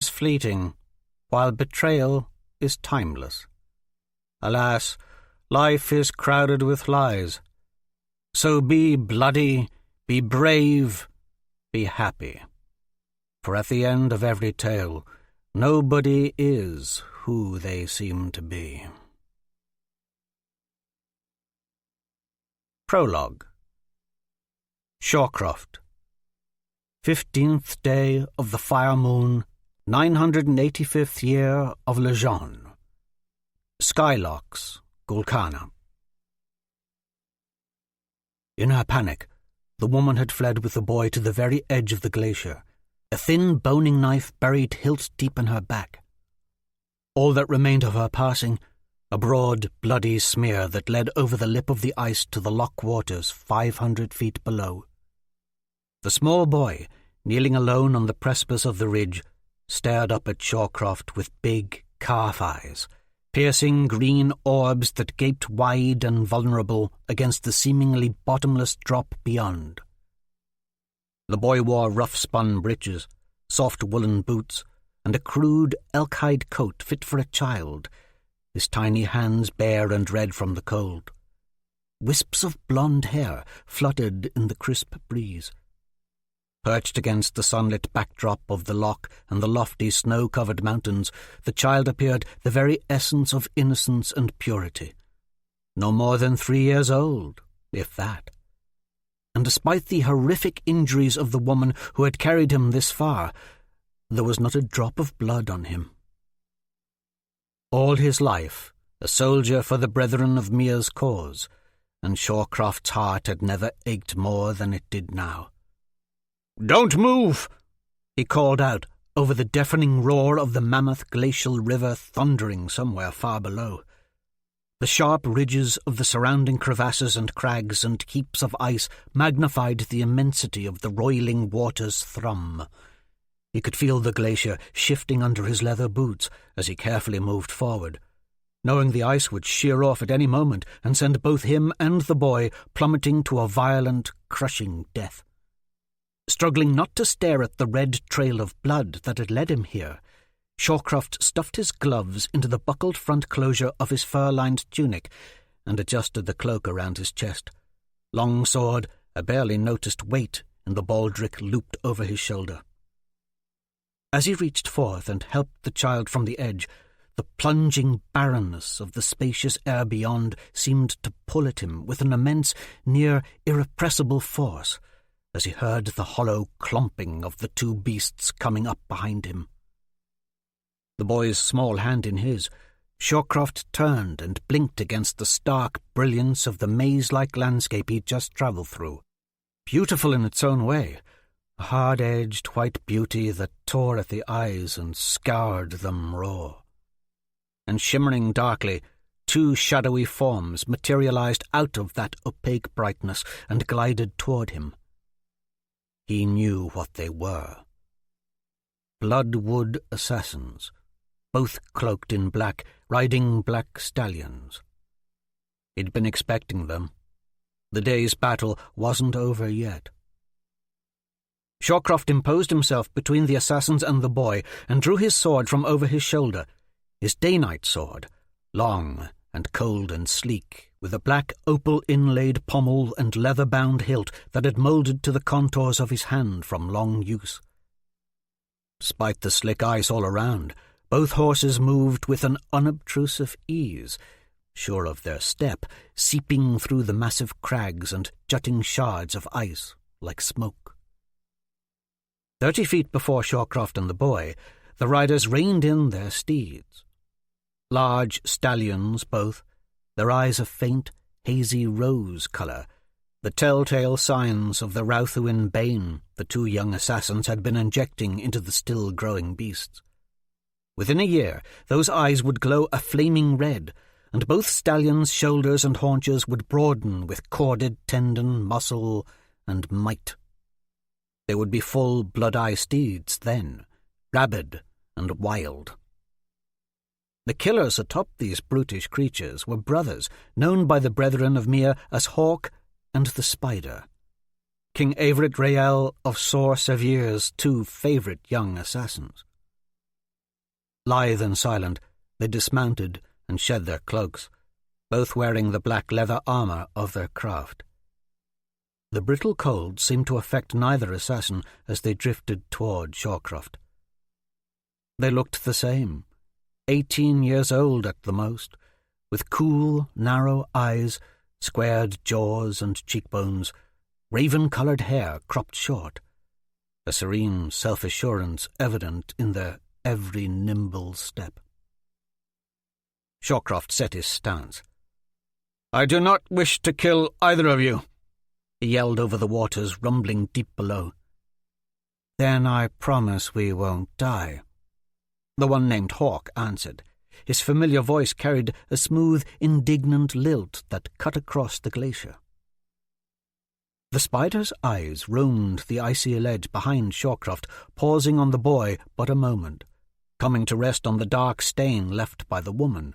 is fleeting, while betrayal is timeless. Alas, life is crowded with lies. So be bloody, be brave, be happy. For at the end of every tale, nobody is who they seem to be. Prologue. Shorecroft. 15th day of the fire moon, 985th year of Lejeune. Skylocks, Gul Kana. In her panic, the woman had fled with the boy to the very edge of the glacier, a thin boning knife buried hilt-deep in her back. All that remained of her passing, a broad, bloody smear that led over the lip of the ice to the loch waters 500 feet below. The small boy, kneeling alone on the precipice of the ridge, stared up at Shorecroft with big calf eyes, piercing green orbs that gaped wide and vulnerable against the seemingly bottomless drop beyond. The boy wore rough-spun breeches, soft woolen boots, and a crude elk-hide coat fit for a child, his tiny hands bare and red from the cold. Wisps of blonde hair fluttered in the crisp breeze. Perched against the sunlit backdrop of the loch and the lofty snow-covered mountains, the child appeared the very essence of innocence and purity. No more than 3 years old, if that. And despite the horrific injuries of the woman who had carried him this far, there was not a drop of blood on him. All his life, a soldier for the brethren of Mia's cause, and Shorecroft's heart had never ached more than it did now. "Don't move!" he called out over the deafening roar of the mammoth glacial river thundering somewhere far below. The sharp ridges of the surrounding crevasses and crags and heaps of ice magnified the immensity of the roiling water's thrum. He could feel the glacier shifting under his leather boots as he carefully moved forward, knowing the ice would shear off at any moment and send both him and the boy plummeting to a violent, crushing death. Struggling not to stare at the red trail of blood that had led him here, Shorecroft stuffed his gloves into the buckled front closure of his fur-lined tunic and adjusted the cloak around his chest. Long sword, a barely noticed weight in the baldric looped over his shoulder. As he reached forth and helped the child from the edge, the plunging barrenness of the spacious air beyond seemed to pull at him with an immense, near irrepressible force, as he heard the hollow clomping of the two beasts coming up behind him. The boy's small hand in his, Shorecroft turned and blinked against the stark brilliance of the maze-like landscape he'd just travelled through. Beautiful in its own way, a hard-edged white beauty that tore at the eyes and scoured them raw. And shimmering darkly, two shadowy forms materialized out of that opaque brightness and glided toward him. He knew what they were. Bloodwood assassins, both cloaked in black, riding black stallions. He'd been expecting them. The day's battle wasn't over yet. Shorecroft imposed himself between the assassins and the boy and drew his sword from over his shoulder, his day-night sword, long and cold and sleek, with a black opal-inlaid pommel and leather-bound hilt that had moulded to the contours of his hand from long use. Despite the slick ice all around, both horses moved with an unobtrusive ease, sure of their step, seeping through the massive crags and jutting shards of ice like smoke. 30 feet before Shorecroft and the boy, the riders reined in their steeds. Large stallions both, their eyes a faint, hazy rose colour, the telltale signs of the Routhuin bane the two young assassins had been injecting into the still-growing beasts. Within a year, those eyes would glow a flaming red, and both stallions' shoulders and haunches would broaden with corded tendon, muscle, and might. They would be full blood-eye steeds then, rabid and wild. The killers atop these brutish creatures were brothers, known by the brethren of Mia as Hawk and the Spider, King Everett Rael of Sor Sevier's two favourite young assassins. Lithe and silent, they dismounted and shed their cloaks, both wearing the black leather armour of their craft. The brittle cold seemed to affect neither assassin as they drifted toward Shawcroft. They looked the same, 18 years old at the most, with cool, narrow eyes, squared jaws and cheekbones, raven-coloured hair cropped short, a serene self-assurance evident in their every nimble step. Shawcroft set his stance. "I do not wish to kill either of you," he yelled over the waters rumbling deep below. "Then I promise we won't die," the one named Hawk answered. His familiar voice carried a smooth, indignant lilt that cut across the glacier. The spider's eyes roamed the icy ledge behind Shawcroft, pausing on the boy but a moment, coming to rest on the dark stain left by the woman.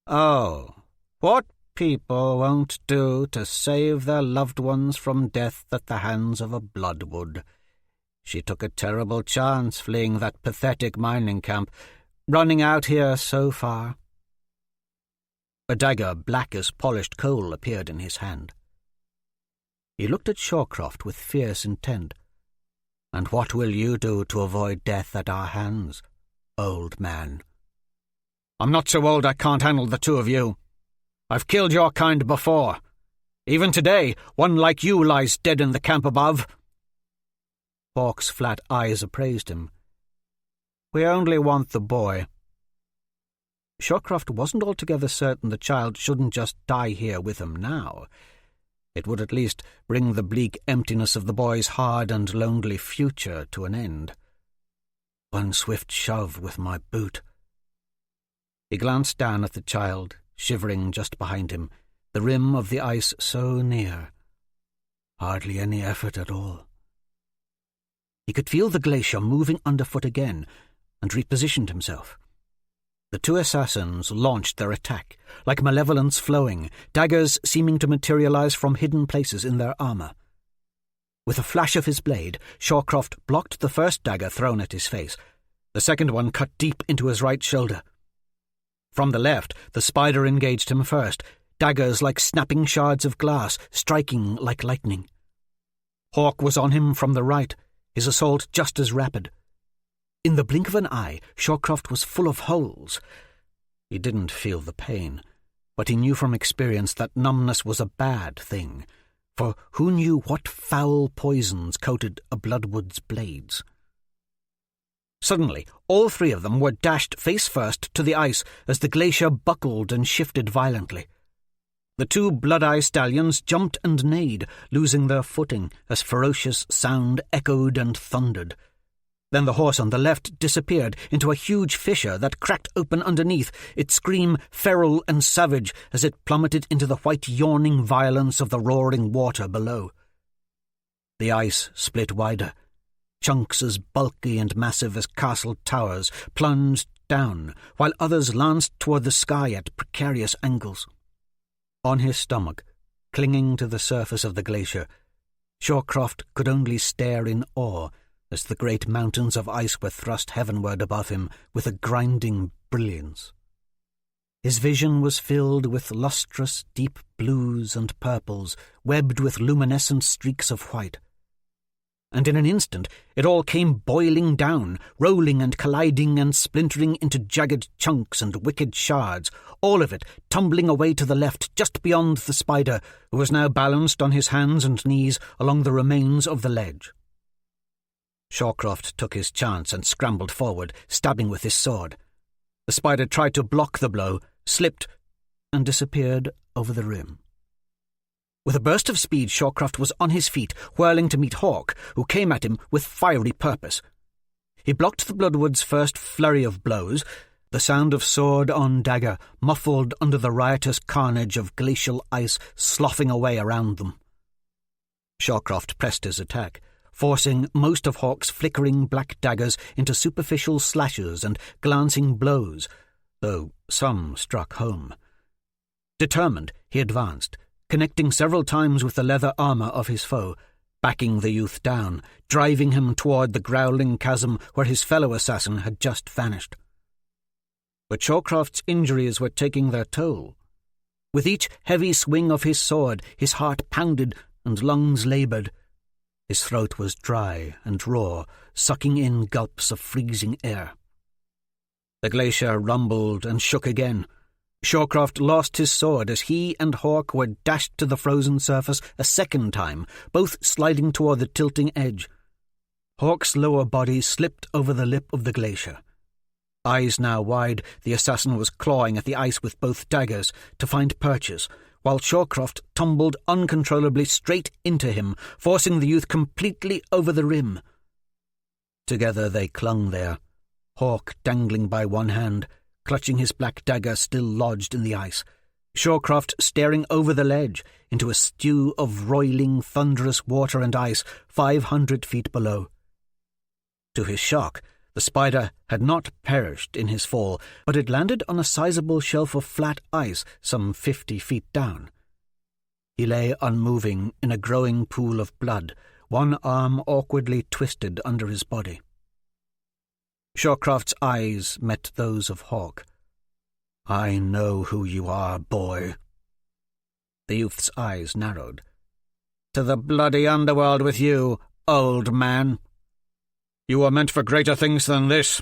"Oh, what people won't do to save their loved ones from death at the hands of a bloodwood. She took a terrible chance fleeing that pathetic mining camp, running out here so far." A dagger black as polished coal appeared in his hand. He looked at Shawcroft with fierce intent. "And what will you do to avoid death at our hands, old man?" "I'm not so old I can't handle the two of you. I've killed your kind before. Even today, one like you lies dead in the camp above." Hawk's flat eyes appraised him. "We only want the boy." Shawcroft wasn't altogether certain the child shouldn't just die here with him now. It would at least bring the bleak emptiness of the boy's hard and lonely future to an end. One swift shove with my boot. He glanced down at the child, shivering just behind him, the rim of the ice so near. Hardly any effort at all. He could feel the glacier moving underfoot again, and repositioned himself. The two assassins launched their attack, like malevolence flowing, daggers seeming to materialize from hidden places in their armour. With a flash of his blade, Shawcroft blocked the first dagger thrown at his face. The second one cut deep into his right shoulder. From the left, the spider engaged him first, daggers like snapping shards of glass, striking like lightning. Hawk was on him from the right, his assault just as rapid. In the blink of an eye, Shawcroft was full of holes. He didn't feel the pain, but he knew from experience that numbness was a bad thing, for who knew what foul poisons coated a bloodwood's blades? Suddenly, all three of them were dashed face first to the ice as the glacier buckled and shifted violently. The two blood-eye stallions jumped and neighed, losing their footing as ferocious sound echoed and thundered. Then the horse on the left disappeared into a huge fissure that cracked open underneath, its scream feral and savage as it plummeted into the white yawning violence of the roaring water below. The ice split wider. Chunks as bulky and massive as castle towers plunged down, while others lanced toward the sky at precarious angles. On his stomach, clinging to the surface of the glacier, Shawcroft could only stare in awe as the great mountains of ice were thrust heavenward above him with a grinding brilliance. His vision was filled with lustrous deep blues and purples, webbed with luminescent streaks of white. And in an instant it all came boiling down, rolling and colliding and splintering into jagged chunks and wicked shards, all of it tumbling away to the left just beyond the spider, who was now balanced on his hands and knees along the remains of the ledge. Shawcroft took his chance and scrambled forward, stabbing with his sword. The spider tried to block the blow, slipped, and disappeared over the rim. With a burst of speed, Shawcroft was on his feet, whirling to meet Hawk, who came at him with fiery purpose. He blocked the bloodwood's first flurry of blows, the sound of sword on dagger muffled under the riotous carnage of glacial ice sloughing away around them. Shawcroft pressed his attack, forcing most of Hawk's flickering black daggers into superficial slashes and glancing blows, though some struck home. Determined, he advanced, connecting several times with the leather armour of his foe, backing the youth down, driving him toward the growling chasm where his fellow assassin had just vanished. But Shawcroft's injuries were taking their toll. With each heavy swing of his sword, his heart pounded and lungs laboured. His throat was dry and raw, sucking in gulps of freezing air. The glacier rumbled and shook again. Shawcroft lost his sword as he and Hawk were dashed to the frozen surface a second time, both sliding toward the tilting edge. Hawk's lower body slipped over the lip of the glacier. Eyes now wide, the assassin was clawing at the ice with both daggers to find purchase, while Shawcroft tumbled uncontrollably straight into him, forcing the youth completely over the rim. Together they clung there, Hawk dangling by one hand, clutching his black dagger still lodged in the ice, Shawcroft staring over the ledge into a stew of roiling, thunderous water and ice 500 feet below. To his shock, the spider had not perished in his fall, but had landed on a sizable shelf of flat ice some 50 feet down. He lay unmoving in a growing pool of blood, one arm awkwardly twisted under his body. Shawcroft's eyes met those of Hawk. "I know who you are, boy." The youth's eyes narrowed. "To the bloody underworld with you, old man. You were meant for greater things than this."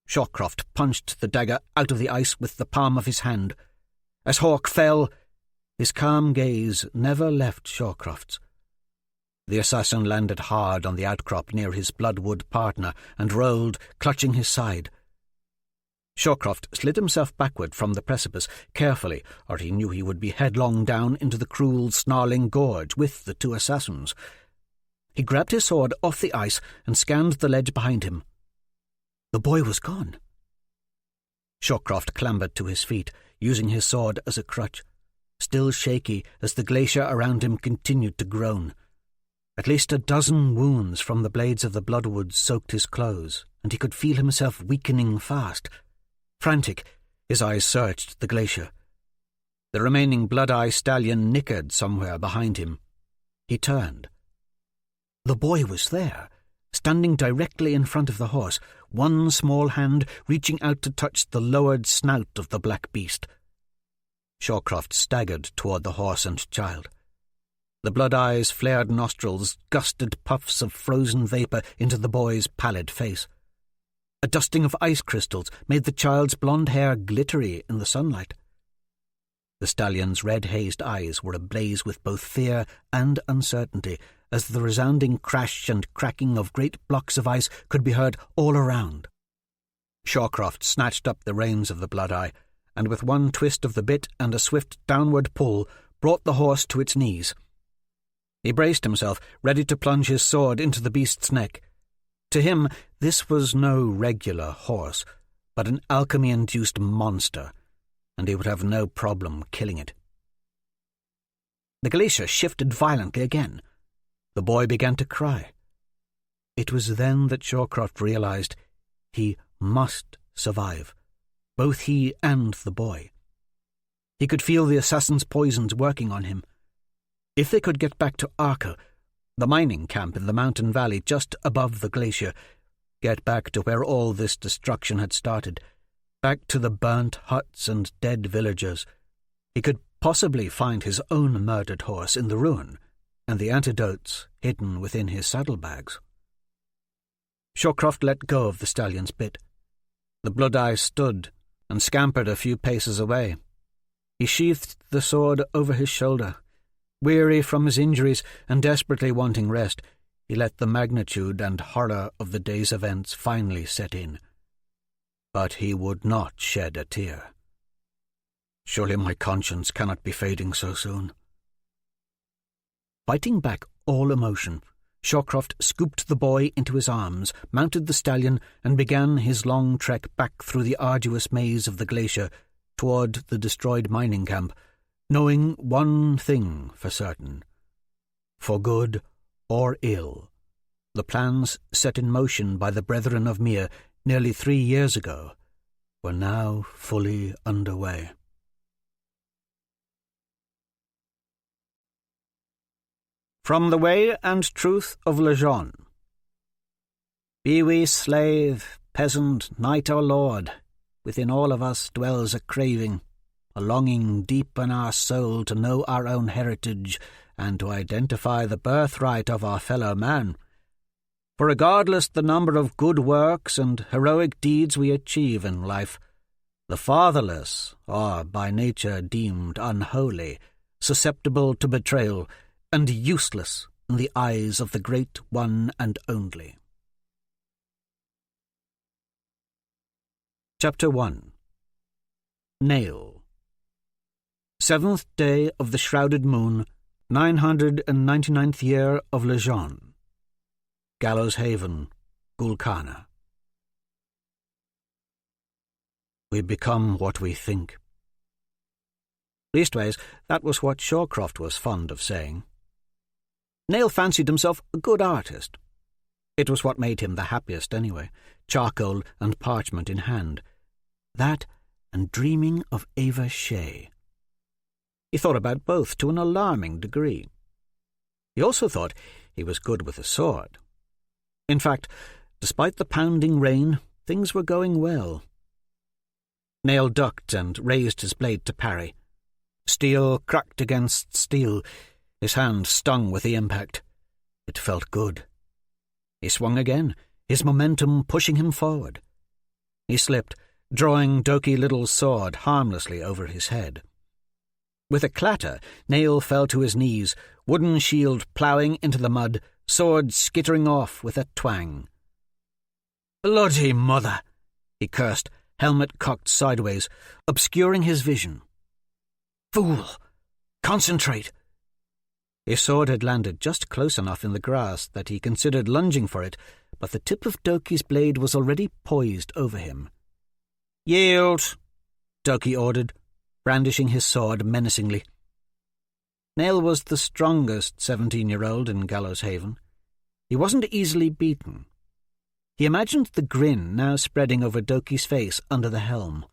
Shawcroft punched the dagger out of the ice with the palm of his hand. As Hawk fell, his calm gaze never left Shawcroft's. The assassin landed hard on the outcrop near his bloodwood partner and rolled, clutching his side. Shawcroft slid himself backward from the precipice, carefully, or he knew he would be headlong down into the cruel, snarling gorge with the two assassins. He grabbed his sword off the ice and scanned the ledge behind him. The boy was gone. Shawcroft clambered to his feet, using his sword as a crutch, still shaky as the glacier around him continued to groan. At least a dozen wounds from the blades of the bloodwood soaked his clothes, and he could feel himself weakening fast. Frantic, his eyes searched the glacier. The remaining blood-eye stallion nickered somewhere behind him. He turned. The boy was there, standing directly in front of the horse, one small hand reaching out to touch the lowered snout of the black beast. Shawcroft staggered toward the horse and child. The blood-eye's flared nostrils gusted puffs of frozen vapour into the boy's pallid face. A dusting of ice crystals made the child's blonde hair glittery in the sunlight. The stallion's red-hazed eyes were ablaze with both fear and uncertainty, as the resounding crash and cracking of great blocks of ice could be heard all around. Shawcroft snatched up the reins of the blood-eye, and with one twist of the bit and a swift downward pull, brought the horse to its knees. He braced himself, ready to plunge his sword into the beast's neck. To him, this was no regular horse, but an alchemy-induced monster, and he would have no problem killing it. The glacier shifted violently again. The boy began to cry. It was then that Shawcroft realized he must survive, both he and the boy. He could feel the assassin's poisons working on him. If they could get back to Arca, the mining camp in the mountain valley just above the glacier, get back to where all this destruction had started, back to the burnt huts and dead villagers, he could possibly find his own murdered horse in the ruin, and the antidotes hidden within his saddlebags. Shawcroft let go of the stallion's bit. The blood-eye stood and scampered a few paces away. He sheathed the sword over his shoulder. Weary from his injuries and desperately wanting rest, he let the magnitude and horror of the day's events finally set in. But he would not shed a tear. Surely my conscience cannot be fading so soon. Fighting back all emotion, Shawcroft scooped the boy into his arms, mounted the stallion, and began his long trek back through the arduous maze of the glacier toward the destroyed mining camp, knowing one thing for certain. For good or ill, the plans set in motion by the Brethren of Mir nearly 3 years ago were now fully underway. From the Way and Truth of Lejeune. Be we slave, peasant, knight or lord, within all of us dwells a craving, a longing deep in our soul to know our own heritage and to identify the birthright of our fellow man. For regardless the number of good works and heroic deeds we achieve in life, the fatherless are by nature deemed unholy, susceptible to betrayal, and useless in the eyes of the great one and only. Chapter 1. Nail. 7th day of the shrouded moon, 999th year of Lejeune. Gallows Haven, Gul Kana. We become what we think. Leastways, that was what Shawcroft was fond of saying. Nail fancied himself a good artist. It was what made him the happiest anyway, charcoal and parchment in hand. That and dreaming of Ava Shea. He thought about both to an alarming degree. He also thought he was good with a sword. In fact, despite the pounding rain, things were going well. Nail ducked and raised his blade to parry. Steel cracked against steel. His hand stung with the impact. It felt good. He swung again, his momentum pushing him forward. He slipped, drawing Doki Little's sword harmlessly over his head. With a clatter, Nail fell to his knees, wooden shield ploughing into the mud, sword skittering off with a twang. "Bloody mother!" he cursed, helmet cocked sideways, obscuring his vision. "Fool! Concentrate!" His sword had landed just close enough in the grass that he considered lunging for it, but the tip of Doki's blade was already poised over him. "Yield!" Doki ordered, brandishing his sword menacingly. Nail was the strongest 17-year-old in Gallows Haven. He wasn't easily beaten. He imagined the grin now spreading over Doki's face under the helm.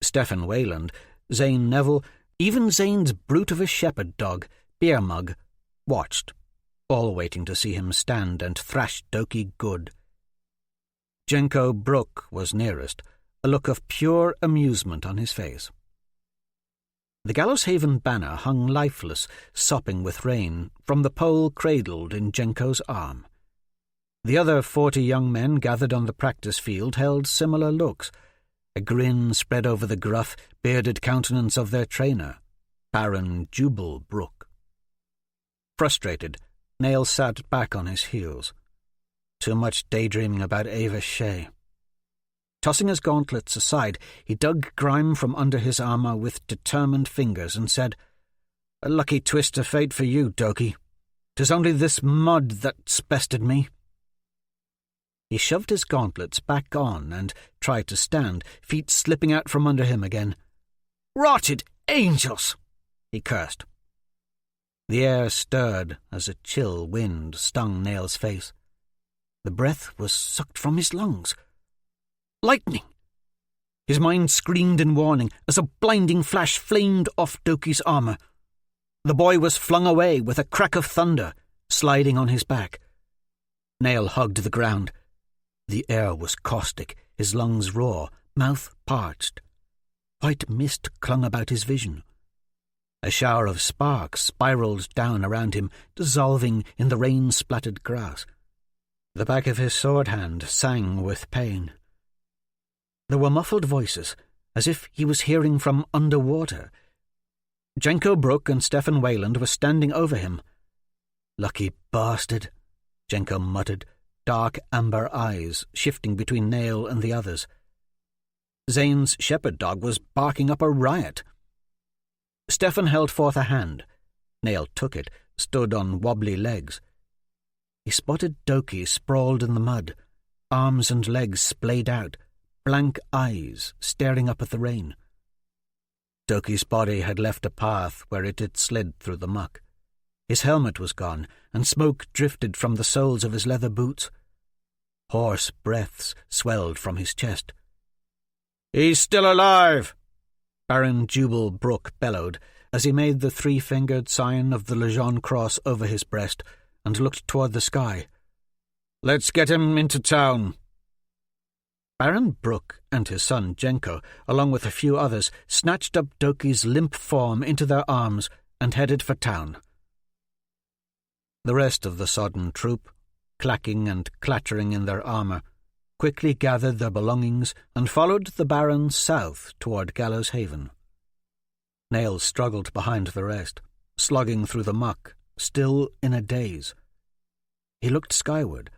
Stefan Wayland, Zane Neville, even Zane's brute of a shepherd dog, Beer Mug, watched, all waiting to see him stand and thrash Doki good. Jenko Brook was nearest, a look of pure amusement on his face. The Gallows Haven banner hung lifeless, sopping with rain, from the pole cradled in Jenko's arm. The other 40 young men gathered on the practice field held similar looks. A grin spread over the gruff, bearded countenance of their trainer, Baron Jubal Brook. Frustrated, Nail sat back on his heels. Too much daydreaming about Ava Shea. Tossing his gauntlets aside, he dug grime from under his armour with determined fingers and said, "A lucky twist of fate for you, Doki. 'Tis only this mud that's bested me." He shoved his gauntlets back on and tried to stand, feet slipping out from under him again. "Rotted angels!" he cursed. The air stirred as a chill wind stung Nail's face. The breath was sucked from his lungs. Lightning! His mind screamed in warning as a blinding flash flamed off Doki's armour. The boy was flung away with a crack of thunder, sliding on his back. Nail hugged the ground. The air was caustic, his lungs raw, mouth parched. White mist clung about his vision. A shower of sparks spiraled down around him, dissolving in the rain-splattered grass. The back of his sword hand sang with pain. There were muffled voices, as if he was hearing from underwater. Jenko Brook and Stefan Wayland were standing over him. "Lucky bastard," Jenko muttered, dark amber eyes shifting between Nail and the others. Zane's shepherd dog was barking up a riot. Stefan held forth a hand. Nail took it, stood on wobbly legs. He spotted Doki sprawled in the mud, arms and legs splayed out, blank eyes staring up at the rain. Doki's body had left a path where it had slid through the muck. His helmet was gone, and smoke drifted from the soles of his leather boots. Hoarse breaths swelled from his chest. "He's still alive!" Baron Jubal Brook bellowed, as he made the 3-fingered sign of the Lejeune cross over his breast and looked toward the sky. "Let's get him into town." Baron Brooke and his son Jenko, along with a few others, snatched up Doki's limp form into their arms and headed for town. The rest of the sodden troop, clacking and clattering in their armour, quickly gathered their belongings and followed the Baron south toward Gallows Haven. Nails struggled behind the rest, slogging through the muck, still in a daze. He looked skyward,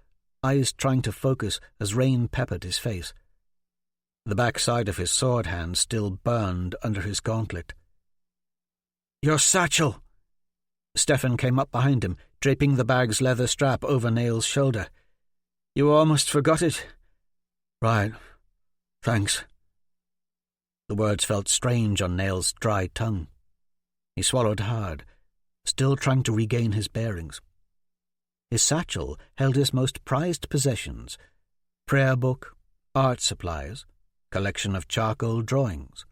eyes trying to focus as rain peppered his face. The backside of his sword hand still burned under his gauntlet. "Your satchel!" Stefan came up behind him, draping the bag's leather strap over Nail's shoulder. "You almost forgot it." "Right. Thanks." The words felt strange on Nail's dry tongue. He swallowed hard, still trying to regain his bearings. His satchel held his most prized possessions: prayer book, art supplies, collection of charcoal drawings.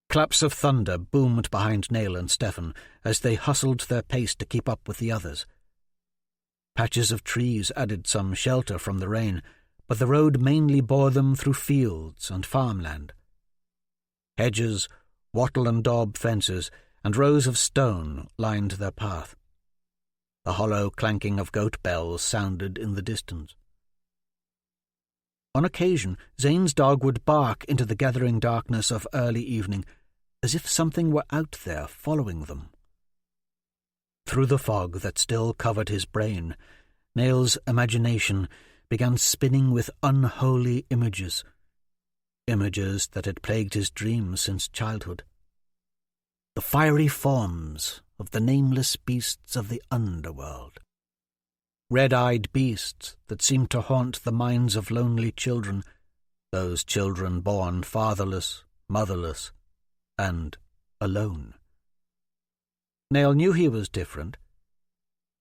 Claps of thunder boomed behind Nail and Stefan as they hustled their pace to keep up with the others. Patches of trees added some shelter from the rain, but the road mainly bore them through fields and farmland. Hedges, wattle and daub fences, and rows of stone lined their path. The hollow clanking of goat bells sounded in the distance. On occasion, Zane's dog would bark into the gathering darkness of early evening, as if something were out there following them. Through the fog that still covered his brain, Nail's imagination began spinning with unholy images that had plagued his dreams since childhood. The fiery forms of the nameless beasts of the underworld. Red-eyed beasts that seemed to haunt the minds of lonely children, those children born fatherless, motherless, and alone. Nail knew he was different.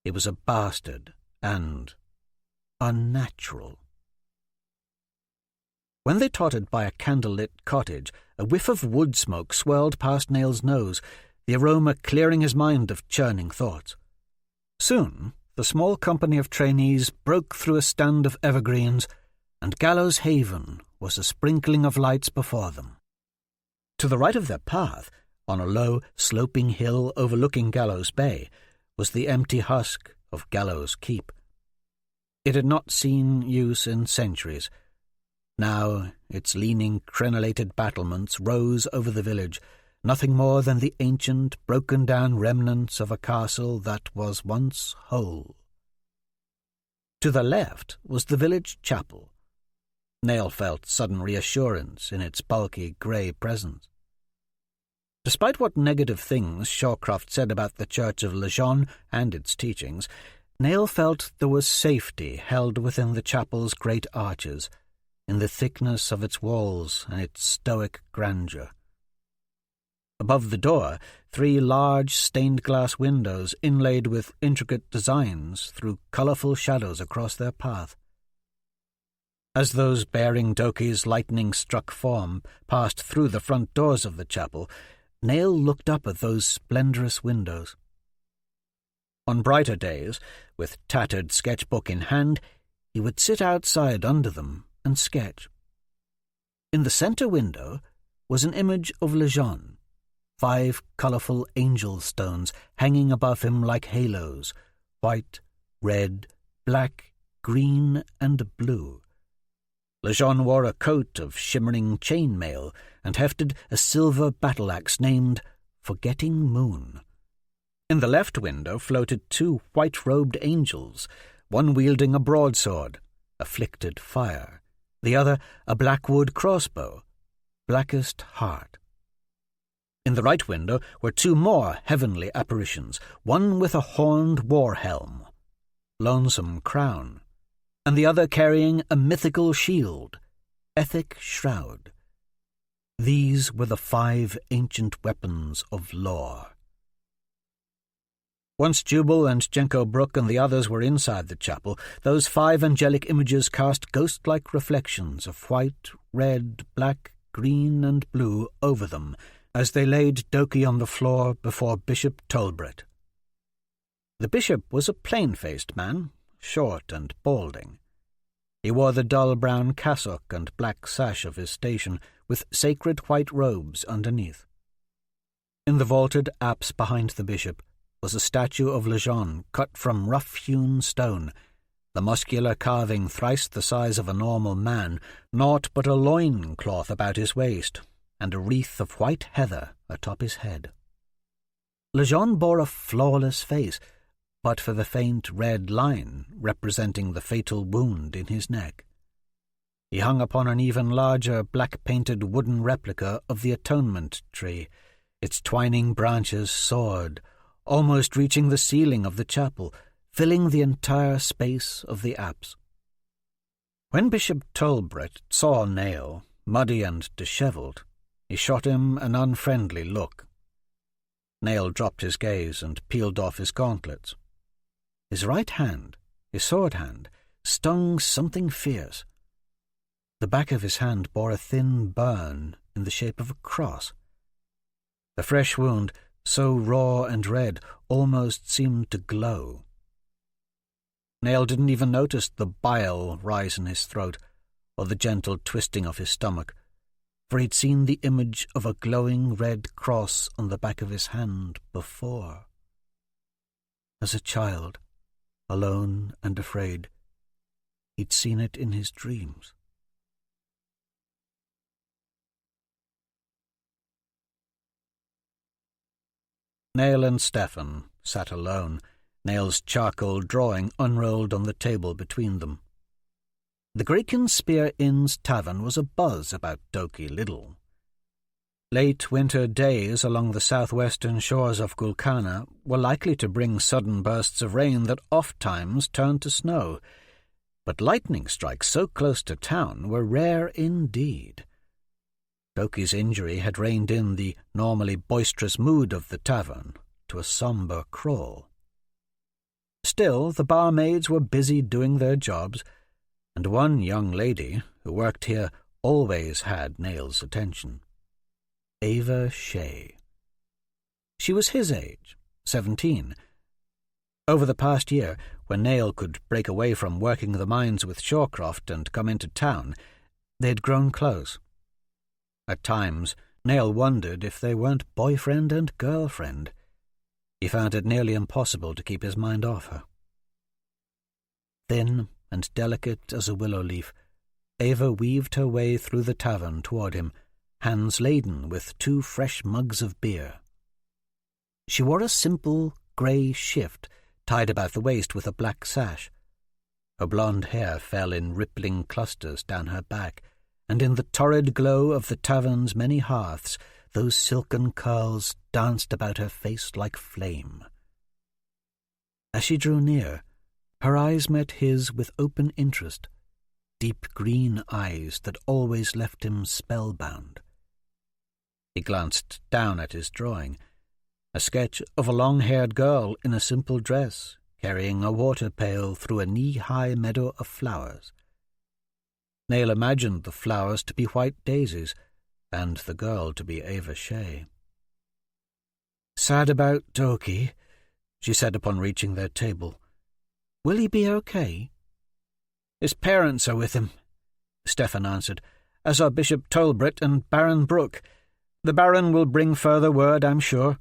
He was a bastard and unnatural. When they tottered by a candle-lit cottage, a whiff of wood smoke swirled past Nail's nose, the aroma clearing his mind of churning thoughts. Soon, the small company of trainees broke through a stand of evergreens, and Gallows Haven was a sprinkling of lights before them. To the right of their path, on a low, sloping hill overlooking Gallows Bay, was the empty husk of Gallows Keep. It had not seen use in centuries. Now its leaning, crenellated battlements rose over the village, nothing more than the ancient, broken-down remnants of a castle that was once whole. To the left was the village chapel. Nail felt sudden reassurance in its bulky grey presence. Despite what negative things Shawcroft said about the Church of Lejeune and its teachings, Nail felt there was safety held within the chapel's great arches, in the thickness of its walls and its stoic grandeur. Above the door, 3 large stained-glass windows inlaid with intricate designs threw colourful shadows across their path. As those bearing Doki's lightning-struck form passed through the front doors of the chapel, Nail looked up at those splendorous windows. On brighter days, with tattered sketchbook in hand, he would sit outside under them and sketch. In the centre window was an image of Lejeune, 5 colourful angel stones hanging above him like halos, white, red, black, green, and blue. Lejeune wore a coat of shimmering chainmail and hefted a silver battle-axe named Forgetting Moon. In the left window floated 2 white-robed angels, one wielding a broadsword, Afflicted Fire, the other a blackwood crossbow, Blackest Heart. In the right window were 2 more heavenly apparitions, one with a horned war-helm, Lonesome Crown, and the other carrying a mythical shield, Ethic Shroud. These were the 5 ancient weapons of lore. Once Jubal and Jenko Brook and the others were inside the chapel, those 5 angelic images cast ghost-like reflections of white, red, black, green, and blue over them as they laid Doki on the floor before Bishop Tolbert. The bishop was a plain-faced man, short and balding. He wore the dull brown cassock and black sash of his station, with sacred white robes underneath. In the vaulted apse behind the bishop was a statue of Lejeune cut from rough-hewn stone, the muscular carving thrice the size of a normal man, naught but a loin-cloth about his waist, and a wreath of white heather atop his head. Lejeune bore a flawless face, but for the faint red line representing the fatal wound in his neck. He hung upon an even larger black-painted wooden replica of the atonement tree, its twining branches soared, almost reaching the ceiling of the chapel, filling the entire space of the apse. When Bishop Tolbert saw Nail, muddy and dishevelled, he shot him an unfriendly look. Nail dropped his gaze and peeled off his gauntlets. His right hand, his sword hand, stung something fierce. The back of his hand bore a thin burn in the shape of a cross. The fresh wound, so raw and red, almost seemed to glow. Nail didn't even notice the bile rise in his throat, or the gentle twisting of his stomach, for he'd seen the image of a glowing red cross on the back of his hand before. As a child, alone and afraid, he'd seen it in his dreams. Nail and Stefan sat alone, Nail's charcoal drawing unrolled on the table between them. The Graken Spear Inn's tavern was abuzz about Doki Liddle. Late winter days along the southwestern shores of Gul Kana were likely to bring sudden bursts of rain that oft-times turned to snow, but lightning strikes so close to town were rare indeed. Doki's injury had reined in the normally boisterous mood of the tavern to a sombre crawl. Still, the barmaids were busy doing their jobs, and one young lady who worked here always had Nail's attention. Ava Shea. She was his age, 17. Over the past year, when Nail could break away from working the mines with Shawcroft and come into town, they had grown close. At times, Nail wondered if they weren't boyfriend and girlfriend. He found it nearly impossible to keep his mind off her. Thin and delicate as a willow leaf, Ava weaved her way through the tavern toward him, hands laden with 2 fresh mugs of beer. She wore a simple grey shift tied about the waist with a black sash. Her blonde hair fell in rippling clusters down her back, and in the torrid glow of the tavern's many hearths, those silken curls danced about her face like flame. As she drew near, her eyes met his with open interest, deep green eyes that always left him spellbound. He glanced down at his drawing, a sketch of a long-haired girl in a simple dress, carrying a water pail through a knee-high meadow of flowers. Nail imagined the flowers to be white daisies, and the girl to be Ava Shea. "Sad about Doki," she said upon reaching their table. "Will he be okay?" "His parents are with him," Stefan answered, "as are Bishop Tolbert and Baron Brooke. The Baron will bring further word, I'm sure."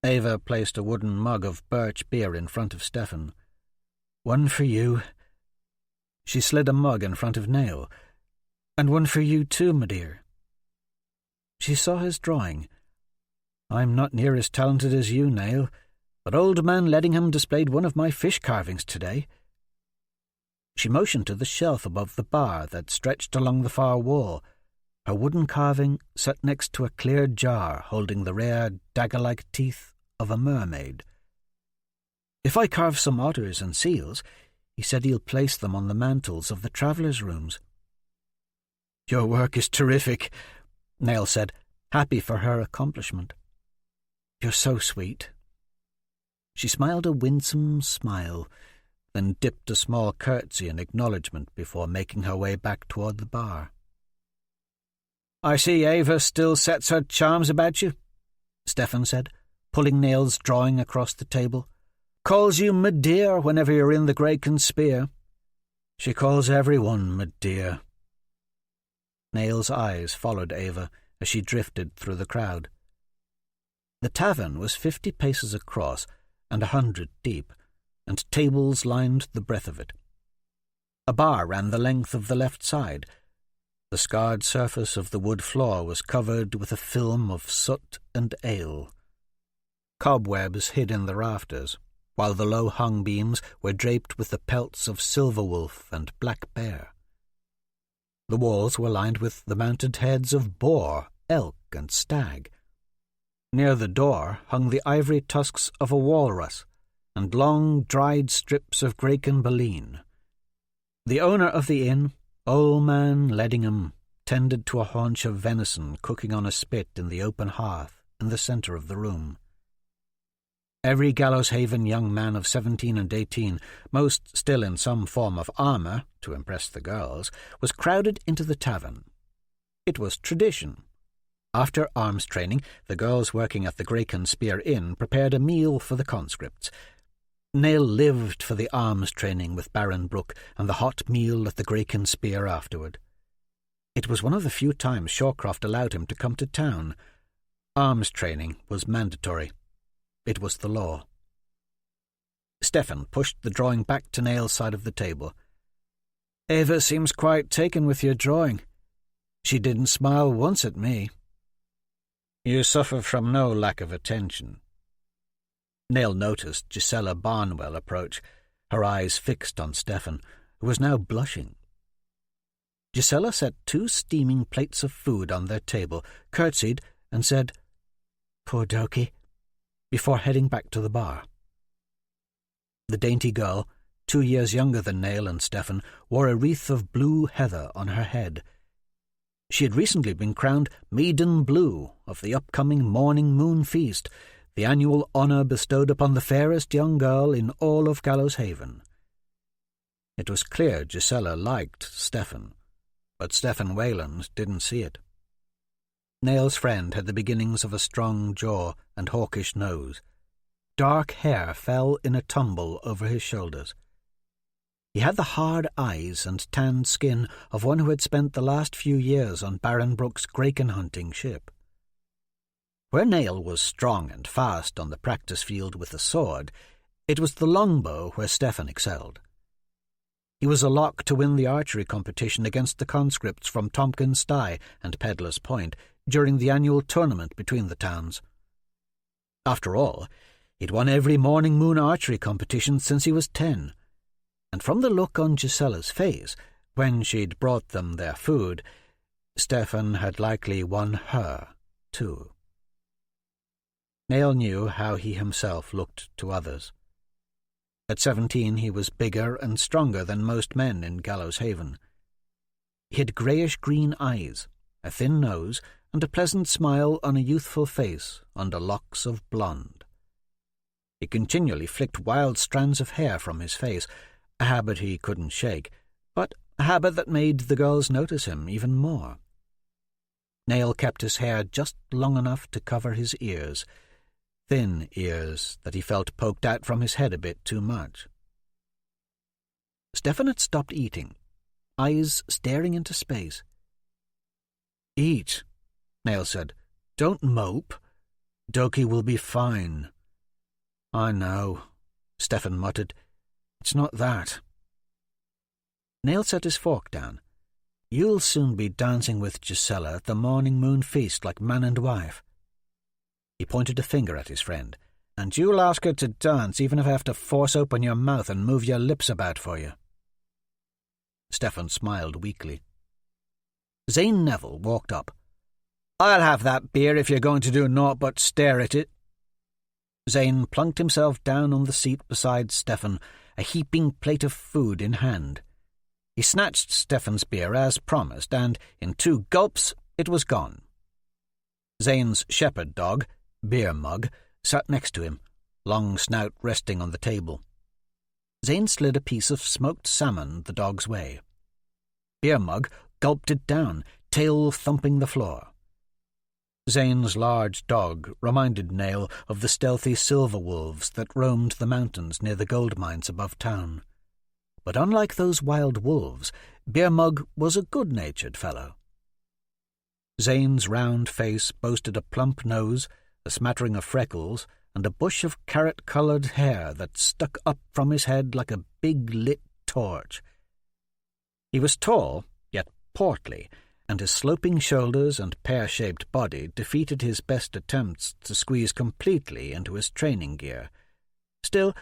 Ava placed a wooden mug of birch beer in front of Stefan. "One for you." She slid a mug in front of Nail. "And one for you too, my dear." She saw his drawing. "I'm not near as talented as you, Nail, but old man Leddingham displayed one of my fish carvings today." She motioned to the shelf above the bar that stretched along the far wall, her wooden carving set next to a clear jar holding the rare dagger-like teeth of a mermaid. "If I carve some otters and seals, he said he'll place them on the mantels of the travellers' rooms." "Your work is terrific," Nail said, happy for her accomplishment. "You're so sweet." She smiled a winsome smile, then dipped a small curtsy in acknowledgment before making her way back toward the bar. "I see Ava still sets her charms about you," Stefan said, pulling Nail's drawing across the table. "Calls you my dear whenever you're in the Graken Spear. She calls everyone, me dear. Nail's eyes followed Ava as she drifted through the crowd. The tavern was 50 paces across and 100 deep, and tables lined the breadth of it. A bar ran the length of the left side. The scarred surface of the wood floor was covered with a film of soot and ale. Cobwebs hid in the rafters, while the low-hung beams were draped with the pelts of silver wolf and black bear. The walls were lined with the mounted heads of boar, elk, and stag. Near the door hung the ivory tusks of a walrus and long, dried strips of Graken baleen. The owner of the inn, old man Leddingham, tended to a haunch of venison cooking on a spit in the open hearth in the centre of the room. Every Gallows Haven young man of 17 and 18, most still in some form of armour, to impress the girls, was crowded into the tavern. It was tradition. After arms training, the girls working at the Graken Spear Inn prepared a meal for the conscripts. Nail lived for the arms training with Baron Brooke and the hot meal at the Graken Spear afterward. It was one of the few times Shawcroft allowed him to come to town. Arms training was mandatory. It was the law. Stefan pushed the drawing back to Nail's side of the table. "Ava seems quite taken with your drawing. She didn't smile once at me." "You suffer from no lack of attention." Nail noticed Gisela Barnwell approach, her eyes fixed on Stefan, who was now blushing. Gisela set 2 steaming plates of food on their table, curtsied, and said, "Poor Doki," before heading back to the bar. The dainty girl, 2 years younger than Nail and Stefan, wore a wreath of blue heather on her head. She had recently been crowned Maiden Blue of the upcoming Morning Moon Feast, the annual honour bestowed upon the fairest young girl in all of Gallows Haven. It was clear Gisela liked Stefan, but Stefan Wayland didn't see it. Nail's friend had the beginnings of a strong jaw and hawkish nose. Dark hair fell in a tumble over his shoulders. He had the hard eyes and tanned skin of one who had spent the last few years on Baron Brooke's Graken hunting ship. Where Nail was strong and fast on the practice field with the sword, it was the longbow where Stefan excelled. He was a lock to win the archery competition against the conscripts from Tompkins Sty and Pedlar's Point during the annual tournament between the towns. After all, he'd won every Morning Moon archery competition since he was 10, and from the look on Gisela's face, when she'd brought them their food, Stefan had likely won her, too. Nail knew how he himself looked to others. At 17 he was bigger and stronger than most men in Gallows Haven. He had greyish-green eyes, a thin nose, and a pleasant smile on a youthful face under locks of blonde. He continually flicked wild strands of hair from his face, a habit he couldn't shake, but a habit that made the girls notice him even more. Nail kept his hair just long enough to cover his ears, thin ears that he felt poked out from his head a bit too much. Stefan had stopped eating, eyes staring into space. "Eat," Nail said. "Don't mope. Doki will be fine." "I know," Stefan muttered. "It's not that." Nail set his fork down. "You'll soon be dancing with Gisela at the Morning Moon Feast like man and wife." He pointed a finger at his friend. "And you'll ask her to dance even if I have to force open your mouth and move your lips about for you." Stefan smiled weakly. Zane Neville walked up. "I'll have that beer if you're going to do naught but stare at it." Zane plunked himself down on the seat beside Stefan, a heaping plate of food in hand. He snatched Stefan's beer as promised, and in 2 gulps it was gone. Zane's shepherd dog, Beer Mug, sat next to him, long snout resting on the table. Zane slid a piece of smoked salmon the dog's way. Beer Mug gulped it down, tail thumping the floor. Zane's large dog reminded Nail of the stealthy silver wolves that roamed the mountains near the gold mines above town. but unlike those wild wolves, Beer Mug was a good-natured fellow. Zane's round face boasted a plump nose, a smattering of freckles, and a bush of carrot-coloured hair that stuck up from his head like a big lit torch. He was tall, yet portly, and his sloping shoulders and pear-shaped body defeated his best attempts to squeeze completely into his training gear. Still,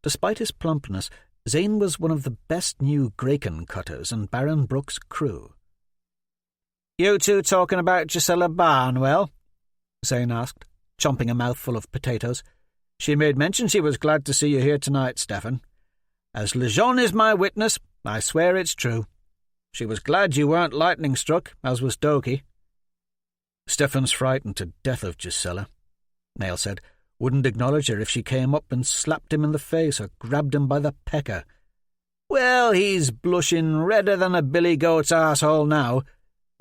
despite his plumpness, Zane was one of the best new Graken cutters in Baron Brooke's crew. "You two talking about Gisela Barnwell?" Zane asked, chomping a mouthful of potatoes. "She made mention she was glad to see you here tonight, Stefan. As Lejeune is my witness, I swear it's true. She was glad you weren't lightning-struck, as was Doki." "Stefan's frightened to death of Gisela," Nail said. "Wouldn't acknowledge her if she came up and slapped him in the face or grabbed him by the pecker." "Well, he's blushing redder than a billy goat's arsehole now,"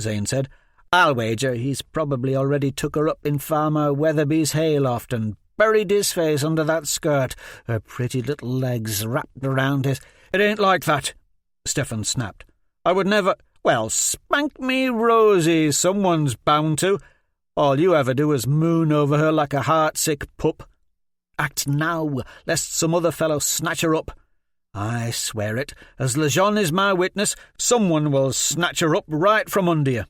Zane said. "I'll wager he's probably already took her up in Farmer Weatherby's hayloft and buried his face under that skirt, her pretty little legs wrapped around his—" "It ain't like that," Stefan snapped. "I would never—" "Well, spank me rosy, someone's bound to. All you ever do is moon over her like a heart-sick pup. Act now, lest some other fellow snatch her up. I swear it, as Lejeune is my witness, someone will snatch her up right from under you."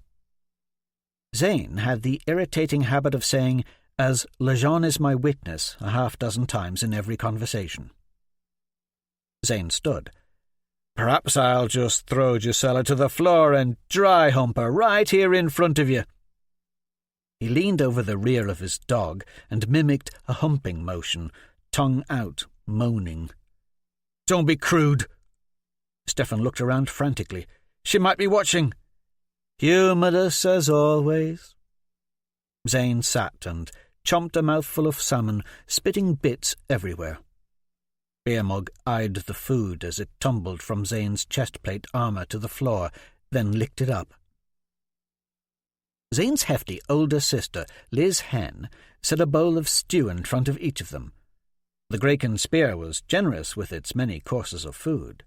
Zane had the irritating habit of saying, "as Lejeune is my witness," a half-dozen times in every conversation. Zane stood. "Perhaps I'll just throw Gisela to the floor and dry hump her right here in front of you." He leaned over the rear of his dog and mimicked a humping motion, tongue out, moaning. "Don't be crude." Stefan looked around frantically. "She might be watching." "Humorous as always." Zane sat and chomped a mouthful of salmon, spitting bits everywhere. Beer Mug eyed the food as it tumbled from Zane's chestplate armour to the floor, then licked it up. Zane's hefty older sister, Liz Hen, set a bowl of stew in front of each of them. The Graken spear was generous with its many courses of food.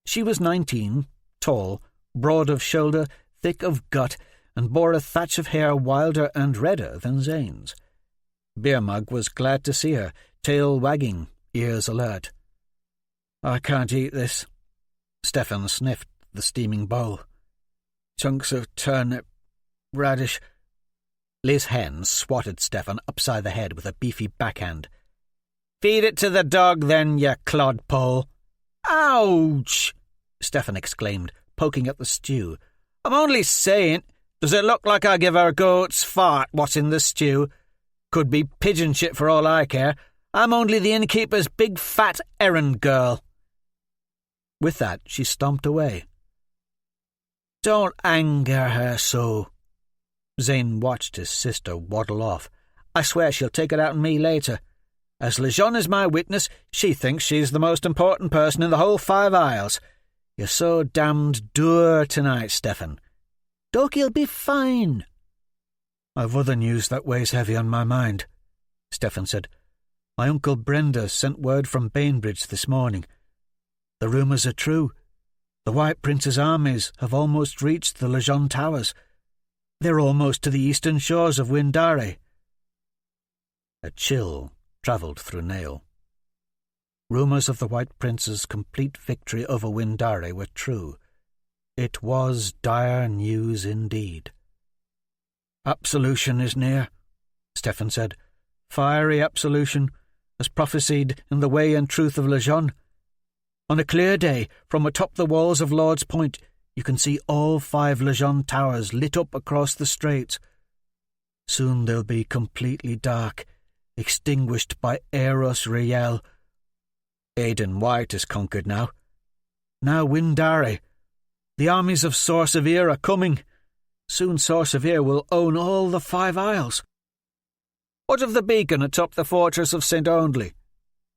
She was 19, tall, broad of shoulder, thick of gut, and bore a thatch of hair wilder and redder than Zane's. Beer Mug was glad to see her, tail wagging, ears alert. "I can't eat this." Stefan sniffed the steaming bowl. "Chunks of turnip, radish." Liz Hen swatted Stefan upside the head with a beefy backhand. "Feed it to the dog, then, you clodpole." "Ouch!" Stefan exclaimed, poking at the stew. "I'm only saying, does it look like I give her goat's fart what's in the stew? Could be pigeon shit for all I care. I'm only the innkeeper's big fat errand girl." With that, she stomped away. "Don't anger her so." Zane watched his sister waddle off. "I swear she'll take it out on me later. As Lejeune is my witness, she thinks she's the most important person in the whole 5 Isles. You're so damned dour tonight, Stefan. Doki'll be fine." "I've other news that weighs heavy on my mind," Stefan said. "My Uncle Brenda sent word from Bainbridge this morning. The rumours are true. The White Prince's armies have almost reached the Lejeune Towers. They're almost to the eastern shores of Windare." A chill travelled through Nail. Rumours of the White Prince's complete victory over Windare were true. It was dire news indeed. "Absolution is near," Stefan said. "Fiery absolution, as prophesied in the Way and Truth of Lejeune. On a clear day, from atop the walls of Lord's Point, you can see all 5 Lejeune towers lit up across the straits. Soon they'll be completely dark, extinguished by Aeros Riel. Aiden White is conquered now. Now Windare. The armies of Sor Sevier are coming. Soon Sor Sevier will own all the 5 Isles." "What of the beacon atop the fortress of St. Ondly?"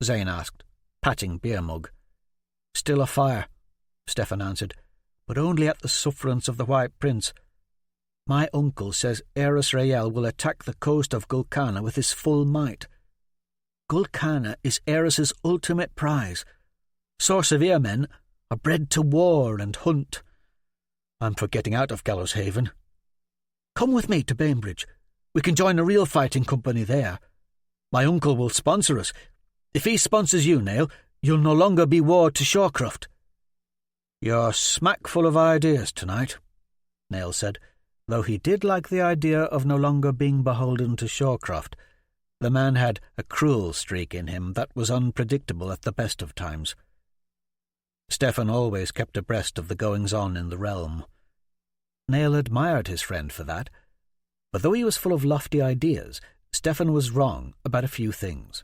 Zane asked, patting Beer Mug. "Still afire," Stefan answered, "but only at the sufferance of the White Prince. My uncle says Aeros Rael will attack the coast of Gul Kana with his full might. Gul Kana is Aeros's ultimate prize. Sor Sevier men are bred to war and hunt. I'm for getting out of Gallows Haven. Come with me to Bainbridge. We can join a real fighting company there. My uncle will sponsor us. If he sponsors you, Nail, you'll no longer be ward to Shorecroft." "You're smack full of ideas tonight," Nail said, though he did like the idea of no longer being beholden to Shorecroft. The man had a cruel streak in him that was unpredictable at the best of times. Stefan always kept abreast of the goings-on in the realm. Nail admired his friend for that, but though he was full of lofty ideas, Stefan was wrong about a few things.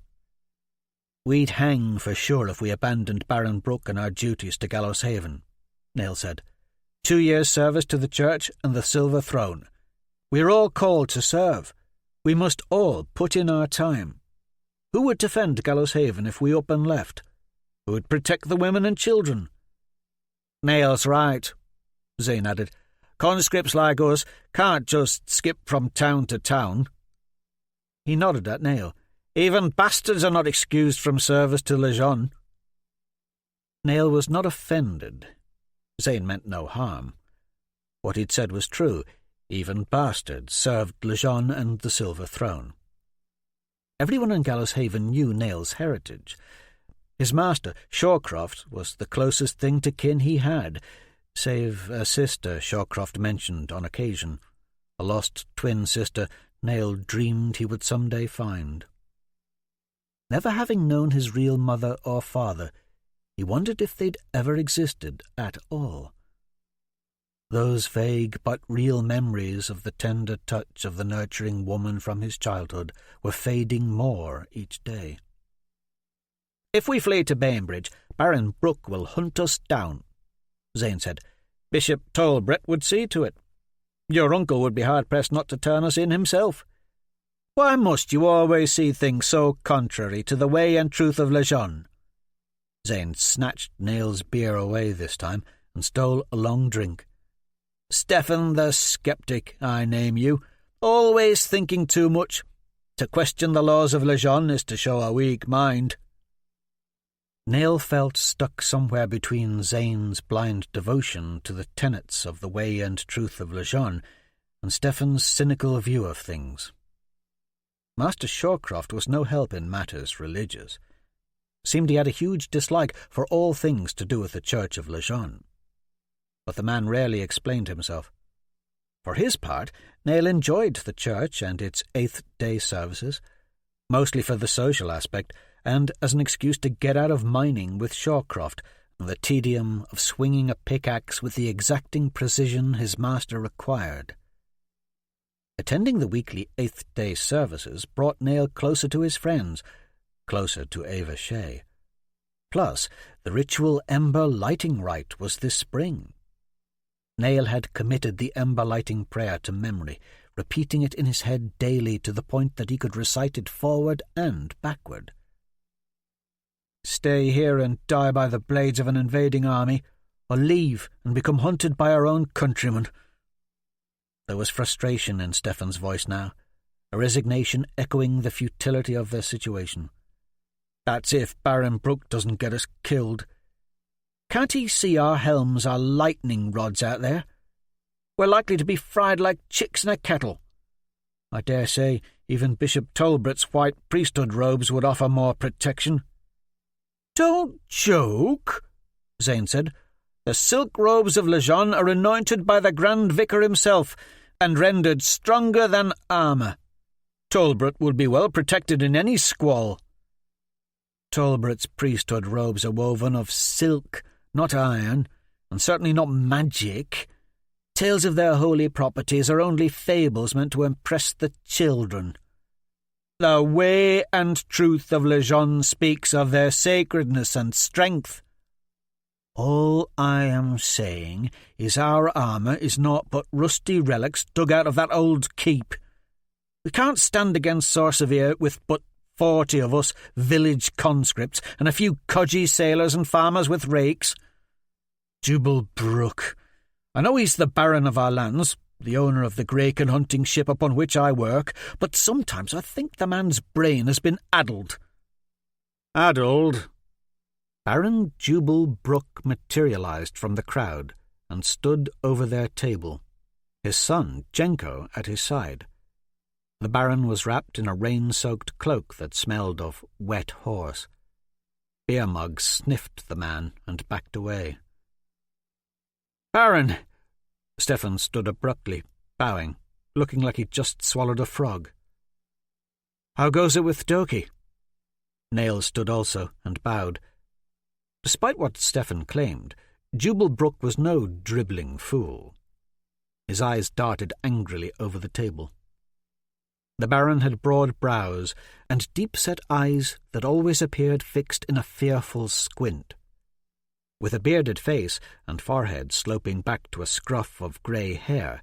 "We'd hang for sure if we abandoned Baron Brooke and our duties to Gallows Haven," Nail said. 2 years' service to the Church and the Silver Throne. We're all called to serve. We must all put in our time. Who would defend Gallows Haven if we up and left? Who would protect the women and children?" "Nail's right," Zane added. "Conscripts like us can't just skip from town to town." He nodded at Nail. "Even bastards are not excused from service to Lejeune." Nail was not offended. Zane meant no harm. What he'd said was true. Even bastards served Lejeune and the Silver Throne. Everyone in Gallows Haven knew Nail's heritage. His master, Shorecroft, was the closest thing to kin he had, save a sister Shorecroft mentioned on occasion, a lost twin sister Nail dreamed he would someday find. Never having known his real mother or father, he wondered if they'd ever existed at all. Those vague but real memories of the tender touch of the nurturing woman from his childhood were fading more each day. "If we flee to Bainbridge, Baron Brooke will hunt us down," Zane said. "Bishop Talbot would see to it. Your uncle would be hard-pressed not to turn us in himself. Why must you always see things so contrary to the way and truth of Lejeune?" Zane snatched Nail's beer away this time and stole a long drink. "Stefan the Skeptic, I name you, always thinking too much. To question the laws of Lejeune is to show a weak mind." Nail felt stuck somewhere between Zane's blind devotion to the tenets of the way and truth of Lejeune and Stefan's cynical view of things. Master Shorecroft was no help in matters religious. Seemed he had a huge dislike for all things to do with the Church of Lejeune. But the man rarely explained himself. For his part, Nail enjoyed the church and its eighth-day services, mostly for the social aspect and as an excuse to get out of mining with Shorecroft and the tedium of swinging a pickaxe with the exacting precision his master required. Attending the weekly eighth-day services brought Nail closer to his friends, closer to Ava Shea. Plus, the ritual ember lighting rite was this spring. Nail had committed the ember lighting prayer to memory, repeating it in his head daily to the point that he could recite it forward and backward. "Stay here and die by the blades of an invading army, or leave and become hunted by our own countrymen." There was frustration in Stefan's voice now, a resignation echoing the futility of their situation. "That's if Baron Brooke doesn't get us killed. Can't he see our helms are lightning rods out there? We're likely to be fried like chicks in a kettle. I dare say even Bishop Talbot's white priesthood robes would offer more protection." "Don't joke," Zane said. "The silk robes of Lejeune are anointed by the Grand Vicar himself and rendered stronger than armour. Talbot would be well protected in any squall." "Talbot's priesthood robes are woven of silk, not iron, and certainly not magic. Tales of their holy properties are only fables meant to impress the children. The way and truth of Lejeune speaks of their sacredness and strength. All I am saying is our armour is naught but rusty relics dug out of that old keep. We can't stand against Sor Sevier with but 40 of us village conscripts and a few codgy sailors and farmers with rakes. Jubal Brooke. I know he's the baron of our lands, the owner of the Graken hunting ship upon which I work, but sometimes I think the man's brain has been addled." "Addled?" Baron Jubal Brook materialized from the crowd and stood over their table, his son, Jenko, at his side. The Baron was wrapped in a rain-soaked cloak that smelled of wet horse. Beer Mug sniffed the man and backed away. "Baron!" Stefan stood abruptly, bowing, looking like he'd just swallowed a frog. "How goes it with Doki?" Nail stood also and bowed. Despite what Stefan claimed, Jubal Brook was no dribbling fool. His eyes darted angrily over the table. The Baron had broad brows and deep-set eyes that always appeared fixed in a fearful squint. With a bearded face and forehead sloping back to a scruff of grey hair,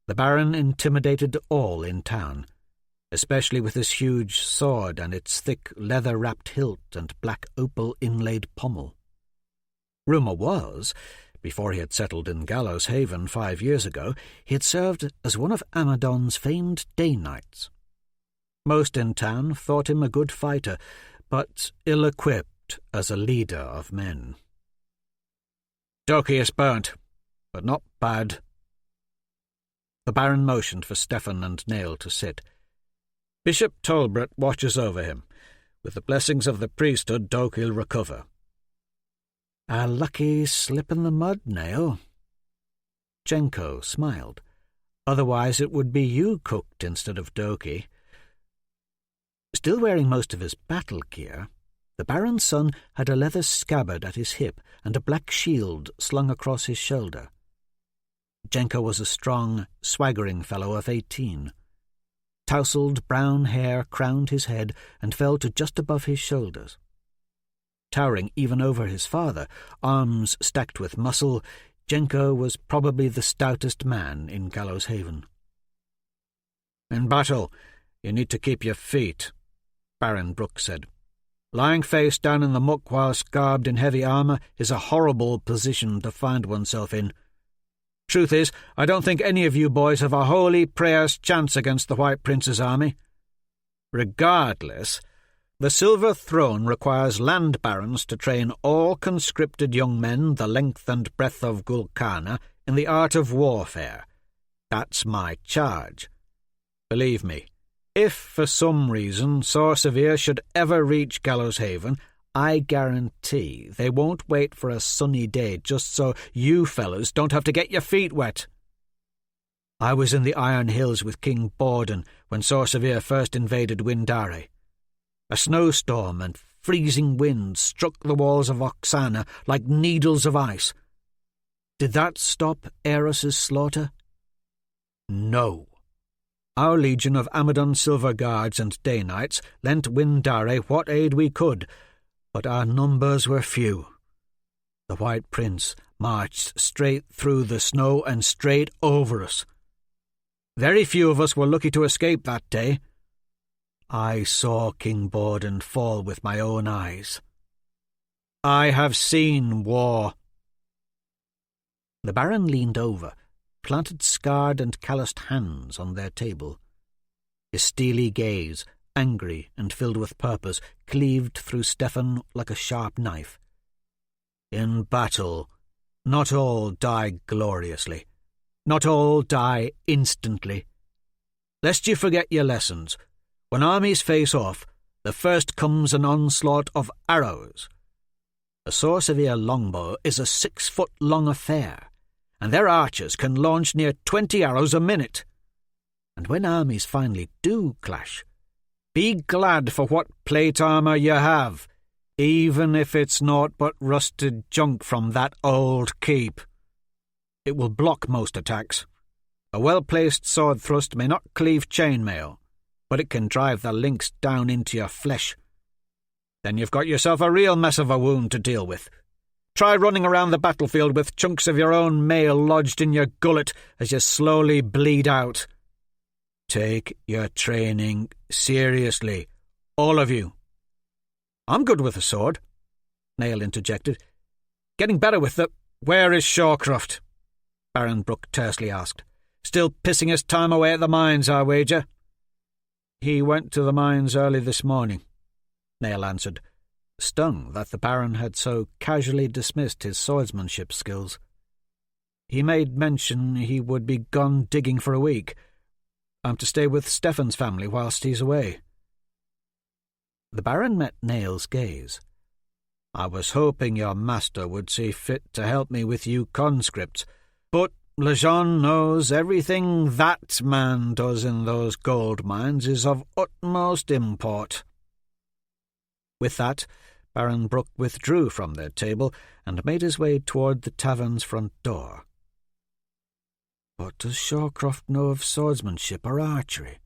the Baron intimidated all in town, especially with his huge sword and its thick leather-wrapped hilt and black opal-inlaid pommel. Rumour was, before he had settled in Gallows Haven 5 years ago, he had served as one of Amadon's famed day knights. Most in town thought him a good fighter, but ill-equipped as a leader of men. "Doki is burnt, but not bad." The Baron motioned for Stefan and Nail to sit. "Bishop Tolbert watches over him. With the blessings of the priesthood, Doki'll recover." "A lucky slip in the mud, Nail." Jenko smiled. "Otherwise it would be you cooked instead of Doki." Still wearing most of his battle gear, the Baron's son had a leather scabbard at his hip and a black shield slung across his shoulder. Jenko was a strong, swaggering fellow of 18. Tousled brown hair crowned his head and fell to just above his shoulders. Towering even over his father, arms stacked with muscle, Jenko was probably the stoutest man in Gallows Haven. "In battle, you need to keep your feet," Baron Brook said. "Lying face down in the muck whilst garbed in heavy armour is a horrible position to find oneself in. Truth is, I don't think any of you boys have a holy prayer's chance against the White Prince's army. Regardless, the Silver Throne requires land barons to train all conscripted young men the length and breadth of Gul Kana in the art of warfare. That's my charge. Believe me, if for some reason Sor Sevier should ever reach Gallows Haven, I guarantee they won't wait for a sunny day just so you fellows don't have to get your feet wet. I was in the Iron Hills with King Borden when Sor Sevier first invaded Windare. A snowstorm and freezing winds struck the walls of Oksana like needles of ice. Did that stop Aeros's slaughter? No. Our legion of Amadon Silver Guards and Day Knights lent Windare what aid we could, but our numbers were few. The White Prince marched straight through the snow and straight over us. Very few of us were lucky to escape that day. I saw King Borden fall with my own eyes. I have seen war." The Baron leaned over, planted scarred and calloused hands on their table. His steely gaze, angry and filled with purpose, cleaved through Stefan like a sharp knife. "In battle, not all die gloriously. Not all die instantly. Lest you forget your lessons, when armies face off, the first comes an onslaught of arrows. A Sor Sevier longbow is a 6-foot-long affair, and their archers can launch near 20 arrows a minute. And when armies finally do clash, be glad for what plate armour you have, even if it's naught but rusted junk from that old keep. It will block most attacks. A well-placed sword thrust may not cleave chainmail, but it can drive the links down into your flesh. Then you've got yourself a real mess of a wound to deal with. Try running around the battlefield with chunks of your own mail lodged in your gullet as you slowly bleed out. Take your training seriously, all of you." "I'm good with a sword," Nail interjected. "Getting better with the—" "Where is Shawcroft?" Baron Brook tersely asked. "Still pissing his time away at the mines, I wager?" "He went to the mines early this morning," Nail answered. stung that the Baron had so casually dismissed his swordsmanship skills. He made mention he would be gone digging for a week. I'm to stay with Stefan's family whilst he's away. The Baron met Nail's gaze. I was hoping your master would see fit to help me with you conscripts, but Lejeune knows everything that man does in those gold mines is of utmost import. With that, Baron Brooke withdrew from their table and made his way toward the tavern's front door. What does Shawcroft know of swordsmanship or archery?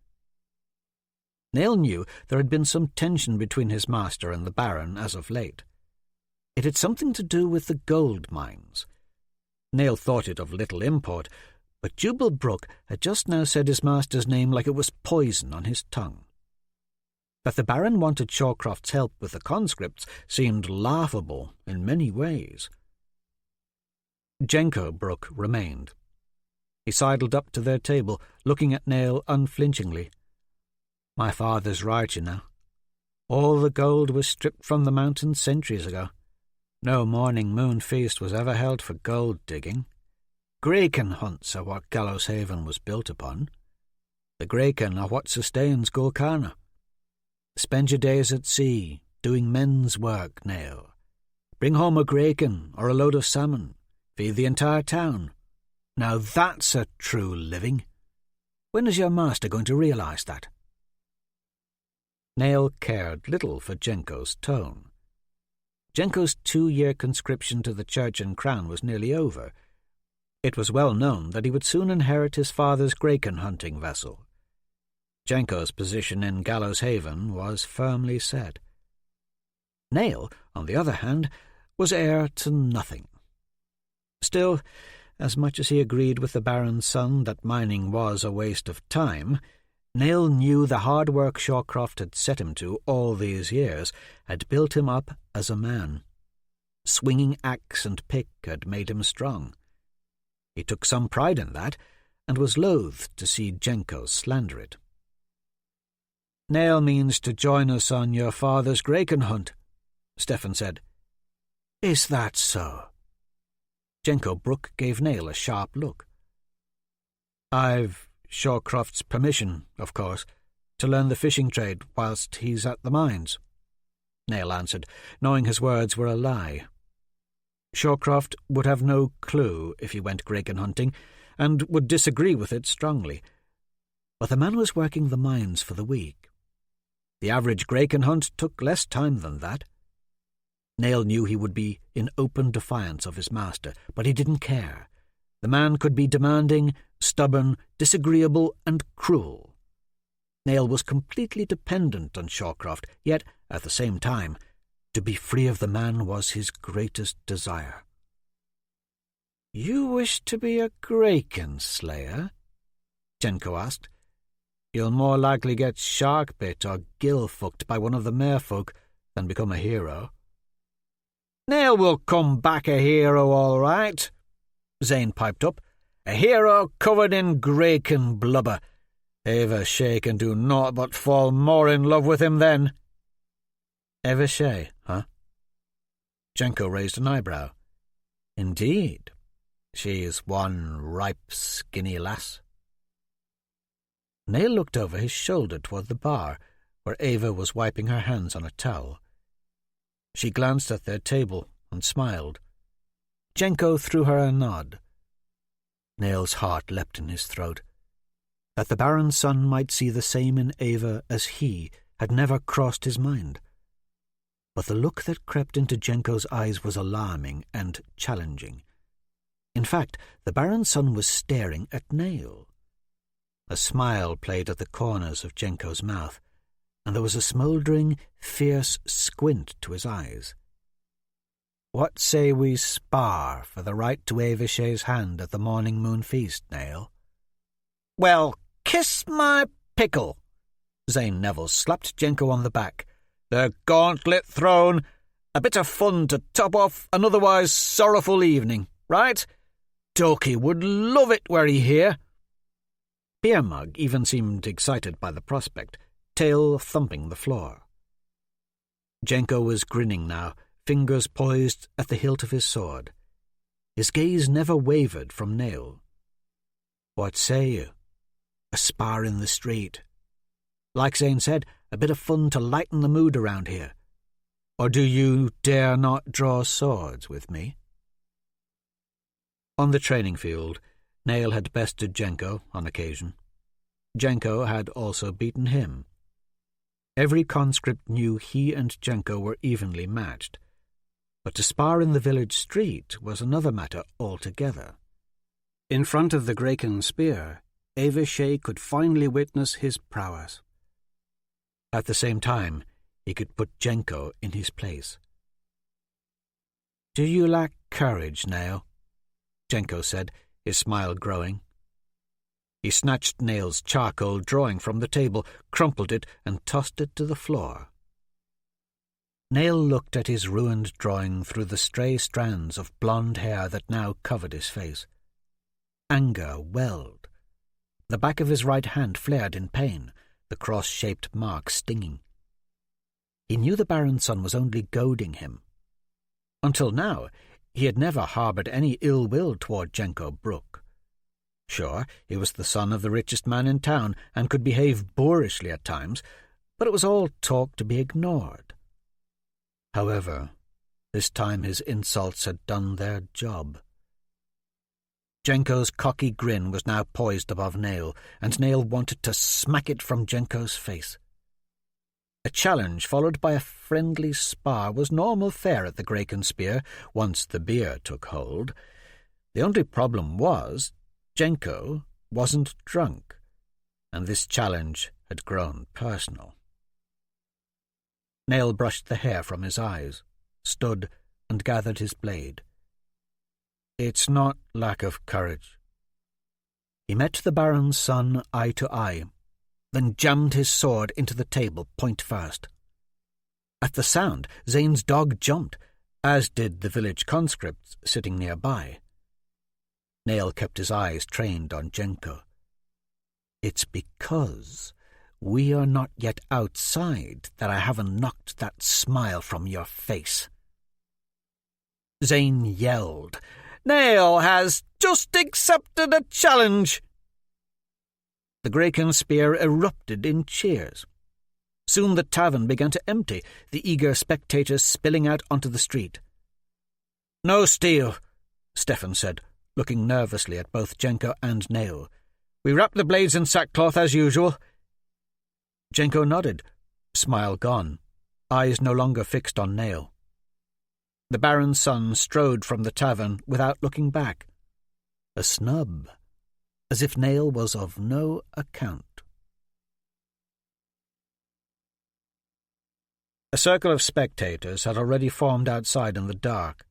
Nail knew there had been some tension between his master and the Baron as of late. It had something to do with the gold mines. Nail thought it of little import, but Jubal Brooke had just now said his master's name like it was poison on his tongue. That the Baron wanted Shawcroft's help with the conscripts seemed laughable in many ways. Jenko Brooke remained. He sidled up to their table, looking at Nail unflinchingly. My father's right, you know. All the gold was stripped from the mountains centuries ago. No morning moon feast was ever held for gold digging. Graken hunts are what Gallows Haven was built upon. The Graken are what sustains Gul Kana. Spend your days at sea, doing men's work, Nail. Bring home a Graken or a load of salmon. Feed the entire town. Now that's a true living. When is your master going to realize that? Nail cared little for Jenko's tone. Jenko's 2-year conscription to the Church and Crown was nearly over. It was well known that he would soon inherit his father's Graken hunting vessel. Jenko's position in Gallows Haven was firmly set. Nail, on the other hand, was heir to nothing. Still, as much as he agreed with the Baron's son that mining was a waste of time, Nail knew the hard work Shawcroft had set him to all these years had built him up as a man. Swinging axe and pick had made him strong. He took some pride in that, and was loath to see Jenko slander it. Nail means to join us on your father's Graken hunt, Stefan said. Is that so? Jenko Brooke gave Nail a sharp look. I've Shawcroft's permission, of course, to learn the fishing trade whilst he's at the mines, Nail answered, knowing his words were a lie. Shawcroft would have no clue if he went Graken hunting, and would disagree with it strongly. But the man was working the mines for the week. The average Graken hunt took less time than that. Nail knew he would be in open defiance of his master, but he didn't care. The man could be demanding, stubborn, disagreeable, and cruel. Nail was completely dependent on Shawcroft, yet, at the same time, to be free of the man was his greatest desire. You wish to be a Graken slayer? Jenko asked. You'll more likely get shark bit or gill fucked by one of the merfolk than become a hero. Nail will come back a hero, all right, Zane piped up. A hero covered in Graken blubber. Evershay can do naught but fall more in love with him then. Evershay, huh? Jenko raised an eyebrow. Indeed. She's one ripe, skinny lass. Nail looked over his shoulder toward the bar, where Ava was wiping her hands on a towel. She glanced at their table and smiled. Jenko threw her a nod. Nail's heart leapt in his throat. That the Baron's son might see the same in Ava as he had never crossed his mind. But the look that crept into Jenko's eyes was alarming and challenging. In fact, the Baron's son was staring at Nail. A smile played at the corners of Jenko's mouth, and there was a smouldering, fierce squint to his eyes. What say we spar for the right to Avishay's hand at the morning moon feast, Nail? Well, kiss my pickle! Zane Neville slapped Jenko on the back. The gauntlet thrown. A bit of fun to top off an otherwise sorrowful evening, right? Doki would love it were he here. Beer Mug even seemed excited by the prospect, tail thumping the floor. Jenko was grinning now, fingers poised at the hilt of his sword. His gaze never wavered from Nail. "What say you? A spar in the street. Like Zane said, a bit of fun to lighten the mood around here. Or do you dare not draw swords with me?" On the training field, Nail had bested Jenko on occasion. Jenko had also beaten him. Every conscript knew he and Jenko were evenly matched, but to spar in the village street was another matter altogether. In front of the Graken spear, Eveshay could finally witness his prowess. At the same time, he could put Jenko in his place. "Do you lack courage, Nail?" Jenko said, his smile growing. He snatched Nail's charcoal drawing from the table, crumpled it, and tossed it to the floor. Nail looked at his ruined drawing through the stray strands of blonde hair that now covered his face. Anger welled. The back of his right hand flared in pain, the cross-shaped mark stinging. He knew the Baron's son was only goading him. Until now, he had never harboured any ill will toward Jenko Brook. Sure, he was the son of the richest man in town and could behave boorishly at times, but it was all talk to be ignored. However, this time his insults had done their job. Jenko's cocky grin was now poised above Nail, and Nail wanted to smack it from Jenko's face. A challenge followed by a friendly spar was normal fare at the Graken Spear once the beer took hold. The only problem was Jenko wasn't drunk, and this challenge had grown personal. Nail brushed the hair from his eyes, stood, and gathered his blade. "It's not lack of courage." He met the Baron's son eye to eye, then jammed his sword into the table point first. At the sound, Zane's dog jumped, as did the village conscripts sitting nearby. Nail kept his eyes trained on Jenko. "It's because we are not yet outside that I haven't knocked that smile from your face." Zane yelled, "Nail has just accepted a challenge!" The Graken Spear erupted in cheers. Soon the tavern began to empty, the eager spectators spilling out onto the street. "No steel," Stefan said, looking nervously at both Jenko and Nail. "We wrap the blades in sackcloth as usual." Jenko nodded, smile gone, eyes no longer fixed on Nail. The Baron's son strode from the tavern without looking back. A snub, as if Nail was of no account. A circle of spectators had already formed outside in the dark.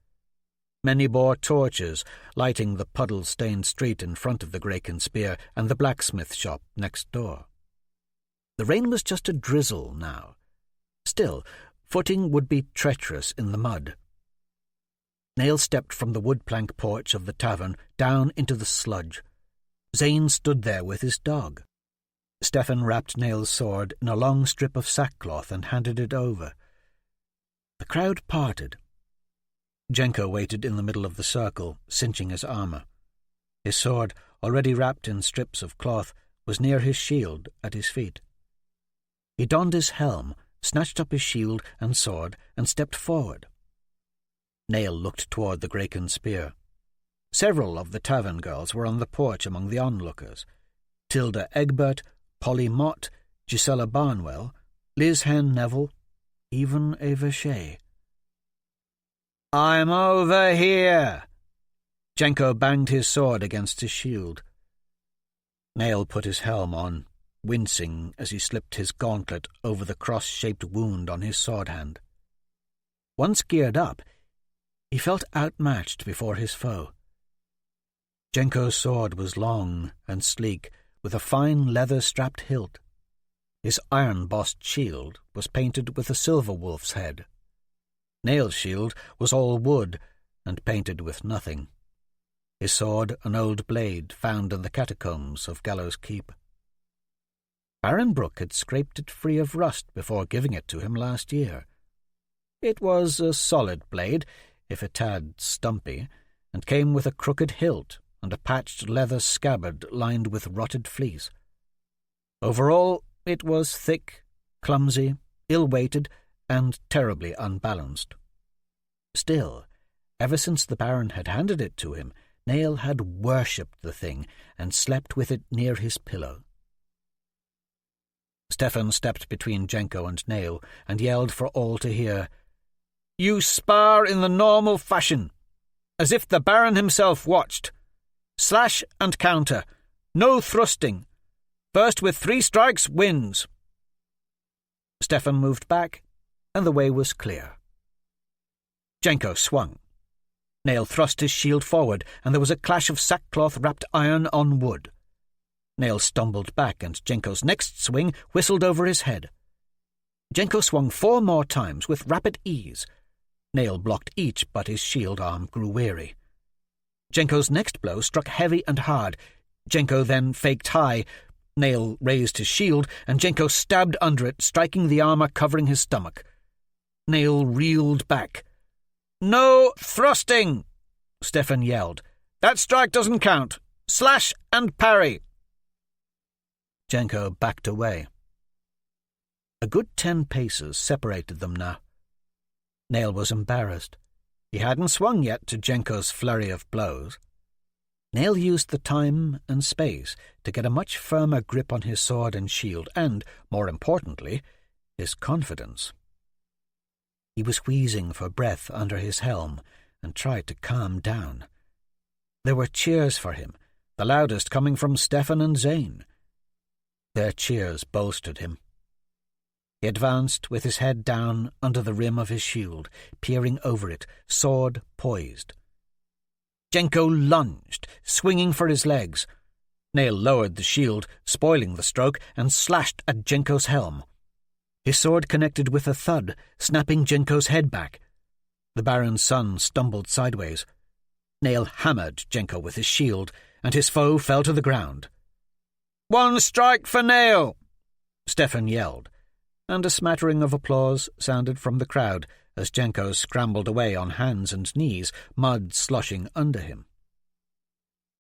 Many bore torches, lighting the puddle-stained street in front of the Graken Spear and the blacksmith shop next door. The rain was just a drizzle now. Still, footing would be treacherous in the mud. Nail stepped from the wood-plank porch of the tavern down into the sludge. Zane stood there with his dog. Stefan wrapped Nail's sword in a long strip of sackcloth and handed it over. The crowd parted. Jenko waited in the middle of the circle, cinching his armour. His sword, already wrapped in strips of cloth, was near his shield at his feet. He donned his helm, snatched up his shield and sword, and stepped forward. Nail looked toward the Graken Spear. Several of the tavern girls were on the porch among the onlookers. Tilda Egbert, Polly Mott, Gisela Barnwell, Liz Hen Neville, even Eveshay. "I'm over here!" Jenko banged his sword against his shield. Nail put his helm on, wincing as he slipped his gauntlet over the cross-shaped wound on his sword hand. Once geared up, he felt outmatched before his foe. Jenko's sword was long and sleek, with a fine leather-strapped hilt. His iron-bossed shield was painted with a silver wolf's head. Nail's shield was all wood and painted with nothing. His sword an old blade found in the catacombs of Gallows Keep. Baron Brooke had scraped it free of rust before giving it to him last year. It was a solid blade, if a tad stumpy, and came with a crooked hilt and a patched leather scabbard lined with rotted fleece. Overall, it was thick, clumsy, ill-weighted, and terribly unbalanced. Still, ever since the Baron had handed it to him, Nail had worshipped the thing and slept with it near his pillow. Stefan stepped between Jenko and Nail and yelled for all to hear, "You spar in the normal fashion, as if the Baron himself watched. Slash and counter, no thrusting. First with 3 strikes wins." Stefan moved back, and the way was clear. Jenko swung. Nail thrust his shield forward, and there was a clash of sackcloth-wrapped iron on wood. Nail stumbled back, and Jenko's next swing whistled over his head. Jenko swung 4 more times with rapid ease. Nail blocked each, but his shield arm grew weary. Jenko's next blow struck heavy and hard. Jenko then faked high. Nail raised his shield, and Jenko stabbed under it, striking the armor covering his stomach. Nail reeled back. "No thrusting!" Stefan yelled. "That strike doesn't count. Slash and parry!" Jenko backed away. A good 10 paces separated them now. Nail was embarrassed. He hadn't swung yet to Jenko's flurry of blows. Nail used the time and space to get a much firmer grip on his sword and shield and, more importantly, his confidence. He was wheezing for breath under his helm and tried to calm down. There were cheers for him, the loudest coming from Stefan and Zane. Their cheers bolstered him. He advanced with his head down under the rim of his shield, peering over it, sword poised. Jenko lunged, swinging for his legs. Nail lowered the shield, spoiling the stroke, and slashed at Jenko's helm. His sword connected with a thud, snapping Jenko's head back. The Baron's son stumbled sideways. Nail hammered Jenko with his shield, and his foe fell to the ground. "1 strike for Nail!" Stefan yelled, and a smattering of applause sounded from the crowd as Jenko scrambled away on hands and knees, mud sloshing under him.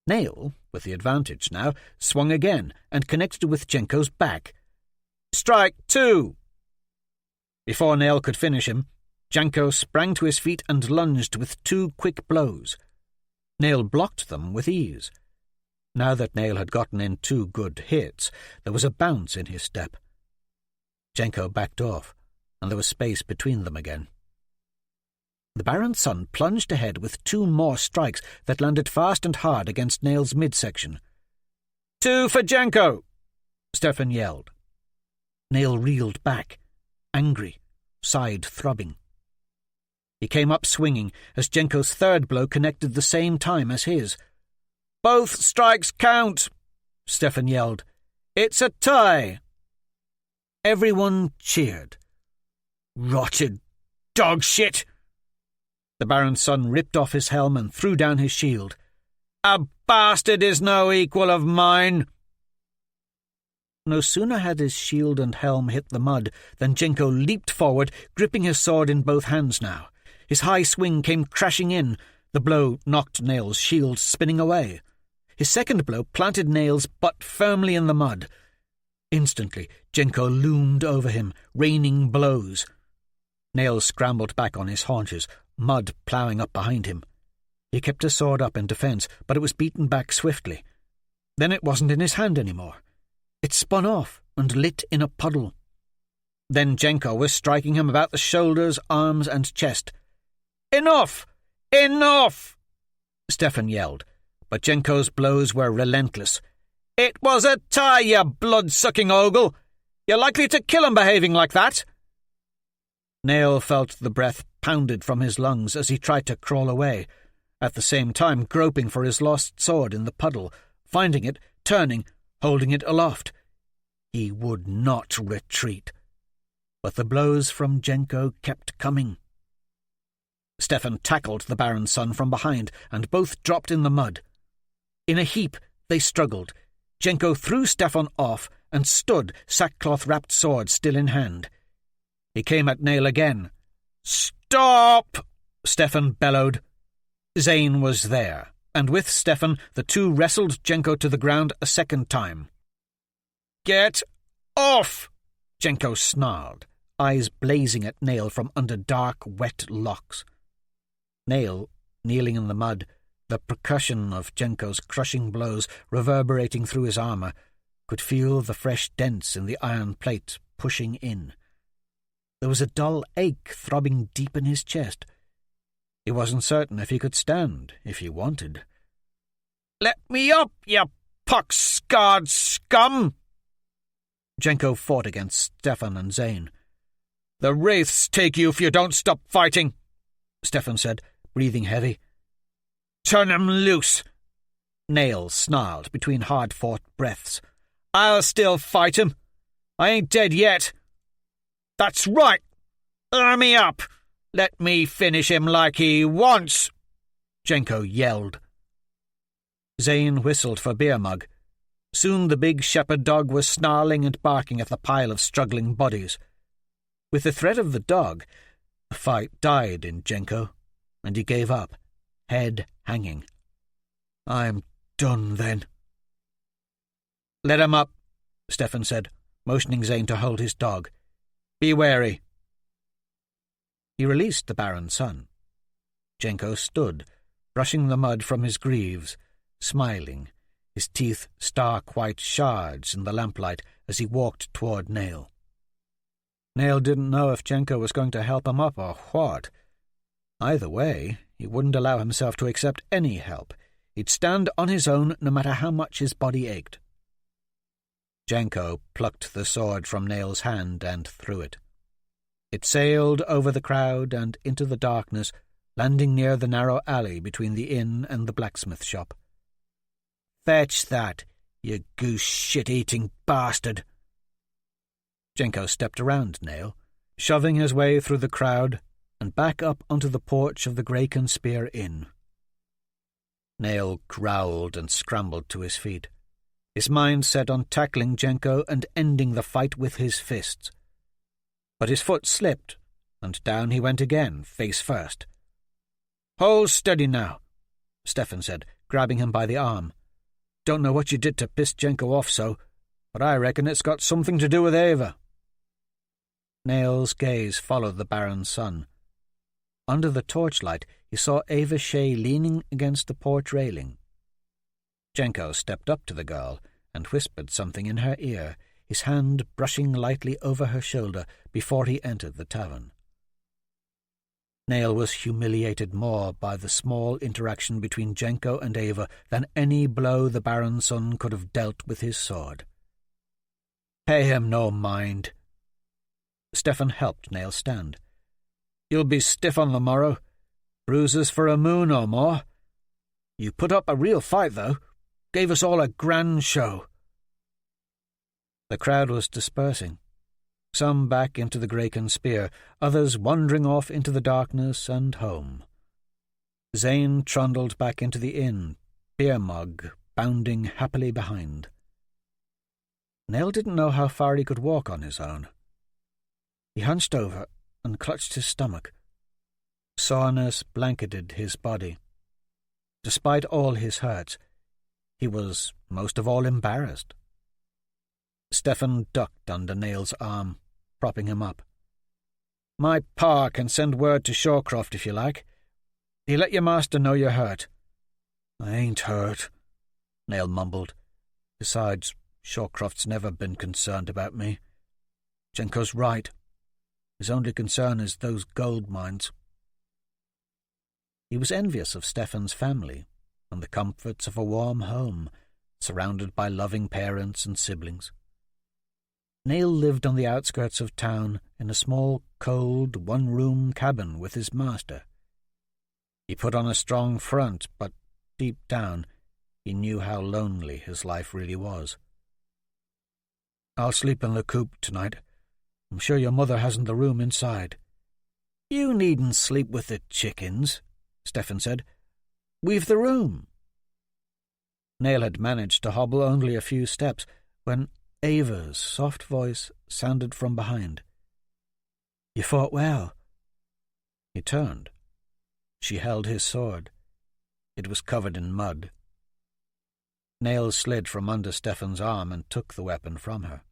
Nail, with the advantage now, swung again and connected with Jenko's back. "Strike 2!" Before Nail could finish him, Jenko sprang to his feet and lunged with 2 quick blows. Nail blocked them with ease. Now that Nail had gotten in 2 good hits, there was a bounce in his step. Jenko backed off, and there was space between them again. The Baron's son plunged ahead with 2 more strikes that landed fast and hard against Nail's midsection. "2 for Jenko!" Stefan yelled. Nail reeled back, angry, side throbbing. He came up swinging as Jenko's 3rd blow connected the same time as his. "Both strikes count!" Stefan yelled. "It's a tie!" Everyone cheered. "Rotted dog shit!" The Baron's son ripped off his helm and threw down his shield. "A bastard is no equal of mine!" No sooner had his shield and helm hit the mud than Jenko leaped forward, gripping his sword in both hands now. His high swing came crashing in. The blow knocked Nail's shield spinning away. His second blow planted Nail's butt firmly in the mud. Instantly, Jenko loomed over him, raining blows. Nail scrambled back on his haunches, mud ploughing up behind him. He kept his sword up in defence, but it was beaten back swiftly. Then it wasn't in his hand anymore. It spun off and lit in a puddle. Then Jenko was striking him about the shoulders, arms, and chest. "Enough! Enough!" Stefan yelled, but Jenko's blows were relentless. "It was a tie, you blood-sucking ogle! You're likely to kill him behaving like that!" Nail felt the breath pounded from his lungs as he tried to crawl away, at the same time groping for his lost sword in the puddle, finding it, turning, holding it aloft. He would not retreat. But the blows from Jenko kept coming. Stefan tackled the Baron's son from behind, and both dropped in the mud. In a heap, they struggled. Jenko threw Stefan off and stood, sackcloth-wrapped sword still in hand. He came at Nail again, "Stop!" Stefan bellowed. Zane was there, and with Stefan the two wrestled Jenko to the ground a second time. "Get off!" Jenko snarled, eyes blazing at Nail from under dark, wet locks. Nail, kneeling in the mud, the percussion of Jenko's crushing blows reverberating through his armour, could feel the fresh dents in the iron plate pushing in. There was a dull ache throbbing deep in his chest. He wasn't certain if he could stand, if he wanted. "Let me up, you pox-scarred scum!" Jenko fought against Stefan and Zane. "The wraiths take you if you don't stop fighting," Stefan said, breathing heavy. "Turn him loose!" Nail snarled between hard-fought breaths. "I'll still fight him. I ain't dead yet." "That's right! Army up! Let me finish him like he wants!" Jenko yelled. Zane whistled for Beer Mug. Soon the big shepherd dog was snarling and barking at the pile of struggling bodies. With the threat of the dog, the fight died in Jenko, and he gave up, head hanging. "I'm done, then." "Let him up," Stefan said, motioning Zane to hold his dog. "Be wary." He released the Baron's son. Jenko stood, brushing the mud from his greaves, smiling, his teeth stark white shards in the lamplight as he walked toward Nail. Nail didn't know if Jenko was going to help him up or what. Either way, he wouldn't allow himself to accept any help. He'd stand on his own no matter how much his body ached. Jenko plucked the sword from Nail's hand and threw it. It sailed over the crowd and into the darkness, landing near the narrow alley between the inn and the blacksmith shop. "Fetch that, you goose-shit-eating bastard!" Jenko stepped around Nail, shoving his way through the crowd and back up onto the porch of the Grey Spear Inn. Nail growled and scrambled to his feet, his mind set on tackling Jenko and ending the fight with his fists. But his foot slipped, and down he went again, face first. "Hold steady now," Stefan said, grabbing him by the arm. "Don't know what you did to piss Jenko off so, but I reckon it's got something to do with Ava." Nail's gaze followed the Baron's son. Under the torchlight, he saw Ava Shea leaning against the porch railing. Jenko stepped up to the girl and whispered something in her ear, his hand brushing lightly over her shoulder before he entered the tavern. Nail was humiliated more by the small interaction between Jenko and Ava than any blow the Baron's son could have dealt with his sword. "Pay him no mind." Stefan helped Nail stand. "You'll be stiff on the morrow. Bruises for a moon or more. You put up a real fight, though. Gave us all a grand show." The crowd was dispersing, some back into the Grey Spear, others wandering off into the darkness and home. Zane trundled back into the inn, Beer Mug bounding happily behind. Nail didn't know how far he could walk on his own. He hunched over and clutched his stomach. Soreness blanketed his body. Despite all his hurts, he was most of all embarrassed. Stefan ducked under Nail's arm, propping him up. "My pa can send word to Shawcroft if you like. He let your master know you're hurt." "I ain't hurt," Nail mumbled. "Besides, Shawcroft's never been concerned about me. Jenko's right. His only concern is those gold mines." He was envious of Stefan's family and the comforts of a warm home, surrounded by loving parents and siblings. Nail lived on the outskirts of town in a small, cold, one-room cabin with his master. He put on a strong front, but deep down he knew how lonely his life really was. "I'll sleep in the coop tonight. I'm sure your mother hasn't the room inside." "You needn't sleep with the chickens," Stefan said. "We've the room." Nail had managed to hobble only a few steps when Ava's soft voice sounded from behind. "You fought well." He turned. She held his sword. It was covered in mud. Nails slid from under Stefan's arm and took the weapon from her.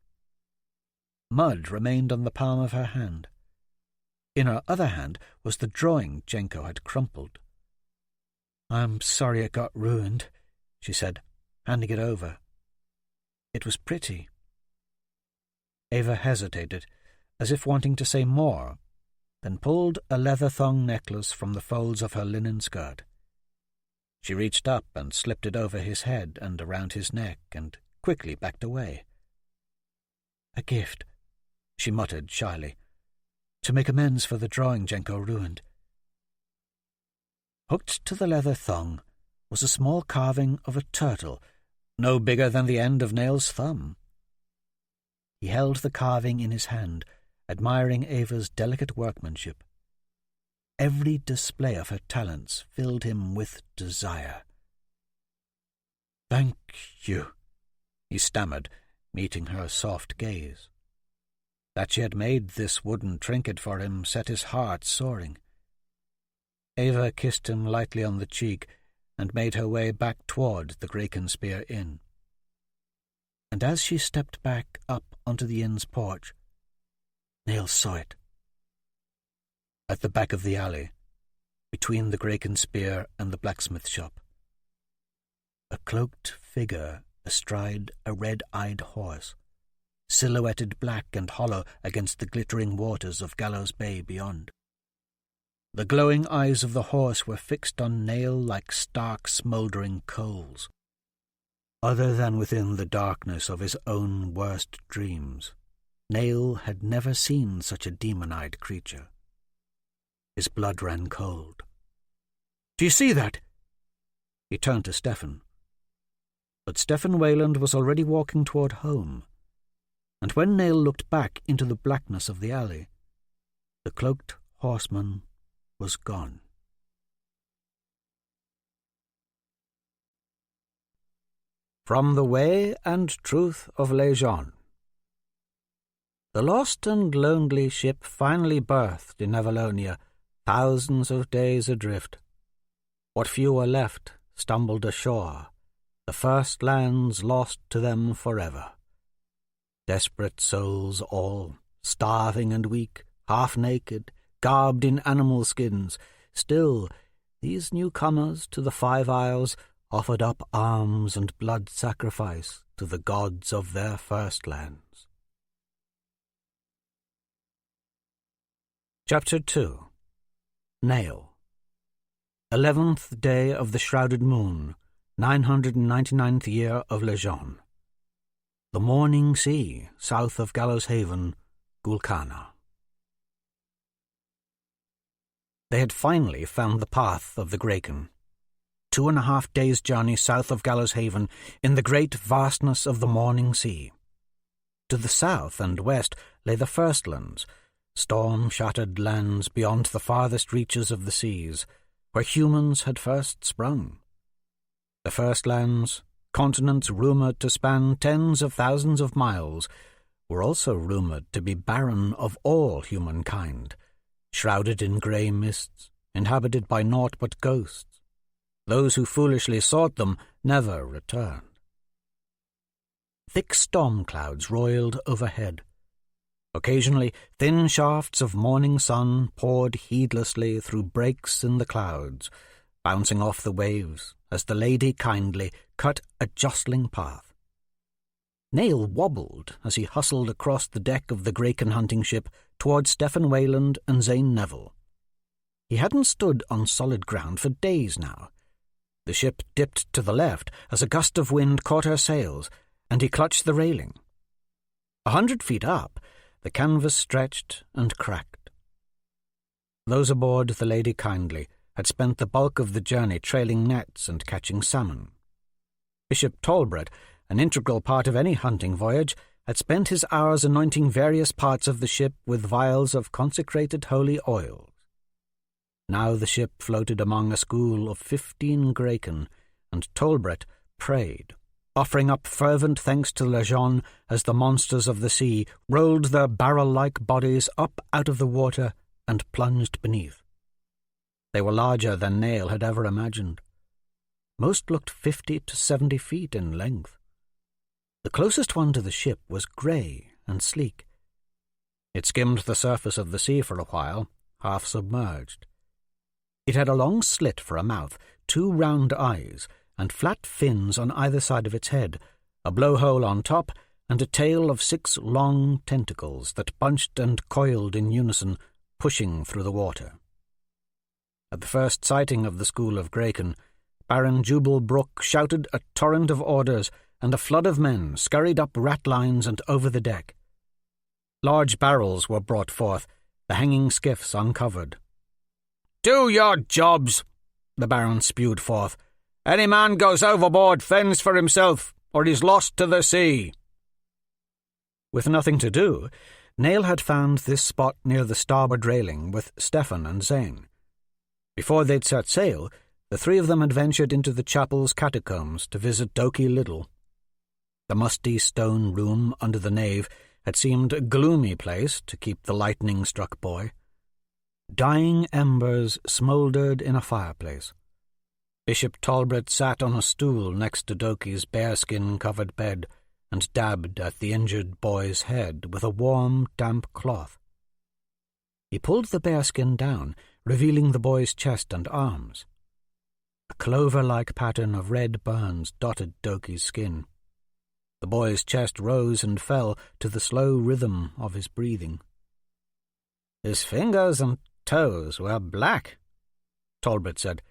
Mud remained on the palm of her hand. In her other hand was the drawing Jenko had crumpled. "I'm sorry it got ruined," she said, handing it over. It was pretty. Ava hesitated, as if wanting to say more, then pulled a leather thong necklace from the folds of her linen skirt. She reached up and slipped it over his head and around his neck, and quickly backed away. "A gift," she muttered shyly, "to make amends for the drawing Jenko ruined." Hooked to the leather thong was a small carving of a turtle, no bigger than the end of Nail's thumb. He held the carving in his hand, admiring Ava's delicate workmanship. Every display of her talents filled him with desire. "Thank you," he stammered, meeting her soft gaze. That she had made this wooden trinket for him set his heart soaring. Ava kissed him lightly on the cheek and made her way back toward the Grayken Inn. And as she stepped back up onto the inn's porch, Nail saw it. At the back of the alley, between the Grayken and the blacksmith shop, a cloaked figure astride a red-eyed horse, silhouetted black and hollow against the glittering waters of Gallows Bay beyond. The glowing eyes of the horse were fixed on Nail like stark, smouldering coals. Other than within the darkness of his own worst dreams, Nail had never seen such a demon-eyed creature. His blood ran cold. "Do you see that?" He turned to Stefan. But Stefan Wayland was already walking toward home, and when Nail looked back into the blackness of the alley, the cloaked horseman was gone. From the Way and Truth of Lejeune. The lost and lonely ship finally berthed in Avalonia, thousands of days adrift. What few were left stumbled ashore, the first lands lost to them forever. Desperate souls all, starving and weak, half-naked, garbed in animal skins. Still, these newcomers to the Five Isles offered up alms and blood sacrifice to the gods of their first lands. Chapter 2. Nail. 11th day of the shrouded moon, 999th year of Lejeune. The morning sea, south of Gallows Haven, Gul Kana. They had finally found the path of the Grayken. 2.5 days' journey south of Gallows Haven, in the great vastness of the morning sea. To the south and west lay the Firstlands, storm-shattered lands beyond the farthest reaches of the seas, where humans had first sprung. The Firstlands, continents rumoured to span tens of thousands of miles, were also rumoured to be barren of all humankind, shrouded in grey mists, inhabited by naught but ghosts. Those who foolishly sought them never returned. Thick storm clouds roiled overhead. Occasionally, thin shafts of morning sun poured heedlessly through breaks in the clouds, bouncing off the waves as the Lady Kindly cut a jostling path. Nail wobbled as he hustled across the deck of the Grayken hunting ship towards Stefan Wayland and Zane Neville. He hadn't stood on solid ground for days now. The ship dipped to the left as a gust of wind caught her sails, and he clutched the railing. 100 feet up, the canvas stretched and cracked. Those aboard the Lady Kindly had spent the bulk of the journey trailing nets and catching salmon. Bishop Talbot, an integral part of any hunting voyage, had spent his hours anointing various parts of the ship with vials of consecrated holy oils. Now the ship floated among a school of 15 Grayken, and Talbot prayed, offering up fervent thanks to Lejeune as the monsters of the sea rolled their barrel-like bodies up out of the water and plunged beneath. They were larger than Nail had ever imagined. Most looked 50 to 70 feet in length. The closest one to the ship was grey and sleek. It skimmed the surface of the sea for a while, half submerged. It had a long slit for a mouth, 2 round eyes, and flat fins on either side of its head, a blowhole on top, and a tail of 6 long tentacles that bunched and coiled in unison, pushing through the water. At the first sighting of the School of Graken, Baron Jubal Brooke shouted a torrent of orders, and a flood of men scurried up ratlines and over the deck. Large barrels were brought forth, the hanging skiffs uncovered. "Do your jobs," the Baron spewed forth. "Any man goes overboard fends for himself, or he's lost to the sea." With nothing to do, Nail had found this spot near the starboard railing with Stefan and Zane. Before they'd set sail, the 3 of them had ventured into the chapel's catacombs to visit Doki Little. The musty stone room under the nave had seemed a gloomy place to keep the lightning-struck boy. Dying embers smouldered in a fireplace. Bishop Talbot sat on a stool next to Doki's bearskin-covered bed and dabbed at the injured boy's head with a warm, damp cloth. He pulled the bearskin down, revealing the boy's chest and arms. A clover-like pattern of red burns dotted Doki's skin. The boy's chest rose and fell to the slow rhythm of his breathing. "His fingers and toes were black," Talbot said,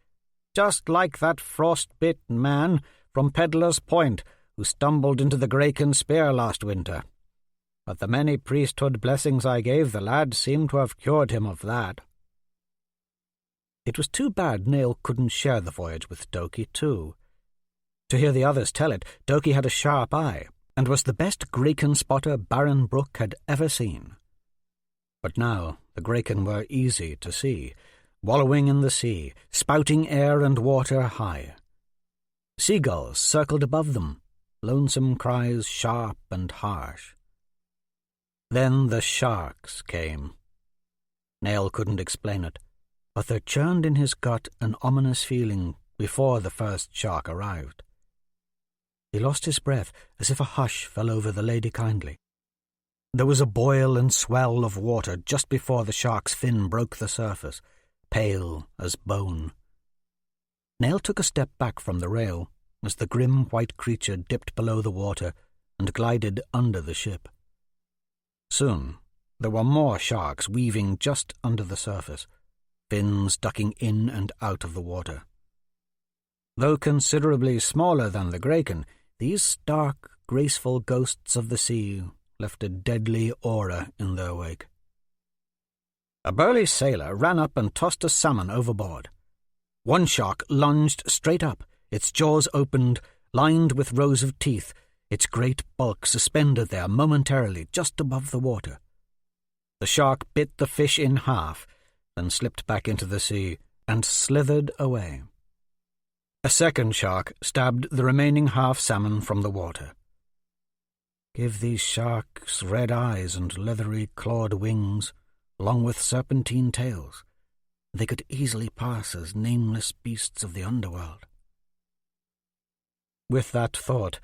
"just like that frostbitten man from Peddler's Point who stumbled into the Graken Spear last winter. But the many priesthood blessings I gave the lad seem to have cured him of that." It was too bad Nail couldn't share the voyage with Doki, too. To hear the others tell it, Doki had a sharp eye, and was the best Graken spotter Baron Brooke had ever seen. But now the Graken were easy to see, wallowing in the sea, spouting air and water high. Seagulls circled above them, lonesome cries sharp and harsh. Then the sharks came. Nail couldn't explain it, but there churned in his gut an ominous feeling before the first shark arrived. He lost his breath as if a hush fell over the Lady Kindly. There was a boil and swell of water just before the shark's fin broke the surface, pale as bone. Nail took a step back from the rail as the grim white creature dipped below the water and glided under the ship. Soon there were more sharks weaving just under the surface, fins ducking in and out of the water. Though considerably smaller than the Graken, these stark, graceful ghosts of the sea left a deadly aura in their wake. A burly sailor ran up and tossed a salmon overboard. One shark lunged straight up, its jaws opened, lined with rows of teeth, its great bulk suspended there momentarily just above the water. The shark bit the fish in half, then slipped back into the sea and slithered away. A second shark stabbed the remaining half-salmon from the water. Give these sharks red eyes and leathery clawed wings, along with serpentine tails. They could easily pass as nameless beasts of the underworld. With that thought,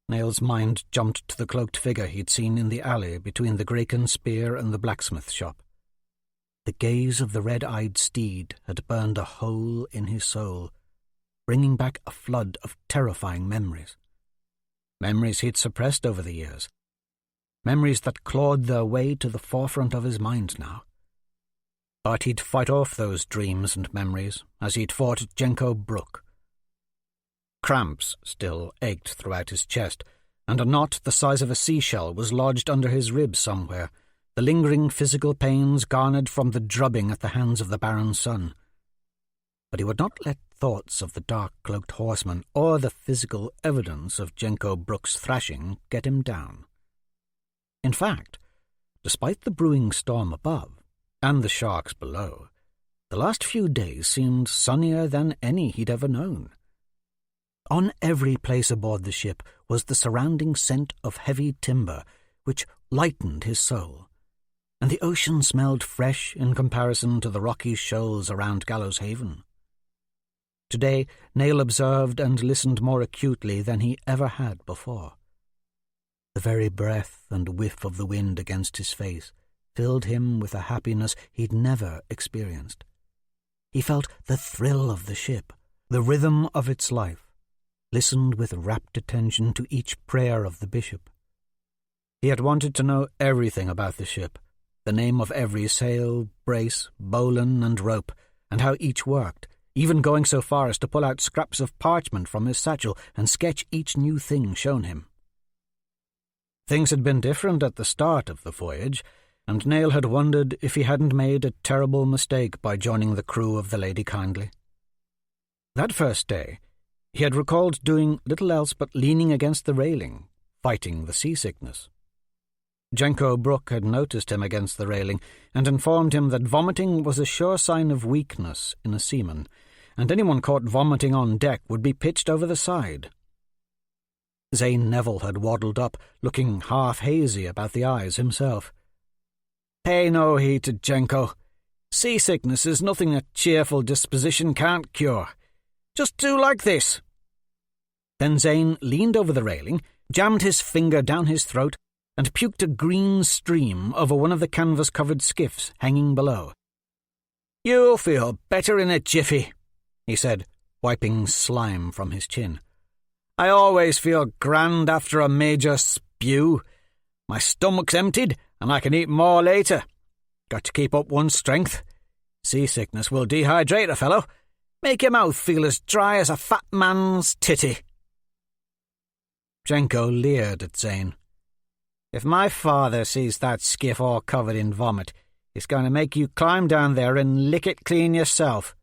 Nail's mind jumped to the cloaked figure he'd seen in the alley between the Graken Spear and the blacksmith shop. The gaze of the red-eyed steed had burned a hole in his soul, bringing back a flood of terrifying memories. Memories he'd suppressed over the years. Memories that clawed their way to the forefront of his mind now. But he'd fight off those dreams and memories as he'd fought Jenko Brook. Cramps still ached throughout his chest, and a knot the size of a seashell was lodged under his ribs somewhere, the lingering physical pains garnered from the drubbing at the hands of the Baron's son. But he would not let thoughts of the dark-cloaked horseman or the physical evidence of Jenko Brook's thrashing get him down. In fact, despite the brewing storm above and the sharks below, the last few days seemed sunnier than any he'd ever known. On every place aboard the ship was the surrounding scent of heavy timber, which lightened his soul. and the ocean smelled fresh in comparison to the rocky shoals around Gallows Haven. Today, Neil observed and listened more acutely than he ever had before. The very breath and whiff of the wind against his face filled him with a happiness he'd never experienced. He felt the thrill of the ship, the rhythm of its life, listened with rapt attention to each prayer of the bishop. He had wanted to know everything about the ship, the name of every sail, brace, bowline, and rope, and how each worked, even going so far as to pull out scraps of parchment from his satchel and sketch each new thing shown him. Things had been different at the start of the voyage, and Neil had wondered if he hadn't made a terrible mistake by joining the crew of the Lady Kindly. That first day, he had recalled doing little else but leaning against the railing, fighting the seasickness. Jenko Brooke had noticed him against the railing and informed him that vomiting was a sure sign of weakness in a seaman, and anyone caught vomiting on deck would be pitched over the side. Zane Neville had waddled up, looking half hazy about the eyes himself. "Pay no heed to Jenko. Seasickness is nothing a cheerful disposition can't cure. Just do like this." Then Zane leaned over the railing, jammed his finger down his throat, and puked a green stream over one of the canvas-covered skiffs hanging below. "You'll feel better in a jiffy," he said, wiping slime from his chin. "I always feel grand after a major spew. My stomach's emptied, and I can eat more later. Got to keep up one's strength. Seasickness will dehydrate a fellow. Make your mouth feel as dry as a fat man's titty." Jenko leered at Zane. "If my father sees that skiff all covered in vomit, he's going to make you climb down there and lick it clean yourself."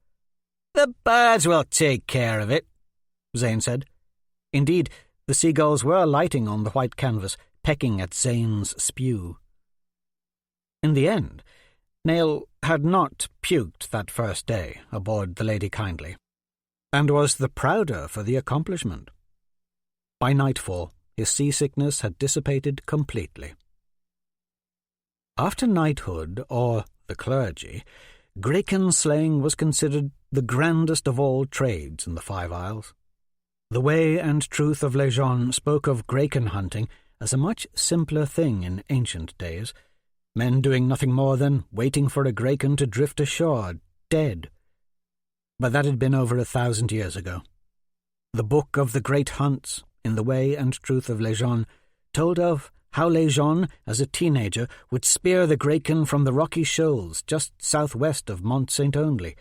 "The birds will take care of it," Zane said. Indeed, the seagulls were alighting on the white canvas, pecking at Zane's spew. In the end, Neil had not puked that first day aboard the Lady Kindly, and was the prouder for the accomplishment. By nightfall, his seasickness had dissipated completely. After knighthood, or the clergy, Graken slaying was considered the grandest of all trades in the Five Isles. The Way and Truth of Lejeune spoke of Graken hunting as a much simpler thing in ancient days, men doing nothing more than waiting for a Graken to drift ashore, dead. But that had been over 1,000 years ago. The Book of the Great Hunts, in The Way and Truth of Lejeune, told of how Lejeune, as a teenager, would spear the Graken from the rocky shoals just southwest of Mont Saint-Only,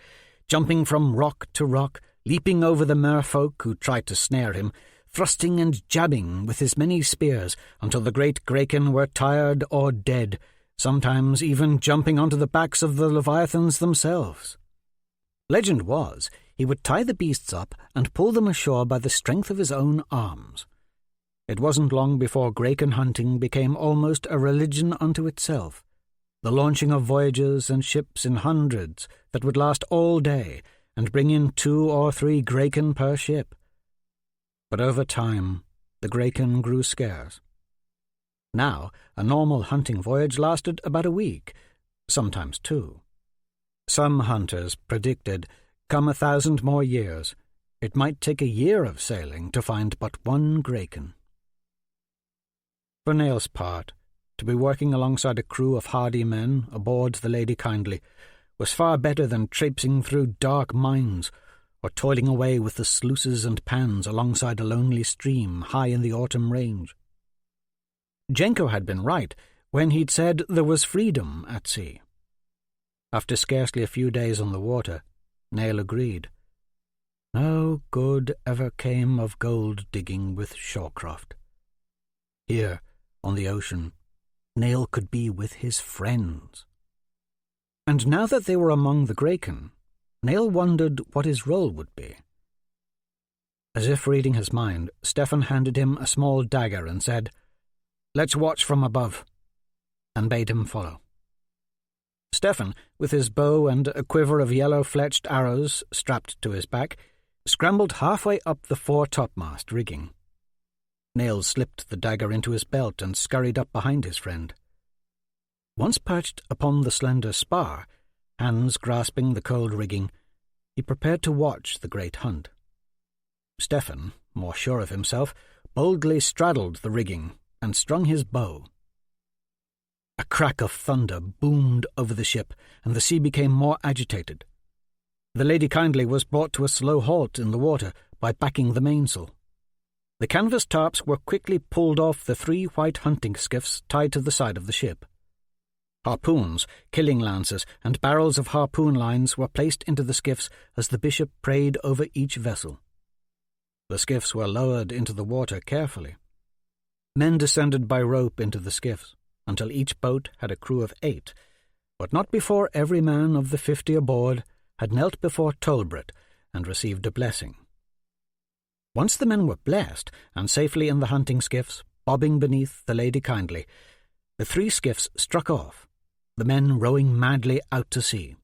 jumping from rock to rock, leaping over the merfolk who tried to snare him, thrusting and jabbing with his many spears until the great Graken were tired or dead, sometimes even jumping onto the backs of the leviathans themselves. Legend was he would tie the beasts up and pull them ashore by the strength of his own arms. It wasn't long before Graken hunting became almost a religion unto itself, the launching of voyages and ships in hundreds that would last all day and bring in 2 or 3 Graken per ship. But over time, the Graken grew scarce. Now, a normal hunting voyage lasted about a week, sometimes 2. Some hunters predicted, come 1,000 more years, it might take a year of sailing to find but 1 Graken. For Neil's part, to be working alongside a crew of hardy men aboard the Lady Kindly was far better than traipsing through dark mines or toiling away with the sluices and pans alongside a lonely stream high in the autumn range. Jenko had been right when he'd said there was freedom at sea. After scarcely a few days on the water, Neil agreed. No good ever came of gold digging with Shawcroft. Here, on the ocean, Neil could be with his friends. And now that they were among the Graken, Neil wondered what his role would be. As if reading his mind, Stefan handed him a small dagger and said, "Let's watch from above," and bade him follow. Stefan, with his bow and a quiver of yellow-fletched arrows strapped to his back, scrambled halfway up the fore-topmast rigging. Neil slipped the dagger into his belt and scurried up behind his friend. Once perched upon the slender spar, hands grasping the cold rigging, he prepared to watch the great hunt. Stefan, more sure of himself, boldly straddled the rigging and strung his bow. A crack of thunder boomed over the ship, and the sea became more agitated. The Lady Kindly was brought to a slow halt in the water by backing the mainsail. The canvas tarps were quickly pulled off the 3 white hunting skiffs tied to the side of the ship. Harpoons, killing lances, and barrels of harpoon lines were placed into the skiffs as the bishop prayed over each vessel. The skiffs were lowered into the water carefully. Men descended by rope into the skiffs, until each boat had a crew of 8, but not before every man of the 50 aboard had knelt before Tolbert and received a blessing. Once the men were blessed, and safely in the hunting skiffs, bobbing beneath the Lady Kindly, the 3 skiffs struck off, the men rowing madly out to sea.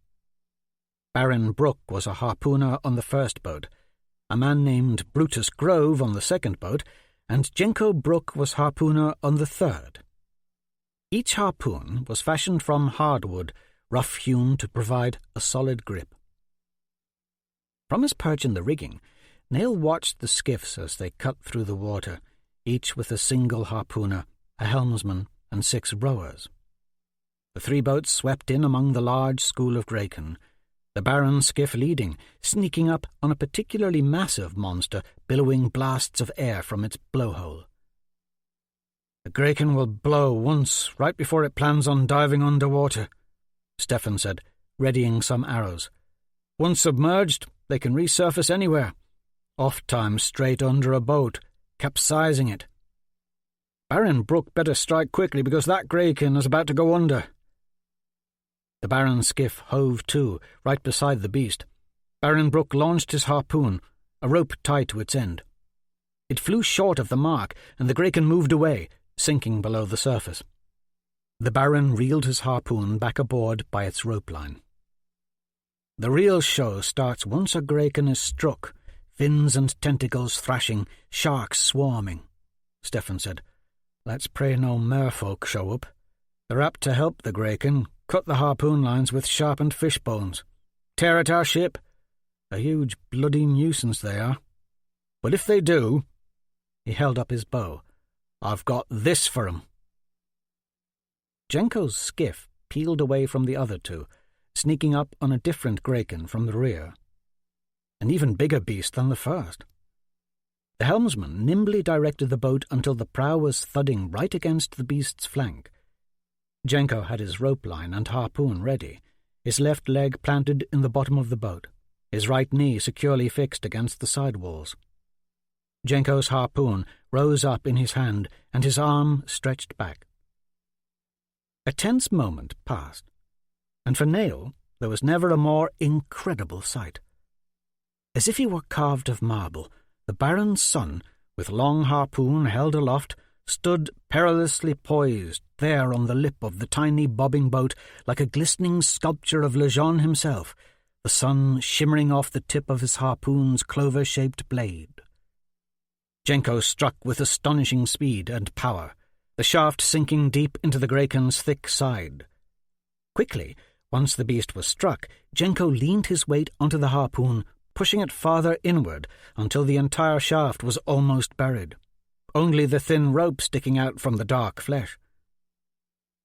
Baron Brooke was a harpooner on the first boat, a man named Brutus Grove on the second boat, and Jenko Brooke was harpooner on the third. Each harpoon was fashioned from hardwood, rough-hewn to provide a solid grip. From his perch in the rigging, Neil watched the skiffs as they cut through the water, each with a single harpooner, a helmsman, and 6 rowers. The 3 boats swept in among the large school of Draken, the Baron's skiff leading, sneaking up on a particularly massive monster, billowing blasts of air from its blowhole. "The Draken will blow once, right before it plans on diving underwater," Stefan said, readying some arrows. "Once submerged, they can resurface anywhere, oft-times straight under a boat, capsizing it. Baron Brooke better strike quickly because that Draken is about to go under." The Baron's skiff hove to, right beside the beast. Baron Brooke launched his harpoon, a rope tied to its end. It flew short of the mark, and the Draken moved away, sinking below the surface. The Baron reeled his harpoon back aboard by its rope line. "The real show starts once a Draken is struck, fins and tentacles thrashing, sharks swarming," Stefan said. "Let's pray no merfolk show up. They're apt to help the Draken, cut the harpoon lines with sharpened fish bones, tear at our ship. A huge bloody nuisance they are. But if they do," he held up his bow, "I've got this for 'em." Jenko's skiff peeled away from the other 2, sneaking up on a different Draken from the rear. An even bigger beast than the first. The helmsman nimbly directed the boat until the prow was thudding right against the beast's flank. Jenko had his rope line and harpoon ready, his left leg planted in the bottom of the boat, his right knee securely fixed against the side walls. Jenko's harpoon rose up in his hand, and his arm stretched back. A tense moment passed, and for Neil there was never a more incredible sight. As if he were carved of marble, the Baron's son, with long harpoon held aloft, stood perilously poised there on the lip of the tiny bobbing boat like a glistening sculpture of Lejeune himself, the sun shimmering off the tip of his harpoon's clover-shaped blade. Jenko struck with astonishing speed and power, the shaft sinking deep into the Draken's thick side. Quickly, once the beast was struck, Jenko leaned his weight onto the harpoon, pushing it farther inward until the entire shaft was almost buried, only the thin rope sticking out from the dark flesh.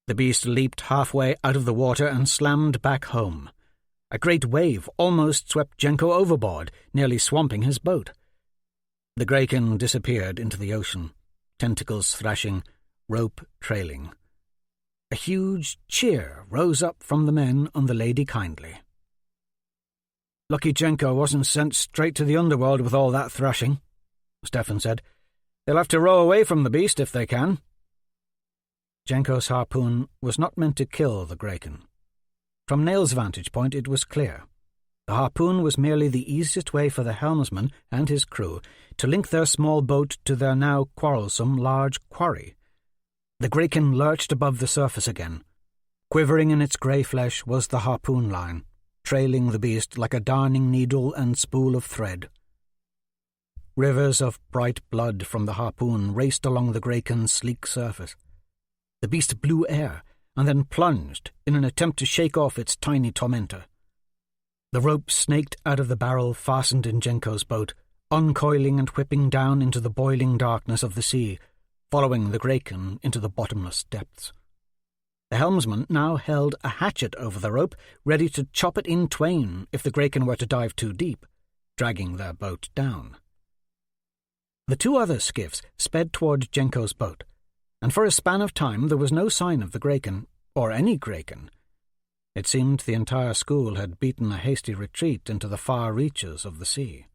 The beast leaped halfway out of the water and slammed back home. A great wave almost swept Jenko overboard, nearly swamping his boat. The Draken disappeared into the ocean, tentacles thrashing, rope trailing. A huge cheer rose up from the men on the Lady Kindly. "Lucky Jenko wasn't sent straight to the underworld with all that thrashing," Stefan said. "They'll have to row away from the beast if they can." Jenko's harpoon was not meant to kill the Draken. From Neil's vantage point it was clear. The harpoon was merely the easiest way for the helmsman and his crew to link their small boat to their now quarrelsome large quarry. The Draken lurched above the surface again. Quivering in its grey flesh was the harpoon line, trailing the beast like a darning needle and spool of thread. Rivers of bright blood from the harpoon raced along the Draken's sleek surface. The beast blew air, and then plunged in an attempt to shake off its tiny tormentor. The rope snaked out of the barrel fastened in Jenko's boat, uncoiling and whipping down into the boiling darkness of the sea, following the Graken into the bottomless depths. The helmsman now held a hatchet over the rope, ready to chop it in twain if the Graken were to dive too deep, dragging their boat down. The two other skiffs sped toward Jenko's boat, and for a span of time there was no sign of the Graken, or any Graken. It seemed the entire school had beaten a hasty retreat into the far reaches of the sea.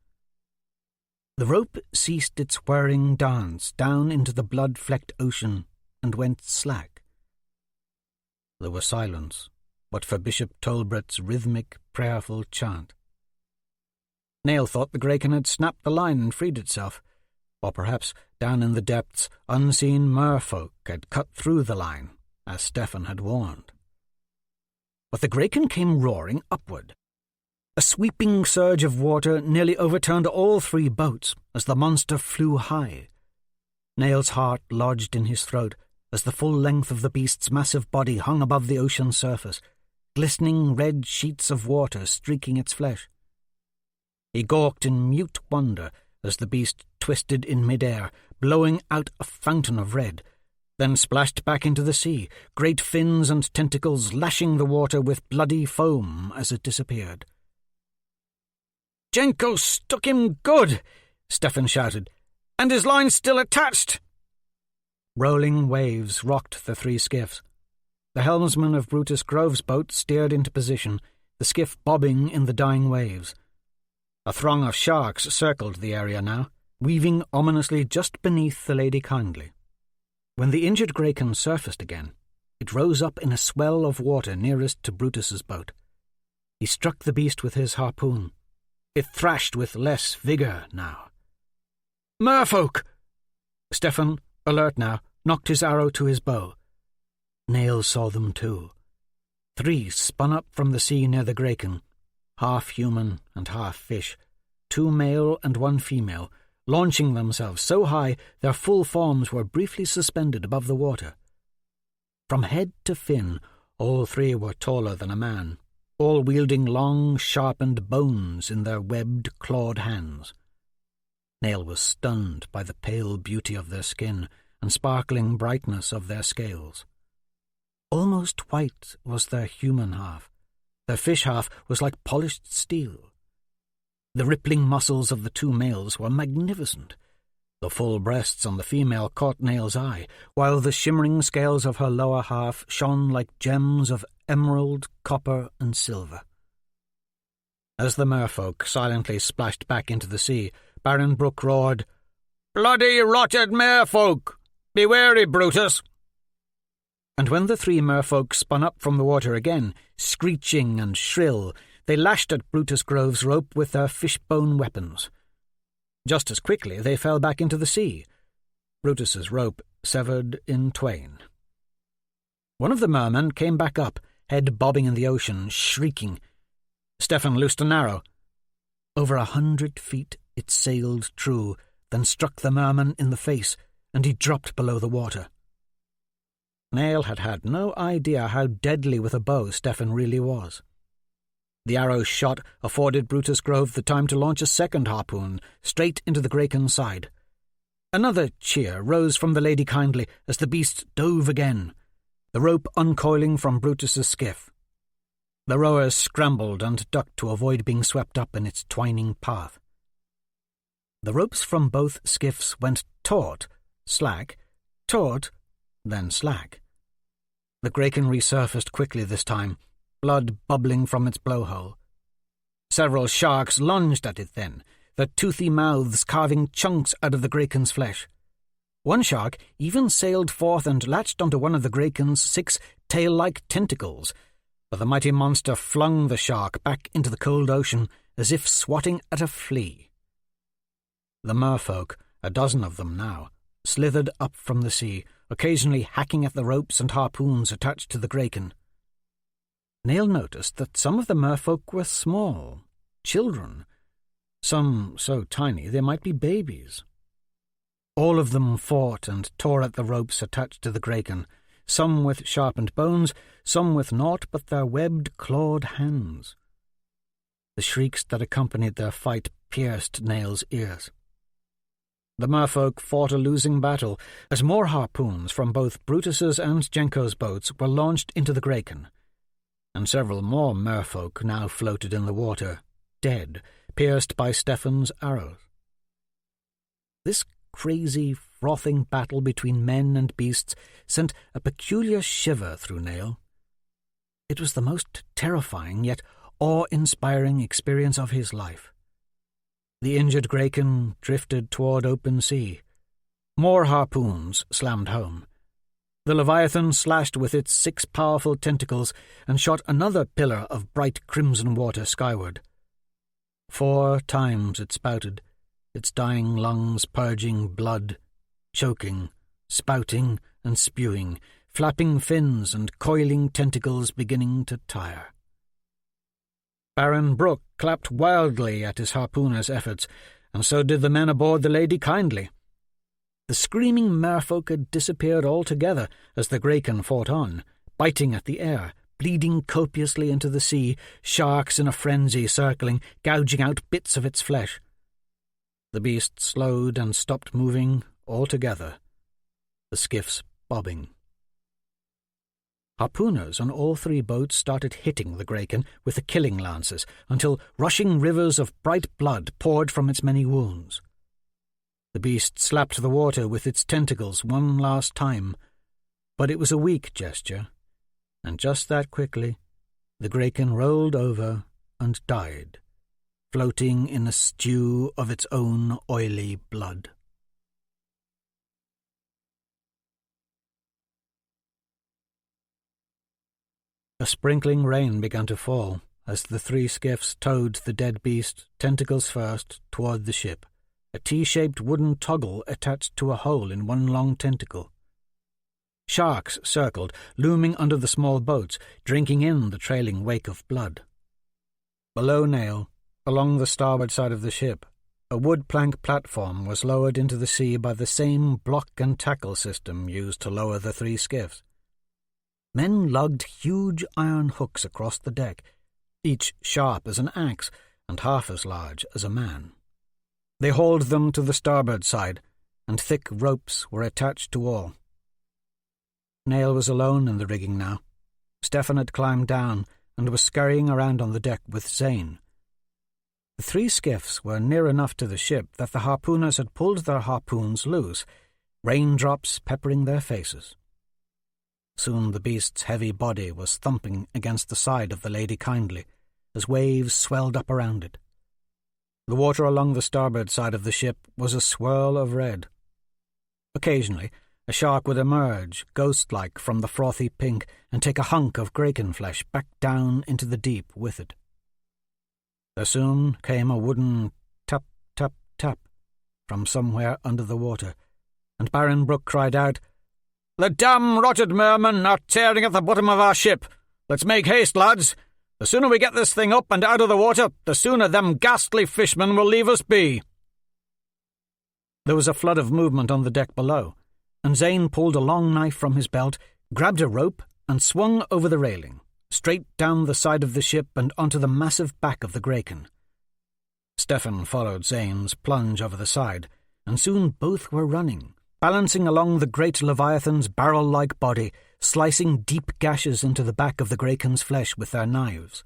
The rope ceased its whirring dance down into the blood-flecked ocean and went slack. There was silence, but for Bishop Tolbrett's rhythmic, prayerful chant. Nail thought the Graken had snapped the line and freed itself, or perhaps, down in the depths, unseen merfolk had cut through the line, as Stefan had warned. But the Graken came roaring upward. A sweeping surge of water nearly overturned all three boats as the monster flew high. Nail's heart lodged in his throat as the full length of the beast's massive body hung above the ocean's surface, glistening red sheets of water streaking its flesh. He gawked in mute wonder as the beast twisted in midair, blowing out a fountain of red, then splashed back into the sea, great fins and tentacles lashing the water with bloody foam as it disappeared. "Jenko stuck him good," Stefan shouted, "and his line's still attached." Rolling waves rocked the three skiffs. The helmsman of Brutus Grove's boat steered into position, the skiff bobbing in the dying waves. A throng of sharks circled the area now, weaving ominously just beneath the Lady Kindly. When the injured Graken surfaced again, it rose up in a swell of water nearest to Brutus's boat. He struck the beast with his harpoon. It thrashed with less vigour now. "Merfolk!" Stefan, alert now, knocked his arrow to his bow. Nail saw them too. Three spun up from the sea near the Graken, half human and half fish, two male and one female, launching themselves so high their full forms were briefly suspended above the water. From head to fin, all three were taller than a man, all wielding long, sharpened bones in their webbed, clawed hands. Nail was stunned by the pale beauty of their skin and sparkling brightness of their scales. Almost white was their human half. Their fish half was like polished steel. The rippling muscles of the two males were magnificent. The full breasts on the female caught Nail's eye, while the shimmering scales of her lower half shone like gems of emerald, copper, and silver. As the merfolk silently splashed back into the sea, Baron Brooke roared, "Bloody rotted merfolk! Be wary, Brutus!" And when the three merfolk spun up from the water again, screeching and shrill, they lashed at Brutus Grove's rope with their fishbone weapons. Just as quickly they fell back into the sea, Brutus's rope severed in twain. One of the mermen came back up, head bobbing in the ocean, shrieking. Stefan loosed an arrow. Over 100 feet it sailed true, then struck the merman in the face, and he dropped below the water. Nail had had no idea how deadly with a bow Stefan really was. The arrow's shot afforded Brutus Grove the time to launch a second harpoon straight into the Graken's side. Another cheer rose from the Lady Kindly as the beast dove again, the rope uncoiling from Brutus's skiff. The rowers scrambled and ducked to avoid being swept up in its twining path. The ropes from both skiffs went taut, slack, taut, then slack. The Graken resurfaced quickly this time, blood bubbling from its blowhole. Several sharks lunged at it then, their toothy mouths carving chunks out of the Graken's flesh. One shark even sailed forth and latched onto one of the Graken's 6 tail-like tentacles, but the mighty monster flung the shark back into the cold ocean as if swatting at a flea. The merfolk, a dozen of them now, slithered up from the sea, occasionally hacking at the ropes and harpoons attached to the Graken. Nail noticed that some of the merfolk were small, children, some so tiny they might be babies. All of them fought and tore at the ropes attached to the Graken, some with sharpened bones, some with naught but their webbed, clawed hands. The shrieks that accompanied their fight pierced Nail's ears. The merfolk fought a losing battle as more harpoons from both Brutus's and Jenko's boats were launched into the Graken, and several more merfolk now floated in the water, dead, pierced by Stefan's arrows. This crazy, frothing battle between men and beasts sent a peculiar shiver through Nail. It was the most terrifying yet awe-inspiring experience of his life. The injured Graken drifted toward open sea. More harpoons slammed home. The Leviathan slashed with its 6 powerful tentacles and shot another pillar of bright crimson water skyward. 4 times it spouted, its dying lungs purging blood, choking, spouting and spewing, flapping fins and coiling tentacles beginning to tire. Baron Brooke clapped wildly at his harpooner's efforts, and so did the men aboard the Lady Kindly. The screaming merfolk had disappeared altogether as the Graken fought on, biting at the air, bleeding copiously into the sea, sharks in a frenzy circling, gouging out bits of its flesh. The beast slowed and stopped moving altogether, the skiffs bobbing. Harpooners on all 3 boats started hitting the Graken with the killing lances until rushing rivers of bright blood poured from its many wounds. The beast slapped the water with its tentacles one last time, but it was a weak gesture, and just that quickly the Graken rolled over and died, floating in a stew of its own oily blood. A sprinkling rain began to fall as the 3 skiffs towed the dead beast, tentacles first, toward the ship, a T-shaped wooden toggle attached to a hole in one long tentacle. Sharks circled, looming under the small boats, drinking in the trailing wake of blood. Below Nail, along the starboard side of the ship, a wood-plank platform was lowered into the sea by the same block and tackle system used to lower the 3 skiffs. Men lugged huge iron hooks across the deck, each sharp as an axe and half as large as a man. They hauled them to the starboard side, and thick ropes were attached to all. Nail was alone in the rigging now. Stefan had climbed down and was scurrying around on the deck with Zane. The 3 skiffs were near enough to the ship that the harpooners had pulled their harpoons loose, raindrops peppering their faces. Soon the beast's heavy body was thumping against the side of the Lady Kindly, as waves swelled up around it. The water along the starboard side of the ship was a swirl of red. Occasionally, a shark would emerge, ghost-like, from the frothy pink and take a hunk of Graken flesh back down into the deep with it. There soon came a wooden tap, tap, tap from somewhere under the water, and Baron Brooke cried out, "The damn-rotted mermen are tearing at the bottom of our ship. Let's make haste, lads. The sooner we get this thing up and out of the water, the sooner them ghastly fishmen will leave us be." There was a flood of movement on the deck below, and Zane pulled a long knife from his belt, grabbed a rope, and swung over the railing, straight down the side of the ship and onto the massive back of the Graken. Stefan followed Zane's plunge over the side, and soon both were running, balancing along the great Leviathan's barrel-like body, slicing deep gashes into the back of the Graken's flesh with their knives.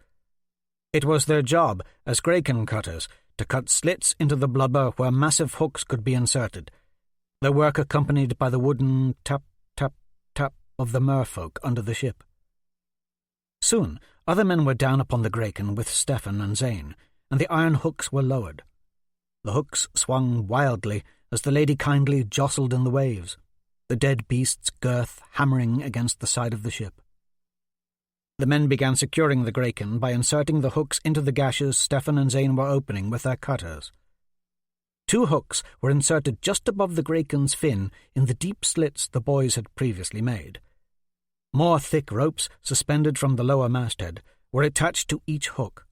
It was their job, as Graken cutters, to cut slits into the blubber where massive hooks could be inserted, their work accompanied by the wooden tap, tap, tap of the merfolk under the ship. Soon, other men were down upon the Graken with Stefan and Zane, and the iron hooks were lowered. The hooks swung wildly as the Lady Kindly jostled in the waves, the dead beast's girth hammering against the side of the ship. The men began securing the Graken by inserting the hooks into the gashes Stefan and Zane were opening with their cutters. 2 hooks were inserted just above the Graken's fin in the deep slits the boys had previously made. More thick ropes, suspended from the lower masthead, were attached to each hook.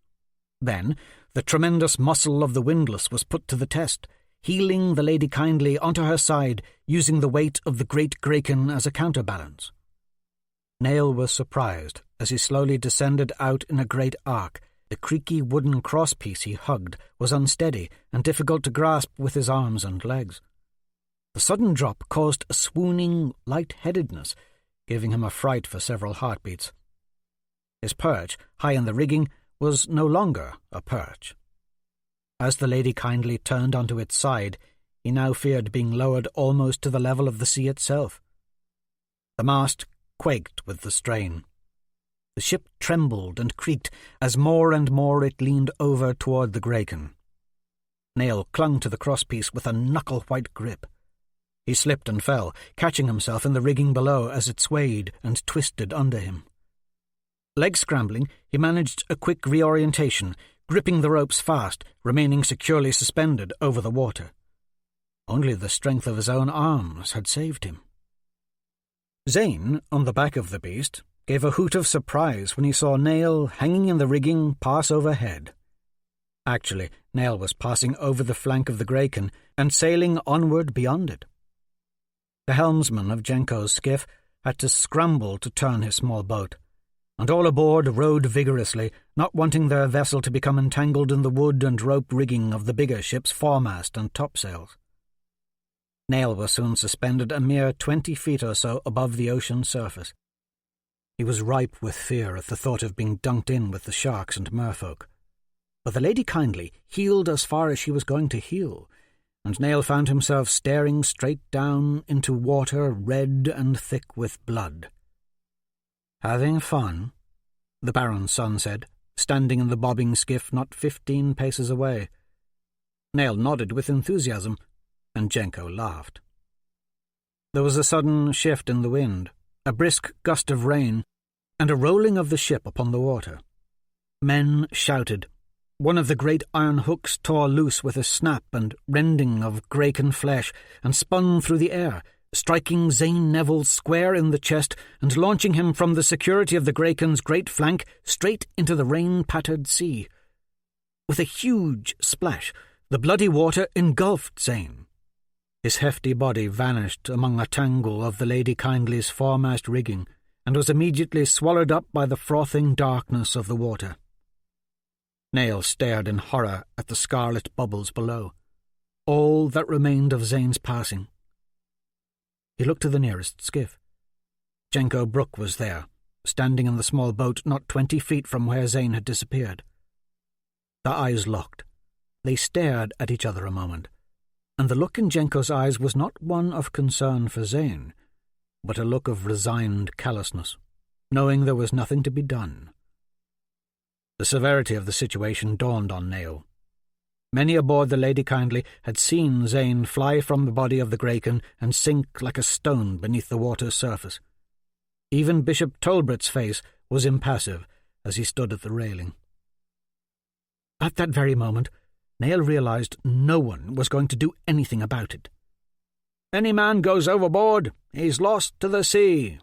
Then, the tremendous muscle of the windlass was put to the test, heeling the Lady Kindly onto her side, using the weight of the great Graken as a counterbalance. Nail was surprised as he slowly descended out in a great arc. The creaky wooden crosspiece he hugged was unsteady and difficult to grasp with his arms and legs. The sudden drop caused a swooning light-headedness, giving him a fright for several heartbeats. His perch, high in the rigging, was no longer a perch. As the Lady Kindly turned onto its side, he now feared being lowered almost to the level of the sea itself. The mast quaked with the strain. The ship trembled and creaked as more and more it leaned over toward the Graken. Nail clung to the crosspiece with a knuckle-white grip. He slipped and fell, catching himself in the rigging below as it swayed and twisted under him. Leg scrambling, he managed a quick reorientation, gripping the ropes fast, remaining securely suspended over the water. Only the strength of his own arms had saved him. Zane, on the back of the beast, gave a hoot of surprise when he saw Nail hanging in the rigging pass overhead. Actually, Nail was passing over the flank of the Graken and sailing onward beyond it. The helmsman of Jenko's skiff had to scramble to turn his small boat, and all aboard rowed vigorously, not wanting their vessel to become entangled in the wood and rope rigging of the bigger ship's foremast and topsails. Nail was soon suspended a mere 20 feet or so above the ocean surface. He was ripe with fear at the thought of being dunked in with the sharks and merfolk. But the Lady Kindly heeled as far as she was going to heel, and Nail found himself staring straight down into water red and thick with blood. "Having fun?" the Baron's son said, standing in the bobbing skiff not 15 paces away. Nail nodded with enthusiasm, and Jenko laughed. There was a sudden shift in the wind, a brisk gust of rain, and a rolling of the ship upon the water. Men shouted. One of the great iron hooks tore loose with a snap and rending of Graken flesh and spun through the air, striking Zane Neville square in the chest and launching him from the security of the Graken's great flank straight into the rain-pattered sea. With a huge splash, the bloody water engulfed Zane. His hefty body vanished among a tangle of the Lady Kindly's foremast rigging and was immediately swallowed up by the frothing darkness of the water. Nail stared in horror at the scarlet bubbles below, all that remained of Zane's passing. He looked to the nearest skiff. Jenko Brook was there, standing in the small boat not 20 feet from where Zane had disappeared. Their eyes locked. They stared at each other a moment, and the look in Jenko's eyes was not one of concern for Zane, but a look of resigned callousness, knowing there was nothing to be done. The severity of the situation dawned on Nail. Many aboard the Lady Kindly had seen Zane fly from the body of the Graken and sink like a stone beneath the water's surface. Even Bishop Tolbert's face was impassive as he stood at the railing. At that very moment, Nail realized no one was going to do anything about it. "Any man goes overboard, he's lost to the sea,"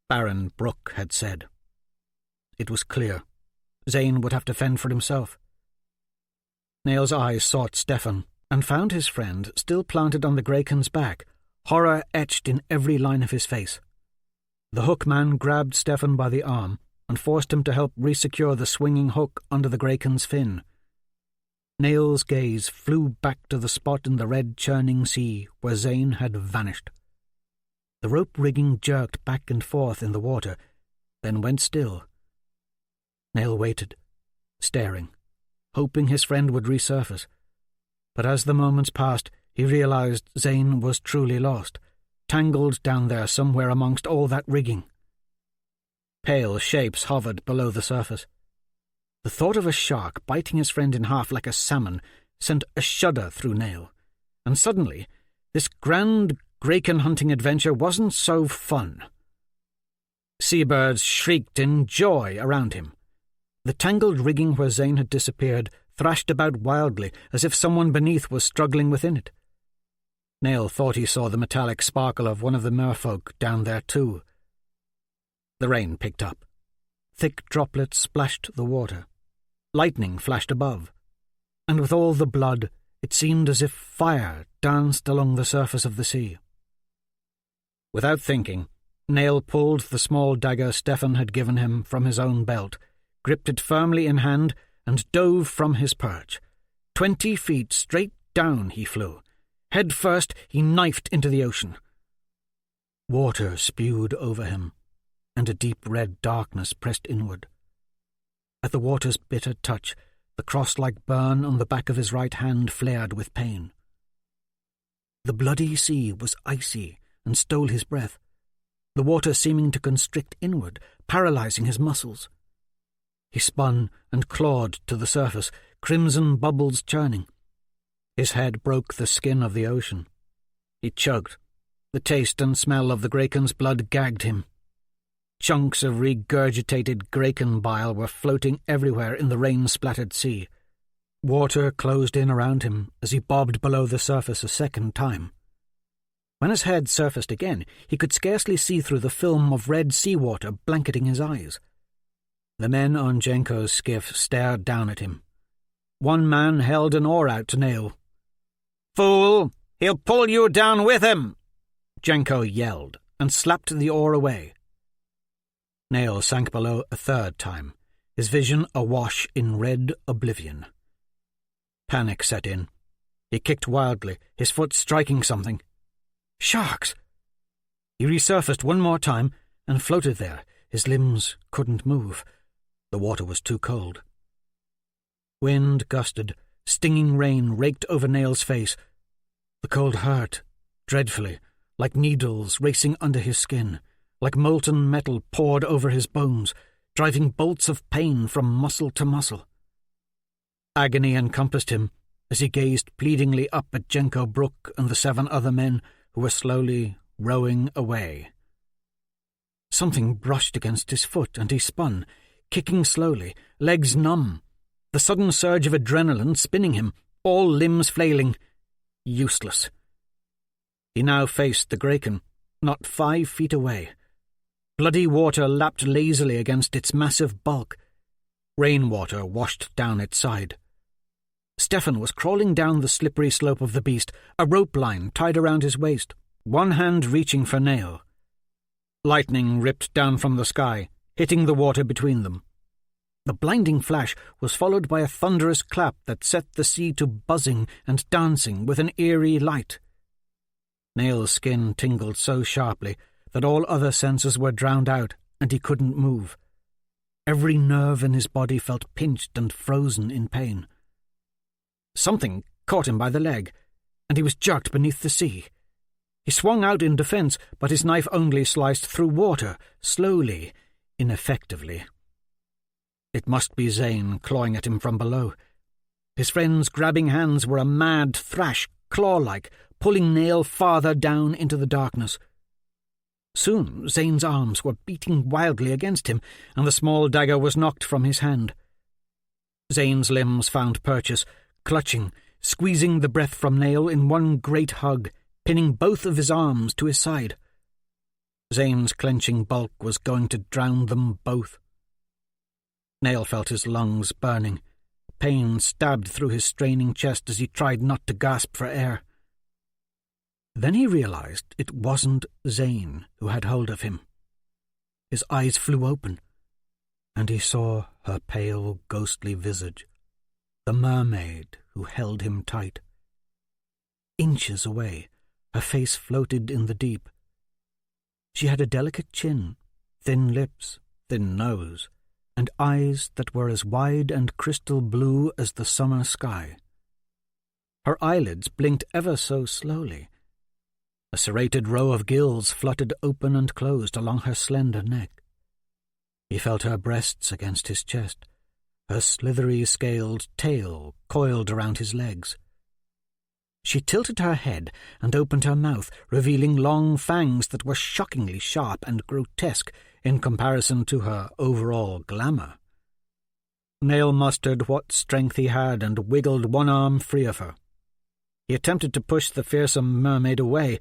Baron Brook had said. It was clear. Zane would have to fend for himself. Nail's eyes sought Stefan and found his friend still planted on the Graken's back, horror etched in every line of his face. The hookman grabbed Stefan by the arm and forced him to help resecure the swinging hook under the Graken's fin. Nail's gaze flew back to the spot in the red churning sea where Zane had vanished. The rope rigging jerked back and forth in the water, then went still. Nail waited, staring, hoping his friend would resurface. But as the moments passed, he realized Zane was truly lost, tangled down there somewhere amongst all that rigging. Pale shapes hovered below the surface. The thought of a shark biting his friend in half like a salmon sent a shudder through Nail, and suddenly this grand Graken hunting adventure wasn't so fun. Seabirds shrieked in joy around him. The tangled rigging where Zane had disappeared thrashed about wildly as if someone beneath was struggling within it. Nail thought he saw the metallic sparkle of one of the merfolk down there too. The rain picked up. Thick droplets splashed the water. Lightning flashed above. And with all the blood, it seemed as if fire danced along the surface of the sea. Without thinking, Nail pulled the small dagger Stefan had given him from his own belt, gripped it firmly in hand, and dove from his perch. 20 feet straight down he flew. Head first, he knifed into the ocean. Water spewed over him, and a deep red darkness pressed inward. At the water's bitter touch, the cross-like burn on the back of his right hand flared with pain. The bloody sea was icy and stole his breath, the water seeming to constrict inward, paralyzing his muscles. He spun and clawed to the surface, crimson bubbles churning. His head broke the skin of the ocean. He choked. The taste and smell of the Graken's blood gagged him. Chunks of regurgitated Graken bile were floating everywhere in the rain-splattered sea. Water closed in around him as he bobbed below the surface a second time. When his head surfaced again, he could scarcely see through the film of red seawater blanketing his eyes. The men on Jenko's skiff stared down at him. One man held an oar out to Nail. "Fool! He'll pull you down with him!" Jenko yelled, and slapped the oar away. Nail sank below a third time, his vision awash in red oblivion. Panic set in. He kicked wildly, his foot striking something. Sharks! He resurfaced one more time and floated there. His limbs couldn't move. The water was too cold. Wind gusted. Stinging rain raked over Nail's face. The cold hurt, dreadfully, like needles racing under his skin, like molten metal poured over his bones, driving bolts of pain from muscle to muscle. Agony encompassed him as he gazed pleadingly up at Jenko Brook and the 7 other men who were slowly rowing away. Something brushed against his foot, and he spun, kicking slowly, legs numb, the sudden surge of adrenaline spinning him, all limbs flailing. Useless. He now faced the Graken, not 5 feet away. Bloody water lapped lazily against its massive bulk. Rainwater washed down its side. Stefan was crawling down the slippery slope of the beast, a rope line tied around his waist, one hand reaching for Nail. Lightning ripped down from the sky, hitting the water between them. The blinding flash was followed by a thunderous clap that set the sea to buzzing and dancing with an eerie light. Nail's skin tingled so sharply that all other senses were drowned out, and he couldn't move. Every nerve in his body felt pinched and frozen in pain. Something caught him by the leg, and he was jerked beneath the sea. He swung out in defense, but his knife only sliced through water, slowly, ineffectively. It must be Zane clawing at him from below. His friend's grabbing hands were a mad thrash, claw-like, pulling Nail farther down into the darkness. Soon Zane's arms were beating wildly against him, and the small dagger was knocked from his hand. Zane's limbs found purchase, clutching, squeezing the breath from Nail in one great hug, pinning both of his arms to his side. Zane's clenching bulk was going to drown them both. Nail felt his lungs burning. Pain stabbed through his straining chest as he tried not to gasp for air. Then he realized it wasn't Zane who had hold of him. His eyes flew open, and he saw her pale, ghostly visage, the mermaid who held him tight. Inches away, her face floated in the deep. She had a delicate chin, thin lips, thin nose, and eyes that were as wide and crystal blue as the summer sky. Her eyelids blinked ever so slowly. A serrated row of gills fluttered open and closed along her slender neck. He felt her breasts against his chest, her slithery scaled tail coiled around his legs. She tilted her head and opened her mouth, revealing long fangs that were shockingly sharp and grotesque in comparison to her overall glamour. Nail mustered what strength he had and wiggled one arm free of her. He attempted to push the fearsome mermaid away,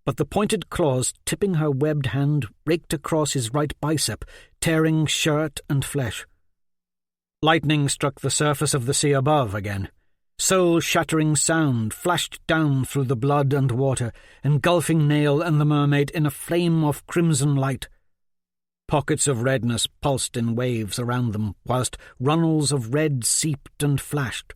but the pointed claws tipping her webbed hand raked across his right bicep, tearing shirt and flesh. Lightning struck the surface of the sea above again. Soul-shattering sound flashed down through the blood and water, engulfing Nail and the mermaid in a flame of crimson light. Pockets of redness pulsed in waves around them, whilst runnels of red seeped and flashed.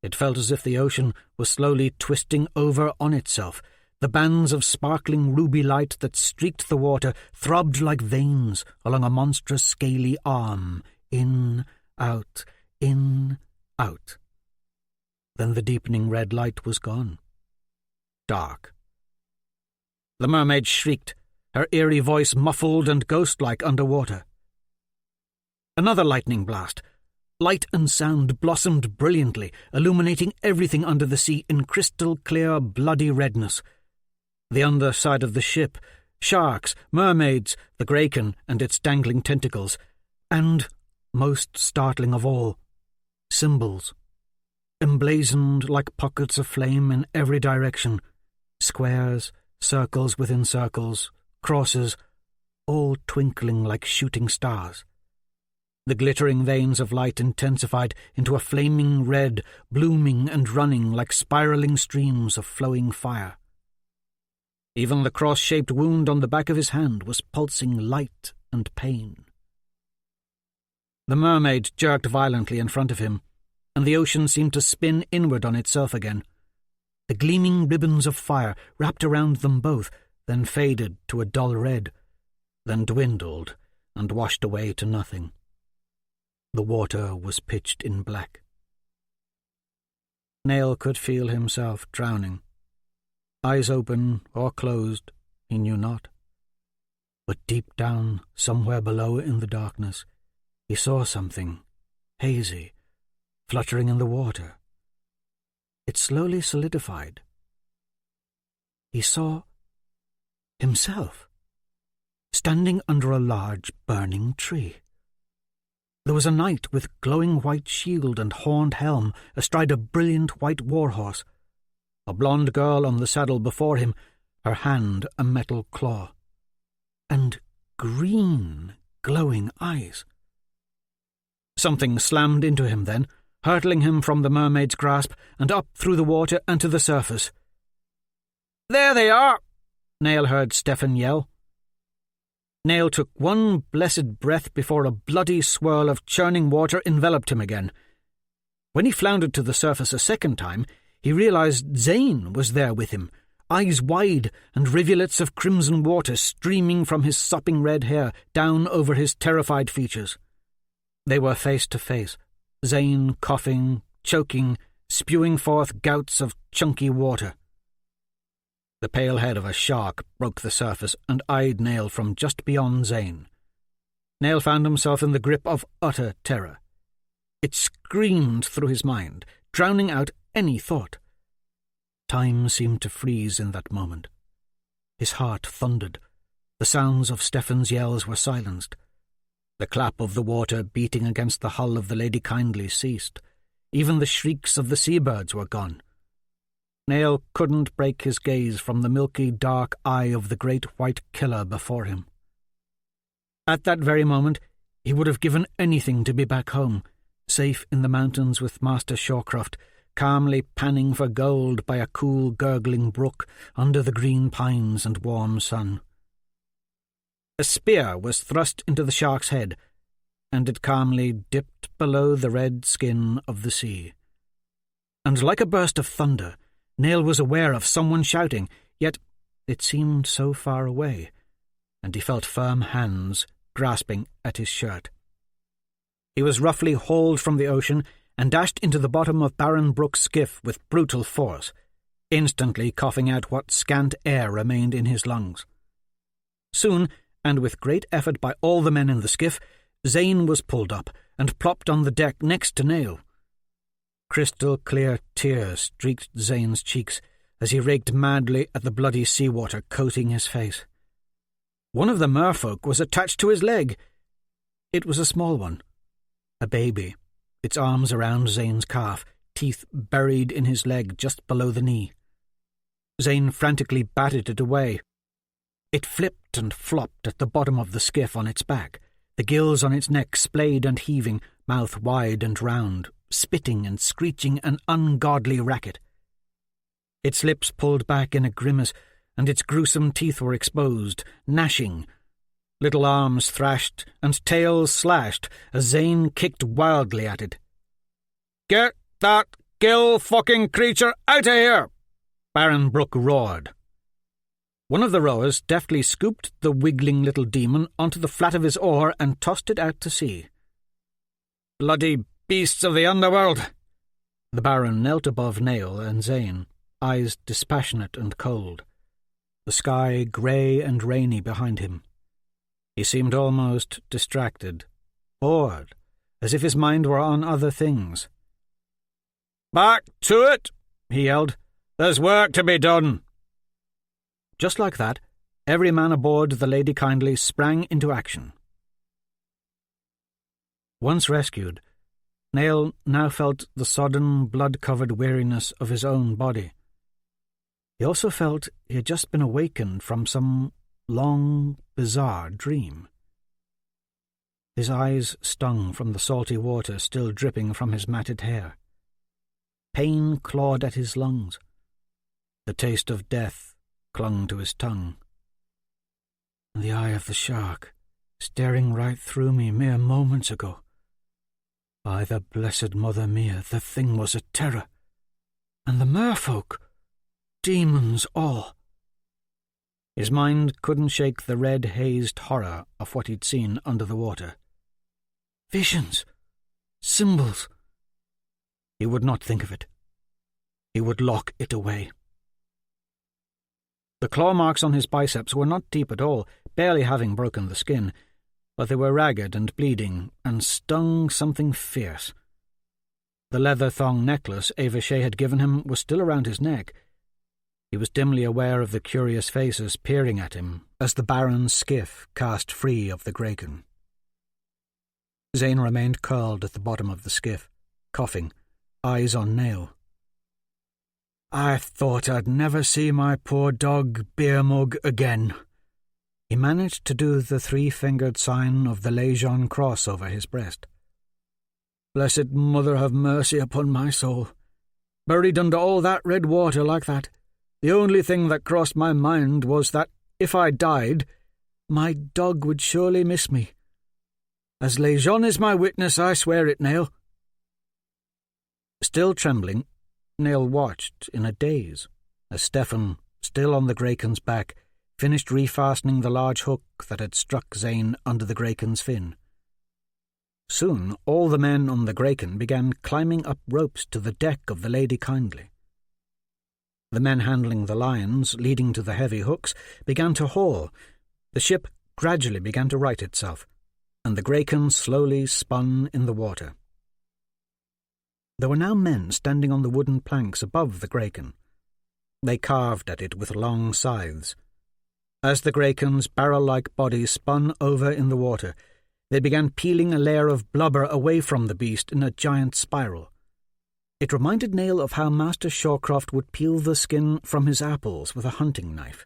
It felt as if the ocean was slowly twisting over on itself. The bands of sparkling ruby light that streaked the water throbbed like veins along a monstrous scaly arm. In, out, in, out. Then the deepening red light was gone. Dark. The mermaid shrieked, her eerie voice muffled and ghost-like underwater. Another lightning blast. Light and sound blossomed brilliantly, illuminating everything under the sea in crystal-clear, bloody redness. The underside of the ship, sharks, mermaids, the Kraken and its dangling tentacles, and, most startling of all, symbols. Emblazoned like pockets of flame in every direction, squares, circles within circles, crosses, all twinkling like shooting stars. The glittering veins of light intensified into a flaming red, blooming and running like spiraling streams of flowing fire. Even the cross-shaped wound on the back of his hand was pulsing light and pain. The mermaid jerked violently in front of him, and the ocean seemed to spin inward on itself again. The gleaming ribbons of fire wrapped around them both, then faded to a dull red, then dwindled and washed away to nothing. The water was pitched in black. Nail could feel himself drowning. Eyes open or closed, he knew not. But deep down, somewhere below in the darkness, he saw something, hazy, fluttering in the water. It slowly solidified. He saw himself, standing under a large burning tree. There was a knight with glowing white shield and horned helm astride a brilliant white warhorse, a blonde girl on the saddle before him, her hand a metal claw, and green, glowing eyes. Something slammed into him then, hurtling him from the mermaid's grasp and up through the water and to the surface. "There they are!" Nail heard Stefan yell. Nail took one blessed breath before a bloody swirl of churning water enveloped him again. When he floundered to the surface a second time, he realized Zane was there with him, eyes wide and rivulets of crimson water streaming from his sopping red hair down over his terrified features. They were face to face, Zane coughing, choking, spewing forth gouts of chunky water. The pale head of a shark broke the surface and eyed Nail from just beyond Zane. Nail found himself in the grip of utter terror. It screamed through his mind, drowning out any thought. Time seemed to freeze in that moment. His heart thundered. The sounds of Stefan's yells were silenced. The clap of the water beating against the hull of the Lady Kindly ceased. Even the shrieks of the seabirds were gone. Nail couldn't break his gaze from the milky, dark eye of the great white killer before him. At that very moment, he would have given anything to be back home, safe in the mountains with Master Shawcroft, calmly panning for gold by a cool, gurgling brook under the green pines and warm sun. A spear was thrust into the shark's head, and it calmly dipped below the red skin of the sea. And like a burst of thunder, Nail was aware of someone shouting, yet it seemed so far away, and he felt firm hands grasping at his shirt. He was roughly hauled from the ocean and dashed into the bottom of Baron Brooke's skiff with brutal force, instantly coughing out what scant air remained in his lungs. Soon, and with great effort by all the men in the skiff, Zane was pulled up and plopped on the deck next to Nail. Crystal-clear tears streaked Zane's cheeks as he raked madly at the bloody seawater coating his face. One of the merfolk was attached to his leg. It was a small one, a baby, its arms around Zane's calf, teeth buried in his leg just below the knee. Zane frantically batted it away. It flipped and flopped at the bottom of the skiff on its back, the gills on its neck splayed and heaving, mouth wide and round, spitting and screeching an ungodly racket. Its lips pulled back in a grimace, and its gruesome teeth were exposed, gnashing. Little arms thrashed and tails slashed as Zane kicked wildly at it. "Get that gill-fucking creature out of here!" Baron Brooke roared. One of the rowers deftly scooped the wiggling little demon onto the flat of his oar and tossed it out to sea. "Bloody beasts of the underworld!" The Baron knelt above Nail and Zane, eyes dispassionate and cold, the sky grey and rainy behind him. He seemed almost distracted, bored, as if his mind were on other things. "Back to it!" he yelled. "There's work to be done." Just like that, every man aboard the Lady Kindly sprang into action. Once rescued, Nail now felt the sodden, blood-covered weariness of his own body. He also felt he had just been awakened from some long, bizarre dream. His eyes stung from the salty water still dripping from his matted hair. Pain clawed at his lungs. The taste of death clung to his tongue. And the eye of the shark, staring right through me mere moments ago. By the blessed Mother Mia, the thing was a terror. And the merfolk, demons all. His mind couldn't shake the red-hazed horror of what he'd seen under the water. Visions, symbols. He would not think of it. He would lock it away. The claw marks on his biceps were not deep at all, barely having broken the skin, but they were ragged and bleeding, and stung something fierce. The leather thong necklace Ava Shea had given him was still around his neck. He was dimly aware of the curious faces peering at him as the Baron's skiff cast free of the Graken. Zane remained curled at the bottom of the skiff, coughing, eyes on Nail. "I thought I'd never see my poor dog beer mug again." He managed to do the three-fingered sign of the Legion cross over his breast. "Blessed Mother have mercy upon my soul. Buried under all that red water like that, the only thing that crossed my mind was that if I died, my dog would surely miss me. As Legion is my witness, I swear it, Nail." Still trembling, Nail watched in a daze as Stefan, still on the Graken's back, finished refastening the large hook that had struck Zane under the Graken's fin. Soon all the men on the Graken began climbing up ropes to the deck of the Lady Kindly. The men handling the lines leading to the heavy hooks began to haul. The ship gradually began to right itself, and the Graken slowly spun in the water. There were now men standing on the wooden planks above the Graken. They carved at it with long scythes. As the Graken's barrel-like body spun over in the water, they began peeling a layer of blubber away from the beast in a giant spiral. It reminded Nail of how Master Shawcroft would peel the skin from his apples with a hunting knife.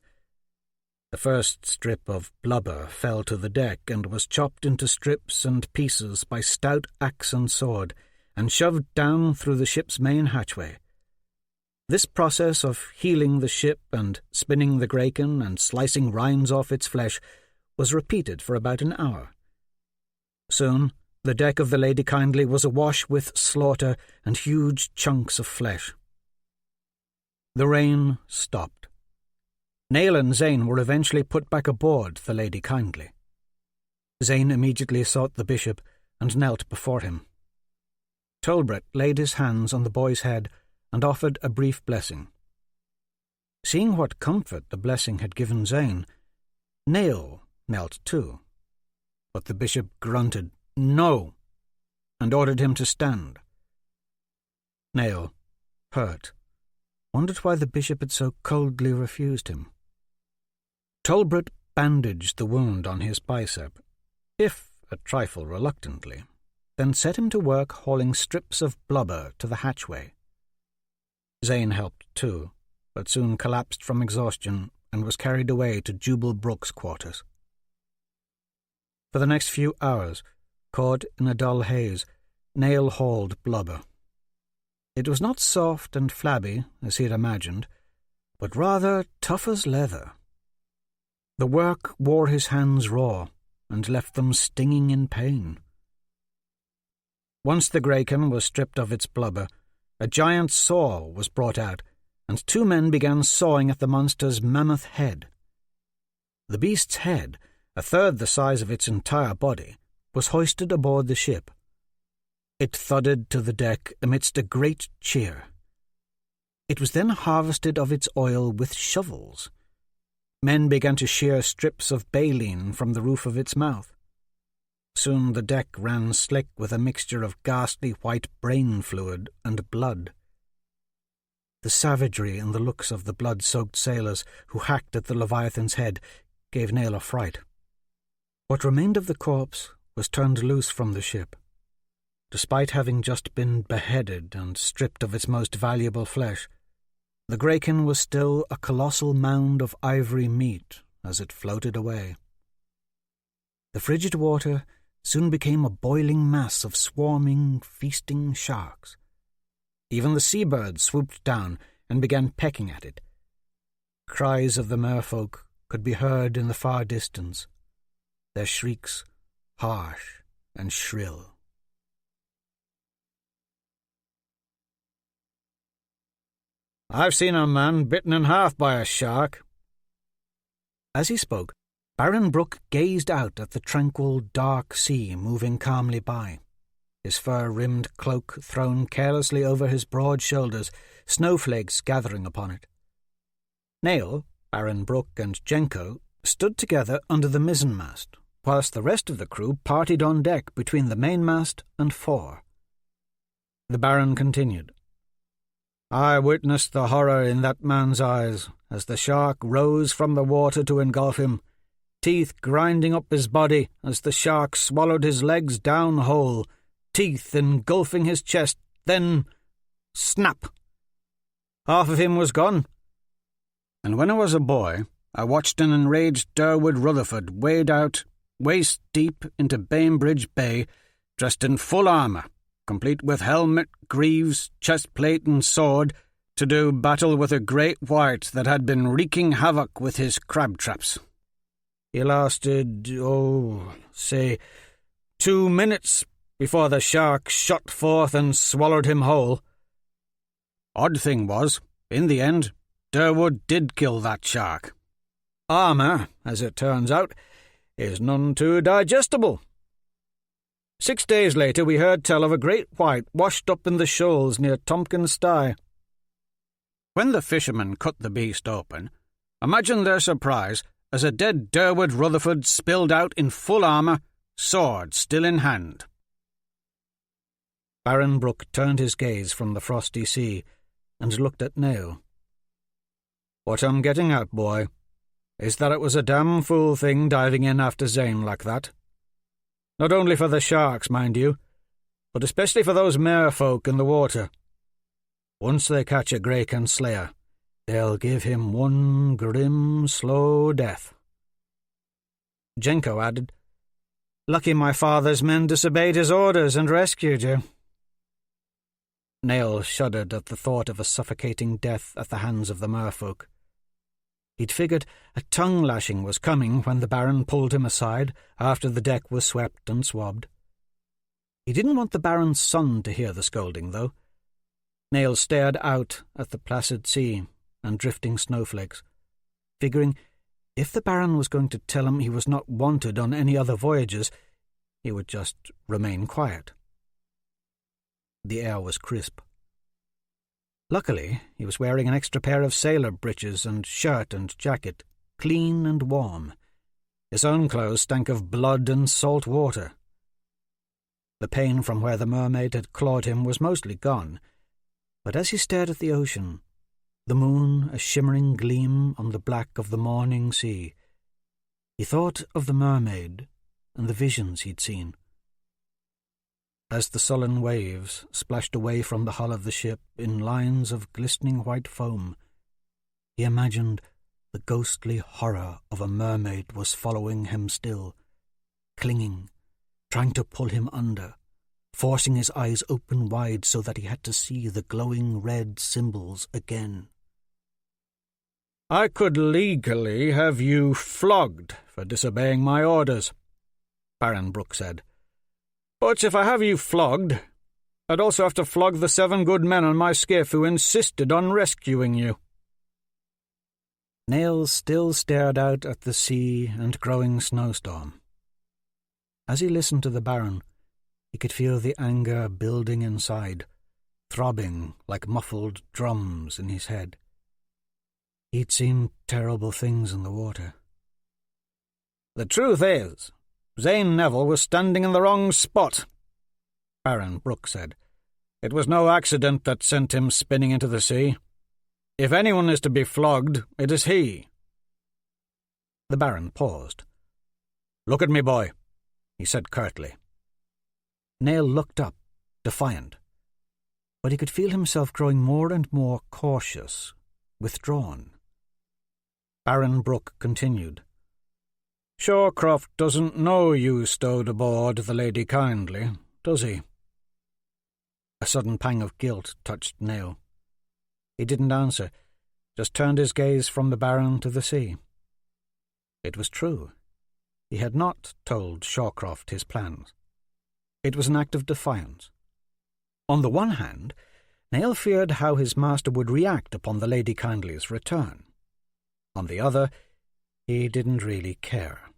The first strip of blubber fell to the deck and was chopped into strips and pieces by stout axe and sword, and shoved down through the ship's main hatchway. This process of healing the ship and spinning the Graken and slicing rinds off its flesh was repeated for about an hour. Soon, the deck of the Lady Kindly was awash with slaughter and huge chunks of flesh. The rain stopped. Nail and Zane were eventually put back aboard the Lady Kindly. Zane immediately sought the bishop and knelt before him. Tolbert laid his hands on the boy's head and offered a brief blessing. Seeing what comfort the blessing had given Zane, Nail knelt too. But the bishop grunted, "No," and ordered him to stand. Nail, hurt, wondered why the bishop had so coldly refused him. Tolbert bandaged the wound on his bicep, if a trifle reluctantly, then set him to work hauling strips of blubber to the hatchway. Zane helped too, but soon collapsed from exhaustion and was carried away to Jubal Brooke's quarters. For the next few hours, caught in a dull haze, Nail hauled blubber, It was not soft and flabby, as he had imagined, but rather tough as leather. The work wore his hands raw and left them stinging in pain. Once the Graken was stripped of its blubber, a giant saw was brought out, and 2 men began sawing at the monster's mammoth head. The beast's head, a third the size of its entire body, was hoisted aboard the ship. It thudded to the deck amidst a great cheer. It was then harvested of its oil with shovels. Men began to shear strips of baleen from the roof of its mouth. Soon the deck ran slick with a mixture of ghastly white brain fluid and blood. The savagery in the looks of the blood-soaked sailors who hacked at the Leviathan's head gave Nail a fright. What remained of the corpse was turned loose from the ship. Despite having just been beheaded and stripped of its most valuable flesh, the Graken was still a colossal mound of ivory meat as it floated away. The frigid water soon became a boiling mass of swarming, feasting sharks. Even the seabirds swooped down and began pecking at it. Cries of the merfolk could be heard in the far distance, their shrieks harsh and shrill. "I've seen a man bitten in half by a shark." As he spoke, Baron Brooke gazed out at the tranquil, dark sea moving calmly by, his fur-rimmed cloak thrown carelessly over his broad shoulders, snowflakes gathering upon it. Nail, Baron Brooke, and Jenko stood together under the mizzenmast, whilst the rest of the crew partied on deck between the mainmast and fore. The Baron continued. "I witnessed the horror in that man's eyes as the shark rose from the water to engulf him, teeth grinding up his body as the shark swallowed his legs down whole, teeth engulfing his chest, then snap! Half of him was gone. And when I was a boy, I watched an enraged Durwood Rutherford wade out, waist-deep, into Bainbridge Bay, dressed in full armour, complete with helmet, greaves, chest-plate and sword, to do battle with a great white that had been wreaking havoc with his crab-traps. He lasted, 2 minutes before the shark shot forth and swallowed him whole. Odd thing was, in the end, Durwood did kill that shark. Armour, as it turns out, is none too digestible. 6 days later we heard tell of a great white washed up in the shoals near Tompkins Stye. When the fishermen cut the beast open, imagine their surprise as a dead Durwood Rutherford spilled out in full armour, sword still in hand." Baron Brooke turned his gaze from the frosty sea and looked at Nail. "What I'm getting at, boy, is that it was a damn fool thing diving in after Zane like that. Not only for the sharks, mind you, but especially for those merfolk in the water. Once they catch a Graken slayer, they'll give him one grim, slow death." Jenko added, "Lucky my father's men disobeyed his orders and rescued you." Nail shuddered at the thought of a suffocating death at the hands of the merfolk. He'd figured a tongue-lashing was coming when the Baron pulled him aside after the deck was swept and swabbed. He didn't want the Baron's son to hear the scolding, though. Nail stared out at the placid sea and drifting snowflakes, figuring if the Baron was going to tell him he was not wanted on any other voyages, he would just remain quiet. The air was crisp. Luckily, he was wearing an extra pair of sailor breeches and shirt and jacket, clean and warm. His own clothes stank of blood and salt water. The pain from where the mermaid had clawed him was mostly gone, but as he stared at the ocean, the moon a shimmering gleam on the black of the morning sea, he thought of the mermaid and the visions he'd seen. As the sullen waves splashed away from the hull of the ship in lines of glistening white foam, he imagined the ghostly horror of a mermaid was following him still, clinging, trying to pull him under, forcing his eyes open wide so that he had to see the glowing red symbols again. "I could legally have you flogged for disobeying my orders," Baron Brooke said. "But if I have you flogged, I'd also have to flog the 7 good men on my skiff who insisted on rescuing you." Nail still stared out at the sea and growing snowstorm. As he listened to the Baron, he could feel the anger building inside, throbbing like muffled drums in his head. He'd seen terrible things in the water. "The truth is, Zane Neville was standing in the wrong spot," Baron Brooke said. "It was no accident that sent him spinning into the sea. If anyone is to be flogged, it is he." The Baron paused. "Look at me, boy," he said curtly. Nail looked up, defiant, but he could feel himself growing more and more cautious, withdrawn. Baron Brooke continued. "Shawcroft doesn't know you stowed aboard the Lady Kindly, does he?" A sudden pang of guilt touched Nail. He didn't answer, just turned his gaze from the Baron to the sea. It was true. He had not told Shawcroft his plans. It was an act of defiance. On the one hand, Nail feared how his master would react upon the Lady Kindly's return. On the other, he didn't really care.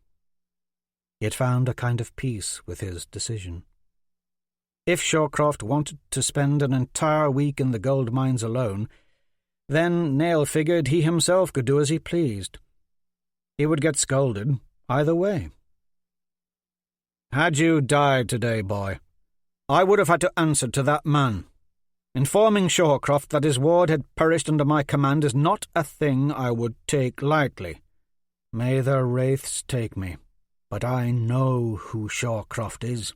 He had found a kind of peace with his decision. If Shawcroft wanted to spend an entire week in the gold mines alone, then Nail figured he himself could do as he pleased. He would get scolded either way. "Had you died today, boy, I would have had to answer to that man. Informing Shawcroft that his ward had perished under my command is not a thing I would take lightly. May the wraiths take me, but I know who Shawcroft is."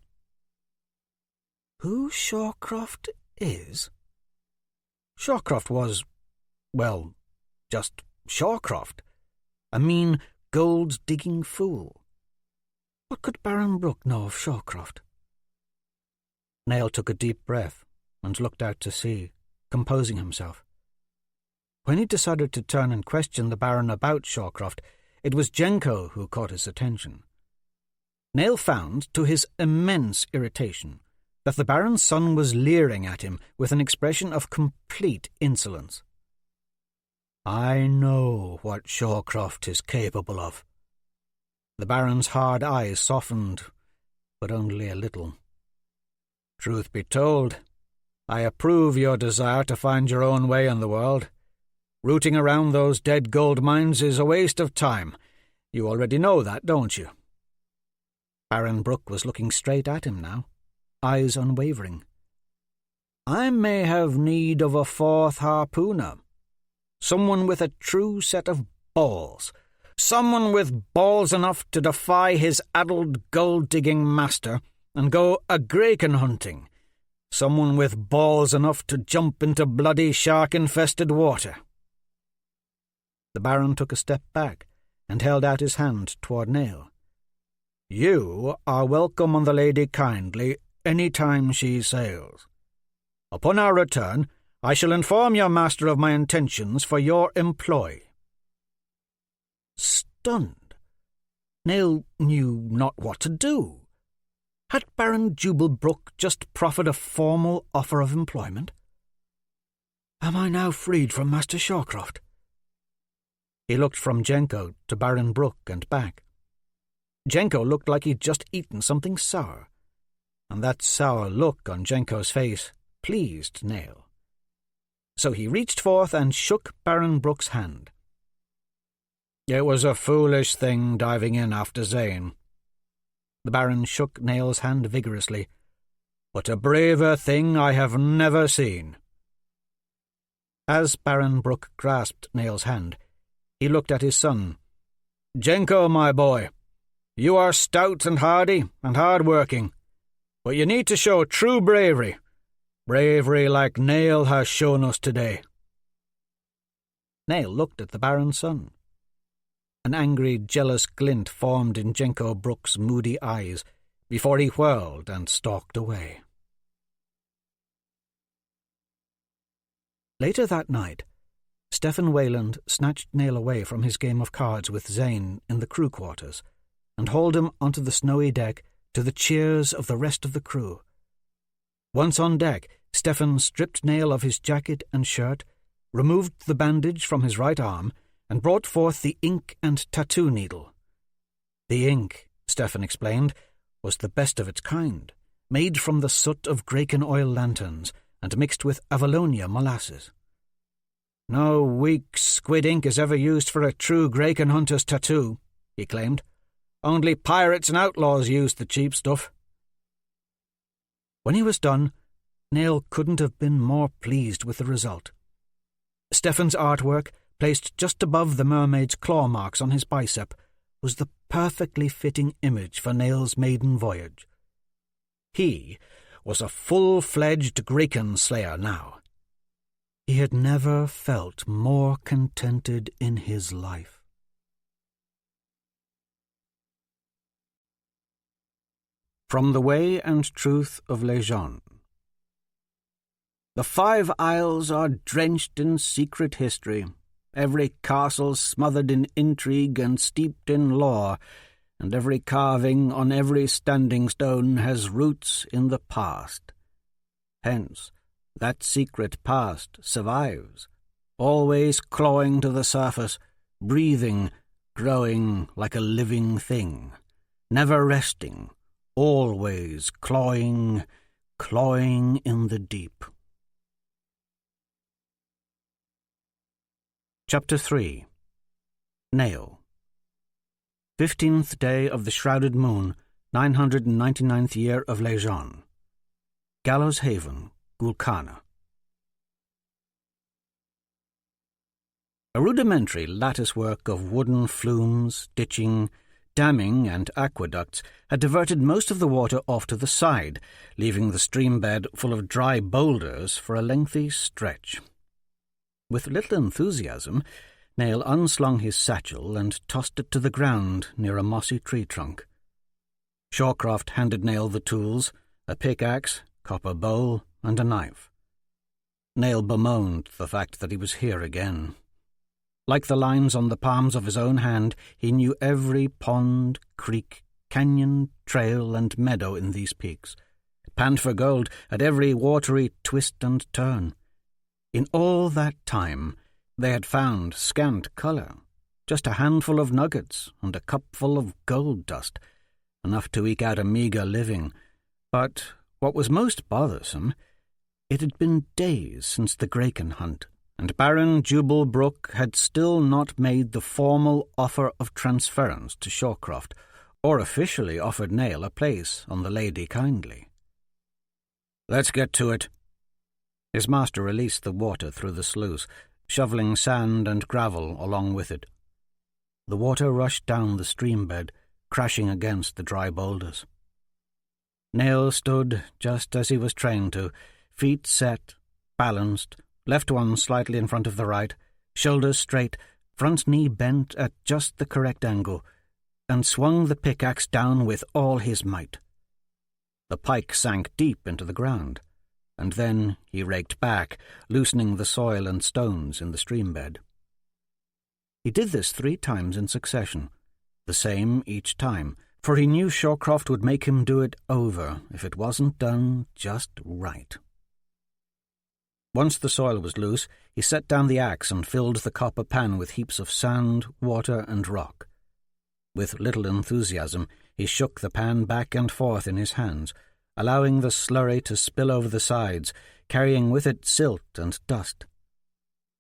Who Shawcroft is? Shawcroft was, well, just Shawcroft, a mean, gold-digging fool. What could Baron Brooke know of Shawcroft? Nail took a deep breath and looked out to sea, composing himself. When he decided to turn and question the Baron about Shawcroft, it was Jenko who caught his attention. Nail found, to his immense irritation, that the Baron's son was leering at him with an expression of complete insolence. "I know what Shawcroft is capable of." The Baron's hard eyes softened, but only a little. "Truth be told, I approve your desire to find your own way in the world. Rooting around those dead gold mines is a waste of time. You already know that, don't you?" Baron Brooke was looking straight at him now, eyes unwavering. "I may have need of a 4th harpooner. Someone with a true set of balls. Someone with balls enough to defy his addled gold-digging master and go a-graken hunting. Someone with balls enough to jump into bloody shark-infested water." The Baron took a step back and held out his hand toward Nail. "You are welcome on the Lady Kindly any time she sails. Upon our return, I shall inform your master of my intentions for your employ." Stunned, Nail knew not what to do. Had Baron Jubal Brooke just proffered a formal offer of employment? "Am I now freed from Master Shawcroft?" He looked from Jenko to Baron Brooke and back. Jenko looked like he'd just eaten something sour, and that sour look on Jenko's face pleased Nail. So he reached forth and shook Baron Brooke's hand. "It was a foolish thing diving in after Zane." The Baron shook Nail's hand vigorously. "But a braver thing I have never seen." As Baron Brooke grasped Nail's hand, he looked at his son. "Jenko, my boy, you are stout and hardy and hard-working, but you need to show true bravery. Bravery like Nail has shown us today." Nail looked at the Baron's son. An angry, jealous glint formed in Jenko Brooke's moody eyes before he whirled and stalked away. Later that night, Stephen Wayland snatched Neil away from his game of cards with Zane in the crew quarters and hauled him onto the snowy deck to the cheers of the rest of the crew. Once on deck, Stephen stripped Neil of his jacket and shirt, removed the bandage from his right arm, and brought forth the ink and tattoo needle. The ink, Stephen explained, was the best of its kind, made from the soot of Graken oil lanterns and mixed with Avalonia molasses. "No weak squid ink is ever used for a true Graken hunter's tattoo," he claimed. "Only pirates and outlaws used the cheap stuff." When he was done, Neil couldn't have been more pleased with the result. Stephen's artwork, placed just above the mermaid's claw marks on his bicep, was the perfectly fitting image for Neil's maiden voyage. He was a full-fledged Graken slayer now. He had never felt more contented in his life. From the Way and Truth of Legend. The 5 Isles are drenched in secret history, every castle smothered in intrigue and steeped in lore, and every carving on every standing stone has roots in the past. Hence, that secret past survives, always clawing to the surface, breathing, growing like a living thing, never resting, always clawing in the deep. Chapter 3. Nail. 15th day of the shrouded moon, 999th year of Legend. Gallows Haven, Gul Kana. A rudimentary latticework of wooden flumes, ditching, damming, and aqueducts had diverted most of the water off to the side, leaving the stream bed full of dry boulders for a lengthy stretch. With little enthusiasm, Nail unslung his satchel and tossed it to the ground near a mossy tree trunk. Shawcroft handed Nail the tools, a pickaxe, copper bowl, and a knife. Nail bemoaned the fact that he was here again. Like the lines on the palms of his own hand, he knew every pond, creek, canyon, trail, and meadow in these peaks, panned for gold at every watery twist and turn. In all that time, they had found scant colour, just a handful of nuggets and a cupful of gold dust, enough to eke out a meagre living. But what was most bothersome, it had been days since the Graken hunt, and Baron Jubal Brooke had still not made the formal offer of transference to Shawcroft, or officially offered Nail a place on the Lady Kindly. "Let's get to it." His master released the water through the sluice, shoveling sand and gravel along with it. The water rushed down the stream bed, crashing against the dry boulders. Nail stood just as he was trained to, feet set, balanced, left one slightly in front of the right, shoulders straight, front knee bent at just the correct angle, and swung the pickaxe down with all his might. The pike sank deep into the ground, and then he raked back, loosening the soil and stones in the stream bed. He did this 3 times in succession, the same each time, for he knew Shawcroft would make him do it over if it wasn't done just right. Once the soil was loose, he set down the axe and filled the copper pan with heaps of sand, water, and rock. With little enthusiasm, he shook the pan back and forth in his hands, allowing the slurry to spill over the sides, carrying with it silt and dust.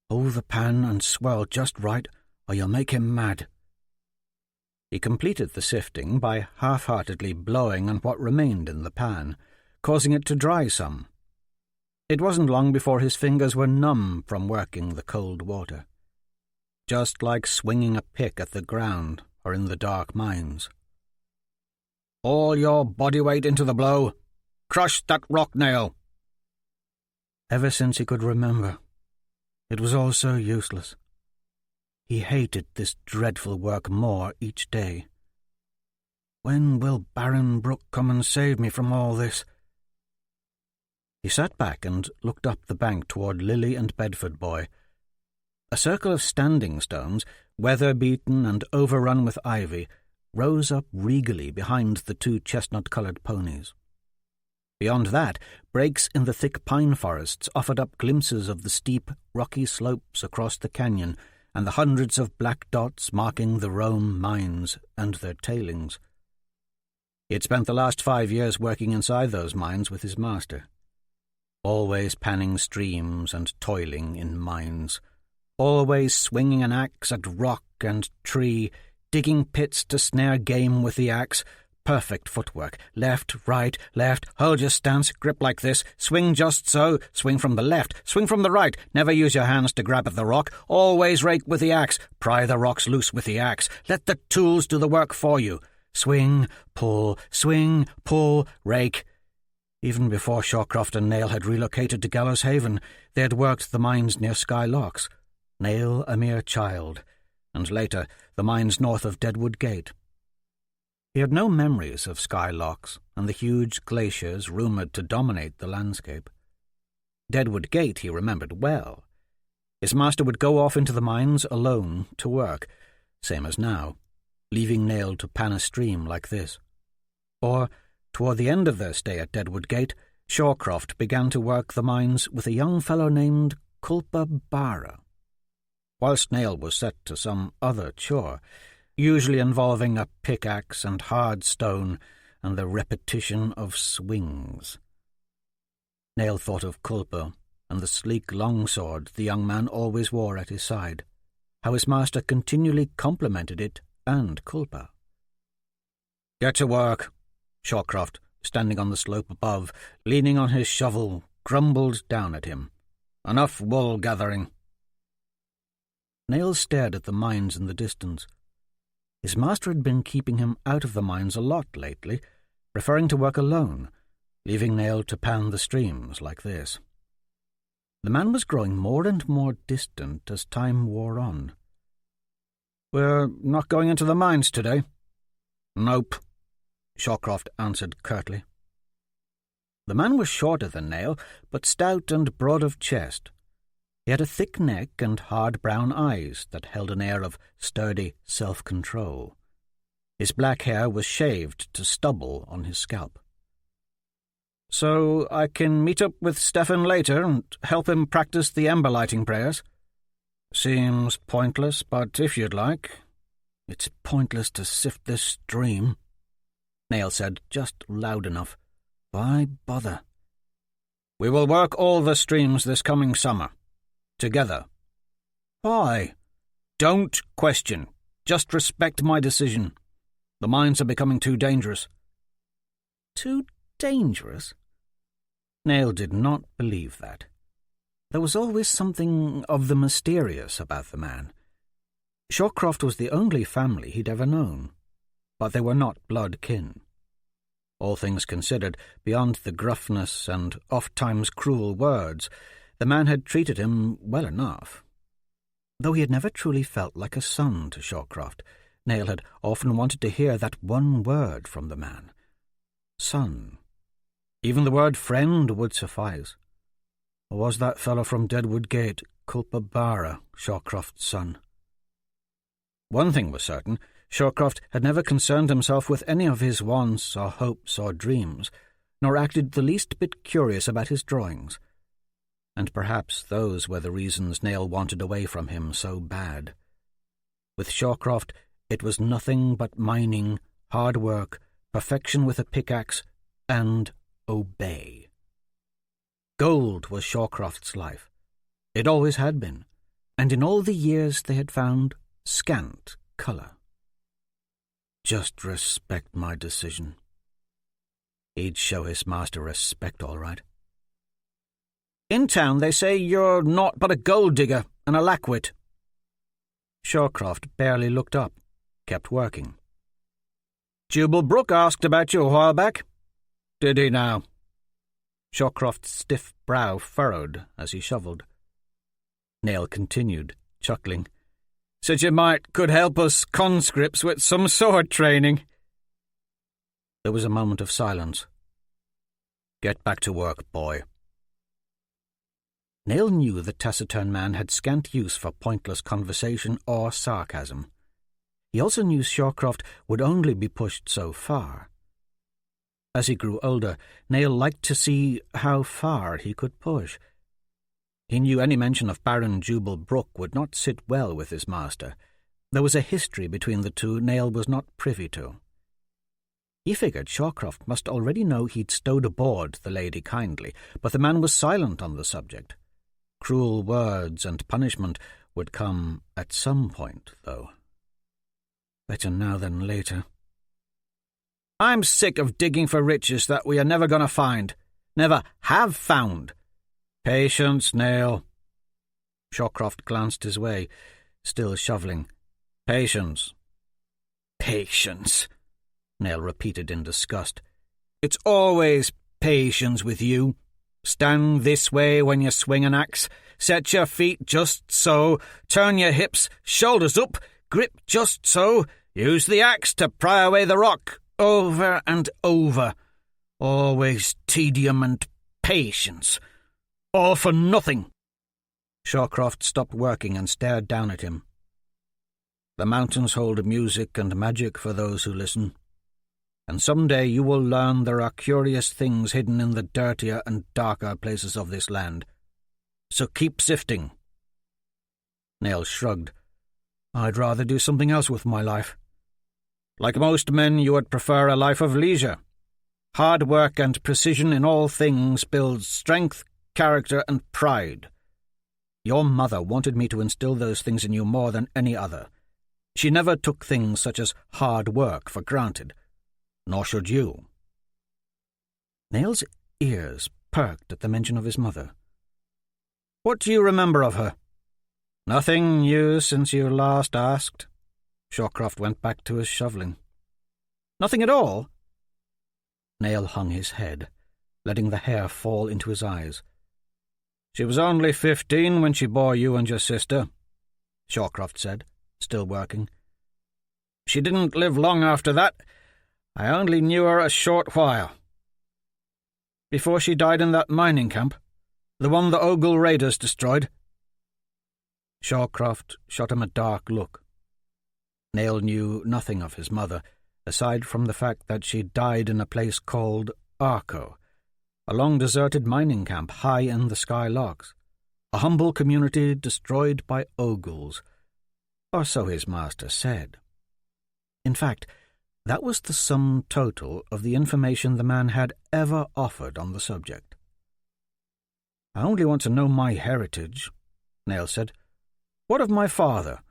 "Hold the pan and swirl just right, or you'll make him mad." He completed the sifting by half-heartedly blowing on what remained in the pan, causing it to dry some. It wasn't long before his fingers were numb from working the cold water, just like swinging a pick at the ground or in the dark mines. "All your body weight into the blow. Crush that rock, Nail." Ever since he could remember, it was all so useless. He hated this dreadful work more each day. When will Baron Brooke come and save me from all this? He sat back and looked up the bank toward Lily and Bedford Boy. A circle of standing stones, weather-beaten and overrun with ivy, rose up regally behind the two chestnut-coloured ponies. Beyond that, breaks in the thick pine forests offered up glimpses of the steep, rocky slopes across the canyon and the hundreds of black dots marking the Rome mines and their tailings. He had spent the last 5 years working inside those mines with his master, always panning streams and toiling in mines, always swinging an axe at rock and tree, digging pits to snare game with the axe. Perfect footwork. Left, right, left. Hold your stance. Grip like this. Swing just so. Swing from the left. Swing from the right. Never use your hands to grab at the rock. Always rake with the axe. Pry the rocks loose with the axe. Let the tools do the work for you. Swing, pull, rake. Even before Shawcroft and Nail had relocated to Gallows Haven, they had worked the mines near Sky Locks. Nail a mere child, and later the mines north of Deadwood Gate. He had no memories of Sky Locks and the huge glaciers rumoured to dominate the landscape. Deadwood Gate he remembered well. His master would go off into the mines alone to work, same as now, leaving Nail to pan a stream like this. Or, toward the end of their stay at Deadwood Gate, Shawcroft began to work the mines with a young fellow named Culpa Barra. Whilst Nail was set to some other chore, usually involving a pickaxe and hard stone and the repetition of swings. Nail thought of Culpa and the sleek longsword the young man always wore at his side, how his master continually complimented it and Culpa. "Get to work," Shawcroft, standing on the slope above, leaning on his shovel, grumbled down at him. "Enough wool gathering." Nail stared at the mines in the distance. His master had been keeping him out of the mines a lot lately, preferring to work alone, leaving Nail to pan the streams like this. The man was growing more and more distant as time wore on. "We're not going into the mines today?" "Nope," Shawcroft answered curtly. The man was shorter than Nail, but stout and broad of chest. He had a thick neck and hard brown eyes that held an air of sturdy self-control. His black hair was shaved to stubble on his scalp. "So I can meet up with Stefan later and help him practice the ember-lighting prayers?" "Seems pointless, but if you'd like." "It's pointless to sift this stream," Nail said, just loud enough. "Why bother?" "We will work all the streams this coming summer. Together." "Why?" "Don't question. Just respect my decision. The mines are becoming too dangerous." "Too dangerous?" Nail did not believe that. There was always something of the mysterious about the man. Shawcroft was the only family he'd ever known, but they were not blood kin. All things considered, beyond the gruffness and oft-times cruel words, the man had treated him well enough. Though he had never truly felt like a son to Shawcroft, Nail had often wanted to hear that one word from the man. Son. Even the word friend would suffice. Or was that fellow from Deadwood Gate, Culpa Barra, Shawcroft's son? One thing was certain, Shawcroft had never concerned himself with any of his wants or hopes or dreams, nor acted the least bit curious about his drawings. And perhaps those were the reasons Nail wanted away from him so bad. With Shawcroft, it was nothing but mining, hard work, perfection with a pickaxe, and obey. Gold was Shawcroft's life. It always had been, and in all the years they had found scant colour. Just respect my decision. He'd show his master respect, all right. "In town they say you're naught but a gold digger and a lackwit." Shawcroft barely looked up, kept working. "Jubal Brooke asked about you a while back." "Did he now?" Shawcroft's stiff brow furrowed as he shovelled. Nail continued, chuckling. "Said you could help us conscripts with some sword training." There was a moment of silence. "Get back to work, boy," Nail knew the taciturn man had scant use for pointless conversation or sarcasm. He also knew Shawcroft would only be pushed so far. As he grew older, Nail liked to see how far he could push. He knew any mention of Baron Jubal Brooke would not sit well with his master. There was a history between the two Nail was not privy to. He figured Shawcroft must already know he'd stowed aboard the Lady Kindly, but the man was silent on the subject. Cruel words and punishment would come at some point, though. Better now than later. I'm sick of digging for riches that we are never going to find. Never have found. Patience, Nail. Shawcroft glanced his way, still shoveling. Patience. Patience, Nail repeated in disgust. It's always patience with you. Stand this way when you swing an axe. Set your feet just so. Turn your hips, shoulders up. Grip just so. Use the axe to pry away the rock. Over and over. Always tedium and patience. All for nothing. Shawcroft stopped working and stared down at him. The mountains hold music and magic for those who listen. And someday you will learn there are curious things hidden in the dirtier and darker places of this land. So keep sifting. Nail shrugged. I'd rather do something else with my life. Like most men, you would prefer a life of leisure. Hard work and precision in all things builds strength, character, and pride. Your mother wanted me to instill those things in you more than any other. She never took things such as hard work for granted. Nor should you. Nail's ears perked at the mention of his mother. What do you remember of her? Nothing new since you last asked. Shawcroft went back to his shoveling. Nothing at all? Nail hung his head, letting the hair fall into his eyes. She was only 15 when she bore you and your sister, Shawcroft said, still working. She didn't live long after that. I only knew her a short while. Before she died in that mining camp, the one the Oghul raiders destroyed. Shawcroft shot him a dark look. Nail knew nothing of his mother, aside from the fact that she died in a place called Arco, a long-deserted mining camp high in the Sky Lochs, a humble community destroyed by Oghuls, or so his master said. In fact, that was the sum total of the information the man had ever offered on the subject. I only want to know my heritage, Nail said. What of my father?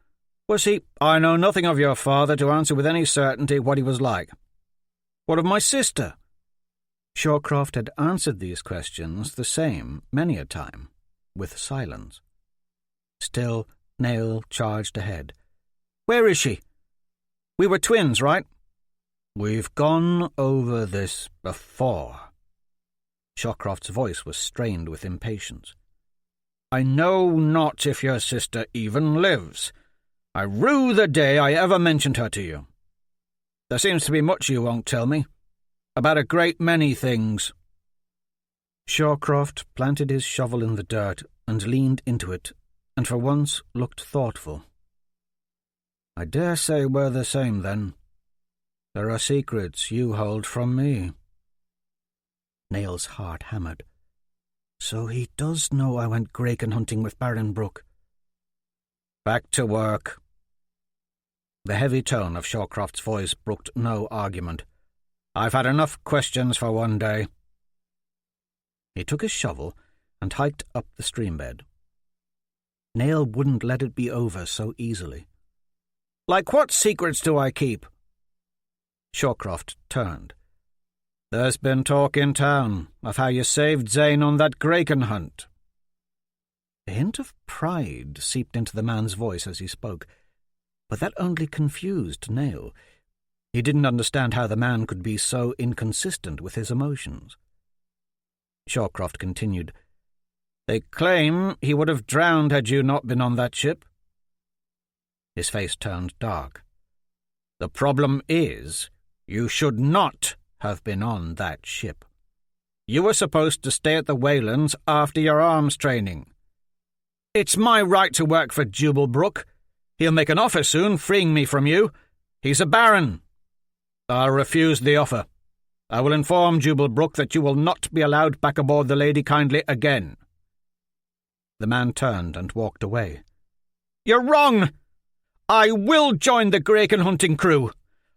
Was he— I know nothing of your father to answer with any certainty what he was like. What of my sister? Shawcroft had answered these questions the same many a time, with silence. Still, Nail charged ahead. Where is she? We were twins, right? We've gone over this before. Shawcroft's voice was strained with impatience. I know not if your sister even lives. I rue the day I ever mentioned her to you. There seems to be much you won't tell me. About a great many things. Shawcroft planted his shovel in the dirt and leaned into it, and for once looked thoughtful. I dare say we're the same, then. There are secrets you hold from me. Nail's heart hammered. So he does know I went Graken hunting with Baron Brooke. Back to work. The heavy tone of Shawcroft's voice brooked no argument. I've had enough questions for one day. He took his shovel and hiked up the stream bed. Nail wouldn't let it be over so easily. Like what secrets do I keep? Shawcroft turned. There's been talk in town of how you saved Zane on that Graken hunt. A hint of pride seeped into the man's voice as he spoke, but that only confused Nail. He didn't understand how the man could be so inconsistent with his emotions. Shawcroft continued. They claim he would have drowned had you not been on that ship. His face turned dark. The problem is, you should not have been on that ship. You were supposed to stay at the Waylands after your arms training. It's my right to work for Jubalbrook. He'll make an offer soon, freeing me from you. He's a baron. I'll refuse the offer. I will inform Jubalbrook that you will not be allowed back aboard the Lady Kindly again." The man turned and walked away. "You're wrong! I will join the Graken hunting crew.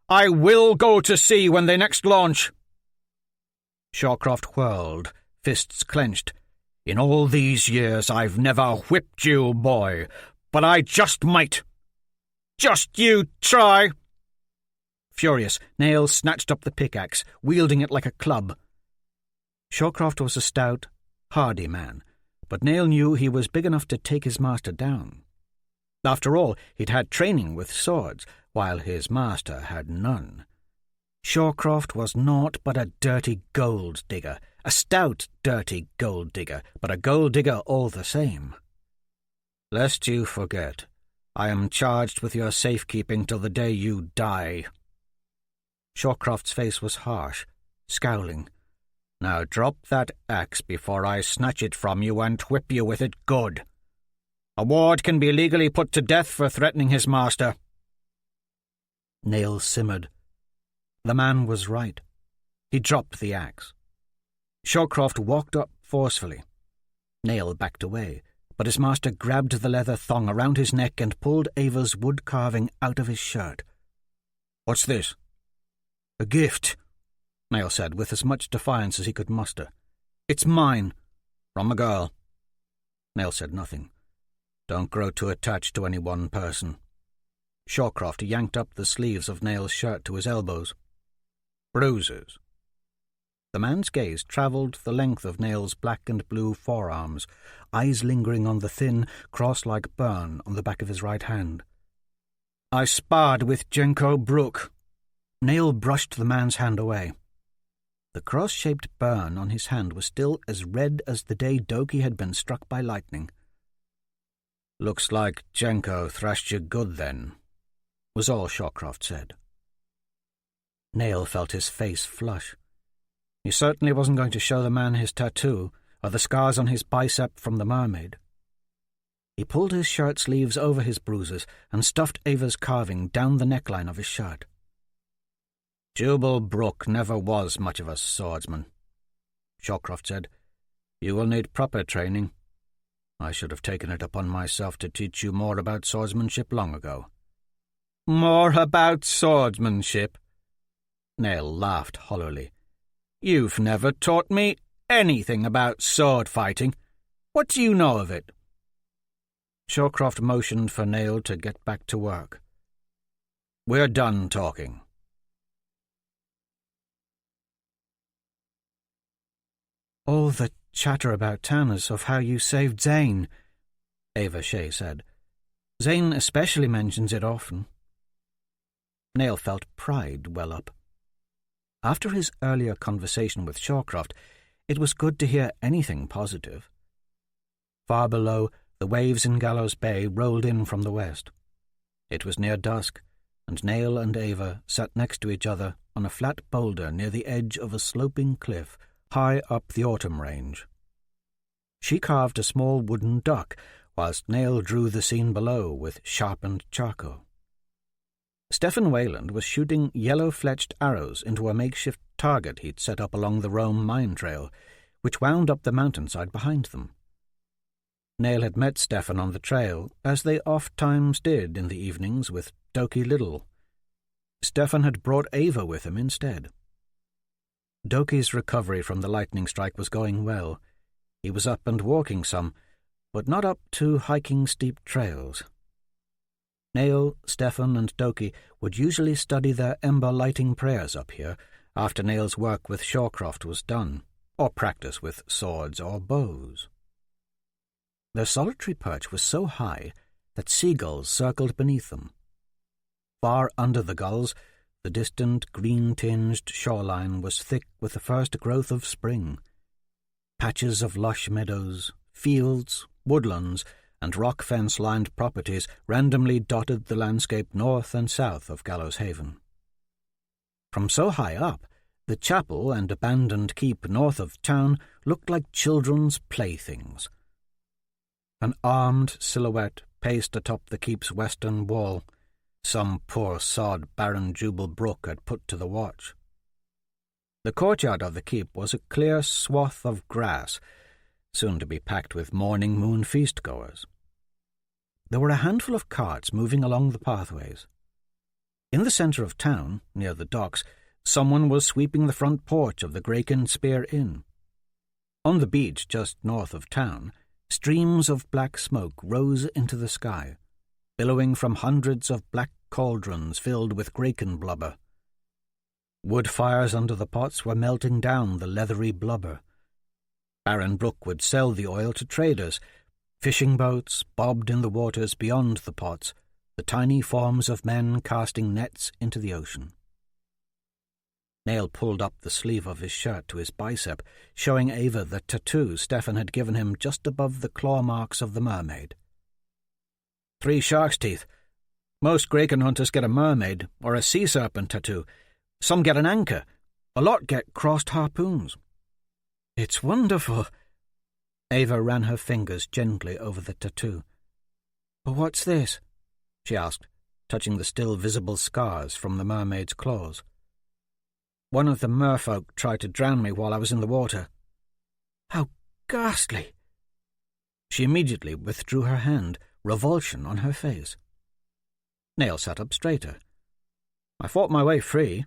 I will go to sea when they next launch." Shawcroft whirled, fists clenched. "In all these years I've never whipped you, boy, but I just might. Just you try!" Furious, Nail snatched up the pickaxe, wielding it like a club. Shawcroft was a stout, hardy man, but Nail knew he was big enough to take his master down. After all, he'd had training with swords, while his master had none. Shawcroft was naught but a dirty gold digger, a stout, dirty gold digger, but a gold digger all the same. "Lest you forget, I am charged with your safekeeping till the day you die." Shawcroft's face was harsh, scowling. "Now drop that axe before I snatch it from you and whip you with it good. A ward can be legally put to death for threatening his master." Nail simmered. The man was right. He dropped the axe. Shawcroft walked up forcefully. Nail backed away, but his master grabbed the leather thong around his neck and pulled Ava's wood carving out of his shirt. "What's this?" "A gift," Nail said with as much defiance as he could muster. "It's mine." "From a girl." Nail said nothing. "Don't grow too attached to any one person." Shawcroft yanked up the sleeves of Nail's shirt to his elbows. "Bruises." The man's gaze travelled the length of Nail's black and blue forearms, eyes lingering on the thin, cross-like burn on the back of his right hand. "I sparred with Jenko Brook." Nail brushed the man's hand away. The cross-shaped burn on his hand was still as red as the day Doki had been struck by lightning. "Looks like Jenko thrashed you good then," was all Shawcroft said. Nail felt his face flush. He certainly wasn't going to show the man his tattoo, or the scars on his bicep from the mermaid. He pulled his shirt sleeves over his bruises and stuffed Ava's carving down the neckline of his shirt. "Jubalbrook never was much of a swordsman," Shawcroft said. "You will need proper training. I should have taken it upon myself to teach you more about swordsmanship long ago." "More about swordsmanship?" Nail laughed hollowly. "You've never taught me anything about sword fighting. What do you know of it?" Shawcroft motioned for Nail to get back to work. "We're done talking." "All the chatter about town is of how you saved Zane," Ava Shea said. "Zane especially mentions it often." Nail felt pride well up. After his earlier conversation with Shawcroft, it was good to hear anything positive. Far below, the waves in Gallows Bay rolled in from the west. It was near dusk, and Nail and Ava sat next to each other on a flat boulder near the edge of a sloping cliff high up the autumn range. She carved a small wooden duck, whilst Nail drew the scene below with sharpened charcoal. Stephen Wayland was shooting yellow-fletched arrows into a makeshift target he'd set up along the Rome mine trail, which wound up the mountainside behind them. Nail had met Stephen on the trail, as they oft-times did in the evenings with Doki Liddle. Stephen had brought Ava with him instead. Doki's recovery from the lightning strike was going well. He was up and walking some, but not up to hiking steep trails. Nail, Stephen, and Doki would usually study their ember-lighting prayers up here after Nail's work with Shawcroft was done, or practice with swords or bows. Their solitary perch was so high that seagulls circled beneath them. Far under the gulls, the distant green-tinged shoreline was thick with the first growth of spring. Patches of lush meadows, fields, woodlands, and rock fence-lined properties randomly dotted the landscape north and south of Gallows Haven. From so high up, the chapel and abandoned keep north of town looked like children's playthings. An armed silhouette paced atop the keep's western wall. Some poor sod Baron Jubal Brook had put to the watch. The courtyard of the keep was a clear swath of grass, soon to be packed with morning moon feast-goers. There were a handful of carts moving along the pathways. In the centre of town, near the docks, someone was sweeping the front porch of the Graken Spear Inn. On the beach just north of town, streams of black smoke rose into the sky, billowing from hundreds of black cauldrons filled with Graken blubber. Wood fires under the pots were melting down the leathery blubber. Baron Brook would sell the oil to traders. Fishing boats bobbed in the waters beyond the pots, the tiny forms of men casting nets into the ocean. Nail pulled up the sleeve of his shirt to his bicep, showing Ava the tattoo Stefan had given him just above the claw marks of the mermaid. 3 shark's teeth. Most Graken hunters get a mermaid or a sea serpent tattoo. Some get an anchor. A lot get crossed harpoons. It's wonderful. Ava ran her fingers gently over the tattoo. But what's this? She asked, touching the still visible scars from the mermaid's claws. One of the merfolk tried to drown me while I was in the water. How ghastly! She immediately withdrew her hand, revulsion on her face. Nail sat up straighter. I fought my way free.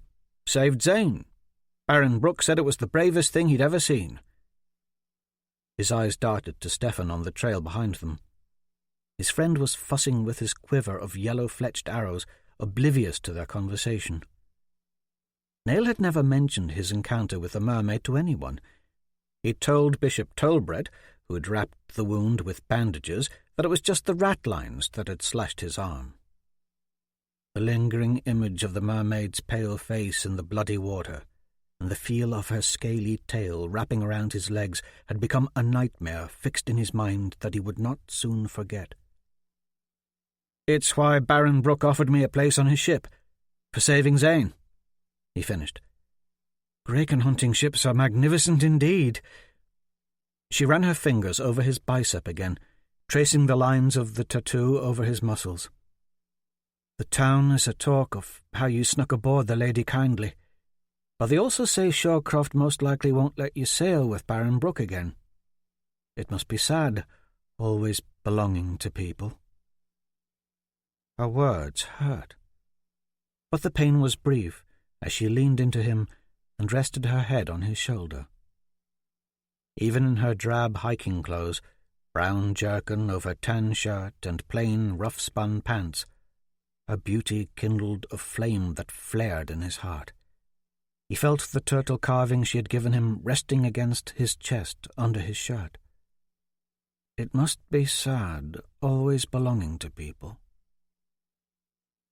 Saved Zane. Baron Brook said it was the bravest thing he'd ever seen. His eyes darted to Stefan on the trail behind them. His friend was fussing with his quiver of yellow-fletched arrows, oblivious to their conversation. Nail had never mentioned his encounter with the mermaid to anyone. He'd told Bishop Tolbred, who had wrapped the wound with bandages, that it was just the ratlines that had slashed his arm. The lingering image of the mermaid's pale face in the bloody water, and the feel of her scaly tail wrapping around his legs had become a nightmare fixed in his mind that he would not soon forget. It's why Baron Brook offered me a place on his ship, for saving Zane, he finished. Graken hunting ships are magnificent indeed. She ran her fingers over his bicep again, tracing the lines of the tattoo over his muscles. The town is a talk of how you snuck aboard the Lady Kindly, but they also say Shorecroft most likely won't let you sail with Baron Brook again. It must be sad, always belonging to people. Her words hurt, but the pain was brief as she leaned into him and rested her head on his shoulder. Even in her drab hiking clothes, brown jerkin over tan shirt and plain rough-spun pants, her beauty kindled a flame that flared in his heart. He felt the turtle carving she had given him resting against his chest under his shirt. It must be sad, always belonging to people.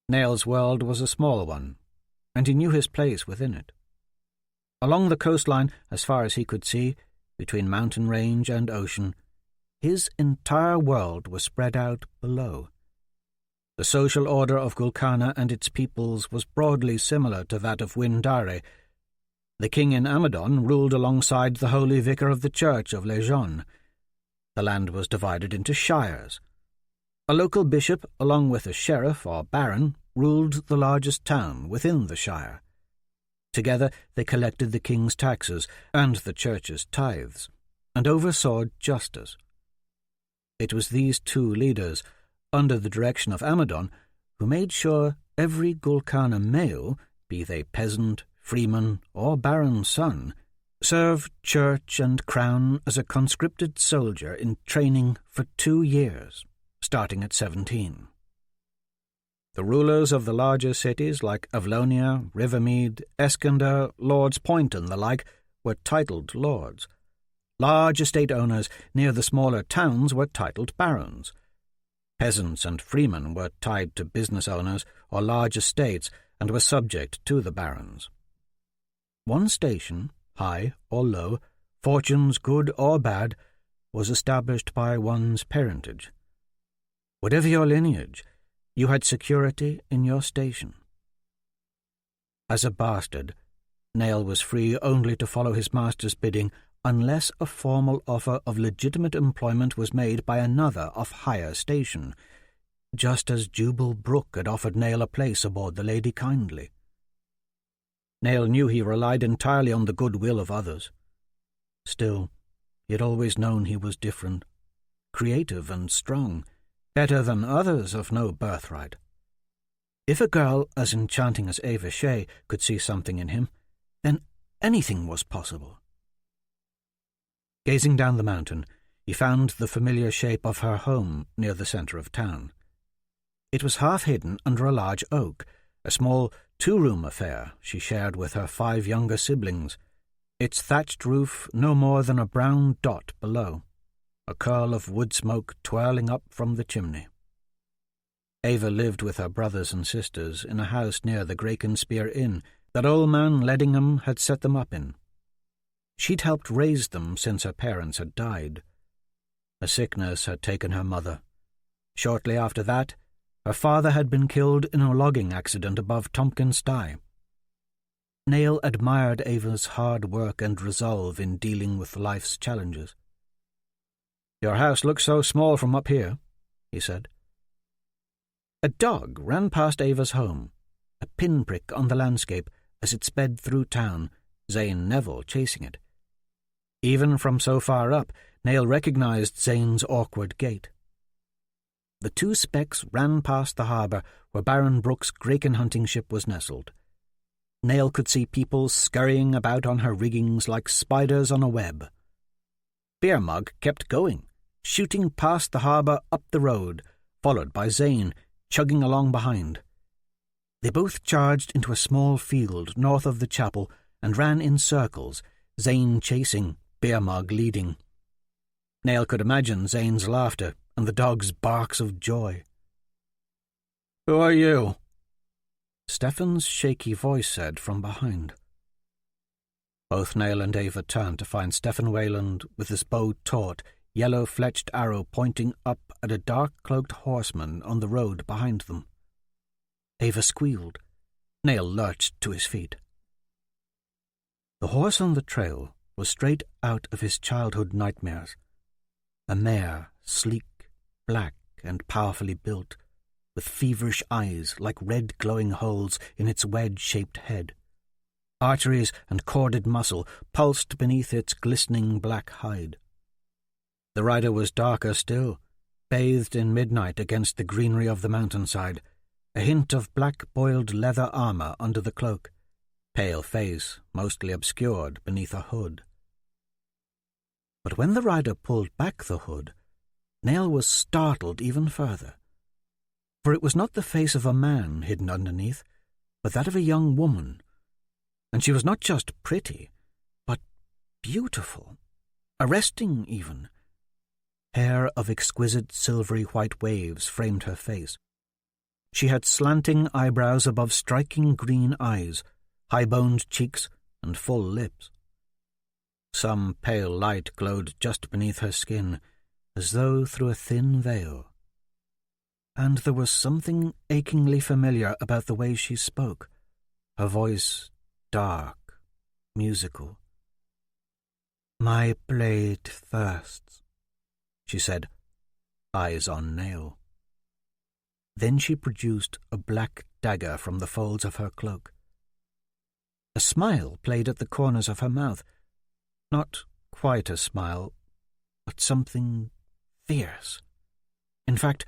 Nail's world was a small one, and he knew his place within it. Along the coastline, as far as he could see, between mountain range and ocean, his entire world was spread out below. The social order of Gul Kana and its peoples was broadly similar to that of Windare. The king in Amadon ruled alongside the holy vicar of the church of Lejeune. The land was divided into shires. A local bishop, along with a sheriff or baron, ruled the largest town within the shire. Together they collected the king's taxes and the church's tithes, and oversaw justice. It was these 2 leaders, under the direction of Amadon, who made sure every Gul Kana male, be they peasant, freeman, or baron's son, served church and crown as a conscripted soldier in training for 2 years, starting at 17. The rulers of the larger cities like Avlonia, Rivermead, Eskander, Lord's Point and the like were titled lords. Large estate owners near the smaller towns were titled barons. Peasants and freemen were tied to business owners or large estates and were subject to the barons. One station, high or low, fortunes good or bad, was established by one's parentage. Whatever your lineage, you had security in your station. As a bastard, Nail was free only to follow his master's bidding unless a formal offer of legitimate employment was made by another of higher station, just as Jubal Brooke had offered Nayl a place aboard the Lady Kindly. Nayl knew he relied entirely on the goodwill of others. Still, he had always known he was different, creative and strong, better than others of no birthright. If a girl as enchanting as Ava Shea could see something in him, then anything was possible. Gazing down the mountain, he found the familiar shape of her home near the centre of town. It was half hidden under a large oak, a small two-room affair she shared with her 5 younger siblings, its thatched roof no more than a brown dot below, a curl of wood smoke twirling up from the chimney. Ava lived with her brothers and sisters in a house near the Gracon-Spear Inn that old man Leddingham had set them up in. She'd helped raise them since her parents had died. A sickness had taken her mother. Shortly after that, her father had been killed in a logging accident above Tompkins Sty. Nayl admired Ava's hard work and resolve in dealing with life's challenges. "Your house looks so small from up here," he said. A dog ran past Ava's home, a pinprick on the landscape as it sped through town, Zane Neville chasing it. Even from so far up, Nayl recognized Zane's awkward gait. The 2 specks ran past the harbour where Baron Brooke's Gracon hunting ship was nestled. Nayl could see people scurrying about on her riggings like spiders on a web. Beermug kept going, shooting past the harbour up the road, followed by Zane, chugging along behind. They both charged into a small field north of the chapel and ran in circles, Zane chasing, Beermug leading. Nayl could imagine Zane's laughter and the dog's barks of joy. "Who are you?" Stefan's shaky voice said from behind. Both Nayl and Ava turned to find Stefan Wayland with his bow taut, yellow-fletched arrow pointing up at a dark-cloaked horseman on the road behind them. Ava squealed. Nayl lurched to his feet. The horse on the trail was straight out of his childhood nightmares. A mare, sleek, black, and powerfully built, with feverish eyes like red glowing holes in its wedge-shaped head. Arteries and corded muscle pulsed beneath its glistening black hide. The rider was darker still, bathed in midnight against the greenery of the mountainside, a hint of black-boiled leather armour under the cloak, pale face mostly obscured beneath a hood. But when the rider pulled back the hood, Nayl was startled even further, for it was not the face of a man hidden underneath, but that of a young woman, and she was not just pretty, but beautiful, arresting even. Hair of exquisite silvery white waves framed her face. She had slanting eyebrows above striking green eyes, high-boned cheeks, and full lips. Some pale light glowed just beneath her skin, as though through a thin veil. And there was something achingly familiar about the way she spoke, her voice dark, musical. "My blade thirsts," she said, eyes on Nayl. Then she produced a black dagger from the folds of her cloak. A smile played at the corners of her mouth. Not quite a smile, but something fierce. In fact,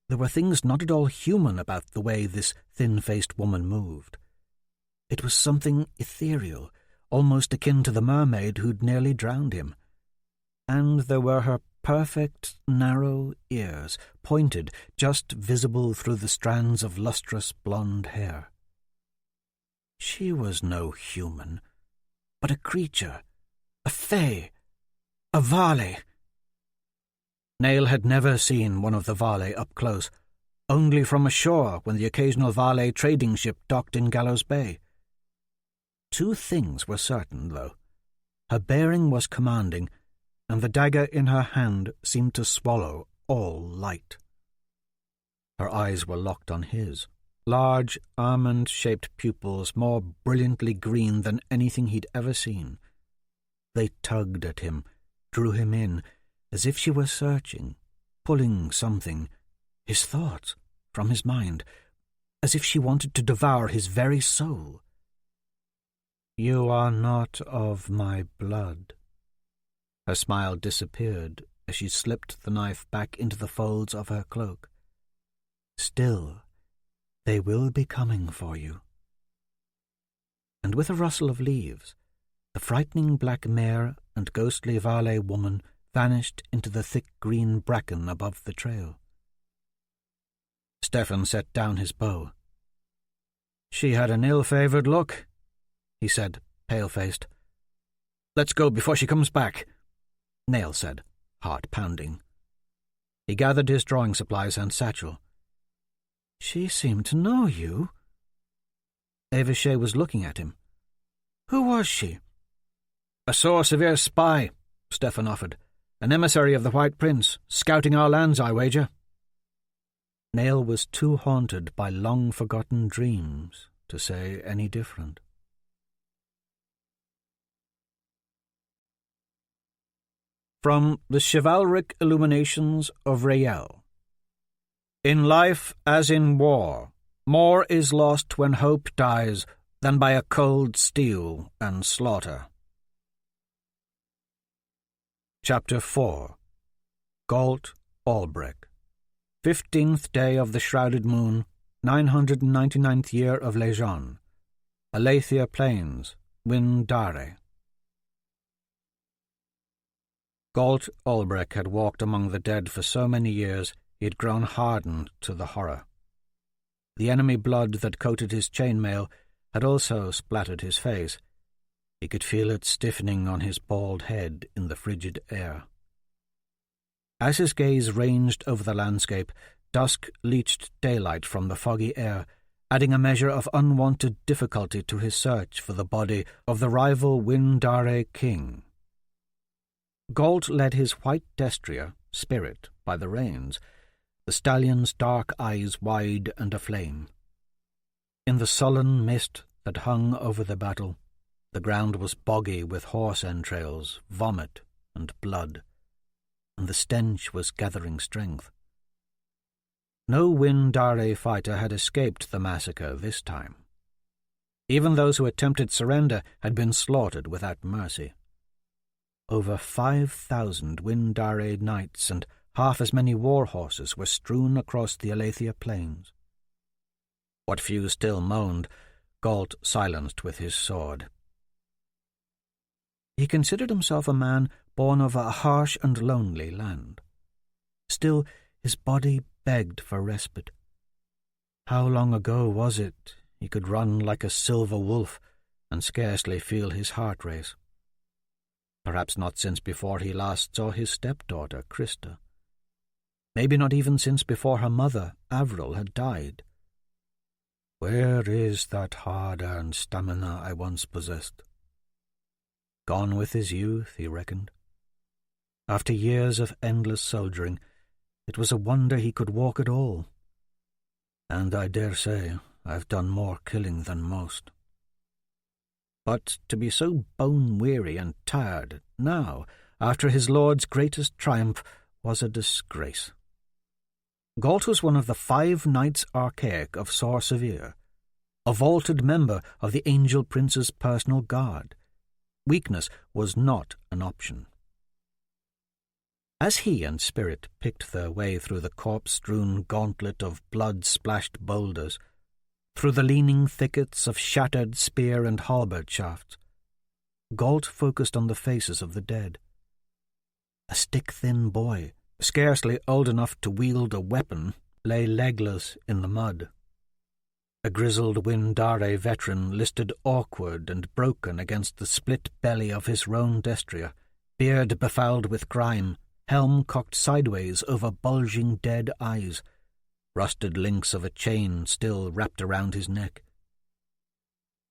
there were things not at all human about the way this thin-faced woman moved. It was something ethereal, almost akin to the mermaid who'd nearly drowned him. And there were her perfect, narrow ears, pointed, just visible through the strands of lustrous blonde hair. She was no human, but a creature, a fae, a Vale. Nayl had never seen one of the Vale up close, only from ashore when the occasional Vale trading ship docked in Gallows Bay. 2 things were certain, though. Her bearing was commanding, and the dagger in her hand seemed to swallow all light. Her eyes were locked on his, large, almond-shaped pupils more brilliantly green than anything he'd ever seen. They tugged at him, drew him in, as if she were searching, pulling something, his thoughts, from his mind, as if she wanted to devour his very soul. "You are not of my blood." Her smile disappeared as she slipped the knife back into the folds of her cloak. "Still, they will be coming for you." And with a rustle of leaves, the frightening black mare and ghostly valet woman vanished into the thick green bracken above the trail. Stefan set down his bow. "She had an ill-favoured look," he said, pale-faced. "Let's go before she comes back," Nail said, heart pounding. He gathered his drawing supplies and satchel. "She seemed to know you." Avichet was looking at him. "Who was she?" "A Sor Sevier spy," Stefan offered. "An emissary of the White Prince, scouting our lands, I wager." Nail was too haunted by long-forgotten dreams to say any different. From the Chivalric Illuminations of Rael. In life, as in war, more is lost when hope dies than by a cold steel and slaughter. Chapter 4. Gault Albrecht. 15th day of the shrouded moon, 999th year of Lejeune. Aletheia Plains, Wyn Dare. Gault Albrecht had walked among the dead for so many years he had grown hardened to the horror. The enemy blood that coated his chainmail had also splattered his face. He could feel it stiffening on his bald head in the frigid air. As his gaze ranged over the landscape, dusk leached daylight from the foggy air, adding a measure of unwanted difficulty to his search for the body of the rival Wyn Dare king. Gault led his white destrier, Spirit, by the reins, the stallion's dark eyes wide and aflame. In the sullen mist that hung over the battle, the ground was boggy with horse entrails, vomit, and blood, and the stench was gathering strength. No Wyn Dare fighter had escaped the massacre this time. Even those who attempted surrender had been slaughtered without mercy. Over 5,000 Wyn Dare knights and half as many war horses were strewn across the Aletheia plains. What few still moaned, Gault silenced with his sword. He considered himself a man born of a harsh and lonely land. Still, his body begged for respite. How long ago was it he could run like a silver wolf and scarcely feel his heart race? Perhaps not since before he last saw his stepdaughter, Christa. Maybe not even since before her mother, Avril, had died. Where is that hard-earned stamina I once possessed? Gone with his youth, he reckoned. After years of endless soldiering, it was a wonder he could walk at all. And I dare say I've done more killing than most. But to be so bone-weary and tired now, after his lord's greatest triumph, was a disgrace. Gault was one of the 5 Knights Archaic of Sor Sevier, a vaulted member of the Angel Prince's personal guard. Weakness was not an option. As he and Spirit picked their way through the corpse-strewn gauntlet of blood-splashed boulders, through the leaning thickets of shattered spear and halberd shafts, Gault focused on the faces of the dead. A stick-thin boy, scarcely old enough to wield a weapon, lay legless in the mud. A grizzled Wyn Dare veteran listed awkward and broken against the split belly of his roan destrier, beard befouled with grime, helm cocked sideways over bulging dead eyes, rusted links of a chain still wrapped around his neck.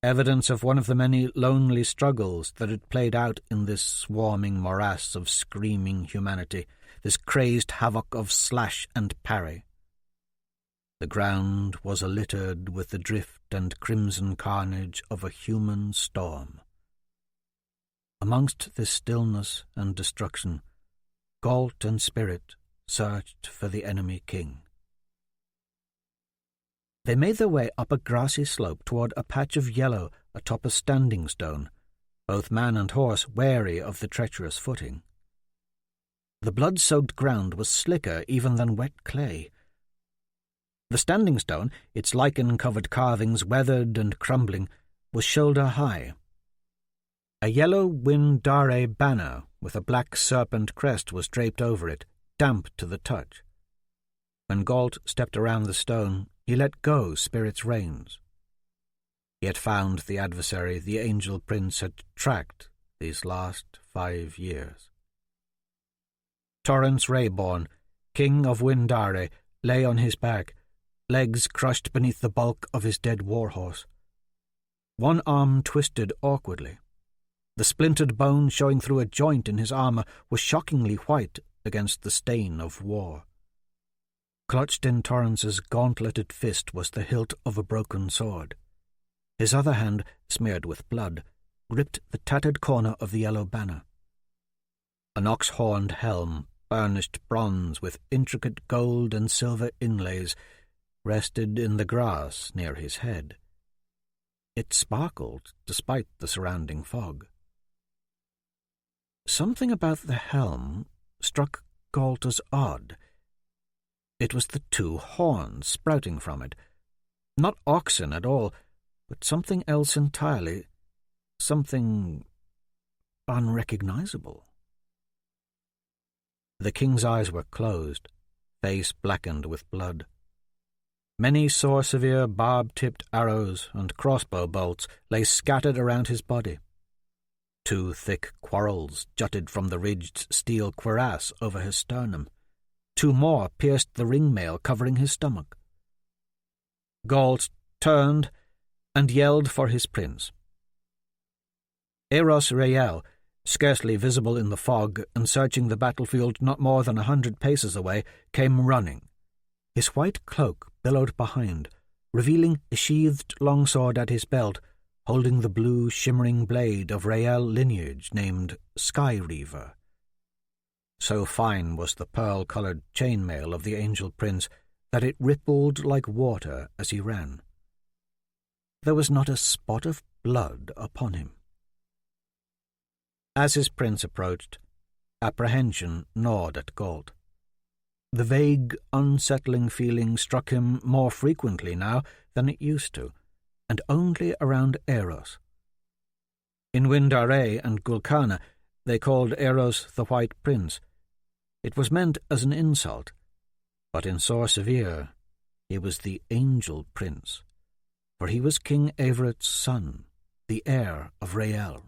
Evidence of one of the many lonely struggles that had played out in this swarming morass of screaming humanity, this crazed havoc of slash and parry. The ground was littered with the drift and crimson carnage of a human storm. Amongst this stillness and destruction, Gault and Spirit searched for the enemy king. They made their way up a grassy slope toward a patch of yellow atop a standing stone, both man and horse wary of the treacherous footing. The blood-soaked ground was slicker even than wet clay. The standing stone, its lichen-covered carvings weathered and crumbling, was shoulder-high. A yellow Windare banner with a black serpent crest was draped over it, damp to the touch. When Gault stepped around the stone, he let go Spirit's reins. He had found the adversary the Angel Prince had tracked these last 5 years. Torrance Rayborn, king of Windare, lay on his back, legs crushed beneath the bulk of his dead warhorse. One arm twisted awkwardly. The splintered bone showing through a joint in his armor was shockingly white against the stain of war. Clutched in Torrance's gauntleted fist was the hilt of a broken sword. His other hand, smeared with blood, gripped the tattered corner of the yellow banner. An ox-horned helm, burnished bronze with intricate gold and silver inlays, rested in the grass near his head. It sparkled despite the surrounding fog. Something about the helm struck Gault as odd. It was the 2 horns sprouting from it. Not oxen at all, but something else entirely. Something unrecognizable. The king's eyes were closed, face blackened with blood. Many Sor Sevier barb-tipped arrows and crossbow bolts lay scattered around his body. 2 thick quarrels jutted from the ridged steel cuirass over his sternum. 2 more pierced the ringmail covering his stomach. Gault turned and yelled for his prince. Aeros Rael, scarcely visible in the fog and searching the battlefield not more than 100 paces away, came running. His white cloak billowed behind, revealing a sheathed longsword at his belt, holding the blue shimmering blade of Rael lineage named Sky Reaver. So fine was the pearl-coloured chainmail of the Angel Prince that it rippled like water as he ran. There was not a spot of blood upon him. As his prince approached, apprehension gnawed at Gault. The vague, unsettling feeling struck him more frequently now than it used to, and only around Aeros. In Windare and Gul Kana they called Aeros the White Prince. It was meant as an insult, but in Sor Sevier he was the Angel Prince, for he was King Everett's son, the heir of Rael.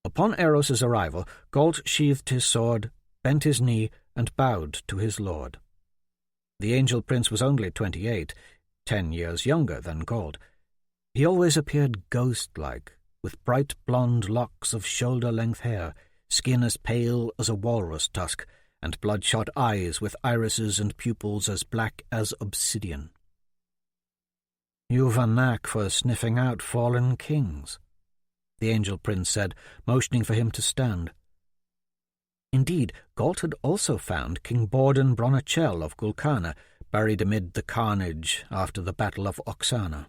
Upon Aeros's arrival, Gault sheathed his sword, bent his knee, and bowed to his lord. The Angel Prince was only 28, 10 years younger than Gault. He always appeared ghost-like, with bright blonde locks of shoulder-length hair, skin as pale as a walrus tusk, and bloodshot eyes with irises and pupils as black as obsidian. "You've a knack for sniffing out fallen kings," the Angel Prince said, motioning for him to stand. Indeed, Gault had also found King Borden Bronachel of Gul Kana, buried amid the carnage after the Battle of Oksana.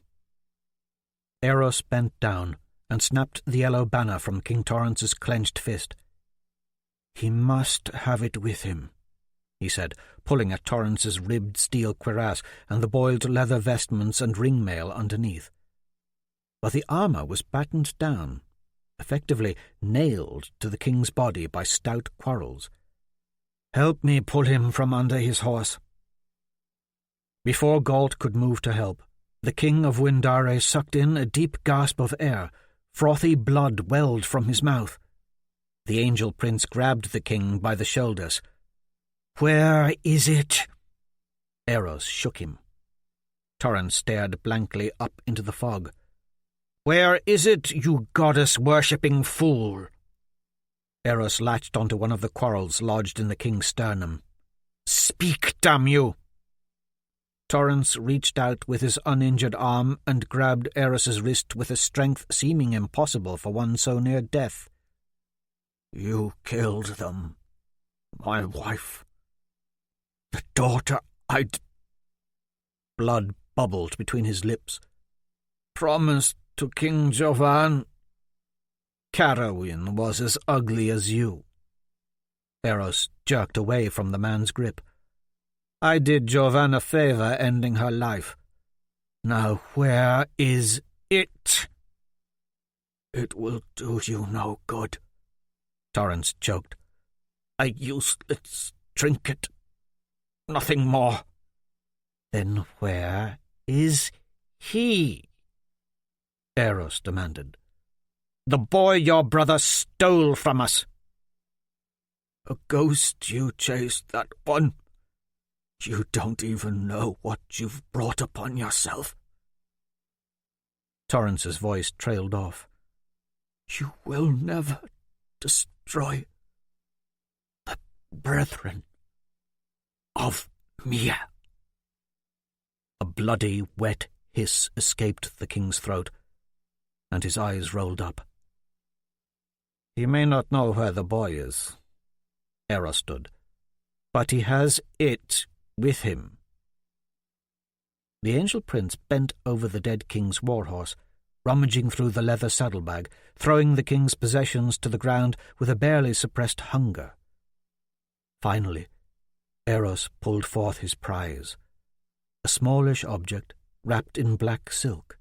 Aeros bent down and snapped the yellow banner from King Torrance's clenched fist. "He must have it with him," he said, pulling at Torrance's ribbed steel cuirass and the boiled leather vestments and ringmail underneath. But the armour was battened down, effectively nailed to the king's body by stout quarrels. "Help me pull him from under his horse." Before Gault could move to help, the king of Windare sucked in a deep gasp of air. Frothy blood welled from his mouth. The Angel Prince grabbed the king by the shoulders. "Where is it?" Aeros shook him. Torrance stared blankly up into the fog. "Where is it, you goddess-worshipping fool?" Aeros latched onto one of the quarrels lodged in the king's sternum. "Speak, damn you!" Torrance reached out with his uninjured arm and grabbed Aeros's wrist with a strength seeming impossible for one so near death. "You killed them. My wife. The daughter I'd—" Blood bubbled between his lips. "Promised to King Jovan." "Carowin was as ugly as you." Aeros jerked away from the man's grip. "I did Jovan a favor ending her life. Now where is it?" "It will do you no good," Torrance choked. "A useless trinket. Nothing more." "Then where is he?" Aeros demanded. "The boy your brother stole from us." "A ghost you chased, that one. You don't even know what you've brought upon yourself." Torrance's voice trailed off. "You will never destroy the brethren of Mia." A bloody, wet hiss escaped the king's throat, and his eyes rolled up. "He may not know where the boy is," Aeros stood, "but he has it with him." The Angel Prince bent over the dead king's warhorse, rummaging through the leather saddlebag, throwing the king's possessions to the ground with a barely suppressed hunger. Finally, Aeros pulled forth his prize, a smallish object wrapped in black silk.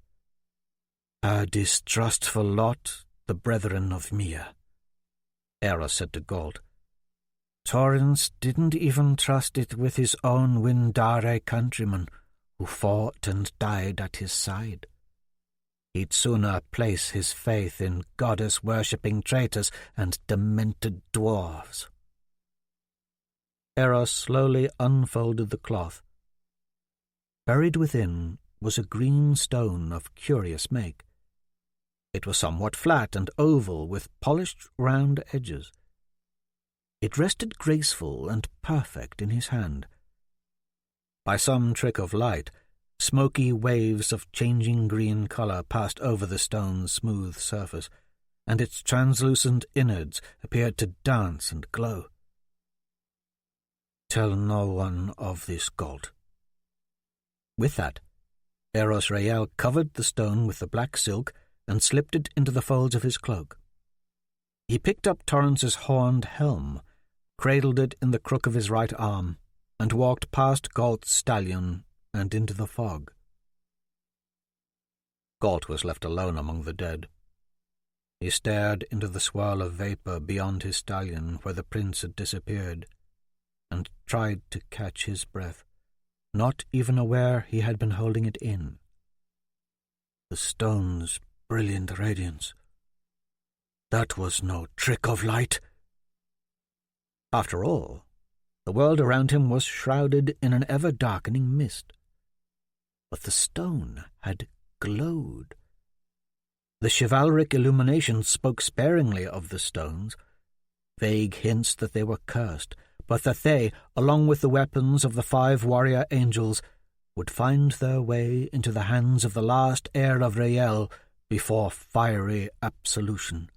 "A distrustful lot, the brethren of Mia," Aeros said to Gault. "Torrance didn't even trust it with his own Windare countrymen, who fought and died at his side. He'd sooner place his faith in goddess-worshipping traitors and demented dwarves." Aeros slowly unfolded the cloth. Buried within was a green stone of curious make. It was somewhat flat and oval, with polished round edges. It rested graceful and perfect in his hand. By some trick of light, smoky waves of changing green colour passed over the stone's smooth surface, and its translucent innards appeared to dance and glow. "Tell no one of this, Gault." With that, Aeros Rael covered the stone with the black silk and slipped it into the folds of his cloak. He picked up Torrance's horned helm, cradled it in the crook of his right arm, and walked past Gault's stallion and into the fog. Gault was left alone among the dead. He stared into the swirl of vapour beyond his stallion where the prince had disappeared, and tried to catch his breath, not even aware he had been holding it in. The stone's brilliant radiance. That was no trick of light. After all, the world around him was shrouded in an ever-darkening mist. But the stone had glowed. The chivalric illuminations spoke sparingly of the stones, vague hints that they were cursed, but that they, along with the weapons of the 5 warrior angels, would find their way into the hands of the last heir of Rael before fiery absolution.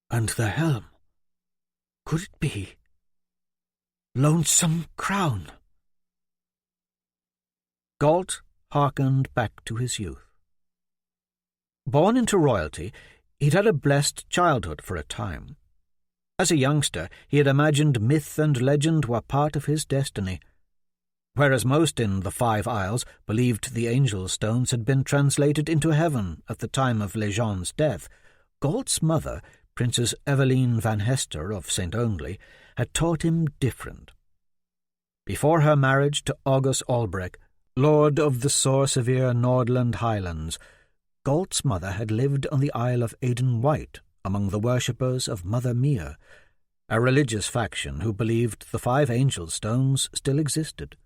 And the helm, could it be? Lonesome Crown. Gault hearkened back to his youth. Born into royalty, he'd had a blessed childhood for a time. As a youngster, he had imagined myth and legend were part of his destiny. Whereas most in the 5 Isles believed the angel stones had been translated into heaven at the time of Lejean's death, Gault's mother, Princess Eveline van Hester of St. Ongley, had taught him different. Before her marriage to August Albrecht, lord of the Sor Sevier Nordland Highlands, Gault's mother had lived on the Isle of Aden White among the worshippers of Mother Mia, a religious faction who believed the 5 angel stones still existed.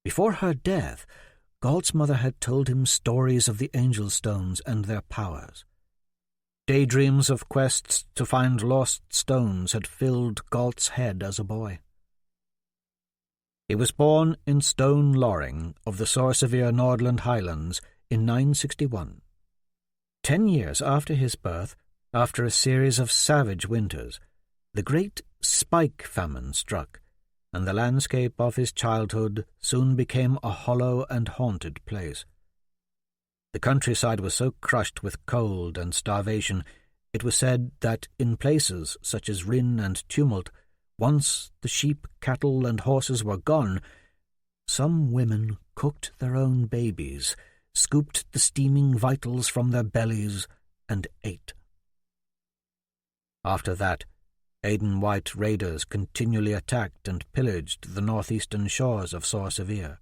Before her death, Gault's mother had told him stories of the angel stones and their powers. Daydreams of quests to find lost stones had filled Gault's head as a boy. He was born in Stone Loring of the Sor Sevier Nordland Highlands in 961. 10 years after his birth, after a series of savage winters, the great spike famine struck, and the landscape of his childhood soon became a hollow and haunted place. The countryside was so crushed with cold and starvation, it was said that in places such as Rin and Tumult, once the sheep, cattle, and horses were gone, some women cooked their own babies, scooped the steaming vitals from their bellies, and ate. After that, Aden White raiders continually attacked and pillaged the northeastern shores of Sor Sevier.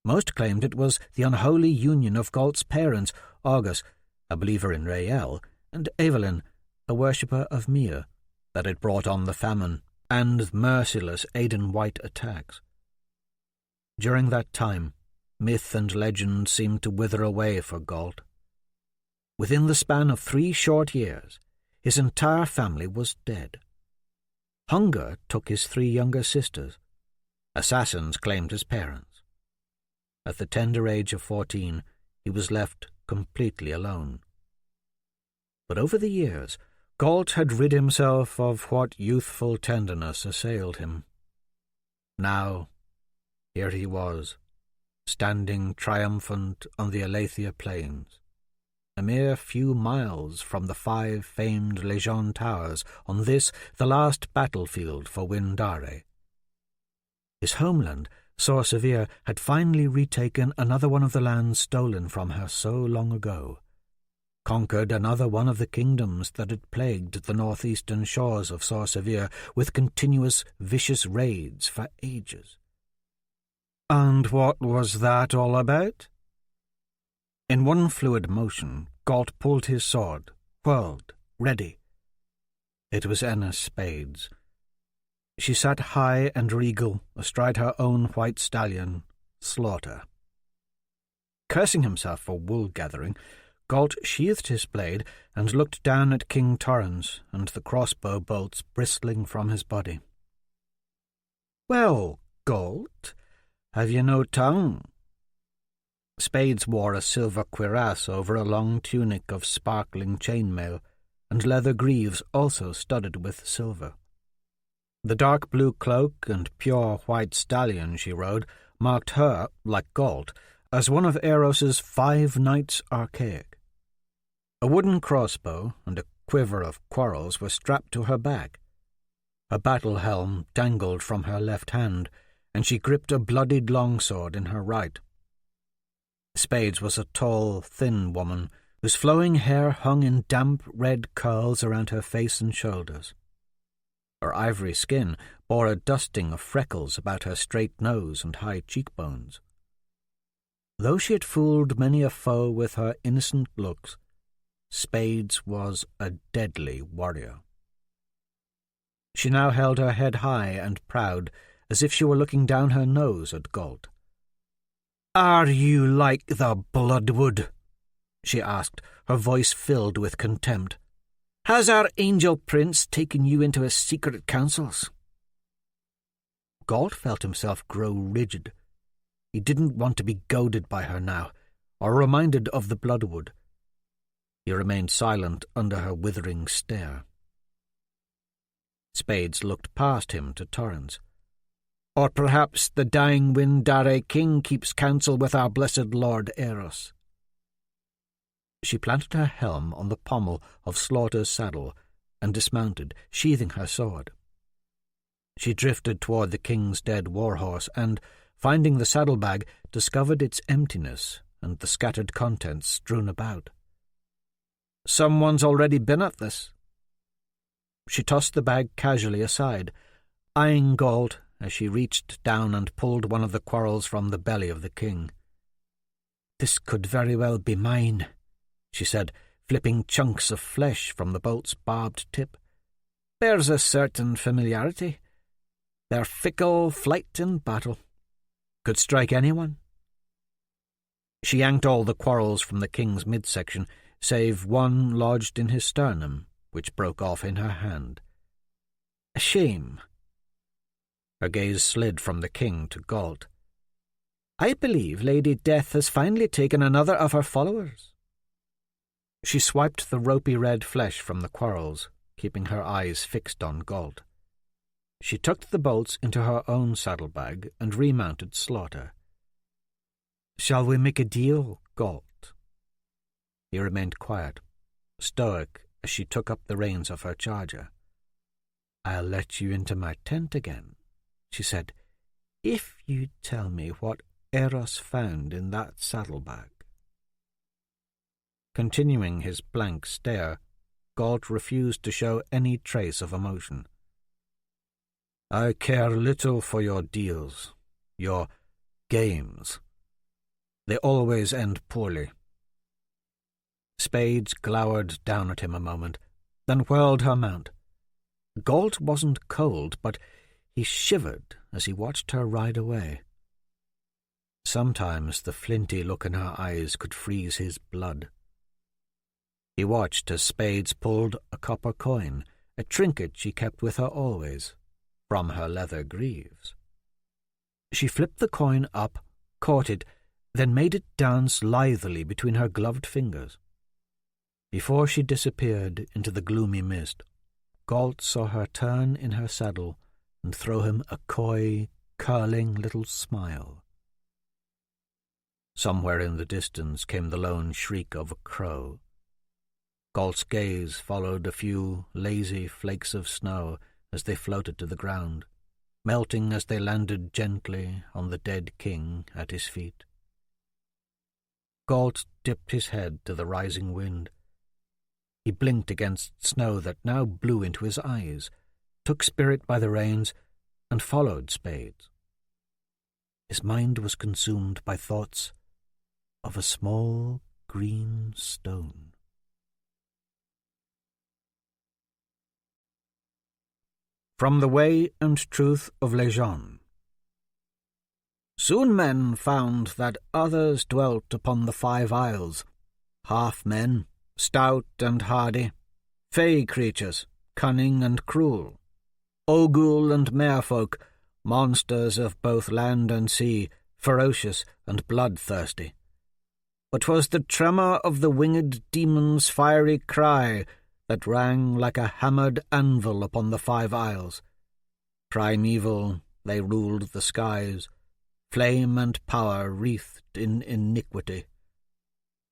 Most claimed it was the unholy union of Gault's parents, Argus, a believer in Rael, and Evelyn, a worshipper of Mir, that had brought on the famine and merciless Aden White attacks. During that time, myth and legend seemed to wither away for Gault. Within the span of 3 short years, his entire family was dead. Hunger took his 3 younger sisters. Assassins claimed his parents. At the tender age of 14, he was left completely alone. But over the years, Gault had rid himself of what youthful tenderness assailed him. Now, here he was, standing triumphant on the Aletheia plains, a mere few miles from the 5 famed Legion towers on this, the last battlefield for Windare. His homeland, Sor Sevier, had finally retaken another one of the lands stolen from her so long ago, conquered another one of the kingdoms that had plagued the northeastern shores of Sor Sevier with continuous vicious raids for ages. And what was that all about? In one fluid motion, Gault pulled his sword, whirled, ready. It was Enna Spades. She sat high and regal astride her own white stallion, Slaughter. Cursing himself for wool-gathering, Gault sheathed his blade and looked down at King Torrens and the crossbow bolts bristling from his body. "Well, Gault, have you no tongue?" Spades wore a silver cuirass over a long tunic of sparkling chainmail, and leather greaves also studded with silver. The dark blue cloak and pure white stallion she rode marked her, like Gault, as one of Aeros's 5 Knights Archaic. A wooden crossbow and a quiver of quarrels were strapped to her back. Her battle helm dangled from her left hand, and she gripped a bloodied longsword in her right. Spades was a tall, thin woman whose flowing hair hung in damp red curls around her face and shoulders. Her ivory skin bore a dusting of freckles about her straight nose and high cheekbones. Though she had fooled many a foe with her innocent looks, Spades was a deadly warrior. She now held her head high and proud, as if she were looking down her nose at Gault. "Are you like the Bloodwood?" she asked, her voice filled with contempt. "Has our Angel Prince taken you into his secret councils?" Gault felt himself grow rigid. He didn't want to be goaded by her now, or reminded of the Bloodwood. He remained silent under her withering stare. Spades looked past him to Torrens. "Or perhaps the dying Windare king keeps counsel with our blessed Lord Aeros." She planted her helm on the pommel of Slaughter's saddle and dismounted, sheathing her sword. She drifted toward the king's dead warhorse and, finding the saddlebag, discovered its emptiness and the scattered contents strewn about. "Someone's already been at this." She tossed the bag casually aside, eyeing Gault as she reached down and pulled one of the quarrels from the belly of the king. "This could very well be mine," she said, flipping chunks of flesh from the bolt's barbed tip. "Bears a certain familiarity. Their fickle flight in battle. Could strike anyone." She yanked all the quarrels from the king's midsection, save one lodged in his sternum, which broke off in her hand. "A shame." Her gaze slid from the king to Gault. "I believe Lady Death has finally taken another of her followers." She swiped the ropey red flesh from the quarrels, keeping her eyes fixed on Gault. She tucked the bolts into her own saddlebag and remounted Slaughter. "Shall we make a deal, Gault?" He remained quiet, stoic as she took up the reins of her charger. "I'll let you into my tent again," she said, "if you tell me what Aeros found in that saddlebag." Continuing his blank stare, Gault refused to show any trace of emotion. "I care little for your deals, your games. They always end poorly." Spades glowered down at him a moment, then whirled her mount. Gault wasn't cold, but he shivered as he watched her ride away. Sometimes the flinty look in her eyes could freeze his blood. He watched as Spades pulled a copper coin, a trinket she kept with her always, from her leather greaves. She flipped the coin up, caught it, then made it dance lithely between her gloved fingers. Before she disappeared into the gloomy mist, Gault saw her turn in her saddle and throw him a coy, curling little smile. Somewhere in the distance came the lone shriek of a crow. Gault's gaze followed a few lazy flakes of snow as they floated to the ground, melting as they landed gently on the dead king at his feet. Gault dipped his head to the rising wind. He blinked against snow that now blew into his eyes, took Spirit by the reins, and followed Spades. His mind was consumed by thoughts of a small green stone. From the Way and Truth of Lejeune. Soon men found that others dwelt upon the 5 Isles, half men, stout and hardy, fey creatures, cunning and cruel, Ogul and merfolk, monsters of both land and sea, ferocious and bloodthirsty. But 'twas the tremor of the winged demon's fiery cry that rang like a hammered anvil upon the 5 Isles. Primeval, they ruled the skies, flame and power wreathed in iniquity.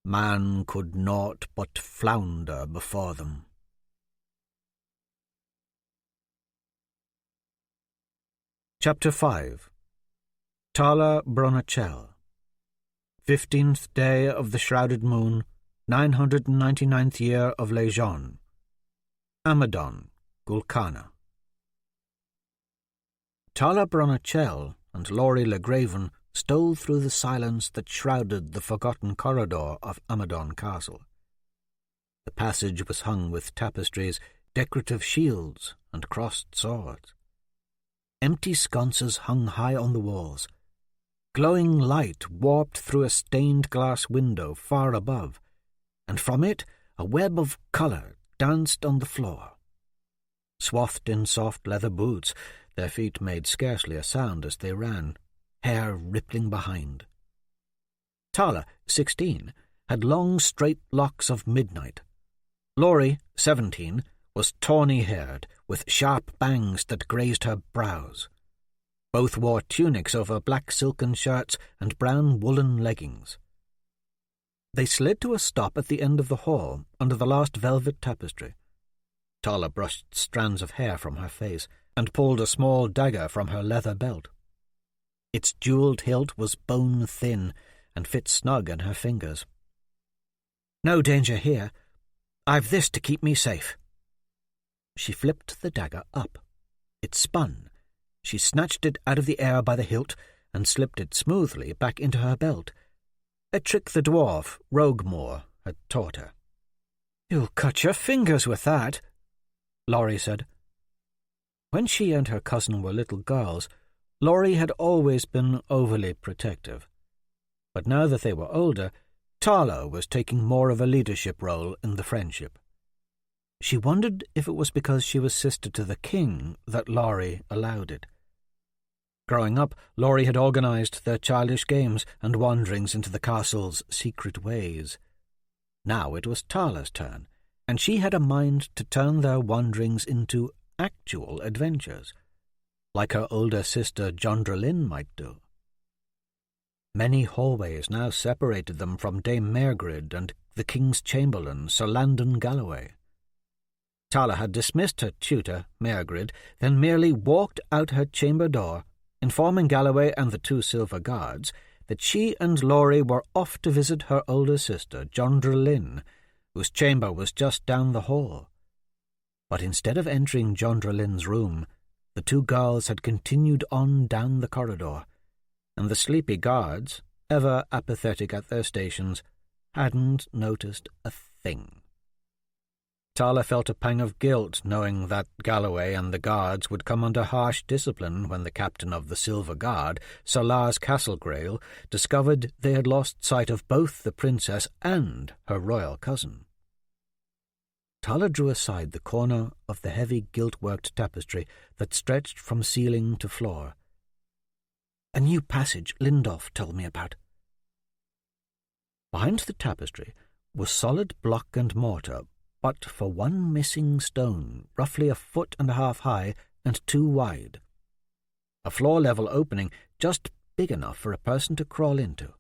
Man could naught but flounder before them. Chapter 5. Tala Bronachel. 15th day of the shrouded moon, 999th year of Lejeune. Amadon, Gul Kana. Tala Bronachel and Laurie Le Graven stole through the silence that shrouded the forgotten corridor of Amadon Castle. The passage was hung with tapestries, decorative shields, and crossed swords. Empty sconces hung high on the walls. Glowing light warped through a stained glass window far above, and from it a web of colour danced on the floor. Swathed in soft leather boots, their feet made scarcely a sound as they ran, hair rippling behind. Tala, 16, had long straight locks of midnight. Laurie, 17, was tawny-haired, with sharp bangs that grazed her brows. Both wore tunics over black silken shirts and brown woolen leggings. They slid to a stop at the end of the hall, under the last velvet tapestry. Tala brushed strands of hair from her face and pulled a small dagger from her leather belt. Its jewelled hilt was bone-thin and fit snug in her fingers. "No danger here. I've this to keep me safe." She flipped the dagger up. It spun. She snatched it out of the air by the hilt and slipped it smoothly back into her belt, a trick the dwarf, Roguemore, had taught her. "You'll cut your fingers with that," Laurie said. When she and her cousin were little girls, Laurie had always been overly protective. But now that they were older, Tala was taking more of a leadership role in the friendship. She wondered if it was because she was sister to the king that Laurie allowed it. Growing up, Laurie had organised their childish games and wanderings into the castle's secret ways. Now it was Tala's turn, and she had a mind to turn their wanderings into actual adventures, like her older sister Jondralyn might do. Many hallways now separated them from Dame Mairgrid and the King's Chamberlain, Sir Landon Galloway. Tala had dismissed her tutor, Mairgrid, then merely walked out her chamber door, informing Galloway and the 2 silver guards that she and Laurie were off to visit her older sister, Jondralyn, whose chamber was just down the hall. But instead of entering Jondralyn's room, the 2 girls had continued on down the corridor, and the sleepy guards, ever apathetic at their stations, hadn't noticed a thing. Tala felt a pang of guilt knowing that Galloway and the guards would come under harsh discipline when the captain of the Silver Guard, Sir Lars Castlegrail, discovered they had lost sight of both the princess and her royal cousin. Tala drew aside the corner of the heavy gilt-worked tapestry that stretched from ceiling to floor. "A new passage Lindolf told me about." Behind the tapestry was solid block and mortar, but for one missing stone, roughly 1.5 feet high and 2 wide. A floor-level opening just big enough for a person to crawl into.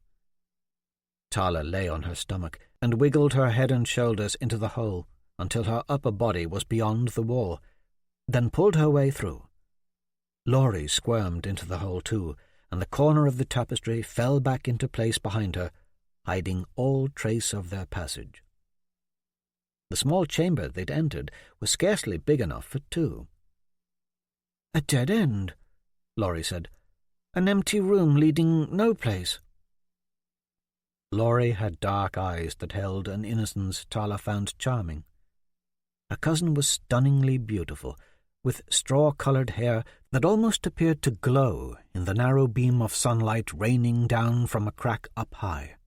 Tala lay on her stomach and wiggled her head and shoulders into the hole until her upper body was beyond the wall, then pulled her way through. Laurie squirmed into the hole too, and the corner of the tapestry fell back into place behind her, hiding all trace of their passage. The small chamber they'd entered was scarcely big enough for 2. "A dead end," Laurie said. "An empty room leading no place." Laurie had dark eyes that held an innocence Tala found charming. Her cousin was stunningly beautiful, with straw-coloured hair that almost appeared to glow in the narrow beam of sunlight raining down from a crack up high.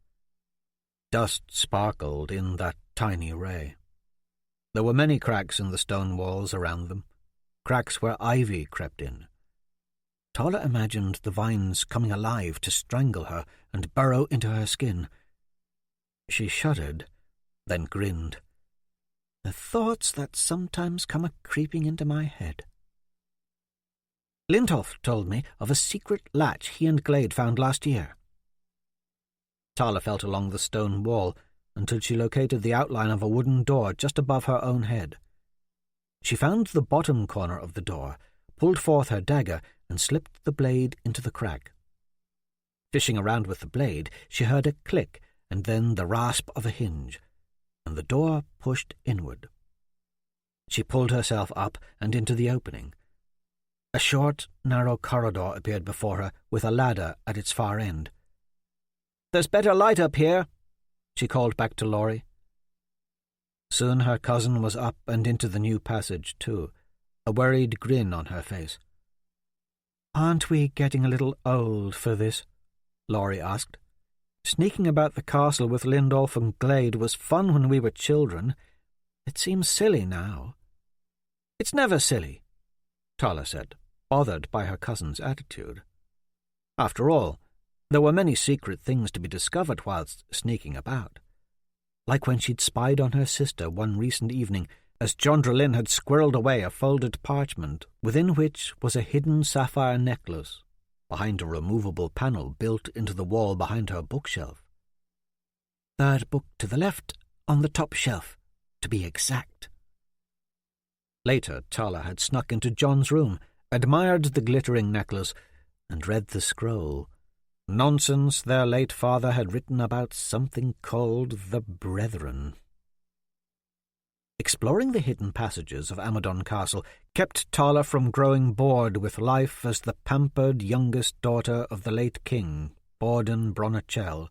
Dust sparkled in that tiny ray. There were many cracks in the stone walls around them, cracks where ivy crept in. Tala imagined the vines coming alive to strangle her and burrow into her skin. She shuddered, then grinned. "The thoughts that sometimes come a-creeping into my head." "Lindolf told me of a secret latch he and Glade found last year." Tala felt along the stone wall until she located the outline of a wooden door just above her own head. She found the bottom corner of the door, pulled forth her dagger, and slipped the blade into the crack. Fishing around with the blade, she heard a click and then the rasp of a hinge, and the door pushed inward. She pulled herself up and into the opening. A short, narrow corridor appeared before her, with a ladder at its far end. "There's better light up here," she called back to Laurie. Soon her cousin was up and into the new passage, too, a worried grin on her face. "Aren't we getting a little old for this?" Laurie asked. "Sneaking about the castle with Lindolf and Glade was fun when we were children. It seems silly now." "It's never silly," Tala said, bothered by her cousin's attitude. After all, there were many secret things to be discovered whilst sneaking about. Like when she'd spied on her sister one recent evening as Jondralyn had squirreled away a folded parchment within which was a hidden sapphire necklace behind a removable panel built into the wall behind her bookshelf. "Third book to the left, on the top shelf, to be exact." Later, Tala had snuck into John's room, admired the glittering necklace, and read the scroll. Nonsense their late father had written about something called the Brethren. Exploring the hidden passages of Amadon Castle kept Tala from growing bored with life as the pampered youngest daughter of the late king, Borden Bronachel.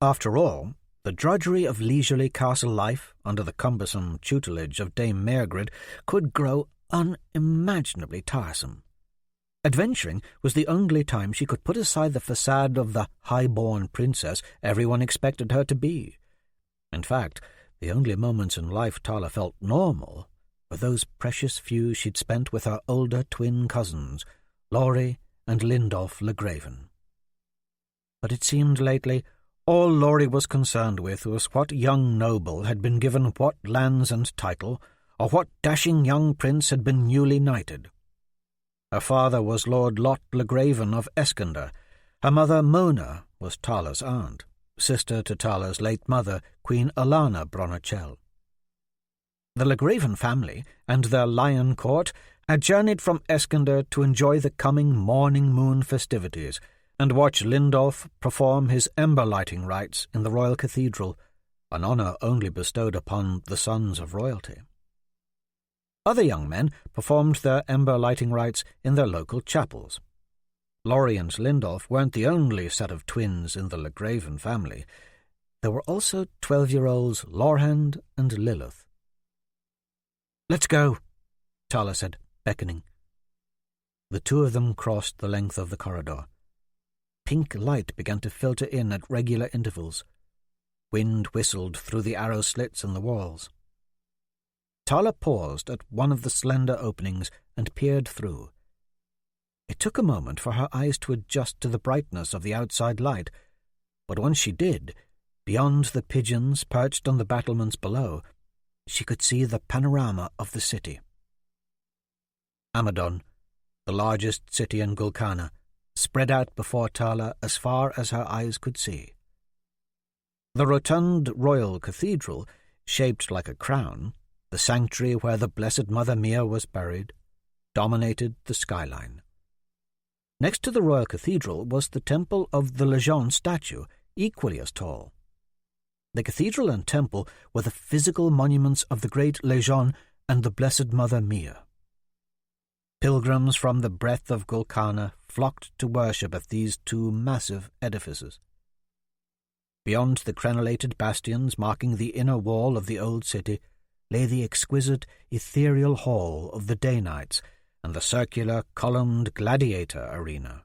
After all, the drudgery of leisurely castle life under the cumbersome tutelage of Dame Mairgrid could grow unimaginably tiresome. Adventuring was the only time she could put aside the facade of the high-born princess everyone expected her to be. In fact, the only moments in life Tala felt normal were those precious few she'd spent with her older twin cousins, Laurie and Lindolf le Graven. But it seemed lately all Laurie was concerned with was what young noble had been given what lands and title, or what dashing young prince had been newly knighted. Her father was Lord Lot le Graven of Esconder. Her mother Mona was Tala's aunt, sister to Tala's late mother, Queen Alana Bronachel. The le Graven family and their lion court had journeyed from Esconder to enjoy the coming morning moon festivities and watch Lindolf perform his ember-lighting rites in the royal cathedral, an honour only bestowed upon the sons of royalty. Other young men performed their ember-lighting rites in their local chapels. Laurie and Lindolf weren't the only set of twins in the le Graven family. There were also 12-year-olds Lorhand and Lilith. "Let's go," Tala said, beckoning. The two of them crossed the length of the corridor. Pink light began to filter in at regular intervals. Wind whistled through the arrow slits in the walls. Tala paused at one of the slender openings and peered through. It took a moment for her eyes to adjust to the brightness of the outside light, but once she did, beyond the pigeons perched on the battlements below, she could see the panorama of the city. Amadon, the largest city in Gul Kana, spread out before Tala as far as her eyes could see. The rotund royal cathedral, shaped like a crown, the sanctuary where the Blessed Mother Mia was buried, dominated the skyline. Next to the royal cathedral was the temple of the Legion statue, equally as tall. The cathedral and temple were the physical monuments of the great Legion and the Blessed Mother Mia. Pilgrims from the breadth of Gul Kana flocked to worship at these two massive edifices. Beyond the crenellated bastions marking the inner wall of the old city lay the exquisite ethereal hall of the Day Knights and the circular columned gladiator arena.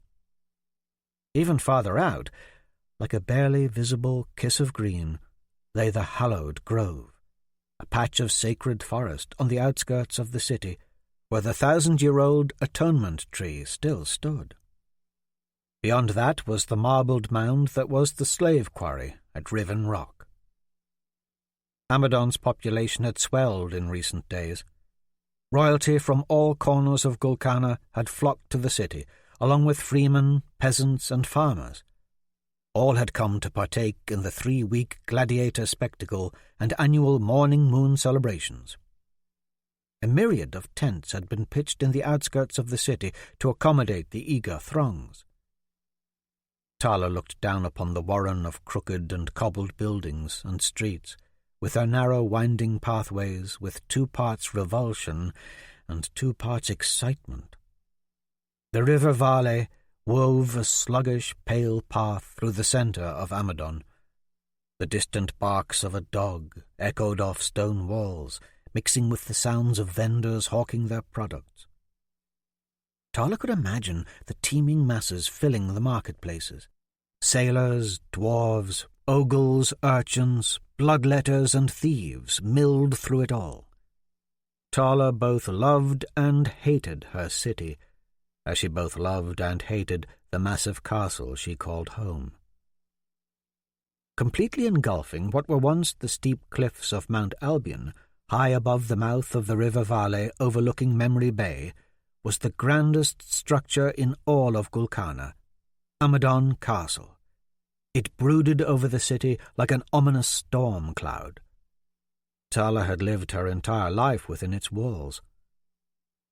Even farther out, like a barely visible kiss of green, lay the hallowed grove, a patch of sacred forest on the outskirts of the city, where the 1,000-year-old atonement tree still stood. Beyond that was the marbled mound that was the slave quarry at Riven Rock. Amadon's population had swelled in recent days. Royalty from all corners of Gul Kana had flocked to the city, along with freemen, peasants, and farmers. All had come to partake in the 3-week gladiator spectacle and annual morning moon celebrations. A myriad of tents had been pitched in the outskirts of the city to accommodate the eager throngs. Tala looked down upon the warren of crooked and cobbled buildings and streets, with their narrow winding pathways with 2 parts revulsion and 2 parts excitement. The river Vale wove a sluggish, pale path through the centre of Amadon. The distant barks of a dog echoed off stone walls, mixing with the sounds of vendors hawking their products. Tala could imagine the teeming masses filling the marketplaces. Sailors, dwarves, ogles, urchins, bloodletters, and thieves milled through it all. Tala both loved and hated her city, as she both loved and hated the massive castle she called home. Completely engulfing what were once the steep cliffs of Mount Albion, high above the mouth of the River Vale overlooking Memory Bay, was the grandest structure in all of Gul Kana, Amadon Castle. It brooded over the city like an ominous storm cloud. Tala had lived her entire life within its walls.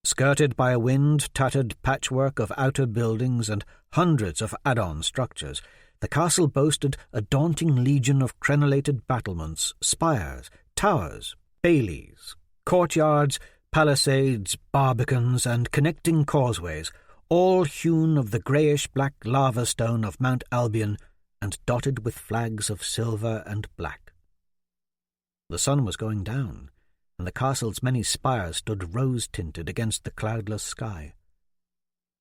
Skirted by a wind-tattered patchwork of outer buildings and hundreds of add-on structures, the castle boasted a daunting legion of crenellated battlements, spires, towers, baileys, courtyards, palisades, barbicans, and connecting causeways, all hewn of the greyish-black lava stone of Mount Albion and dotted with flags of silver and black. The sun was going down, and the castle's many spires stood rose-tinted against the cloudless sky.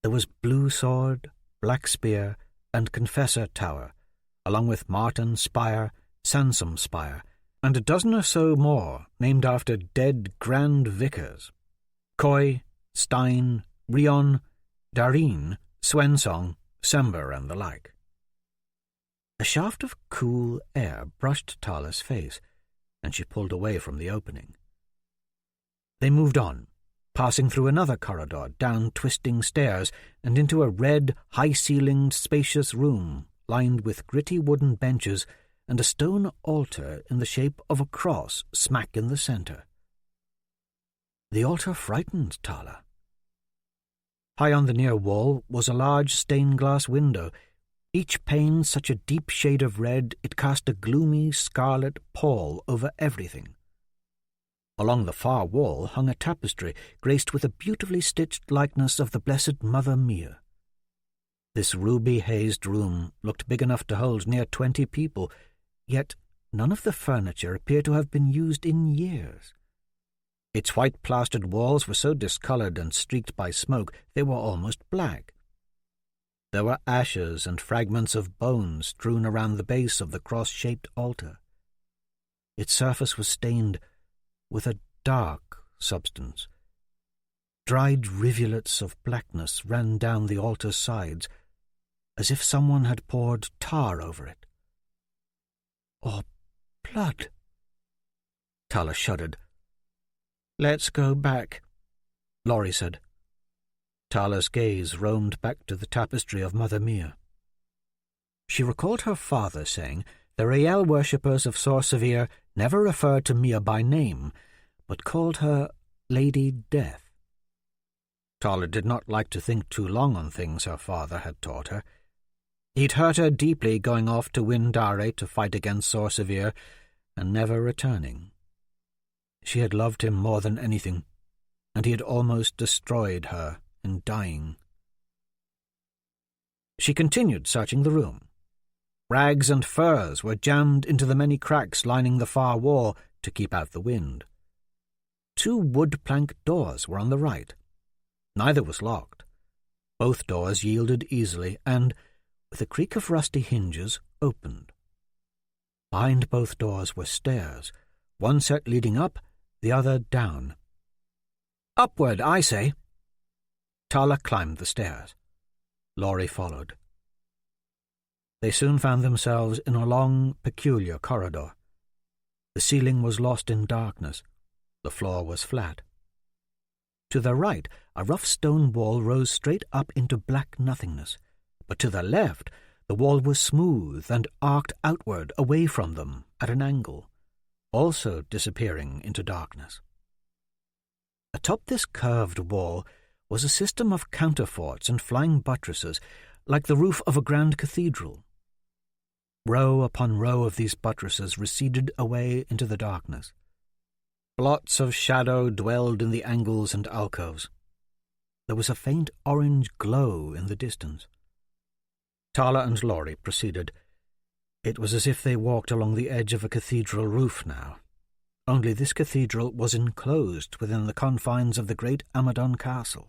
There was Blue Sword, Black Spear, and Confessor Tower, along with Martin Spire, Sansom Spire, and a dozen or so more named after dead Grand Vicars. Coy, Stein, Rion, Dareen, Swensong, Sember, and the like. A shaft of cool air brushed Tala's face, and she pulled away from the opening. They moved on, passing through another corridor, down twisting stairs, and into a red, high-ceilinged, spacious room lined with gritty wooden benches and a stone altar in the shape of a cross smack in the centre. The altar frightened Tala. High on the near wall was a large stained-glass window, each pane such a deep shade of red it cast a gloomy scarlet pall over everything. Along the far wall hung a tapestry graced with a beautifully stitched likeness of the Blessed Mother Mia. This ruby-hazed room looked big enough to hold near 20 people, yet none of the furniture appeared to have been used in years. Its white-plastered walls were so discoloured and streaked by smoke they were almost black. There were ashes and fragments of bone strewn around the base of the cross-shaped altar. Its surface was stained with a dark substance. Dried rivulets of blackness ran down the altar's sides, as if someone had poured tar over it. Or blood. Tala shuddered. "Let's go back," Laurie said. Tala's gaze roamed back to the tapestry of Mother Mia. She recalled her father saying the Rael worshippers of Sor Sevier never referred to Mia by name, but called her Lady Death. Tala did not like to think too long on things her father had taught her. He'd hurt her deeply going off to win Dare to fight against Sor Sevier, and never returning. She had loved him more than anything, and he had almost destroyed her in dying. She continued searching the room. Rags and furs were jammed into the many cracks lining the far wall to keep out the wind. 2 wood-plank doors were on the right. Neither was locked. Both doors yielded easily and, with a creak of rusty hinges, opened. Behind both doors were stairs, one set leading up, the other down. "Upward, I say." Tala climbed the stairs. Laurie followed. They soon found themselves in a long, peculiar corridor. The ceiling was lost in darkness. The floor was flat. To the right, a rough stone wall rose straight up into black nothingness, but to the left, the wall was smooth and arced outward away from them at an angle, also disappearing into darkness. Atop this curved wall was a system of counterforts and flying buttresses, like the roof of a grand cathedral. Row upon row of these buttresses receded away into the darkness. Blots of shadow dwelled in the angles and alcoves. There was a faint orange glow in the distance. Tala and Laurie proceeded. It was as if they walked along the edge of a cathedral roof now. Only this cathedral was enclosed within the confines of the great Amadon castle.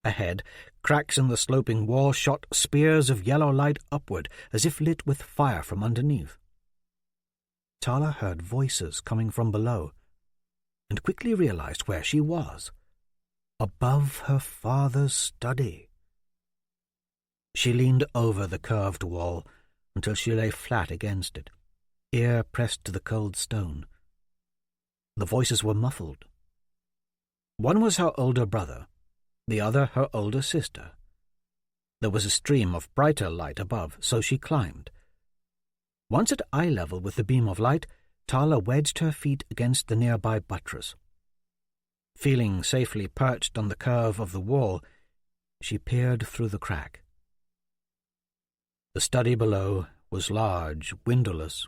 Ahead, cracks in the sloping wall shot spears of yellow light upward, as if lit with fire from underneath. Tala heard voices coming from below, and quickly realized where she was, above her father's study. She leaned over the curved wall until she lay flat against it, ear pressed to the cold stone. The voices were muffled. One was her older brother, the other her older sister. There was a stream of brighter light above, so she climbed. Once at eye level with the beam of light, Tala wedged her feet against the nearby buttress. Feeling safely perched on the curve of the wall, she peered through the crack. The study below was large, windowless.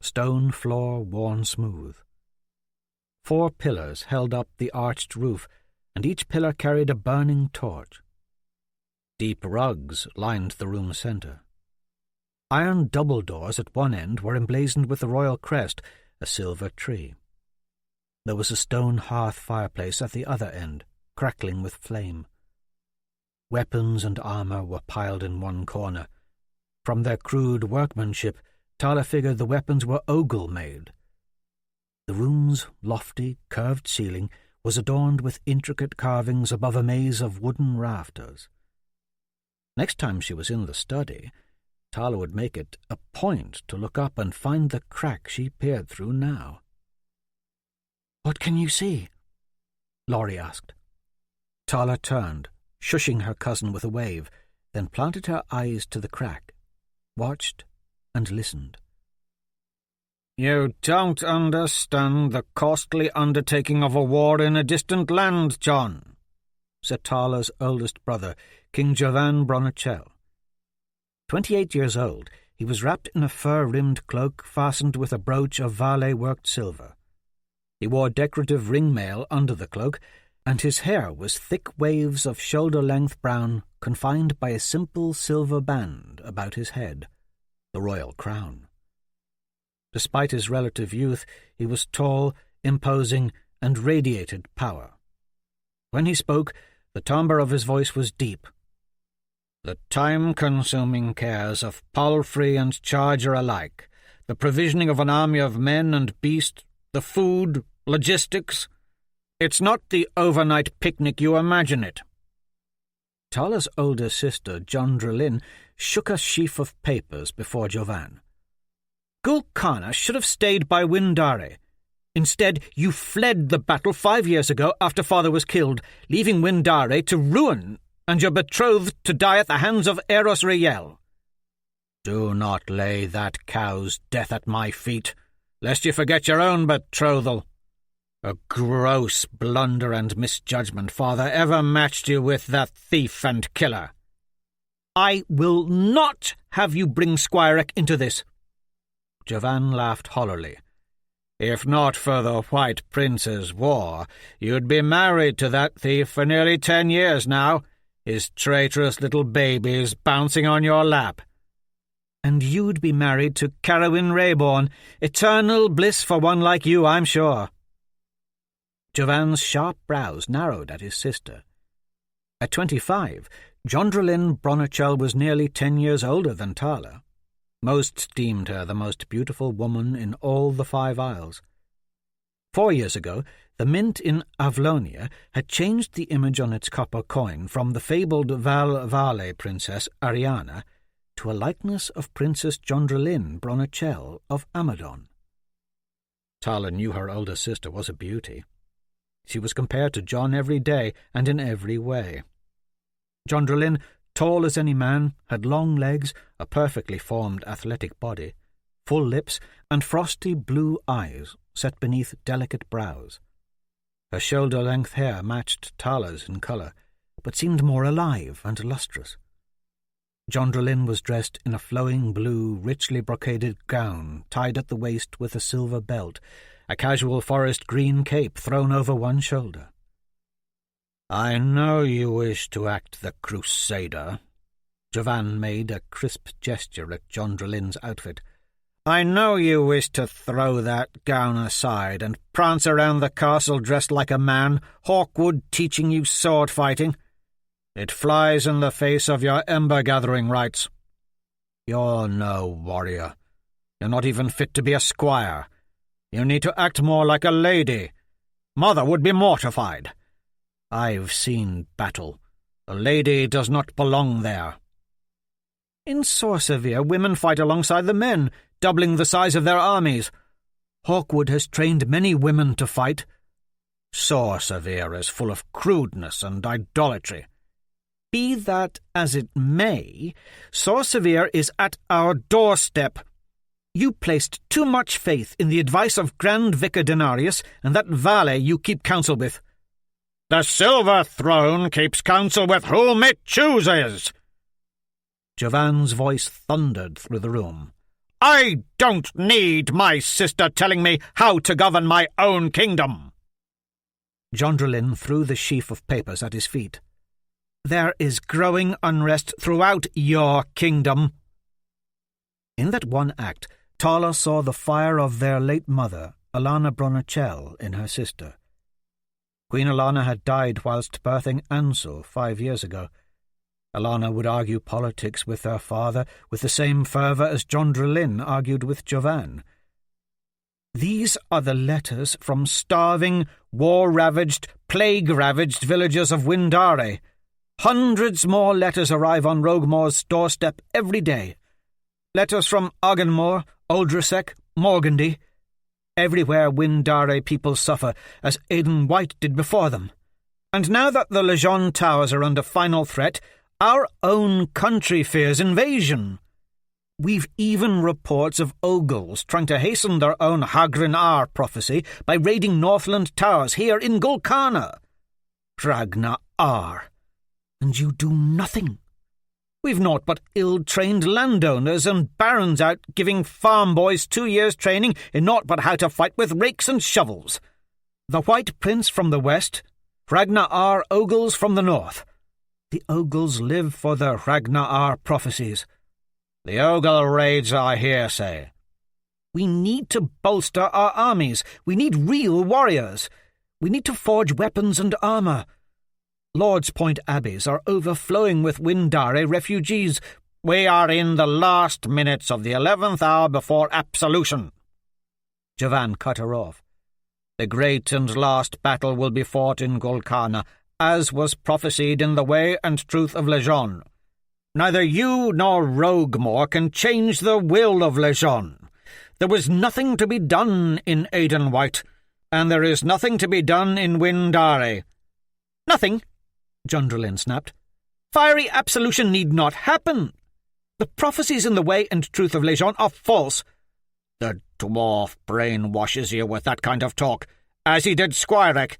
Stone floor worn smooth. 4 pillars held up the arched roof, and each pillar carried a burning torch. Deep rugs lined the room's centre. Iron double doors at one end were emblazoned with the royal crest, a silver tree. There was a stone hearth fireplace at the other end, crackling with flame. Weapons and armour were piled in one corner. From their crude workmanship, Tala figured the weapons were Oghul made. The room's lofty, curved ceiling was adorned with intricate carvings above a maze of wooden rafters. Next time she was in the study, Tala would make it a point to look up and find the crack she peered through now. "What can you see?" Laurie asked. Tala turned, shushing her cousin with a wave, then planted her eyes to the crack, watched and listened. "You don't understand the costly undertaking of a war in a distant land, John," said Tala's oldest brother, King Jovan Bronachel. 28 years old, he was wrapped in a fur-rimmed cloak fastened with a brooch of Valet-worked silver. He wore decorative ringmail under the cloak, and his hair was thick waves of shoulder-length brown confined by a simple silver band about his head, the royal crown. Despite his relative youth, he was tall, imposing, and radiated power. When he spoke, the timbre of his voice was deep. "The time-consuming cares of palfrey and charger alike, the provisioning of an army of men and beast, the food, logistics. It's not the overnight picnic you imagine it." Tala's older sister, Jondrelin, shook a sheaf of papers before Jovan. "Gul Kana should have stayed by Windare. Instead, you fled the battle 5 years ago after father was killed, leaving Windare to ruin and your betrothed to die at the hands of Aeros Riel. Do not lay that cow's death at my feet, lest you forget your own betrothal. A gross blunder and misjudgment father ever matched you with that thief and killer. I will not have you bring Squirek into this." Jovan laughed hollowly. "If not for the White Prince's war, you'd be married to that thief for nearly 10 years now, his traitorous little babies bouncing on your lap. And you'd be married to Carowin Rayborn, eternal bliss for one like you, I'm sure." Jovan's sharp brows narrowed at his sister. At 25, Jondrelin Bronachel was nearly 10 years older than Tala. Most deemed her the most beautiful woman in all the 5 Isles. 4 years ago, the mint in Avlonia had changed the image on its copper coin from the fabled Val-Vale princess Ariana to a likeness of Princess Jondrelin Bronachel of Amadon. Tala knew her older sister was a beauty. She was compared to John every day and in every way. Jondrelin, tall as any man, had long legs, a perfectly formed athletic body, full lips, and frosty blue eyes set beneath delicate brows. Her shoulder-length hair matched Tala's in colour, but seemed more alive and lustrous. Jondrelin was dressed in a flowing blue, richly brocaded gown tied at the waist with a silver belt, a casual forest green cape thrown over one shoulder. "I know you wish to act the crusader." Jovan made a crisp gesture at Jondrelin's outfit. "I know you wish to throw that gown aside and prance around the castle dressed like a man, Hawkwood teaching you sword-fighting. It flies in the face of your ember-gathering rights. You're no warrior. You're not even fit to be a squire. You need to act more like a lady. Mother would be mortified. I've seen battle. A lady does not belong there." "In Sor Sevier, women fight alongside the men, doubling the size of their armies. Hawkwood has trained many women to fight." "Sor Sevier is full of crudeness and idolatry." "Be that as it may, Sor Sevier is at our doorstep. You placed too much faith in the advice of Grand Vicar Denarius and that valet you keep counsel with." "The Silver Throne keeps counsel with whom it chooses." Jovan's voice thundered through the room. "I don't need my sister telling me how to govern my own kingdom." Jondrelin threw the sheaf of papers at his feet. "There is growing unrest throughout your kingdom." In that one act, Tala saw the fire of their late mother, Alana Bronachel, in her sister. Queen Alana had died whilst birthing Ansel 5 years ago. Alana would argue politics with her father with the same fervour as Jondrelin argued with Jovan. These are the letters from starving, war-ravaged, plague-ravaged villagers of Windare. Hundreds more letters arrive on Roguemoor's doorstep every day. Letters from Arganmore, Aldrisek, Morgandy. Everywhere Windare people suffer, as Aidan White did before them. And now that the Lejeune Towers are under final threat, our own country fears invasion. We've even reports of Ogles trying to hasten their own Hagrin Ar prophecy by raiding Northland Towers here in Gul Kana. Ragnar Ar. And you do nothing. We've naught but ill-trained landowners and barons out giving farm boys 2 years' training in naught but how to fight with rakes and shovels. The White Prince from the west, Ragnar Ar Ogles from the north. The Ogles live for their Ragnar Ar prophecies. The Ogle raids are hearsay. We need to bolster our armies. We need real warriors. We need to forge weapons and armour. Lord's Point Abbeys are overflowing with Windare refugees. We are in the last minutes of the 11th hour before absolution. Javan cut her off. The great and last battle will be fought in Gul Kana, as was prophesied in the Way and Truth of Lejeune. Neither you nor Roguemoor can change the will of Lejeune. There was nothing to be done in Aidan White, and there is nothing to be done in Windare. Nothing, Jundrelin snapped. Fiery absolution need not happen. The prophecies in the Way and Truth of Lejeune are false. The dwarf brainwashes you with that kind of talk, as he did Squirek.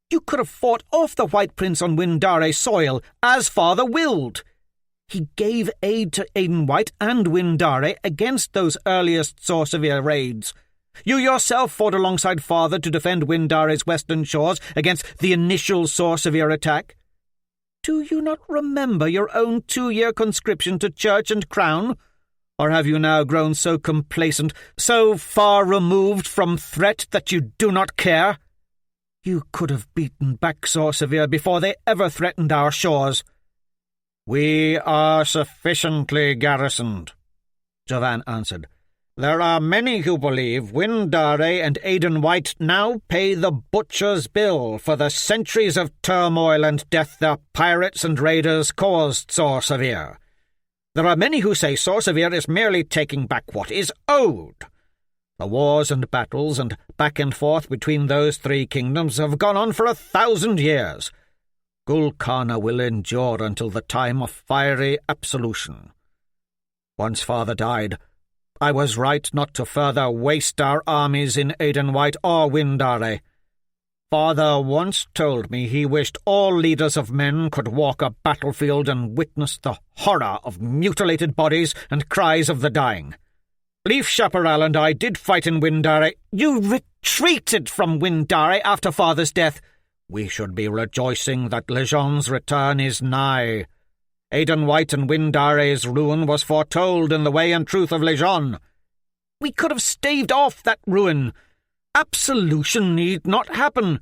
You could have fought off the White Prince on Windare soil, as father willed. He gave aid to Aidan White and Windare against those earliest Sor Sevier raids. You yourself fought alongside father to defend Windare's western shores against the initial Sor Sevier attack. Do you not remember your own 2-year conscription to church and crown? Or have you now grown so complacent, so far removed from threat that you do not care? You could have beaten back Sor Sevier before they ever threatened our shores. We are sufficiently garrisoned, Javan answered. There are many who believe Windare and Aidan White now pay the butcher's bill for the centuries of turmoil and death their pirates and raiders caused Sor Sevier. There are many who say Sor Sevier is merely taking back what is owed. The wars and battles and back and forth between those 3 kingdoms have gone on for 1,000 years. Gul Kana will endure until the time of fiery absolution. Once father died, I was right not to further waste our armies in Aidan White or Windare. Father once told me he wished all leaders of men could walk a battlefield and witness the horror of mutilated bodies and cries of the dying. Leaf Chaparral and I did fight in Windare. You retreated from Windare after father's death. We should be rejoicing that Lejeune's return is nigh. Aidan White and Windare's ruin was foretold in the Way and Truth of Lejeune. We could have staved off that ruin. Absolution need not happen.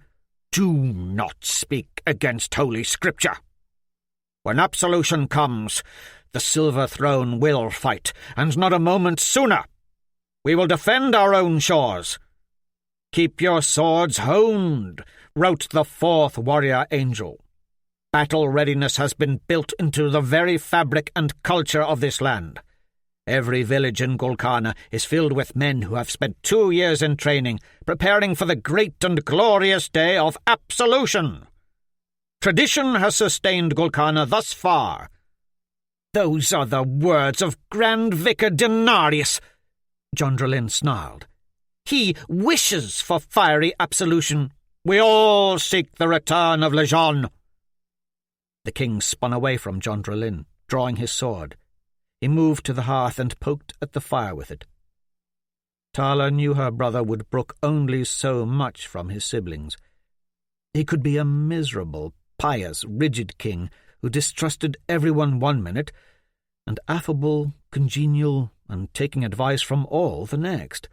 Do not speak against Holy Scripture. When absolution comes, the Silver Throne will fight, and not a moment sooner. We will defend our own shores. Keep your swords honed, wrote the 4th warrior angel. Battle readiness has been built into the very fabric and culture of this land. Every village in Gul Kana is filled with men who have spent 2 years in training, preparing for the great and glorious day of absolution. Tradition has sustained Gul Kana thus far. Those are the words of Grand Vicar Denarius, Jundrelin snarled. He wishes for fiery absolution. We all seek the return of Lejeune. The king spun away from Jundrelin, drawing his sword. He moved to the hearth and poked at the fire with it. Tala knew her brother would brook only so much from his siblings. He could be a miserable, pious, rigid king who distrusted everyone 1 minute, and affable, congenial, and taking advice from all the next.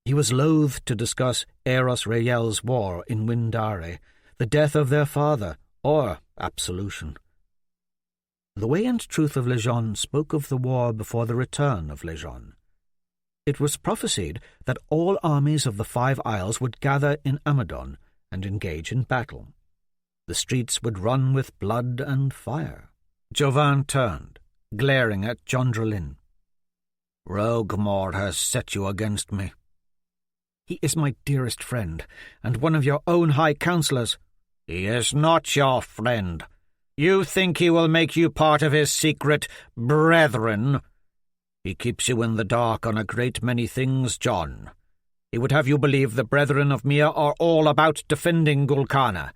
He was loath to discuss Aeros Rael's war in Windare, the death of their father, or absolution. The Way and Truth of Lejeune spoke of the war before the return of Lejeune. It was prophesied that all armies of the 5 Isles would gather in Amadon and engage in battle. The streets would run with blood and fire. Jovan turned, glaring at Jondralin. "Roguemore has set you against me." "He is my dearest friend, and one of your own high councillors." "He is not your friend. You think he will make you part of his secret brethren? He keeps you in the dark on a great many things, John. He would have you believe the Brethren of Mir are all about defending Gul Kana.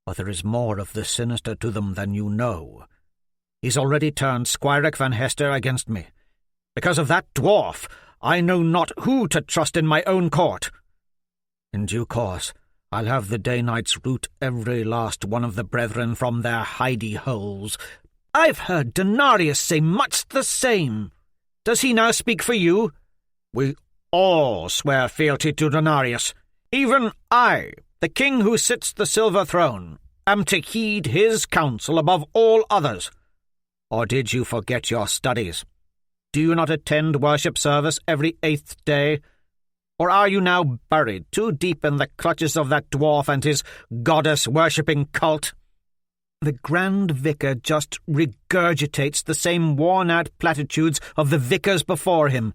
But there is more of the sinister to them than you know. He's already turned Squirek Van Hester against me. Because of that dwarf, I know not who to trust in my own court. In due course, I'll have the Day-Knights root every last one of the Brethren from their hidey-holes. I've heard Denarius say much the same. Does he now speak for you?" "We all swear fealty to Denarius. Even I, the king who sits the silver throne, am to heed his counsel above all others. Or did you forget your studies? Do you not attend worship service every 8th day? Or are you now buried too deep in the clutches of that dwarf and his goddess-worshipping cult?" The Grand Vicar just regurgitates the same worn-out platitudes of the vicars before him.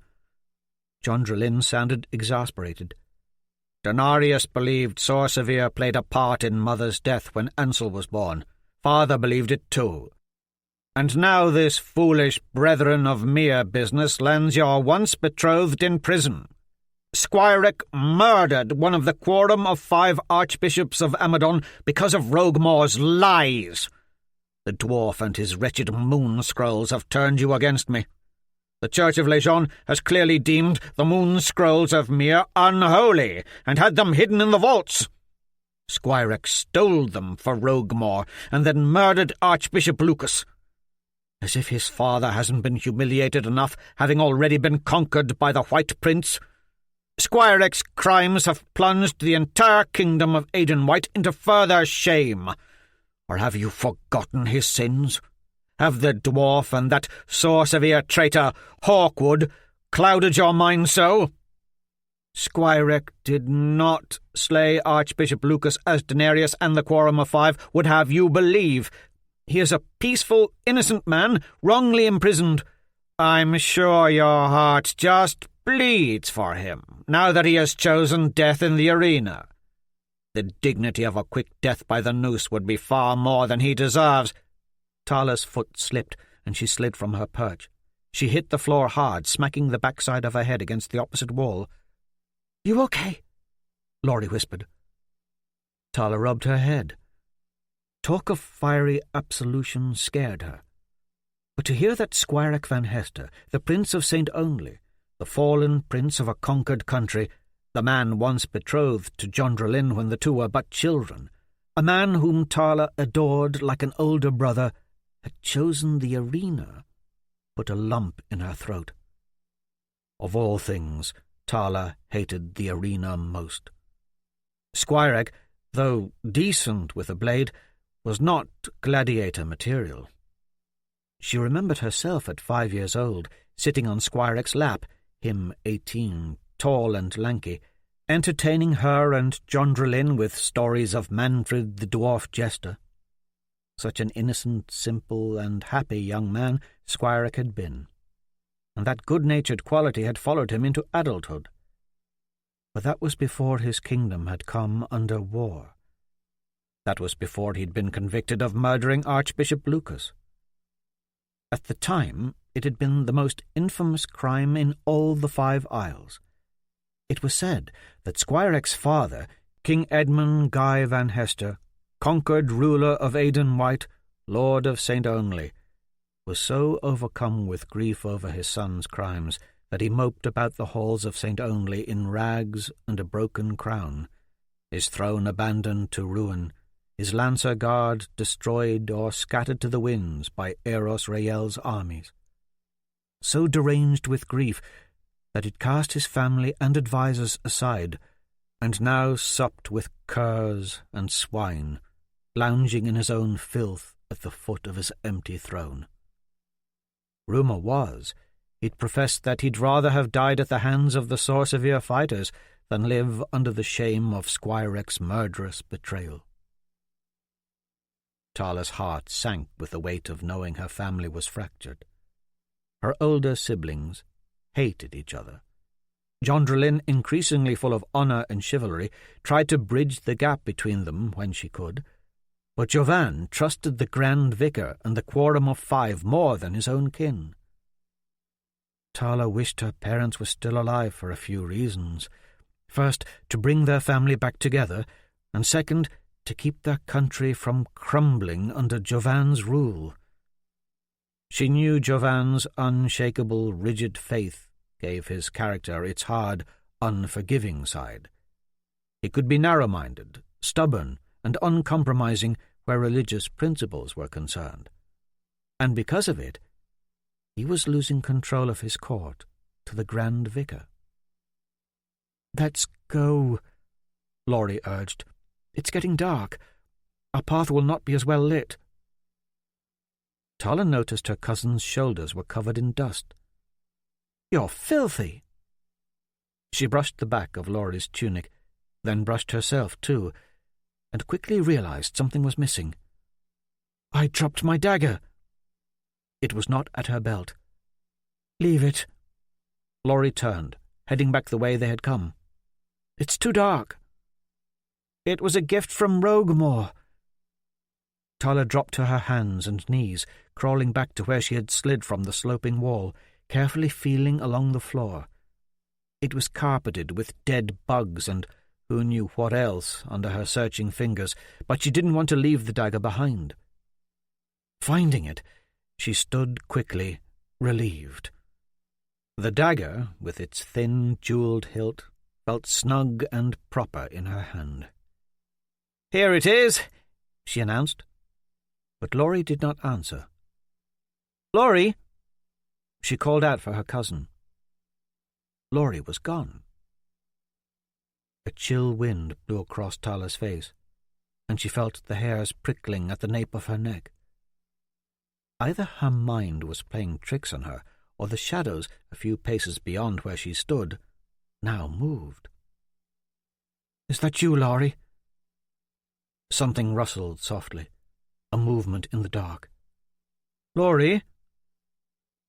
Jondralin sounded exasperated. "Denarius believed Sor Sevier played a part in Mother's death when Ansel was born. Father believed it too. And now this foolish Brethren of Mir business lands your once-betrothed in prison. Squirek murdered one of the quorum of 5 archbishops of Amadon because of Roguemore's lies. The dwarf and his wretched moon scrolls have turned you against me. The Church of Legion has clearly deemed the moon scrolls of Mir unholy and had them hidden in the vaults. Squirek stole them for Roguemore and then murdered Archbishop Lucas. As if his father hasn't been humiliated enough, having already been conquered by the White Prince. Squirek's crimes have plunged the entire kingdom of Aidenwhite into further shame. Or have you forgotten his sins? Have the dwarf and that Sor Sevier traitor, Hawkwood, clouded your mind so? Squirek did not slay Archbishop Lucas as Denarius and the Quorum of 5 would have you believe. He is a peaceful, innocent man, wrongly imprisoned. I'm sure your heart just bleeds for him, now that he has chosen death in the arena. The dignity of a quick death by the noose would be far more than he deserves. Tala's foot slipped, and she slid from her perch. She hit the floor hard, smacking the backside of her head against the opposite wall. "You okay?" Laurie whispered. Tala rubbed her head. Talk of fiery absolution scared her. But to hear that Squirek Van Hester, the Prince of St. Only, the fallen prince of a conquered country, the man once betrothed to Jondralin when the two were but children, a man whom Tala adored like an older brother, had chosen the arena, put a lump in her throat. Of all things, Tala hated the arena most. Squirek, though decent with a blade, was not gladiator material. She remembered herself at 5 years old, sitting on Squirek's lap, him 18, tall and lanky, entertaining her and Jondralin with stories of Manfred the dwarf jester. Such an innocent, simple, and happy young man Squirek had been, and that good-natured quality had followed him into adulthood. But that was before his kingdom had come under war. That was before he'd been convicted of murdering Archbishop Lucas. At the time, it had been the most infamous crime in all the 5 Isles. It was said that Squirek's father, King Edmund Guy Van Hester, conquered ruler of Aidenwhite, Lord of St. Only, was so overcome with grief over his son's crimes that he moped about the halls of St. Only in rags and a broken crown, his throne abandoned to ruin, his lancer guard destroyed or scattered to the winds by Aeros Rael's armies. So deranged with grief that it cast his family and advisers aside, and now supped with curs and swine, lounging in his own filth at the foot of his empty throne. Rumour was He'd professed that he'd rather have died at the hands of the Sor Sevier fighters than live under the shame of Squire's murderous betrayal. Tala's heart sank with the weight of knowing her family was fractured. Her older siblings hated each other. Gondrelyn, increasingly full of honour and chivalry, tried to bridge the gap between them when she could, but Jovan trusted the Grand Vicar and the Quorum of Five more than his own kin. Tala wished her parents were still alive for a few reasons. First, to bring their family back together, and second, to keep their country from crumbling under Jovan's rule. She knew Jovan's unshakable, rigid faith gave his character its hard, unforgiving side. He could be narrow-minded, stubborn, and uncompromising where religious principles were concerned. And because of it, he was losing control of his court to the Grand Vicar. "Let's go," Laurie urged. "It's getting dark. Our path will not be as well lit." Tala noticed her cousin's shoulders were covered in dust. "You're filthy." She brushed the back of Laurie's tunic, then brushed herself too, and quickly realized something was missing. "I dropped my dagger." It was not at her belt. "Leave it." Laurie turned, heading back the way they had come. "It's too dark." "It was a gift from Roguemore." Tala dropped to her hands and knees, crawling back to where she had slid from the sloping wall, carefully feeling along the floor. It was carpeted with dead bugs and who knew what else under her searching fingers, but she didn't want to leave the dagger behind. Finding it, she stood quickly, relieved. The dagger, with its thin, jewelled hilt, felt snug and proper in her hand. "Here it is," she announced. But Laurie did not answer. "Laurie!" She called out for her cousin. Laurie was gone. A chill wind blew across Tala's face, and she felt the hairs prickling at the nape of her neck. Either her mind was playing tricks on her, or the shadows, a few paces beyond where she stood, now moved. "Is that you, Laurie?" Something rustled softly, a movement in the dark. "Laurie?"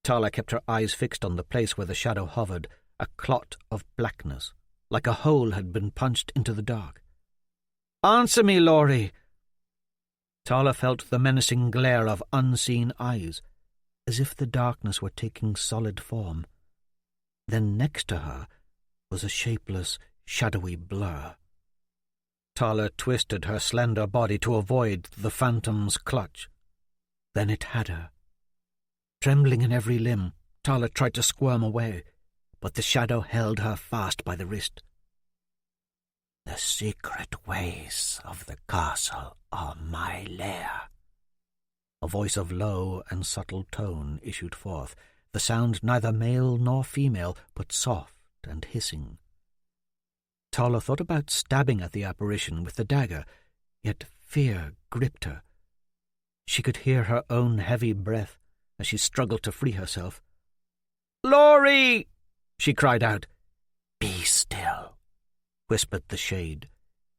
Tala kept her eyes fixed on the place where the shadow hovered, a clot of blackness, like a hole had been punched into the dark. "Answer me, Laurie!" Tala felt the menacing glare of unseen eyes, as if the darkness were taking solid form. Then next to her was a shapeless, shadowy blur. Tala twisted her slender body to avoid the phantom's clutch. Then it had her. Trembling in every limb, Tala tried to squirm away, but the shadow held her fast by the wrist. "The secret ways of the castle are my lair." A voice of low and subtle tone issued forth, the sound neither male nor female, but soft and hissing. Tala thought about stabbing at the apparition with the dagger, yet fear gripped her. She could hear her own heavy breath as she struggled to free herself. "Laurie!" she cried out. "Be still," whispered the shade,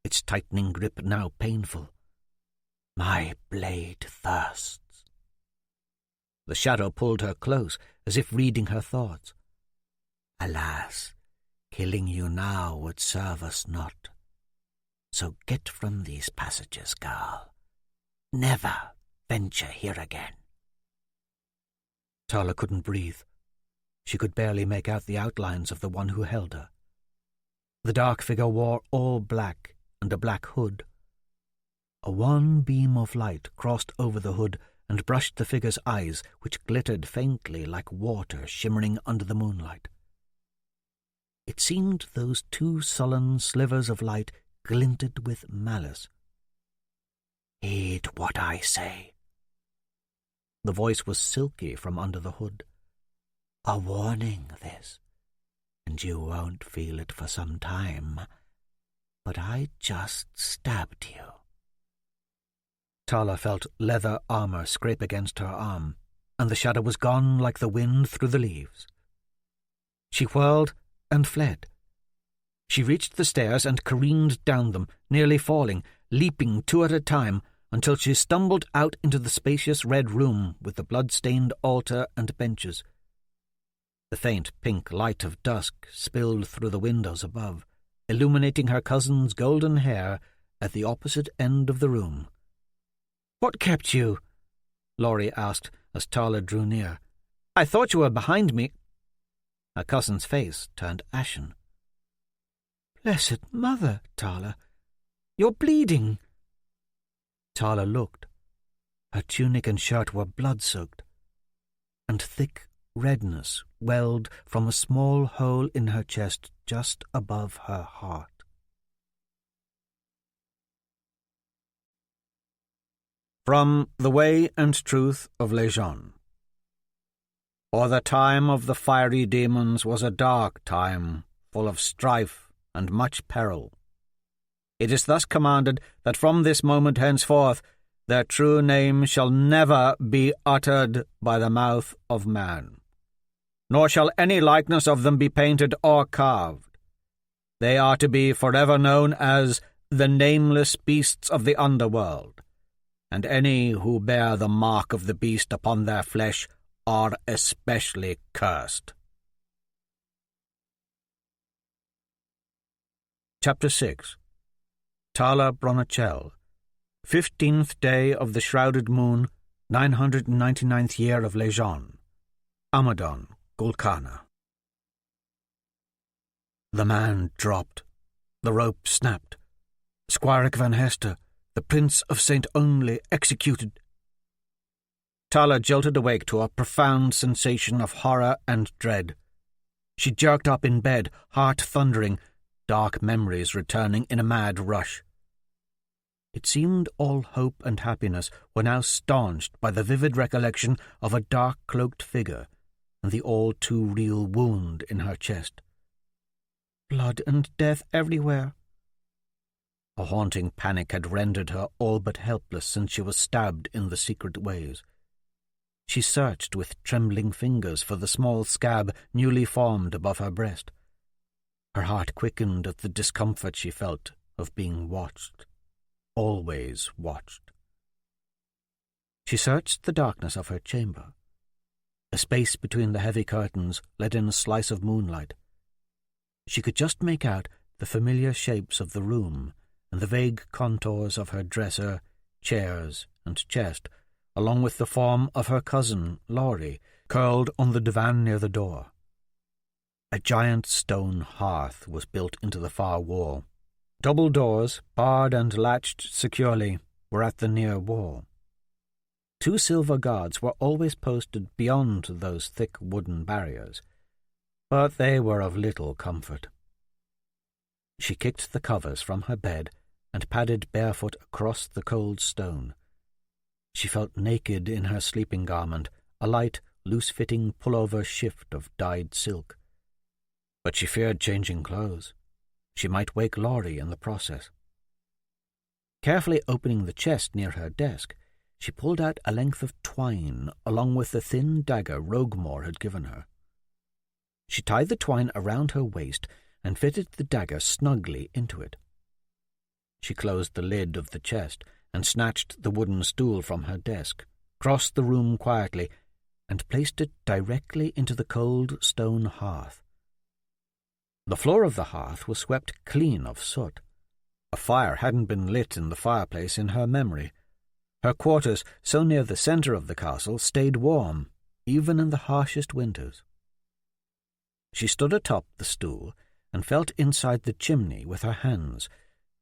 its tightening grip now painful. "My blade thirsts." The shadow pulled her close, as if reading her thoughts. "Alas, killing you now would serve us not. So get from these passages, girl. Never venture here again." Tala couldn't breathe. She could barely make out the outlines of the one who held her. The dark figure wore all black and a black hood. A wan beam of light crossed over the hood and brushed the figure's eyes, which glittered faintly like water shimmering under the moonlight. It seemed those two sullen slivers of light glinted with malice. "Heed what I say." The voice was silky from under the hood. "A warning, this, and you won't feel it for some time, but I just stabbed you." Tala felt leather armor scrape against her arm, and the shadow was gone like the wind through the leaves. She whirled and fled. She reached the stairs and careened down them, nearly falling, leaping 2 at a time, until she stumbled out into the spacious red room with the blood-stained altar and benches. The faint pink light of dusk spilled through the windows above, illuminating her cousin's golden hair at the opposite end of the room. "What kept you?" Laurie asked as Tala drew near. "I thought you were behind me." Her cousin's face turned ashen. "Blessed Mother, Tala, you're bleeding." Tala looked. Her tunic and shirt were blood-soaked, and thick redness welled from a small hole in her chest just above her heart. From The Way and Truth of Lejeune. For the time of the fiery demons was a dark time, full of strife and much peril. It is thus commanded that from this moment henceforth their true name shall never be uttered by the mouth of man, nor shall any likeness of them be painted or carved. They are to be forever known as the nameless beasts of the underworld, and any who bear the mark of the beast upon their flesh are especially cursed. Chapter 6. Tala Bronachel, 15th day of the shrouded moon, 999th year of Lejeune, Amadon, Gul Kana. The man dropped. The rope snapped. Squaric Van Hester, the Prince of St. Only, executed. Tala jolted awake to a profound sensation of horror and dread. She jerked up in bed, heart thundering, dark memories returning in a mad rush. It seemed all hope and happiness were now staunched by the vivid recollection of a dark-cloaked figure and the all-too-real wound in her chest. Blood and death everywhere. A haunting panic had rendered her all but helpless since she was stabbed in the secret ways. She searched with trembling fingers for the small scab newly formed above her breast. Her heart quickened at the discomfort she felt of being watched, always watched. She searched the darkness of her chamber. A space between the heavy curtains let in a slice of moonlight. She could just make out the familiar shapes of the room and the vague contours of her dresser, chairs, and chest, along with the form of her cousin, Laurie, curled on the divan near the door. A giant stone hearth was built into the far wall. Double doors, barred and latched securely, were at the near wall. 2 silver guards were always posted beyond those thick wooden barriers, but they were of little comfort. She kicked the covers from her bed and padded barefoot across the cold stone. She felt naked in her sleeping garment, a light, loose-fitting pullover shift of dyed silk. But she feared changing clothes. She might wake Laurie in the process. Carefully opening the chest near her desk, she pulled out a length of twine along with the thin dagger Roguemore had given her. She tied the twine around her waist and fitted the dagger snugly into it. She closed the lid of the chest and snatched the wooden stool from her desk, crossed the room quietly, and placed it directly into the cold stone hearth. The floor of the hearth was swept clean of soot. A fire hadn't been lit in the fireplace in her memory. Her quarters, so near the centre of the castle, stayed warm, even in the harshest winters. She stood atop the stool and felt inside the chimney with her hands,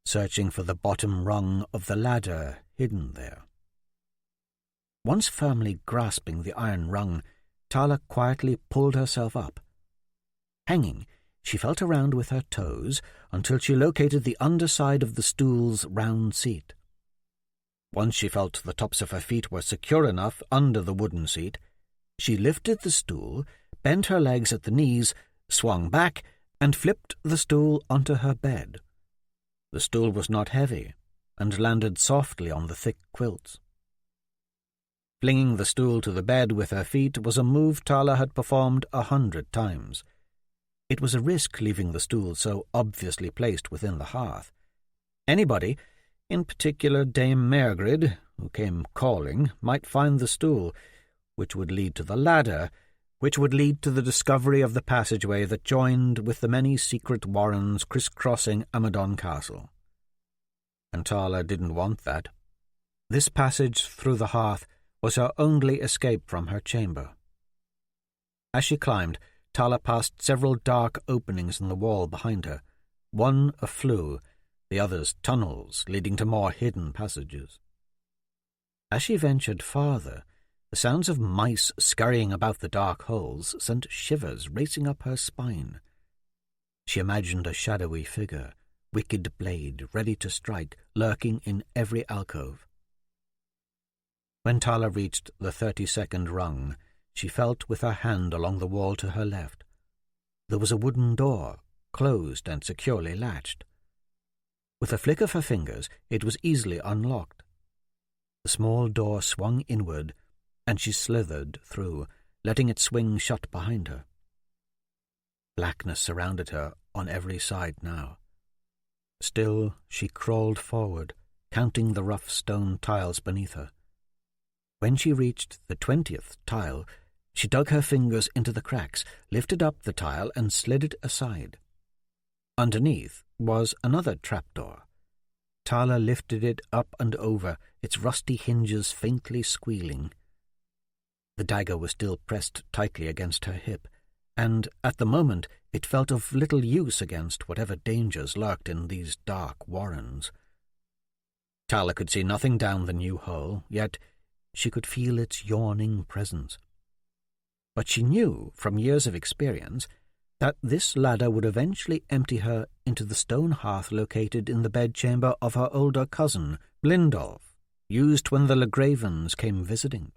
searching for the bottom rung of the ladder hidden there. Once firmly grasping the iron rung, Tala quietly pulled herself up. Hanging, she felt around with her toes until she located the underside of the stool's round seat. Once she felt the tops of her feet were secure enough under the wooden seat, she lifted the stool, bent her legs at the knees, swung back, and flipped the stool onto her bed. The stool was not heavy, and landed softly on the thick quilts. Flinging the stool to the bed with her feet was a move Tala had performed 100 times. It was a risk leaving the stool so obviously placed within the hearth. Anybody, in particular Dame Mairgrid, who came calling, might find the stool, which would lead to the ladder, which would lead to the discovery of the passageway that joined with the many secret warrens crisscrossing Amadon Castle. And Tala didn't want that. This passage through the hearth was her only escape from her chamber. As she climbed, Tala passed several dark openings in the wall behind her, one a flue, the others tunnels leading to more hidden passages. As she ventured farther, the sounds of mice scurrying about the dark holes sent shivers racing up her spine. She imagined a shadowy figure, wicked blade ready to strike, lurking in every alcove. When Tala reached the 32nd rung, she felt with her hand along the wall to her left. There was a wooden door, closed and securely latched. With a flick of her fingers, it was easily unlocked. The small door swung inward, and she slithered through, letting it swing shut behind her. Blackness surrounded her on every side now. Still, she crawled forward, counting the rough stone tiles beneath her. When she reached the 20th tile, she dug her fingers into the cracks, lifted up the tile, and slid it aside. Underneath was another trapdoor. Tala lifted it up and over, its rusty hinges faintly squealing. The dagger was still pressed tightly against her hip, and at the moment it felt of little use against whatever dangers lurked in these dark warrens. Tala could see nothing down the new hole, yet she could feel its yawning presence. But she knew, from years of experience, that this ladder would eventually empty her into the stone hearth located in the bedchamber of her older cousin, Lindolf, used when the Legravens came visiting.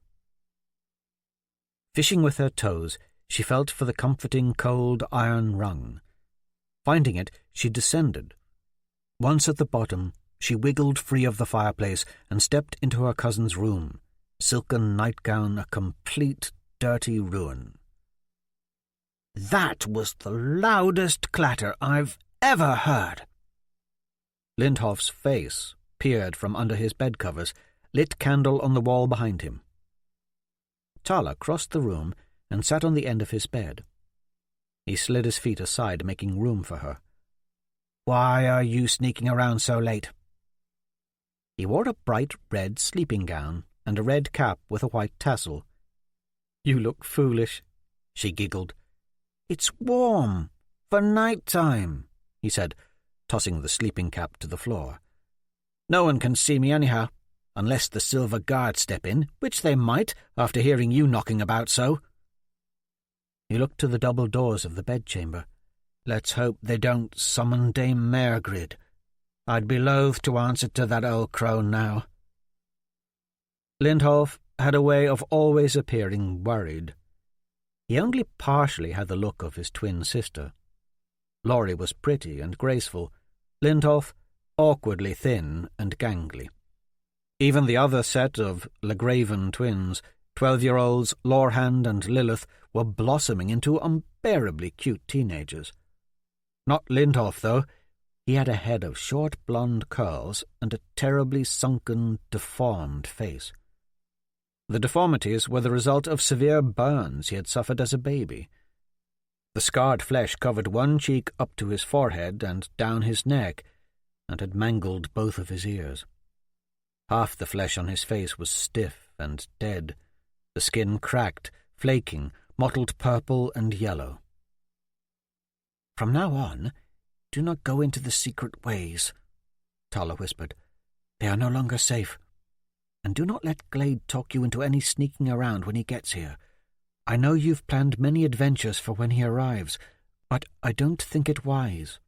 Fishing with her toes, she felt for the comforting cold iron rung. Finding it, she descended. Once at the bottom, she wiggled free of the fireplace and stepped into her cousin's room, silken nightgown a complete dirty ruin. "That was the loudest clatter I've ever heard." Lindhoff's face peered from under his bedcovers, lit candle on the wall behind him. Tala crossed the room and sat on the end of his bed. He slid his feet aside, making room for her. "Why are you sneaking around so late?" He wore a bright red sleeping gown and a red cap with a white tassel. "You look foolish," she giggled. "It's warm, for night time," he said, tossing the sleeping cap to the floor. "No one can see me anyhow, unless the Silver Guard step in, which they might, after hearing you knocking about so." He looked to the double doors of the bedchamber. "Let's hope they don't summon Dame Mairgrid. I'd be loath to answer to that old crone now." Lindhoff had a way of always appearing worried. He only partially had the look of his twin sister. Laurie was pretty and graceful, Lindhoff awkwardly thin and gangly. Even the other set of Legraven twins, 12-year-olds Lorhand and Lilith, were blossoming into unbearably cute teenagers. Not Lindhoff, though. He had a head of short blonde curls and a terribly sunken, deformed face. The deformities were the result of severe burns he had suffered as a baby. The scarred flesh covered one cheek up to his forehead and down his neck, and had mangled both of his ears. Half the flesh on his face was stiff and dead, the skin cracked, flaking, mottled purple and yellow. "From now on, do not go into the secret ways," Tala whispered. "They are no longer safe. And do not let Glade talk you into any sneaking around when he gets here. I know you've planned many adventures for when he arrives, but I don't think it wise."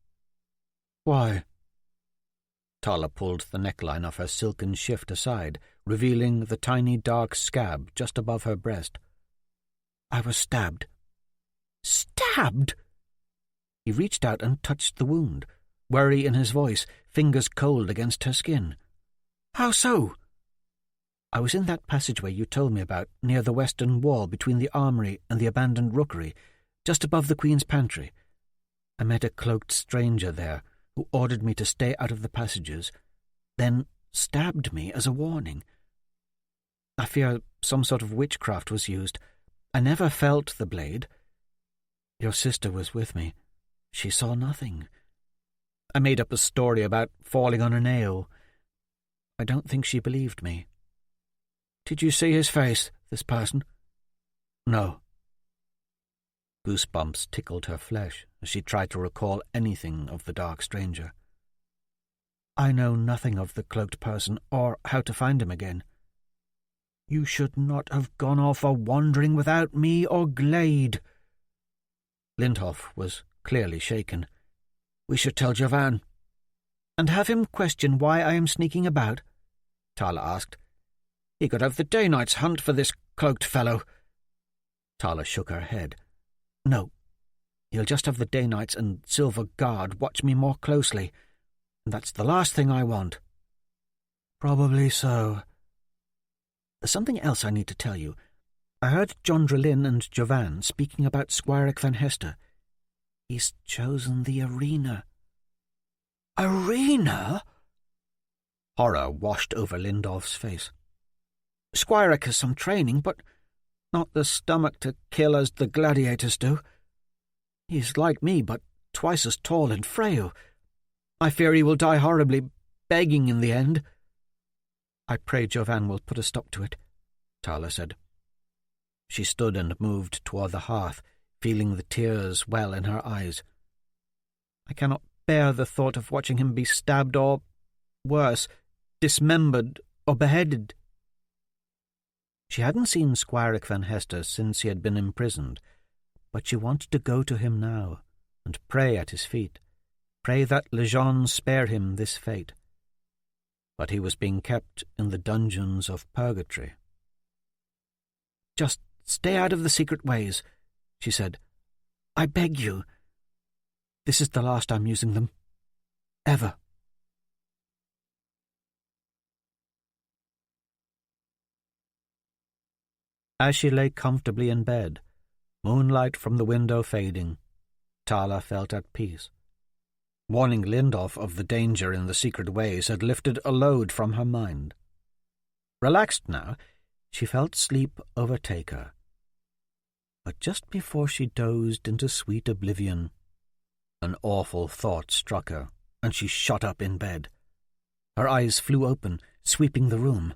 "Why?" Tala pulled the neckline of her silken shift aside, revealing the tiny dark scab just above her breast. "I was stabbed." "Stabbed?" He reached out and touched the wound, worry in his voice, fingers cold against her skin. "How so?" "I was in that passageway you told me about, near the western wall between the armory and the abandoned rookery, just above the Queen's pantry. I met a cloaked stranger there who ordered me to stay out of the passages, then stabbed me as a warning. I fear some sort of witchcraft was used. I never felt the blade. Your sister was with me. She saw nothing. I made up a story about falling on a nail. I don't think she believed me. Did you see his face, this person? No. Goosebumps tickled her flesh as she tried to recall anything of the dark stranger. I know nothing of the cloaked person or how to find him again. You should not have gone off a-wandering without me or Glade. Lindhof was clearly shaken. We should tell Jovan. And have him question why I am sneaking about? Tala asked. He could have the Day Knights hunt for this cloaked fellow. Tala shook her head. No. He'll just have the Day Knights and Silver Guard watch me more closely, and that's the last thing I want. Probably so. There's something else I need to tell you. I heard John Drelin and Jovan speaking about Squirek van Hester. He's chosen the arena. Arena? Horror washed over Lindolf's face. Squirek has some training, but not the stomach to kill as the gladiators do. He's like me, but twice as tall and frail. I fear he will die horribly, begging in the end. I pray Jovan will put a stop to it, Tala said. She stood and moved toward the hearth, feeling the tears well in her eyes. I cannot bear the thought of watching him be stabbed or, worse, dismembered or beheaded. She hadn't seen Squirek van Hester since he had been imprisoned, but she wanted to go to him now and pray at his feet, pray that Lejeune spare him this fate. But he was being kept in the dungeons of purgatory. Just stay out of the secret ways, she said. I beg you. This is the last I'm using them. Ever. As she lay comfortably in bed, moonlight from the window fading, Tala felt at peace. Warning Lindolf of the danger in the secret ways had lifted a load from her mind. Relaxed now, she felt sleep overtake her. But just before she dozed into sweet oblivion, an awful thought struck her, and she shot up in bed. Her eyes flew open, sweeping the room.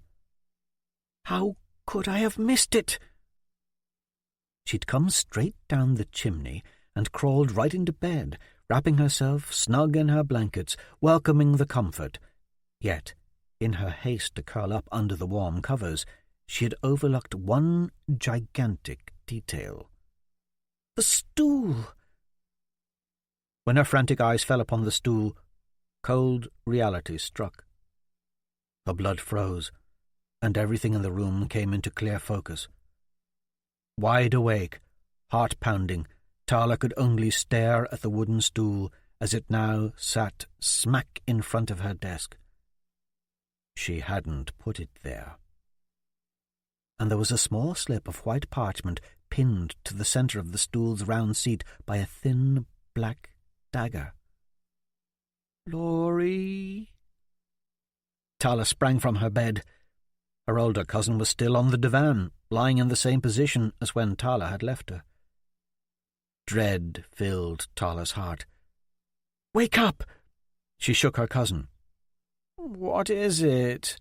How could I have missed it? She'd come straight down the chimney and crawled right into bed, wrapping herself snug in her blankets, welcoming the comfort. Yet, in her haste to curl up under the warm covers, she had overlooked one gigantic detail. The stool! When her frantic eyes fell upon the stool, cold reality struck. Her blood froze, and everything in the room came into clear focus. Wide awake, heart pounding, Tala could only stare at the wooden stool as it now sat smack in front of her desk. She hadn't put it there. And there was a small slip of white parchment pinned to the centre of the stool's round seat by a thin black dagger. Laurie! Tala sprang from her bed. Her older cousin was still on the divan, lying in the same position as when Tala had left her. Dread filled Tala's heart. "Wake up!" She shook her cousin. "What is it?"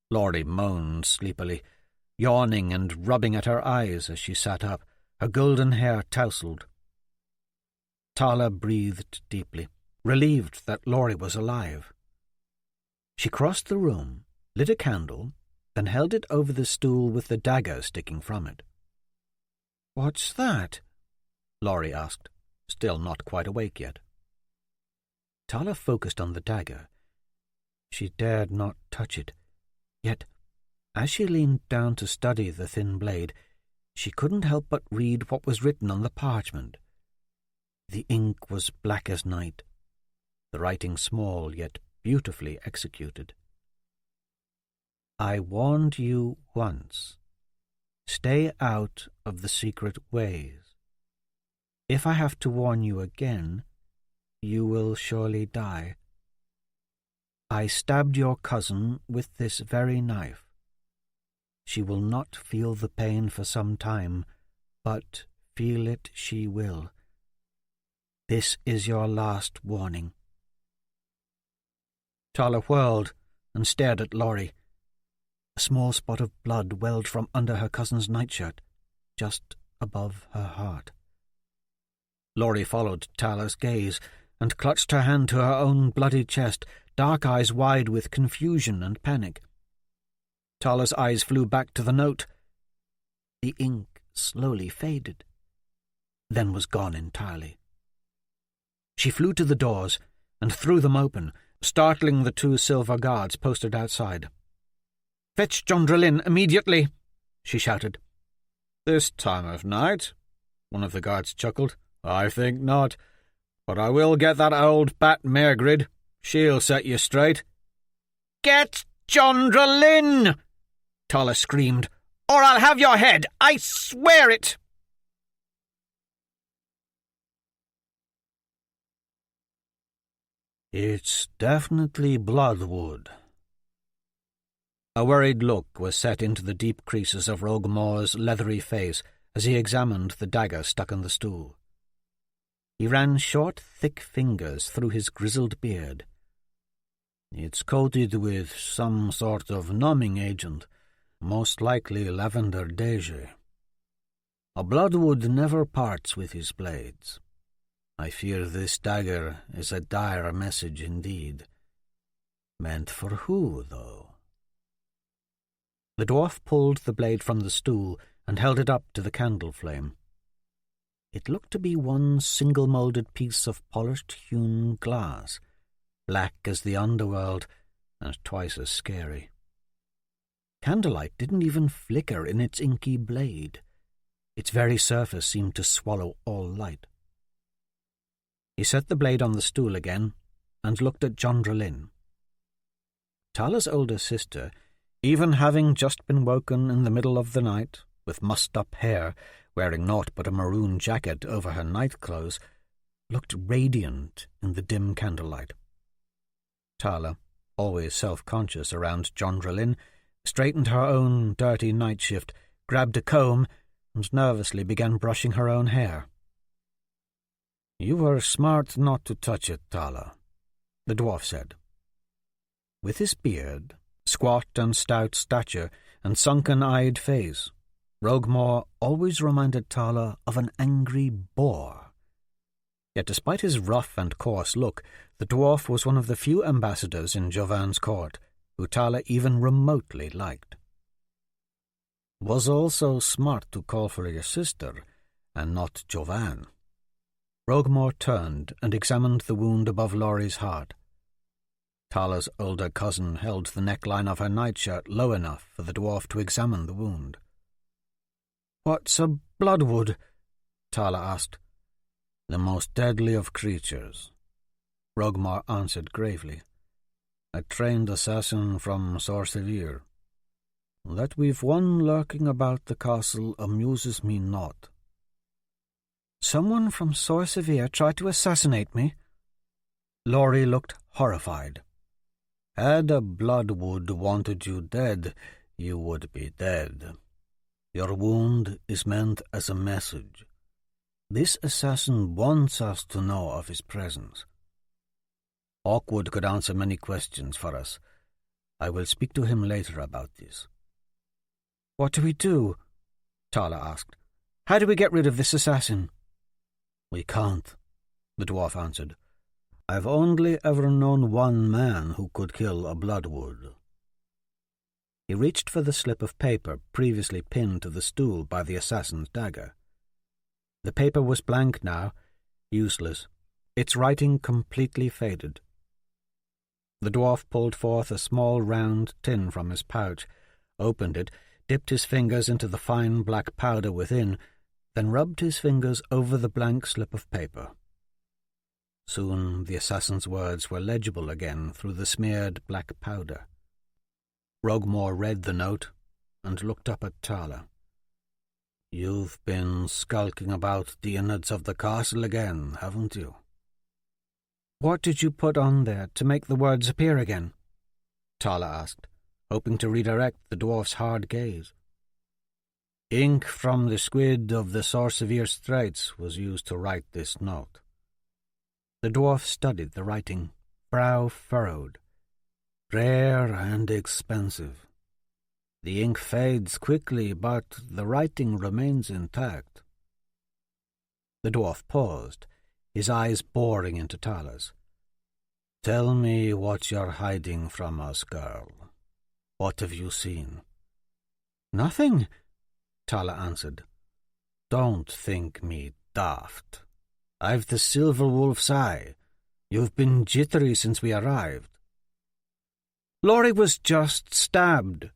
Laurie moaned sleepily, yawning and rubbing at her eyes as she sat up, her golden hair tousled. Tala breathed deeply, relieved that Laurie was alive. She crossed the room, lit a candle, then held it over the stool with the dagger sticking from it. "What's that?" Laurie asked, still not quite awake yet. Tala focused on the dagger. She dared not touch it, yet, as she leaned down to study the thin blade, she couldn't help but read what was written on the parchment. The ink was black as night, the writing small yet beautifully executed. I warned you once. Stay out of the secret ways. If I have to warn you again, you will surely die. I stabbed your cousin with this very knife. She will not feel the pain for some time, but feel it she will. This is your last warning." Tala whirled and stared at Laurie. A small spot of blood welled from under her cousin's nightshirt, just above her heart. Laurie followed Tala's gaze and clutched her hand to her own bloody chest, dark eyes wide with confusion and panic. Tala's eyes flew back to the note. The ink slowly faded, then was gone entirely. She flew to the doors and threw them open, startling the 2 silver guards posted outside. "Fetch Jondrelin immediately!" she shouted. "This time of night?" one of the guards chuckled. "I think not. But I will get that old bat Maregrid. She'll set you straight." "Get Jondrelin!" Tala screamed, "or I'll have your head! I swear it!" "It's definitely bloodwood." A worried look was set into the deep creases of Rogue Moore's leathery face as he examined the dagger stuck in the stool. He ran short, thick fingers through his grizzled beard. "It's coated with some sort of numbing agent, most likely lavender daisy. A bloodwood never parts with his blades. I fear this dagger is a dire message indeed. Meant for who, though?" The dwarf pulled the blade from the stool and held it up to the candle flame. It looked to be one single-moulded piece of polished-hewn glass, black as the underworld and twice as scary. Candlelight didn't even flicker in its inky blade. Its very surface seemed to swallow all light. He set the blade on the stool again and looked at Jondrelin. Tala's older sister, even having just been woken in the middle of the night, with mussed-up hair, wearing naught but a maroon jacket over her night-clothes, looked radiant in the dim candlelight. Tala, always self-conscious around Jondrelin, straightened her own dirty night shift, grabbed a comb, and nervously began brushing her own hair. "You were smart not to touch it, Tala," the dwarf said. With his beard, squat and stout stature, and sunken-eyed face, Rogue Moore always reminded Tala of an angry boar. Yet despite his rough and coarse look, the dwarf was one of the few ambassadors in Jovan's court who Tala even remotely liked. "Was also smart to call for your sister, and not Jovan." Rogue Moore turned and examined the wound above Laurie's heart. Tala's older cousin held the neckline of her nightshirt low enough for the dwarf to examine the wound. "What's a bloodwood?" Tala asked. "The most deadly of creatures," Rogue Moore answered gravely. "A trained assassin from Sor Sevier. That we've one lurking about the castle amuses me not." "Someone from Sor Sevier tried to assassinate me?" Laurie looked horrified. "Had a bloodwood wanted you dead, you would be dead. Your wound is meant as a message. This assassin wants us to know of his presence. Hawkwood could answer many questions for us. I will speak to him later about this." "What do we do?" Tala asked. "How do we get rid of this assassin?" "We can't," the dwarf answered. "I've only ever known one man who could kill a bloodwood." He reached for the slip of paper previously pinned to the stool by the assassin's dagger. The paper was blank now, useless, its writing completely faded. The dwarf pulled forth a small round tin from his pouch, opened it, dipped his fingers into the fine black powder within, then rubbed his fingers over the blank slip of paper. Soon the assassin's words were legible again through the smeared black powder. Rogue Moore read the note and looked up at Tala. "You've been skulking about the innards of the castle again, haven't you?" What did you put on there to make the words appear again? Tala asked, hoping to redirect the dwarf's hard gaze. Ink from the squid of the Sor Sevier Straits was used to write this note. The dwarf studied the writing, brow furrowed. Rare and expensive. The ink fades quickly, but the writing remains intact. The dwarf paused, his eyes boring into Tala's. Tell me what you're hiding from us, girl. What have you seen? Nothing, Tala answered. Don't think me daft. I've the silver wolf's eye. You've been jittery since we arrived. Laurie was just stabbed.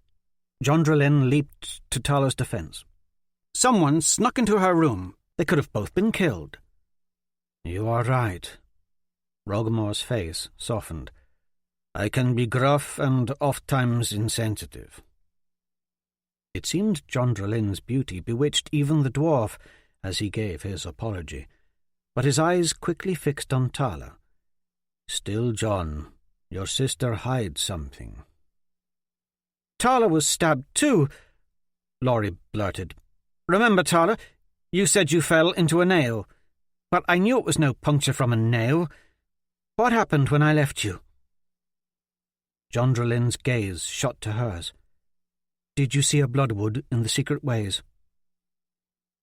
Jondralin leaped to Tala's defense. Someone snuck into her room. They could have both been killed. You are right. Rogmore's face softened. I can be gruff and oft-times insensitive. It seemed Jondralin's beauty bewitched even the dwarf as he gave his apology, but his eyes quickly fixed on Tala. Still, John, your sister hides something. Tala was stabbed too, Laurie blurted. Remember, Tala, you said you fell into a nail, but I knew it was no puncture from a nail. What happened when I left you? Jondralin's gaze shot to hers. Did you see a bloodwood in the secret ways?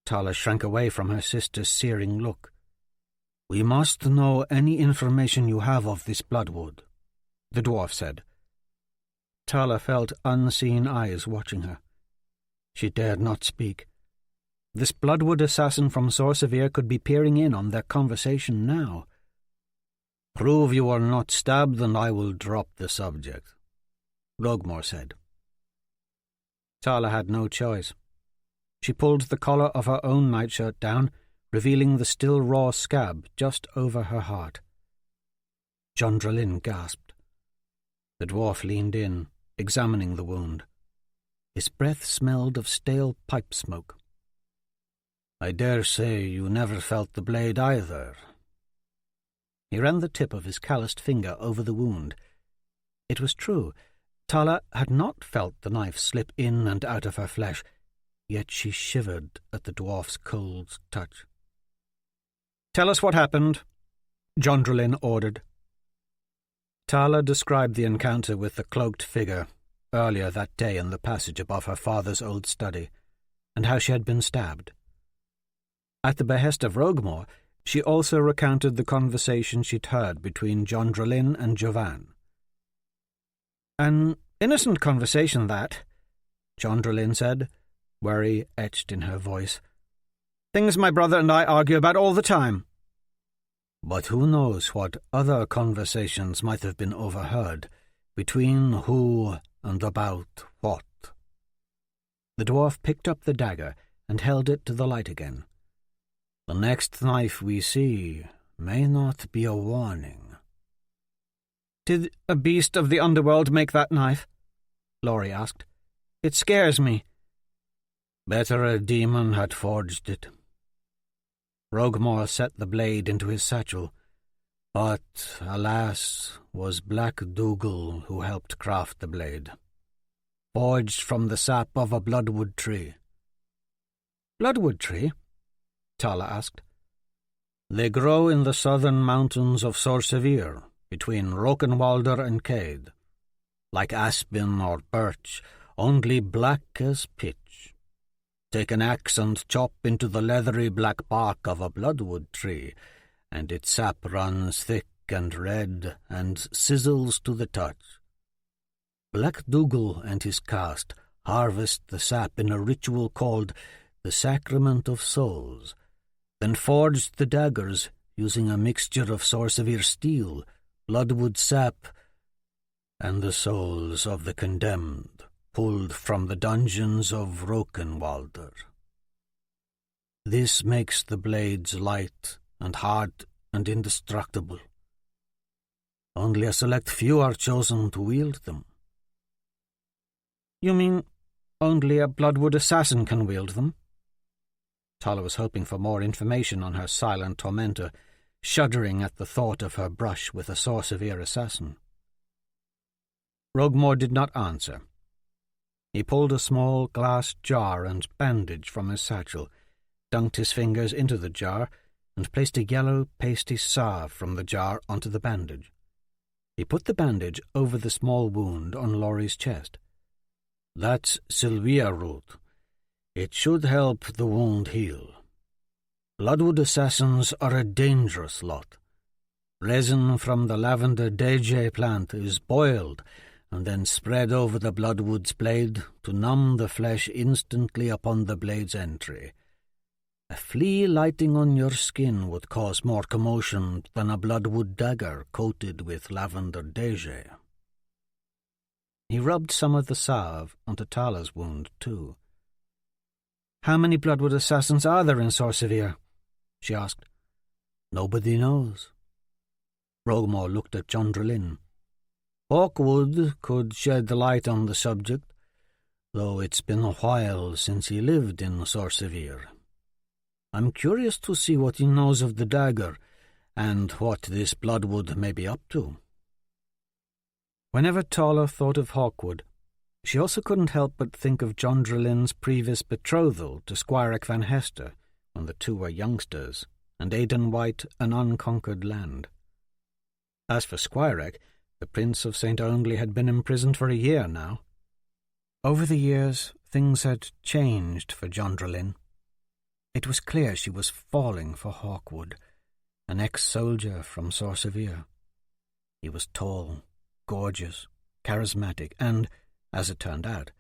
Tala shrank away from her sister's searing look. We must know any information you have of this bloodwood, the dwarf said. Tala felt unseen eyes watching her. She dared not speak. This bloodwood assassin from Sor Sevier could be peering in on their conversation now. Prove you are not stabbed and I will drop the subject, Rogmore said. Tala had no choice. She pulled the collar of her own nightshirt down, revealing the still raw scab just over her heart. Jondralin gasped. The dwarf leaned in, examining the wound. His breath smelled of stale pipe smoke. I dare say you never felt the blade either. He ran the tip of his calloused finger over the wound. It was true. Tala had not felt the knife slip in and out of her flesh, yet she shivered at the dwarf's cold touch. "Tell us what happened," Jondralin ordered. Tala described the encounter with the cloaked figure earlier that day in the passage above her father's old study, and how she had been stabbed. At the behest of Rogmore, she also recounted the conversation she'd heard between Jondralin and Jovan. "An innocent conversation, that," Jondralin said, worry etched in her voice. "Things my brother and I argue about all the time." But who knows what other conversations might have been overheard, between who and about what? The dwarf picked up the dagger and held it to the light again. The next knife we see may not be a warning. "Did a beast of the underworld make that knife?" Laurie asked. "It scares me." Better a demon had forged it. Rogmore set the blade into his satchel, but, alas, was Black Dougal who helped craft the blade. Forged from the sap of a bloodwood tree. "Bloodwood tree?" Tala asked. They grow in the southern mountains of Sor Sevier, between Rokenwalder and Cade. Like aspen or birch, only black as pitch. Take an axe and chop into the leathery black bark of a bloodwood tree, and its sap runs thick and red and sizzles to the touch. Black Dougal and his caste harvest the sap in a ritual called the Sacrament of Souls, then forged the daggers using a mixture of Sor Sevier steel, bloodwood sap, and the souls of the condemned, pulled from the dungeons of Rokenwalder. This makes the blades light and hard and indestructible. Only a select few are chosen to wield them. "You mean only a bloodwood assassin can wield them?" Tala was hoping for more information on her silent tormentor, shuddering at the thought of her brush with a Sor Sevier assassin. Roguemore did not answer. He pulled a small glass jar and bandage from his satchel, dunked his fingers into the jar, and placed a yellow, pasty salve from the jar onto the bandage. He put the bandage over the small wound on Laurie's chest. "That's Sylvia root. It should help the wound heal. Bloodwood assassins are a dangerous lot. Resin from the lavender deje plant is boiled and then spread over the bloodwood's blade to numb the flesh instantly upon the blade's entry. A flea lighting on your skin would cause more commotion than a bloodwood dagger coated with lavender deje." He rubbed some of the salve onto Tala's wound, too. "How many bloodwood assassins are there in Sor Sevier?" she asked. "Nobody knows." Roguemore looked at Jondrelin. "Hawkwood could shed light on the subject, though it's been a while since he lived in Sor Sevier. I'm curious to see what he knows of the dagger and what this bloodwood may be up to." Whenever Tala thought of Hawkwood, she also couldn't help but think of Jondrelin's previous betrothal to Squirek van Hester when the two were youngsters, and Aidan White an unconquered land. As for Squirek, the Prince of St. Only had been imprisoned for a year now. Over the years, things had changed for Jondrelin. It was clear she was falling for Hawkwood, an ex-soldier from Sor Sevier. He was tall, gorgeous, charismatic, and, as it turned out,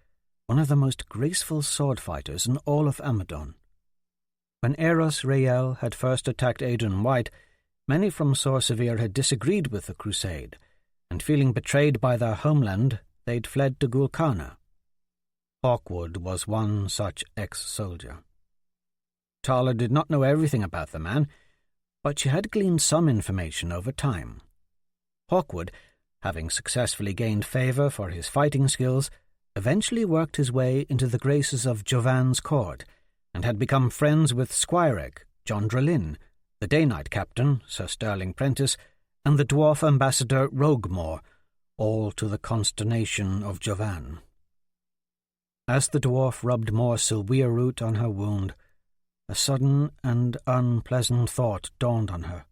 one of the most graceful sword fighters in all of Amadon. When Aeros Rael had first attacked Aidan White, many from Sor Sevier had disagreed with the Crusade, and feeling betrayed by their homeland, they'd fled to Gul Kana. Hawkwood was one such ex-soldier. Tala did not know everything about the man, but she had gleaned some information over time. Hawkwood, having successfully gained favour for his fighting skills, eventually worked his way into the graces of Jovan's court, and had become friends with Squirek, Jondrelin, the Day-Knight captain, Sir Sterling Prentice, and the dwarf ambassador Roguemore, all to the consternation of Jovan. As the dwarf rubbed more Sylvia root on her wound, a sudden and unpleasant thought dawned on her.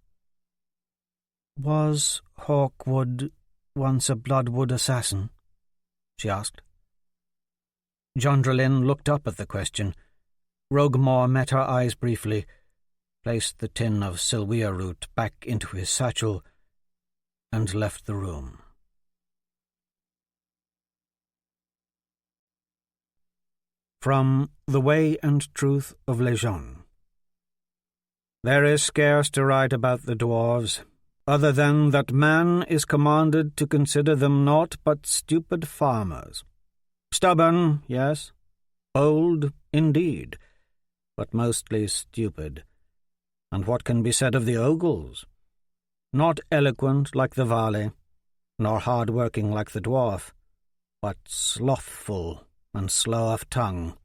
"Was Hawkwood once a bloodwood assassin?" she asked. Jondrelin looked up at the question. Roguemore met her eyes briefly, placed the tin of Sylvia root back into his satchel, and left the room. From The Way and Truth of Lejeune. There is scarce to write about the dwarves, other than that man is commanded to consider them naught but stupid farmers. Stubborn, yes, bold, indeed, but mostly stupid. And what can be said of the Ogles? Not eloquent like the Vale, nor hard-working like the dwarf, but slothful and slow of tongue.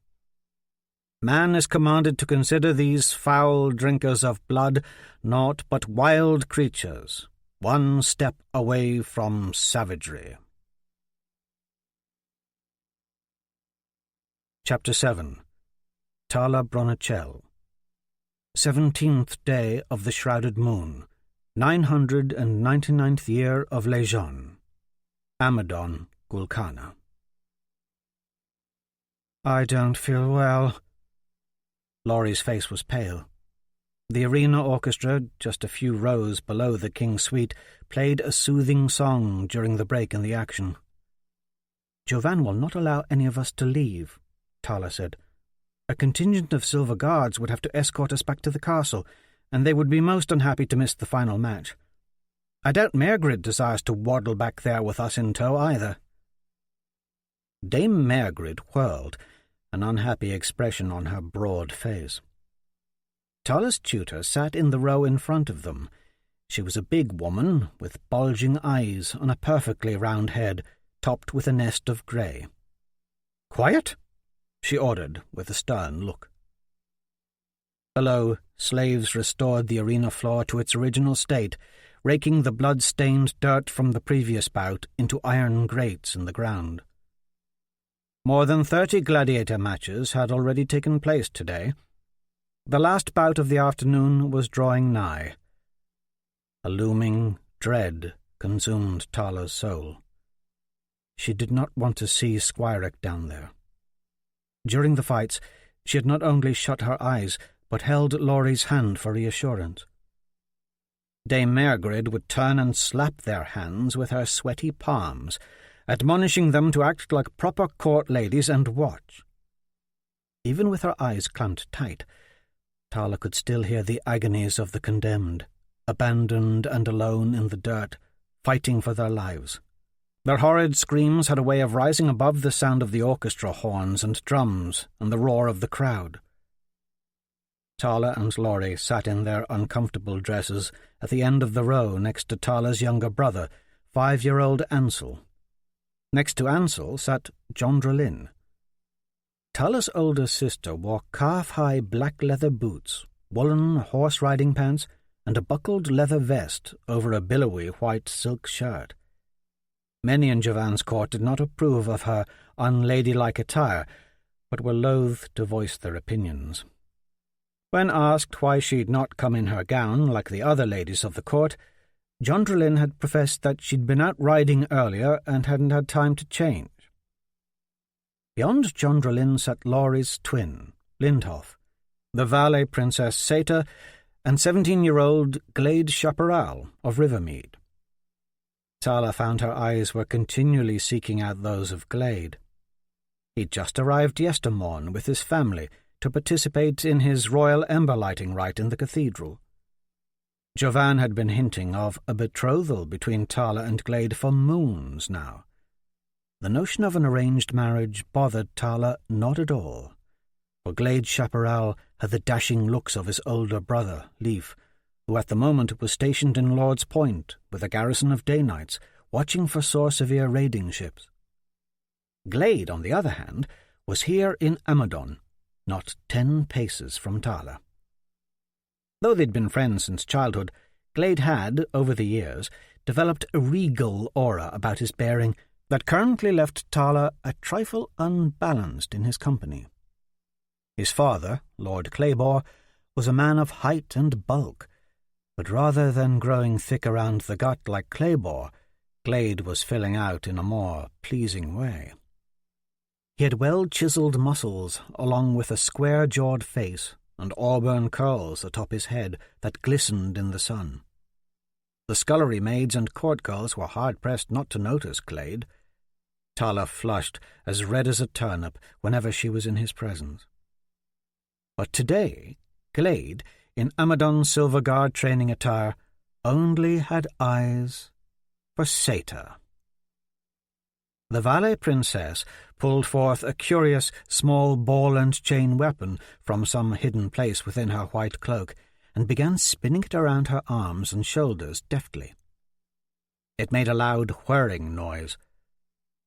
Man is commanded to consider these foul drinkers of blood naught but wild creatures, one step away from savagery. Chapter 7. Tala Bronichel. 17th day of the shrouded moon, 999th year of Lejeune. Amadon, Gul Kana. "I don't feel well." Laurie's face was pale. The arena orchestra, just a few rows below the King's suite, played a soothing song during the break in the action. "Jovan will not allow any of us to leave," Tala said. "A contingent of Silver Guards would have to escort us back to the castle, and they would be most unhappy to miss the final match. I doubt Mairgrid desires to waddle back there with us in tow either." Dame Mairgrid whirled, an unhappy expression on her broad face. Tala's tutor sat in the row in front of them. She was a big woman with bulging eyes on a perfectly round head, topped with a nest of grey. "Quiet!" she ordered with a stern look. Below, slaves restored the arena floor to its original state, raking the blood-stained dirt from the previous bout into iron grates in the ground. More than 30 gladiator matches had already taken place today. The last bout of the afternoon was drawing nigh. A looming dread consumed Tala's soul. She did not want to see Squirek down there. During the fights, she had not only shut her eyes, but held Laurie's hand for reassurance. Dame Mairgrid would turn and slap their hands with her sweaty palms, admonishing them to act like proper court ladies and watch. Even with her eyes clamped tight, Tala could still hear the agonies of the condemned, abandoned and alone in the dirt, fighting for their lives. Their horrid screams had a way of rising above the sound of the orchestra horns and drums and the roar of the crowd. Tala and Laurie sat in their uncomfortable dresses at the end of the row next to Tala's younger brother, 5-year-old Ansel. Next to Ansel sat Jondralyn. Tala's older sister wore calf-high black leather boots, woolen horse-riding pants, and a buckled leather vest over a billowy white silk shirt. Many in Javan's court did not approve of her unladylike attire, but were loath to voice their opinions. When asked why she'd not come in her gown like the other ladies of the court, Jondralyn had professed that she'd been out riding earlier and hadn't had time to change. Beyond Jondralyn sat Laurie's twin, Lindhof, the valet Princess Seta, and 17-year-old Glade Chaparral of Rivermead. Tala found her eyes were continually seeking out those of Glade. He'd just arrived yestermorn with his family to participate in his royal ember-lighting rite in the cathedral. Javan had been hinting of a betrothal between Tala and Glade for moons now. The notion of an arranged marriage bothered Tala not at all, for Glade Chaparral had the dashing looks of his older brother, Leif, who at the moment was stationed in Lord's Point with a garrison of day knights, watching for Sor Sevier raiding ships. Glade, on the other hand, was here in Amadon, not 10 paces from Tala. Though they'd been friends since childhood, Glade had, over the years, developed a regal aura about his bearing that currently left Tala a trifle unbalanced in his company. His father, Lord Claybor, was a man of height and bulk, but rather than growing thick around the gut like Claybor, Glade was filling out in a more pleasing way. He had well-chiselled muscles, along with a square-jawed face and auburn curls atop his head that glistened in the sun. The scullery maids and court girls were hard-pressed not to notice Glade. Tala flushed, as red as a turnip, whenever she was in his presence. But today, Glade, in Amadon's Silver Guard training attire, only had eyes for Seta. The valet princess pulled forth a curious small ball-and-chain weapon from some hidden place within her white cloak and began spinning it around her arms and shoulders deftly. It made a loud whirring noise.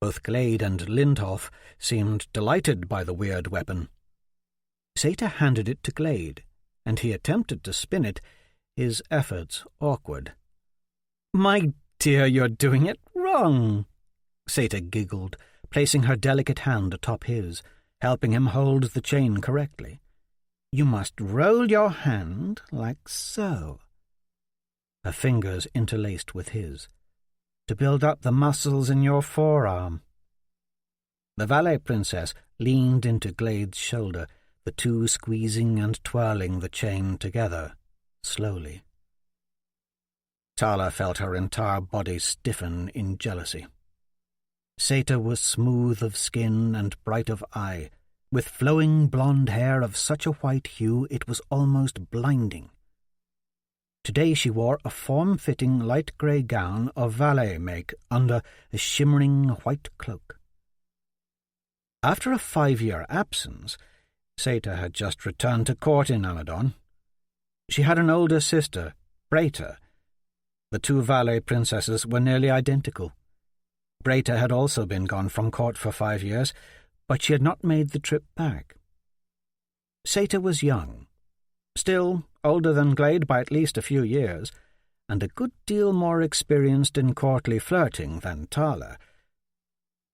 Both Glade and Lindhof seemed delighted by the weird weapon. Seta handed it to Glade, and he attempted to spin it, his efforts awkward. "My dear, you're doing it wrong," Seta giggled, placing her delicate hand atop his, helping him hold the chain correctly. "You must roll your hand like so." Her fingers interlaced with his, "to build up the muscles in your forearm." The valet princess leaned into Glade's shoulder, the two squeezing and twirling the chain together, slowly. Tala felt her entire body stiffen in jealousy. Seta was smooth of skin and bright of eye, with flowing blonde hair of such a white hue it was almost blinding. Today she wore a form-fitting light grey gown of valet make under a shimmering white cloak. After a 5-year absence, Seta had just returned to court in Amadon. She had an older sister, Breta. The two valet princesses were nearly identical. Breta had also been gone from court for 5 years, but she had not made the trip back. Seta was young, Still older than Glade by at least a few years, and a good deal more experienced in courtly flirting than Tala.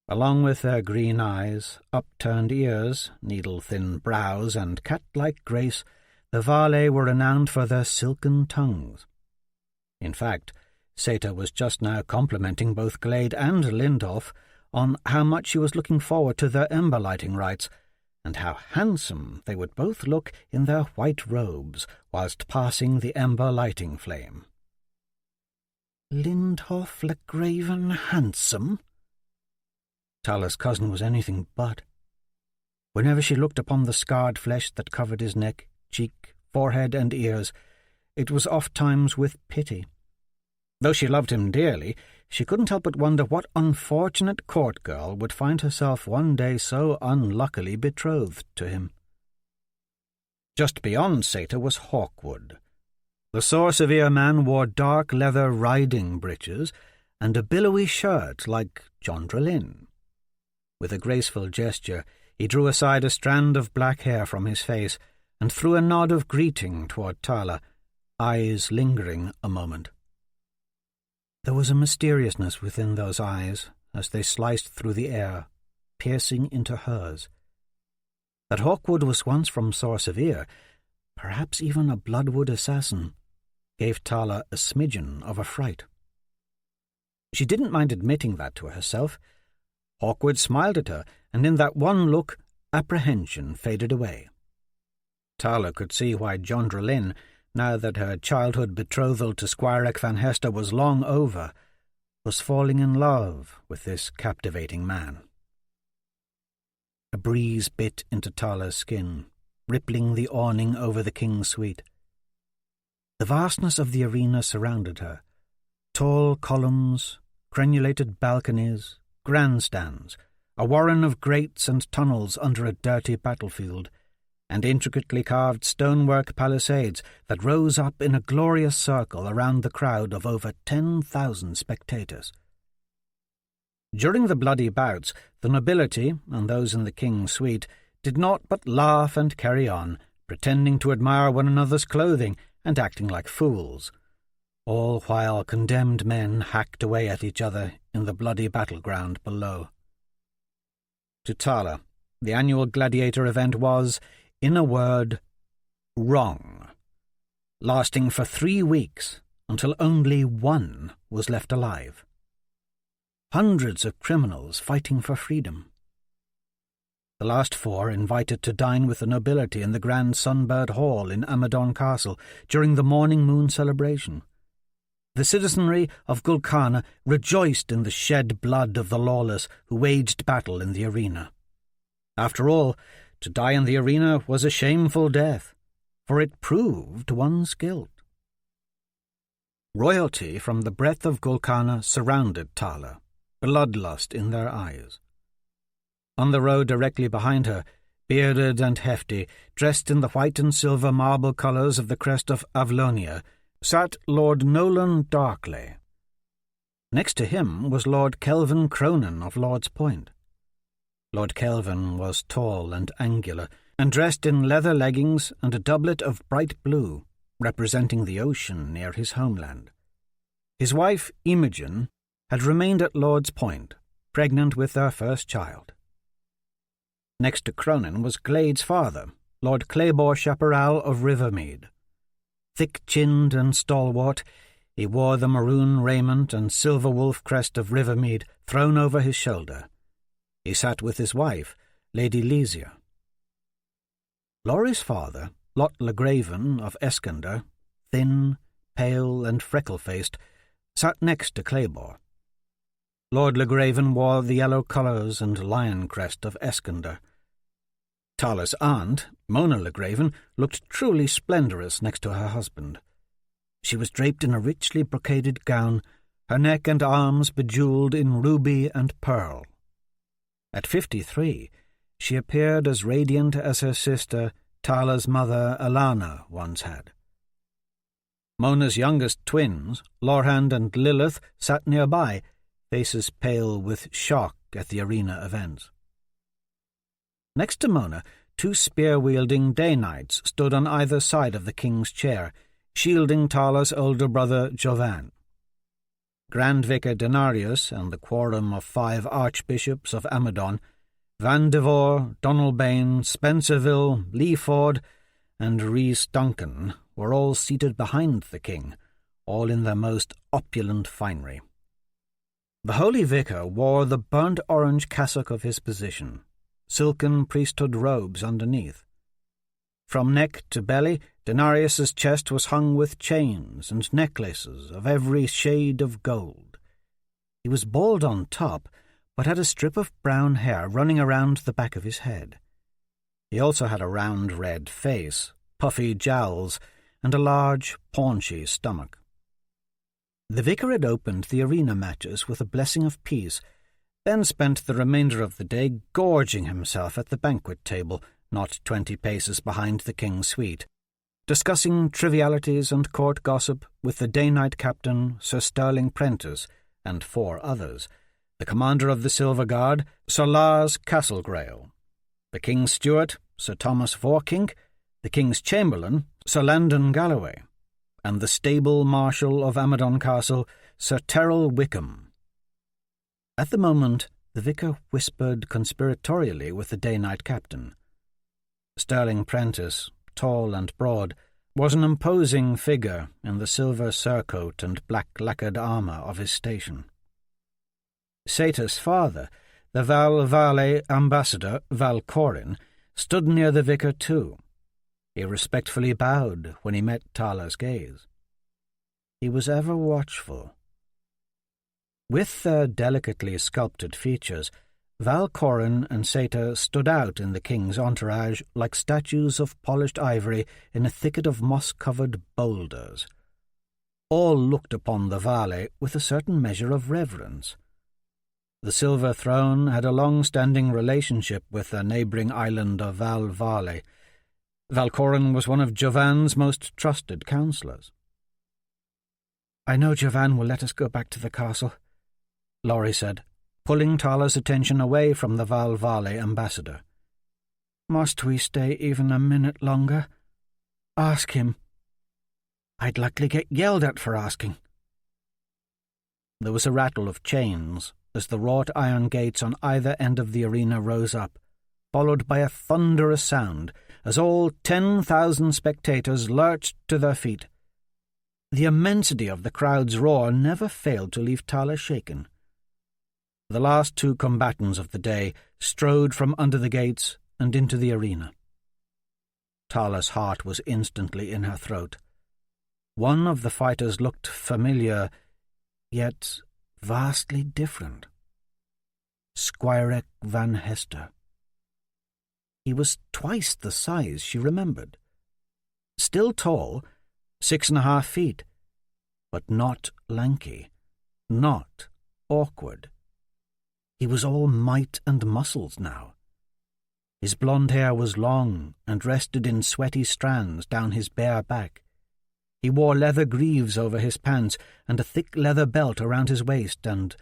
Along with their green eyes, upturned ears, needle-thin brows, and cat-like grace, the Vale were renowned for their silken tongues. In fact, Seta was just now complimenting both Glade and Lindolf on how much she was looking forward to their ember-lighting rites, and how handsome they would both look in their white robes whilst passing the ember-lighting flame. Lindolf Legraven handsome? Tala's cousin was anything but. Whenever she looked upon the scarred flesh that covered his neck, cheek, forehead, and ears, it was oft-times with pity. Though she loved him dearly, she couldn't help but wonder what unfortunate court girl would find herself one day so unluckily betrothed to him. Just beyond Seta was Hawkwood. The Sor Sevier man wore dark leather riding breeches and a billowy shirt like Jondrelin. With a graceful gesture, he drew aside a strand of black hair from his face and threw a nod of greeting toward Tala, eyes lingering a moment. There was a mysteriousness within those eyes as they sliced through the air, piercing into hers. That Hawkwood was once from Sor Sevier, perhaps even a Bloodwood assassin, gave Tala a smidgen of a fright. She didn't mind admitting that to herself. Hawkwood smiled at her, and in that one look, apprehension faded away. Tala could see why Jondrelin, now that her childhood betrothal to Squirek van Hester was long over, was falling in love with this captivating man. A breeze bit into Tala's skin, rippling the awning over the king's suite. The vastness of the arena surrounded her. Tall columns, crenulated balconies, grandstands, a warren of grates and tunnels under a dirty battlefield, and intricately carved stonework palisades that rose up in a glorious circle around the crowd of over 10,000 spectators. During the bloody bouts, the nobility, and those in the king's suite, did not but laugh and carry on, pretending to admire one another's clothing and acting like fools, all while condemned men hacked away at each other in the bloody battleground below. To Tala, the annual gladiator event was, in a word, wrong, lasting for 3 weeks until only one was left alive. Hundreds of criminals fighting for freedom. The last 4 invited to dine with the nobility in the Grand Sunbird Hall in Amadon Castle during the morning moon celebration. The citizenry of Gul Kana rejoiced in the shed blood of the lawless who waged battle in the arena. After all, to die in the arena was a shameful death, for it proved one's guilt. Royalty from the breadth of Gul Kana surrounded Tala, bloodlust in their eyes. On the road directly behind her, bearded and hefty, dressed in the white and silver marble colours of the crest of Avlonia, sat Lord Nolan Darkley. Next to him was Lord Kelvin Cronin of Lord's Point. Lord Kelvin was tall and angular, and dressed in leather leggings and a doublet of bright blue, representing the ocean near his homeland. His wife, Imogen, had remained at Lord's Point, pregnant with their first child. Next to Cronin was Glade's father, Lord Claybor Chaparral of Rivermead. Thick-chinned and stalwart, he wore the maroon raiment and silver wolf crest of Rivermead thrown over his shoulder. He sat with his wife, Lady Lesia. Laurie's father, Lot Legraven of Eskander, thin, pale, and freckle-faced, sat next to Claybor. Lord Legraven wore the yellow colours and lion crest of Eskander. Tala's aunt, Mona Legraven, looked truly splendorous next to her husband. She was draped in a richly brocaded gown, her neck and arms bejewelled in ruby and pearl. At 53, she appeared as radiant as her sister, Tala's mother, Alana, once had. Mona's youngest twins, Lorhand and Lilith, sat nearby, faces pale with shock at the arena events. Next to Mona, 2 spear-wielding Day Knights stood on either side of the king's chair, shielding Tala's older brother Jovan. Grand Vicar Denarius and the quorum of 5 archbishops of Amadon, Van Devore, Donalbain, Spencerville, Leaford, and Rhys Duncan, were all seated behind the king, all in their most opulent finery. The holy vicar wore the burnt-orange cassock of his position, silken priesthood robes underneath. From neck to belly, Denarius's chest was hung with chains and necklaces of every shade of gold. He was bald on top, but had a strip of brown hair running around the back of his head. He also had a round red face, puffy jowls, and a large, paunchy stomach. The vicar had opened the arena matches with a blessing of peace, then spent the remainder of the day gorging himself at the banquet table, not 20 paces behind the king's suite, discussing trivialities and court gossip with the day-knight captain, Sir Sterling Prentice, and 4 others, the commander of the Silver Guard, Sir Lars Castlegrail, the king's steward, Sir Thomas Vorkink, the king's chamberlain, Sir Landon Galloway, and the stable marshal of Amadon Castle, Sir Terrell Wickham. At the moment, the vicar whispered conspiratorially with the day-knight captain. Sterling Prentice, tall and broad, was an imposing figure in the silver surcoat and black lacquered armour of his station. Saita's father, the Val Valle ambassador, Val Corin, stood near the vicar too. He respectfully bowed when he met Tala's gaze. He was ever watchful. With their delicately sculpted features, Val Corin and Saita stood out in the king's entourage like statues of polished ivory in a thicket of moss-covered boulders. All looked upon the Valle with a certain measure of reverence. The Silver Throne had a long-standing relationship with the neighbouring island of Val Valle. Val Corin was one of Jovan's most trusted counsellors. "I know Jovan will let us go back to the castle," Laurie said, pulling Tala's attention away from the Val Valle ambassador. "Must we stay even a minute longer? Ask him. I'd likely get yelled at for asking." There was a rattle of chains as the wrought iron gates on either end of the arena rose up, followed by a thunderous sound as all 10,000 spectators lurched to their feet. The immensity of the crowd's roar never failed to leave Tala shaken. The last 2 combatants of the day strode from under the gates and into the arena. Tala's heart was instantly in her throat. One of the fighters looked familiar, yet vastly different. Squirek Van Hester. He was twice the size she remembered. Still tall, 6.5 feet, but not lanky, not awkward. He was all might and muscles now. His blonde hair was long and rested in sweaty strands down his bare back. He wore leather greaves over his pants and a thick leather belt around his waist and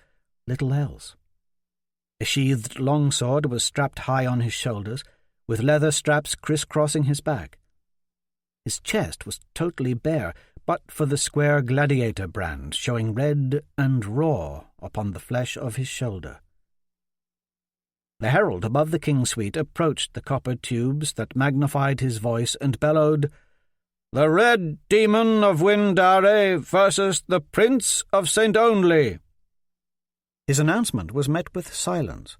little else. A sheathed longsword was strapped high on his shoulders, with leather straps crisscrossing his back. His chest was totally bare, but for the square gladiator brand showing red and raw upon the flesh of his shoulder. The herald above the king's suite approached the copper tubes that magnified his voice and bellowed, "The Red Demon of Windare versus the Prince of St. Only." His announcement was met with silence,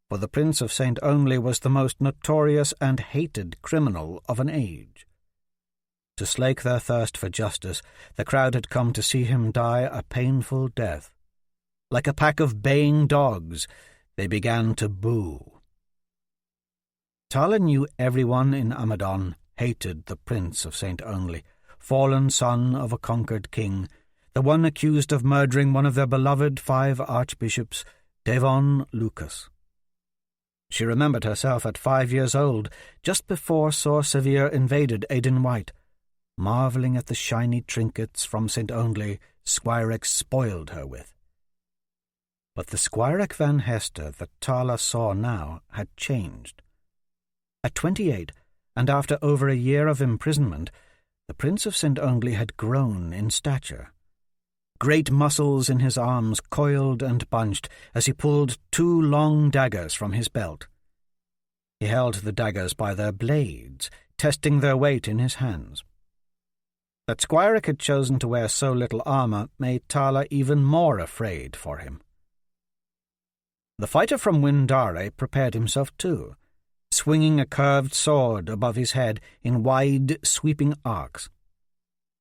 for the Prince of St. Only was the most notorious and hated criminal of an age. To slake their thirst for justice, the crowd had come to see him die a painful death. Like a pack of baying dogs, they began to boo. Tala knew everyone in Amadon hated the Prince of St. Only, fallen son of a conquered king, the one accused of murdering one of their beloved 5 archbishops, Devon Lucas. She remembered herself at 5 years old, just before Sor Sevier invaded Aden White, marvelling at the shiny trinkets from St. Only Squirek spoiled her with. But the Squirek Van Hester that Tala saw now had changed. At 28, and after over a year of imprisonment, the Prince of St. Only had grown in stature. Great muscles in his arms coiled and bunched as he pulled 2 long daggers from his belt. He held the daggers by their blades, testing their weight in his hands. That Squirek had chosen to wear so little armour made Tala even more afraid for him. The fighter from Windare prepared himself too, swinging a curved sword above his head in wide, sweeping arcs.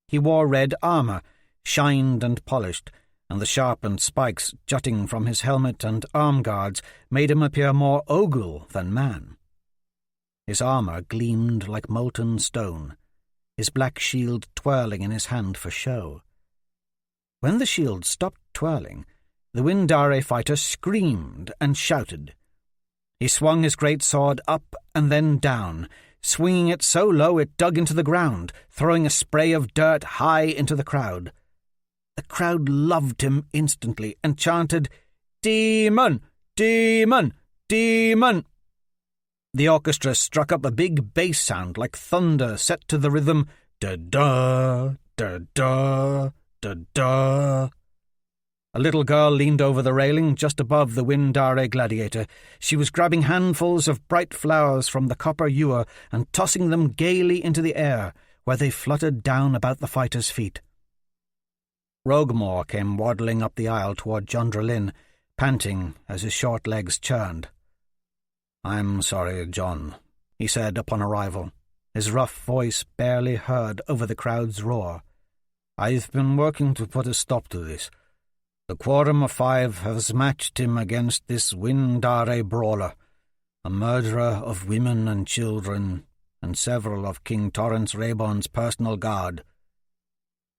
He wore red armour, shined and polished, and the sharpened spikes jutting from his helmet and arm guards made him appear more ogle than man. His armour gleamed like molten stone, his black shield twirling in his hand for show. When the shield stopped twirling, the Windare fighter screamed and shouted. He swung his great sword up and then down, swinging it so low it dug into the ground, throwing a spray of dirt high into the crowd. The crowd loved him instantly and chanted, "Demon! Demon! Demon!" The orchestra struck up a big bass sound like thunder set to the rhythm, da-da, da-da, da-da. A little girl leaned over the railing just above the Windare gladiator. She was grabbing handfuls of bright flowers from the copper ewer and tossing them gaily into the air, where they fluttered down about the fighter's feet. Roguemore came waddling up the aisle toward Jondralin, panting as his short legs churned. "I'm sorry, John," he said upon arrival, his rough voice barely heard over the crowd's roar. "I've been working to put a stop to this. The Quorum of 5 has matched him against this Windare brawler, a murderer of women and children, and several of King Torrance Raybon's personal guard.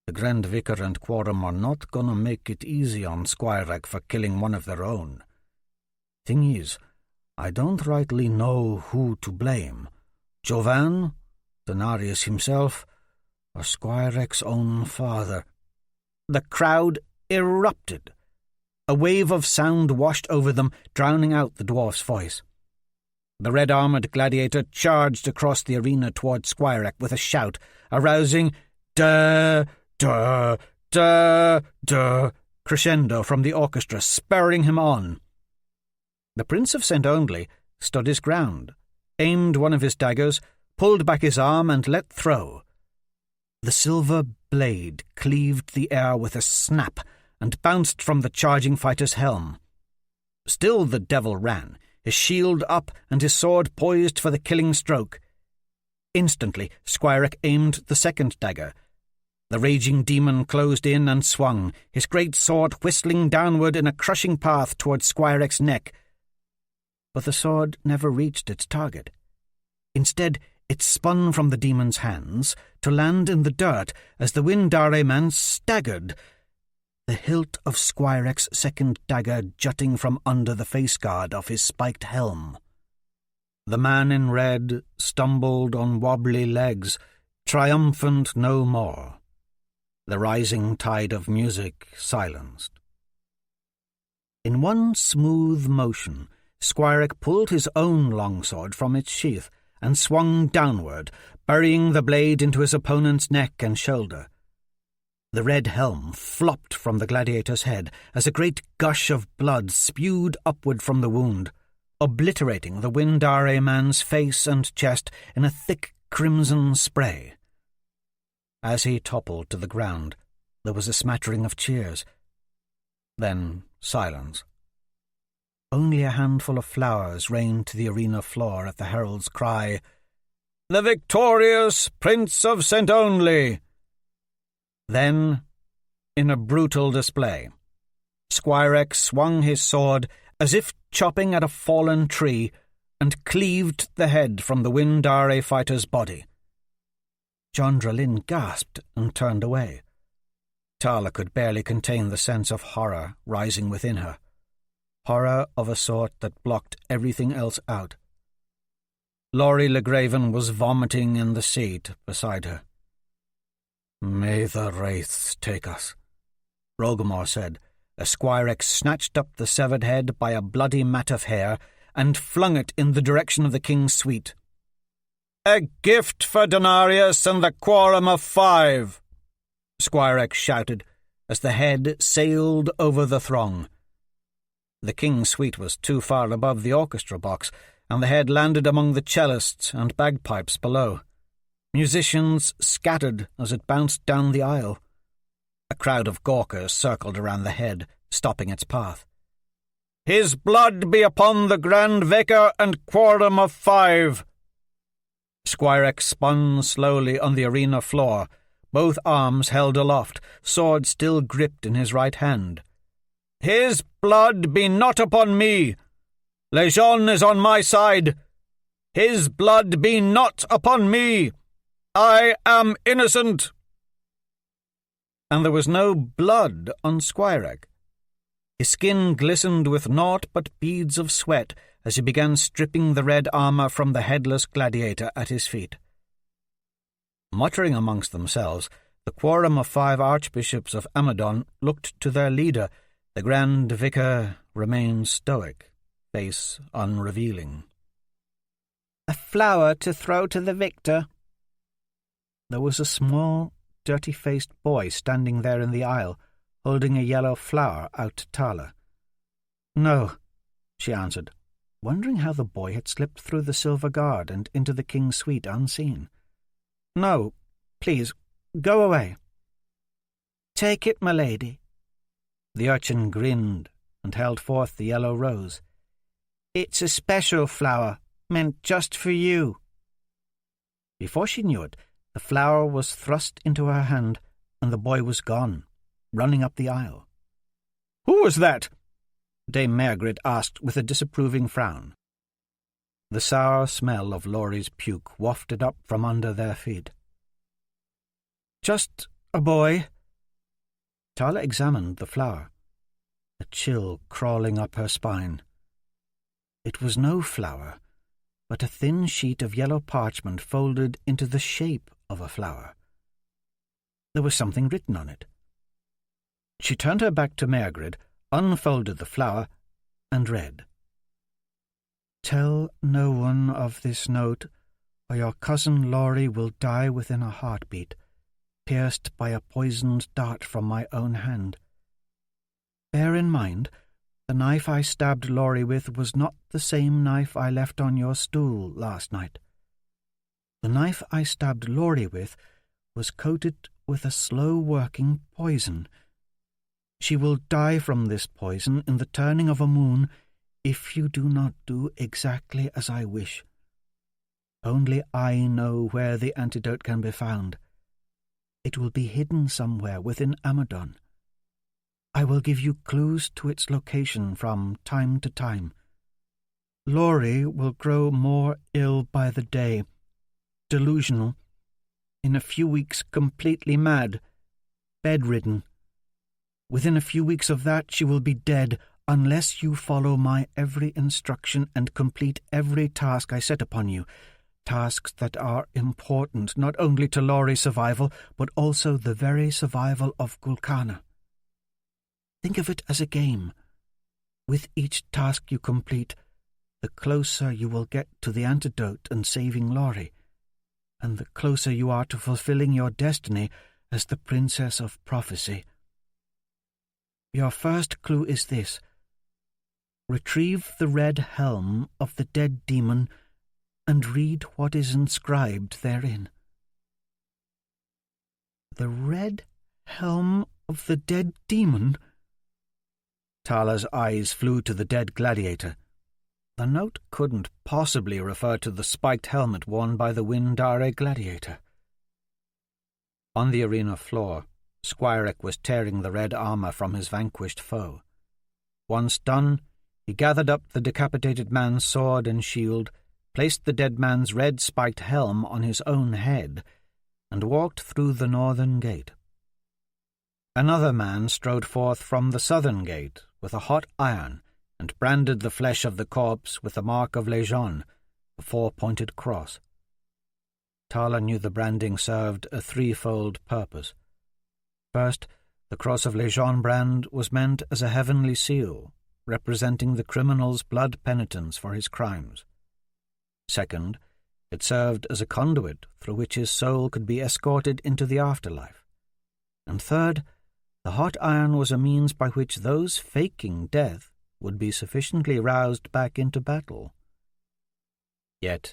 The Grand Vicar and Quorum are not going to make it easy on Squirek for killing one of their own. Thing is, I don't rightly know who to blame, Jovan, Denarius himself, or Squirek's own father." The crowd erupted. A wave of sound washed over them, drowning out the dwarf's voice. The red-armoured gladiator charged across the arena toward Squirek with a shout, arousing "da, da, da, da" crescendo from the orchestra, spurring him on. The Prince of St. Only stood his ground, aimed one of his daggers, pulled back his arm and let throw. The silver blade cleaved the air with a snap and bounced from the charging fighter's helm. Still the devil ran, his shield up and his sword poised for the killing stroke. Instantly, Squirek aimed the second dagger. The raging demon closed in and swung, his great sword whistling downward in a crushing path towards Squirek's neck. But the sword never reached its target. Instead, it spun from the demon's hands to land in the dirt as the Windare man staggered, the hilt of Squirek's second dagger jutting from under the face guard of his spiked helm. The man in red stumbled on wobbly legs, triumphant no more. The rising tide of music silenced. In one smooth motion, Squirek pulled his own longsword from its sheath and swung downward, burying the blade into his opponent's neck and shoulder. The red helm flopped from the gladiator's head as a great gush of blood spewed upward from the wound, obliterating the Windare man's face and chest in a thick crimson spray. As he toppled to the ground, there was a smattering of cheers. Then silence. Only a handful of flowers rained to the arena floor at the herald's cry, "The victorious Prince of St. Only!" Then, in a brutal display, Squirek swung his sword as if chopping at a fallen tree and cleaved the head from the Windare fighter's body. Jondralin gasped and turned away. Tala could barely contain the sense of horror rising within her. Horror of a sort that blocked everything else out. Laurie Legraven was vomiting in the seat beside her. "May the wraiths take us," Rogamore said, as Squirek snatched up the severed head by a bloody mat of hair and flung it in the direction of the king's suite. A gift for Denarius and the quorum of 5, Squirek shouted, as the head sailed over the throng. The king's suite was too far above the orchestra box, and the head landed among the cellists and bagpipes below. Musicians scattered as it bounced down the aisle. A crowd of gawkers circled around the head, stopping its path. "His blood be upon the Grand Vicar and quorum of 5. Squirek spun slowly on the arena floor, both arms held aloft, sword still gripped in his right hand. "His blood be not upon me! Legion is on my side! His blood be not upon me! I am innocent!" And there was no blood on Squirek. His skin glistened with naught but beads of sweat as he began stripping the red armour from the headless gladiator at his feet. Muttering amongst themselves, the quorum of 5 archbishops of Amadon looked to their leader. The Grand Vicar remained stoic, face unrevealing. "A flower to throw to the victor." There was a small, dirty-faced boy standing there in the aisle, holding a yellow flower out to Tala. "No," she answered, wondering how the boy had slipped through the silver guard and into the king's suite unseen. "No, please, go away." "Take it, my lady." The urchin grinned and held forth the yellow rose. "It's a special flower, meant just for you." Before she knew it, the flower was thrust into her hand, and the boy was gone, running up the aisle. "Who was that?" Dame Margaret asked with a disapproving frown. The sour smell of Laurie's puke wafted up from under their feet. "Just a boy." Tala examined the flower, a chill crawling up her spine. It was no flower, but a thin sheet of yellow parchment folded into the shape of a flower. There was something written on it. She turned her back to Margaret, unfolded the flower, and read, "Tell no one of this note, or your cousin Laurie will die within a heartbeat, pierced by a poisoned dart from my own hand. Bear in mind, the knife I stabbed Laurie with was not the same knife I left on your stool last night. The knife I stabbed Laurie with was coated with a slow-working poison. She will die from this poison in the turning of a moon if you do not do exactly as I wish. Only I know where the antidote can be found. It will be hidden somewhere within Amadon. I will give you clues to its location from time to time. Laurie will grow more ill by the day, delusional, in a few weeks completely mad, bedridden. Within a few weeks of that she will be dead unless you follow my every instruction and complete every task I set upon you, tasks that are important not only to Laurie's survival, but also the very survival of Gul Kana. Think of it as a game. With each task you complete, the closer you will get to the antidote and saving Laurie, and the closer you are to fulfilling your destiny as the Princess of Prophecy. Your first clue is this. Retrieve the red helm of the dead demon and read what is inscribed therein." "The red helm of the dead demon?" Tala's eyes flew to the dead gladiator. The note couldn't possibly refer to the spiked helmet worn by the Windare gladiator. On the arena floor, Squirek was tearing the red armour from his vanquished foe. Once done, he gathered up the decapitated man's sword and shield, placed the dead man's red spiked helm on his own head, and walked through the northern gate. Another man strode forth from the southern gate with a hot iron and branded the flesh of the corpse with the mark of Legion, the 4-pointed cross. Tala knew the branding served a threefold purpose. First, the cross of Legion brand was meant as a heavenly seal, representing the criminal's blood penitence for his crimes. Second, It served as a conduit through which his soul could be escorted into the afterlife. And third, the hot iron was a means by which those faking death would be sufficiently roused back into battle. Yet,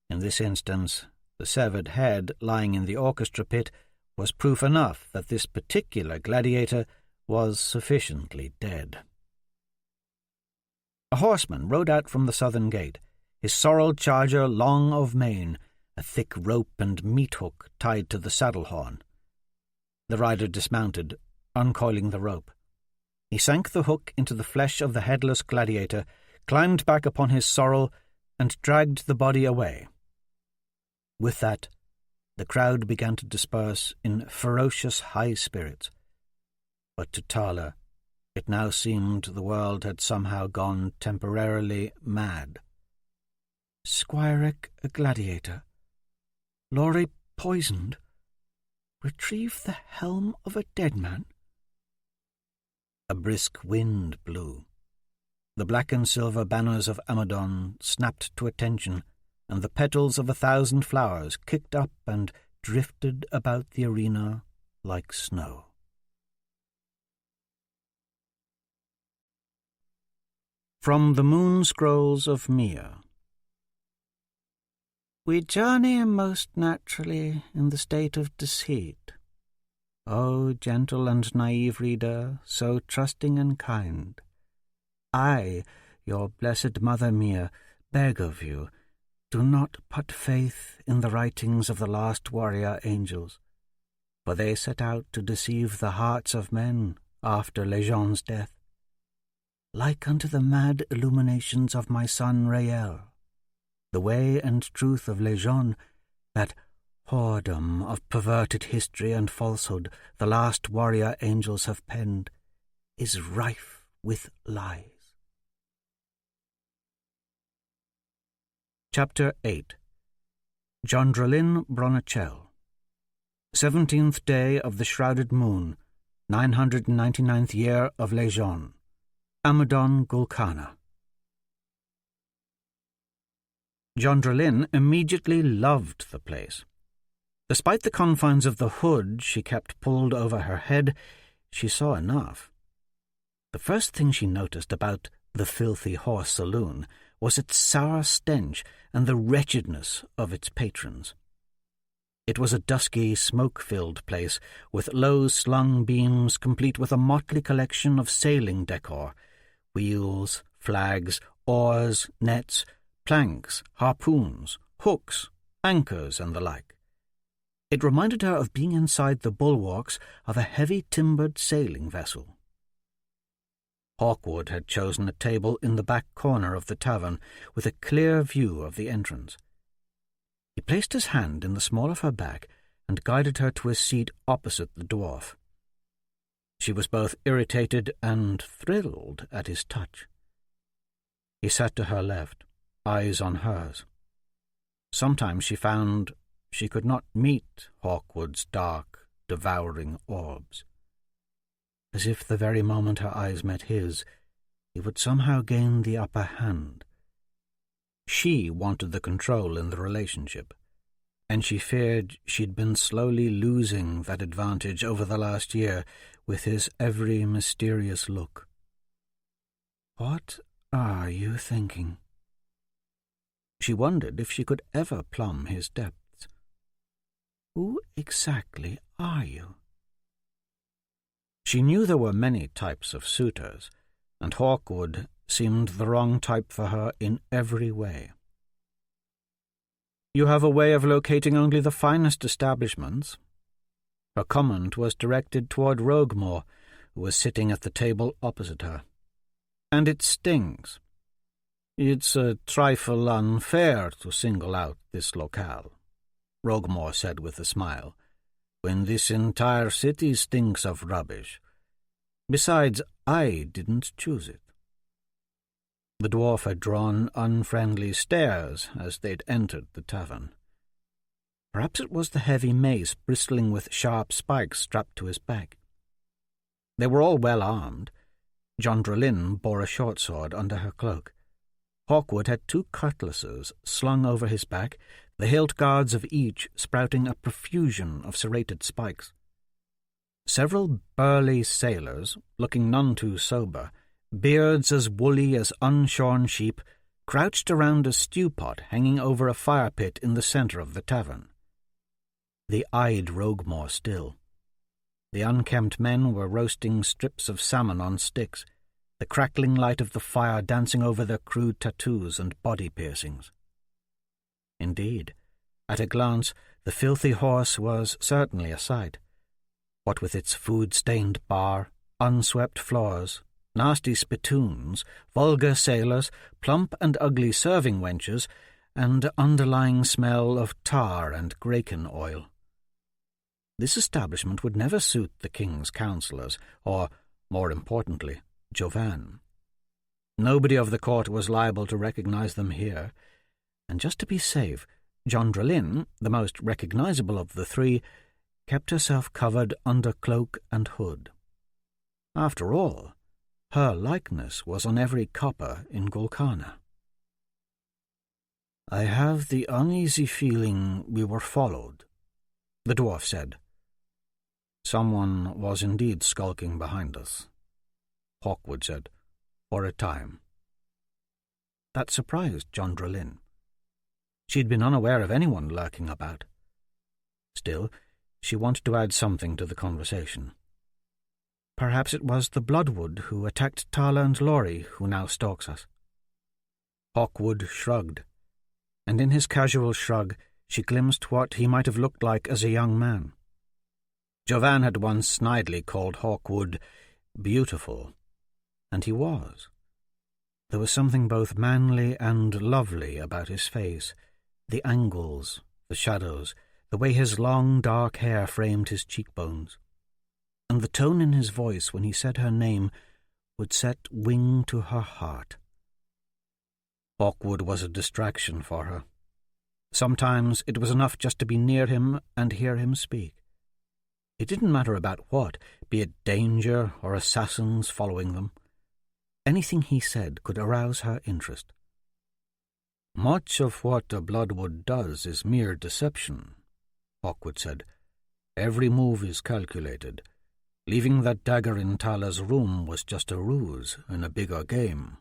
in this instance, the severed head lying in the orchestra pit was proof enough that this particular gladiator was sufficiently dead. A horseman rode out from the southern gate, his sorrel charger long of mane, a thick rope and meat-hook tied to the saddle-horn. The rider dismounted, uncoiling the rope. He sank the hook into the flesh of the headless gladiator, climbed back upon his sorrel, and dragged the body away. With that, the crowd began to disperse in ferocious high spirits. But to Thala, it now seemed the world had somehow gone temporarily mad. Squirek a gladiator, Laurie poisoned, retrieve the helm of a dead man. A brisk wind blew. The black and silver banners of Amadon snapped to attention, and the petals of 1,000 flowers kicked up and drifted about the arena like snow. From the Moon Scrolls of Mir. We journey most naturally in the state of deceit. O gentle and naive reader, so trusting and kind, I, your blessed Mother Mir, beg of you, do not put faith in the writings of the last warrior angels, for they set out to deceive the hearts of men after Lejean's death, like unto the mad illuminations of my son Rael. The way and truth of Lejean, that whoredom of perverted history and falsehood the last warrior angels have penned, is rife with lies. Chapter 8. Jondralin Bronachel. 17th day of the shrouded moon, 999th year of Lejean. Amadon Gul Kana. Jondralin immediately loved the place. Despite the confines of the hood she kept pulled over her head, she saw enough. The first thing she noticed about the filthy horse saloon was its sour stench and the wretchedness of its patrons. It was a dusky, smoke-filled place, with low slung beams complete with a motley collection of sailing decor, wheels, flags, oars, nets, planks, harpoons, hooks, anchors, and the like. It reminded her of being inside the bulwarks of a heavy-timbered sailing vessel. Hawkwood had chosen a table in the back corner of the tavern with a clear view of the entrance. He placed his hand in the small of her back and guided her to a seat opposite the dwarf. She was both irritated and thrilled at his touch. He sat to her left, eyes on hers. Sometimes she found she could not meet Hawkwood's dark, devouring orbs. As if the very moment her eyes met his, he would somehow gain the upper hand. She wanted the control in the relationship, and she feared she'd been slowly losing that advantage over the last year with his every mysterious look. What are you thinking? She wondered if she could ever plumb his depths. Who exactly are you? She knew there were many types of suitors, and Hawkwood seemed the wrong type for her in every way. You have a way of locating only the finest establishments. Her comment was directed toward Roguemore, who was sitting at the table opposite her. And it stings. It's a trifle unfair to single out this locale, Roguemore said with a smile, when this entire city stinks of rubbish. Besides, I didn't choose it. The dwarf had drawn unfriendly stares as they'd entered the tavern. Perhaps it was the heavy mace bristling with sharp spikes strapped to his back. They were all well armed. Jondralin bore a short sword under her cloak. Hawkwood had 2 cutlasses slung over his back, the hilt guards of each sprouting a profusion of serrated spikes. Several burly sailors, looking none too sober, beards as woolly as unshorn sheep, crouched around a stew-pot hanging over a fire-pit in the centre of the tavern. They eyed Roguemore still. The unkempt men were roasting strips of salmon on sticks, the crackling light of the fire dancing over their crude tattoos and body piercings. Indeed, at a glance, the filthy horse was certainly a sight, what with its food-stained bar, unswept floors, nasty spittoons, vulgar sailors, plump and ugly serving wenches, and underlying smell of tar and graken oil. This establishment would never suit the king's counsellors, or, more importantly, Jovan. Nobody of the court was liable to recognize them here, and just to be safe, Jondrelin, the most recognizable of the three, kept herself covered under cloak and hood. After all, her likeness was on every copper in Gul Kana. "I have the uneasy feeling we were followed," the dwarf said. "Someone was indeed skulking behind us," Hawkwood said, "for a time." That surprised Jondrelin. She had been unaware of anyone lurking about. Still, she wanted to add something to the conversation. Perhaps it was the Bloodwood who attacked Tala and Laurie who now stalks us. Hawkwood shrugged, and in his casual shrug she glimpsed what he might have looked like as a young man. Jovan had once snidely called Hawkwood beautiful, and he was. There was something both manly and lovely about his face, the angles, the shadows, the way his long dark hair framed his cheekbones. And the tone in his voice when he said her name would set wing to her heart. Hawkwood was a distraction for her. Sometimes it was enough just to be near him and hear him speak. It didn't matter about what, be it danger or assassins following them. Anything he said could arouse her interest. "Much of what a Bloodwood does is mere deception," Hawkwood said. "Every move is calculated. Leaving that dagger in Tala's room was just a ruse in a bigger game.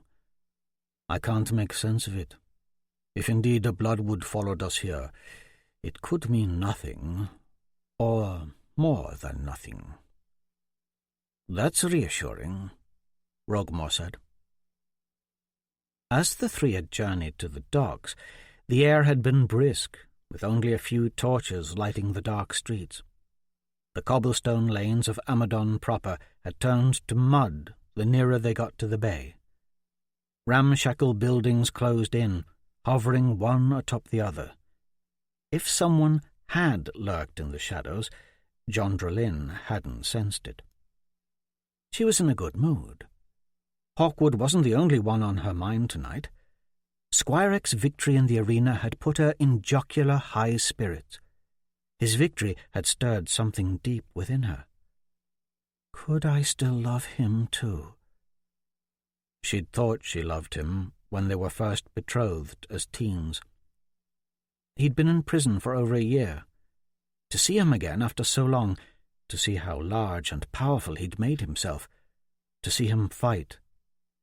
I can't make sense of it. If indeed a Bloodwood followed us here, it could mean nothing, or more than nothing." "That's reassuring," Roguemore said. As the three had journeyed to the docks, the air had been brisk, with only a few torches lighting the dark streets. The cobblestone lanes of Amadon proper had turned to mud the nearer they got to the bay. Ramshackle buildings closed in, hovering one atop the other. If someone had lurked in the shadows, Jondrelin hadn't sensed it. She was in a good mood. Hawkwood wasn't the only one on her mind tonight. Squire's victory in the arena had put her in jocular high spirits. His victory had stirred something deep within her. Could I still love him too? She'd thought she loved him when they were first betrothed as teens. He'd been in prison for over a year. To see him again after so long, to see how large and powerful he'd made himself, to see him fight,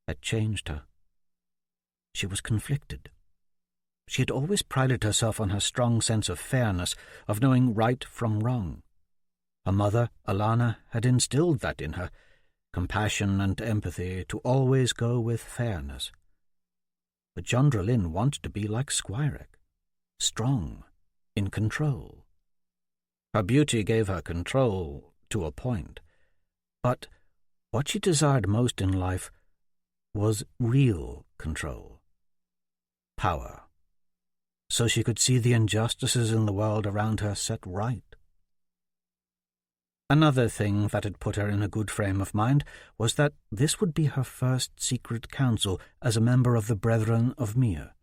had changed her. She was conflicted. She had always prided herself on her strong sense of fairness, of knowing right from wrong. Her mother, Alana, had instilled that in her, compassion and empathy to always go with fairness. But Jondrelin wanted to be like Squirek, strong, in control. Her beauty gave her control to a point, but what she desired most in life was real control, power, so she could see the injustices in the world around her set right. Another thing that had put her in a good frame of mind was that this would be her first secret council as a member of the Brethren of Mir.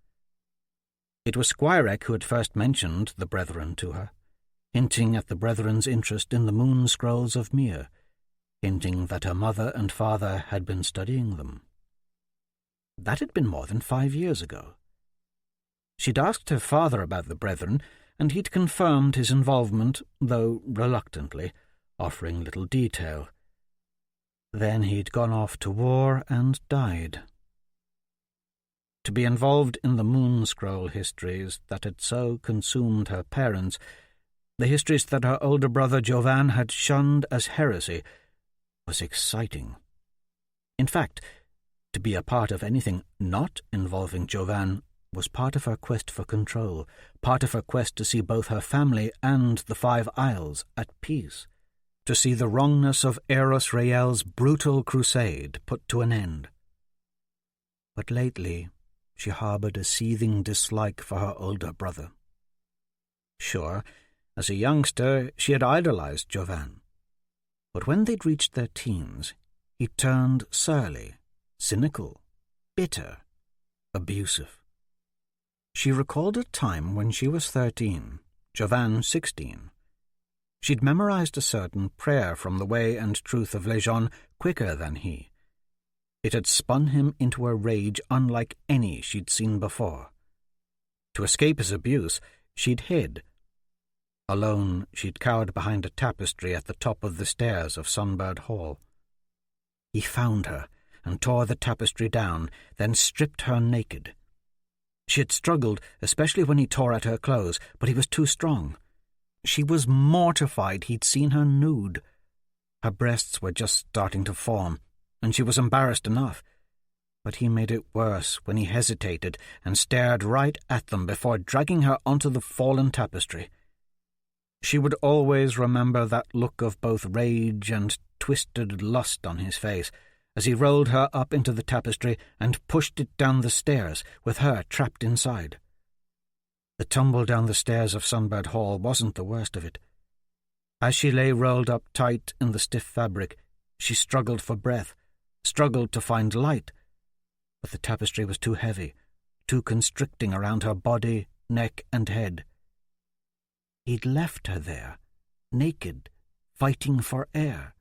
It was Squirek who had first mentioned the Brethren to her, hinting at the Brethren's interest in the moon scrolls of Mir, hinting that her mother and father had been studying them. That had been more than 5 years ago. She'd asked her father about the brethren, and he'd confirmed his involvement, though reluctantly, offering little detail. Then he'd gone off to war and died. To be involved in the Moonscroll histories that had so consumed her parents, the histories that her older brother Jovan had shunned as heresy, was exciting. In fact, to be a part of anything not involving Jovan was part of her quest for control, part of her quest to see both her family and the Five Isles at peace, to see the wrongness of Aeros Rael's brutal crusade put to an end. But lately she harboured a seething dislike for her older brother. Sure, as a youngster she had idolised Jovan, but when they'd reached their teens, he turned surly, cynical, bitter, abusive. She recalled a time when she was 13, Jovan 16. She'd memorized a certain prayer from the Way and Truth of Lejeune quicker than he. It had spun him into a rage unlike any she'd seen before. To escape his abuse, she'd hid. Alone, she'd cowered behind a tapestry at the top of the stairs of Sunbird Hall. He found her and tore the tapestry down, then stripped her naked. She had struggled, especially when he tore at her clothes, but he was too strong. She was mortified he'd seen her nude. Her breasts were just starting to form, and she was embarrassed enough. But he made it worse when he hesitated and stared right at them before dragging her onto the fallen tapestry. She would always remember that look of both rage and twisted lust on his face, as he rolled her up into the tapestry and pushed it down the stairs, with her trapped inside. The tumble down the stairs of Sunbird Hall wasn't the worst of it. As she lay rolled up tight in the stiff fabric, she struggled for breath, struggled to find light. But the tapestry was too heavy, too constricting around her body, neck, and head. He'd left her there, naked, fighting for air.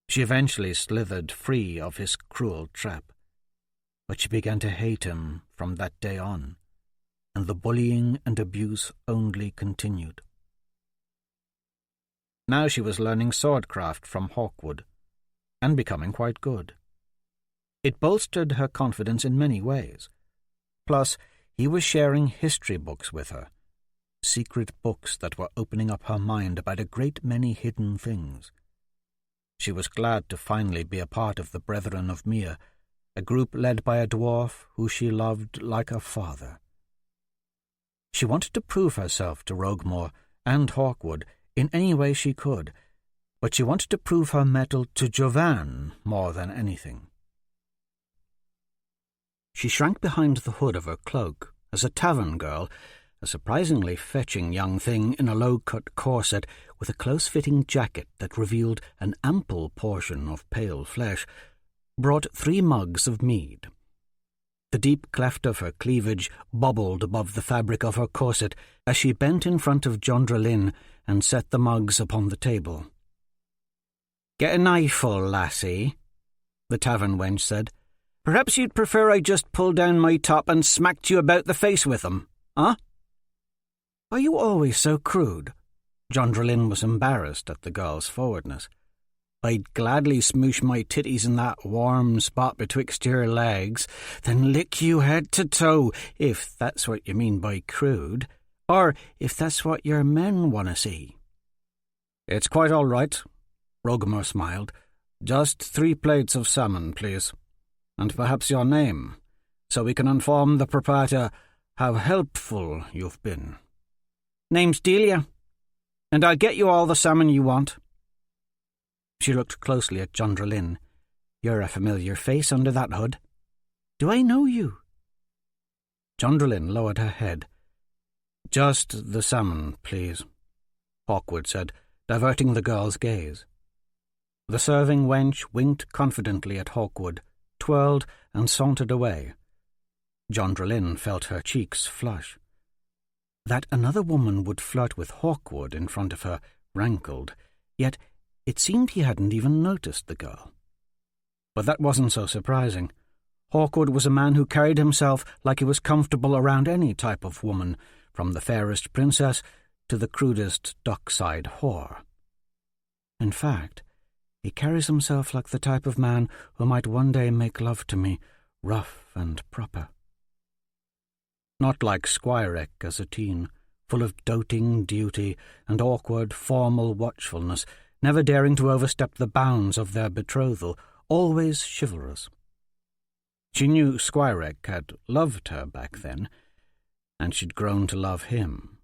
She eventually slithered free of his cruel trap, but she began to hate him from that day on, and the bullying and abuse only continued. Now she was learning swordcraft from Hawkwood, and becoming quite good. It bolstered her confidence in many ways. Plus, he was sharing history books with her, secret books that were opening up her mind about a great many hidden things. She was glad to finally be a part of the Brethren of Mere, a group led by a dwarf who she loved like a father. She wanted to prove herself to Roguemore and Hawkwood in any way she could, but she wanted to prove her mettle to Jovan more than anything. She shrank behind the hood of her cloak as a tavern girl, a surprisingly fetching young thing in a low-cut corset with a close-fitting jacket that revealed an ample portion of pale flesh, brought 3 mugs of mead. The deep cleft of her cleavage bubbled above the fabric of her corset as she bent in front of Jondrelin and set the mugs upon the table. "Get a knifeful, lassie," the tavern wench said. "Perhaps you'd prefer I just pulled down my top and smacked you about the face with them, huh?" "Are you always so crude?" Jondrelin was embarrassed at the girl's forwardness. "I'd gladly smoosh my titties in that warm spot betwixt your legs, then lick you head to toe, if that's what you mean by crude, or if that's what your men want to see." "It's quite all right," Roguemore smiled. "Just 3 plates of salmon, please, and perhaps your name, so we can inform the proprietor how helpful you've been." "Name's Delia, and I'll get you all the salmon you want." She looked closely at Jondrelin. "You're a familiar face under that hood. Do I know you?" Jondrelin lowered her head. "Just the salmon, please," Hawkwood said, diverting the girl's gaze. The serving wench winked confidently at Hawkwood, twirled, and sauntered away. Jondrelin felt her cheeks flush. That another woman would flirt with Hawkwood in front of her rankled, yet it seemed he hadn't even noticed the girl. But that wasn't so surprising. Hawkwood was a man who carried himself like he was comfortable around any type of woman, from the fairest princess to the crudest dockside whore. In fact, he carries himself like the type of man who might one day make love to me, rough and proper. Not like Squirek as a teen, full of doting duty and awkward formal watchfulness, never daring to overstep the bounds of their betrothal, always chivalrous. She knew Squirek had loved her back then, and she'd grown to love him.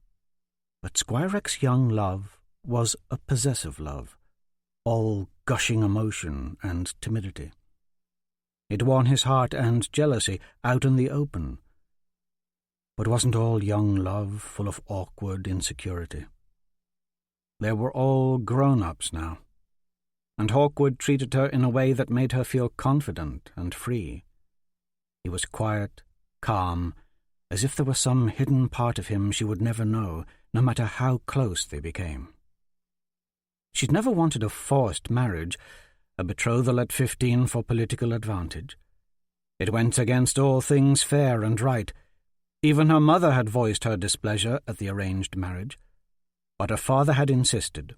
But Squirek's young love was a possessive love, all gushing emotion and timidity. It won his heart and jealousy out in the open. But wasn't all young love full of awkward insecurity? They were all grown-ups now, and Hawkwood treated her in a way that made her feel confident and free. He was quiet, calm, as if there were some hidden part of him she would never know, no matter how close they became. She'd never wanted a forced marriage, a betrothal at 15 for political advantage. It went against all things fair and right. Even her mother had voiced her displeasure at the arranged marriage, but her father had insisted.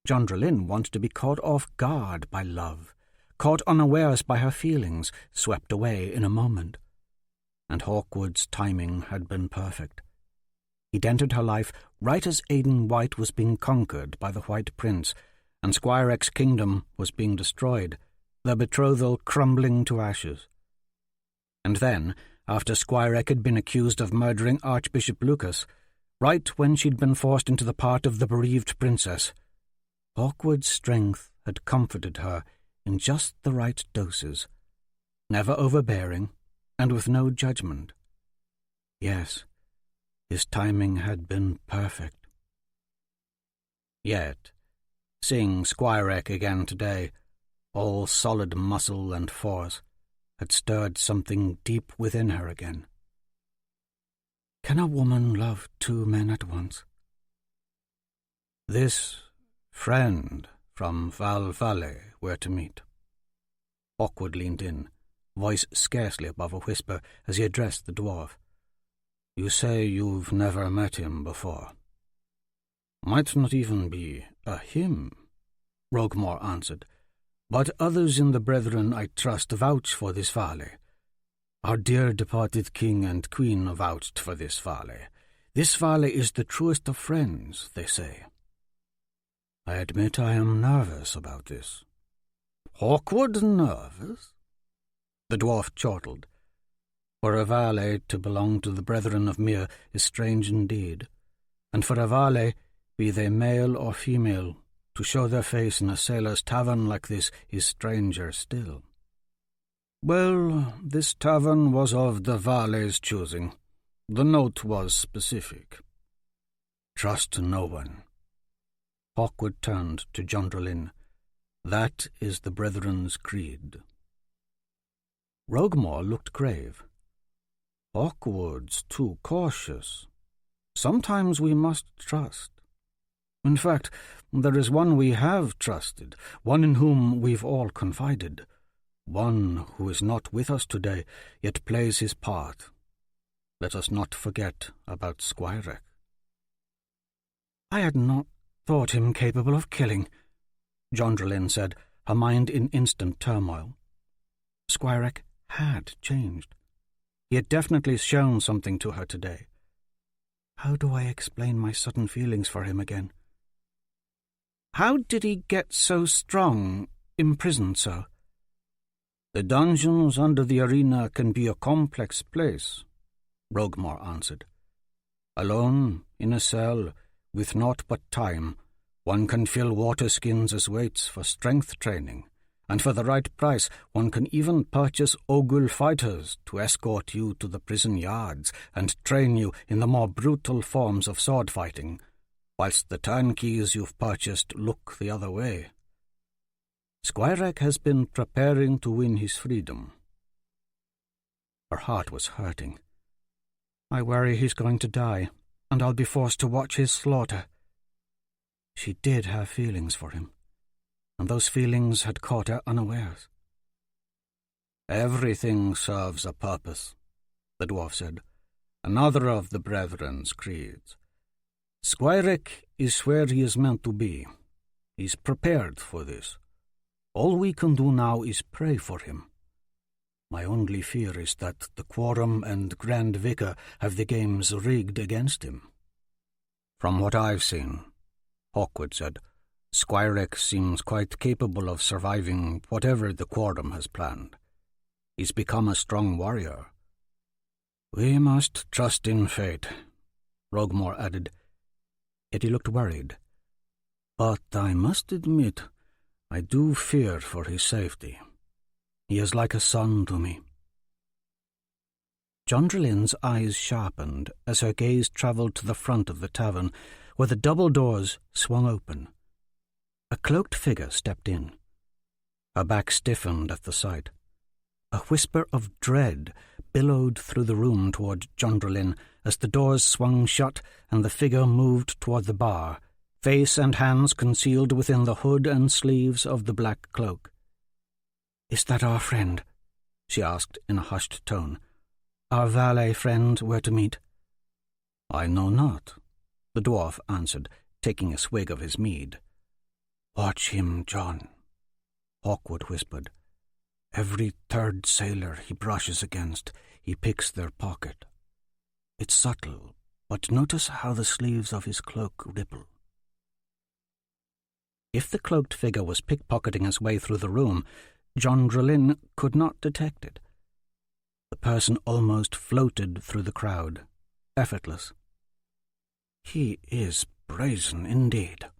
Jondralyn wanted to be caught off guard by love, caught unawares by her feelings, swept away in a moment. And Hawkwood's timing had been perfect. He'd entered her life right as Aiden White was being conquered by the White Prince, and Squirek's kingdom was being destroyed, their betrothal crumbling to ashes. And then, after Squirek had been accused of murdering Archbishop Lucas, right when she'd been forced into the part of the bereaved princess, Hawkwood's strength had comforted her in just the right doses, never overbearing, and with no judgment. Yes, his timing had been perfect. Yet, seeing Squirek again today, all solid muscle and force, had stirred something deep within her again. Can a woman love two men at once? This friend from Val Valley we're to meet. Hawkwood leaned in, voice scarcely above a whisper, as he addressed the dwarf. You say you've never met him before. Might not even be a him, Roguemore answered. But others in the Brethren I trust vouch for this valley. Our dear departed king and queen vouched for this valley. This valley is the truest of friends, they say. I admit I am nervous about this. Hawkwood nervous? The dwarf chortled. For a valley to belong to the Brethren of Myr is strange indeed, and for a valley, be they male or female, to show their face in a sailor's tavern like this is stranger still. Well, this tavern was of the valley's choosing. The note was specific. Trust no one. Hawkwood turned to Jondralyn. That is the Brethren's creed. Roguemore looked grave. Hawkwood's too cautious. Sometimes we must trust. In fact, there is one we have trusted, one in whom we've all confided, one who is not with us today, yet plays his part. Let us not forget about Squirek. I had not thought him capable of killing, Jondralyn said, her mind in instant turmoil. Squirek had changed. He had definitely shown something to her today. How do I explain my sudden feelings for him again? How did he get so strong, imprisoned so? The dungeons under the arena can be a complex place, Roguemore answered. Alone, in a cell, with naught but time, one can fill water skins as weights for strength training, and for the right price one can even purchase Ogul fighters to escort you to the prison yards and train you in the more brutal forms of sword fighting, whilst the turnkeys you've purchased look the other way. Squirek has been preparing to win his freedom. Her heart was hurting. I worry he's going to die, and I'll be forced to watch his slaughter. She did have feelings for him, and those feelings had caught her unawares. Everything serves a purpose, the dwarf said. Another of the brethren's creeds. Squirek is where he is meant to be. He's prepared for this. All we can do now is pray for him. My only fear is that the Quorum and Grand Vicar have the games rigged against him. From what I've seen, Hawkwood said, Squirek seems quite capable of surviving whatever the Quorum has planned. He's become a strong warrior. We must trust in fate, Rogmore added. Yet he looked worried. But I must admit, I do fear for his safety. He is like a son to me. Jondrelin's eyes sharpened as her gaze travelled to the front of the tavern, where the double doors swung open. A cloaked figure stepped in. Her back stiffened at the sight. A whisper of dread billowed through the room toward Jondrelin as the doors swung shut and the figure moved toward the bar, face and hands concealed within the hood and sleeves of the black cloak. "Is that our friend?" she asked in a hushed tone. "Our valet friend we're to meet?" "I know not," the dwarf answered, taking a swig of his mead. "Watch him, John," Hawkwood whispered. "Every third sailor he brushes against, he picks their pocket. It's subtle, but notice how the sleeves of his cloak ripple." If the cloaked figure was pickpocketing his way through the room, Jondrelin could not detect it. The person almost floated through the crowd, effortless. "He is brazen indeed,"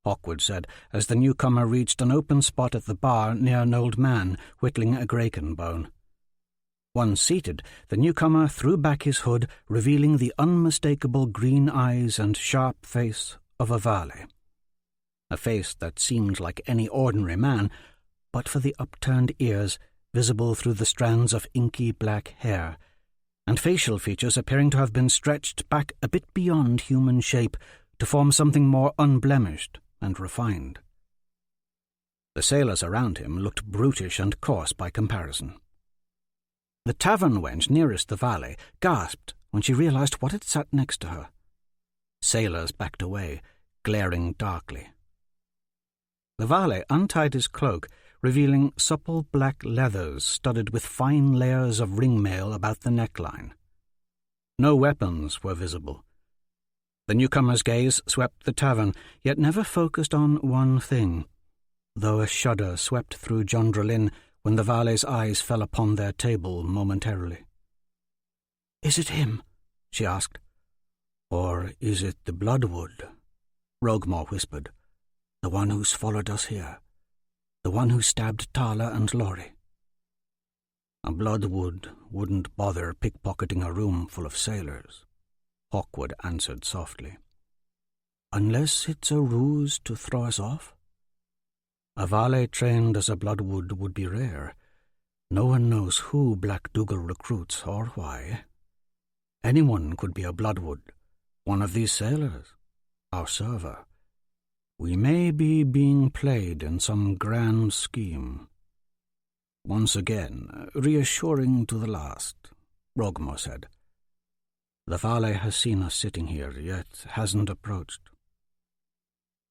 Hawkwood said, as the newcomer reached an open spot at the bar near an old man whittling a graken bone. Once seated, the newcomer threw back his hood, revealing the unmistakable green eyes and sharp face of a valet. A face that seemed like any ordinary man, but for the upturned ears visible through the strands of inky black hair, and facial features appearing to have been stretched back a bit beyond human shape to form something more unblemished and refined. The sailors around him looked brutish and coarse by comparison. The tavern wench nearest the valet gasped when she realized what had sat next to her. Sailors backed away, glaring darkly. The valet untied his cloak, revealing supple black leathers studded with fine layers of ringmail about the neckline. No weapons were visible. The newcomer's gaze swept the tavern, yet never focused on one thing, though a shudder swept through Jondrelin when the valet's eyes fell upon their table momentarily. "Is it him?" she asked. "Or is it the Bloodwood?" Rogmore whispered. "The one who's followed us here. The one who stabbed Tala and Lori." "A Bloodwood wouldn't bother pickpocketing a room full of sailors," Hawkwood answered softly. "Unless it's a ruse to throw us off? A valet trained as a Bloodwood would be rare. No one knows who Black Dougal recruits or why. Anyone could be a Bloodwood, one of these sailors, our server. We may be being played in some grand scheme." "Once again, reassuring to the last," Rogmore said. "The valet has seen us sitting here, yet hasn't approached."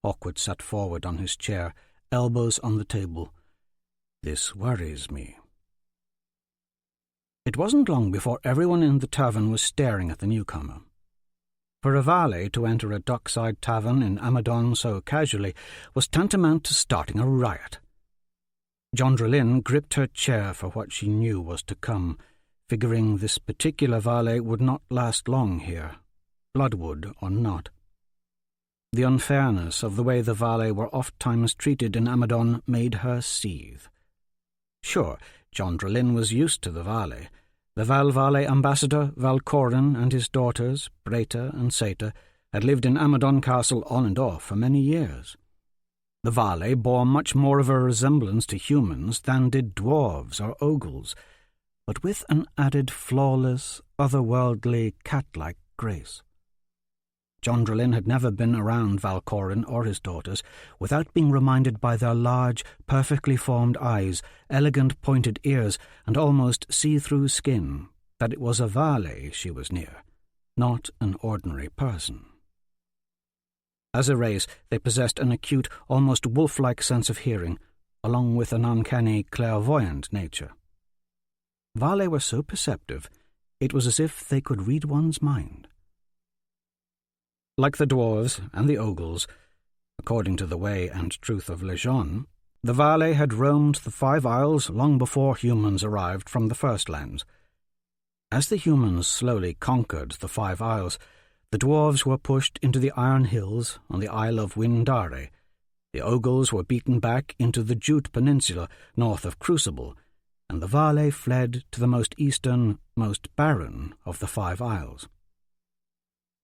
Hawkwood sat forward on his chair, elbows on the table. "This worries me." It wasn't long before everyone in the tavern was staring at the newcomer. For a valet to enter a dockside tavern in Amadon so casually was tantamount to starting a riot. Jondrelin gripped her chair for what she knew was to come, figuring this particular valet would not last long here, Bloodwood or not. The unfairness of the way the valet were oft-times treated in Amadon made her seethe. Sure, Jondrelin was used to the valet. The Val-Valet ambassador, Valcorin, and his daughters, Breta and Seta, had lived in Amadon Castle on and off for many years. The valet bore much more of a resemblance to humans than did dwarves or ogles, but with an added flawless, otherworldly, cat-like grace. John Drellin had never been around Valcorin or his daughters without being reminded by their large, perfectly formed eyes, elegant pointed ears, and almost see-through skin that it was a valet she was near, not an ordinary person. As a race, they possessed an acute, almost wolf-like sense of hearing, along with an uncanny, clairvoyant nature. Valets were so perceptive, it was as if they could read one's mind. Like the dwarves and the ogles, according to the way and truth of Lejeune, the valet had roamed the 5 Isles long before humans arrived from the first lands. As the humans slowly conquered the 5 Isles, the dwarves were pushed into the Iron Hills on the Isle of Windare. The ogles were beaten back into the Jute Peninsula north of Crucible, and the valet fled to the most eastern, most barren of the 5 Isles.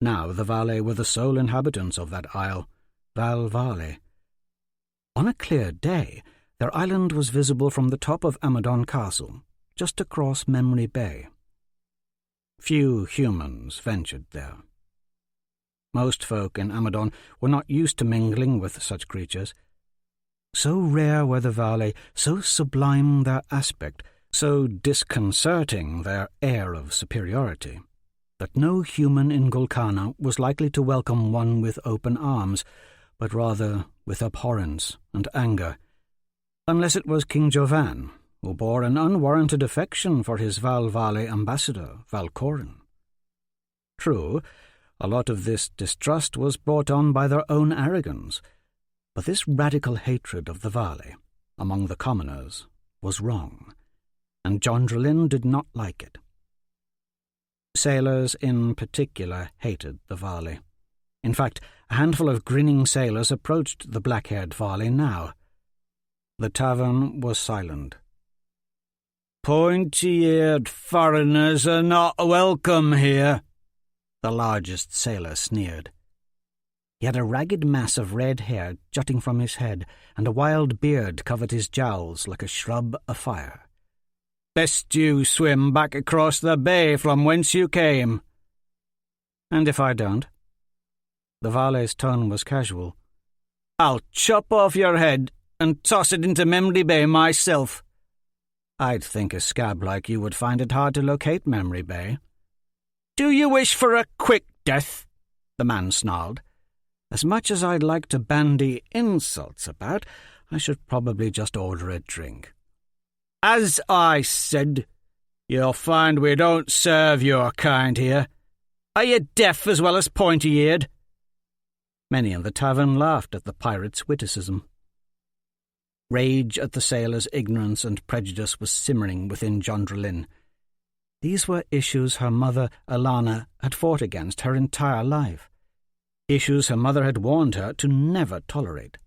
Now the valet were the sole inhabitants of that isle, Val Valet. On a clear day, their island was visible from the top of Amadon Castle, just across Memory Bay. Few humans ventured there. Most folk in Amadon were not used to mingling with such creatures. So rare were the valet, so sublime their aspect, so disconcerting their air of superiority, that no human in Gul Kana was likely to welcome one with open arms, but rather with abhorrence and anger, unless it was King Jovan, who bore an unwarranted affection for his Val Valet ambassador, Valcorin. True, a lot of this distrust was brought on by their own arrogance, but this radical hatred of the valet, among the commoners, was wrong, and John Drellin did not like it. Sailors in particular hated the valet. In fact, a handful of grinning sailors approached the black-haired valet now. The tavern was silent. "Pointy-eared foreigners are not welcome here," the largest sailor sneered. He had a ragged mass of red hair jutting from his head, and a wild beard covered his jowls like a shrub afire. "Best you swim back across the bay from whence you came." "And if I don't?" The valet's tone was casual. "I'll chop off your head and toss it into Memory Bay myself." "I'd think a scab like you would find it hard to locate Memory Bay." "Do you wish for a quick death?" the man snarled. "As much as I'd like to bandy insults about, I should probably just order a drink." "As I said, you'll find we don't serve your kind here. Are you deaf as well as pointy-eared?" Many in the tavern laughed at the pirate's witticism. Rage at the sailor's ignorance and prejudice was simmering within John Drellin. These were issues her mother, Alana, had fought against her entire life. Issues her mother had warned her to never tolerate.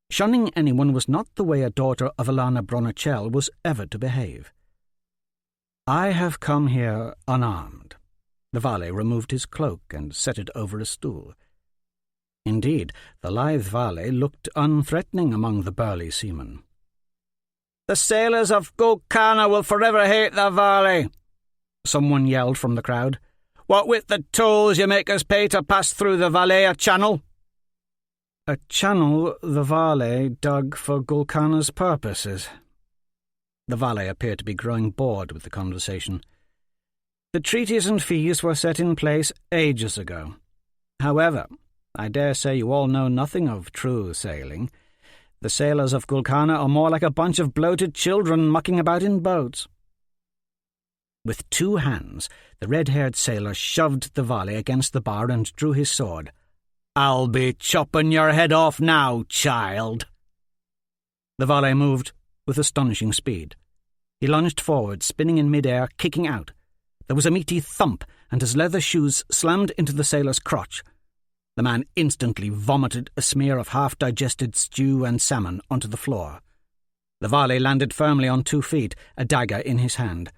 Shunning anyone was not the way a daughter of Alana Bronachel was ever to behave. "I have come here unarmed." The valet removed his cloak and set it over a stool. Indeed, the lithe valet looked unthreatening among the burly seamen. "The sailors of Gul Kana will forever hate the valet," someone yelled from the crowd. "What with the tolls you make us pay to pass through the Valais Channel?" A channel the valet dug for Gul Kana's purposes. The valet appeared to be growing bored with the conversation. "The treaties and fees were set in place ages ago. However, I dare say you all know nothing of true sailing. The sailors of Gul Kana are more like a bunch of bloated children mucking about in boats." With 2 hands, the red-haired sailor shoved the valet against the bar and drew his sword. "I'll be chopping your head off now, child." The valet moved with astonishing speed. He lunged forward, spinning in mid-air, kicking out. There was a meaty thump, and his leather shoes slammed into the sailor's crotch. The man instantly vomited a smear of half-digested stew and salmon onto the floor. The valet landed firmly on 2 feet, a dagger in his hand.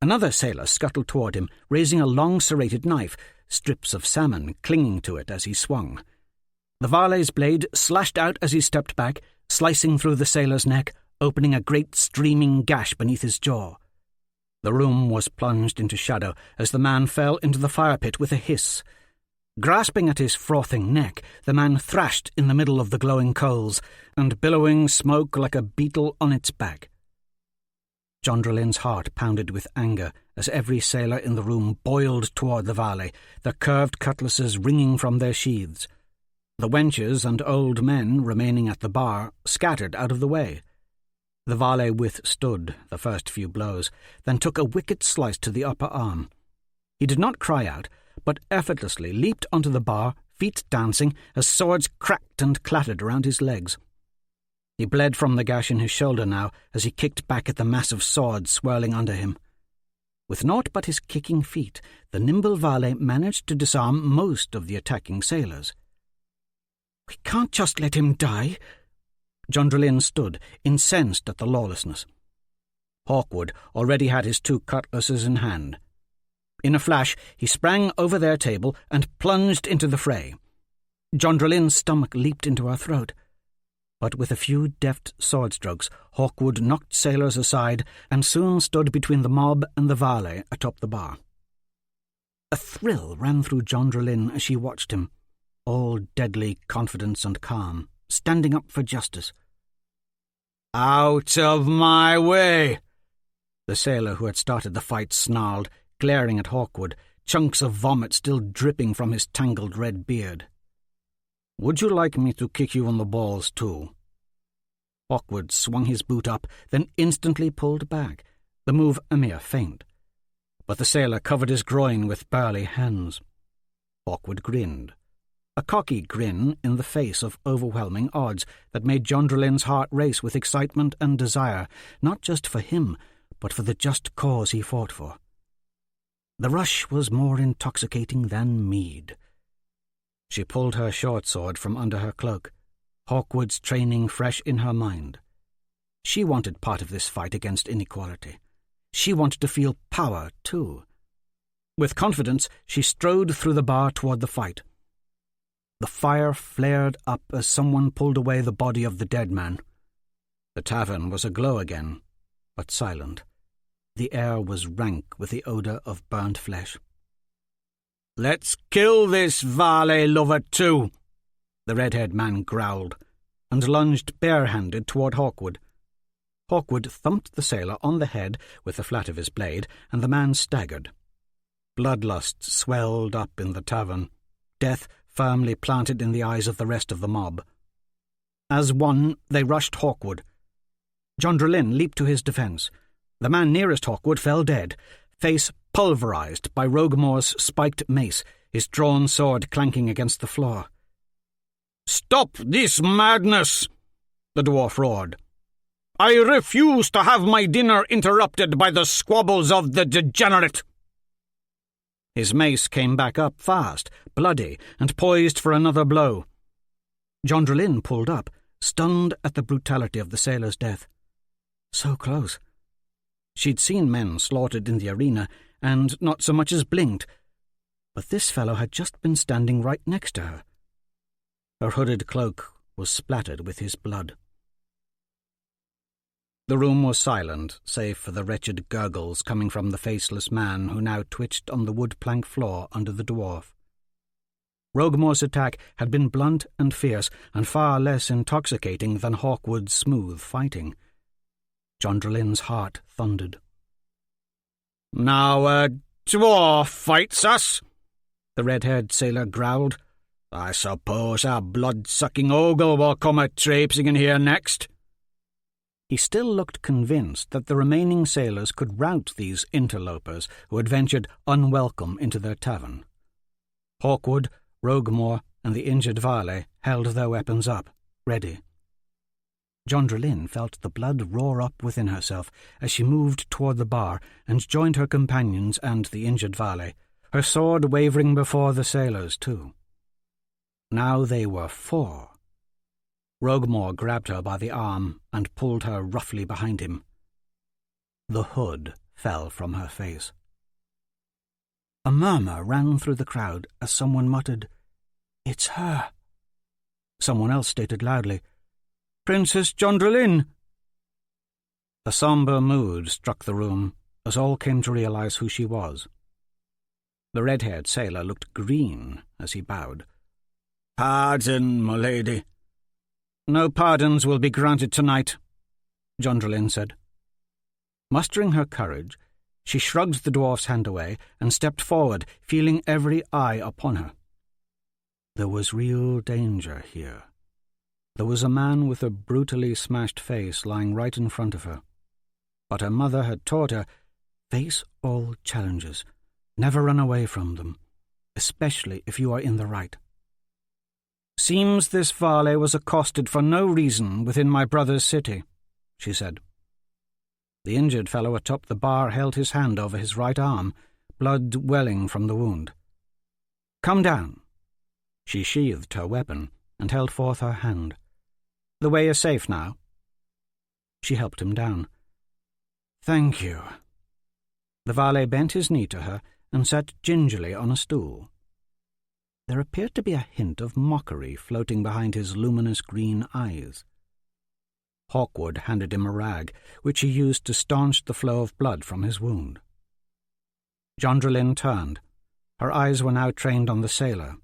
Another sailor scuttled toward him, raising a long serrated knife, strips of salmon clinging to it as he swung. The valet's blade slashed out as he stepped back, slicing through the sailor's neck, opening a great streaming gash beneath his jaw. The room was plunged into shadow as the man fell into the fire pit with a hiss. Grasping at his frothing neck, the man thrashed in the middle of the glowing coals, and billowing smoke like a beetle on its back. Jondrelin's heart pounded with anger as every sailor in the room boiled toward the Valet, their curved cutlasses ringing from their sheaths. The wenches and old men remaining at the bar scattered out of the way. The Valet withstood the first few blows, then took a wicked slice to the upper arm. He did not cry out, but effortlessly leaped onto the bar, feet dancing, as swords cracked and clattered around his legs. He bled from the gash in his shoulder now as he kicked back at the massive sword swirling under him. With naught but his kicking feet, the nimble Valet managed to disarm most of the attacking sailors. "We can't just let him die." Jondrelin stood, incensed at the lawlessness. Hawkwood already had his 2 cutlasses in hand. In a flash, he sprang over their table and plunged into the fray. Jondrelin's stomach leaped into her throat. But with a few deft sword strokes, Hawkwood knocked sailors aside and soon stood between the mob and the Valet atop the bar. A thrill ran through Jondrelin as she watched him, all deadly confidence and calm, standing up for justice. "Out of my way!" The sailor who had started the fight snarled, glaring at Hawkwood, chunks of vomit still dripping from his tangled red beard. "Would you like me to kick you on the balls, too?" Hawkwood swung his boot up, then instantly pulled back, the move a mere feint. But the sailor covered his groin with burly hands. Hawkwood grinned, a cocky grin in the face of overwhelming odds that made Jondrelin's heart race with excitement and desire, not just for him, but for the just cause he fought for. The rush was more intoxicating than mead. She pulled her short sword from under her cloak, Hawkwood's training fresh in her mind. She wanted part of this fight against inequality. She wanted to feel power, too. With confidence, she strode through the bar toward the fight. The fire flared up as someone pulled away the body of the dead man. The tavern was aglow again, but silent. The air was rank with the odour of burnt flesh. "Let's kill this Valet lover too," the red-haired man growled, and lunged bare-handed toward Hawkwood. Hawkwood thumped the sailor on the head with the flat of his blade, and the man staggered. Bloodlust swelled up in the tavern, death firmly planted in the eyes of the rest of the mob. As one, they rushed Hawkwood. Jondrelin leaped to his defence. The man nearest Hawkwood fell dead, face pulverized by Roguemore's spiked mace, his drawn sword clanking against the floor. "Stop this madness!" the dwarf roared. "I refuse to have my dinner interrupted by the squabbles of the degenerate!" His mace came back up fast, bloody, and poised for another blow. Jondrelin pulled up, stunned at the brutality of the sailor's death. So close. She'd seen men slaughtered in the arena, and not so much as blinked, but this fellow had just been standing right next to her. Her hooded cloak was splattered with his blood. The room was silent, save for the wretched gurgles coming from the faceless man who now twitched on the wood-plank floor under the dwarf. Roguemore's attack had been blunt and fierce, and far less intoxicating than Hawkwood's smooth fighting. Jondrelin's heart thundered. "Now a dwarf fights us," the red-haired sailor growled. "I suppose our blood-sucking ogle will come a-traipsing in here next." He still looked convinced that the remaining sailors could rout these interlopers who had ventured unwelcome into their tavern. Hawkwood, Roguemore, and the injured Valet held their weapons up, ready. Jondrelin felt the blood roar up within herself as she moved toward the bar and joined her companions and the injured Valet, her sword wavering before the sailors, too. Now they were 4. Roguemore grabbed her by the arm and pulled her roughly behind him. The hood fell from her face. A murmur ran through the crowd as someone muttered, "It's her." Someone else stated loudly, "Princess Jondrelin." A sombre mood struck the room as all came to realize who she was. The red-haired sailor looked green as he bowed. "Pardon, my lady." "No pardons will be granted tonight," Jondrelin said. Mustering her courage, she shrugged the dwarf's hand away and stepped forward, feeling every eye upon her. There was real danger here. There was a man with a brutally smashed face lying right in front of her. But her mother had taught her, face all challenges, never run away from them, especially if you are in the right. "Seems this varlet was accosted for no reason within my brother's city," she said. The injured fellow atop the bar held his hand over his right arm, blood welling from the wound. "Come down." She sheathed her weapon and held forth her hand. "The way is safe now." She helped him down. "Thank you." The valet bent his knee to her and sat gingerly on a stool. There appeared to be a hint of mockery floating behind his luminous green eyes. Hawkwood handed him a rag, which he used to staunch the flow of blood from his wound. Jondrelin turned. Her eyes were now trained on the sailor.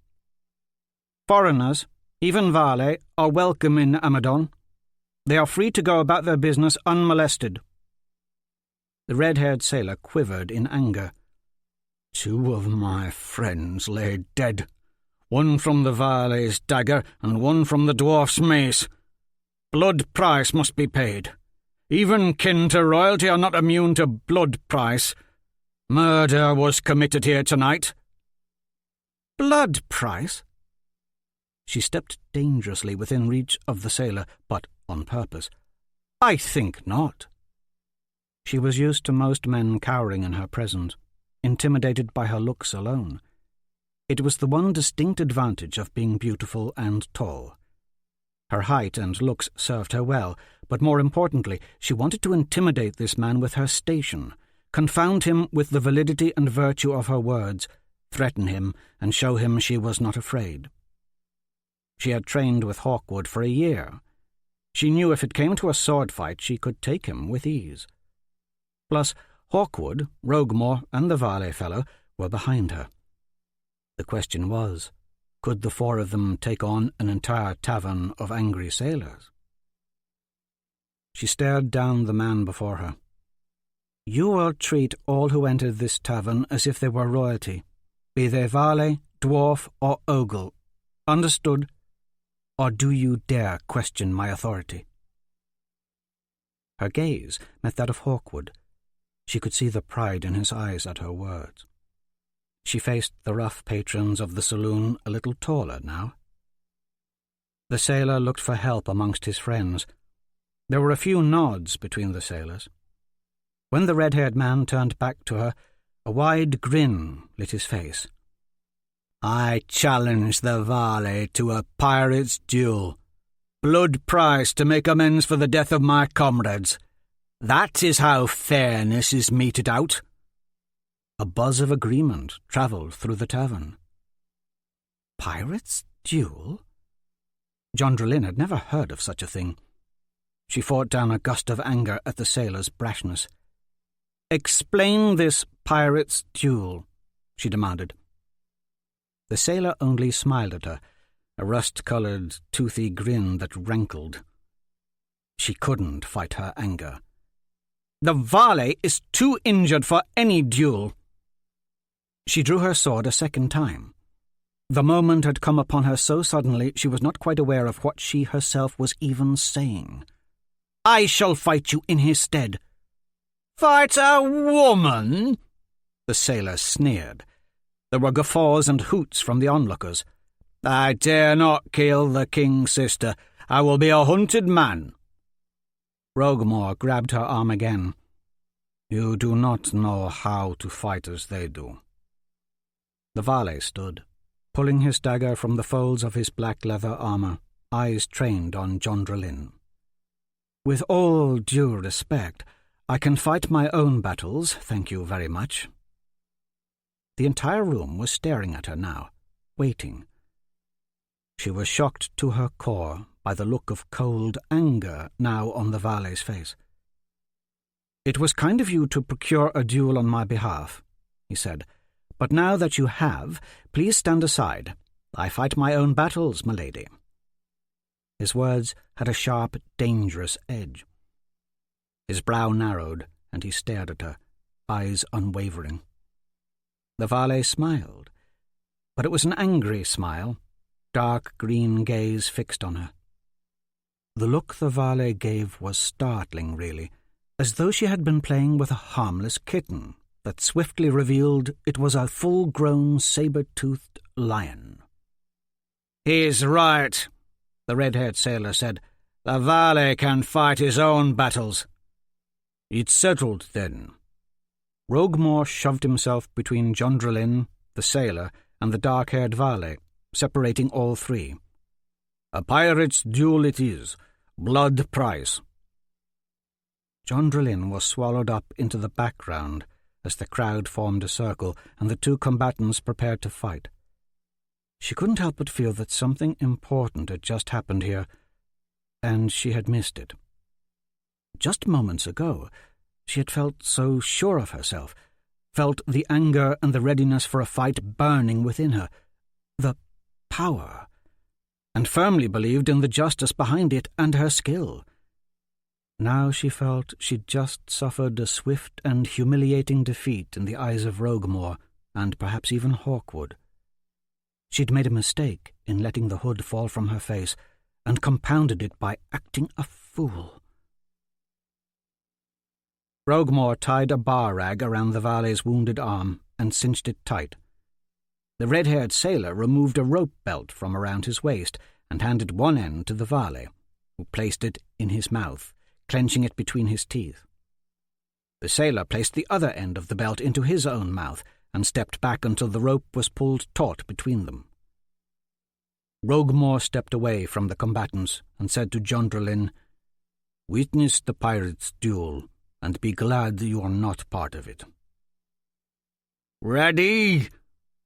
"Foreigners, even varlets, are welcome in Amadon. They are free to go about their business unmolested." The red-haired sailor quivered in anger. "2 of my friends lay dead, one from the varlet's dagger and one from the dwarf's mace. Blood price must be paid. Even kin to royalty are not immune to blood price. Murder was committed here tonight." "Blood price?" She stepped dangerously within reach of the sailor, but on purpose. "I think not." She was used to most men cowering in her presence, intimidated by her looks alone. It was the one distinct advantage of being beautiful and tall. Her height and looks served her well, but more importantly, she wanted to intimidate this man with her station, confound him with the validity and virtue of her words, threaten him, and show him she was not afraid. She had trained with Hawkwood for a year. She knew if it came to a sword fight she could take him with ease. Plus, Hawkwood, Roguemore, and the valet fellow were behind her. The question was, could the 4 of them take on an entire tavern of angry sailors? She stared down the man before her. "You will treat all who enter this tavern as if they were royalty, be they valet, dwarf, or ogle. Understood? Or do you dare question my authority?" Her gaze met that of Hawkwood. She could see the pride in his eyes at her words. She faced the rough patrons of the saloon a little taller now. The sailor looked for help amongst his friends. There were a few nods between the sailors. When the red-haired man turned back to her, a wide grin lit his face. "I challenge the valet to a pirate's duel. Blood price to make amends for the death of my comrades. That is how fairness is meted out." A buzz of agreement travelled through the tavern. Pirate's duel? Jondrelin had never heard of such a thing. She fought down a gust of anger at the sailor's brashness. "Explain this pirate's duel," she demanded. The sailor only smiled at her, a rust-coloured, toothy grin that rankled. She couldn't fight her anger. "The valet is too injured for any duel." She drew her sword a second time. The moment had come upon her so suddenly she was not quite aware of what she herself was even saying. "I shall fight you in his stead." "Fight a woman?" The sailor sneered. There were guffaws and hoots from the onlookers. "I dare not kill the king's sister. I will be a hunted man." Roguemore grabbed her arm again. "You do not know how to fight as they do." The valet stood, pulling his dagger from the folds of his black leather armour, eyes trained on Jondrelin. "With all due respect, I can fight my own battles, thank you very much." The entire room was staring at her now, waiting. She was shocked to her core by the look of cold anger now on the valet's face. "It was kind of you to procure a duel on my behalf," he said, But now that you have, please stand aside. I fight my own battles, my lady." His words had a sharp, dangerous edge. His brow narrowed, and he stared at her, eyes unwavering. The valet smiled, but it was an angry smile, dark green gaze fixed on her. The look the valet gave was startling, really, as though she had been playing with a harmless kitten that swiftly revealed it was a full-grown, saber-toothed lion. "He's right," the red-haired sailor said. "The valet can fight his own battles." "It's settled, then." Roguemore shoved himself between Jondrelin, the sailor, and the dark-haired valet, separating all three. "A pirate's duel it is. Blood price." Jondrelin was swallowed up into the background as the crowd formed a circle and the two combatants prepared to fight. She couldn't help but feel that something important had just happened here, and she had missed it. Just moments ago, she had felt so sure of herself, felt the anger and the readiness for a fight burning within her, the power, and firmly believed in the justice behind it and her skill. Now she felt she'd just suffered a swift and humiliating defeat in the eyes of Roguemore, and perhaps even Hawkwood. She'd made a mistake in letting the hood fall from her face, and compounded it by acting a fool. Roguemore tied a bar rag around the valet's wounded arm and cinched it tight. The red-haired sailor removed a rope belt from around his waist and handed one end to the valet, who placed it in his mouth, clenching it between his teeth. The sailor placed the other end of the belt into his own mouth and stepped back until the rope was pulled taut between them. Roguemore stepped away from the combatants and said to Jondrelin, "Witness the pirates' duel, and be glad you are not part of it." "Ready!"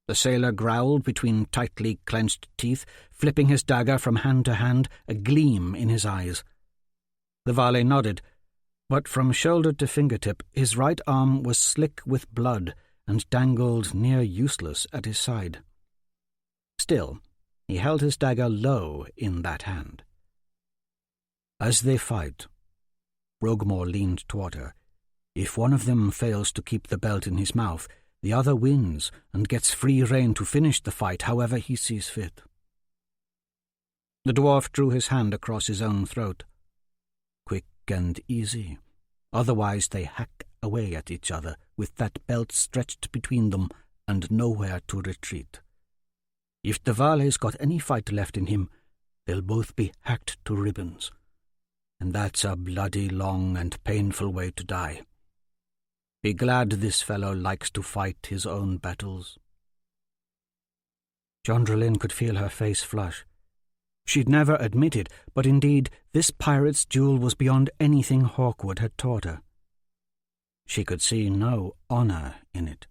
the sailor growled between tightly clenched teeth, flipping his dagger from hand to hand, a gleam in his eyes. The valet nodded, but from shoulder to fingertip his right arm was slick with blood and dangled near useless at his side. Still, he held his dagger low in that hand. "As they fight," Roguemore leaned toward her, "if one of them fails to keep the belt in his mouth, the other wins and gets free rein to finish the fight however he sees fit." The dwarf drew his hand across his own throat. "Quick and easy. Otherwise they hack away at each other with that belt stretched between them and nowhere to retreat. If the valet's got any fight left in him, they'll both be hacked to ribbons. And that's a bloody long and painful way to die. Be glad this fellow likes to fight his own battles." Jondrelin could feel her face flush. She'd never admit it, but indeed this pirate's duel was beyond anything Hawkwood had taught her. She could see no honor in it.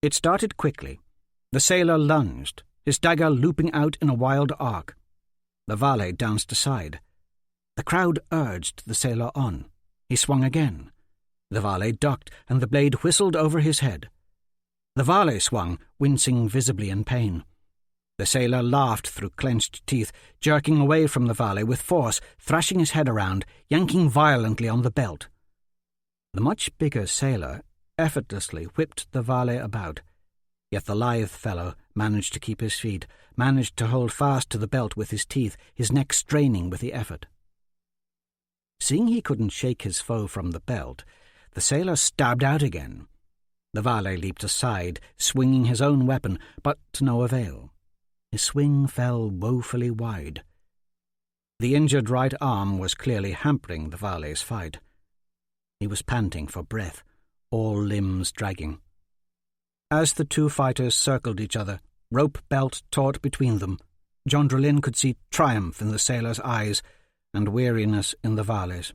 It started quickly. The sailor lunged, his dagger looping out in a wild arc. The valet danced aside. The crowd urged the sailor on. He swung again. The valet ducked, and the blade whistled over his head. The valet swung, wincing visibly in pain. The sailor laughed through clenched teeth, jerking away from the valet with force, thrashing his head around, yanking violently on the belt. The much bigger sailor effortlessly whipped the valet about, yet the lithe fellow managed to keep his feet, managed to hold fast to the belt with his teeth, his neck straining with the effort. Seeing he couldn't shake his foe from the belt, the sailor stabbed out again. The valet leaped aside, swinging his own weapon, but to no avail. His swing fell woefully wide. The injured right arm was clearly hampering the valet's fight. He was panting for breath, all limbs dragging. As the two fighters circled each other, rope belt taut between them, Jondrelin could see triumph in the sailor's eyes and weariness in the valet's.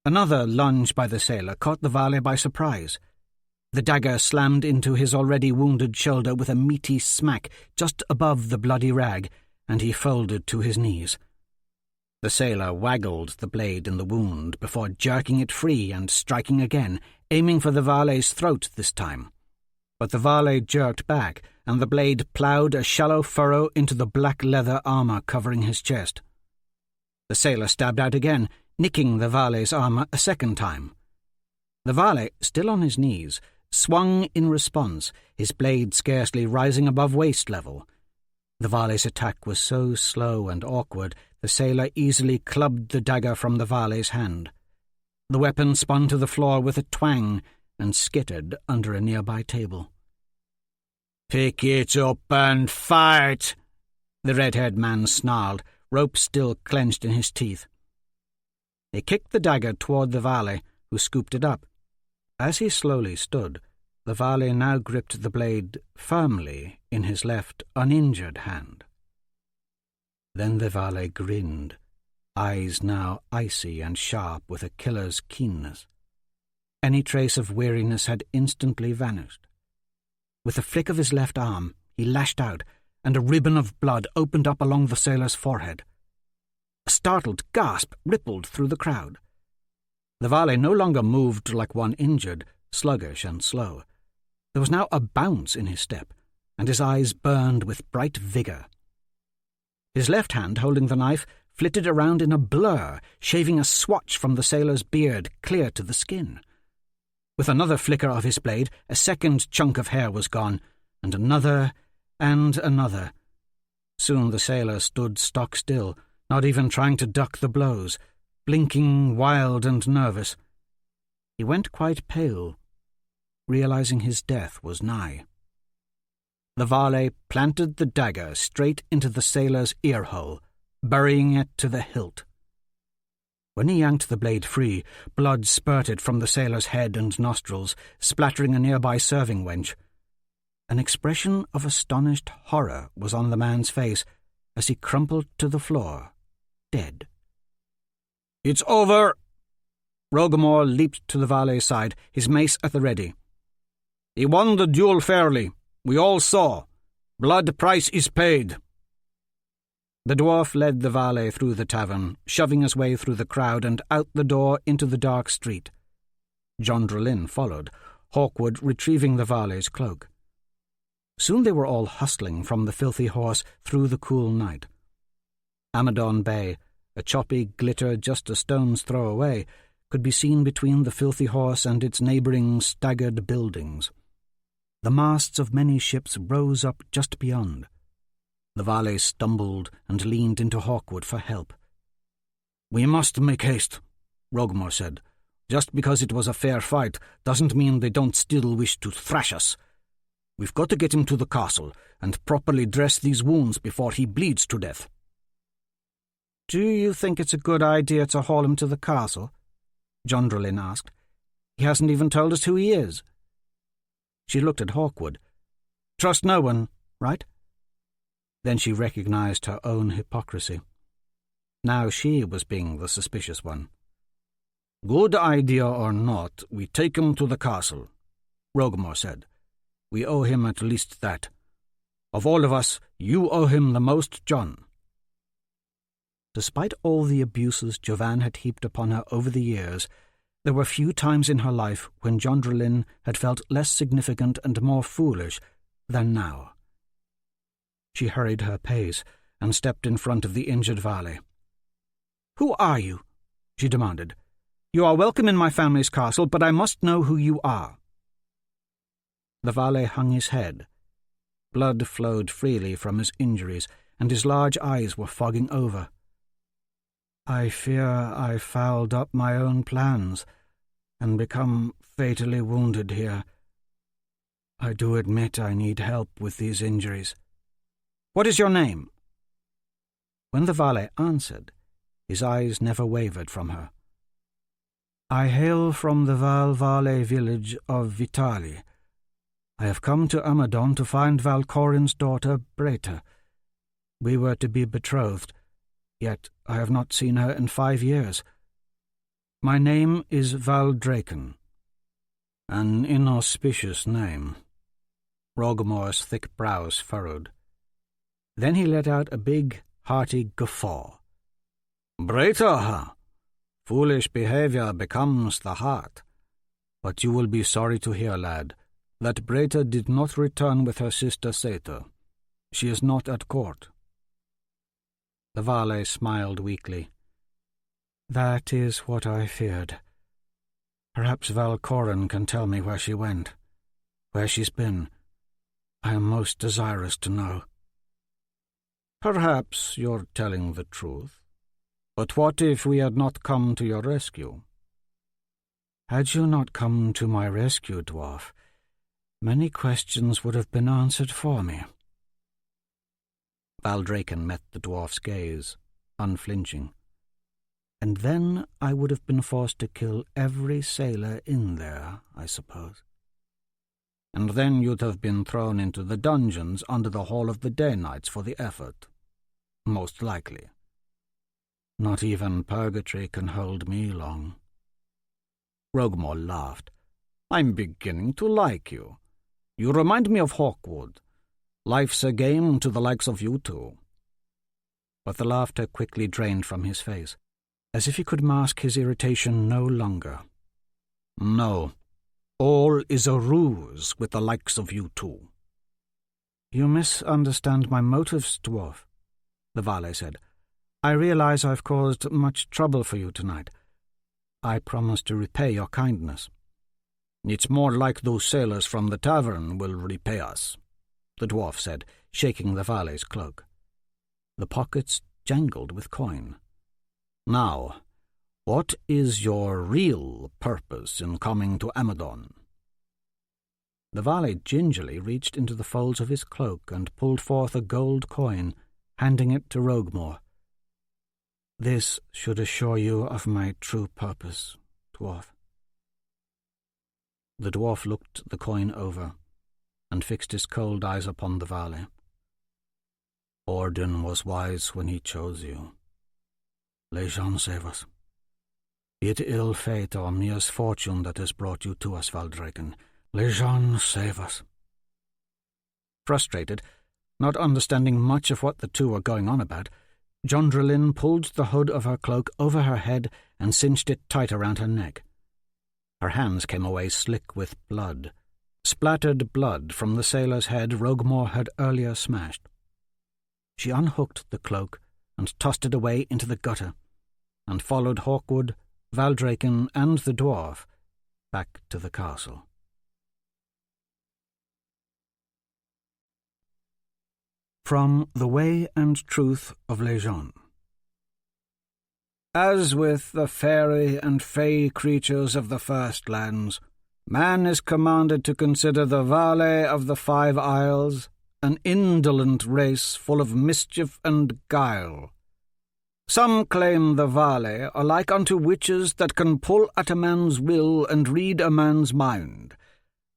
Another lunge by the sailor caught the valet by surprise. The dagger slammed into his already wounded shoulder with a meaty smack just above the bloody rag, and he folded to his knees. The sailor waggled the blade in the wound before jerking it free and striking again, aiming for the valet's throat this time. But the valet jerked back, and the blade ploughed a shallow furrow into the black leather armour covering his chest. The sailor stabbed out again, nicking the valet's armour a second time. The valet, still on his knees, swung in response, his blade scarcely rising above waist level. The valet's attack was so slow and awkward, the sailor easily clubbed the dagger from the valet's hand. The weapon spun to the floor with a twang and skittered under a nearby table. "Pick it up and fight!" the red-haired man snarled, rope still clenched in his teeth. He kicked the dagger toward the valet, who scooped it up. As he slowly stood, the valet now gripped the blade firmly in his left, uninjured hand. Then the valet grinned, eyes now icy and sharp with a killer's keenness. Any trace of weariness had instantly vanished. With a flick of his left arm, he lashed out, and a ribbon of blood opened up along the sailor's forehead. A startled gasp rippled through the crowd. The valet no longer moved like one injured, sluggish and slow. There was now a bounce in his step, and his eyes burned with bright vigour. His left hand, holding the knife, flitted around in a blur, shaving a swatch from the sailor's beard clear to the skin. With another flicker of his blade, a second chunk of hair was gone, and another, and another. Soon the sailor stood stock still, not even trying to duck the blows, blinking wild and nervous. He went quite pale, realizing his death was nigh. The valet planted the dagger straight into the sailor's ear-hole, burying it to the hilt. When he yanked the blade free, blood spurted from the sailor's head and nostrils, splattering a nearby serving wench. An expression of astonished horror was on the man's face as he crumpled to the floor, dead. "It's over!" Rogamore leaped to the valet's side, his mace at the ready. "He won the duel fairly. We all saw. Blood price is paid." The dwarf led the valet through the tavern, shoving his way through the crowd and out the door into the dark street. John Drelin followed, Hawkwood retrieving the valet's cloak. Soon they were all hustling from the filthy horse through the cool night. Amadon Bay, a choppy glitter just a stone's throw away, could be seen between the filthy horse and its neighbouring staggered buildings. The masts of many ships rose up just beyond. The valet stumbled and leaned into Hawkwood for help. "We must make haste," Rogamore said. "Just because it was a fair fight doesn't mean they don't still wish to thrash us. We've got to get him to the castle and properly dress these wounds before he bleeds to death." "Do you think it's a good idea to haul him to the castle?" John Drelin asked. "He hasn't even told us who he is." She looked at Hawkwood. "Trust no one, right?" Then she recognized her own hypocrisy. Now she was being the suspicious one. "Good idea or not, we take him to the castle," Rogamore said. "We owe him at least that. Of all of us, you owe him the most, John." Despite all the abuses Jovan had heaped upon her over the years, there were few times in her life when John Drelin had felt less significant and more foolish than now. She hurried her pace and stepped in front of the injured valet. "Who are you?" she demanded. "You are welcome in my family's castle, but I must know who you are." The valet hung his head. Blood flowed freely from his injuries, and his large eyes were fogging over. "I fear I fouled up my own plans and become fatally wounded here. I do admit I need help with these injuries." "What is your name?" When the valet answered, his eyes never wavered from her. "I hail from the Val-Valet village of Vitali. I have come to Amadon to find Valcorin's daughter, Breta. We were to be betrothed, yet I have not seen her in 5 years. My name is Valdraken." "An inauspicious name." Rogamore's thick brows furrowed. Then he let out a big, hearty guffaw. "Breta, huh? Foolish behaviour becomes the heart. But you will be sorry to hear, lad, that Breta did not return with her sister Seta. She is not at court." The valet smiled weakly. "That is what I feared. Perhaps Valcoran can tell me where she went, where she's been. I am most desirous to know." "Perhaps you're telling the truth. But what if we had not come to your rescue?" "Had you not come to my rescue, dwarf, many questions would have been answered for me." Valdraken met the dwarf's gaze, unflinching. "And then I would have been forced to kill every sailor in there, I suppose." "And then you'd have been thrown into the dungeons under the Hall of the Day Knights for the effort. Most likely. Not even purgatory can hold me long." Rogmore laughed. "I'm beginning to like you. You remind me of Hawkwood. Life's a game to the likes of you two." But the laughter quickly drained from his face, as if he could mask his irritation no longer. "No, all is a ruse with the likes of you two." "You misunderstand my motives, dwarf," the valet said. "I realize I've caused much trouble for you tonight. I promise to repay your kindness." "It's more like those sailors from the tavern will repay us," the dwarf said, shaking the valet's cloak. The pockets jangled with coin. "Now, what is your real purpose in coming to Amadon?" The valet gingerly reached into the folds of his cloak and pulled forth a gold coin, handing it to Rogmore. "This should assure you of my true purpose, dwarf." The dwarf looked the coin over and fixed his cold eyes upon the valet. "Ordin was wise when he chose you. Lejean save us. Be it ill fate or misfortune that has brought you to us, Valdraken. Lejean save us." Frustrated, not understanding much of what the two were going on about, Jondrelin pulled the hood of her cloak over her head and cinched it tight around her neck. Her hands came away slick with blood, splattered blood from the sailor's head Rogmore had earlier smashed. She unhooked the cloak and tossed it away into the gutter, and followed Hawkwood, Valdraken, and the dwarf back to the castle. From The Way and Truth of Lejean. As with the fairy and fey creatures of the First Lands, man is commanded to consider the Valet of the 5 Isles an indolent race full of mischief and guile. Some claim the Valet are like unto witches that can pull at a man's will and read a man's mind.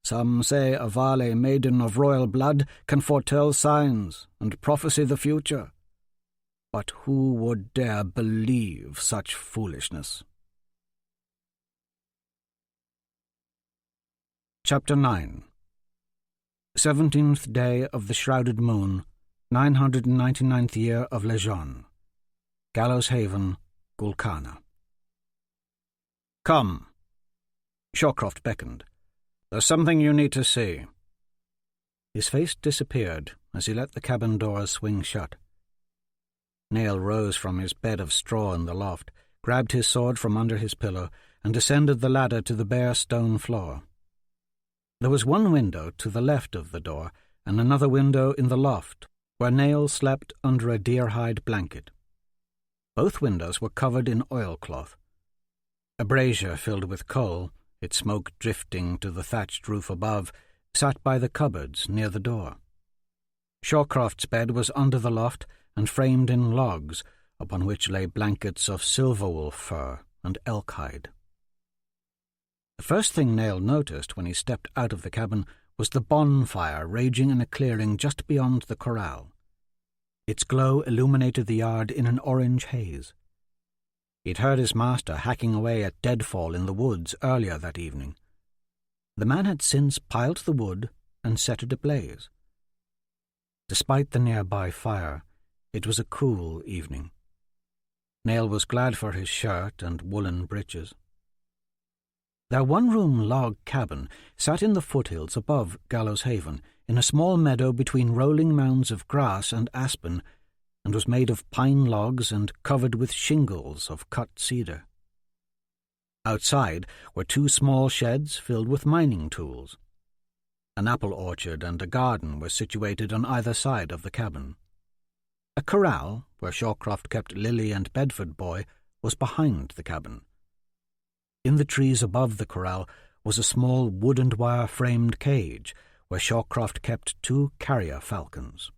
Some say a Valet maiden of royal blood can foretell signs and prophesy the future. But who would dare believe such foolishness? Chapter 9. 17th day of the shrouded moon, 999th year of Lejean. Gallows Haven, Gul Kana. "Come." Shawcroft beckoned. "There's something you need to see." His face disappeared as he let the cabin doors swing shut. Nail rose from his bed of straw in the loft, grabbed his sword from under his pillow, and descended the ladder to the bare stone floor. There was one window to the left of the door, and another window in the loft, where Nail slept under a deer-hide blanket. Both windows were covered in oilcloth. A brazier filled with coal, its smoke drifting to the thatched roof above, sat by the cupboards near the door. Shawcroft's bed was under the loft and framed in logs, upon which lay blankets of silverwolf fur and elk hide. The first thing Nail noticed when he stepped out of the cabin was the bonfire raging in a clearing just beyond the corral. Its glow illuminated the yard in an orange haze. He'd heard his master hacking away at deadfall in the woods earlier that evening. The man had since piled the wood and set it ablaze. Despite the nearby fire, it was a cool evening. Nail was glad for his shirt and woolen breeches. Their one-room log cabin sat in the foothills above Gallows Haven, in a small meadow between rolling mounds of grass and aspen, and was made of pine logs and covered with shingles of cut cedar. Outside were 2 small sheds filled with mining tools. An apple orchard and a garden were situated on either side of the cabin. A corral, where Shawcroft kept Lily and Bedford Boy, was behind the cabin. In the trees above the corral was a small wood and wire-framed cage, where Shawcroft kept 2 carrier falcons.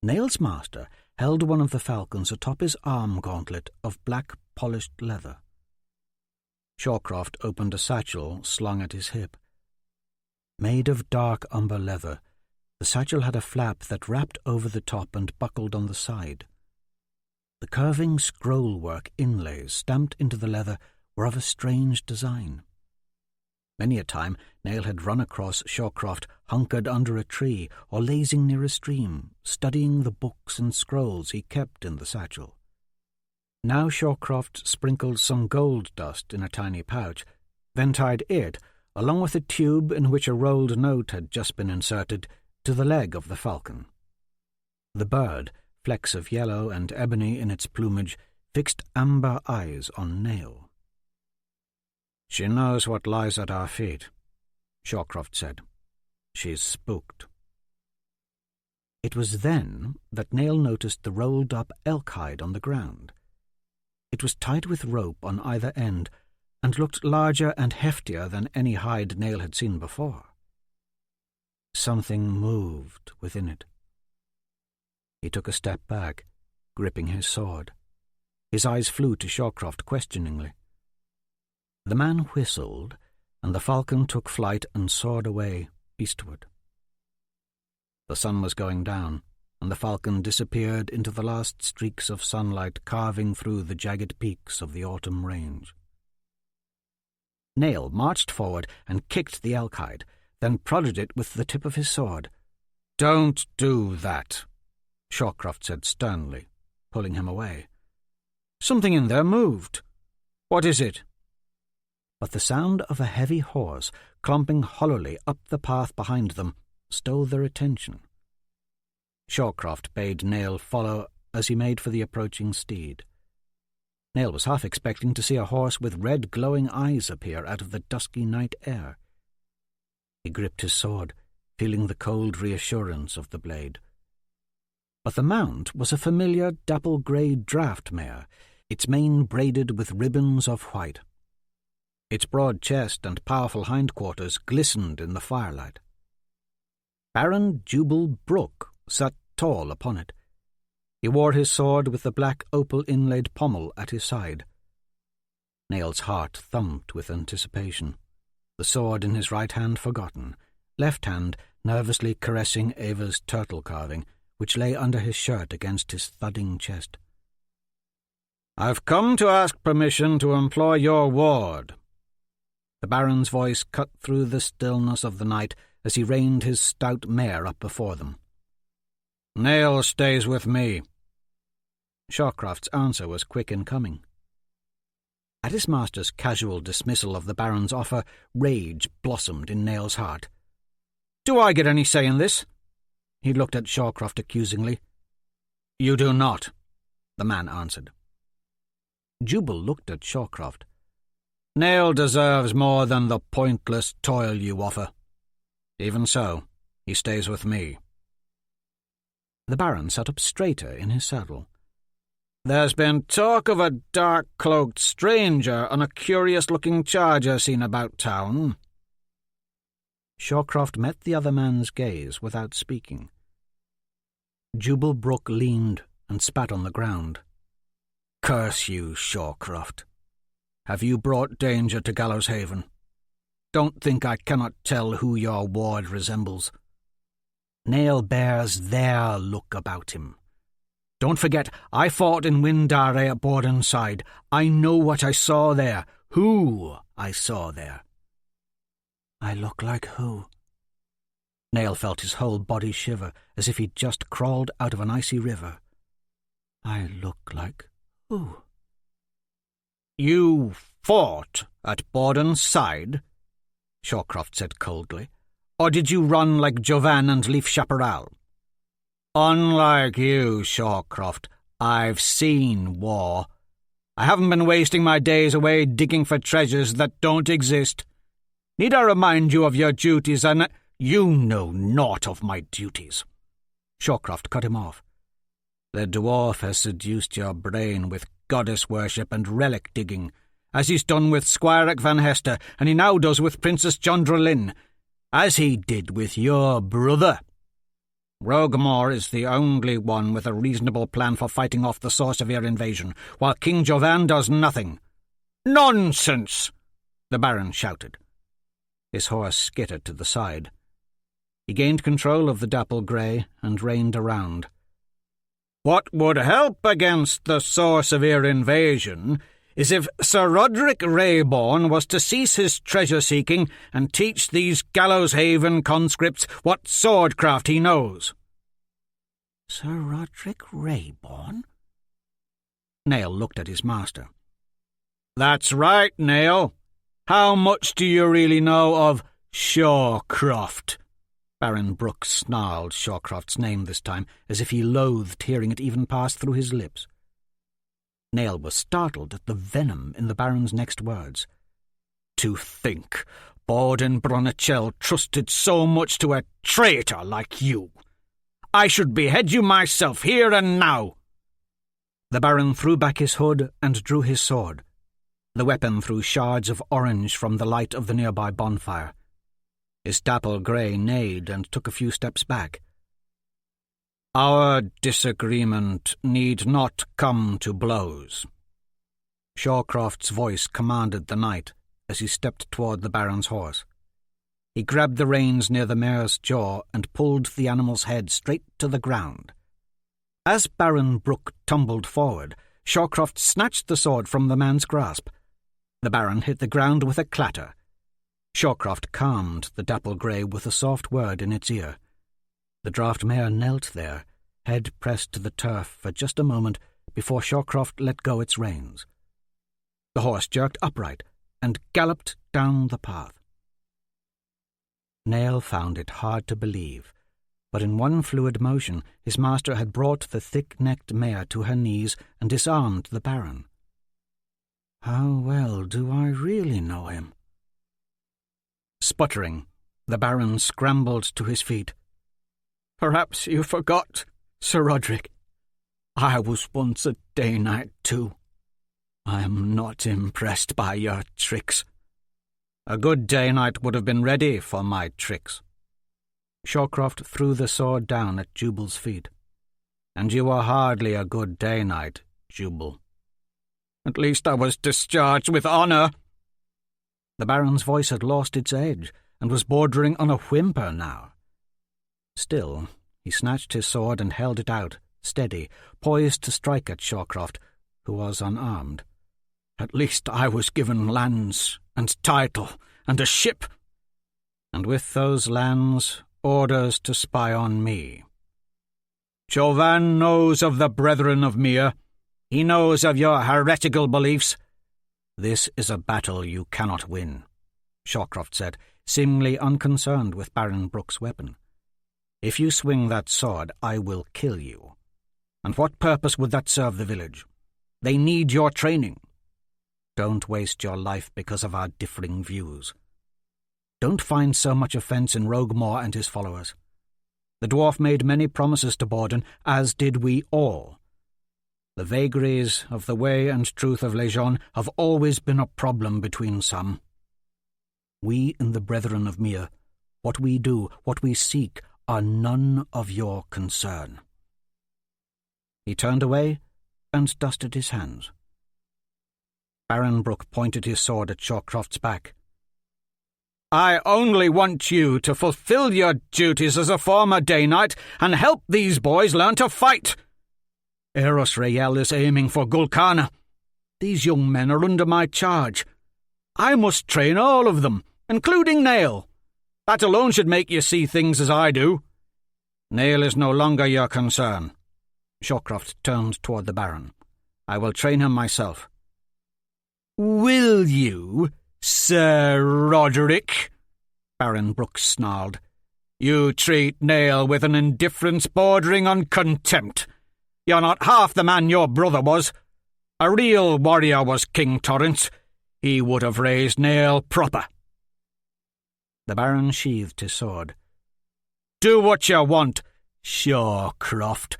Nail's master held one of the falcons atop his arm gauntlet of black polished leather. Shawcroft opened a satchel slung at his hip. Made of dark umber leather, the satchel had a flap that wrapped over the top and buckled on the side. The curving scroll-work inlays stamped into the leather were of a strange design. Many a time Nail had run across Shawcroft hunkered under a tree or lazing near a stream, studying the books and scrolls he kept in the satchel. Now Shawcroft sprinkled some gold dust in a tiny pouch, then tied it, along with a tube in which a rolled note had just been inserted, to the leg of the falcon. The bird, flecks of yellow and ebony in its plumage, fixed amber eyes on Nail. "She knows what lies at our feet," Shawcroft said. "She's spooked." It was then that Nail noticed the rolled-up elk hide on the ground. It was tied with rope on either end, and looked larger and heftier than any hide Nail had seen before. Something moved within it. He took a step back, gripping his sword. His eyes flew to Shawcroft questioningly. The man whistled, and the falcon took flight and soared away eastward. The sun was going down, and the falcon disappeared into the last streaks of sunlight carving through the jagged peaks of the autumn range. Nail marched forward and kicked the elk hide, then prodded it with the tip of his sword. "Don't do that," Shawcroft said sternly, pulling him away. "Something in there moved. What is it?" But the sound of a heavy horse clomping hollowly up the path behind them stole their attention. Shawcroft bade Nail follow as he made for the approaching steed. Nail was half expecting to see a horse with red glowing eyes appear out of the dusky night air. He gripped his sword, feeling the cold reassurance of the blade. But the mount was a familiar dapple-grey draught mare, its mane braided with ribbons of white. Its broad chest and powerful hindquarters glistened in the firelight. Baron Jubal Brooke sat tall upon it. He wore his sword with the black opal-inlaid pommel at his side. Nail's heart thumped with anticipation, the sword in his right hand forgotten, left hand nervously caressing Ava's turtle carving, which lay under his shirt against his thudding chest. "I've come to ask permission to employ your ward." The Baron's voice cut through the stillness of the night as he reined his stout mare up before them. "Nail stays with me." Shawcroft's answer was quick in coming. At his master's casual dismissal of the Baron's offer, rage blossomed in Nail's heart. "Do I get any say in this?" He looked at Shawcroft accusingly. "You do not," the man answered. Jubal looked at Shawcroft. "Nail deserves more than the pointless toil you offer. Even so, he stays with me." The Baron sat up straighter in his saddle. "There's been talk of a dark-cloaked stranger on a curious-looking charger seen about town." Shawcroft met the other man's gaze without speaking. Jubal Brooke leaned and spat on the ground. "Curse you, Shawcroft. Have you brought danger to Gallows Haven? Don't think I cannot tell who your ward resembles. Nail bears their look about him. Don't forget, I fought in Windare at Bordenside. I know what I saw there, who I saw there." "I look like who?" Nail felt his whole body shiver, as if he'd just crawled out of an icy river. "I look like who?" "You fought at Borden's side?" Shawcroft said coldly. "Or did you run like Jovan and Leaf Chaparral?" "Unlike you, Shawcroft, I've seen war. I haven't been wasting my days away digging for treasures that don't exist. Need I remind you of your duties, and you know naught of my duties." Shawcroft cut him off. "The dwarf has seduced your brain with goddess worship and relic digging, as he's done with Squire Van Hester, and he now does with Princess Jondrelin, as he did with your brother. Roguemore is the only one with a reasonable plan for fighting off the Sor Sevier invasion, while King Jovan does nothing." "Nonsense!" the Baron shouted. His horse skittered to the side. He gained control of the dapple grey and reined around. "What would help against the Sor Sevier invasion is if Sir Roderick Rayborn was to cease his treasure-seeking and teach these Gallows-Haven conscripts what swordcraft he knows." "Sir Roderick Rayborn?" Nail looked at his master. "That's right, Nail. How much do you really know of Shawcroft?" Baron Brooke snarled Shawcroft's name this time, as if he loathed hearing it even pass through his lips. Nail was startled at the venom in the Baron's next words. "To think Borden Bronichel trusted so much to a traitor like you! I should behead you myself here and now!" The Baron threw back his hood and drew his sword. The weapon threw shards of orange from the light of the nearby bonfire. His dapple grey neighed and took a few steps back. "Our disagreement need not come to blows." Shawcroft's voice commanded the knight as he stepped toward the Baron's horse. He grabbed the reins near the mare's jaw and pulled the animal's head straight to the ground. As Baron Brooke tumbled forward, Shawcroft snatched the sword from the man's grasp. The Baron hit the ground with a clatter. Shawcroft calmed the dapple grey with a soft word in its ear. The draught mare knelt there, head pressed to the turf for just a moment before Shawcroft let go its reins. The horse jerked upright and galloped down the path. Nail found it hard to believe, but in one fluid motion his master had brought the thick-necked mare to her knees and disarmed the Baron. How well do I really know him? Sputtering, the Baron scrambled to his feet. "Perhaps you forgot, Sir Roderick. I was once a Day-Knight too. I am not impressed by your tricks." "A good Day-Knight would have been ready for my tricks." Shawcroft threw the sword down at Jubal's feet. "And you were hardly a good Day-Knight, Jubal." "At least I was discharged with honour." The Baron's voice had lost its edge and was bordering on a whimper now. Still, he snatched his sword and held it out, steady, poised to strike at Shawcroft, who was unarmed. "At least I was given lands and title and a ship, and with those lands, orders to spy on me. Jovan knows of the Brethren of Mere. He knows of your heretical beliefs. This is a battle you cannot win," Shawcroft said, seemingly unconcerned with Baron Brooke's weapon. "If you swing that sword, I will kill you. And what purpose would that serve the village? They need your training. Don't waste your life because of our differing views. Don't find so much offence in Roguemore and his followers. The dwarf made many promises to Borden, as did we all. The vagaries of the way and truth of Legion have always been a problem between some. We in the Brethren of Mere, what we do, what we seek, are none of your concern." He turned away and dusted his hands. Baron Brooke pointed his sword at Shawcroft's back. "I only want you to fulfill your duties as a former Day-Knight and help these boys learn to fight. Eros Rael is aiming for Gul Kana. These young men are under my charge. I must train all of them, including Nail. That alone should make you see things as I do. Nail is no longer your concern." Shawcroft turned toward the Baron. "I will train him myself." "Will you, Sir Roderick?" Baron Brooks snarled. "You treat Nail with an indifference bordering on contempt. You're not half the man your brother was. A real warrior was King Torrance. He would have raised Nail proper." The Baron sheathed his sword. "Do what you want, sure, Croft.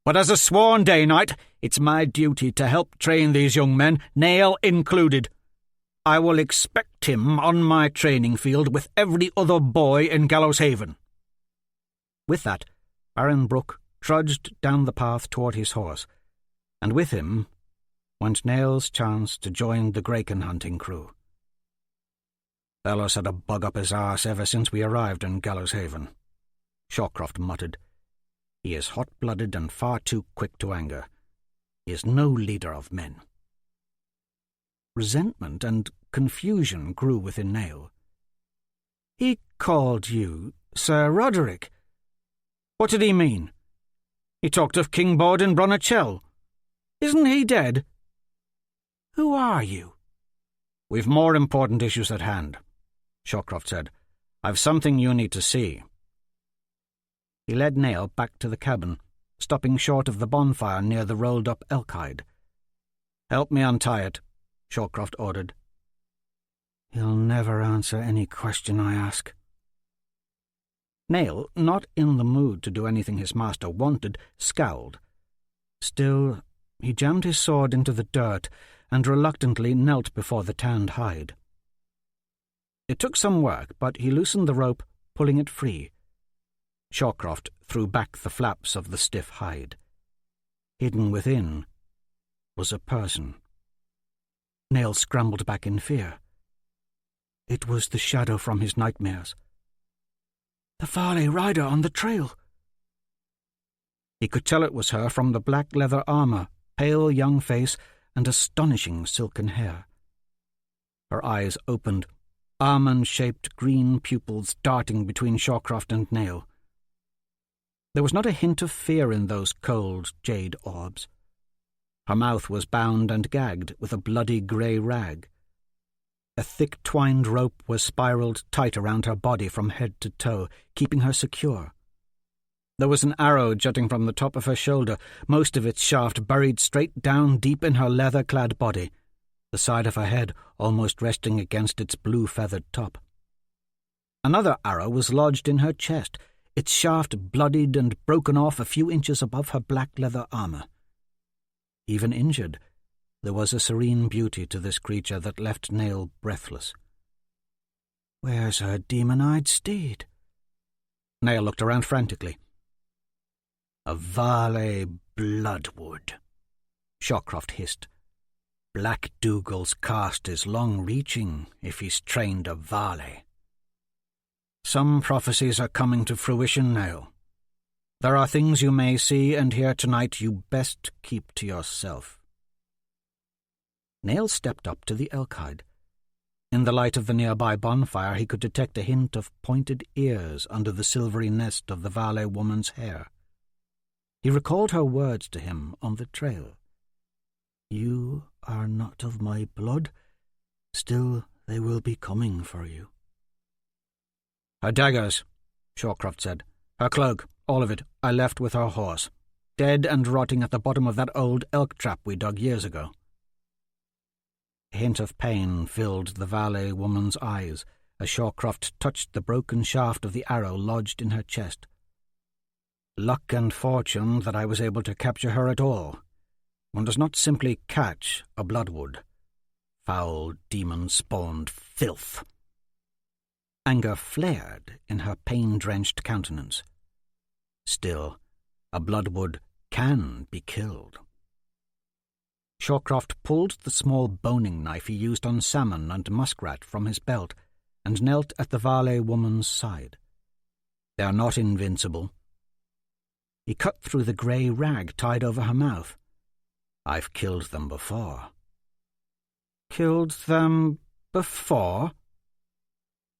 But as a sworn Day Knight, it's my duty to help train these young men, Nail included. I will expect him on my training field with every other boy in Gallows Haven." With that, Baron Brooke trudged down the path toward his horse, and with him went Nail's chance to join the Graken hunting crew. "Fellow's had a bug up his arse ever since we arrived in Gallows Haven," Shawcroft muttered. "He is hot-blooded and far too quick to anger. He is no leader of men." Resentment and confusion grew within Nail. "He called you Sir Roderick. What did he mean? He talked of King Borden Bronichel. Isn't he dead? Who are you?" "We've more important issues at hand," Shawcroft said. "I've something you need to see." He led Nail back to the cabin, stopping short of the bonfire near the rolled-up elk hide. "Help me untie it," Shawcroft ordered. "He'll never answer any question I ask." Nail, not in the mood to do anything his master wanted, scowled. Still, he jammed his sword into the dirt and reluctantly knelt before the tanned hide. It took some work, but he loosened the rope, pulling it free. Shawcroft threw back the flaps of the stiff hide. Hidden within was a person. Nail scrambled back in fear. It was the shadow from his nightmares. The Varley rider on the trail. He could tell it was her from the black leather armour, pale young face, and astonishing silken hair. Her eyes opened, almond-shaped green pupils darting between Shawcroft and Nail. There was not a hint of fear in those cold jade orbs. Her mouth was bound and gagged with a bloody grey rag. A thick twined rope was spiralled tight around her body from head to toe, keeping her secure. There was an arrow jutting from the top of her shoulder, most of its shaft buried straight down deep in her leather-clad body, the side of her head almost resting against its blue-feathered top. Another arrow was lodged in her chest, its shaft bloodied and broken off a few inches above her black leather armour. Even injured, there was a serene beauty to this creature that left Nail breathless. "Where's her demon-eyed steed?" Nail looked around frantically. "A Varley bloodwood," Shawcroft hissed. "Black Dougal's cast is long-reaching if he's trained a Varley. Some prophecies are coming to fruition, Nail. There are things you may see and hear tonight you best keep to yourself." Nail stepped up to the elk hide. In the light of the nearby bonfire he could detect a hint of pointed ears under the silvery nest of the Varley woman's hair. He recalled her words to him on the trail. "You are not of my blood, still they will be coming for you." "Her daggers," Shawcroft said. "Her cloak, all of it, I left with her horse, dead and rotting at the bottom of that old elk trap we dug years ago." A hint of pain filled the Varley woman's eyes as Shawcroft touched the broken shaft of the arrow lodged in her chest. "Luck and fortune that I was able to capture her at all. One does not simply catch a bloodwood. Foul, demon-spawned filth." Anger flared in her pain-drenched countenance. Still, a bloodwood can be killed. Shawcroft pulled the small boning knife he used on salmon and muskrat from his belt and knelt at the Varley woman's side. "They are not invincible." He cut through the grey rag tied over her mouth. "I've killed them before." "Killed them before?"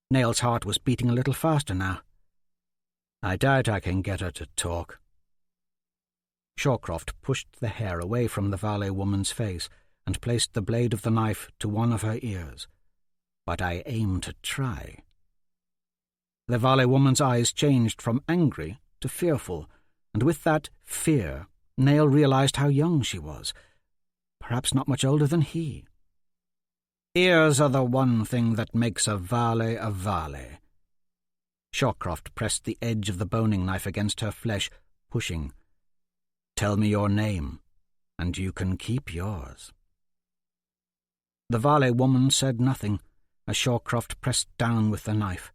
Nail's heart was beating a little faster now. "I doubt I can get her to talk." Shawcroft pushed the hair away from the Varley woman's face and placed the blade of the knife to one of her ears. "But I aim to try." The Vale woman's eyes changed from angry to fearful, and with that fear, Nail realized how young she was, perhaps not much older than he. "Ears are the one thing that makes a Vale a Vale." Shawcroft pressed the edge of the boning knife against her flesh, pushing. "Tell me your name, and you can keep yours." The Vale woman said nothing as Shawcroft pressed down with the knife.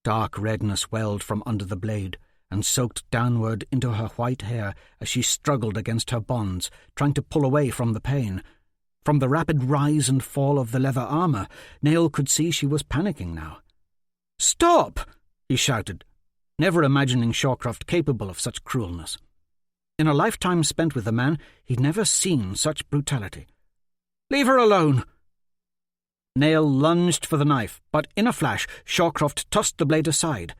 Dark redness welled from under the blade and soaked downward into her white hair as she struggled against her bonds, trying to pull away from the pain. From the rapid rise and fall of the leather armour, Nail could see she was panicking now. "Stop!" he shouted, never imagining Shawcroft capable of such cruelness. In a lifetime spent with the man, he'd never seen such brutality. "Leave her alone!" Nail lunged for the knife, but in a flash Shawcroft tossed the blade aside.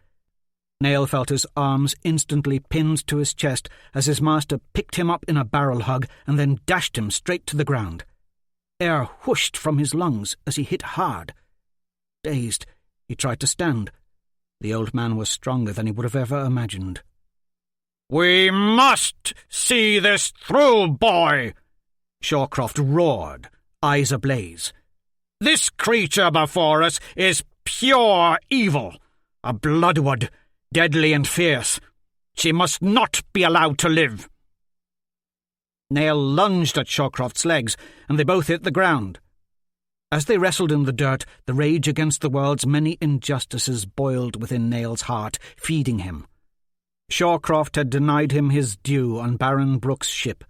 Nail felt his arms instantly pinned to his chest as his master picked him up in a barrel hug and then dashed him straight to the ground. Air whooshed from his lungs as he hit hard. Dazed, he tried to stand. The old man was stronger than he would have ever imagined. "We must see this through, boy!" Shawcroft roared, eyes ablaze. "This creature before us is pure evil, a bloodwood, deadly and fierce. She must not be allowed to live." Nail lunged at Shawcroft's legs, and they both hit the ground. As they wrestled in the dirt, the rage against the world's many injustices boiled within Nail's heart, feeding him. Shawcroft had denied him his due on Baron Brooke's ship.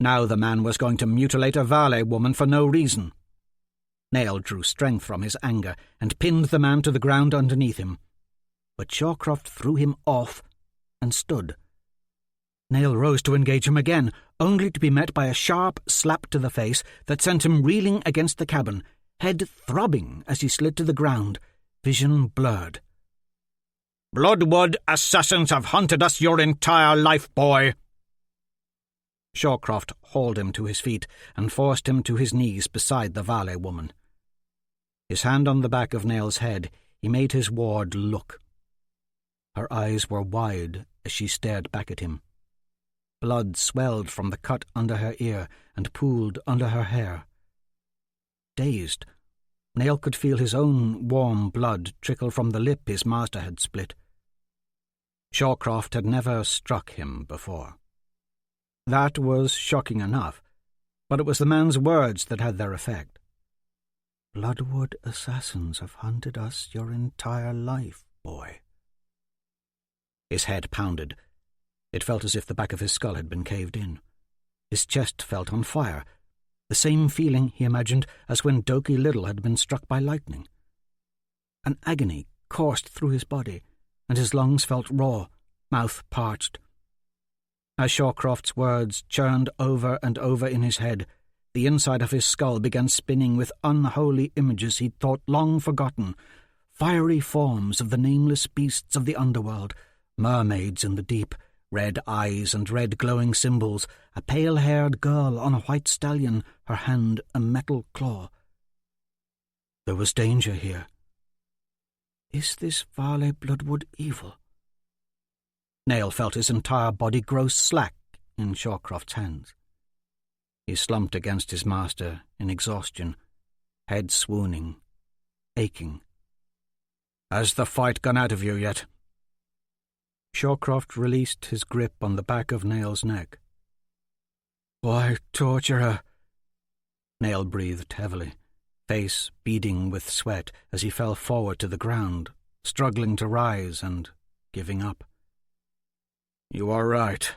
Now the man was going to mutilate a Vale woman for no reason. Nail drew strength from his anger and pinned the man to the ground underneath him. But Shawcroft threw him off and stood. Nail rose to engage him again, only to be met by a sharp slap to the face that sent him reeling against the cabin, head throbbing as he slid to the ground, vision blurred. "Bloodwood assassins have hunted us your entire life, boy." Shawcroft hauled him to his feet and forced him to his knees beside the Vale woman. His hand on the back of Nail's head, he made his ward look. Her eyes were wide as she stared back at him. Blood swelled from the cut under her ear and pooled under her hair. Dazed, Nail could feel his own warm blood trickle from the lip his master had split. Shawcroft had never struck him before. That was shocking enough, but it was the man's words that had their effect. "Bloodwood assassins have hunted us your entire life, boy." His head pounded. It felt as if the back of his skull had been caved in. His chest felt on fire, the same feeling, he imagined, as when Doki Little had been struck by lightning. An agony coursed through his body, and his lungs felt raw, mouth parched. As Shawcroft's words churned over and over in his head, the inside of his skull began spinning with unholy images he'd thought long forgotten, fiery forms of the nameless beasts of the underworld, mermaids in the deep, red eyes and red glowing symbols, a pale-haired girl on a white stallion, her hand a metal claw. There was danger here. Is this Vale Bloodwood evil? Nail felt his entire body grow slack in Shawcroft's hands. He slumped against his master in exhaustion, head swooning, aching. "Has the fight gone out of you yet?" Shawcroft released his grip on the back of Nail's neck. "Why torture her?" Nail breathed heavily, face beading with sweat as he fell forward to the ground, struggling to rise and giving up. "You are right."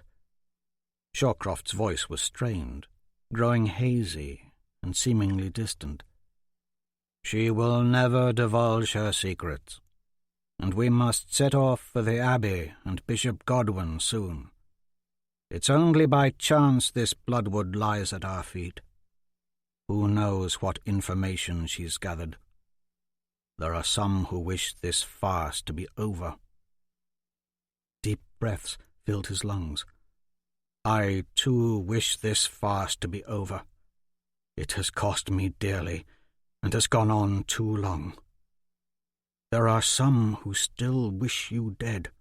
Shawcroft's voice was strained, growing hazy and seemingly distant. "She will never divulge her secrets, and we must set off for the Abbey and Bishop Godwin soon. It's only by chance this Bloodwood lies at our feet. Who knows what information she's gathered? There are some who wish this farce to be over." Deep breaths filled his lungs. "I, too, wish this farce to be over," It has cost me dearly, and has gone on too long. There are some who still wish you dead."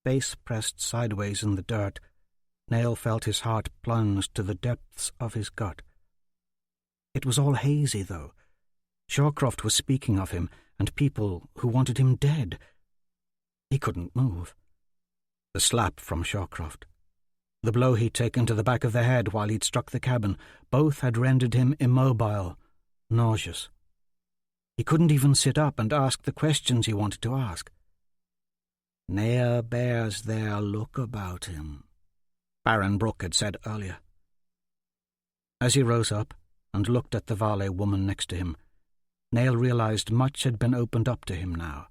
Face pressed sideways in the dirt, Nail felt his heart plunge to the depths of his gut. It was all hazy, though. Shawcroft was speaking of him, and people who wanted him dead. He couldn't move. The slap from Shawcroft, the blow he'd taken to the back of the head while he'd struck the cabin, both had rendered him immobile, nauseous. He couldn't even sit up and ask the questions he wanted to ask. "Ne'er bears their look about him," Baron Brooke had said earlier. As he rose up and looked at the Valet woman next to him, Nail realized much had been opened up to him now.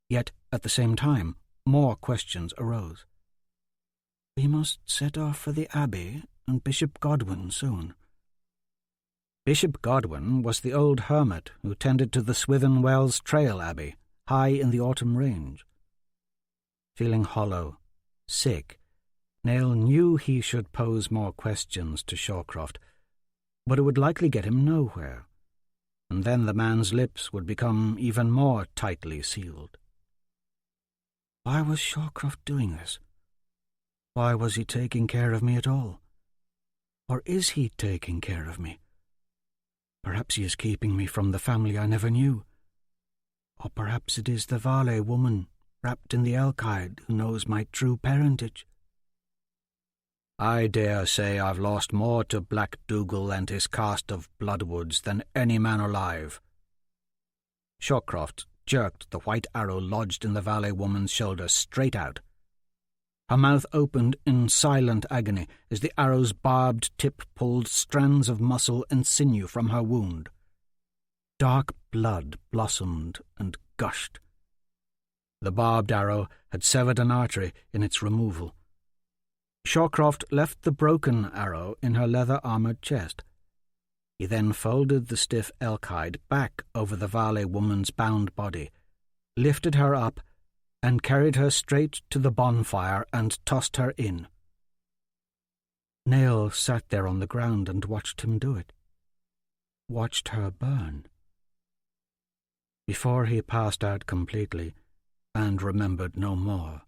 Yet, at the same time, more questions arose. "We must set off for the Abbey and Bishop Godwin soon." Bishop Godwin was the old hermit who tended to the Swithin Wells Trail Abbey, high in the Autumn Range. Feeling hollow, sick, Nail knew he should pose more questions to Shawcroft, but it would likely get him nowhere, and then the man's lips would become even more tightly sealed. Why was Shawcroft doing this? Why was he taking care of me at all? Or is he taking care of me? Perhaps he is keeping me from the family I never knew. Or perhaps it is the Valet woman wrapped in the Elkide who knows my true parentage. I dare say I've lost more to Black Dougal and his cast of bloodwoods than any man alive. Shawcroft jerked the white arrow lodged in the Valet woman's shoulder straight out. Her mouth opened in silent agony as the arrow's barbed tip pulled strands of muscle and sinew from her wound. Dark blood blossomed and gushed. The barbed arrow had severed an artery in its removal. Shawcroft left the broken arrow in her leather-armoured chest. He then folded the stiff elk-hide back over the Valet woman's bound body, lifted her up, and carried her straight to the bonfire and tossed her in. Nail sat there on the ground and watched him do it. Watched her burn. Before he passed out completely and remembered no more,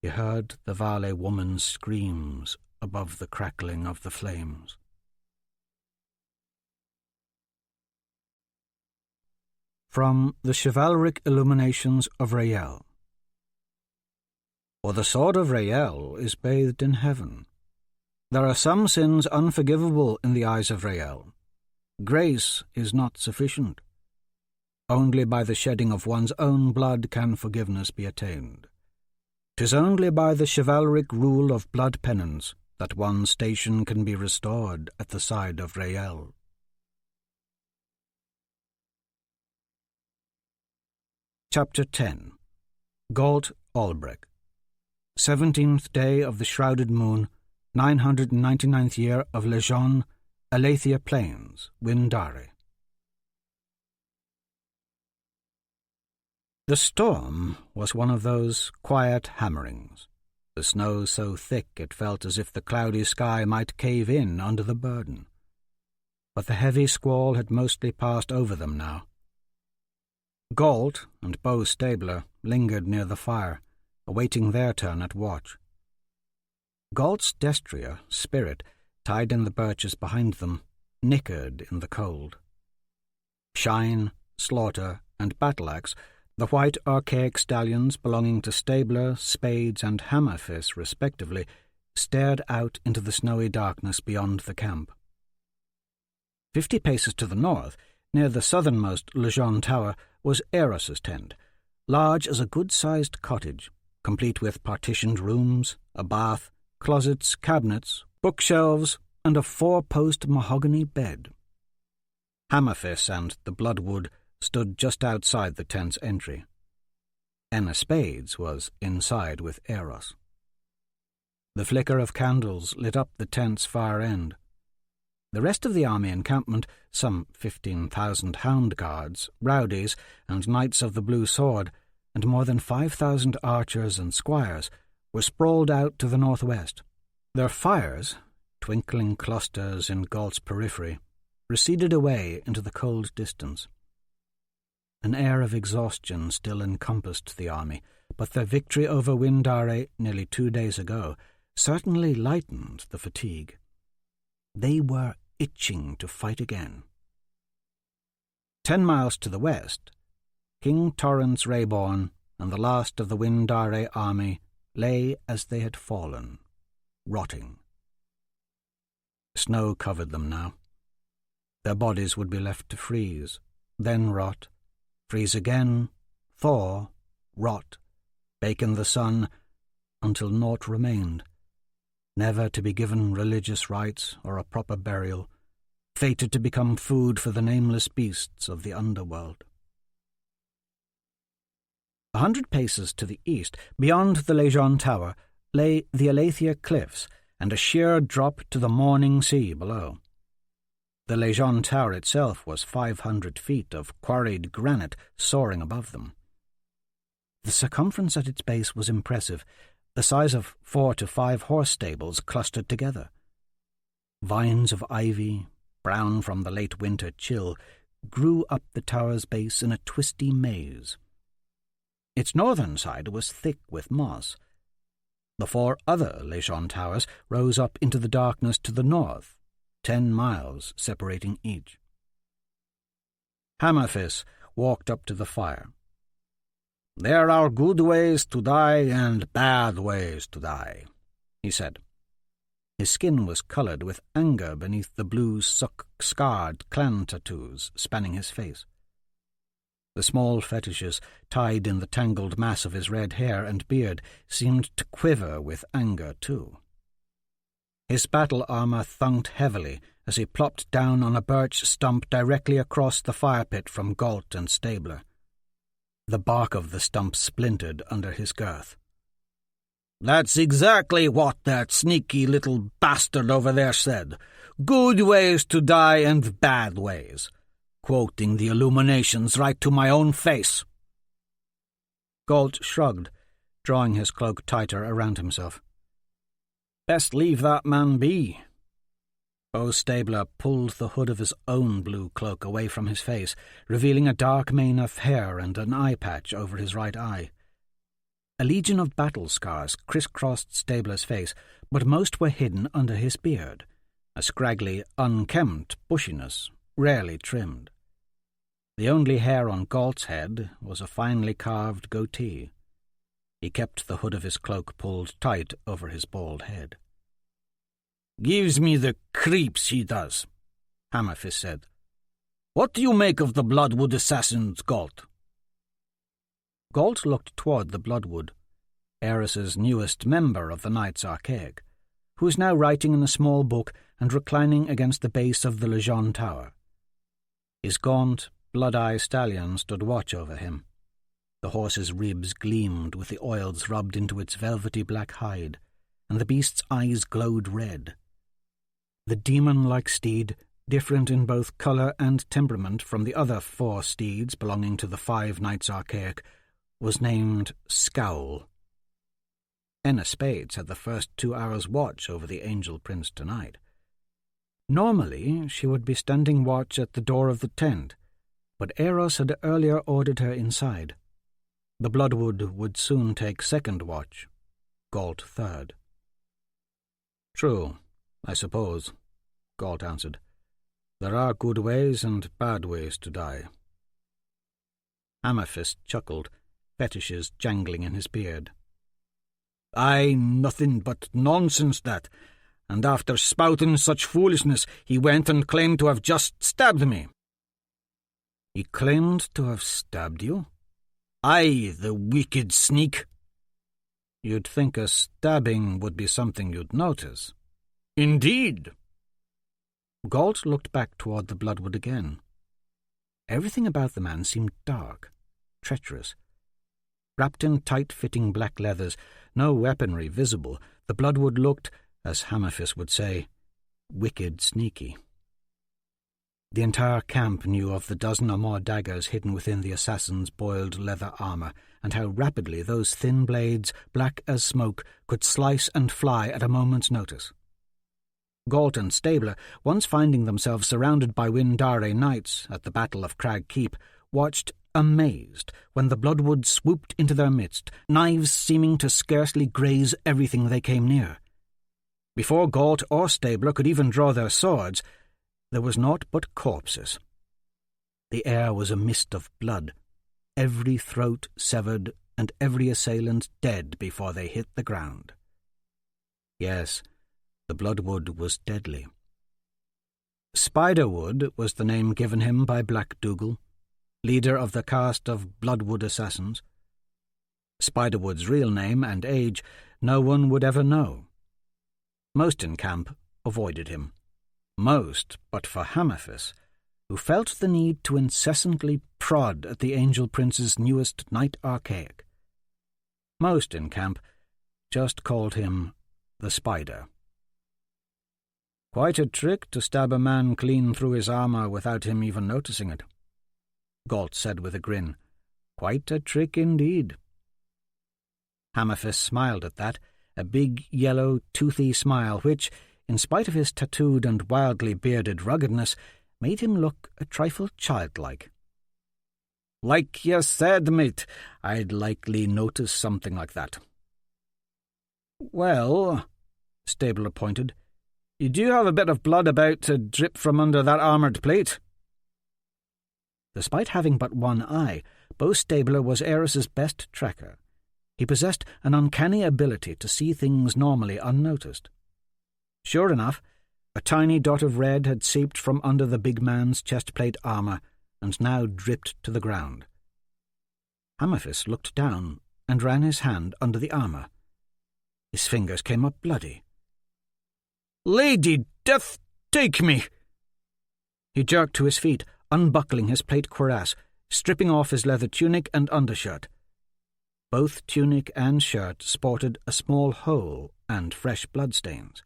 he heard the Valet woman's screams above the crackling of the flames. From the Chivalric Illuminations of Rael. For the sword of Rael is bathed in heaven. There are some sins unforgivable in the eyes of Rael. Grace is not sufficient. Only by the shedding of one's own blood can forgiveness be attained. 'Tis only by the chivalric rule of blood penance that one's station can be restored at the side of Rael. Chapter 10. Gault Albrecht. 17th day of the shrouded moon, 999th year of Lejeune, Aletheia Plains, Windari. The storm was one of those quiet hammerings, the snow so thick it felt as if the cloudy sky might cave in under the burden. But the heavy squall had mostly passed over them now. Gault and Beau Stabler lingered near the fire, awaiting their turn at watch. Gault's destrier, Spirit, tied in the birches behind them, nickered in the cold. Shine, Slaughter, and Battle-Axe, the white archaic stallions belonging to Stabler, Spades, and Hammerfist, respectively, stared out into the snowy darkness beyond the camp. 50 paces to the north, near the southernmost Lejeune Tower, was Aeros's tent, large as a good-sized cottage, complete with partitioned rooms, a bath, closets, cabinets, bookshelves, and a 4-post mahogany bed. Hammerfist and the Bloodwood stood just outside the tent's entry. Enna Spades was inside with Aeros. The flicker of candles lit up the tent's far end. The rest of the army encampment, some 15,000 hound guards, rowdies, and knights of the Blue Sword, and more than 5,000 archers and squires, were sprawled out to the northwest. Their fires, twinkling clusters in Gault's periphery, receded away into the cold distance. An air of exhaustion still encompassed the army, but their victory over Windare nearly 2 days ago certainly lightened the fatigue. They were itching to fight again. 10 miles to the west, King Torrance Rayborn and the last of the Windare army lay as they had fallen, rotting. Snow covered them now. Their bodies would be left to freeze, then rot, freeze again, thaw, rot, bake in the sun, until naught remained, never to be given religious rites or a proper burial, fated to become food for the nameless beasts of the underworld. 100 paces to the east, beyond the Legion Tower, lay the Aletheia Cliffs and a sheer drop to the morning sea below. The Legion Tower itself was 500 feet of quarried granite soaring above them. The circumference at its base was impressive, the size of 4 to 5 horse stables clustered together. Vines of ivy, brown from the late winter chill, grew up the tower's base in a twisty maze. Its northern side was thick with moss. The 4 other Legion towers rose up into the darkness to the north, 10 miles separating each. Hammerfist walked up to the fire. "There are good ways to die and bad ways to die," he said. His skin was coloured with anger beneath the blue scarred clan tattoos spanning his face. The small fetishes tied in the tangled mass of his red hair and beard seemed to quiver with anger too. His battle armour thunked heavily as he plopped down on a birch stump directly across the fire pit from Gault and Stabler. The bark of the stump splintered under his girth. "That's exactly what that sneaky little bastard over there said. Good ways to die and bad ways. Quoting the illuminations right to my own face." Gault shrugged, drawing his cloak tighter around himself. "Best leave that man be." Bo Stabler pulled the hood of his own blue cloak away from his face, revealing a dark mane of hair and an eye patch over his right eye. A legion of battle scars crisscrossed Stabler's face, but most were hidden under his beard, a scraggly, unkempt bushiness, rarely trimmed. The only hair on Gault's head was a finely carved goatee. He kept the hood of his cloak pulled tight over his bald head. "Gives me the creeps, he does," Hammerfist said. "What do you make of the Bloodwood assassins, Gault?" Gault looked toward the Bloodwood, Aeros's newest member of the Knights Archaic, who was now writing in a small book and reclining against the base of the Legion Tower. His gaunt, blood-eye stallion stood watch over him. The horse's ribs gleamed with the oils rubbed into its velvety black hide, and the beast's eyes glowed red. The demon-like steed, different in both colour and temperament from the other 4 steeds belonging to the 5 Knights Archaic, was named Scowl. Enna Spades had the first 2 hours' watch over the Angel Prince tonight. Normally she would be standing watch at the door of the tent, but Aeros had earlier ordered her inside. The Bloodwood would soon take second watch, Gault third. "True, I suppose," Gault answered. "There are good ways and bad ways to die." Hammerfist chuckled, fetishes jangling in his beard. "Aye, nothing but nonsense that, and after spouting such foolishness he went and claimed to have just stabbed me." "He claimed to have stabbed you?" "Aye, the wicked sneak." "You'd think a stabbing would be something you'd notice." "Indeed." Gault looked back toward the Bloodwood again. Everything about the man seemed dark, treacherous. Wrapped in tight-fitting black leathers, no weaponry visible, the Bloodwood looked, as Hammerfist would say, wicked sneaky. The entire camp knew of the dozen or more daggers hidden within the assassin's boiled leather armour, and how rapidly those thin blades, black as smoke, could slice and fly at a moment's notice. Gault and Stabler, once finding themselves surrounded by Windare knights at the Battle of Crag Keep, watched amazed when the Bloodwood swooped into their midst, knives seeming to scarcely graze everything they came near. Before Gault or Stabler could even draw their swords, there was naught but corpses. The air was a mist of blood, every throat severed and every assailant dead before they hit the ground. Yes, the Bloodwood was deadly. Spiderwood was the name given him by Black Dougal, leader of the caste of Bloodwood assassins. Spiderwood's real name and age no one would ever know. Most in camp avoided him. Most, but for Hammerfist, who felt the need to incessantly prod at the Angel Prince's newest Knight Archaic. Most in camp just called him the Spider. Quite a trick to stab a man clean through his armour without him even noticing it, Gault said with a grin. Quite a trick indeed. Hammerfist smiled at that, a big, yellow, toothy smile which, in spite of his tattooed and wildly bearded ruggedness, made him look a trifle childlike. Like you said, mate, I'd likely notice something like that. Well, Stabler pointed, you do have a bit of blood about to drip from under that armoured plate. Despite having but one eye, Beau Stabler was Aeros's best tracker. He possessed an uncanny ability to see things normally unnoticed. Sure enough, a tiny dot of red had seeped from under the big man's chest-plate armour and now dripped to the ground. Hammerfist looked down and ran his hand under the armour. His fingers came up bloody. "Lady Death, take me!" He jerked to his feet, unbuckling his plate cuirass, stripping off his leather tunic and undershirt. Both tunic and shirt sported a small hole and fresh bloodstains.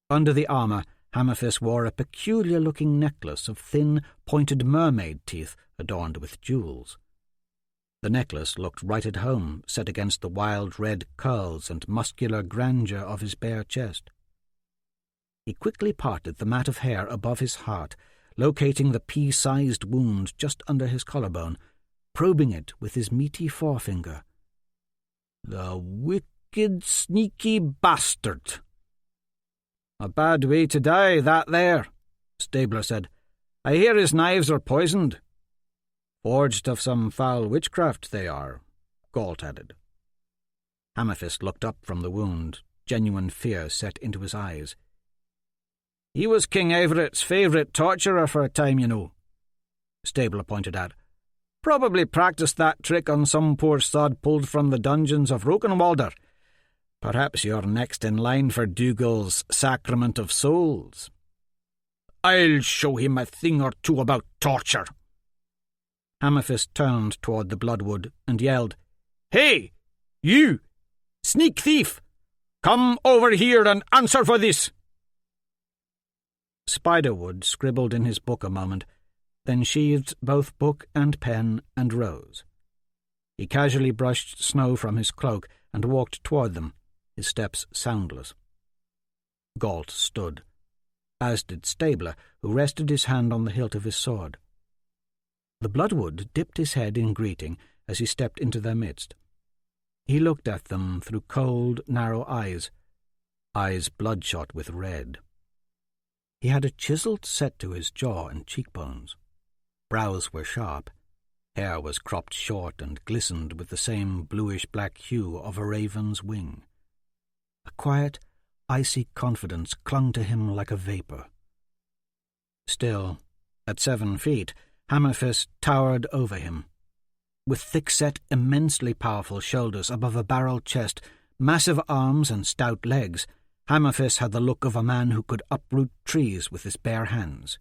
Under the armour, Hammerfist wore a peculiar-looking necklace of thin, pointed mermaid teeth adorned with jewels. The necklace looked right at home, set against the wild red curls and muscular grandeur of his bare chest. He quickly parted the mat of hair above his heart, locating the pea-sized wound just under his collarbone, probing it with his meaty forefinger. "The wicked, sneaky bastard!" "A bad way to die, that there," Stabler said. "I hear his knives are poisoned." "Forged of some foul witchcraft they are," Gault added. Hammerfist looked up from the wound, genuine fear set into his eyes. "He was King Everett's favourite torturer for a time, you know," Stabler pointed out. "Probably practised that trick on some poor sod pulled from the dungeons of Rokenwalder. Perhaps you're next in line for Dougal's Sacrament of Souls." "I'll show him a thing or two about torture." Hammerfist turned toward the Bloodwood and yelled, "Hey, you, sneak thief! Come over here and answer for this!" Spiderwood scribbled in his book a moment, then sheathed both book and pen and rose. He casually brushed snow from his cloak and walked toward them, his steps soundless. Gault stood, as did Stabler, who rested his hand on the hilt of his sword. The Bloodwood dipped his head in greeting as he stepped into their midst. He looked at them through cold, narrow eyes bloodshot with red. He had a chiselled set to his jaw and cheekbones. Brows were sharp. Hair was cropped short and glistened with the same bluish-black hue of a raven's wing. A quiet, icy confidence clung to him like a vapour. Still, at 7 feet, Hammerfist towered over him. With thick-set, immensely powerful shoulders above a barrel chest, massive arms and stout legs, Hammerfist had the look of a man who could uproot trees with his bare hands.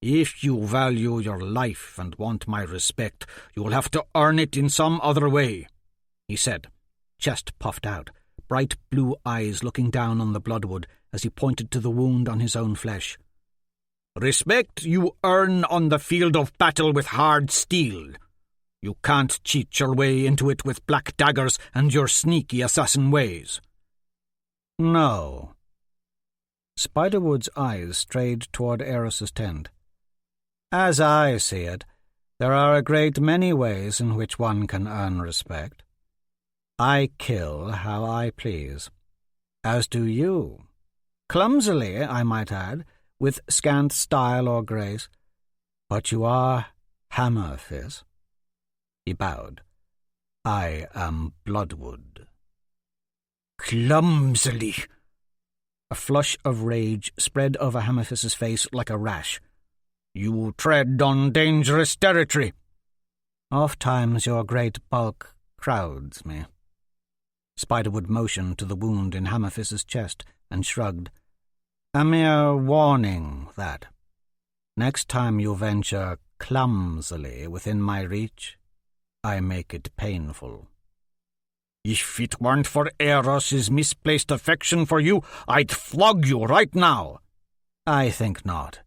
"If you value your life and want my respect, you'll have to earn it in some other way," he said, chest puffed out, bright blue eyes looking down on the Bloodwood as he pointed to the wound on his own flesh. "Respect you earn on the field of battle with hard steel. You can't cheat your way into it with black daggers and your sneaky assassin ways." "No," Spiderwood's eyes strayed toward Aeros's tent. "As I see it, there are a great many ways in which one can earn respect. I kill how I please. As do you. Clumsily, I might add, with scant style or grace. But you are Hammerfist." He bowed. "I am Bloodwood." "Clumsily!" A flush of rage spread over Hammerfist's face like a rash. "You tread on dangerous territory." "Oft-times your great bulk crowds me." Spiderwood motioned to the wound in Hammerfist's chest and shrugged. "A mere warning, that. Next time you venture clumsily within my reach, I make it painful." "If it weren't for Aeros's misplaced affection for you, I'd flog you right now." "I think not."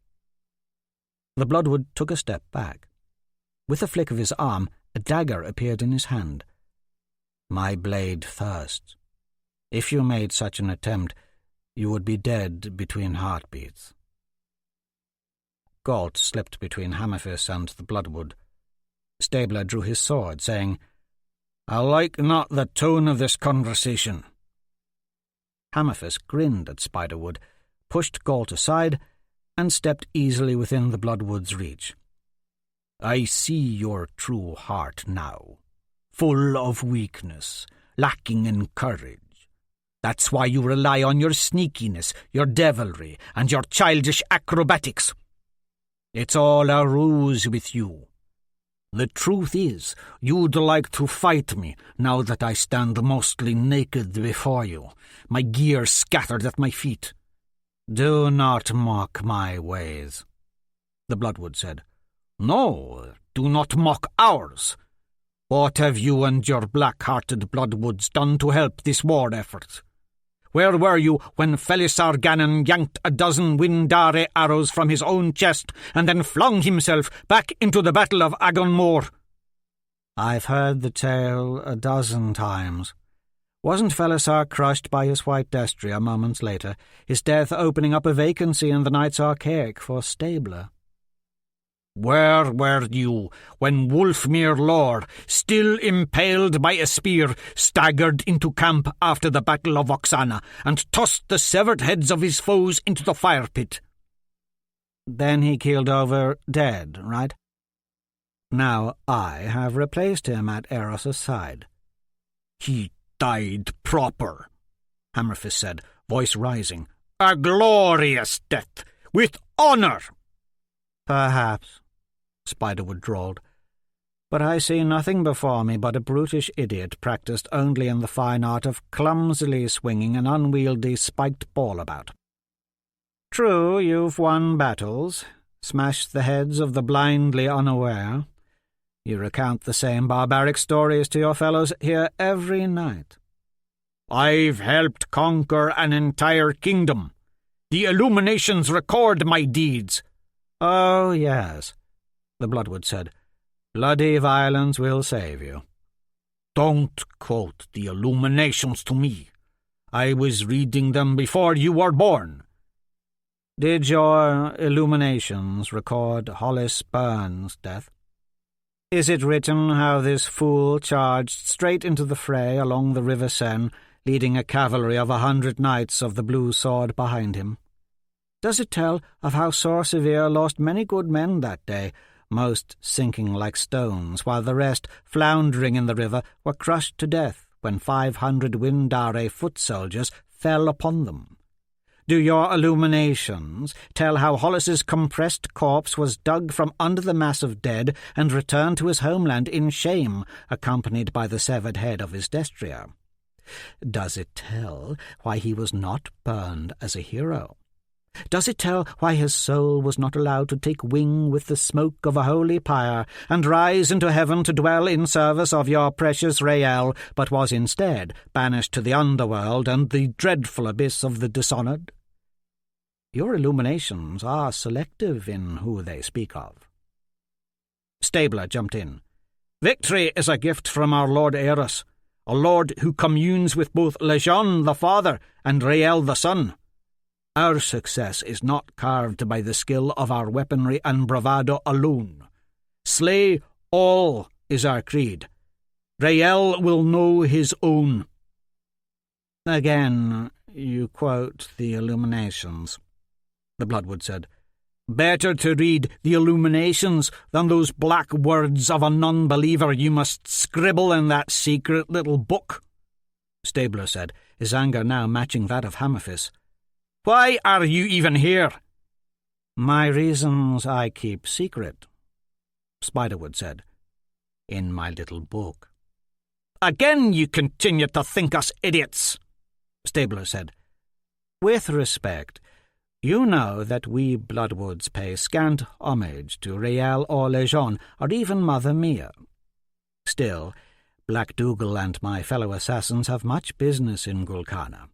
The Bloodwood took a step back. With a flick of his arm, a dagger appeared in his hand. "My blade thirsts. If you made such an attempt, you would be dead between heartbeats." Gault slipped between Hammerfist and the Bloodwood. Stabler drew his sword, saying, "I like not the tone of this conversation." Hammerfist grinned at Spiderwood, pushed Gault aside, and stepped easily within the Bloodwood's reach. "I see your true heart now, full of weakness, lacking in courage. That's why you rely on your sneakiness, your devilry, and your childish acrobatics. It's all a ruse with you. The truth is, you'd like to fight me now that I stand mostly naked before you, my gear scattered at my feet. Do not mock my ways," the Bloodwood said. "No, do not mock ours. What have you and your black-hearted Bloodwoods done to help this war effort? Where were you when Felisar Gannon yanked a dozen Windare arrows from his own chest and then flung himself back into the Battle of Agonmore?" "I've heard the tale a dozen times. Wasn't Felisar crushed by his white Destria moments later, his death opening up a vacancy in the Knights Archaic for Stabler?" "Where were you when Wulfmere Lord, still impaled by a spear, staggered into camp after the Battle of Oksana and tossed the severed heads of his foes into the fire pit?" "Then he keeled over dead, right? Now I have replaced him at Aeros's side." "He died proper," Hammerfist said, voice rising. "A glorious death, with honour." "Perhaps," Spiderwood drawled, "but I see nothing before me but a brutish idiot practised only in the fine art of clumsily swinging an unwieldy spiked ball about. True, you've won battles, smashed the heads of the blindly unaware. You recount the same barbaric stories to your fellows here every night." "I've helped conquer an entire kingdom. The Illuminations record my deeds." "Oh, yes," the Bloodwood said. "Bloody violence will save you." "Don't quote the Illuminations to me. I was reading them before you were born." "Did your Illuminations record Hollis Burns' death? Is it written how this fool charged straight into the fray along the River Seine, leading a cavalry of 100 knights of the Blue Sword behind him? Does it tell of how Sor Sevier lost many good men that day, most sinking like stones, while the rest, floundering in the river, were crushed to death when 500 Windare foot soldiers fell upon them? Do your Illuminations tell how Hollis's compressed corpse was dug from under the mass of dead and returned to his homeland in shame, accompanied by the severed head of his Destria? Does it tell why he was not burned as a hero? Does it tell why his soul was not allowed to take wing with the smoke of a holy pyre and rise into heaven to dwell in service of your precious Rael, but was instead banished to the underworld and the dreadful abyss of the dishonoured? Your Illuminations are selective in who they speak of." Stabler jumped in. "Victory is a gift from our Lord Aeros, a lord who communes with both Lejeune the Father and Rael the Son. Our success is not carved by the skill of our weaponry and bravado alone. Slay all is our creed. Rael will know his own. Again, you quote the Illuminations, the Bloodwood said. Better to read the Illuminations than those black words of a non-believer you must scribble in that secret little book, Stabler said, his anger now matching that of Hammerfist. Why are you even here? My reasons I keep secret, Spiderwood said, in my little book. Again you continue to think us idiots, Stabler said. With respect, you know that we Bloodwoods pay scant homage to Rael or Lejeune, or even Mother Mia. Still, Black Dougal and my fellow assassins have much business in Gul Kana.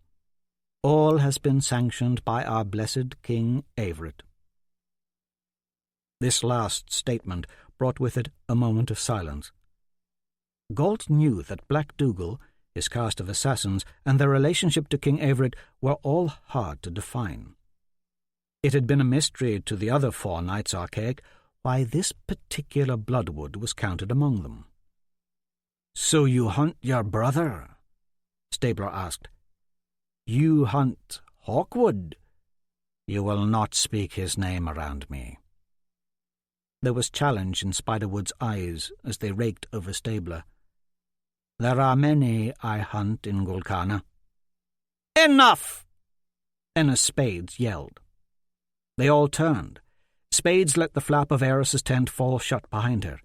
All has been sanctioned by our blessed King Everett. This last statement brought with it a moment of silence. Gault knew that Black Dougal, his caste of assassins, and their relationship to King Everett were all hard to define. It had been a mystery to the other 4 Knights Archaic why this particular Bloodwood was counted among them. "So you hunt your brother?" Stabler asked. "You hunt Hawkwood?" "You will not speak his name around me." There was challenge in Spiderwood's eyes as they raked over Stabler. "There are many I hunt in Gul Kana." "Enough!" Enna Spades yelled. They all turned. Spades let the flap of Aeros's tent fall shut behind her.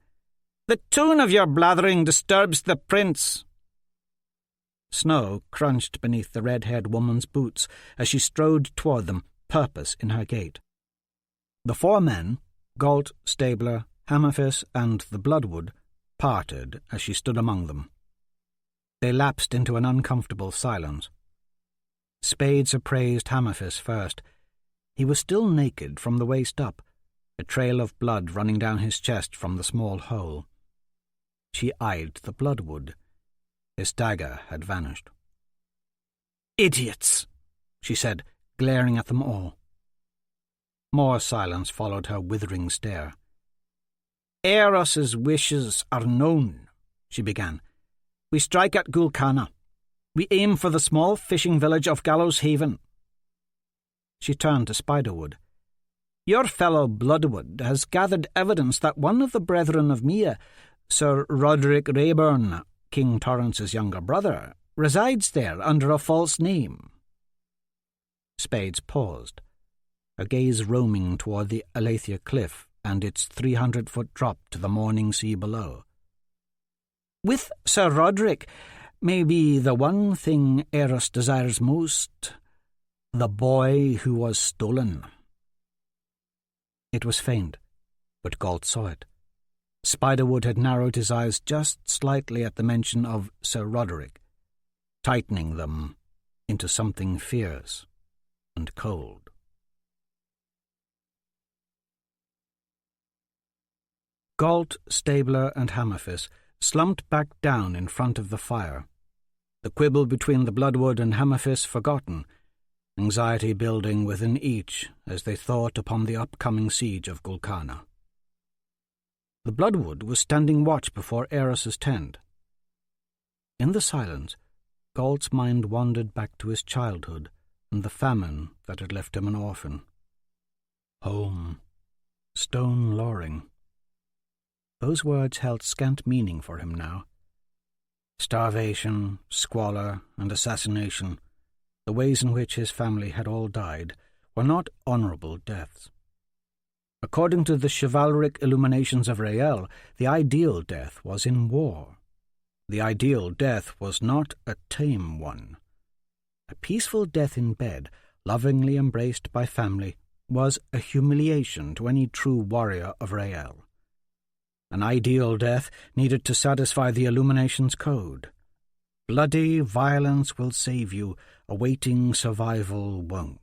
"The tune of your blathering disturbs the prince." Snow crunched beneath the red-haired woman's boots as she strode toward them, purpose in her gait. The 4 men, Gault, Stabler, Hammerfist, and the Bloodwood, parted as she stood among them. They lapsed into an uncomfortable silence. Spades appraised Hammerfist first. He was still naked from the waist up, a trail of blood running down his chest from the small hole. She eyed the Bloodwood. His dagger had vanished. "Idiots," she said, glaring at them all. More silence followed her withering stare. "Aeros's wishes are known," she began. "We strike at Gul Kana. We aim for the small fishing village of Gallows Haven." She turned to Spiderwood. "Your fellow Bloodwood has gathered evidence that one of the brethren of Mia, Sir Roderick Rayburn, King Torrance's younger brother, resides there under a false name." Spades paused, her gaze roaming toward the Aletheia cliff and its 300-foot drop to the morning sea below. "With Sir Roderick may be the one thing Aeros desires most, the boy who was stolen." It was faint, but Gault saw it. Spiderwood had narrowed his eyes just slightly at the mention of Sir Roderick, tightening them into something fierce and cold. Gault, Stabler, and Hammerfist slumped back down in front of the fire, the quibble between the Bloodwood and Hammerfist forgotten, anxiety building within each as they thought upon the upcoming siege of Gul Kana. The Bloodwood was standing watch before Aeros's tent. In the silence, Gault's mind wandered back to his childhood and the famine that had left him an orphan. Home, Stone Loring. Those words held scant meaning for him now. Starvation, squalor, and assassination, the ways in which his family had all died, were not honourable deaths. According to the chivalric illuminations of Rael, the ideal death was in war. The ideal death was not a tame one. A peaceful death in bed, lovingly embraced by family, was a humiliation to any true warrior of Rael. An ideal death needed to satisfy the Illuminations' code. Bloody violence will save you, awaiting survival won't.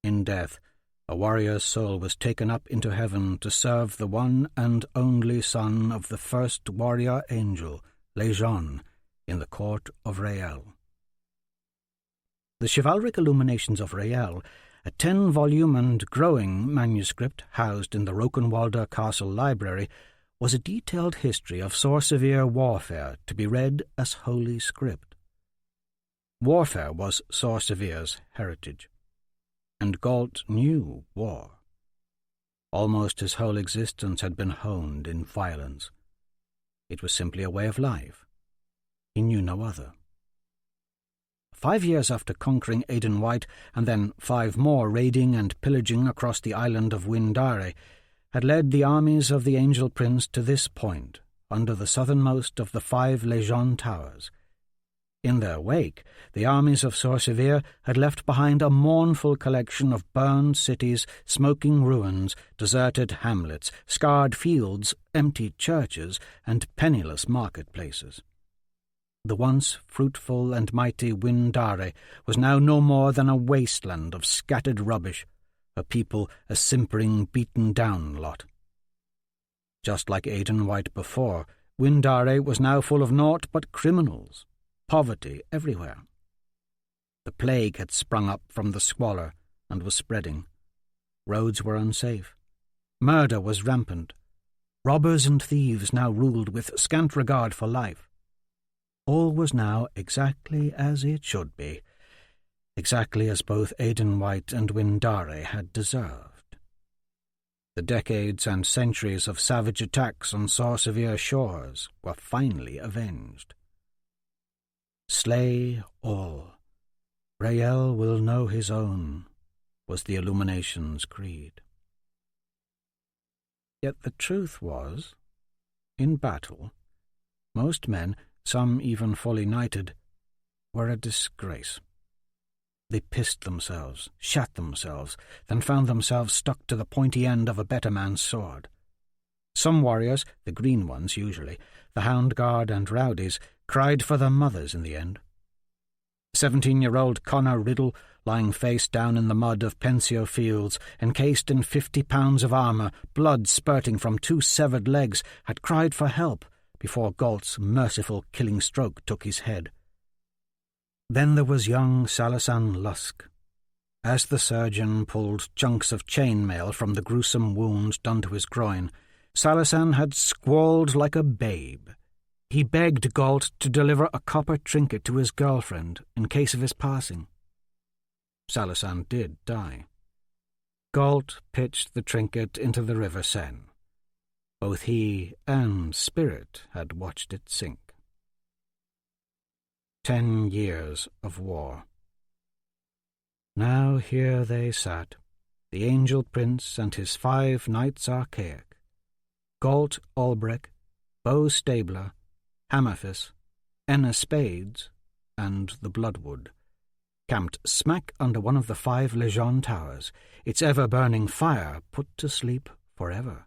In death, a warrior's soul was taken up into heaven to serve the one and only son of the first warrior angel, Lejeune, in the court of Rael. The chivalric illuminations of Rael, a 10-volume and growing manuscript housed in the Rokenwalder Castle Library, was a detailed history of Sor Sevier warfare to be read as holy script. Warfare was Sor Sevier's heritage, and Gault knew war. Almost his whole existence had been honed in violence. It was simply a way of life. He knew no other. 5 years after conquering Aidan White, and then 5 more raiding and pillaging across the island of Windare, had led the armies of the Angel Prince to this point, under the southernmost of the 5 Legion towers. In their wake, the armies of Sor Sevier had left behind a mournful collection of burned cities, smoking ruins, deserted hamlets, scarred fields, empty churches, and penniless marketplaces. The once fruitful and mighty Windare was now no more than a wasteland of scattered rubbish, a people a simpering, beaten-down lot. Just like Aidan White before, Windare was now full of naught but criminals, poverty everywhere. The plague had sprung up from the squalor and was spreading. Roads were unsafe. Murder was rampant. Robbers and thieves now ruled with scant regard for life. All was now exactly as it should be, exactly as both Aidan White and Windare had deserved. The decades and centuries of savage attacks on Sor Sevier shores were finally avenged. Slay all. Rael will know his own, was the Illumination's creed. Yet the truth was, in battle, most men, some even fully knighted, were a disgrace. They pissed themselves, shat themselves, then found themselves stuck to the pointy end of a better man's sword. Some warriors, the green ones usually, the Hound Guard and rowdies, cried for their mothers in the end. 17-year-old Connor Riddle, lying face down in the mud of Pensio fields, encased in 50 pounds of armour, blood spurting from 2 severed legs, had cried for help before Gault's merciful killing stroke took his head. Then there was young Salasan Lusk. As the surgeon pulled chunks of chainmail from the gruesome wound done to his groin, Salasan had squalled like a babe. He begged Gault to deliver a copper trinket to his girlfriend in case of his passing. Salasan did die. Gault pitched the trinket into the River Seine. Both he and Spirit had watched it sink. 10 years of war. Now here they sat, the Angel Prince and his 5 Knights Archaic, Gault Albrecht, Beau Stabler, Hammerfis, Enna Spades, and the Bloodwood, camped smack under one of the 5 Legion towers, its ever-burning fire put to sleep forever,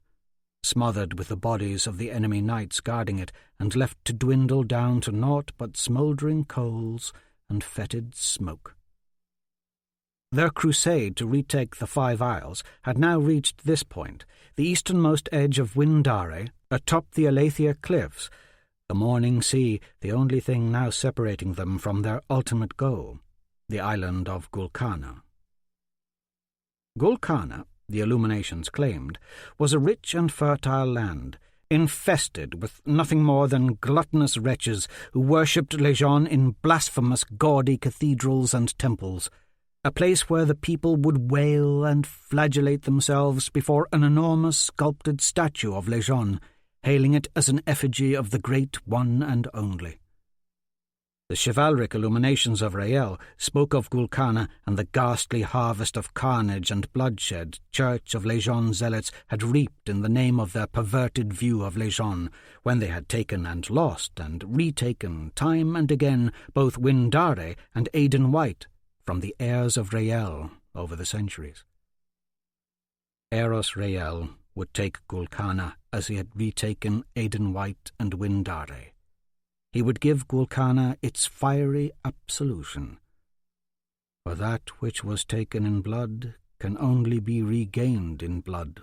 smothered with the bodies of the enemy knights guarding it, and left to dwindle down to naught but smouldering coals and fetid smoke. Their crusade to retake the 5 Isles had now reached this point, the easternmost edge of Windare, atop the Aletheia cliffs, the morning sea the only thing now separating them from their ultimate goal, the island of Gul Kana. Gul Kana, the Illuminations claimed, was a rich and fertile land, infested with nothing more than gluttonous wretches who worshipped Legion in blasphemous, gaudy cathedrals and temples, a place where the people would wail and flagellate themselves before an enormous sculpted statue of Legion, hailing it as an effigy of the great one and only. The chivalric illuminations of Rael spoke of Gul Kana and the ghastly harvest of carnage and bloodshed Church of Legion zealots had reaped in the name of their perverted view of Legion, when they had taken and lost and retaken time and again both Windare and Aidan White from the heirs of Rael over the centuries. Aeros Rael would take Gul Kana as he had retaken Aidan White and Windare. He would give Gul Kana its fiery absolution. For that which was taken in blood can only be regained in blood,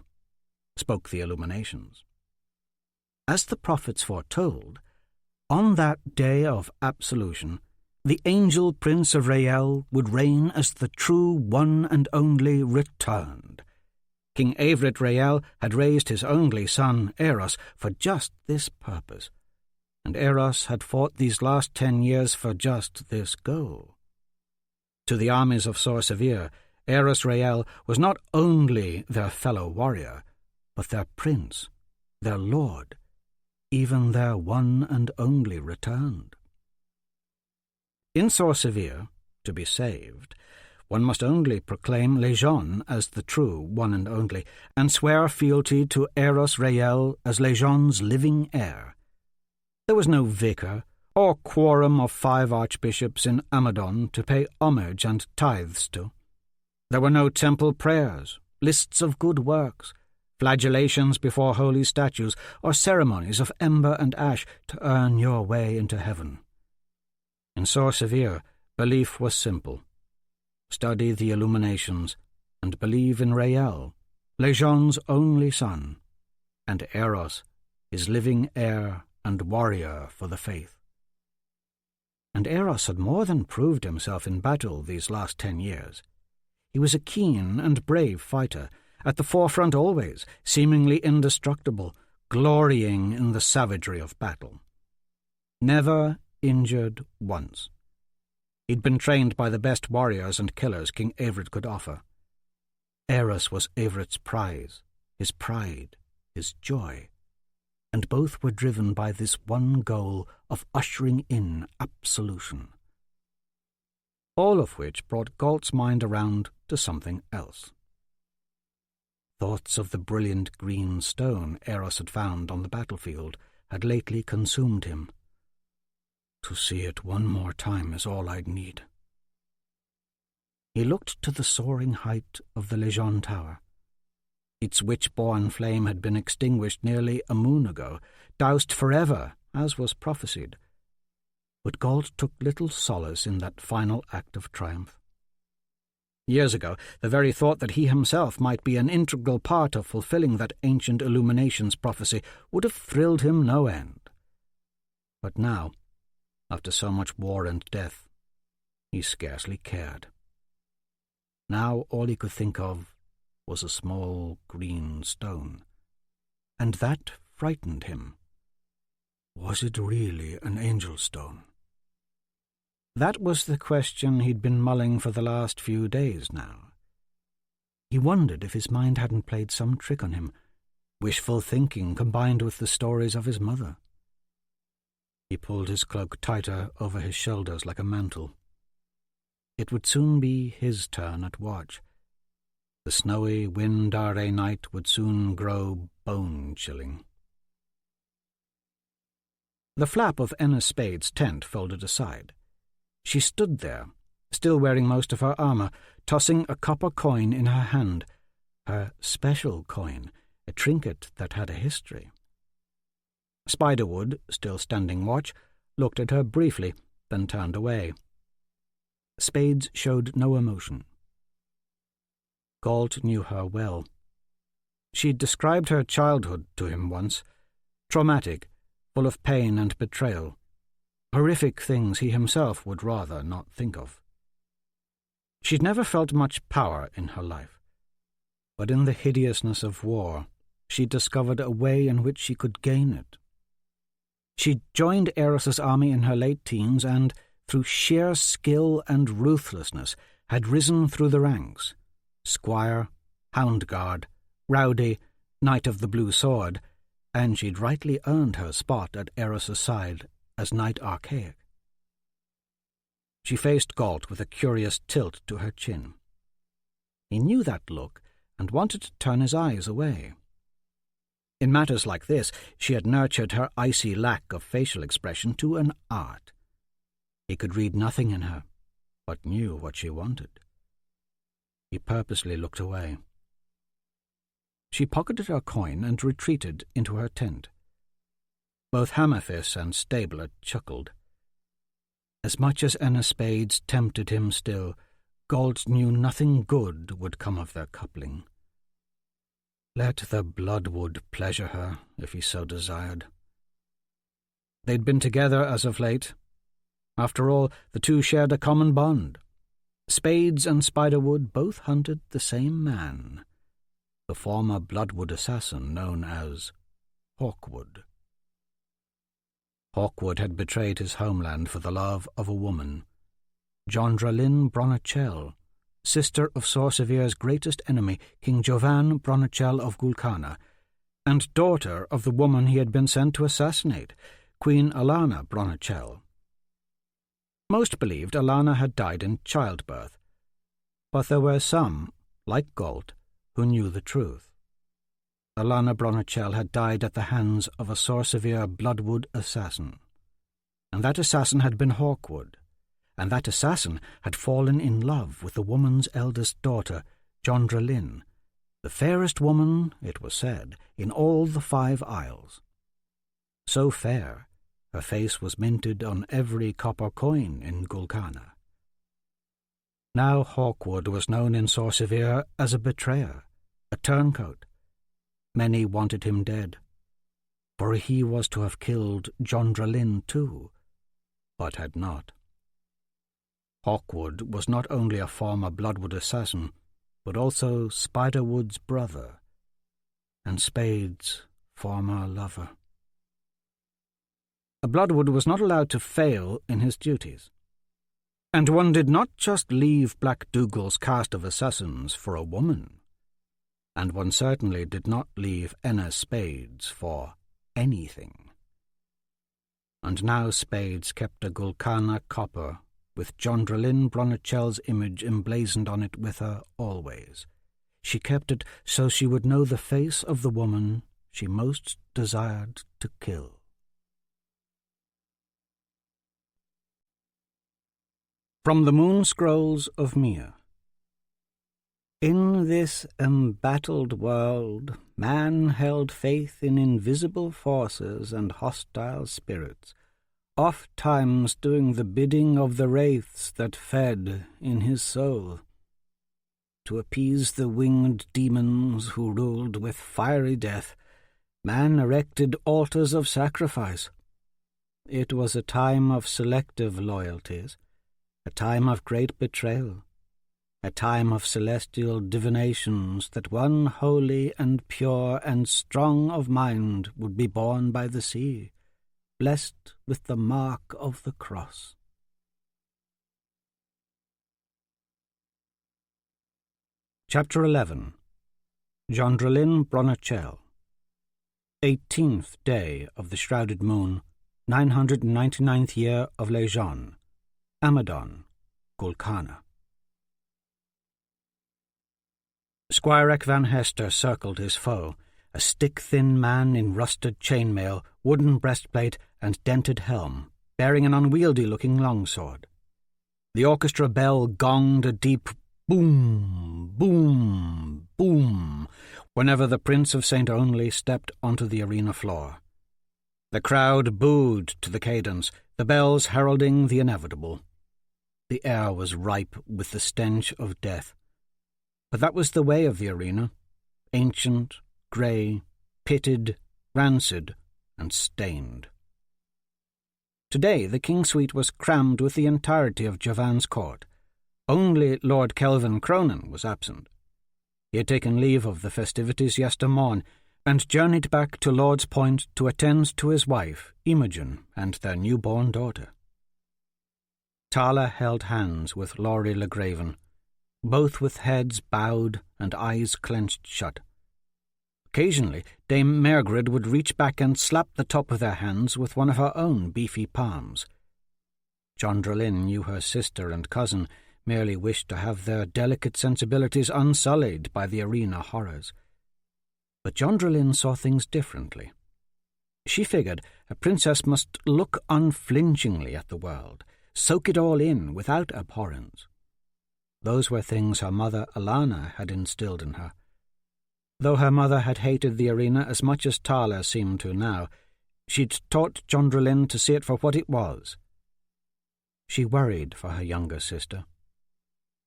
spoke the Illuminations. As the prophets foretold, on that day of absolution, the Angel Prince of Rael would reign as the true one and only returned. King Eivrit Rael had raised his only son, Aeros, for just this purpose, and Aeros had fought these last 10 years for just this goal. To the armies of Sor Sevier, Aeros Rael was not only their fellow warrior, but their prince, their lord, even their one and only returned. In Sor Sevier, to be saved, one must only proclaim Lejeune as the true one and only, and swear fealty to Aeros Rael as Lejeune's living heir. There was no vicar or quorum of 5 archbishops in Amadon to pay homage and tithes to. There were no temple prayers, lists of good works, flagellations before holy statues, or ceremonies of ember and ash to earn your way into heaven. In Sor Sevier, belief was simple. Study the illuminations and believe in Rael, Lejeune's only son, and Aeros, his living heir and warrior for the faith. And Aeros had more than proved himself in battle these last 10 years. He was a keen and brave fighter, at the forefront always, seemingly indestructible, glorying in the savagery of battle. Never injured once. He'd been trained by the best warriors and killers King Eivrit could offer. Aeros was Eivrit's prize, his pride, his joy, and both were driven by this one goal of ushering in absolution. All of which brought Gault's mind around to something else. Thoughts of the brilliant green stone Aeros had found on the battlefield had lately consumed him. To see it one more time is all I'd need. He looked to the soaring height of the Lejeune Tower. Its witch-born flame had been extinguished nearly a moon ago, doused forever, as was prophesied. But Gault took little solace in that final act of triumph. Years ago, the very thought that he himself might be an integral part of fulfilling that ancient illuminations prophecy would have thrilled him no end. But now, after so much war and death, he scarcely cared. Now all he could think of was a small green stone, and that frightened him. Was it really an angel stone? That was the question he'd been mulling for the last few days now. He wondered if his mind hadn't played some trick on him, wishful thinking combined with the stories of his mother. He pulled his cloak tighter over his shoulders like a mantle. It would soon be his turn at watch. The snowy, wind-dark night would soon grow bone-chilling. The flap of Enna Spade's tent folded aside. She stood there, still wearing most of her armour, tossing a copper coin in her hand, her special coin, a trinket that had a history. Spiderwood, still standing watch, looked at her briefly, then turned away. Spades showed no emotion. Gault knew her well. She'd described her childhood to him once, traumatic, full of pain and betrayal, horrific things he himself would rather not think of. She'd never felt much power in her life, but in the hideousness of war, she'd discovered a way in which she could gain it. She'd joined Aeros's army in her late teens and, through sheer skill and ruthlessness, had risen through the ranks, squire, hound guard, rowdy, knight of the blue sword, and she'd rightly earned her spot at Aeros's side as Knight Archaic. She faced Gault with a curious tilt to her chin. He knew that look and wanted to turn his eyes away. In matters like this, she had nurtured her icy lack of facial expression to an art. He could read nothing in her, but knew what she wanted. He purposely looked away. She pocketed her coin and retreated into her tent. Both Hammerfist and Stabler chuckled. As much as Enna Spades tempted him still, Gault knew nothing good would come of their coupling. Let the bloodwood pleasure her, if he so desired. They'd been together as of late, After all, the two shared a common bond. Spades and Spiderwood both hunted the same man, the former Bloodwood assassin known as Hawkwood. Hawkwood had betrayed his homeland for the love of a woman, Jondrelyn Bronachel, sister of Sor Sevier's greatest enemy, King Jovan Bronachel of Gul Kana, and daughter of the woman he had been sent to assassinate, Queen Alana Bronachel. Most believed Alana had died in childbirth, but there were some, like Gault, who knew the truth. Alana Bronachel had died at the hands of a Sor Sevier Bloodwood assassin, and that assassin had been Hawkwood, and that assassin had fallen in love with the woman's eldest daughter, Jondrelyn, the fairest woman, it was said, in all the 5 Isles. So fair, her face was minted on every copper coin in Gul Kana. Now Hawkwood was known in Sor Sevier as a betrayer, a turncoat. Many wanted him dead, for he was to have killed Jondrelyn too, but had not. Hawkwood was not only a former Bloodwood assassin, but also Spiderwood's brother, and Spade's former lover. A Bloodwood was not allowed to fail in his duties, and one did not just leave Black Dougal's cast of assassins for a woman, and one certainly did not leave Enna Spades for anything. And now Spades kept a Gul Kana copper with Jondrelyn Bronachel's image emblazoned on it with her always. She kept it so she would know the face of the woman she most desired to kill. From the Moon Scrolls of Mir. In this embattled world, man held faith in invisible forces and hostile spirits, oft-times doing the bidding of the wraiths that fed in his soul. To appease the winged demons who ruled with fiery death, man erected altars of sacrifice. It was a time of selective loyalties, a time of great betrayal, a time of celestial divinations that one holy and pure and strong of mind would be born by the sea, blessed with the mark of the cross. Chapter 11. Jondrelyn Bronachel. 18th day of the shrouded moon, 999th year of Lejeune, Amadon, Gul Kana. Squire Ek Van Hester circled his foe, a stick-thin man in rusted chainmail, wooden breastplate, and dented helm, bearing an unwieldy-looking longsword. The orchestra bell gonged a deep boom, boom, boom, whenever the Prince of St. Only stepped onto the arena floor. The crowd booed to the cadence, the bells heralding the inevitable. The air was ripe with the stench of death. But that was the way of the arena, ancient, grey, pitted, rancid, and stained. Today the King's suite was crammed with the entirety of Jovan's court. Only Lord Kelvin Cronin was absent. He had taken leave of the festivities yestermorn, and journeyed back to Lord's Point to attend to his wife, Imogen, and their newborn daughter. Tala held hands with Laurie Legraven, both with heads bowed and eyes clenched shut. Occasionally, Dame Mergred would reach back and slap the top of their hands with one of her own beefy palms. Jondrelyn knew her sister and cousin merely wished to have their delicate sensibilities unsullied by the arena horrors. But Jondrelyn saw things differently. She figured a princess must look unflinchingly at the world, soak it all in without abhorrence. Those were things her mother Alana had instilled in her. Though her mother had hated the arena as much as Tala seemed to now, she'd taught Jondrelyn to see it for what it was. She worried for her younger sister.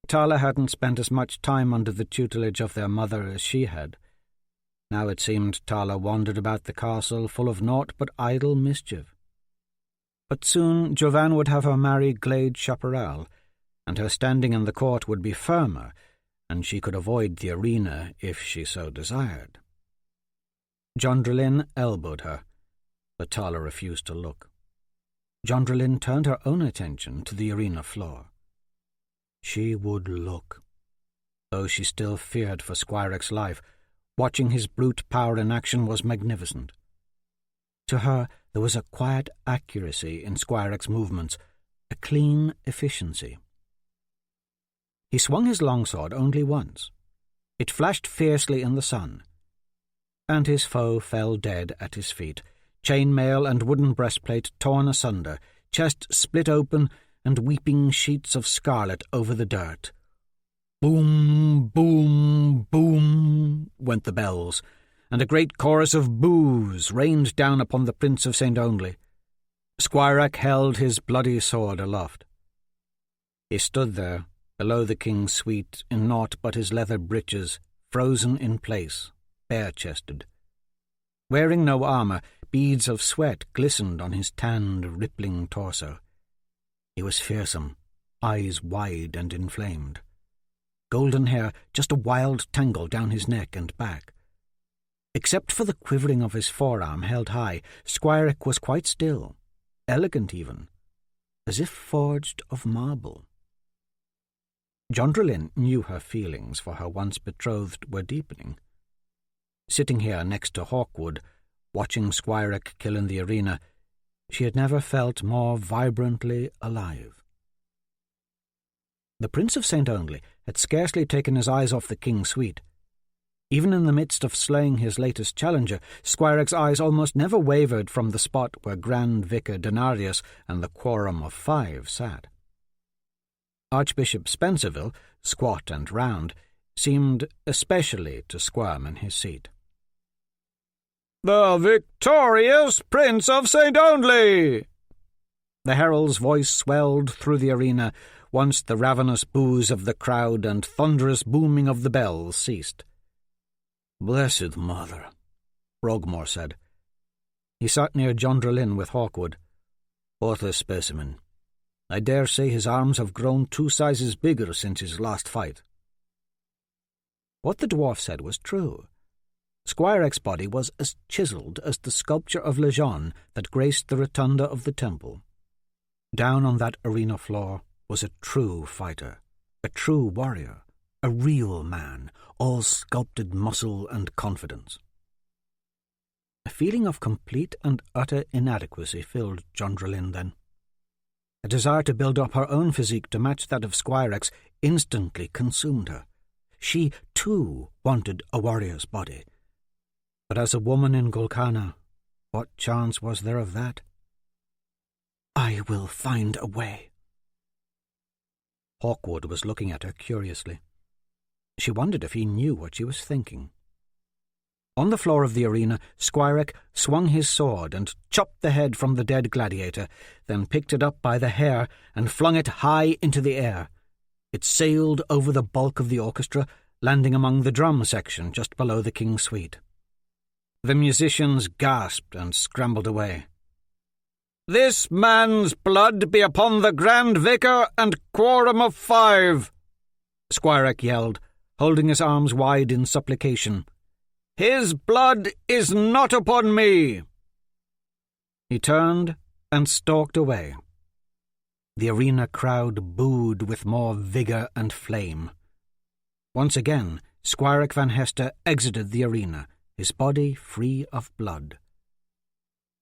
Tala hadn't spent as much time under the tutelage of their mother as she had. Now it seemed Tala wandered about the castle full of naught but idle mischief. But soon Jovan would have her marry Glade Chaparral, and her standing in the court would be firmer, and she could avoid the arena if she so desired. Jondrelin elbowed her, but Tala refused to look. Jondrelin turned her own attention to the arena floor. She would look. Though she still feared for Squireck's life, watching his brute power in action was magnificent. To her, there was a quiet accuracy in Squireck's movements, a clean efficiency. He swung his longsword only once. It flashed fiercely in the sun, and his foe fell dead at his feet, chainmail and wooden breastplate torn asunder, chest split open, and weeping sheets of scarlet over the dirt. Boom, boom, boom went the bells, and a great chorus of boos rained down upon the Prince of St. Only. Squireck held his bloody sword aloft. He stood there, below the king's suite, in naught but his leather breeches, frozen in place, bare-chested. Wearing no armour, beads of sweat glistened on his tanned, rippling torso. He was fearsome, eyes wide and inflamed. Golden hair just a wild tangle down his neck and back. Except for the quivering of his forearm held high, Squireck was quite still, elegant even, as if forged of marble. Jondrelin knew her feelings for her once-betrothed were deepening. Sitting here next to Hawkwood, watching Squireck kill in the arena, she had never felt more vibrantly alive. The Prince of St. Only had scarcely taken his eyes off the king's suite. Even in the midst of slaying his latest challenger, Squireck's eyes almost never wavered from the spot where Grand Vicar Denarius and the Quorum of Five sat. Archbishop Spencerville, squat and round, seemed especially to squirm in his seat. "The victorious Prince of St. Only!" The herald's voice swelled through the arena once the ravenous boos of the crowd and thunderous booming of the bells ceased. "Blessed Mother," Frogmore said. He sat near Jondrelin with Hawkwood. "What a specimen. I dare say his arms have grown 2 sizes bigger since his last fight." What the dwarf said was true. Squireck's body was as chiselled as the sculpture of Lejeune that graced the rotunda of the temple. Down on that arena floor was a true fighter, a true warrior, a real man, all sculpted muscle and confidence. A feeling of complete and utter inadequacy filled Jondrelin then. A desire to build up her own physique to match that of Squireck's instantly consumed her. She, too, wanted a warrior's body. But as a woman in Gul Kana, what chance was there of that? "I will find a way." Hawkwood was looking at her curiously. She wondered if he knew what she was thinking. On the floor of the arena, Squireck swung his sword and chopped the head from the dead gladiator, then picked it up by the hair and flung it high into the air. It sailed over the bulk of the orchestra, landing among the drum section just below the king's suite. The musicians gasped and scrambled away. "This man's blood be upon the Grand Vicar and Quorum of Five!" Squireck yelled, holding his arms wide in supplication. "His blood is not upon me!" He turned and stalked away. The arena crowd booed with more vigour and flame. Once again, Squireck Van Hester exited the arena, his body free of blood.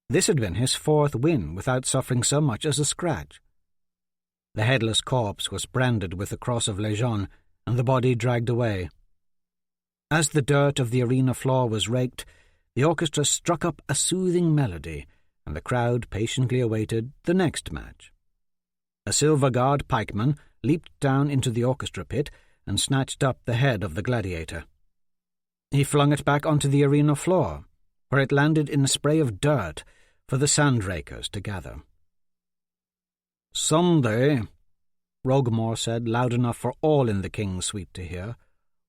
This had been his 4th win without suffering so much as a scratch. The headless corpse was branded with the cross of Lejeune, and the body dragged away. As the dirt of the arena floor was raked, the orchestra struck up a soothing melody, and the crowd patiently awaited the next match. A Silver Guard pikeman leaped down into the orchestra pit and snatched up the head of the gladiator. He flung it back onto the arena floor, where it landed in a spray of dirt for the sandrakers to gather. "Someday," Frogmore said loud enough for all in the king's suite to hear,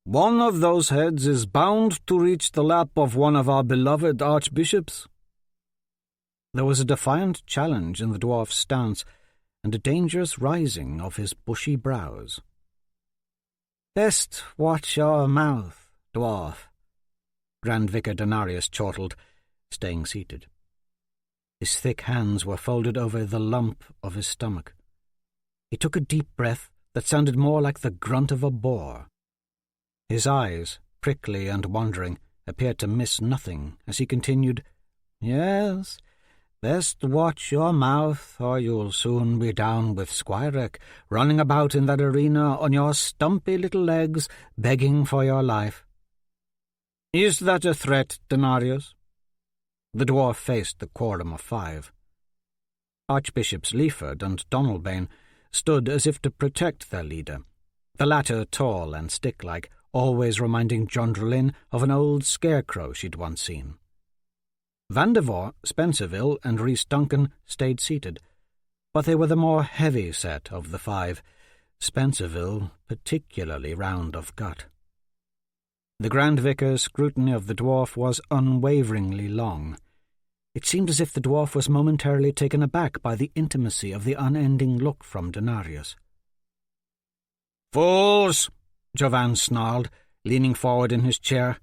"one of those heads is bound to reach the lap of one of our beloved archbishops." There was a defiant challenge in the dwarf's stance, and a dangerous rising of his bushy brows. "Best watch your mouth, dwarf," Grand Vicar Denarius chortled, staying seated. His thick hands were folded over the lump of his stomach. He took a deep breath that sounded more like the grunt of a boar. His eyes, prickly and wandering, appeared to miss nothing as he continued, "Yes, best watch your mouth, or you'll soon be down with Squirek, running about in that arena on your stumpy little legs, begging for your life." "Is that a threat, Denarius?" The dwarf faced the quorum of 5. Archbishops Leaford and Donalbain stood as if to protect their leader, the latter tall and stick-like, always reminding Jondrelin of an old scarecrow she'd once seen. Vandervoort, Spencerville, and Rhys Duncan stayed seated, but they were the more heavy set of the 5, Spencerville particularly round of gut. The Grand Vicar's scrutiny of the dwarf was unwaveringly long. It seemed as if the dwarf was momentarily taken aback by the intimacy of the unending look from Denarius. "Fools!" Jovan snarled, leaning forward in his chair.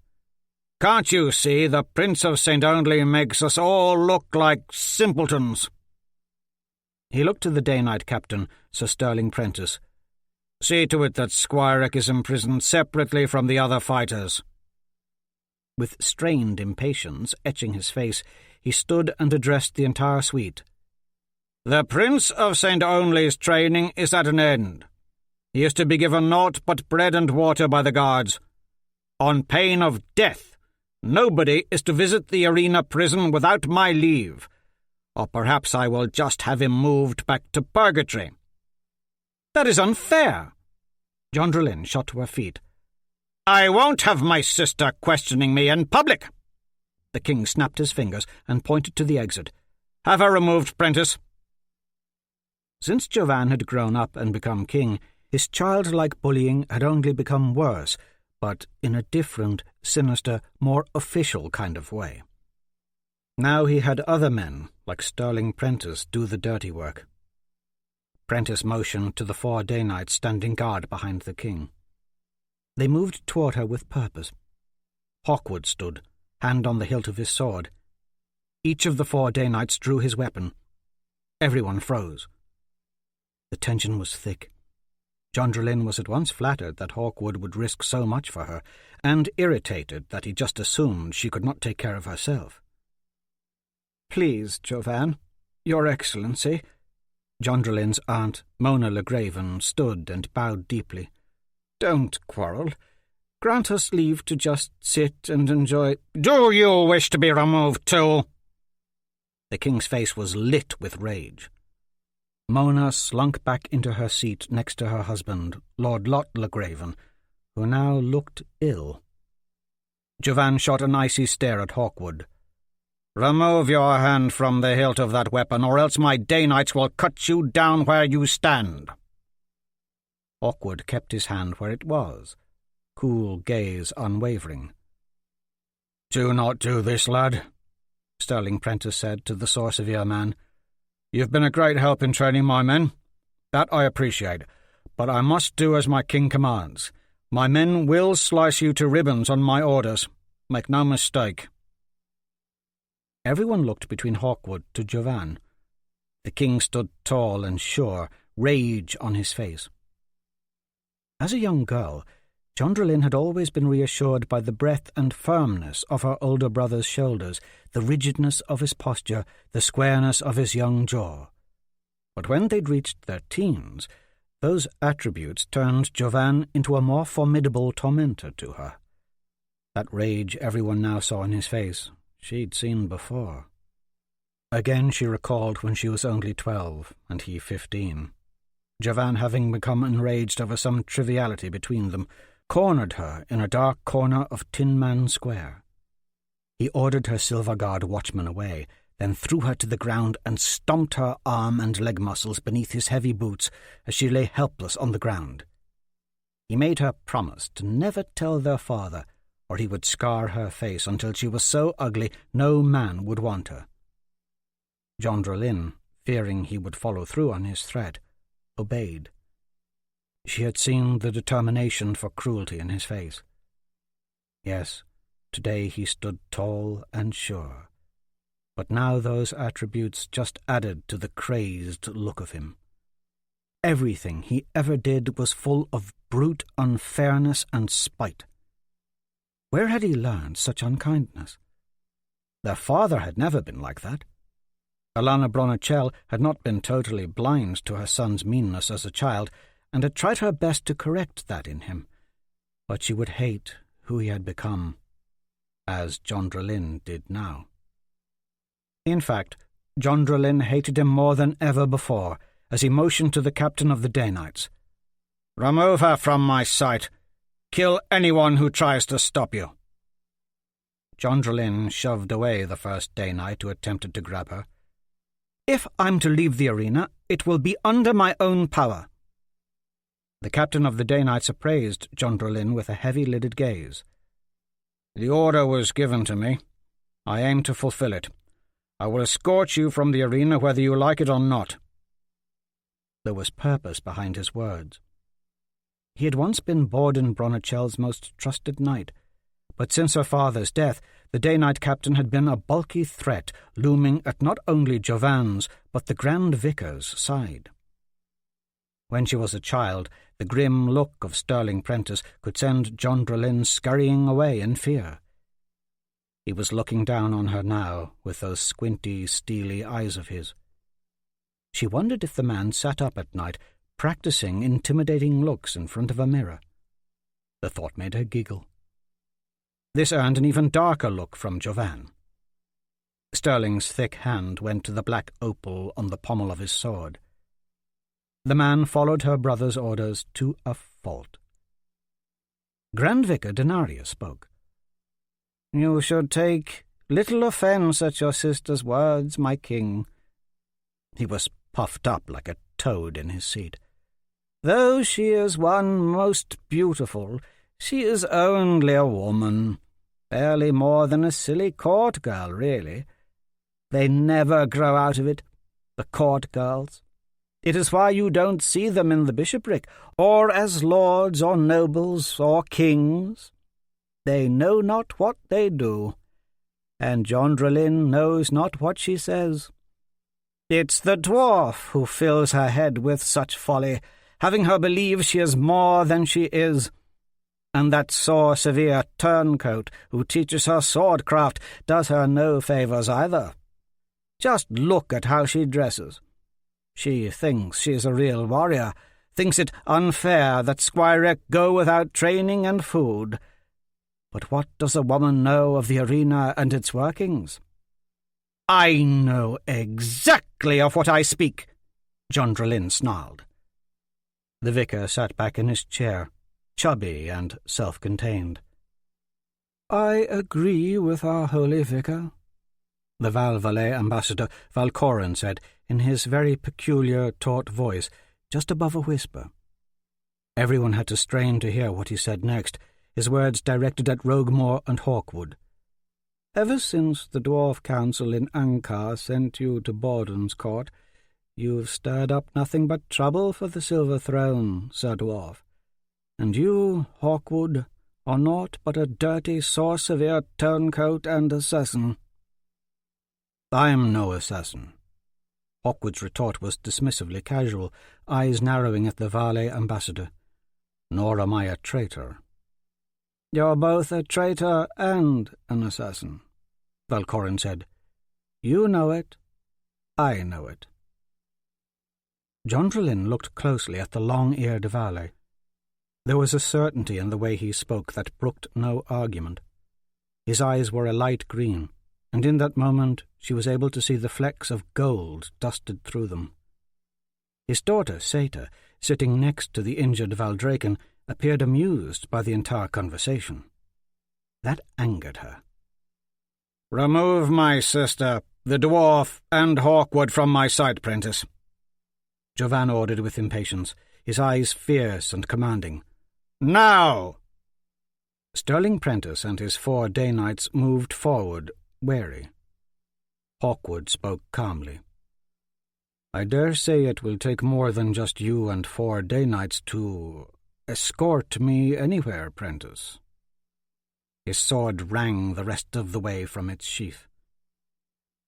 "Can't you see the Prince of St. Only makes us all look like simpletons?" He looked to the day-knight captain, Sir Sterling Prentice. "See to it that Squirek is imprisoned separately from the other fighters." With strained impatience etching his face, he stood and addressed the entire suite. "The Prince of St. Only's training is at an end. He is to be given naught but bread and water by the guards. On pain of death, nobody is to visit the arena prison without my leave, or perhaps I will just have him moved back to purgatory." "That is unfair!" Jondrelin shot to her feet. "I won't have my sister questioning me in public." The king snapped his fingers and pointed to the exit. "Have her removed, Prentice." Since Jovan had grown up and become king, his childlike bullying had only become worse, but in a different, sinister, more official kind of way. Now he had other men, like Sterling Prentice, do the dirty work. Prentice motioned to the 4 day knights standing guard behind the king. They moved toward her with purpose. Hawkwood stood, hand on the hilt of his sword. Each of the 4 day knights drew his weapon. Everyone froze. The tension was thick. Jondrelin was at once flattered that Hawkwood would risk so much for her, and irritated that he just assumed she could not take care of herself. "Please, Jovan, Your Excellency," Jondrelin's aunt, Mona Legraven, stood and bowed deeply. "Don't quarrel. Grant us leave to just sit and enjoy—" "Do you wish to be removed too?" The king's face was lit with rage. Mona slunk back into her seat next to her husband, Lord Lot Legraven, who now looked ill. Jovan shot an icy stare at Hawkwood. "Remove your hand from the hilt of that weapon, or else my day knights will cut you down where you stand." Hawkwood kept his hand where it was, cool gaze unwavering. "Do not do this, lad," Sterling Prentice said to the Sor Sevier man. "You've been a great help in training my men. That I appreciate, but I must do as my king commands. My men will slice you to ribbons on my orders. Make no mistake." Everyone looked between Hawkwood to Jovan. The king stood tall and sure, rage on his face. As a young girl, Jondrelin had always been reassured by the breadth and firmness of her older brother's shoulders, the rigidness of his posture, the squareness of his young jaw. But when they'd reached their teens, those attributes turned Jovan into a more formidable tormentor to her. That rage everyone now saw in his face, she'd seen before. Again she recalled when she was only 12, and he 15. Jovan, having become enraged over some triviality between them, cornered her in a dark corner of Tin Man Square. He ordered her Silver Guard watchman away, then threw her to the ground and stomped her arm and leg muscles beneath his heavy boots as she lay helpless on the ground. He made her promise to never tell their father, or he would scar her face until she was so ugly no man would want her. John Drolin, fearing he would follow through on his threat, obeyed. She had seen the determination for cruelty in his face. Yes, today he stood tall and sure, but now those attributes just added to the crazed look of him. Everything he ever did was full of brute unfairness and spite. Where had he learned such unkindness? Their father had never been like that. Alana Bronichel had not been totally blind to her son's meanness as a child, and had tried her best to correct that in him, but she would hate who he had become, as John Drolin did now. In fact, John Drolin hated him more than ever before, as he motioned to the captain of the Day Knights. "Remove her from my sight. Kill anyone who tries to stop you." John Drolin shoved away the first Day Knight who attempted to grab her. "If I'm to leave the arena, it will be under my own power." The captain of the Day Knights appraised John Drolin with a heavy-lidded gaze. "The order was given to me. I aim to fulfill it. I will escort you from the arena whether you like it or not." There was purpose behind his words. He had once been Borden Bronichel's most trusted knight, but since her father's death, the Day Knight captain had been a bulky threat looming at not only Jovan's but the Grand Vicar's side. When she was a child, the grim look of Sterling Prentice could send John Drolin scurrying away in fear. He was looking down on her now with those squinty, steely eyes of his. She wondered if the man sat up at night, practicing intimidating looks in front of a mirror. The thought made her giggle. This earned an even darker look from Jovan. Sterling's thick hand went to the black opal on the pommel of his sword. The man followed her brother's orders to a fault. Grand Vicar Denarius spoke. "You should take little offence at your sister's words, my king." He was puffed up like a toad in his seat. "Though she is one most beautiful, she is only a woman, barely more than a silly court girl, really. They never grow out of it, the court girls. It is why you don't see them in the bishopric, or as lords or nobles or kings. They know not what they do, and John Drolin knows not what she says. It's the dwarf who fills her head with such folly, having her believe she is more than she is. And that Sor Sevier turncoat who teaches her swordcraft does her no favours either. Just look at how she dresses. She thinks she is a real warrior, thinks it unfair that squirek go without training and food. But what does a woman know of the arena and its workings?" "I know exactly of what I speak," John Drolin snarled. The vicar sat back in his chair, chubby and self-contained. "I agree with our holy vicar," the Val Valais ambassador Valcorin said in his very peculiar, taut voice, just above a whisper. Everyone had to strain to hear what he said next, his words directed at Roguemore and Hawkwood. "Ever since the Dwarf Council in Ankar sent you to Borden's court, you've stirred up nothing but trouble for the Silver Throne, Sir Dwarf. And you, Hawkwood, are naught but a dirty Sor Sevier turncoat and assassin." "I'm no assassin." Hawkwood's retort was dismissively casual, eyes narrowing at the Valais ambassador. "Nor am I a traitor." "You're both a traitor and an assassin," Valcorin said. "You know it. I know it." John Drolin looked closely at the long-eared Valais. There was a certainty in the way he spoke that brooked no argument. His eyes were a light green, and in that moment she was able to see the flecks of gold dusted through them. His daughter, Seta, sitting next to the injured Valdraken, appeared amused by the entire conversation. That angered her. "Remove my sister, the dwarf, and Hawkwood from my sight, Prentice," Jovan ordered with impatience, his eyes fierce and commanding. "Now!" Sterling Prentice and his 4 Day Knights moved forward, wary. Hawkwood spoke calmly. I dare say it will take more than just you and 4 day knights to escort me anywhere, Prentice. His sword rang the rest of the way from its sheath.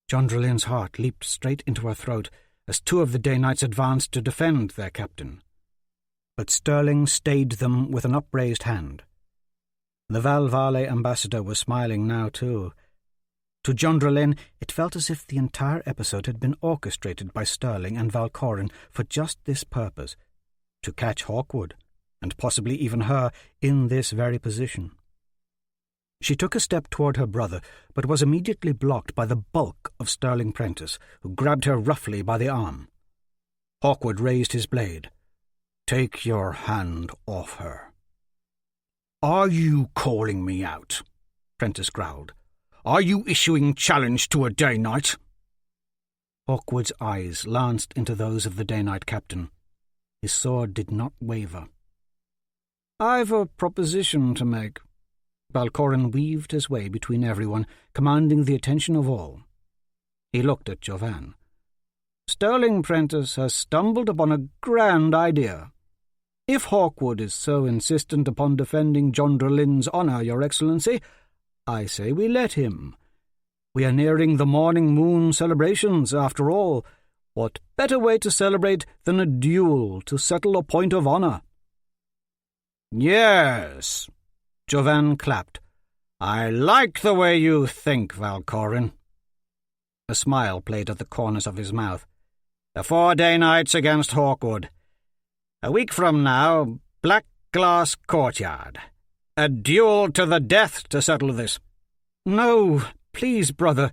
Jondrelin's heart leaped straight into her throat as 2 of the day knights advanced to defend their captain. But Stirling stayed them with an upraised hand. The Val Valle ambassador was smiling now too. To Jondrelin, it felt as if the entire episode had been orchestrated by Stirling and Valcorin for just this purpose, to catch Hawkwood, and possibly even her, in this very position. She took a step toward her brother, but was immediately blocked by the bulk of Stirling Prentice, who grabbed her roughly by the arm. Hawkwood raised his blade. "Take your hand off her." "Are you calling me out?" Prentice growled. "Are you issuing challenge to a day knight?" Hawkwood's eyes lanced into those of the day knight captain. His sword did not waver. "I've a proposition to make." Valcorin weaved his way between everyone, commanding the attention of all. He looked at Jovan. "Stirling Prentice has stumbled upon a grand idea. If Hawkwood is so insistent upon defending Jondrelin's honour, Your Excellency, I say we let him. We are nearing the morning moon celebrations, after all. What better way to celebrate than a duel to settle a point of honour?" "Yes," Jovan clapped. "I like the way you think, Valcorin." A smile played at the corners of his mouth. "The 4 day knights against Hawkwood. A week from now, Black Glass Courtyard. A duel to the death to settle this." "No, please, brother,"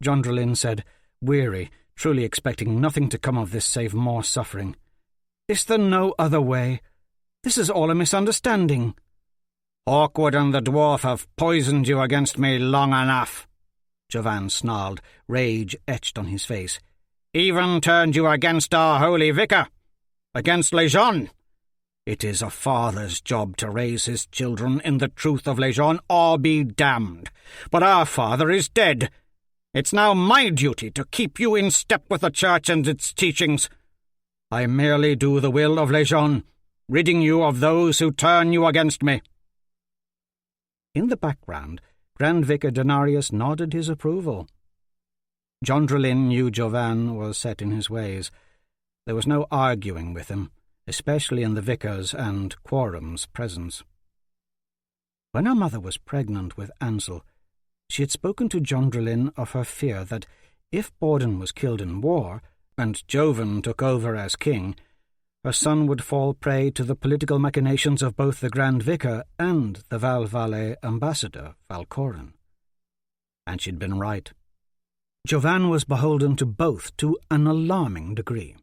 Jondrelin said, weary, truly expecting nothing to come of this save more suffering. "Is there no other way? This is all a misunderstanding." "Hawkwood and the dwarf have poisoned you against me long enough," Jovan snarled, rage etched on his face. "Even turned you against our holy vicar, against Lejeune. It is a father's job to raise his children in the truth of Lejeune or be damned. But our father is dead. It's now my duty to keep you in step with the Church and its teachings. I merely do the will of Lejeune, ridding you of those who turn you against me." In the background, Grand Vicar Denarius nodded his approval. Jondrelin knew Jovan was set in his ways. There was no arguing with him, especially in the vicar's and Quorum's presence. When her mother was pregnant with Ansel, she had spoken to Jondrelin of her fear that if Borden was killed in war, and Jovan took over as king, her son would fall prey to the political machinations of both the Grand Vicar and the Val Valle ambassador, Valcorin. And she'd been right. Jovan was beholden to both to an alarming degree,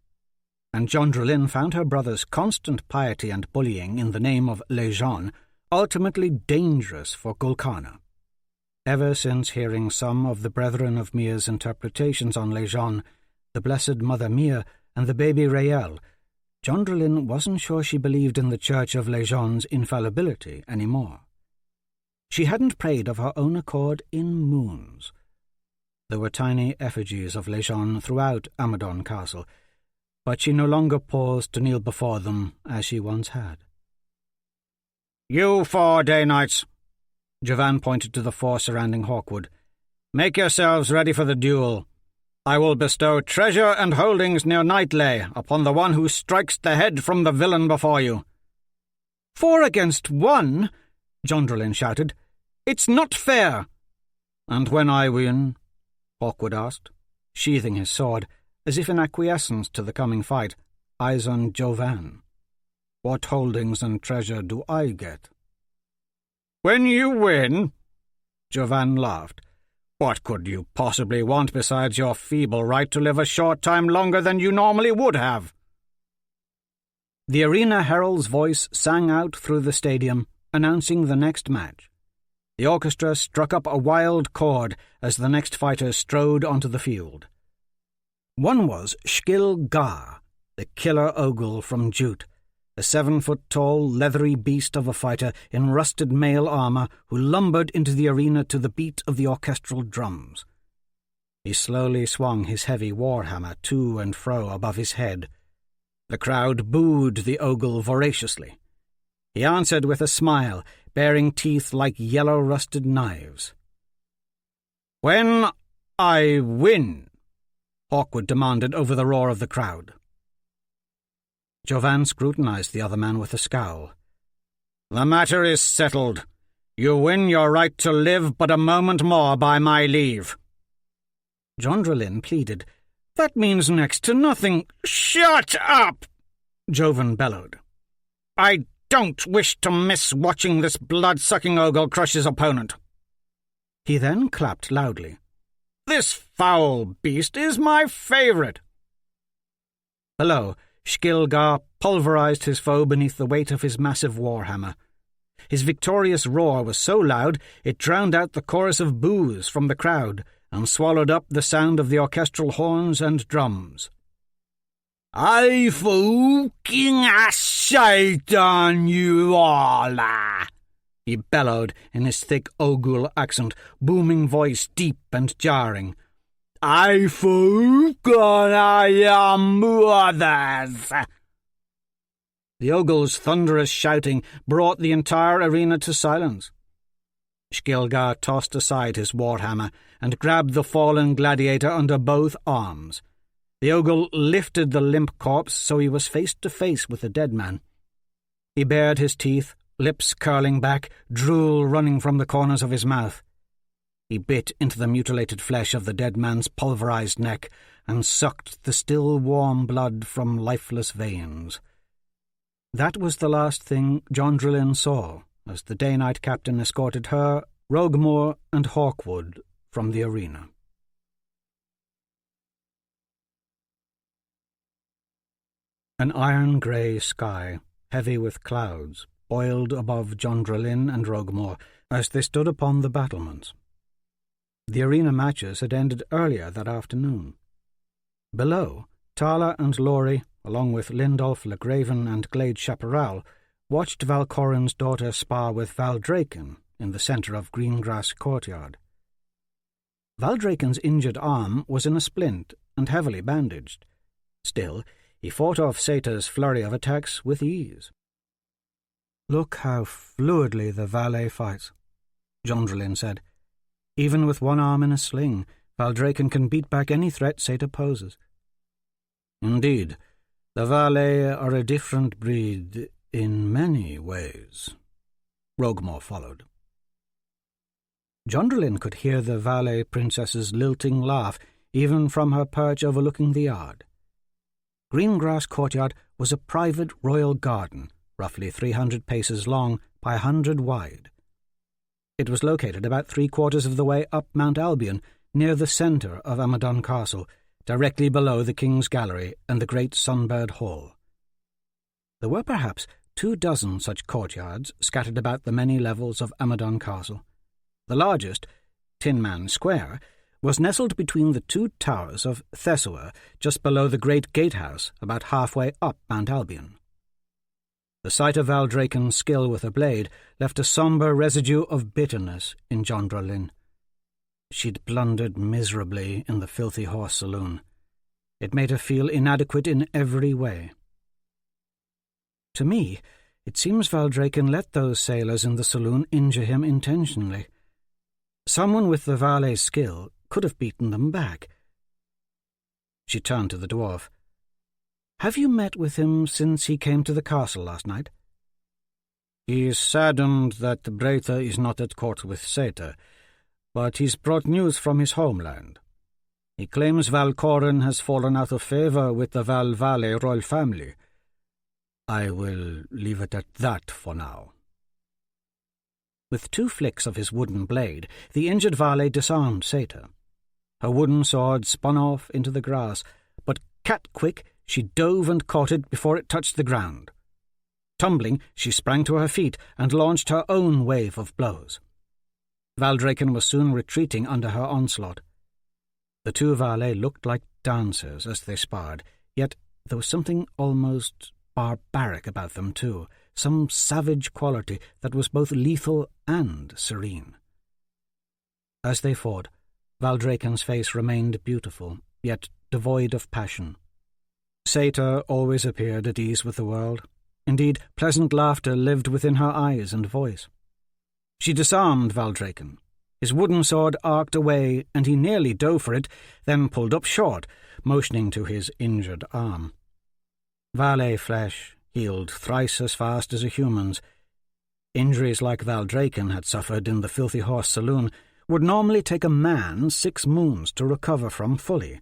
and Jondrelin found her brother's constant piety and bullying in the name of Lejeune ultimately dangerous for Gul Kana. Ever since hearing some of the Brethren of Mia's interpretations on Lejeune, the Blessed Mother Mia, and the baby Rael, Jondrelin wasn't sure she believed in the Church of Lejeune's infallibility any more. She hadn't prayed of her own accord in moons. There were tiny effigies of Lejeune throughout Amadon Castle, but she no longer paused to kneel before them as she once had. "You 4 day knights," Jovan pointed to the 4 surrounding Hawkwood, "make yourselves ready for the duel. I will bestow treasure and holdings near Knightley upon the one who strikes the head from the villain before you." "4 against 1, Jondrelin shouted. "It's not fair." "And when I win?" Hawkwood asked, sheathing his sword, as if in acquiescence to the coming fight, eyes on Jovan. "What holdings and treasure do I get?" "When you win?" Jovan laughed. "What could you possibly want besides your feeble right to live a short time longer than you normally would have?" The arena herald's voice sang out through the stadium, announcing the next match. The orchestra struck up a wild chord as the next fighter strode onto the field. One was Shkil Gar, the killer ogle from Jute, a 7-foot-tall, leathery beast of a fighter in rusted mail armour who lumbered into the arena to the beat of the orchestral drums. He slowly swung his heavy warhammer to and fro above his head. The crowd booed the ogle voraciously. He answered with a smile, baring teeth like yellow-rusted knives. "When I win," Hawkwood demanded over the roar of the crowd. Jovan scrutinized the other man with a scowl. "The matter is settled. You win your right to live but a moment more by my leave." Jondrelin pleaded. "That means next to nothing." "Shut up!" Jovan bellowed. "I don't wish to miss watching this blood-sucking ogle crush his opponent." He then clapped loudly. "This foul beast is my favourite." Below, Skilgar pulverized his foe beneath the weight of his massive warhammer. His victorious roar was so loud it drowned out the chorus of boos from the crowd and swallowed up the sound of the orchestral horns and drums. "I fucking shite on you all!" he bellowed in his thick Oghul accent, booming voice deep and jarring. "I fuck on your mothers!" The ogle's thunderous shouting brought the entire arena to silence. Skilgar tossed aside his warhammer and grabbed the fallen gladiator under both arms. The ogle lifted the limp corpse so he was face to face with the dead man. He bared his teeth, lips curling back, drool running from the corners of his mouth. He bit into the mutilated flesh of the dead man's pulverized neck and sucked the still warm blood from lifeless veins. That was the last thing Jondrelin saw as the day-knight captain escorted her, Roguemore, and Hawkwood from the arena. An iron-grey sky, heavy with clouds, boiled above Jondrelin and Roguemore as they stood upon the battlements. The arena matches had ended earlier that afternoon. Below, Tala and Laurie, along with Lindolf, Legraven, and Glade Chaparral, watched Valcorin's daughter spar with Valdraken in the centre of Greengrass Courtyard. Valdraken's injured arm was in a splint and heavily bandaged. Still, he fought off Sator's flurry of attacks with ease. "Look how fluidly the valet fights," Jondrelin said. "Even with one arm in a sling, Valdraken can beat back any threat Sator poses." "Indeed, the valet are a different breed in many ways," Roguemore followed. Jondrelin could hear the valet princess's lilting laugh even from her perch overlooking the yard. Greengrass Courtyard was a private royal garden, roughly 300 paces long by 100 wide. It was located about 3/4 of the way up Mount Albion, near the centre of Amadon Castle, directly below the King's Gallery and the great Sunbird Hall. There were perhaps 24 such courtyards scattered about the many levels of Amadon Castle. The largest, Tin Man Square, was nestled between the 2 towers of Thessoa, just below the great gatehouse, about halfway up Mount Albion. The sight of Valdraken's skill with a blade left a sombre residue of bitterness in Jondrelin. She'd blundered miserably in the filthy horse saloon. It made her feel inadequate in every way. To me, it seems Valdraken let those sailors in the saloon injure him intentionally. Someone with the valet's skill could have beaten them back. She turned to the dwarf. "Have you met with him since he came to the castle last night?" "He is saddened that Breitha is not at court with Sator, but he's brought news from his homeland. He claims Valcorin has fallen out of favour with the Val Valle royal family. I will leave it at that for now." With 2 flicks of his wooden blade, the injured valet disarmed Sator. Her wooden sword spun off into the grass, but cat-quick she dove and caught it before it touched the ground. Tumbling, she sprang to her feet and launched her own wave of blows. Valdraken was soon retreating under her onslaught. The 2 valets looked like dancers as they sparred, yet there was something almost barbaric about them too, some savage quality that was both lethal and serene. As they fought, Valdraken's face remained beautiful, yet devoid of passion. Satyr always appeared at ease with the world. Indeed, pleasant laughter lived within her eyes and voice. She disarmed Valdraken. His wooden sword arced away, and he nearly dove for it, then pulled up short, motioning to his injured arm. Valet flesh healed thrice as fast as a human's. Injuries like Valdraken had suffered in the Filthy Horse Saloon would normally take a man 6 moons to recover from fully.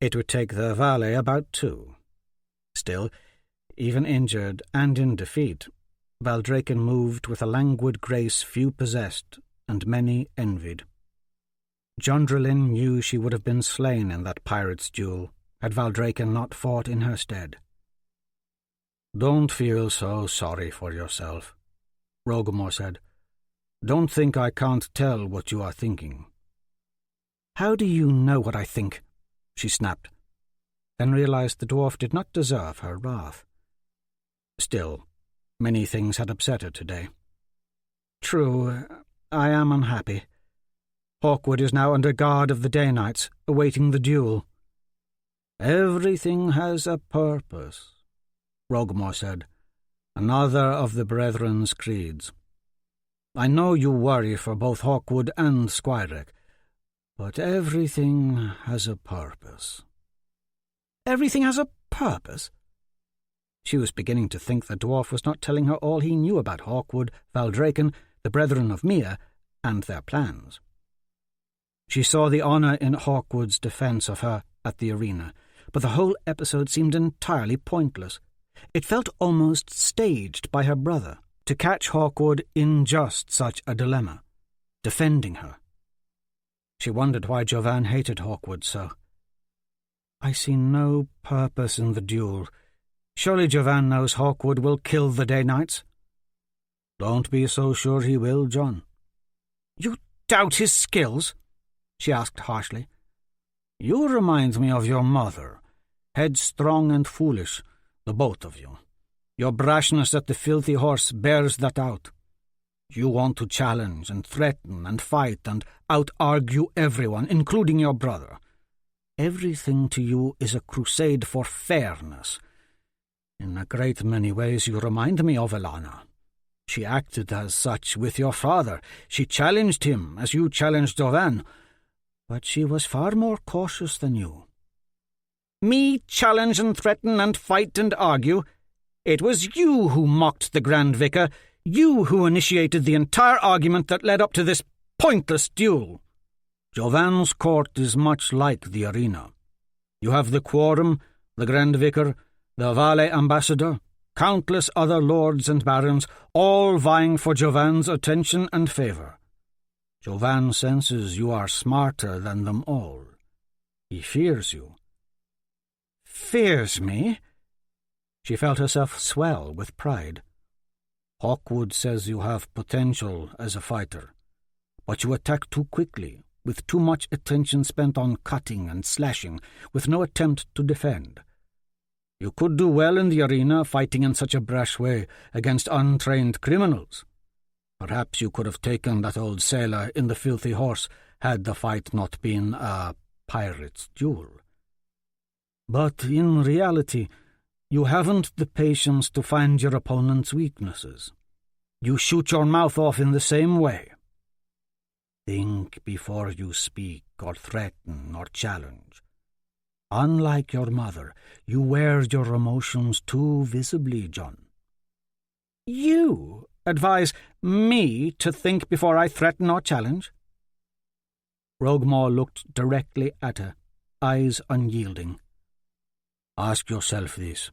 It would take the valet about 2. Still, even injured and in defeat, Valdraken moved with a languid grace few possessed and many envied. Jondrelin knew she would have been slain in that pirate's duel had Valdraken not fought in her stead. "Don't feel so sorry for yourself," Rogamore said. "Don't think I can't tell what you are thinking." "How do you know what I think?" she snapped, then realized the dwarf did not deserve her wrath. Still, many things had upset her today. "True, I am unhappy. Hawkwood is now under guard of the Day Knights, awaiting the duel." "Everything has a purpose," Rogamore said. "Another of the Brethren's creeds. I know you worry for both Hawkwood and Squirek, but everything has a purpose." "Everything has a purpose?" She was beginning to think the dwarf was not telling her all he knew about Hawkwood, Valdraken, the Brethren of Mere, and their plans. She saw the honour in Hawkwood's defence of her at the arena, but the whole episode seemed entirely pointless. It felt almost staged by her brother to catch Hawkwood in just such a dilemma, defending her. She wondered why Jovan hated Hawkwood so. "I see no purpose in the duel. Surely Jovan knows Hawkwood will kill the Day Knights." "Don't be so sure he will, John." "You doubt his skills?" she asked harshly. "You remind me of your mother, headstrong and foolish, the both of you. Your brashness at the Filthy Horse bears that out. You want to challenge and threaten and fight and out-argue everyone, including your brother. Everything to you is a crusade for fairness. In a great many ways you remind me of Elana. She acted as such with your father. She challenged him as you challenged Jovan, but she was far more cautious than you." "Me challenge and threaten and fight and argue? It was you who mocked the Grand Vicar, you who initiated the entire argument that led up to this pointless duel." "Jovan's court is much like the arena. You have the quorum, the Grand Vicar, the Valet Ambassador, countless other lords and barons, all vying for Jovan's attention and favour. Jovan senses you are smarter than them all. He fears you." "Fears me?" She felt herself swell with pride. "Hawkwood says you have potential as a fighter, but you attack too quickly, with too much attention spent on cutting and slashing, with no attempt to defend. You could do well in the arena fighting in such a brash way against untrained criminals. Perhaps you could have taken that old sailor in the Filthy Horse had the fight not been a pirate's duel. But in reality, you haven't the patience to find your opponent's weaknesses. You shoot your mouth off in the same way. Think before you speak or threaten or challenge. Unlike your mother, you wear your emotions too visibly, John." "You advise me to think before I threaten or challenge?" Rogamore looked directly at her, eyes unyielding. "Ask yourself this.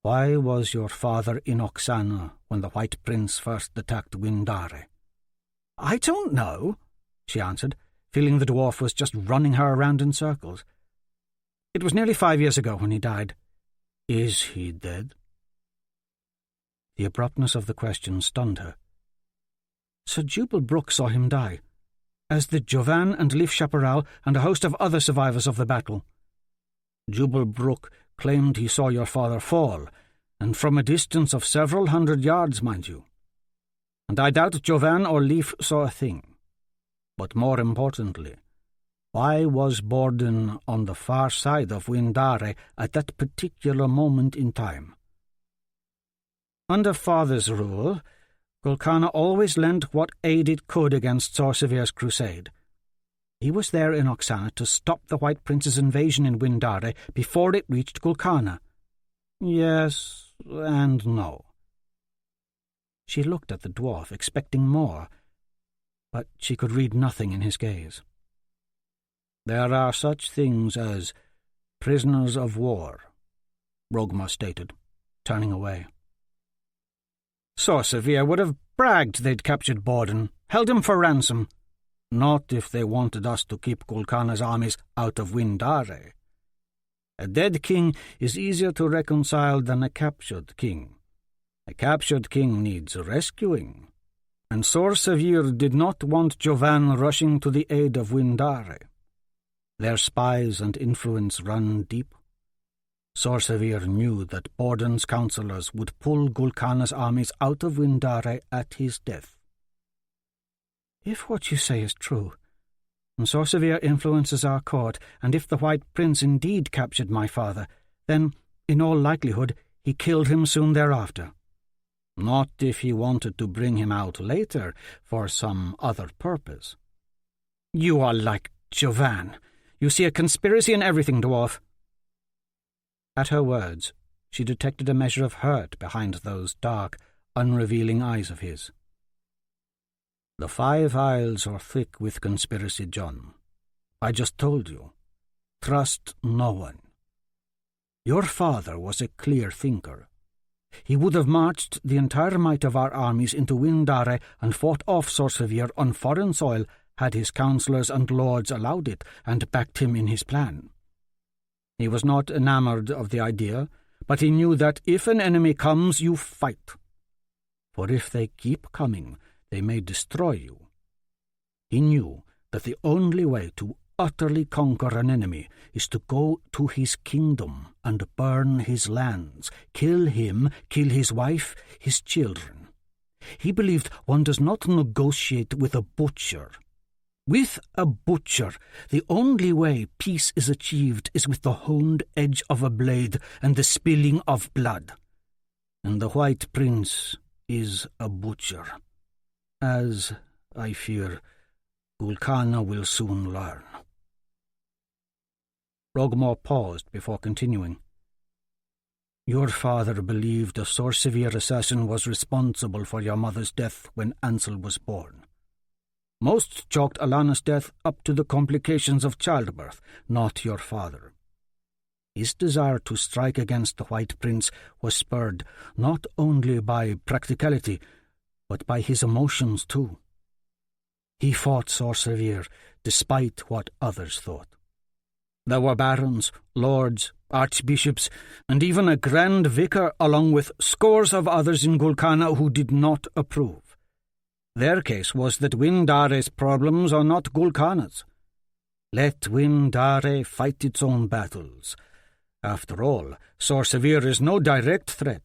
Why was your father in Oksana when the White Prince first attacked Windare?" "I don't know," she answered, feeling the dwarf was just running her around in circles. "It was nearly 5 years ago when he died." "Is he dead?" The abruptness of the question stunned her. Sir Jubal Brooke saw him die, as did Jovan and Leif Chaparral and a host of other survivors of the battle. Jubal Brooke claimed he saw your father fall, and from a distance of several hundred yards, mind you. And I doubt Jovan or Leif saw a thing. But more importantly, Why was Borden on the far side of Windare at that particular moment in time? Under Father's rule, Gul Kana always lent what aid it could against Sor Sevier's crusade. He was there in Oksana to stop the White Prince's invasion in Windare before it reached Gul Kana. Yes and no. She looked at the dwarf, expecting more, but she could read nothing in his gaze. There are such things as prisoners of war, Rogma stated, turning away. Sor Sevier would have bragged they'd captured Borden, held him for ransom. Not if they wanted us to keep Gul Kana's armies out of Windare. A dead king is easier to reconcile than a captured king. A captured king needs rescuing, and Sor Sevier did not want Jovan rushing to the aid of Windare. Their spies and influence run deep. Sor Sevier knew that Borden's councillors would pull Gul Kana's armies out of Windare at his death. If what you say is true, and Sor Sevier influences our court, and if the White Prince indeed captured my father, then, in all likelihood, he killed him soon thereafter. Not if he wanted to bring him out later for some other purpose. You are like Jovan. You see a conspiracy in everything, dwarf. At her words, she detected a measure of hurt behind those dark, unrevealing eyes of his. The 5 Isles are thick with conspiracy, John. I just told you. Trust no one. Your father was a clear thinker. He would have marched the entire might of our armies into Windare and fought off Sor Sevier on foreign soil had his councillors and lords allowed it and backed him in his plan. He was not enamoured of the idea, but he knew that if an enemy comes, you fight. For if they keep coming, they may destroy you. He knew that the only way to utterly conquer an enemy is to go to his kingdom and burn his lands, kill him, kill his wife, his children. He believed one does not negotiate with a butcher. With a butcher, the only way peace is achieved is with the honed edge of a blade and the spilling of blood. And the White Prince is a butcher, as, I fear, Gul Kana will soon learn. Rogmore paused before continuing. Your father believed a Sor Sevier assassin was responsible for your mother's death when Ansel was born. Most chalked Alana's death up to the complications of childbirth, not your father. His desire to strike against the White Prince was spurred not only by practicality, but by his emotions too. He fought Sor Sevier despite what others thought. There were barons, lords, archbishops, and even a grand vicar along with scores of others in Gul Kana who did not approve. Their case was that Windare's problems are not Gul Kana's. Let Windare fight its own battles. After all, Sor Sevier is no direct threat.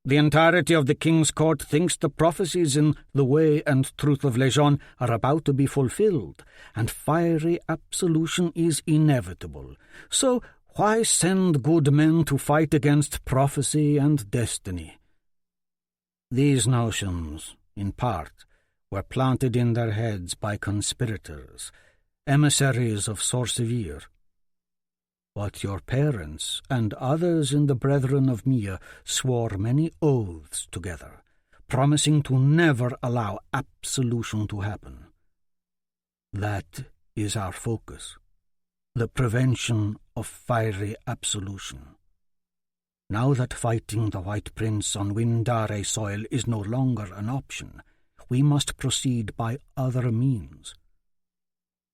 The entirety of the king's court thinks the prophecies in The Way and Truth of Lejeune are about to be fulfilled, and fiery absolution is inevitable. So why send good men to fight against prophecy and destiny? These notions, in part, were planted in their heads by conspirators, emissaries of Sor Sevier. But your parents and others in the Brethren of Mia swore many oaths together, promising to never allow absolution to happen. That is our focus, the prevention of fiery absolution. Now that fighting the White Prince on Windare soil is no longer an option, we must proceed by other means.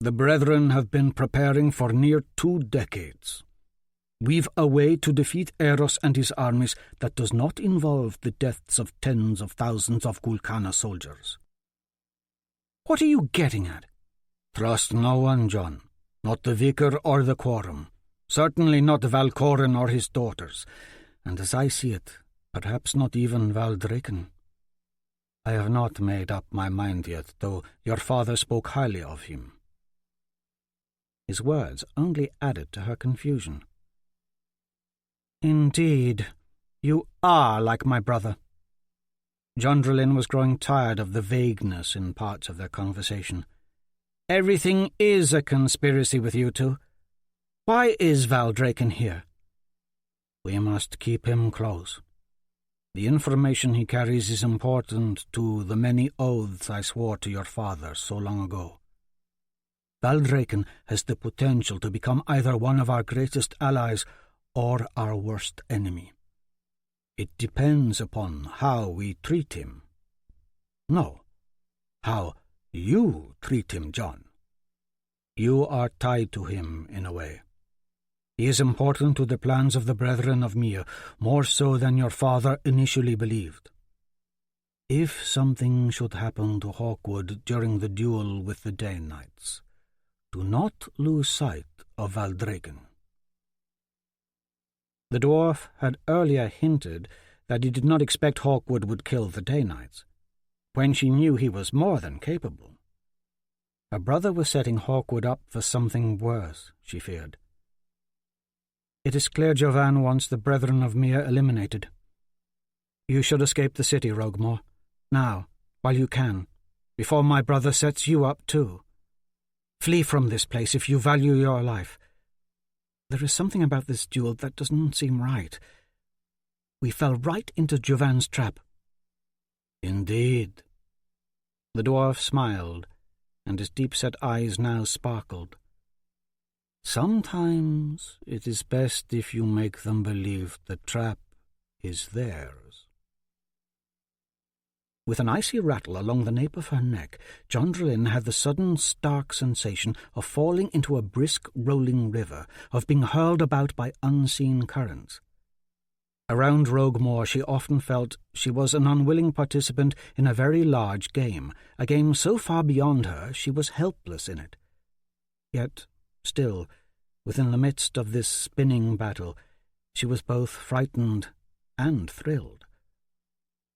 The Brethren have been preparing for near 2 decades. We've a way to defeat Aeros and his armies that does not involve the deaths of tens of thousands of Gul Kana soldiers. What are you getting at? Trust no one, John. Not the vicar or the quorum. Certainly not Valcorin or his daughters. And as I see it, perhaps not even Valdraken. I have not made up my mind yet, though your father spoke highly of him. His words only added to her confusion. "Indeed, you are like my brother." Jondrelin was growing tired of the vagueness in parts of their conversation. "Everything is a conspiracy with you two. Why is Valdraken here?" "We must keep him close. The information he carries is important to the many oaths I swore to your father so long ago. Valdraken has the potential to become either one of our greatest allies or our worst enemy. It depends upon how we treat him. No, how you treat him, John. You are tied to him in a way. He is important to the plans of the Brethren of Mir, more so than your father initially believed. If something should happen to Hawkwood during the duel with the Day Knights, do not lose sight of Valdraken." The dwarf had earlier hinted that he did not expect Hawkwood would kill the Day Knights, when she knew he was more than capable. Her brother was setting Hawkwood up for something worse, she feared. "It is clear Jovan wants the Brethren of Mir eliminated. You should escape the city, Roguemore, now, while you can, before my brother sets you up too. Flee from this place if you value your life. There is something about this duel that doesn't seem right. We fell right into Jovan's trap." "Indeed." The dwarf smiled, and his deep-set eyes now sparkled. "Sometimes it is best if you make them believe the trap is theirs." With an icy rattle along the nape of her neck, Jondrelin had the sudden stark sensation of falling into a brisk rolling river, of being hurled about by unseen currents. Around Roguemore she often felt she was an unwilling participant in a very large game, a game so far beyond her she was helpless in it. Yet, still, within the midst of this spinning battle, she was both frightened and thrilled.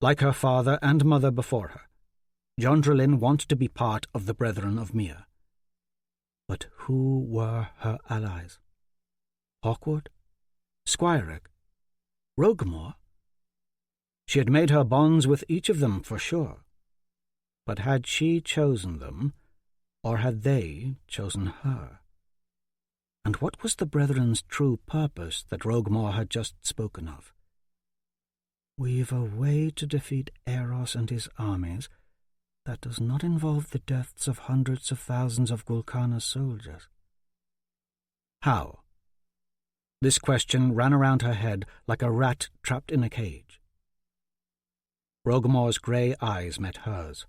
Like her father and mother before her, Jondrelin wanted to be part of the Brethren of Mir. But who were her allies? Hawkwood? Squireg? Roguemore? She had made her bonds with each of them for sure. But had she chosen them, or had they chosen her? And what was the Brethren's true purpose that Roguemore had just spoken of? "We've a way to defeat Aeros and his armies that does not involve the deaths of hundreds of thousands of Gul Kana's soldiers." How? This question ran around her head like a rat trapped in a cage. Roguemore's grey eyes met hers.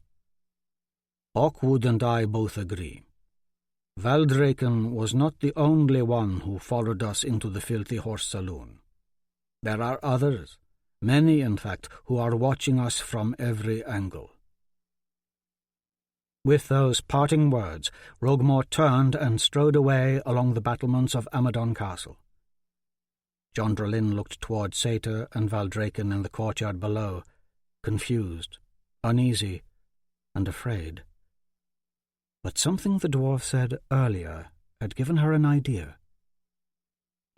"Hawkwood and I both agree. Valdraken was not the only one who followed us into the Filthy Horse Saloon. There are others, many in fact, who are watching us from every angle." With those parting words, Roguemore turned and strode away along the battlements of Amadon Castle. Jondrelin looked toward Satyr and Valdraken in the courtyard below, confused, uneasy, and afraid. But something the dwarf said earlier had given her an idea.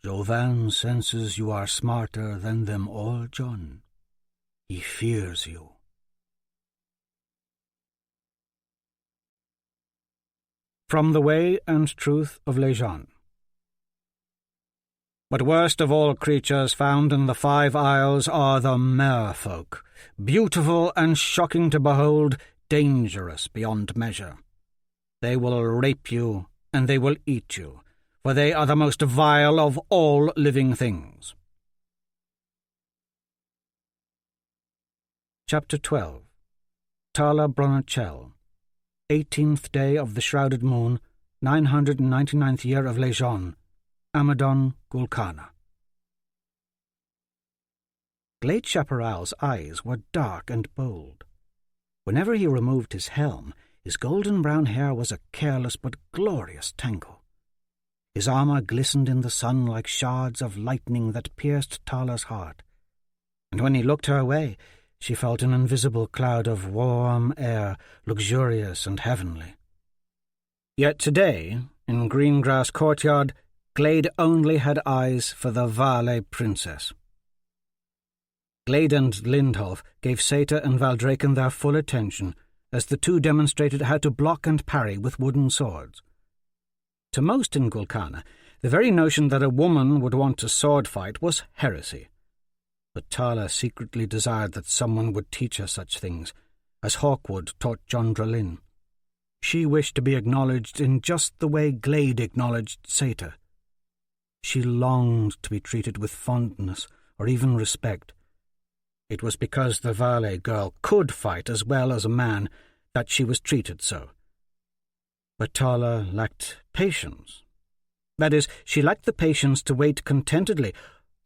"Jovan senses you are smarter than them all, John. He fears you." From the Way and Truth of Lejeune. But worst of all creatures found in the 5 Isles are the merfolk, beautiful and shocking to behold, dangerous beyond measure. They will rape you, and they will eat you, for they are the most vile of all living things. Chapter 12. Tala Brunachel, 18th day of the shrouded moon, 999th year of Lejeune, Amadon, Gul Kana. Glade Chaparral's eyes were dark and bold. Whenever he removed his helm, his golden-brown hair was a careless but glorious tangle. His armour glistened in the sun like shards of lightning that pierced Tala's heart, and when he looked her way, she felt an invisible cloud of warm air, luxurious and heavenly. Yet today In Greengrass Courtyard, Glade only had eyes for the Valet Princess. Glade and Lindolf gave Satyr and Valdraken their full attention as the two demonstrated how to block and parry with wooden swords. To most in Gul Kana, the very notion that a woman would want to sword fight was heresy. But Tala secretly desired that someone would teach her such things, as Hawkwood taught John Drelin. She wished to be acknowledged in just the way Glade acknowledged Satyr. She longed to be treated with fondness or even respect. It was because the Valet girl could fight as well as a man that she was treated so. But Tala lacked patience. That is, she lacked the patience to wait contentedly,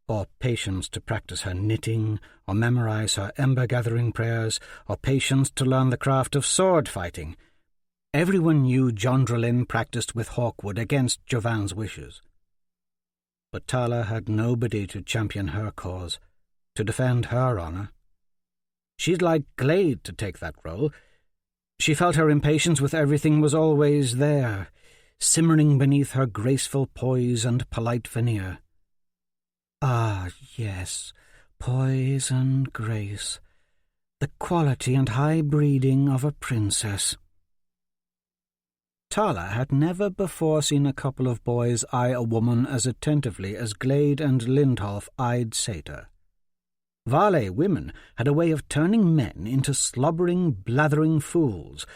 or patience to practice her knitting, or memorize her ember-gathering prayers, or patience to learn the craft of sword-fighting. Everyone knew John Drelin practiced with Hawkwood against Jovan's wishes. But Tala had nobody to champion her cause, to defend her honour. She'd like Glade to take that role. She felt her impatience with everything was always there, simmering beneath her graceful poise and polite veneer. Ah, yes, poise and grace, the quality and high breeding of a princess. Tala had never before seen a couple of boys eye a woman as attentively as Glade and Lindolf eyed Satyr. Valet women had a way of turning men into slobbering, blathering fools,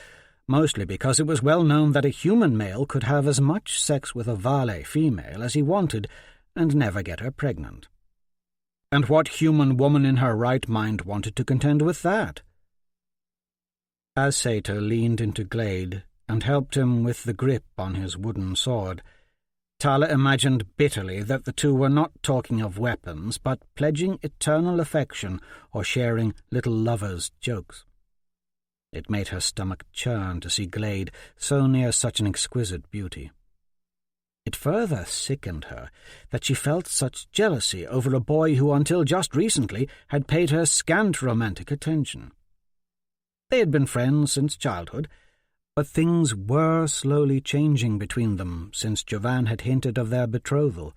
mostly because it was well known that a human male could have as much sex with a Valet female as he wanted and never get her pregnant. And what human woman in her right mind wanted to contend with that? As Satyr leaned into Glade and helped him with the grip on his wooden sword, Tala imagined bitterly that the two were not talking of weapons, but pledging eternal affection or sharing little lovers' jokes. It made her stomach churn to see Glade so near such an exquisite beauty. It further sickened her that she felt such jealousy over a boy who until just recently had paid her scant romantic attention. They had been friends since childhood, but things were slowly changing between them since Jovan had hinted of their betrothal.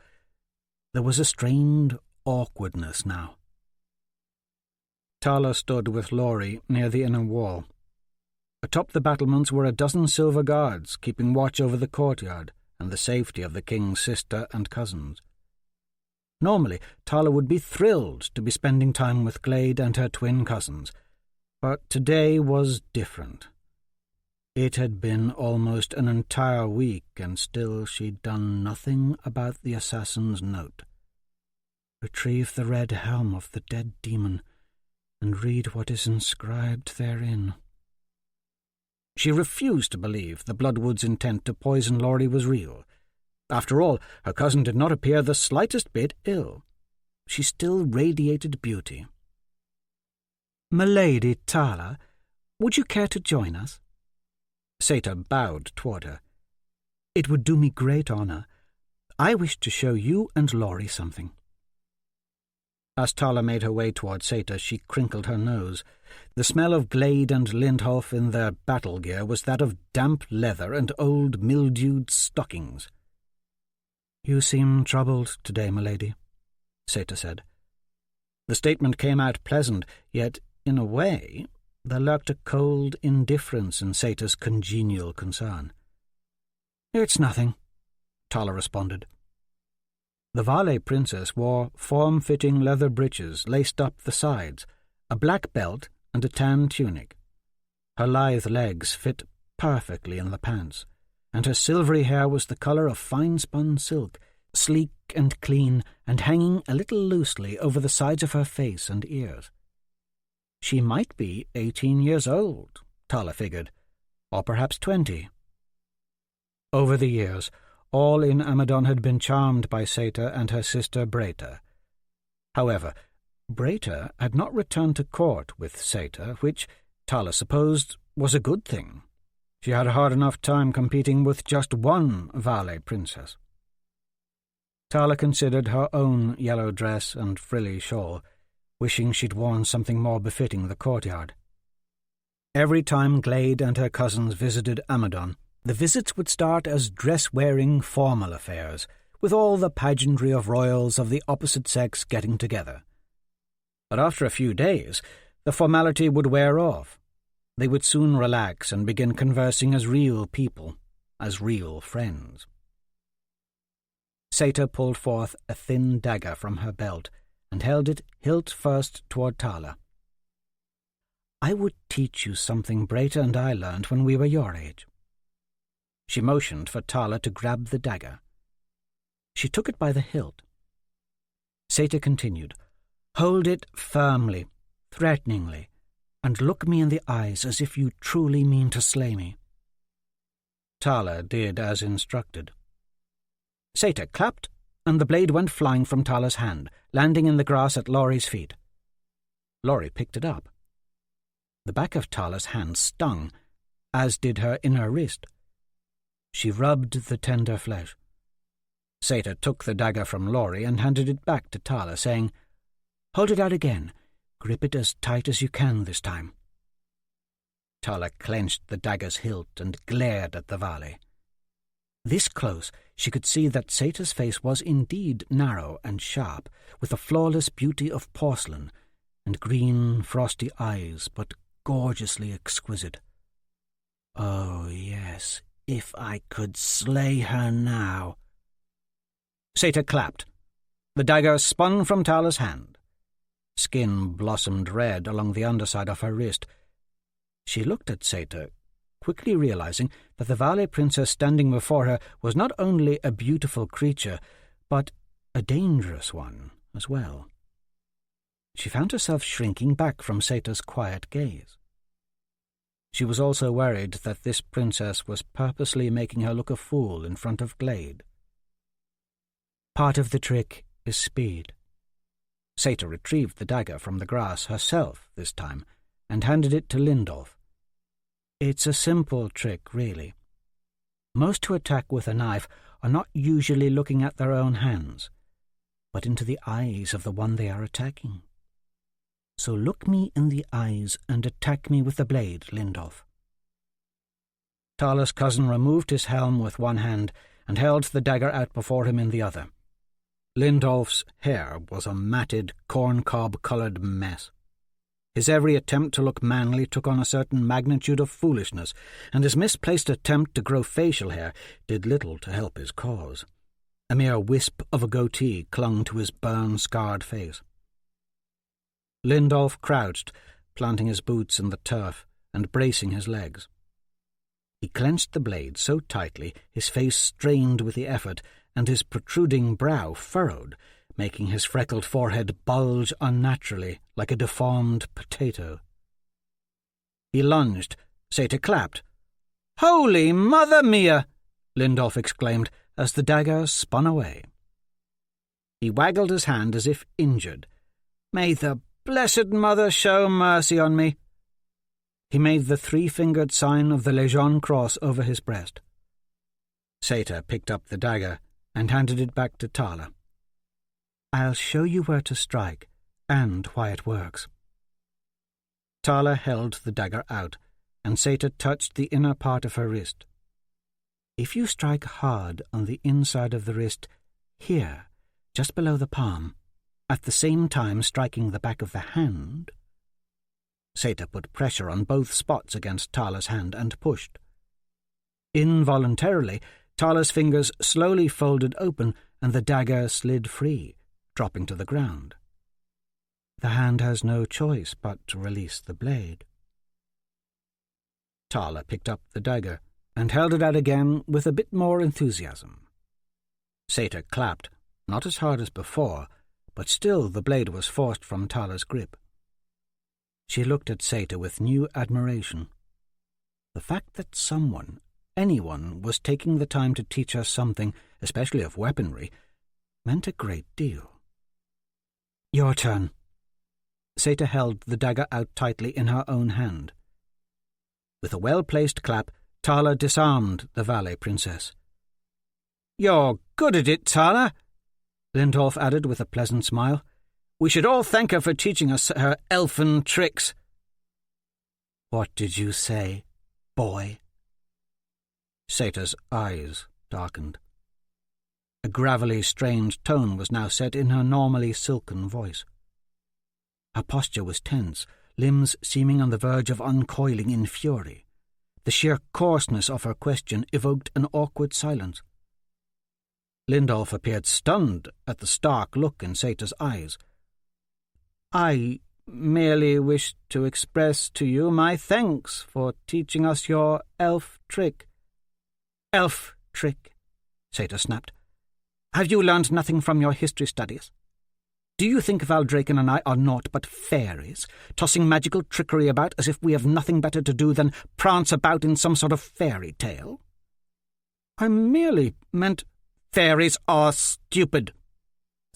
There was a strained awkwardness now. Tala stood with Laurie near the inner wall. Atop the battlements were a dozen silver guards keeping watch over the courtyard and the safety of the king's sister and cousins. Normally, Tala would be thrilled to be spending time with Glade and her twin cousins, but today was different. It had been almost an entire week, and still she'd done nothing about the assassin's note. Retrieve the red helm of the dead demon, and read what is inscribed therein. She refused to believe the Bloodwood's intent to poison Laurie was real. After all, her cousin did not appear the slightest bit ill. She still radiated beauty. "Milady Tala, would you care to join us?" Satyr bowed toward her. "It would do me great honour. I wish to show you and Laurie something." As Tala made her way toward Satyr, she crinkled her nose. The smell of Glade and Lindolf in their battle gear was that of damp leather and old mildewed stockings. "You seem troubled today, milady," Satyr said. The statement came out pleasant, yet, in a way, there lurked a cold indifference in Satyr's congenial concern. "It's nothing," Tala responded. The Valet princess wore form-fitting leather breeches laced up the sides, a black belt and a tan tunic. Her lithe legs fit perfectly in the pants, and her silvery hair was the colour of fine-spun silk, sleek and clean and hanging a little loosely over the sides of her face and ears. She might be 18 years old, Tala figured, or perhaps 20. Over the years, all in Amadon had been charmed by Satyr and her sister Breta. However, Breta had not returned to court with Satyr, which, Tala supposed, was a good thing. She had a hard enough time competing with just one Valet princess. Tala considered her own yellow dress and frilly shawl, wishing she'd worn something more befitting the courtyard. Every time Glade and her cousins visited Amadon, The visits would start as dress-wearing formal affairs, with all the pageantry of royals of the opposite sex getting together. But after a few days, the formality would wear off. They would soon relax and begin conversing as real people, as real friends. Seta pulled forth a thin dagger from her belt and held it hilt first toward Tala. "I would teach you something Breta and I learned when we were your age." She motioned for Tala to grab the dagger. She took it by the hilt. Seta continued, "Hold it firmly, threateningly, and look me in the eyes as if you truly mean to slay me." Tala did as instructed. Seta clapped, and the blade went flying from Tala's hand, landing in the grass at Laurie's feet. Laurie picked it up. The back of Tala's hand stung, as did her inner wrist. She rubbed the tender flesh. Seta took the dagger from Laurie and handed it back to Tala, saying, "Hold it out again. Grip it as tight as you can this time." Tala clenched the dagger's hilt and glared at the valet. This close, she could see that Seta's face was indeed narrow and sharp, with a flawless beauty of porcelain, and green, frosty eyes, but gorgeously exquisite. Oh, yes, if I could slay her now. Seta clapped. The dagger spun from Tala's hand. Skin blossomed red along the underside of her wrist. She looked at Seta, quickly realizing that the valet princess standing before her was not only a beautiful creature, but a dangerous one as well. She found herself shrinking back from Seta's quiet gaze. She was also worried that this princess was purposely making her look a fool in front of Glade. Part of the trick is speed. Seta retrieved the dagger from the grass herself this time and handed it to Lindolf. It's a simple trick, really. Most who attack with a knife are not usually looking at their own hands, but into the eyes of the one they are attacking. So look me in the eyes and attack me with the blade, Lindolf. Tala's cousin removed his helm with one hand and held the dagger out before him in the other. Lindolf's hair was a matted, corncob-coloured mess. His every attempt to look manly took on a certain magnitude of foolishness, and his misplaced attempt to grow facial hair did little to help his cause. A mere wisp of a goatee clung to his burn-scarred face. Lindolf crouched, planting his boots in the turf and bracing his legs. He clenched the blade so tightly his face strained with the effort, and his protruding brow furrowed, making his freckled forehead bulge unnaturally like a deformed potato. He lunged. Seta clapped. "Holy Mother Mia!" Lindolf exclaimed as the dagger spun away. He waggled his hand as if injured. "May the Blessed Mother show mercy on me." He made the three-fingered sign of the Legion cross over his breast. Seta picked up the dagger and handed it back to Tala. "I'll show you where to strike, and why it works." Tala held the dagger out, and Seta touched the inner part of her wrist. "If you strike hard on the inside of the wrist, here, just below the palm, at the same time striking the back of the hand..." Seta put pressure on both spots against Tala's hand and pushed. Involuntarily, Tala's fingers slowly folded open and the dagger slid free, dropping to the ground. The hand has no choice but to release the blade. Tala picked up the dagger and held it out again with a bit more enthusiasm. Seta clapped, not as hard as before, but still the blade was forced from Tala's grip. She looked at Seta with new admiration. The fact that someone, anyone, was taking the time to teach her something, especially of weaponry, meant a great deal. "Your turn." Seta held the dagger out tightly in her own hand. With a well-placed clap, Tala disarmed the valet princess. "You're good at it, Tala," Lindolf added with a pleasant smile. "We should all thank her for teaching us her elfin tricks." "What did you say, boy?" Sata's eyes darkened. A gravelly, strange tone was now set in her normally silken voice. Her posture was tense, limbs seeming on the verge of uncoiling in fury. The sheer coarseness of her question evoked an awkward silence. Lindolf appeared stunned at the stark look in Sata's eyes. "I merely wish to express to you my thanks for teaching us your elf trick." "Elf trick," Sata snapped. "Have you learned nothing from your history studies? Do you think Valdraken and I are naught but fairies, tossing magical trickery about as if we have nothing better to do than prance about in some sort of fairy tale?" "I merely meant—" "Fairies are stupid,"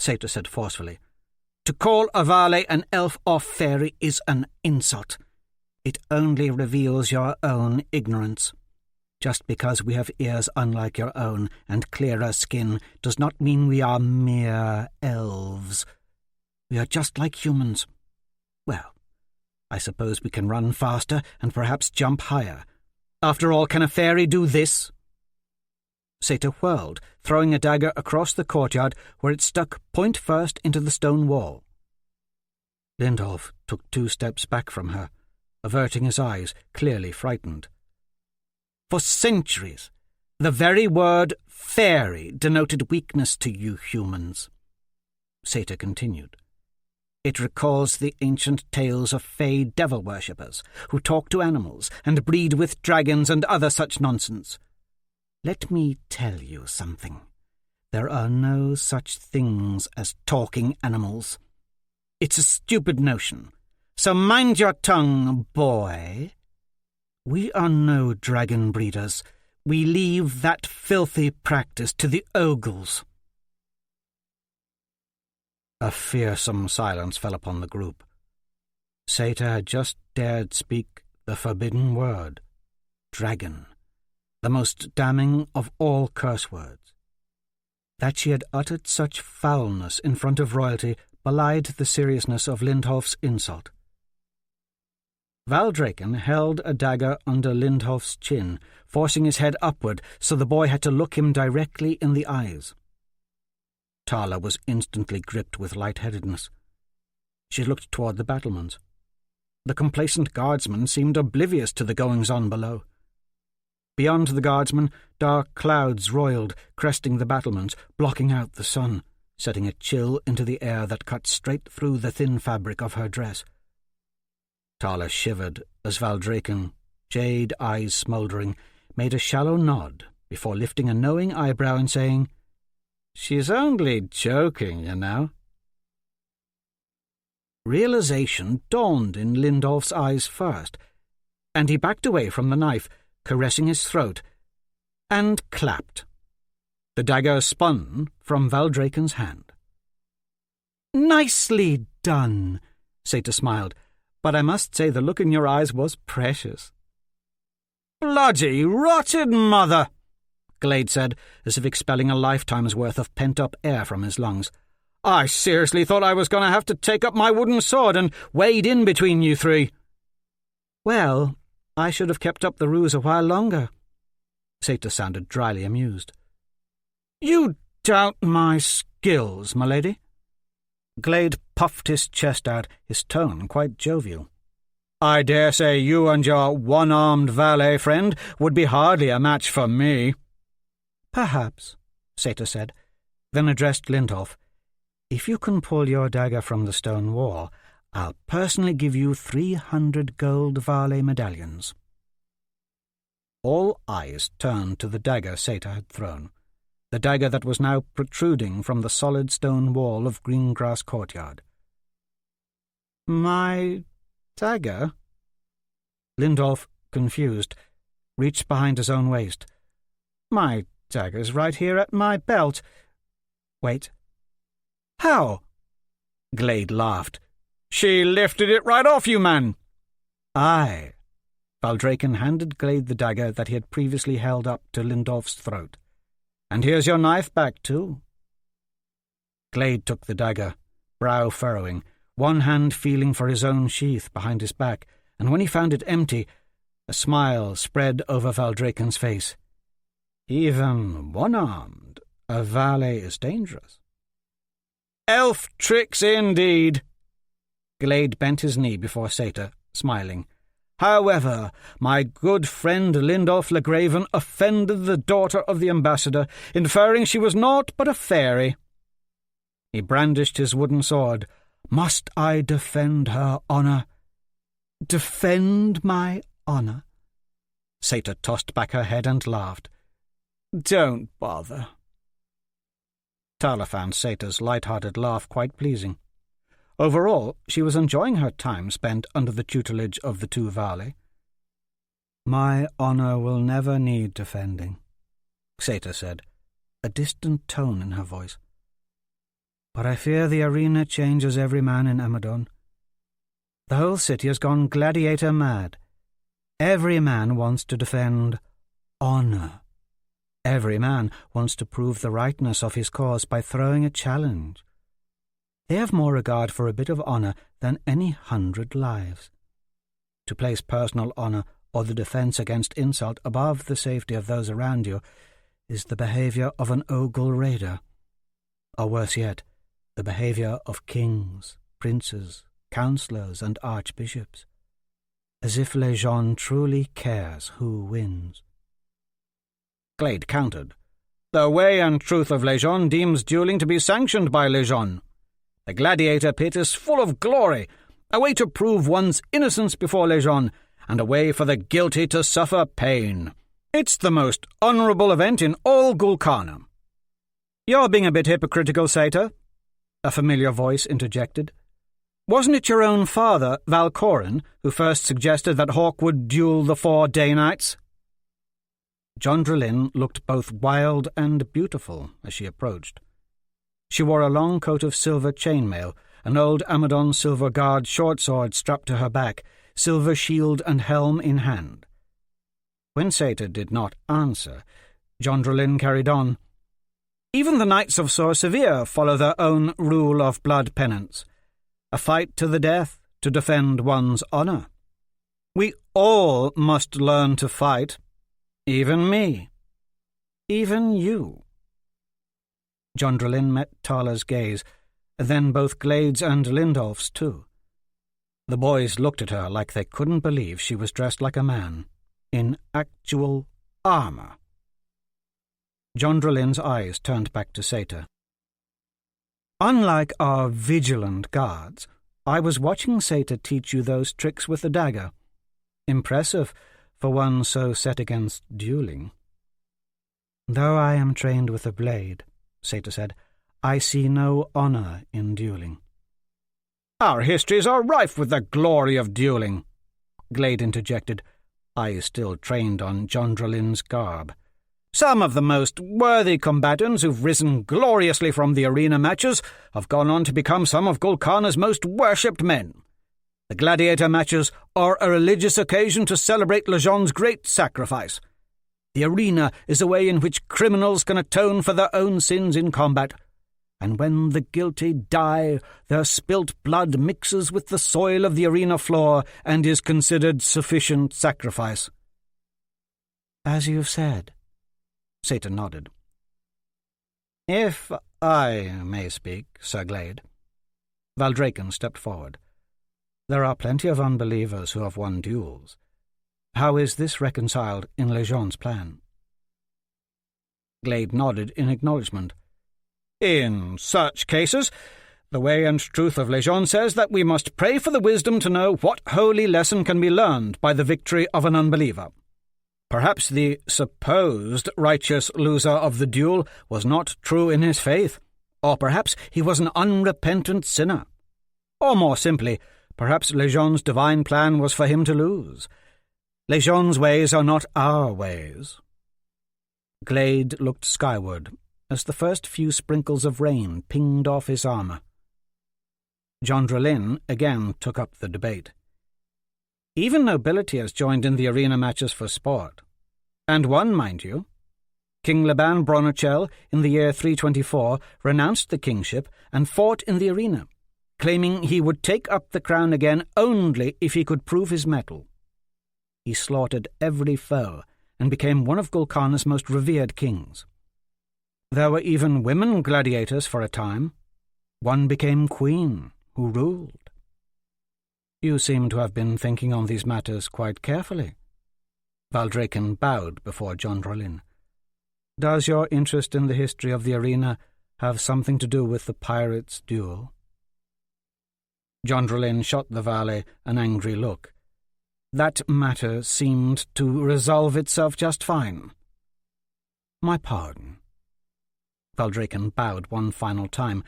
Sata said forcefully. "To call a Vale an elf or fairy is an insult. It only reveals your own ignorance. Just because we have ears unlike your own and clearer skin does not mean we are mere elves. We are just like humans. Well, I suppose we can run faster and perhaps jump higher. After all, can a fairy do this?" Sata whirled, throwing a dagger across the courtyard where it stuck point first into the stone wall. Lindolf took 2 steps back from her, averting his eyes, clearly frightened. "For centuries, the very word fairy denoted weakness to you humans," Sata continued. "It recalls the ancient tales of fey devil worshippers who talk to animals and breed with dragons and other such nonsense. Let me tell you something. There are no such things as talking animals. It's a stupid notion. So mind your tongue, boy. We are no dragon breeders. We leave that filthy practice to the ogles." A fearsome silence fell upon the group. Sata had just dared speak the forbidden word, dragon, the most damning of all curse words. That she had uttered such foulness in front of royalty belied the seriousness of Lindolf's insult. Valdraken held a dagger under Lindolf's chin, forcing his head upward so the boy had to look him directly in the eyes. Tala was instantly gripped with lightheadedness. She looked toward the battlements. The complacent guardsmen seemed oblivious to the goings-on below. Beyond the guardsmen, dark clouds roiled, cresting the battlements, blocking out the sun, setting a chill into the air that cut straight through the thin fabric of her dress. Tala shivered as Valdraken, jade eyes smouldering, made a shallow nod before lifting a knowing eyebrow and saying, "She's only joking, you know." Realization dawned in Lindolf's eyes first, and he backed away from the knife, caressing his throat, and clapped. The dagger spun from Valdraken's hand. "Nicely done," Sata smiled, "but I must say the look in your eyes was precious." "Bloody rotted mother!" Glade said, as if expelling a lifetime's worth of pent-up air from his lungs. "I seriously thought I was going to have to take up my wooden sword and wade in between you 3. "Well, I should have kept up the ruse a while longer." Sata sounded dryly amused. "You doubt my skills, my lady?" Glade puffed his chest out, his tone quite jovial. "I dare say you and your one-armed valet friend would be hardly a match for me." "Perhaps," Sata said, then addressed Lindolf. "If you can pull your dagger from the stone wall, I'll personally give you 300 gold Vale medallions." All eyes turned to the dagger Sata had thrown, the dagger that was now protruding from the solid stone wall of Greengrass Courtyard. "My dagger?" Lindolf, confused, reached behind his own waist. "My dagger's right here at my belt. Wait. How?" Glade laughed. "She lifted it right off you, man." "Aye." Valdraken handed Glade the dagger that he had previously held up to Lindolf's throat. "And here's your knife back, too." Glade took the dagger, brow furrowing, one hand feeling for his own sheath behind his back, and when he found it empty, a smile spread over Valdraken's face. Even one-armed, a valet is dangerous. Elf tricks indeed. Glade bent his knee before Satyr, smiling. However, my good friend Lindolf Legraven offended the daughter of the ambassador, inferring she was naught but a fairy. He brandished his wooden sword. Must I defend her honour? Defend my honour? Satyr tossed back her head and laughed. Don't bother. Tala found Satyr's light-hearted laugh quite pleasing. Overall, she was enjoying her time spent under the tutelage of the two Vale. My honour will never need defending, Satyr said, a distant tone in her voice. But I fear the arena changes every man in Amadon. The whole city has gone gladiator mad. Every man wants to defend honour. Every man wants to prove the rightness of his cause by throwing a challenge. They have more regard for a bit of honour than any 100 lives. To place personal honour or the defence against insult above the safety of those around you is the behaviour of an Ogul raider, or worse yet, the behaviour of kings, princes, councillors and archbishops, as if Lejeune truly cares who wins. Glade countered. The way and truth of Lejeune deems duelling to be sanctioned by Lejeune. The gladiator pit is full of glory, a way to prove one's innocence before Lejeune, and a way for the guilty to suffer pain. It's the most honourable event in all Gul Kana. You're being a bit hypocritical, Satyr, a familiar voice interjected. Wasn't it your own father, Valcorin, who first suggested that Hawk would duel the 4 day knights? Jondrelin looked both wild and beautiful as she approached. She wore a long coat of silver chainmail, an old Amadon silver guard short sword strapped to her back, silver shield and helm in hand. When Satyr did not answer, Jondrelin carried on. Even the Knights of Sor Sevier follow their own rule of blood penance, a fight to the death to defend one's honour. We all must learn to fight, even me, even you. Jondrelin met Tala's gaze, then both Glade's and Lindolf's too. The boys looked at her like they couldn't believe she was dressed like a man, in actual armour. Jondrelin's eyes turned back to Satyr. Unlike our vigilant guards, I was watching Satyr teach you those tricks with the dagger. Impressive for one so set against duelling. Though I am trained with a blade, Satyr said, I see no honour in duelling. Our histories are rife with the glory of duelling, Glade interjected, eyes still trained on Jondrelin's garb. Some of the most worthy combatants who've risen gloriously from the arena matches have gone on to become some of Gul Kana's most worshipped men. The gladiator matches are a religious occasion to celebrate Lejeune's great sacrifice. The arena is a way in which criminals can atone for their own sins in combat, and when the guilty die, their spilt blood mixes with the soil of the arena floor and is considered sufficient sacrifice. As you've said, Satyr nodded. If I may speak, Sir Glade. Valdraken stepped forward. There are plenty of unbelievers who have won duels. How is this reconciled in Lejeune's plan? Glade nodded in acknowledgment. In such cases, the way and truth of Lejeune says that we must pray for the wisdom to know what holy lesson can be learned by the victory of an unbeliever. Perhaps the supposed righteous loser of the duel was not true in his faith, or perhaps he was an unrepentant sinner. Or more simply, perhaps Lejeune's divine plan was for him to lose. Lejeune's ways are not our ways. Glade looked skyward as the first few sprinkles of rain pinged off his armour. Jondrelin again took up the debate. Even nobility has joined in the arena matches for sport. And won, mind you. King Laban Bronichel, in the year 324, renounced the kingship and fought in the arena, claiming he would take up the crown again only if he could prove his mettle. He slaughtered every foe and became one of Gul Kana's most revered kings. There were even women gladiators for a time. One became queen, who ruled. You seem to have been thinking on these matters quite carefully. Valdraken bowed before John Drolin. Does your interest in the history of the arena have something to do with the pirates' duel? John Drolin shot the valet an angry look. That matter seemed to resolve itself just fine. My pardon. Valdraken bowed one final time,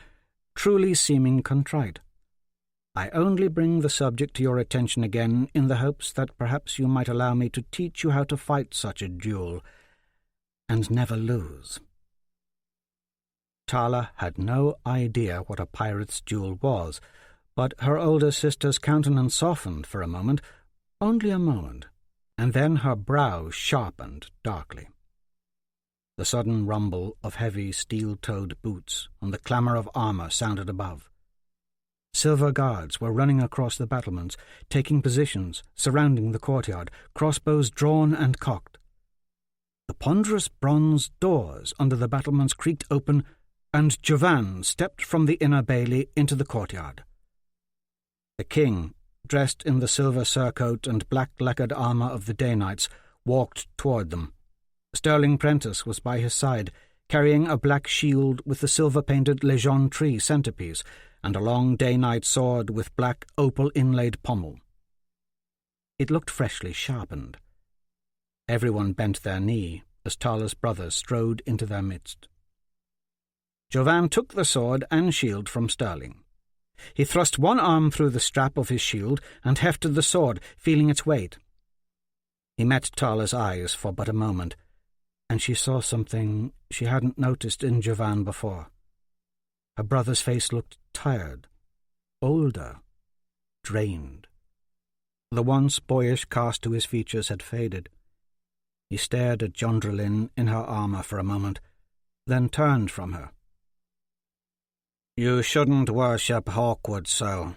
truly seeming contrite. I only bring the subject to your attention again in the hopes that perhaps you might allow me to teach you how to fight such a duel, and never lose. Tala had no idea what a pirate's duel was, but her older sister's countenance softened for a moment, only a moment, and then her brow sharpened darkly. The sudden rumble of heavy steel-toed boots and the clamour of armour sounded above. Silver guards were running across the battlements, taking positions, surrounding the courtyard, crossbows drawn and cocked. The ponderous bronze doors under the battlements creaked open, and Jovan stepped from the inner bailey into the courtyard. The king, dressed in the silver surcoat and black lacquered armour of the Day Knights, walked toward them. Sterling Prentice was by his side, carrying a black shield with the silver-painted Lejeune tree centrepiece, and a long day-night sword with black opal-inlaid pommel. It looked freshly sharpened. Everyone bent their knee as Tala's brother strode into their midst. Jovan took the sword and shield from Sterling. He thrust one arm through the strap of his shield and hefted the sword, feeling its weight. He met Tala's eyes for but a moment, and she saw something she hadn't noticed in Jovan before. Her brother's face looked tired, older, drained. The once boyish cast to his features had faded. He stared at John Drolin in her armour for a moment, then turned from her. "You shouldn't worship Hawkwood so,"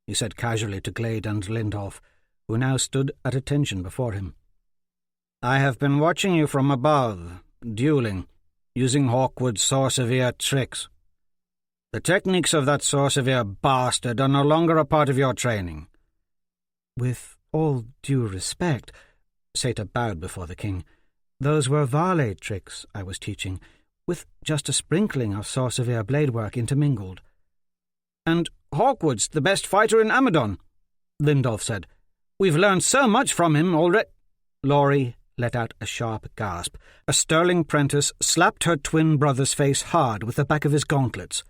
he said casually to Glade and Lindolf, who now stood at attention before him. "I have been watching you from above, dueling, using Hawkwood's Sor Sevier tricks. The techniques of that Sor Sevier bastard are no longer a part of your training." "With all due respect," Seta bowed before the king, "those were valet tricks I was teaching, with just a sprinkling of Sor Sevier bladework intermingled." "And Hawkwood's the best fighter in Amadon," Lindolf said. "We've learned so much from him already." Laurie let out a sharp gasp. A Sterling Prentice slapped her twin brother's face hard with the back of his gauntlets.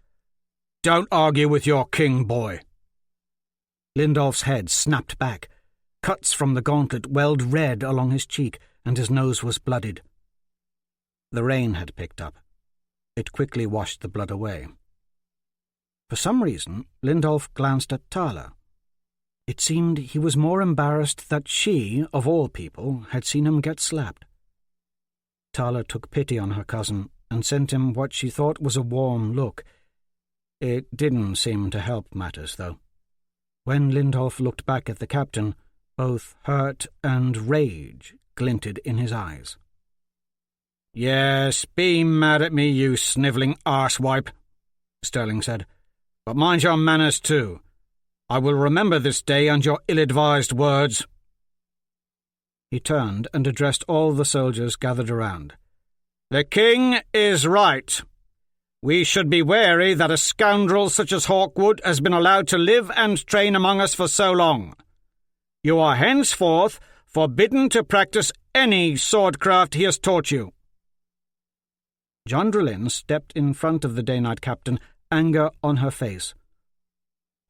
"Don't argue with your king, boy." Lindolf's head snapped back. Cuts from the gauntlet welled red along his cheek, and his nose was bloodied. The rain had picked up. It quickly washed the blood away. For some reason, Lindolf glanced at Tala. It seemed he was more embarrassed that she, of all people, had seen him get slapped. Tala took pity on her cousin and sent him what she thought was a warm look. It didn't seem to help matters, though. When Lindolf looked back at the captain, both hurt and rage glinted in his eyes. "Yes, be mad at me, you snivelling arsewipe," Sterling said. "But mind your manners, too. I will remember this day and your ill-advised words." He turned and addressed all the soldiers gathered around. "The king is right. We should be wary that a scoundrel such as Hawkwood has been allowed to live and train among us for so long. You are henceforth forbidden to practice any swordcraft he has taught you." John Drolin stepped in front of the Day-Knight captain, anger on her face.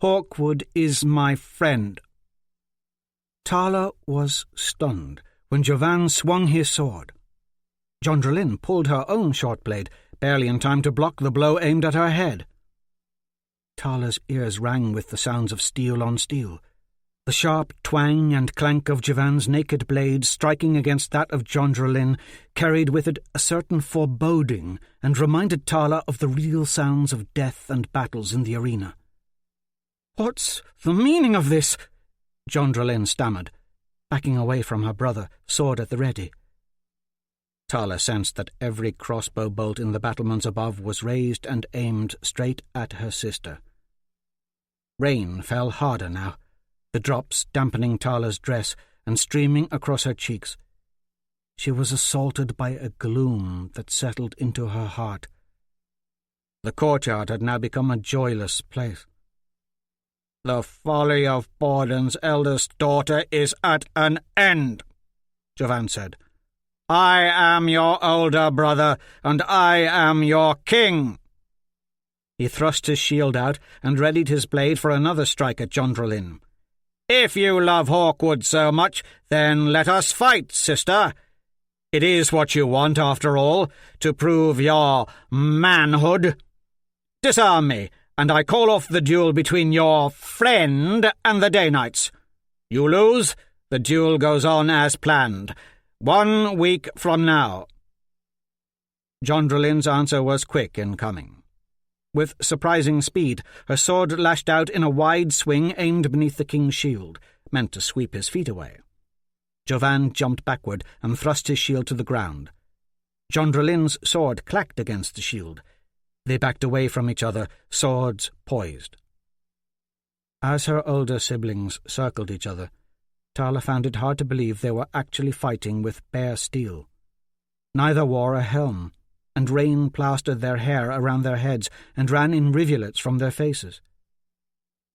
"Hawkwood is my friend." Tala was stunned when Jovan swung his sword. John Drolin pulled her own short blade, barely in time to block the blow aimed at her head. Tala's ears rang with the sounds of steel on steel. The sharp twang and clank of Jovan's naked blade striking against that of John Drolin carried with it a certain foreboding and reminded Tala of the real sounds of death and battles in the arena. "What's the meaning of this?" John Drolin stammered, backing away from her brother, sword at the ready. Tala sensed that every crossbow bolt in the battlements above was raised and aimed straight at her sister. Rain fell harder now, the drops dampening Tala's dress and streaming across her cheeks. She was assaulted by a gloom that settled into her heart. The courtyard had now become a joyless place. "The folly of Borden's eldest daughter is at an end," Jovan said. "I am your older brother, and I am your king." He thrust his shield out and readied his blade for another strike at Jondrelin. "If you love Hawkwood so much, then let us fight, sister. It is what you want, after all, to prove your manhood. Disarm me, and I call off the duel between your friend and the Day Knights. You lose, the duel goes on as planned. 1 week from now." Jondrelin's answer was quick in coming. With surprising speed, her sword lashed out in a wide swing aimed beneath the king's shield, meant to sweep his feet away. Jovan jumped backward and thrust his shield to the ground. Jondrelin's sword clacked against the shield. They backed away from each other, swords poised. As her older siblings circled each other, Tala found it hard to believe they were actually fighting with bare steel. Neither wore a helm, and rain plastered their hair around their heads and ran in rivulets from their faces.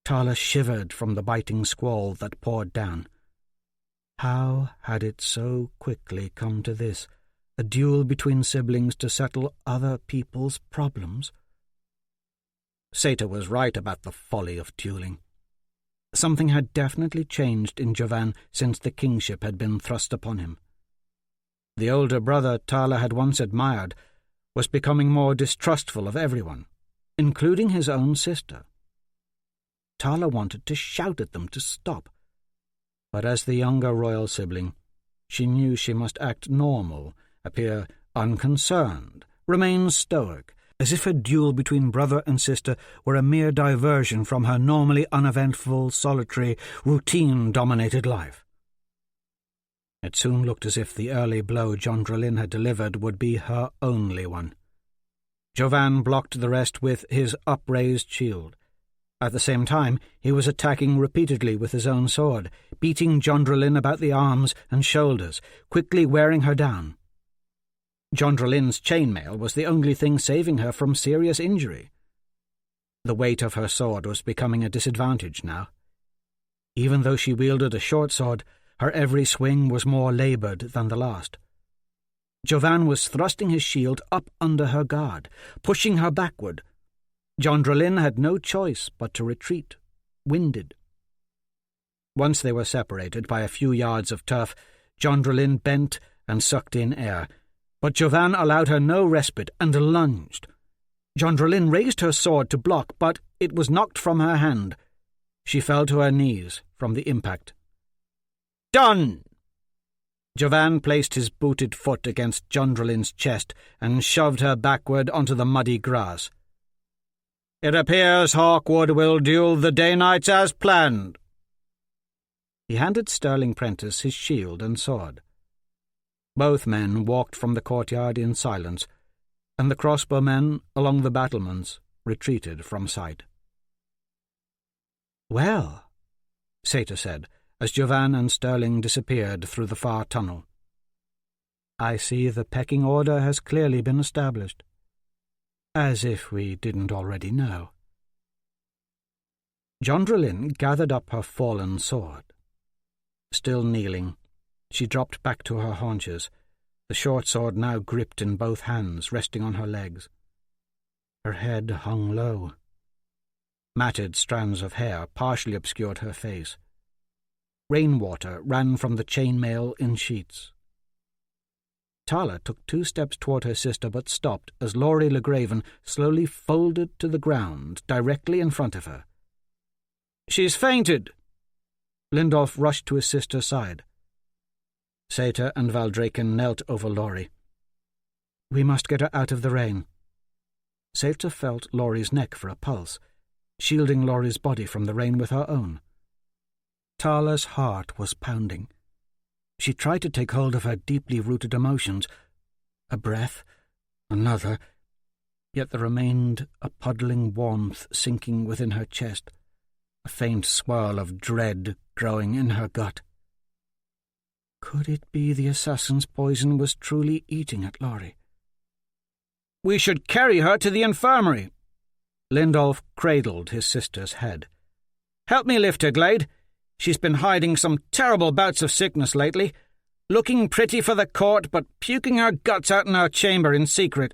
Tala shivered from the biting squall that poured down. How had it so quickly come to this, a duel between siblings to settle other people's problems? Seta was right about the folly of dueling. Something had definitely changed in Jovan since the kingship had been thrust upon him. The older brother Tala had once admired was becoming more distrustful of everyone, including his own sister. Tala wanted to shout at them to stop, but as the younger royal sibling, she knew she must act normal, appear unconcerned, remain stoic, as if a duel between brother and sister were a mere diversion from her normally uneventful, solitary, routine-dominated life. It soon looked as if the early blow Jondrelin had delivered would be her only one. Jovan blocked the rest with his upraised shield. At the same time, he was attacking repeatedly with his own sword, beating Jondrelin about the arms and shoulders, quickly wearing her down. Jondrelin's chainmail was the only thing saving her from serious injury. The weight of her sword was becoming a disadvantage now. Even though she wielded a short sword, her every swing was more laboured than the last. Jovan was thrusting his shield up under her guard, pushing her backward. Jondrelin had no choice but to retreat, winded. Once they were separated by a few yards of turf, Jondrelin bent and sucked in air, but Jovan allowed her no respite and lunged. Jondrelin raised her sword to block, but it was knocked from her hand. She fell to her knees from the impact. "Done!" Jovan placed his booted foot against Jondrelin's chest and shoved her backward onto the muddy grass. "It appears Hawkwood will duel the Day Knights as planned." He handed Sterling Prentice his shield and sword. Both men walked from the courtyard in silence, and the crossbowmen along the battlements retreated from sight. "Well," Seta said, as Jovan and Sterling disappeared through the far tunnel, "I see the pecking order has clearly been established. As if we didn't already know." Jondrelin gathered up her fallen sword. Still kneeling, she dropped back to her haunches, the short sword now gripped in both hands, resting on her legs. Her head hung low. Matted strands of hair partially obscured her face. Rainwater ran from the chainmail in sheets. Tala took 2 steps toward her sister but stopped as Laurie Legraven slowly folded to the ground directly in front of her. "She's fainted!" Lindolf rushed to his sister's side. Seta and Valdraken knelt over Laurie. "We must get her out of the rain." Seta felt Laurie's neck for a pulse, shielding Laurie's body from the rain with her own. Tala's heart was pounding. She tried to take hold of her deeply rooted emotions, A breath, another, yet there remained a puddling warmth sinking within her chest, a faint swirl of dread growing in her gut. Could it be the assassin's poison was truly eating at Laurie? "We should carry her to the infirmary." Lindolf cradled his sister's head. "Help me lift her, Glade. She's been hiding some terrible bouts of sickness lately, looking pretty for the court but puking her guts out in our chamber in secret."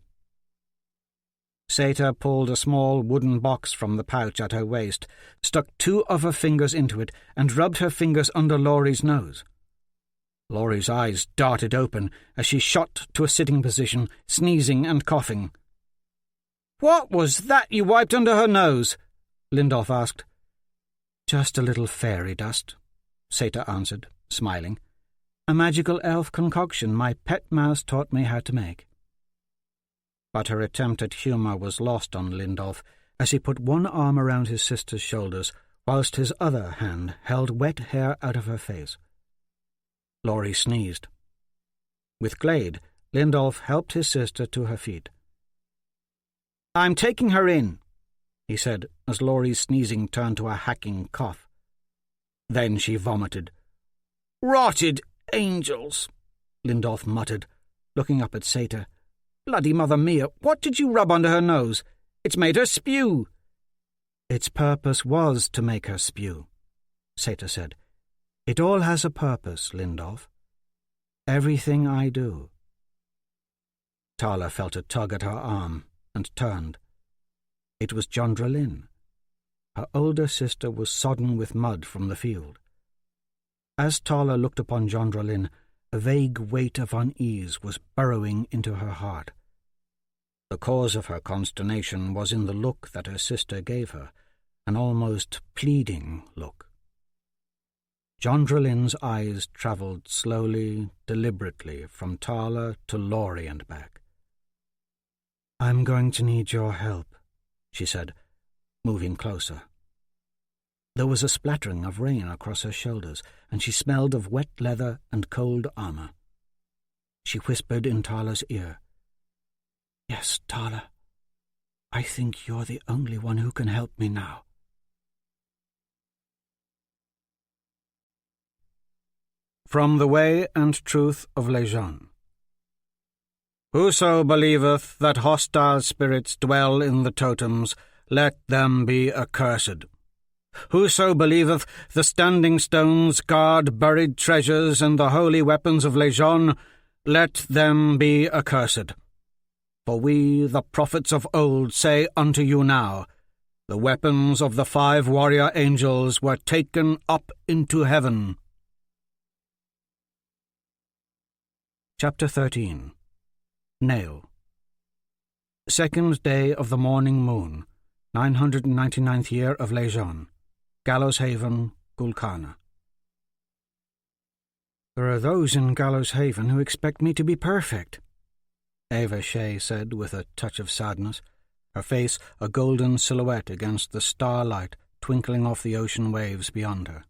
Seta pulled a small wooden box from the pouch at her waist, stuck 2 of her fingers into it, and rubbed her fingers under Laurie's nose. Laurie's eyes darted open as she shot to a sitting position, sneezing and coughing. "What was that you wiped under her nose?" Lindolf asked. "Just a little fairy dust," Seta answered, smiling. "A magical elf concoction my pet mouse taught me how to make." But her attempt at humour was lost on Lindolf as he put one arm around his sister's shoulders, whilst his other hand held wet hair out of her face. Laurie sneezed. With Glade, Lindolf helped his sister to her feet. "I'm taking her in," he said, as Laurie's sneezing turned to a hacking cough. Then she vomited. "Rotted angels," Lindolf muttered, looking up at Seta. "Bloody Mother Mia, what did you rub under her nose? It's made her spew." "Its purpose was to make her spew," Seta said. "It all has a purpose, Lindolf. Everything I do." Tala felt a tug at her arm and turned. It was Jondralin. Her older sister was sodden with mud from the field. As Tala looked upon Jondralin, a vague weight of unease was burrowing into her heart. The cause of her consternation was in the look that her sister gave her, an almost pleading look. Jondralin's eyes travelled slowly, deliberately, from Tala to Laurie and back. "I'm going to need your help," she said, moving closer. There was a splattering of rain across her shoulders, and she smelled of wet leather and cold armour. She whispered in Tala's ear, "Yes, Tala, I think you're the only one who can help me now." From the Way and Truth of Lejeune. "Whoso believeth that hostile spirits dwell in the totems, let them be accursed. Whoso believeth the standing stones guard buried treasures and the holy weapons of Lejeune, let them be accursed. For we, the prophets of old, say unto you now, the weapons of the 5 warrior angels were taken up into heaven." Chapter 13. Nail. 2nd day of the morning moon, 999th year of Lejeune. Gallows Haven, Gul Kana. "There are those in Gallows Haven who expect me to be perfect," Ava Shea said with a touch of sadness, her face a golden silhouette against the starlight twinkling off the ocean waves beyond her.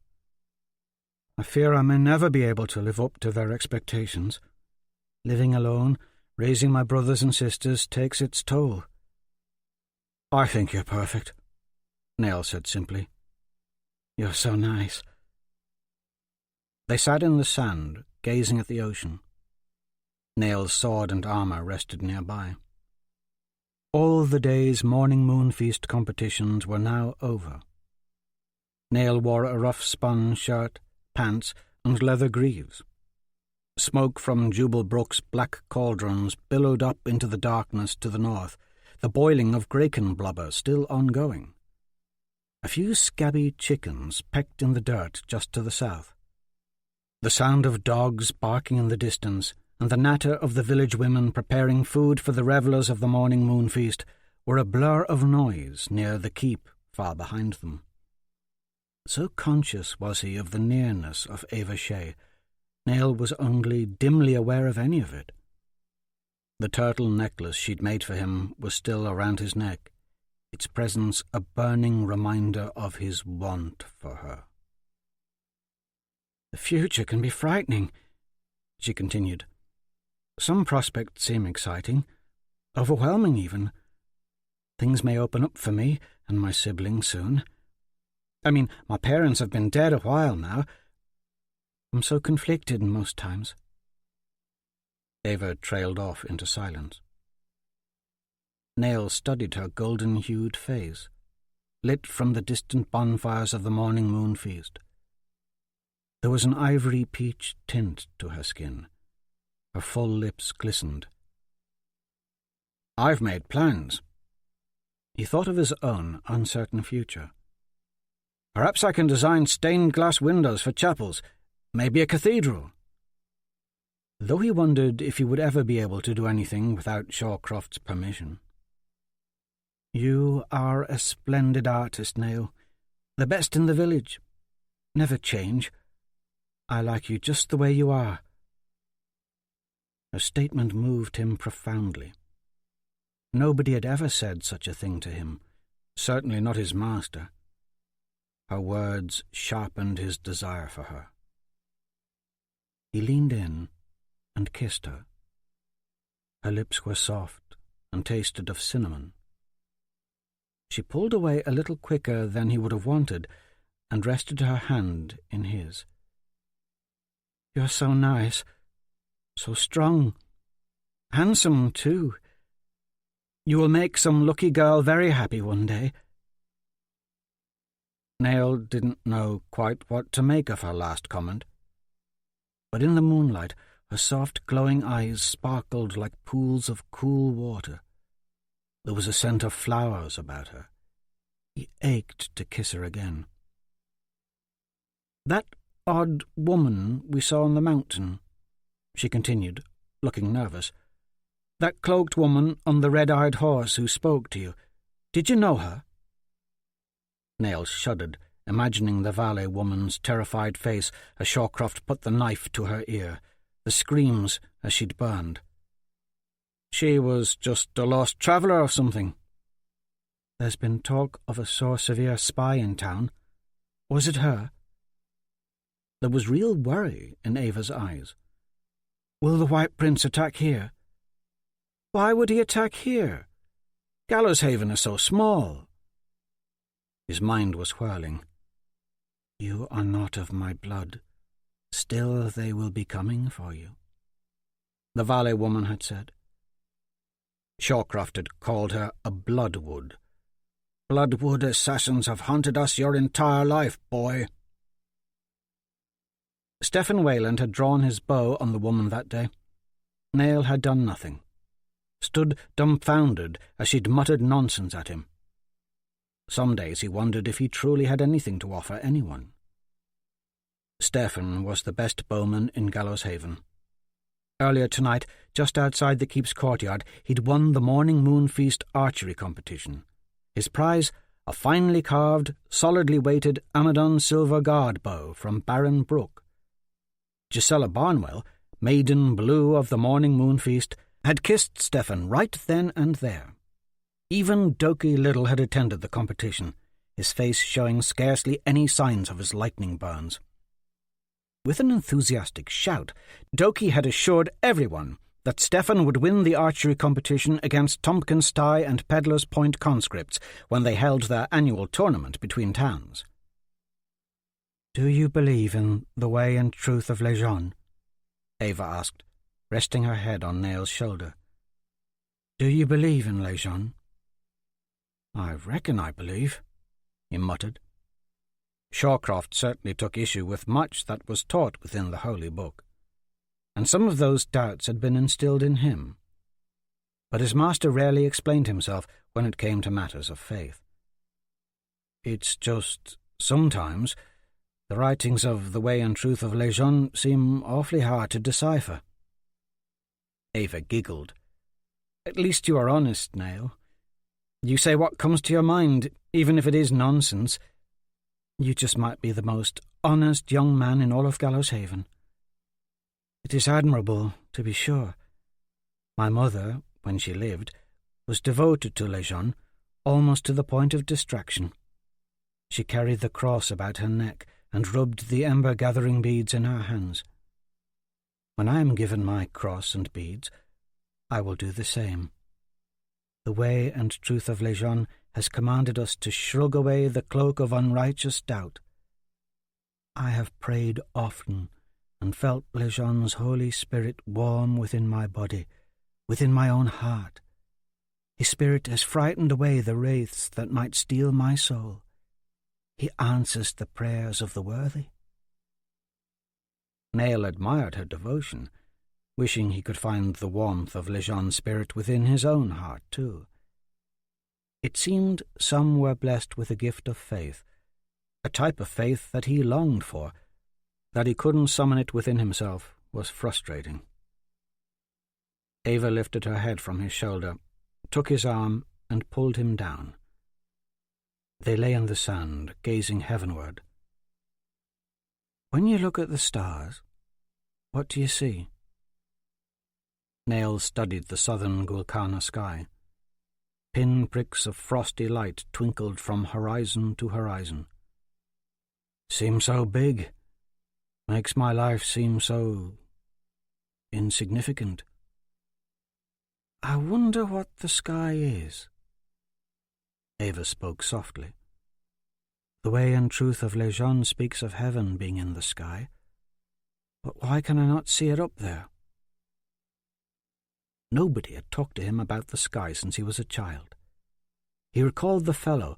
"I fear I may never be able to live up to their expectations. Living alone, raising my brothers and sisters takes its toll." "I think you're perfect," Nail said simply. "You're so nice." They sat in the sand, gazing at the ocean. Nail's sword and armour rested nearby. All the day's morning moon feast competitions were now over. Nail wore a rough-spun shirt, pants, and leather greaves. Smoke from Jubal Brook's black cauldrons billowed up into the darkness to the north, the boiling of Graken blubber still ongoing. A few scabby chickens pecked in the dirt just to the south. The sound of dogs barking in the distance, and the natter of the village women preparing food for the revellers of the morning moon feast, were a blur of noise near the keep far behind them. So conscious was he of the nearness of Ava Shea, Nail was only dimly aware of any of it. The turtle necklace she'd made for him was still around his neck, its presence a burning reminder of his want for her. "The future can be frightening," she continued. Some prospects seem exciting, overwhelming even. Things may open up for me and my siblings soon. I mean, my parents have been dead a while now. I'm so conflicted most times." Ava trailed off into silence. Nail studied her golden-hued face, lit from the distant bonfires of the morning moon feast. There was an ivory peach tint to her skin. Her full lips glistened. "I've made plans." He thought of his own uncertain future. "Perhaps I can design stained-glass windows for chapels, maybe a cathedral." Though he wondered if he would ever be able to do anything without Shawcroft's permission. "You are a splendid artist, Nail. The best in the village. Never change. I like you just the way you are." Her statement moved him profoundly. Nobody had ever said such a thing to him, certainly not his master. Her words sharpened his desire for her. He leaned in and kissed her. Her lips were soft and tasted of cinnamon. She pulled away a little quicker than he would have wanted and rested her hand in his. "You're so nice, so strong, handsome too. You will make some lucky girl very happy one day." Nail didn't know quite what to make of her last comment. But in the moonlight, her soft glowing eyes sparkled like pools of cool water. There was a scent of flowers about her. He ached to kiss her again. "That odd woman we saw on the mountain," she continued, looking nervous. "That cloaked woman on the red-eyed horse who spoke to you. Did you know her?" Nail shuddered, imagining the valet woman's terrified face as Shawcroft put the knife to her ear, the screams as she'd burned. "She was just a lost traveller or something." "There's been talk of a Sor Sevier spy in town. Was it her?" There was real worry in Ava's eyes. "Will the White Prince attack here?" "Why would he attack here? Gallowshaven is so small." His mind was whirling. "You are not of my blood. Still they will be coming for you," the valet woman had said. Shawcroft had called her a bloodwood. "Bloodwood assassins have haunted us your entire life, boy." Stephen Wayland had drawn his bow on the woman that day. Nail had done nothing. Stood dumbfounded as she'd muttered nonsense at him. Some days he wondered if he truly had anything to offer anyone. Stephen was the best bowman in Gallowshaven. Earlier tonight, just outside the keep's courtyard, he'd won the morning moon feast archery competition. His prize, a finely carved, solidly weighted Amadon silver guard bow from Baron Brook. Gisela Barnwell, maiden blue of the morning moon feast, had kissed Stephen right then and there. Even Doki Little had attended the competition, his face showing scarcely any signs of his lightning burns. With an enthusiastic shout, Doki had assured everyone that Stephen would win the archery competition against Tompkins Tie and Pedlar's Point conscripts when they held their annual tournament between towns. "Do you believe in the way and truth of Lejeune?" Ava asked, resting her head on Nail's shoulder. "Do you believe in Lejeune?" "I reckon I believe," he muttered. Shawcroft certainly took issue with much that was taught within the Holy Book, and some of those doubts had been instilled in him. But his master rarely explained himself when it came to matters of faith. "It's just, sometimes, the writings of the Way and Truth of Lejeune seem awfully hard to decipher." Ava giggled. "At least you are honest, Nail. You say what comes to your mind, even if it is nonsense. You just might be the most honest young man in all of Gallowshaven. It is admirable, to be sure. My mother, when she lived, was devoted to Lejeune, almost to the point of distraction. She carried the cross about her neck and rubbed the ember-gathering beads in her hands. When I am given my cross and beads, I will do the same. The way and truth of Lejeune has commanded us to shrug away the cloak of unrighteous doubt. I have prayed often and felt Lejeune's Holy Spirit warm within my body, within my own heart. His spirit has frightened away the wraiths that might steal my soul. He answers the prayers of the worthy. Neil admired her devotion, wishing he could find the warmth of Lejeune's spirit within his own heart too. It seemed some were blessed with a gift of faith, a type of faith that he longed for. That he couldn't summon it within himself was frustrating. Ava lifted her head from his shoulder, took his arm, and pulled him down. They lay in the sand, gazing heavenward. "When you look at the stars, what do you see?" Neil studied the southern Gul Kana sky. Pin-pricks of frosty light twinkled from horizon to horizon. "Seems so big. Makes my life seem so insignificant." "I wonder what the sky is." Ava spoke softly. "The way and truth of Lejeune speaks of heaven being in the sky. But why can I not see it up there?" Nobody had talked to him about the sky since he was a child. He recalled the fellow,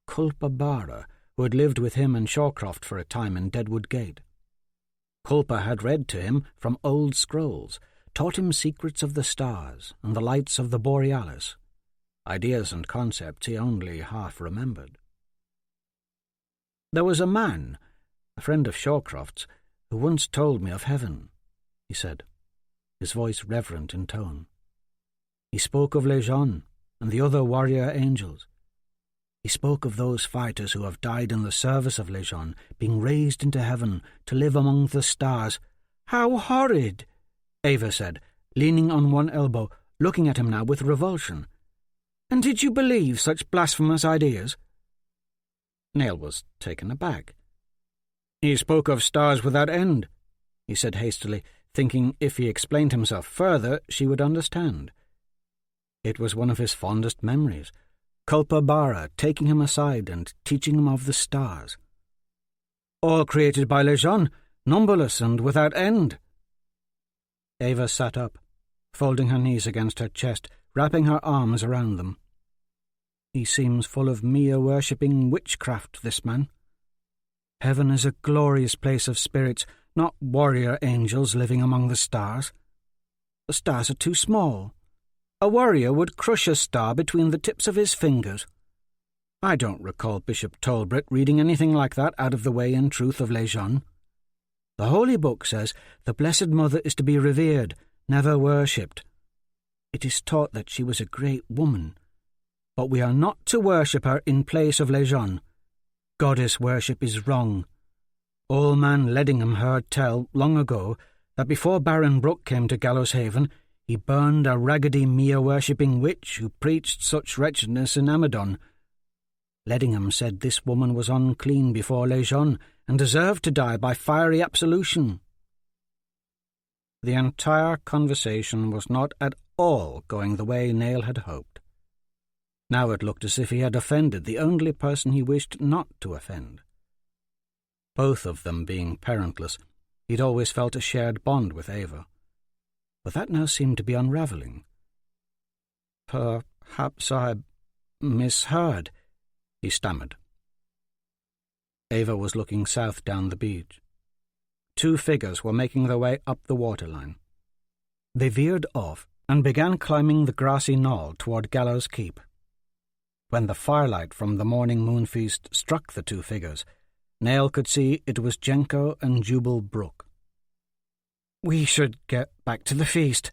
Culpa Bara, who had lived with him and Shawcroft for a time in Deadwood Gate. Culpa had read to him from old scrolls, taught him secrets of the stars and the lights of the Borealis, ideas and concepts he only half remembered. "There was a man, a friend of Shawcroft's, who once told me of heaven," he said, his voice reverent in tone. "He spoke of Lejeune and the other warrior angels. He spoke of those fighters who have died in the service of Lejeune, being raised into heaven to live among the stars." "How horrid!" Ava said, leaning on one elbow, looking at him now with revulsion. "And did you believe such blasphemous ideas?" Neil was taken aback. "He spoke of stars without end," he said hastily, thinking if he explained himself further she would understand. It was one of his fondest memories, Culpa Bara taking him aside and teaching him of the stars. "All created by Lejeune, numberless and without end." Ava sat up, folding her knees against her chest, wrapping her arms around them. "He seems full of Mia-worshipping witchcraft, this man. Heaven is a glorious place of spirits, not warrior angels living among the stars. The stars are too small. A warrior would crush a star between the tips of his fingers. I don't recall Bishop Tolbert reading anything like that out of the way and truth of Lejeune. The Holy Book says the Blessed Mother is to be revered, never worshipped. It is taught that she was a great woman, but we are not to worship her in place of Lejeune. Goddess worship is wrong. Old man Leddingham heard tell, long ago, that before Baron Brooke came to Gallows Haven, he burned a raggedy Mia-worshipping witch who preached such wretchedness in Amadon. Leddingham said this woman was unclean before Lejeune and deserved to die by fiery absolution." The entire conversation was not at all going the way Neil had hoped. Now it looked as if he had offended the only person he wished not to offend. Both of them being parentless, he'd always felt a shared bond with Ava. But that now seemed to be unravelling. "Perhaps I misheard," he stammered. Ava was looking south down the beach. Two figures were making their way up the waterline. They veered off and began climbing the grassy knoll toward Gallows Keep. When the firelight from the morning moon feast struck the two figures, Neil could see it was Jenko and Jubal Brooke. "We should get back to the feast."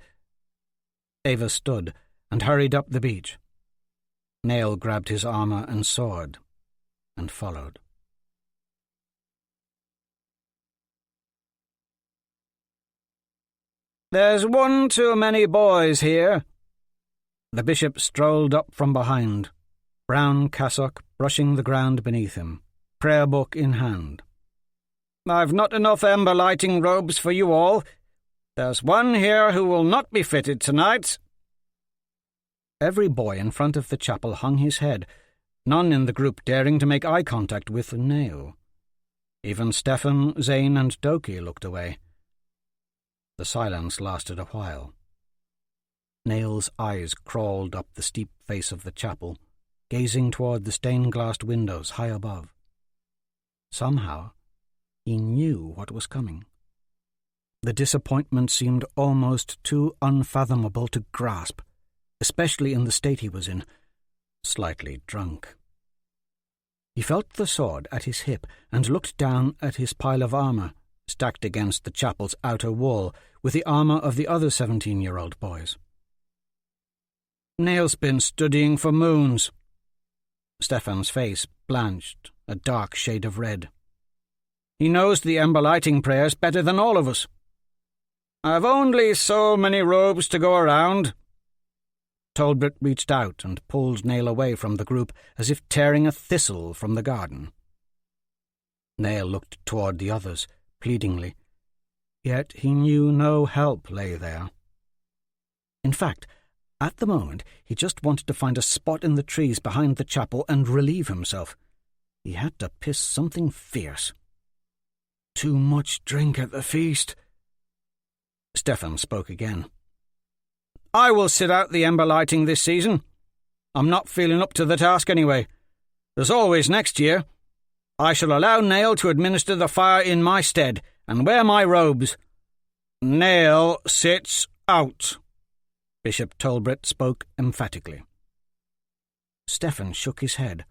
Ava stood and hurried up the beach. Neil grabbed his armour and sword and followed. "There's one too many boys here." The bishop strolled up from behind, brown cassock brushing the ground beneath him, prayer book in hand. "I've not enough ember-lighting robes for you all. There's one here who will not be fitted tonight." Every boy in front of the chapel hung his head, none in the group daring to make eye contact with Nail. Even Stefan, Zane, and Doki looked away. The silence lasted a while. Nail's eyes crawled up the steep face of the chapel, gazing toward the stained-glassed windows high above. Somehow, he knew what was coming. The disappointment seemed almost too unfathomable to grasp, especially in the state he was in, slightly drunk. He felt the sword at his hip and looked down at his pile of armour, stacked against the chapel's outer wall with the armour of the other 17-year-old boys. "Nail's been studying for moons." Stefan's face blanched, a dark shade of red. "He knows the ember-lighting prayers better than all of us. I've only so many robes to go around." Talbot reached out and pulled Nail away from the group as if tearing a thistle from the garden. Nail looked toward the others, pleadingly, yet he knew no help lay there. In fact, at the moment he just wanted to find a spot in the trees behind the chapel and relieve himself. He had to piss something fierce. "Too much drink at the feast." Stefan spoke again. "I will sit out the ember lighting this season. I'm not feeling up to the task anyway. There's always next year. I shall allow Nail to administer the fire in my stead and wear my robes." "Nail sits out," Bishop Talbot spoke emphatically. Stefan shook his head.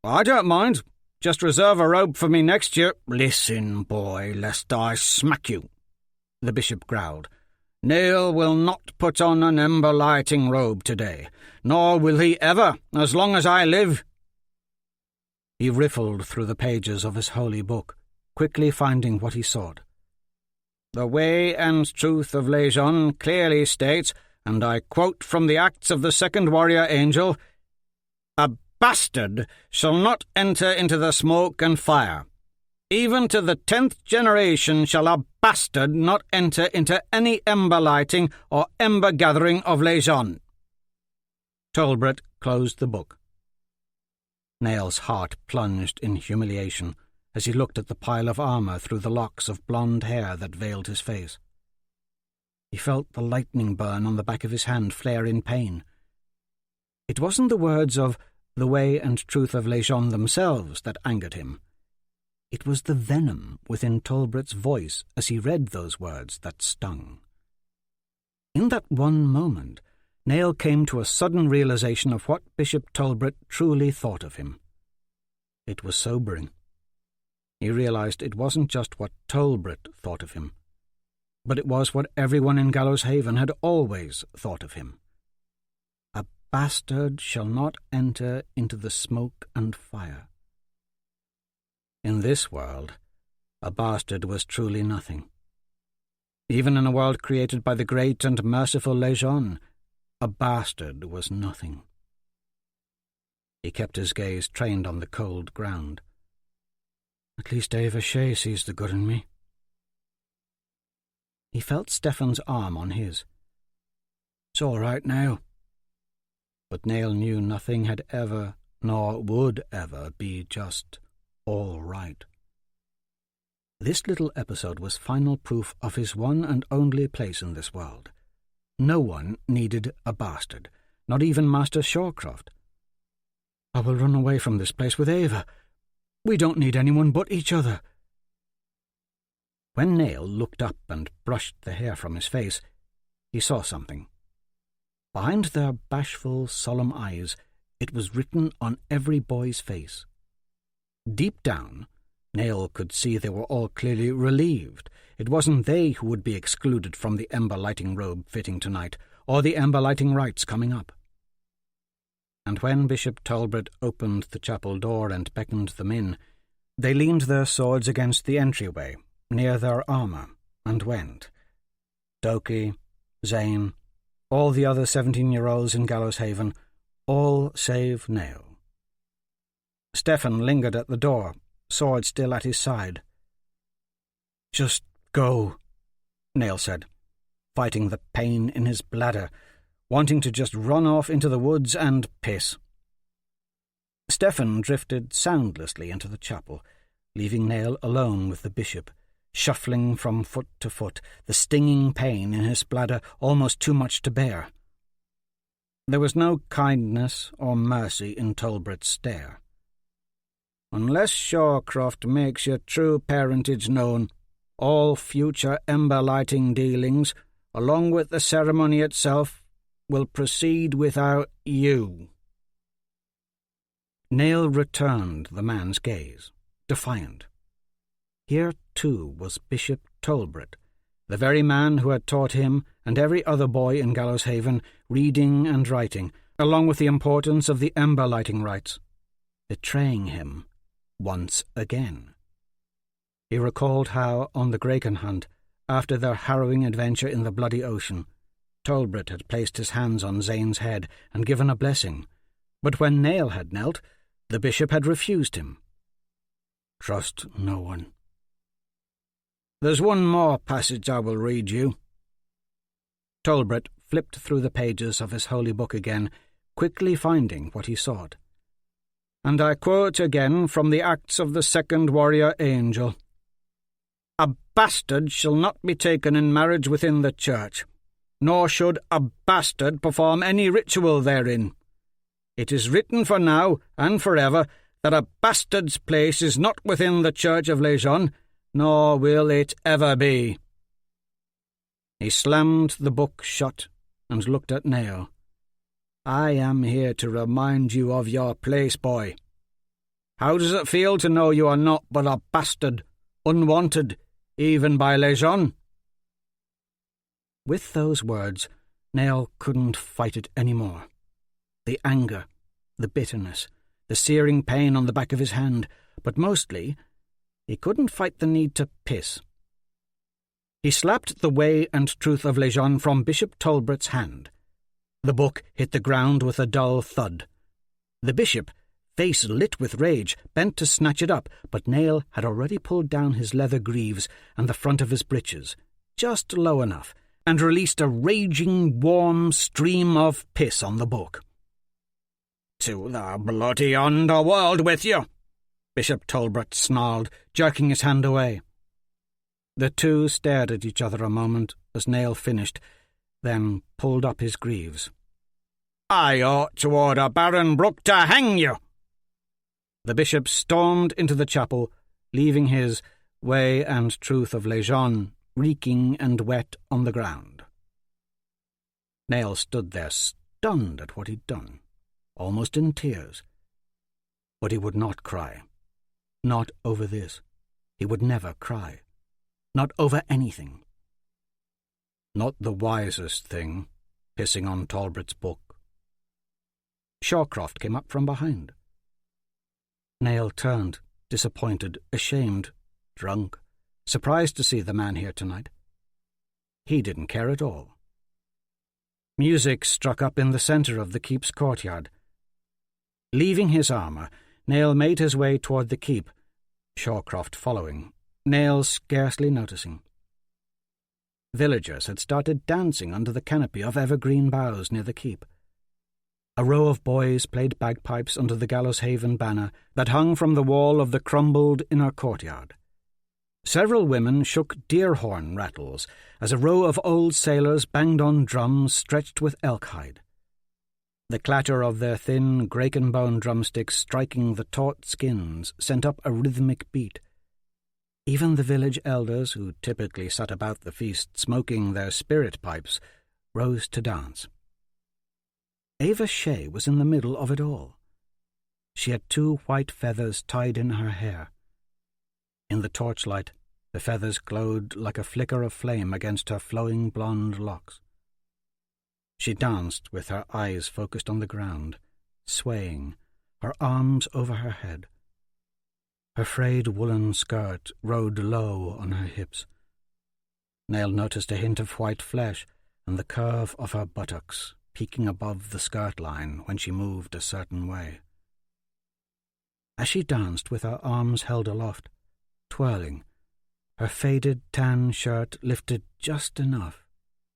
"I don't mind. Just reserve a robe for me next year." "Listen, boy, lest I smack you," the bishop growled. "Nail will not put on an ember-lighting robe today, nor will he ever, as long as I live." He riffled through the pages of his holy book, quickly finding what he sought. "The way and truth of Legion clearly states, and I quote from the Acts of the Second Warrior Angel, 'A bastard shall not enter into the smoke and fire. Even to the 10th generation shall a bastard not enter into any ember-lighting or ember-gathering of Legion.'" Talbot closed the book. Nail's heart plunged in humiliation as he looked at the pile of armour through the locks of blonde hair that veiled his face. He felt the lightning burn on the back of his hand flare in pain. It wasn't the words of "the way and truth of Legion" themselves that angered him. It was the venom within Talbot's voice as he read those words that stung. In that one moment, Nail came to a sudden realization of what Bishop Talbot truly thought of him. It was sobering. He realized it wasn't just what Talbot thought of him, but it was what everyone in Gallows Haven had always thought of him. A bastard shall not enter into the smoke and fire. In this world, a bastard was truly nothing. Even in a world created by the great and merciful Legion, a bastard was nothing. He kept his gaze trained on the cold ground. "At least Ava Shea sees the good in me." He felt Stefan's arm on his. "It's all right now." But Nail knew nothing had ever, nor would ever, be just all right. This little episode was final proof of his one and only place in this world. No one needed a bastard, not even Master Shawcroft. "I will run away from this place with Ava. We don't need anyone but each other." When Nail looked up and brushed the hair from his face, he saw something. Behind their bashful, solemn eyes, it was written on every boy's face. Deep down, Nail could see they were all clearly relieved. It wasn't they who would be excluded from the ember-lighting robe fitting tonight, or the ember-lighting rites coming up. And when Bishop Talbot opened the chapel door and beckoned them in, they leaned their swords against the entryway, near their armour, and went. Doki, Zane, all the other 17-year-olds in Gallows Haven, all save Nail. Stefan lingered at the door, sword still at his side. "Just go," Nail said. fighting the pain in his bladder, wanting to just run off into the woods and piss. Stephen drifted soundlessly into the chapel, leaving Nail alone with the bishop, shuffling from foot to foot, the stinging pain in his bladder almost too much to bear. There was no kindness or mercy in Talbot's stare. "Unless Shawcroft makes your true parentage known, all future ember-lighting dealings, along with the ceremony itself, will proceed without you." Nail returned the man's gaze, defiant. Here, too, was Bishop Talbot, the very man who had taught him and every other boy in Gallows Haven reading and writing, along with the importance of the ember-lighting rites, betraying him once again. He recalled how, on the Graken hunt, after their harrowing adventure in the bloody ocean, Talbot had placed his hands on Zane's head and given a blessing, but when Nail had knelt, the bishop had refused him. "Trust no one." "There's one more passage I will read you." Talbot flipped through the pages of his holy book again, quickly finding what he sought. And I quote again from the Acts of the Second Warrior Angel. "A bastard shall not be taken in marriage within the church, nor should a bastard perform any ritual therein. It is written for now and forever that a bastard's place is not within the church of Lejeune, nor will it ever be." He slammed the book shut and looked at Nail. "I am here to remind you of your place, boy. How does it feel to know you are not but a bastard, unwanted, even by Lejeune?" With those words, Nail couldn't fight it any more. The anger, the bitterness, the searing pain on the back of his hand, but mostly, he couldn't fight the need to piss. He slapped the Way and Truth of Lejeune from Bishop Talbot's hand. The book hit the ground with a dull thud. The bishop, face lit with rage, bent to snatch it up, but Nail had already pulled down his leather greaves and the front of his breeches, just low enough, and released a raging, warm stream of piss on the book. "To the bloody underworld with you!" Bishop Talbot snarled, jerking his hand away. The two stared at each other a moment as Nail finished, then pulled up his greaves. "I ought to order Baron Brooke to hang you!" The bishop stormed into the chapel, leaving his Way and Truth of Lejeune reeking and wet on the ground. Nail stood there stunned at what he'd done, almost in tears. But he would not cry. Not over this. He would never cry. Not over anything. Not the wisest thing, pissing on Talbot's book. Shawcroft came up from behind. Nail turned, disappointed, ashamed, drunk, surprised to see the man here tonight. He didn't care at all. Music struck up in the centre of the keep's courtyard. Leaving his armour, Nail made his way toward the keep, Shawcroft following, Nail scarcely noticing. Villagers had started dancing under the canopy of evergreen boughs near the keep. A row of boys played bagpipes under the Gallows Haven banner that hung from the wall of the crumbled inner courtyard. Several women shook deer-horn rattles as a row of old sailors banged on drums stretched with elk hide. The clatter of their thin, graken-bone drumsticks striking the taut skins sent up a rhythmic beat. Even the village elders, who typically sat about the feast smoking their spirit pipes, rose to dance. Ava Shea was in the middle of it all. She had 2 white feathers tied in her hair. In the torchlight, the feathers glowed like a flicker of flame against her flowing blonde locks. She danced with her eyes focused on the ground, swaying, her arms over her head. Her frayed woolen skirt rode low on her hips. Nail noticed a hint of white flesh and the curve of her buttocks peeking above the skirt line when she moved a certain way. As she danced with her arms held aloft, twirling, her faded tan shirt lifted just enough,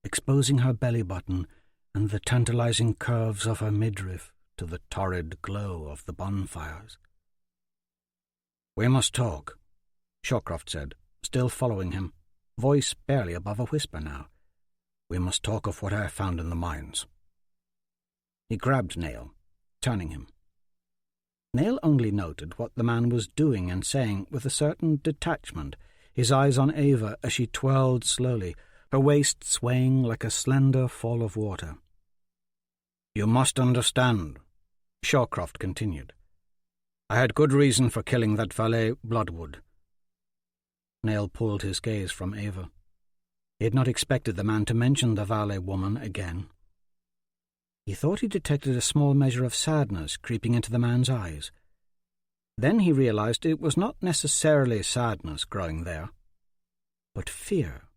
exposing her belly button and the tantalizing curves of her midriff to the torrid glow of the bonfires. "We must talk," Shawcroft said, still following him, voice barely above a whisper now. "We must talk of what I found in the mines." He grabbed Nail, turning him. Nail only noted what the man was doing and saying with a certain detachment, his eyes on Ava as she twirled slowly, her waist swaying like a slender fall of water. "You must understand," Shawcroft continued. "I had good reason for killing that valet Bloodwood." Nail pulled his gaze from Ava. He had not expected the man to mention the valet woman again. He thought he detected a small measure of sadness creeping into the man's eyes. Then he realized it was not necessarily sadness growing there, but fear.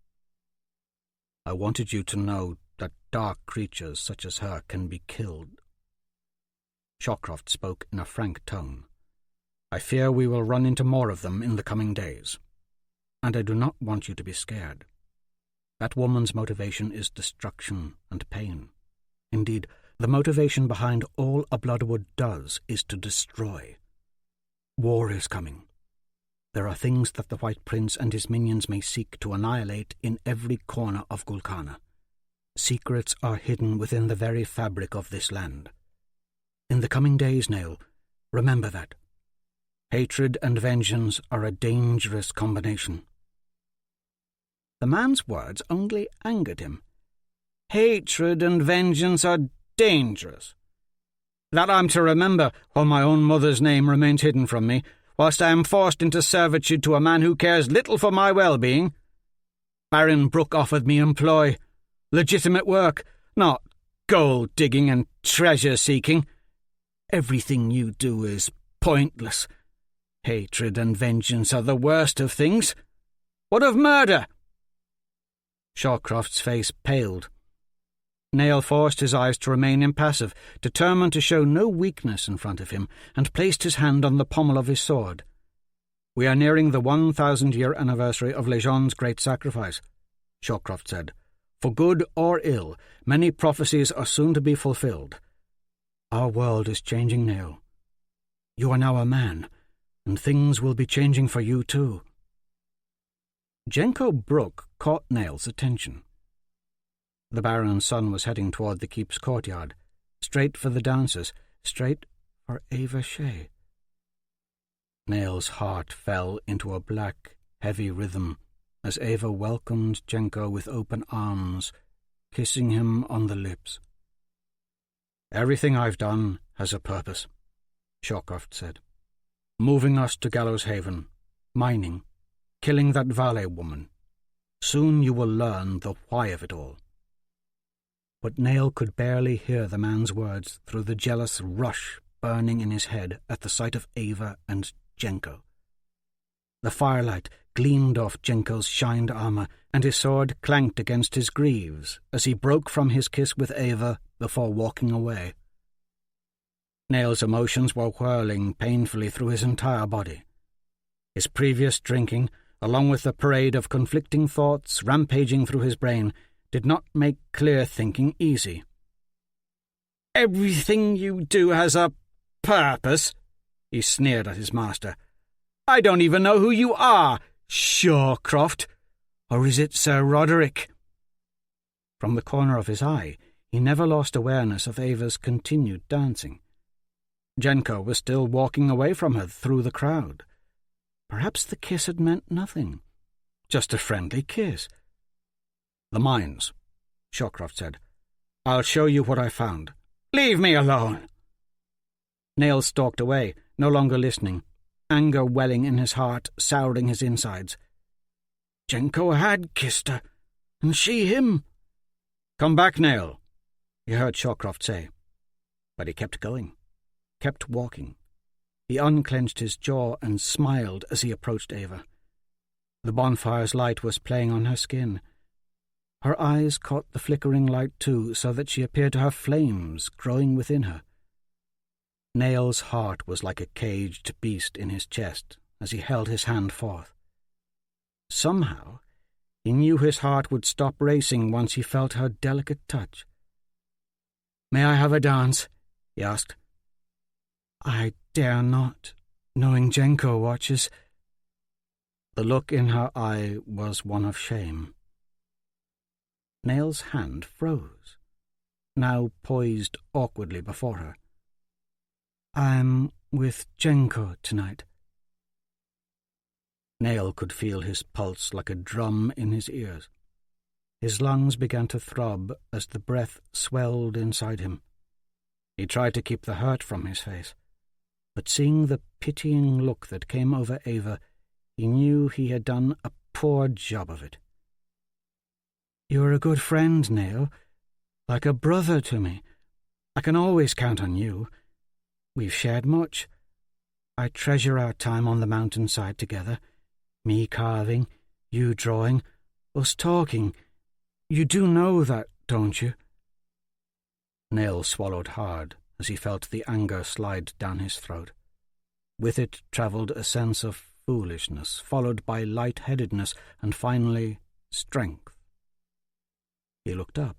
"I wanted you to know that dark creatures such as her can be killed." Shawcroft spoke in a frank tone. "I fear we will run into more of them in the coming days, and I do not want you to be scared. That woman's motivation is destruction and pain. Indeed, the motivation behind all a Bloodwood does is to destroy. War is coming. There are things that the White Prince and his minions may seek to annihilate in every corner of Gul Kana. Secrets are hidden within the very fabric of this land. In the coming days, Nail, remember that. Hatred and vengeance are a dangerous combination." The man's words only angered him. "Hatred and vengeance are dangerous. That I'm to remember while my own mother's name remains hidden from me, whilst I am forced into servitude to a man who cares little for my well-being. Baron Brooke offered me employ, legitimate work, not gold-digging and treasure-seeking. Everything you do is pointless. Hatred and vengeance are the worst of things. What of murder?" Shawcroft's face paled. Nail forced his eyes to remain impassive, determined to show no weakness in front of him, and placed his hand on the pommel of his sword. "We are nearing the 1,000-year anniversary of Lejean's great sacrifice," Shawcroft said. "For good or ill, many prophecies are soon to be fulfilled. Our world is changing, Nail. You are now a man, and things will be changing for you too." Jenko Brooke caught Nail's attention. The Baron's son was heading toward the keep's courtyard, straight for the dancers, straight for Ava Shea. Nail's heart fell into a black, heavy rhythm as Ava welcomed Jenko with open arms, kissing him on the lips. "Everything I've done has a purpose," Shawcroft said. "Moving us to Gallows Haven, mining, killing that valet woman. Soon you will learn the why of it all." But Nail could barely hear the man's words through the jealous rush burning in his head at the sight of Ava and Jenko. The firelight gleamed off Jenko's shined armour, and his sword clanked against his greaves as he broke from his kiss with Ava before walking away. Nail's emotions were whirling painfully through his entire body. His previous drinking, along with the parade of conflicting thoughts rampaging through his brain, did not make clear thinking easy. "Everything you do has a purpose," he sneered at his master. "I don't even know who you are, Shawcroft. Or is it Sir Roderick?" From the corner of his eye, he never lost awareness of Ava's continued dancing. Jenko was still walking away from her through the crowd. Perhaps the kiss had meant nothing. Just a friendly kiss. "The mines," Shawcroft said. "I'll show you what I found." "Leave me alone!" Nail stalked away, no longer listening, anger welling in his heart, souring his insides. Jenko had kissed her, and she him. "Come back, Nail," he heard Shawcroft say. But he kept going, kept walking. He unclenched his jaw and smiled as he approached Ava. The bonfire's light was playing on her skin. Her eyes caught the flickering light too, so that she appeared to have flames growing within her. Nail's heart was like a caged beast in his chest as he held his hand forth. Somehow, He knew his heart would stop racing once he felt her delicate touch. "May I have a dance?" he asked. "I dare not, knowing Jenko watches." The look in her eye was one of shame. Nail's hand froze, now poised awkwardly before her. "I'm with Jenko tonight." Nail could feel his pulse like a drum in his ears. His lungs began to throb as the breath swelled inside him. He tried to keep the hurt from his face, but seeing the pitying look that came over Ava, he knew he had done a poor job of it. "You're a good friend, Nail, like a brother to me. I can always count on you. We've shared much. I treasure our time on the mountainside together. Me carving, you drawing, us talking. You do know that, don't you?" Nail swallowed hard as he felt the anger slide down his throat. With it travelled a sense of foolishness, followed by light-headedness, and finally strength. He looked up,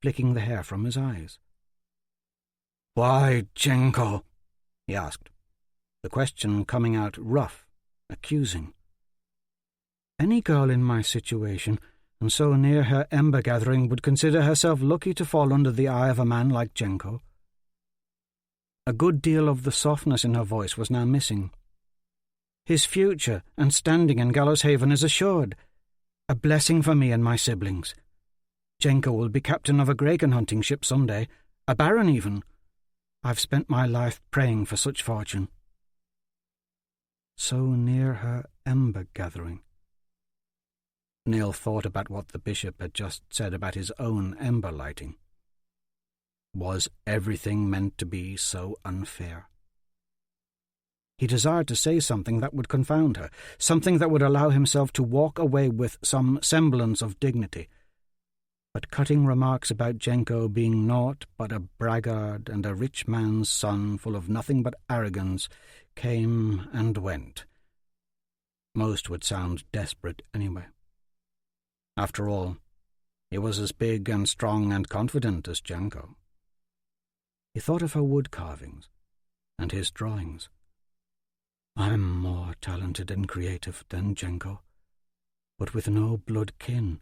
flicking the hair from his eyes. "Why, Jenko?" he asked, the question coming out rough, accusing. Any girl in my situation, and so near her ember gathering, would consider herself lucky to fall under the eye of a man like Jenko. A good deal of the softness in her voice was now missing. "His future and standing in Gallows Haven is assured. A blessing for me and my siblings. Jenko will be captain of a Graken hunting ship some day, a baron even. I've spent my life praying for such fortune." So near her ember gathering. Nail thought about what the bishop had just said about his own ember lighting. Was everything meant to be so unfair? He desired to say something that would confound her, something that would allow himself to walk away with some semblance of dignity. But cutting remarks about Jenko being naught but a braggart and a rich man's son full of nothing but arrogance came and went. Most would sound desperate anyway. After all, he was as big and strong and confident as Jenko. He thought of her wood carvings and his drawings. "I'm more talented and creative than Jenko, but with no blood kin,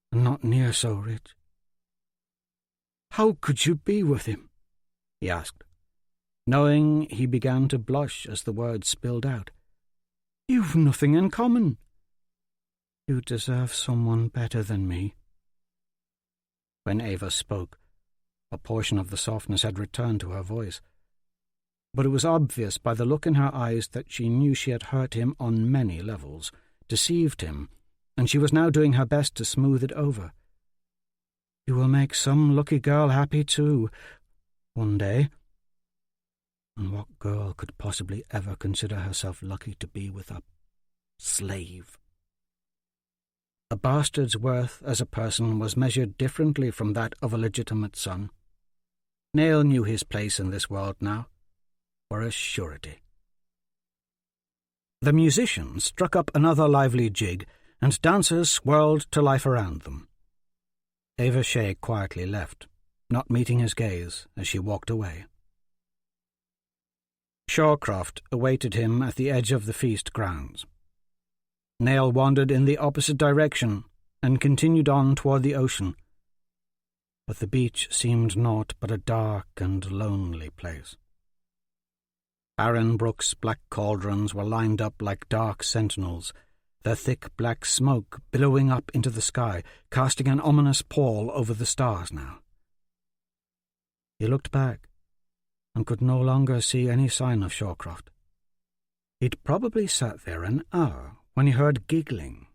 and not near so rich." "How could you be with him?" he asked, knowing he began to blush as the words spilled out. "You've nothing in common." "You deserve someone better than me." When Ava spoke, a portion of the softness had returned to her voice, but it was obvious by the look in her eyes that she knew she had hurt him on many levels, deceived him, and she was now doing her best to smooth it over. "You will make some lucky girl happy too, one day." And what girl could possibly ever consider herself lucky to be with a slave? A bastard's worth as a person was measured differently from that of a legitimate son. Nail knew his place in this world now, for a surety. The musicians struck up another lively jig, and dancers swirled to life around them. Ava Shea quietly left, not meeting his gaze as she walked away. Shawcroft awaited him at the edge of the feast grounds. Nail wandered in the opposite direction and continued on toward the ocean, but the beach seemed naught but a dark and lonely place. Barren brooks' black cauldrons were lined up like dark sentinels, their thick black smoke billowing up into the sky, casting an ominous pall over the stars now. He looked back and could no longer see any sign of Shawcroft. He'd probably sat there an hour when he heard giggling,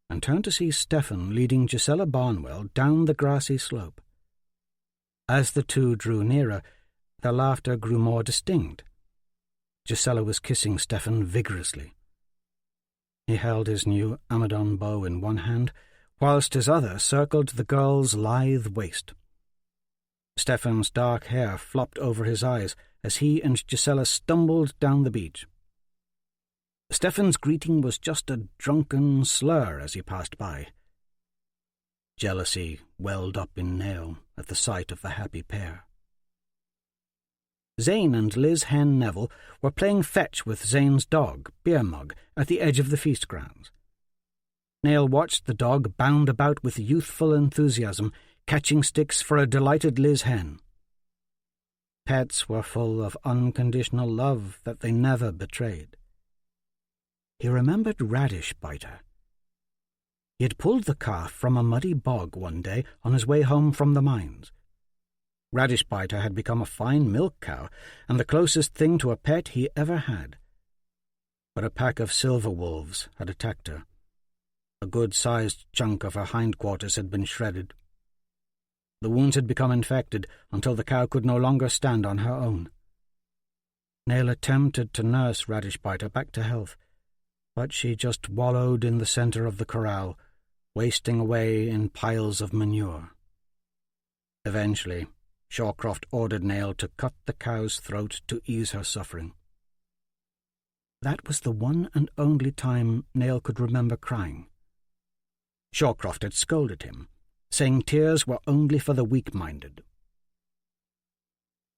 and turned to see Stephen leading Gisela Barnwell down the grassy slope. As the two drew nearer, their laughter grew more distinct. Gisela was kissing Stephen vigorously. He held his new Amadon bow in one hand, whilst his other circled the girl's lithe waist. Stephen's dark hair flopped over his eyes as he and Gisela stumbled down the beach. Stephen's greeting was just a drunken slur as he passed by, Jealousy welled up in Nell at the sight of the happy pair. Zane and Liz Hen Neville were playing fetch with Zane's dog, Beer Mug, at the edge of the feast grounds. Nell watched the dog bound about with youthful enthusiasm, catching sticks for a delighted Liz Hen. Pets were full of unconditional love that they never betrayed. He remembered Radish Biter. He had pulled the calf from a muddy bog one day on his way home from the mines. Radish Biter had become a fine milk cow and the closest thing to a pet he ever had. But a pack of silver wolves had attacked her. A good-sized chunk of her hindquarters had been shredded. The wounds had become infected until the cow could no longer stand on her own. Nell attempted to nurse Radish Biter back to health, but she just wallowed in the centre of the corral, wasting away in piles of manure. Eventually, Shawcroft ordered Nell to cut the cow's throat to ease her suffering. That was the one and only time Nell could remember crying. Shawcroft had scolded him, saying tears were only for the weak-minded.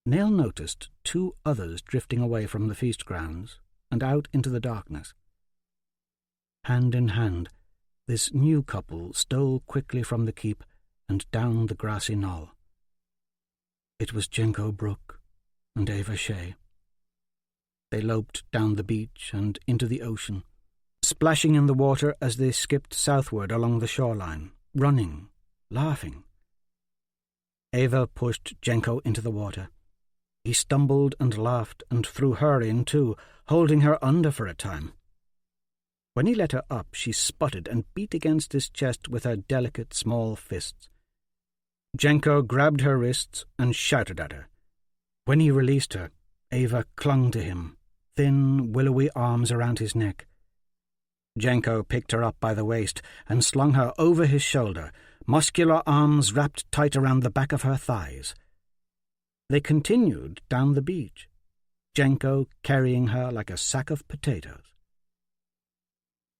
Nell noticed two others drifting away from the feast grounds and out into the darkness. Hand in hand, this new couple stole quickly from the keep and down the grassy knoll. It was Jenko Brooke and Ava Shea. They loped down the beach and into the ocean, splashing in the water as they skipped southward along the shoreline, running, laughing. Ava pushed Jenko into the water. He stumbled and laughed and threw her in too, holding her under for a time. When he let her up, she sputtered and beat against his chest with her delicate small fists. Jenko grabbed her wrists and shouted at her. When he released her, Ava clung to him, thin, willowy arms around his neck. Jenko picked her up by the waist and slung her over his shoulder, muscular arms wrapped tight around the back of her thighs. They continued down the beach, Jenko carrying her like a sack of potatoes.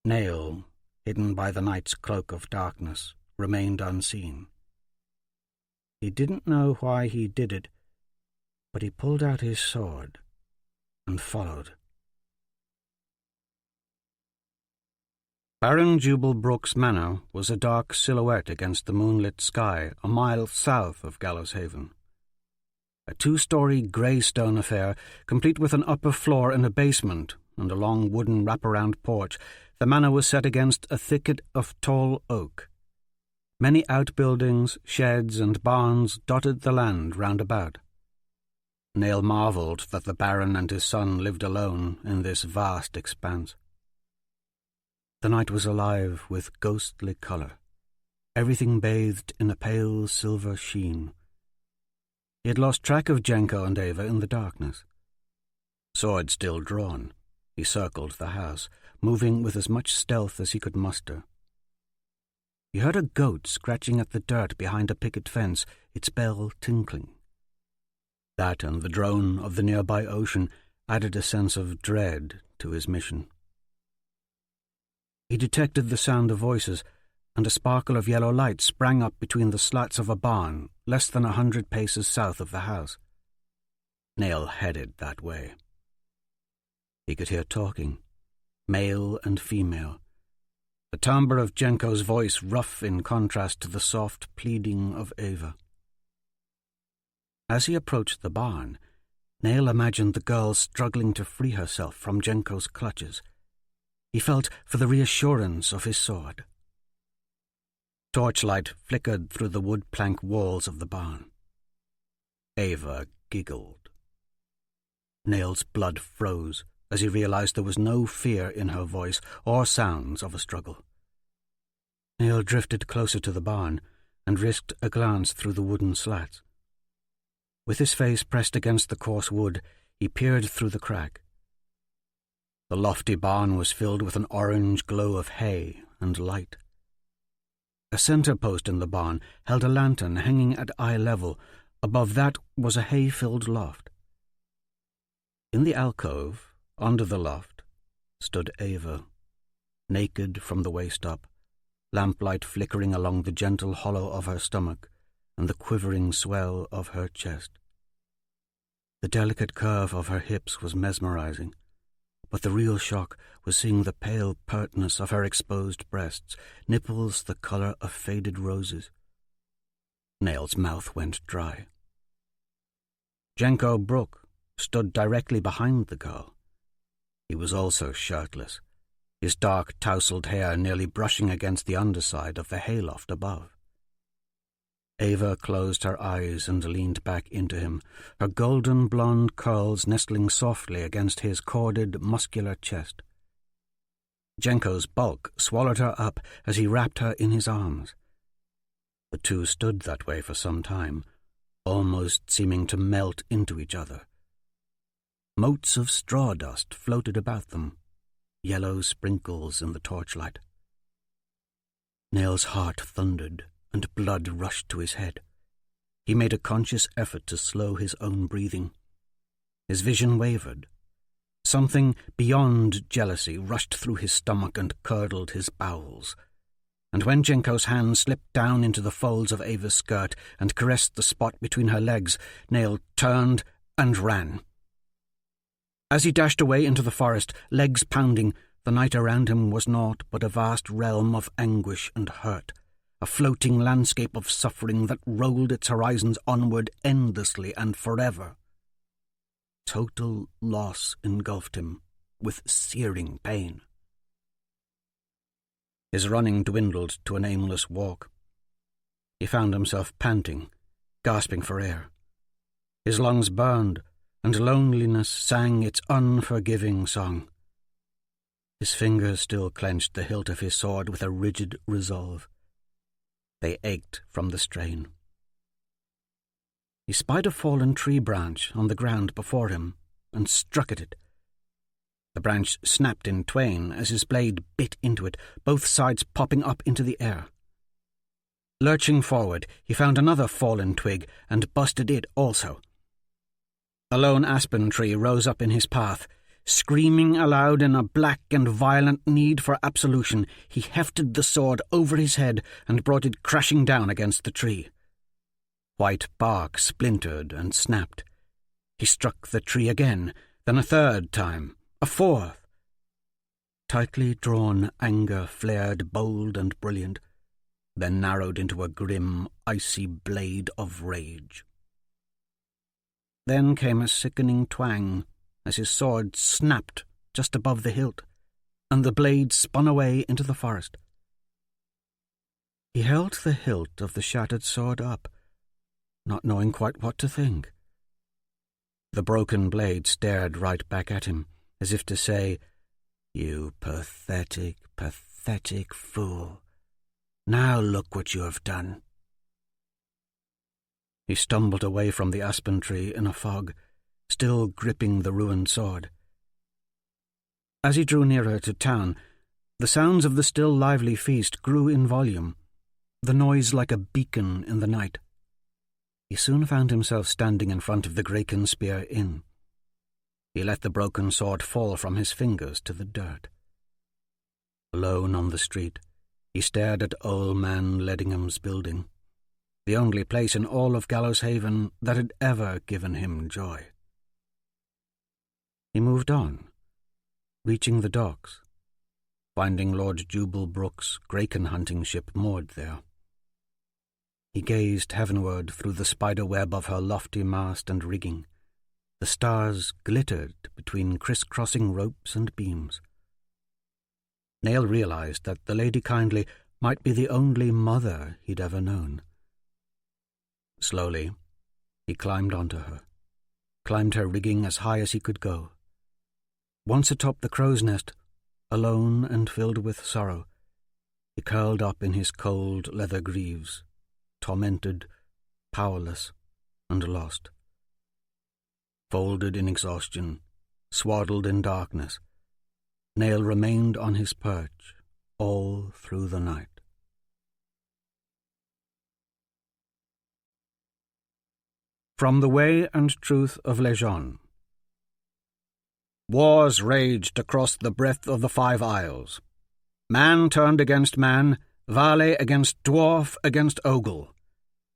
Nell, hidden by the night's cloak of darkness, remained unseen. He didn't know why he did it, but he pulled out his sword and followed. Baron Jubal Brooke's manor was a dark silhouette against the moonlit sky a mile south of Gallows Haven. A 2-story grey stone affair, complete with an upper floor and a basement and a long wooden wraparound porch, the manor was set against a thicket of tall oak. Many outbuildings, sheds, and barns dotted the land round about. Nell marvelled that the Baron and his son lived alone in this vast expanse. The night was alive with ghostly colour, everything bathed in a pale silver sheen. He had lost track of Jenko and Ava in the darkness. Sword still drawn, he circled the house, moving with as much stealth as he could muster. He heard a goat scratching at the dirt behind a picket fence, its bell tinkling. That and the drone of the nearby ocean added a sense of dread to his mission. He detected the sound of voices, and a sparkle of yellow light sprang up between the slats of a barn less than 100 paces south of the house. Nell headed that way. He could hear talking, male and female, the timbre of Jenko's voice rough in contrast to the soft pleading of Ava. As he approached the barn, Nell imagined the girl struggling to free herself from Jenko's clutches. He felt for the reassurance of his sword. Torchlight flickered through the wood plank walls of the barn. Ava giggled. Nell's blood froze as he realized there was no fear in her voice or sounds of a struggle. Nell drifted closer to the barn and risked a glance through the wooden slats. With his face pressed against the coarse wood, he peered through the crack. The lofty barn was filled with an orange glow of hay and light. A centre post in the barn held a lantern hanging at eye level. Above that was a hay-filled loft. In the alcove, under the loft, stood Ava, naked from the waist up, lamplight flickering along the gentle hollow of her stomach and the quivering swell of her chest. The delicate curve of her hips was mesmerizing, but the real shock was seeing the pale pertness of her exposed breasts, nipples the color of faded roses. Nail's mouth went dry. Jenko Brook stood directly behind the girl. He was also shirtless, his dark tousled hair nearly brushing against the underside of the hayloft above. Ava closed her eyes and leaned back into him, her golden blonde curls nestling softly against his corded, muscular chest. Jenko's bulk swallowed her up as he wrapped her in his arms. The two stood that way for some time, almost seeming to melt into each other. Motes of straw dust floated about them, yellow sprinkles in the torchlight. Nail's heart thundered, and blood rushed to his head. He made a conscious effort to slow his own breathing. His vision wavered. Something beyond jealousy rushed through his stomach and curdled his bowels. And when Jenko's hand slipped down into the folds of Ava's skirt and caressed the spot between her legs, Nail turned and ran. As he dashed away into the forest, legs pounding, the night around him was naught but a vast realm of anguish and hurt, a floating landscape of suffering that rolled its horizons onward endlessly and forever. Total loss engulfed him, with searing pain. His running dwindled to an aimless walk. He found himself panting, gasping for air. His lungs burned, and loneliness sang its unforgiving song. His fingers still clenched the hilt of his sword with a rigid resolve. They ached from the strain. He spied a fallen tree branch on the ground before him and struck at it. The branch snapped in twain as his blade bit into it, both sides popping up into the air. Lurching forward, he found another fallen twig and busted it also. A lone aspen tree rose up in his path. Screaming aloud in a black and violent need for absolution, he hefted the sword over his head and brought it crashing down against the tree. White bark splintered and snapped. He struck the tree again, then a third time, a fourth. Tightly drawn anger flared bold and brilliant, then narrowed into a grim, icy blade of rage. Then came a sickening twang as his sword snapped just above the hilt, and the blade spun away into the forest. He held the hilt of the shattered sword up, not knowing quite what to think. The broken blade stared right back at him, as if to say, "You pathetic, pathetic fool. Now look what you have done." He stumbled away from the aspen tree in a fog, still gripping the ruined sword. As he drew nearer to town, the sounds of the still lively feast grew in volume, the noise like a beacon in the night. He soon found himself standing in front of the Graken Spear Inn. He let the broken sword fall from his fingers to the dirt. Alone on the street, he stared at old man Leddingham's building, the only place in all of Gallows Haven that had ever given him joy. He moved on, reaching the docks, finding Lord Jubal Brooke's Graken hunting ship moored there. He gazed heavenward through the spider web of her lofty mast and rigging. The stars glittered between criss-crossing ropes and beams. Nail realized that the Lady Kindly might be the only mother he'd ever known. Slowly, he climbed onto her, climbed her rigging as high as he could go. Once atop the crow's nest, alone and filled with sorrow, he curled up in his cold leather greaves, tormented, powerless, and lost. Folded in exhaustion, swaddled in darkness, Nail remained on his perch all through the night. From the Way and Truth of Lejeune. Wars raged across the breadth of the 5 Isles. Man turned against man, Vale against dwarf against ogle,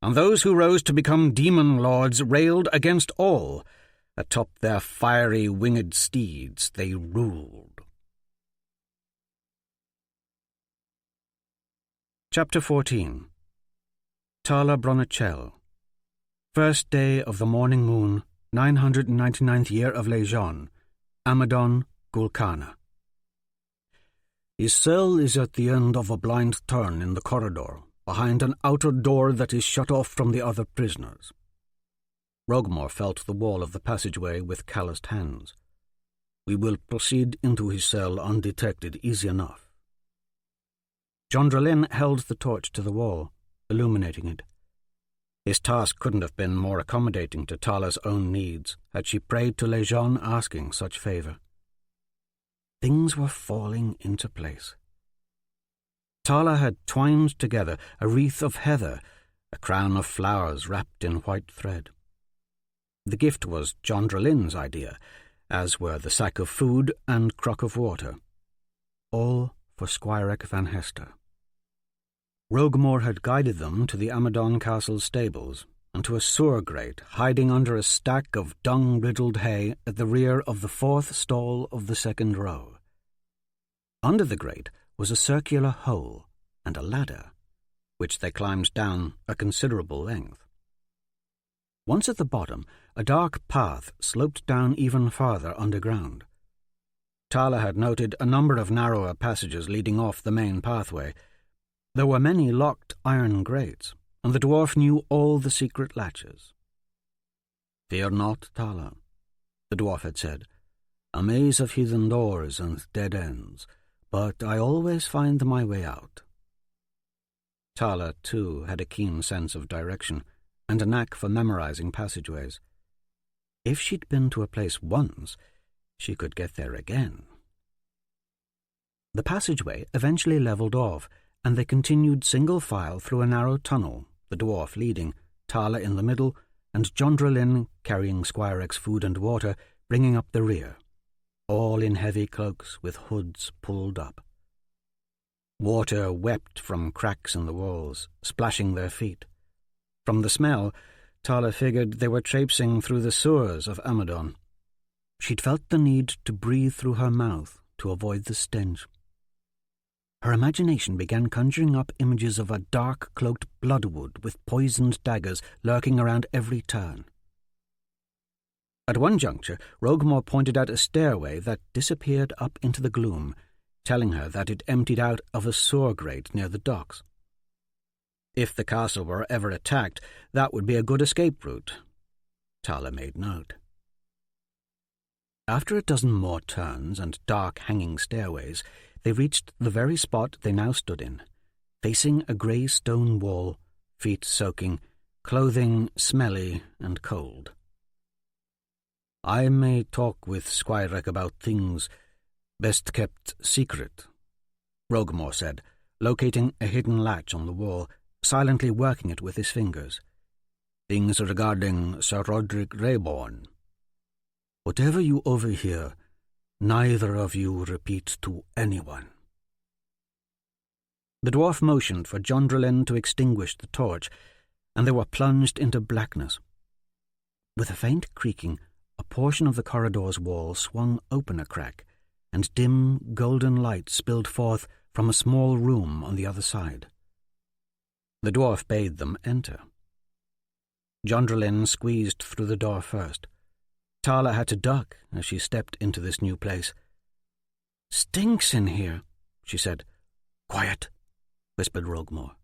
and those who rose to become demon lords railed against all. Atop their fiery winged steeds they ruled. Chapter 14. Tala Bronichel. First day of the morning moon, 999th year of Lejon, Amadon, Gul Kana. His cell is at the end of a blind turn in the corridor, behind an outer door that is shut off from the other prisoners. Rogmore felt the wall of the passageway with calloused hands. We will proceed into his cell undetected easy enough. Jondralin held the torch to the wall, illuminating it. His task couldn't have been more accommodating to Tala's own needs had she prayed to Lejon asking such favour. Things were falling into place. Tala had twined together a wreath of heather, a crown of flowers wrapped in white thread. The gift was Jondralin's idea, as were the sack of food and crock of water. All for Squirek van Hester. Rogmore had guided them to the Amadon Castle's stables, and to a sewer grate hiding under a stack of dung-riddled hay at the rear of the fourth stall of the second row. Under the grate was a circular hole and a ladder, which they climbed down a considerable length. Once at the bottom, a dark path sloped down even farther underground. Tala had noted a number of narrower passages leading off the main pathway. There were many locked iron grates, and the dwarf knew all the secret latches. "Fear not, Tala," the dwarf had said. "A maze of hidden doors and dead ends, but I always find my way out." Tala, too, had a keen sense of direction, and a knack for memorizing passageways. If she'd been to a place once, she could get there again. The passageway eventually levelled off, and they continued single file through a narrow tunnel, the dwarf leading, Tala in the middle, and Jondralin, carrying Squirek's food and water, bringing up the rear, all in heavy cloaks with hoods pulled up. Water wept from cracks in the walls, splashing their feet. From the smell, Tala figured they were traipsing through the sewers of Amadon. She'd felt the need to breathe through her mouth to avoid the stench. Her imagination began conjuring up images of a dark-cloaked bloodwood with poisoned daggers lurking around every turn. At one juncture, Rogmore pointed out a stairway that disappeared up into the gloom, telling her that it emptied out of a sewer grate near the docks. If the castle were ever attacked, that would be a good escape route. Tala made note. After a dozen more turns and dark hanging stairways, they reached the very spot they now stood in, facing a grey stone wall, feet soaking, clothing smelly and cold. "I may talk with Squirek about things best kept secret," Rogmore said, locating a hidden latch on the wall, silently working it with his fingers. "Things regarding Sir Roderick Rayborn. Whatever you overhear, neither of you repeat to anyone." The dwarf motioned for Jondralin to extinguish the torch, and they were plunged into blackness. With a faint creaking, a portion of the corridor's wall swung open a crack, and dim golden light spilled forth from a small room on the other side. The dwarf bade them enter. Jondralin squeezed through the door first. Tala had to duck as she stepped into this new place. "Stinks in here," she said. "Quiet," whispered Rogmore.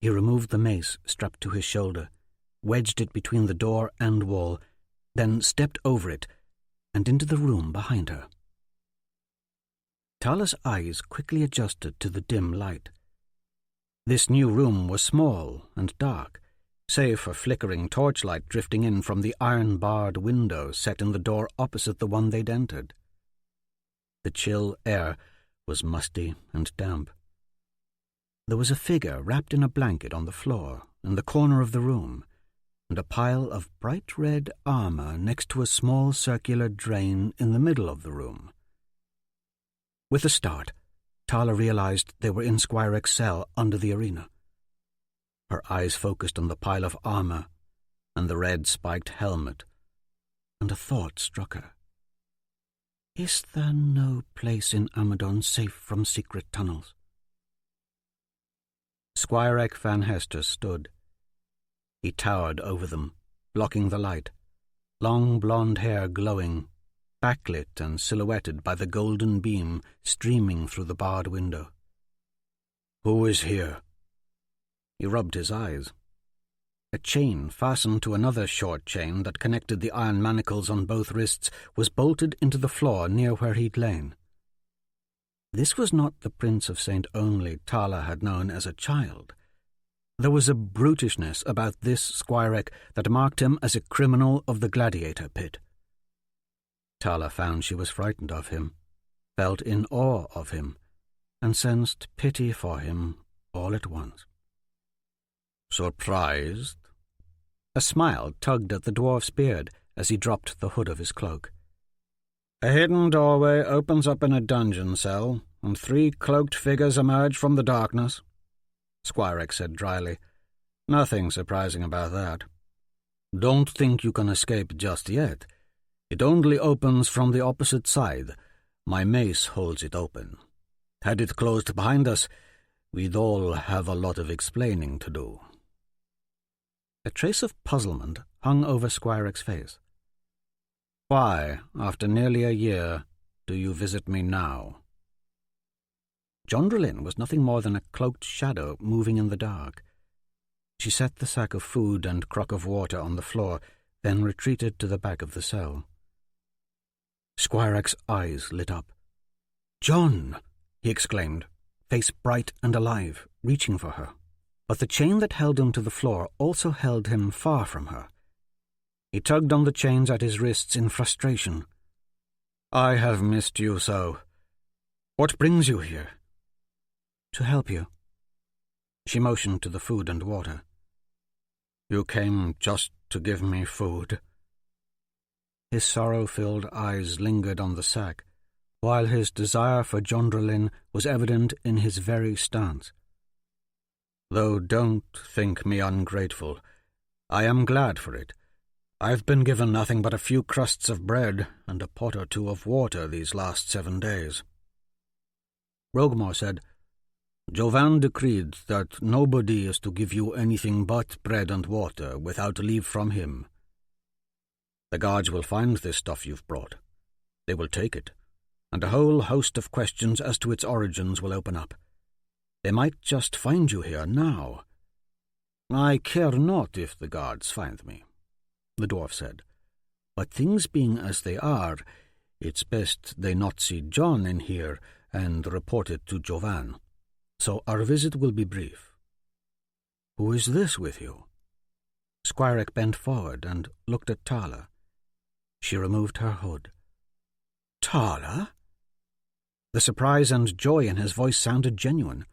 He removed the mace strapped to his shoulder, wedged it between the door and wall, then stepped over it and into the room behind her. Tala's eyes quickly adjusted to the dim light. This new room was small and dark, save for flickering torchlight drifting in from the iron-barred window set in the door opposite the one they'd entered. The chill air was musty and damp. There was a figure wrapped in a blanket on the floor in the corner of the room, and a pile of bright red armour next to a small circular drain in the middle of the room. With a start, Tala realized they were in Squireck's cell under the arena. Her eyes focused on the pile of armor and the red spiked helmet, and a thought struck her. Is there no place in Amadon safe from secret tunnels? Squireck Van Hester stood. He towered over them, blocking the light, long blonde hair glowing, backlit and silhouetted by the golden beam streaming through the barred window. "Who is here?" He rubbed his eyes. A chain fastened to another short chain that connected the iron manacles on both wrists was bolted into the floor near where he'd lain. This was not the Prince of St. Only Tala had known as a child. There was a brutishness about this Squireck that marked him as a criminal of the gladiator pit. Tala found she was frightened of him, felt in awe of him, and sensed pity for him all at once. "Surprised?" A smile tugged at the dwarf's beard as he dropped the hood of his cloak. "A hidden doorway opens up in a dungeon cell, and 3 cloaked figures emerge from the darkness," Squireck said dryly. "Nothing surprising about that. Don't think you can escape just yet. It only opens from the opposite side. My mace holds it open. Had it closed behind us, we'd all have a lot of explaining to do." A trace of puzzlement hung over Squireck's face. "Why, after nearly a year, do you visit me now?" Jondrelin was nothing more than a cloaked shadow moving in the dark. She set the sack of food and crock of water on the floor, then retreated to the back of the cell. Squireck's eyes lit up. "John!" he exclaimed, face bright and alive, reaching for her. But the chain that held him to the floor also held him far from her. He tugged on the chains at his wrists in frustration. "I have missed you so. What brings you here?" "To help you." She motioned to the food and water. "You came just to give me food?" His sorrow-filled eyes lingered on the sack, while his desire for Jondrelin was evident in his very stance. "Though don't think me ungrateful. I am glad for it. I've been given nothing but a few crusts of bread and a pot or two of water these last 7 days." Rogemore said, "Jovan decreed that nobody is to give you anything but bread and water without leave from him. The guards will find this stuff you've brought. They will take it, and a whole host of questions as to its origins will open up. They might just find you here now." "I care not if the guards find me," the dwarf said. "But things being as they are, it's best they not see John in here and report it to Jovan. So our visit will be brief." "Who is this with you?" Squireck bent forward and looked at Tala. She removed her hood. "Tala?" The surprise and joy in his voice sounded genuine.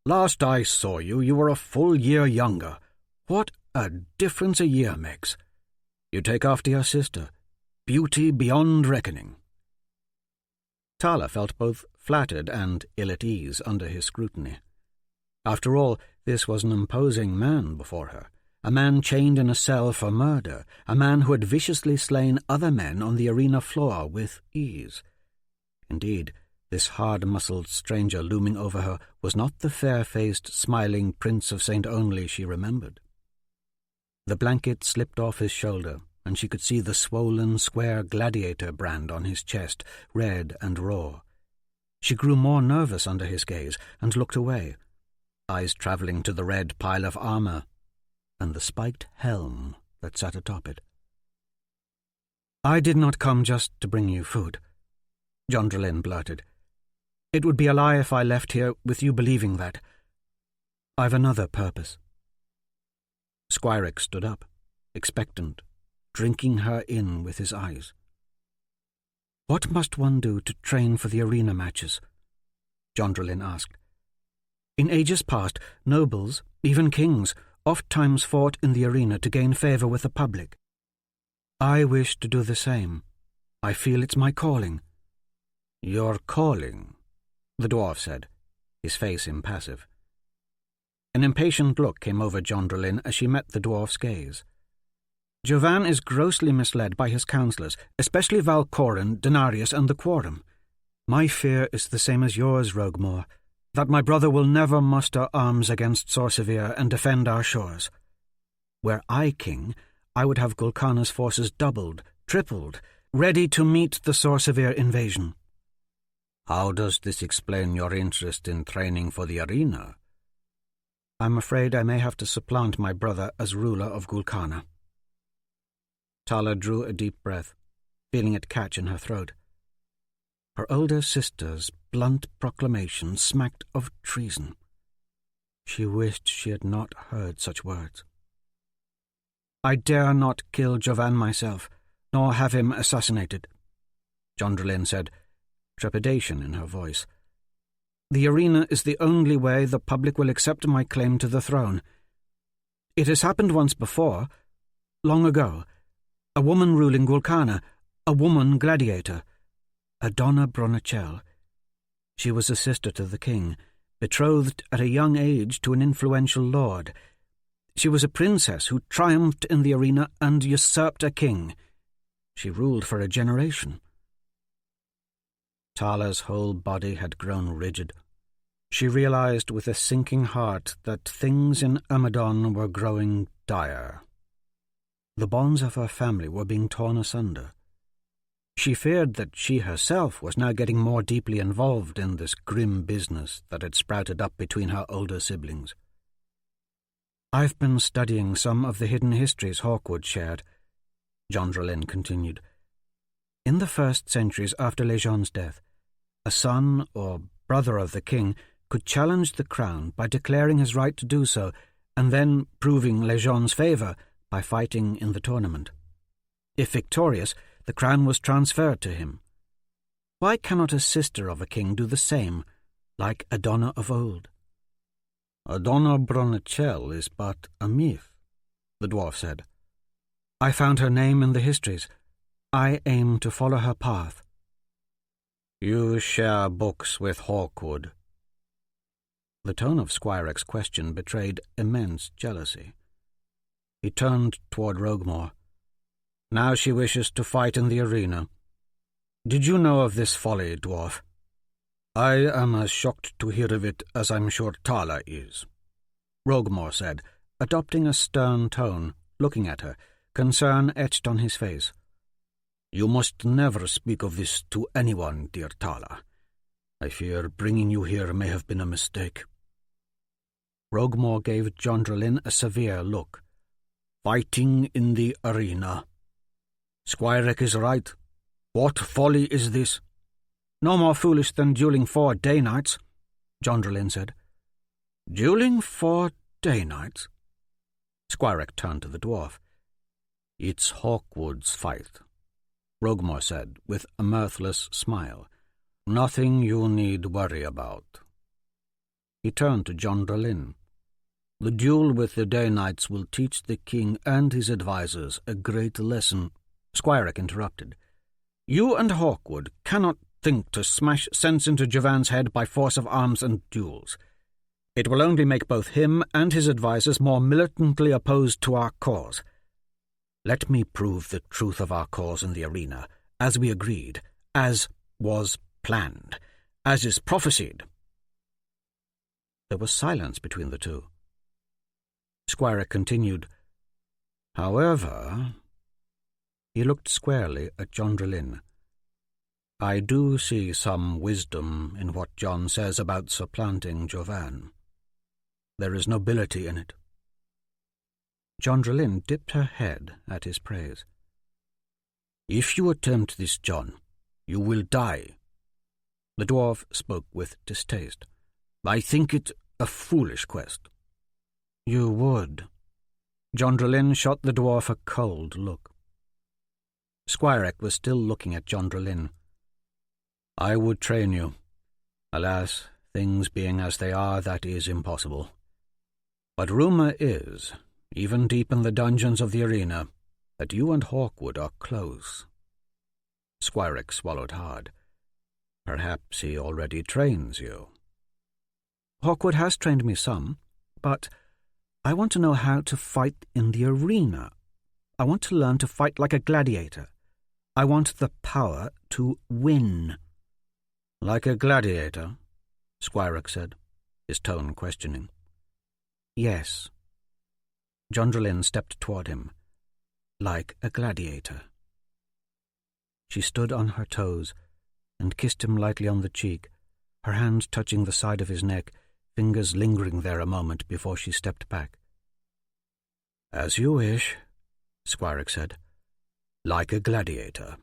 "Last I saw you, you were a full year younger. What a difference a year makes. You take after your sister. Beauty beyond reckoning." Tala felt both flattered and ill at ease under his scrutiny. After all, this was an imposing man before her, a man chained in a cell for murder, a man who had viciously slain other men on the arena floor with ease. Indeed, this hard-muscled stranger looming over her was not the fair-faced, smiling Prince of St. Only she remembered. The blanket slipped off his shoulder, and she could see the swollen, square gladiator brand on his chest, red and raw. She grew more nervous under his gaze and looked away, eyes travelling to the red pile of armor and the spiked helm that sat atop it. "I did not come just to bring you food," Jondrelin blurted. "It would be a lie if I left here with you believing that. I've another purpose." Squireck stood up, expectant, drinking her in with his eyes. "What must one do to train for the arena matches?" Jondrelin asked. "In ages past, nobles, even kings, oft-times fought in the arena to gain favour with the public. I wish to do the same. I feel it's my calling." "Your calling?" the dwarf said, his face impassive. An impatient look came over Jondrelin as she met the dwarf's gaze. Jovan is grossly misled by his counsellors, especially Valcorin, Denarius, and the Quorum. My fear is the same as yours, Roguemore, that my brother will never muster arms against Sor Sevier and defend our shores. Were I king, I would have Gul Kana's forces doubled, tripled, ready to meet the Sor Sevier invasion. How does this explain your interest in training for the arena? I'm afraid I may have to supplant my brother as ruler of Gul Kana. Tala drew a deep breath, feeling it catch in her throat. Her older sister's blunt proclamation smacked of treason. She wished she had not heard such words. I dare not kill Jovan myself, nor have him assassinated, Jondrelin said, trepidation in her voice. The arena is the only way the public will accept my claim to the throne. It has happened once before, long ago. A woman ruling Gul Kana, a woman gladiator, Adonna Bronachel. She was a sister to the king, betrothed at a young age to an influential lord. She was a princess who triumphed in the arena and usurped a king. She ruled for a generation. Tala's whole body had grown rigid. She realized with a sinking heart that things in Amadon were growing dire. The bonds of her family were being torn asunder. She feared that she herself was now getting more deeply involved in this grim business that had sprouted up between her older siblings. I've been studying some of the hidden histories Hawkwood shared, Jondrelin continued. In the first centuries after Lejean's death, a son or brother of the king could challenge the crown by declaring his right to do so, and then proving Lejean's favour by fighting in the tournament. If victorious, the crown was transferred to him. Why cannot a sister of a king do the same, like Adonna of old? Adonna Bronachel is but a myth, the dwarf said. I found her name in the histories. I aim to follow her path. You share books with Hawkwood. The tone of Squirex' question betrayed immense jealousy. He turned toward Roguemore. Now she wishes to fight in the arena. Did you know of this folly, dwarf? I am as shocked to hear of it as I'm sure Tala is, Roguemore said, adopting a stern tone, looking at her, concern etched on his face. You must never speak of this to anyone, dear Tala. I fear bringing you here may have been a mistake. Roguemore gave Jondrelin a severe look. Fighting in the arena. Squirec is right. What folly is this? No more foolish than dueling 4 day knights, Jondrelin said. Dueling 4 day knights? Squirec turned to the dwarf. It's Hawkwood's fight, Roguemore said, with a mirthless smile. Nothing you need worry about. He turned to Jondrelin. The duel with the Day Knights will teach the king and his advisers a great lesson. Squirec interrupted. You and Hawkwood cannot think to smash sense into Jovan's head by force of arms and duels. It will only make both him and his advisers more militantly opposed to our cause. Let me prove the truth of our cause in the arena, as we agreed, as was planned, as is prophesied. There was silence between the two. Squirec continued, However, he looked squarely at Jondrelin. I do see some wisdom in what John says about supplanting Jovan. There is nobility in it. Jondrelin dipped her head at his praise. If you attempt this, John, you will die. The dwarf spoke with distaste. I think it a foolish quest. You would. Jondrelin shot the dwarf a cold look. Squirec was still looking at Jondrelin. I would train you. Alas, things being as they are, that is impossible. But rumour is, even deep in the dungeons of the arena, that you and Hawkwood are close. Squirec swallowed hard. Perhaps he already trains you. Hawkwood has trained me some, but I want to know how to fight in the arena. I want to learn to fight like a gladiator. I want the power to win. Like a gladiator? Squirek said, his tone questioning. Yes. Jondrelin stepped toward him. Like a gladiator. She stood on her toes and kissed him lightly on the cheek, her hand touching the side of his neck, fingers lingering there a moment before she stepped back. As you wish, Squirek said. Like a gladiator.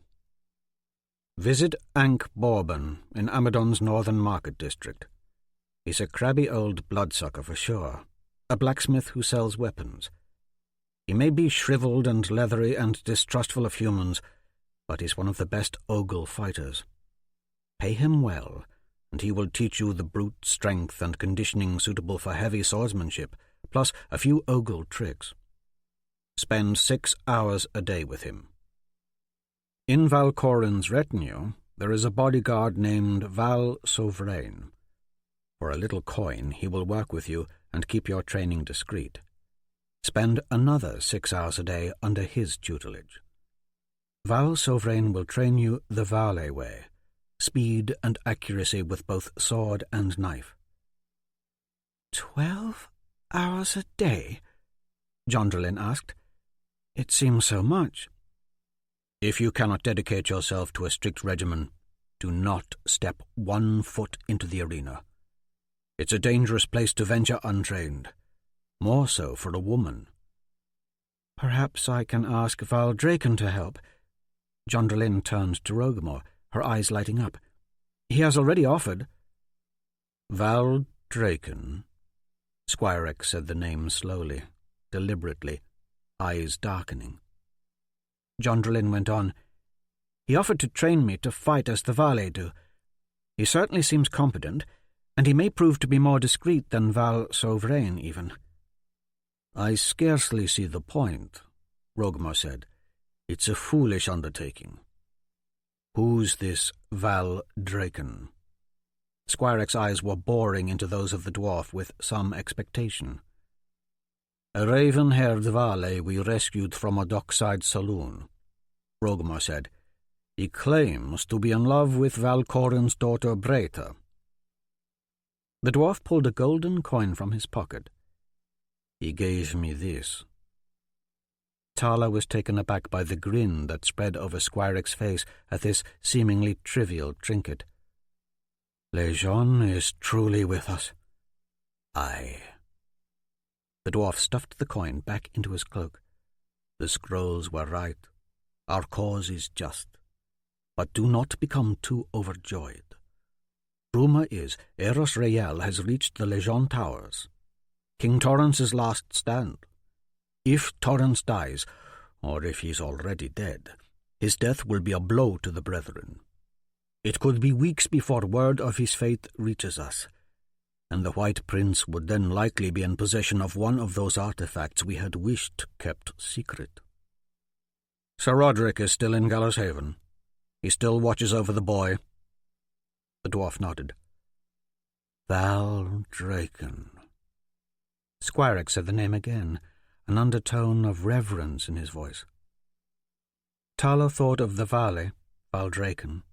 Visit Ankh Bourbon in Amadon's northern market district. He's a crabby old bloodsucker for sure, a blacksmith who sells weapons. He may be shriveled and leathery and distrustful of humans, but he's one of the best Ogle fighters. Pay him well, and he will teach you the brute strength and conditioning suitable for heavy swordsmanship, plus a few Ogle tricks. Spend 6 hours a day with him. In Valcorin's retinue, there is a bodyguard named Val Sovereign. For a little coin, he will work with you and keep your training discreet. Spend another 6 hours a day under his tutelage. Val Sovereign will train you the Vale way, speed and accuracy with both sword and knife. 12 hours a day? Jondrelin asked. It seems so much. If you cannot dedicate yourself to a strict regimen, do not step 1 foot into the arena. It's a dangerous place to venture untrained, more so for a woman. Perhaps I can ask Val Draken to help. Jondrelin turned to Rogamore, her eyes lighting up. He has already offered. Val Draken. Squirek said the name slowly, deliberately, eyes darkening. Jondrelin went on. He offered to train me to fight as the Vale do. He certainly seems competent, and he may prove to be more discreet than Val Sovereign, even. I scarcely see the point, Rogamore said. It's a foolish undertaking. Who's this Val Draken? Squirek's eyes were boring into those of the dwarf with some expectation. A raven-haired Vale we rescued from a dockside saloon, Rogamore said. He claims to be in love with Valcorin's daughter Breta. The dwarf pulled a golden coin from his pocket. He gave me this. Tala was taken aback by the grin that spread over Squirek's face at this seemingly trivial trinket. Lejeune is truly with us. Aye. The dwarf stuffed the coin back into his cloak. The scrolls were right. Our cause is just. But do not become too overjoyed. Rumour is Aeros Rael has reached the Lejeune Towers. King Torrance's last stand. If Torrance dies, or if he's already dead, his death will be a blow to the brethren. It could be weeks before word of his fate reaches us, and the White Prince would then likely be in possession of one of those artifacts we had wished kept secret. Sir Roderick is still in Gallows Haven. He still watches over the boy. The dwarf nodded. Val Draken. Squirek said the name again, an undertone of reverence in his voice. Tala thought of the Vale, Val Draken,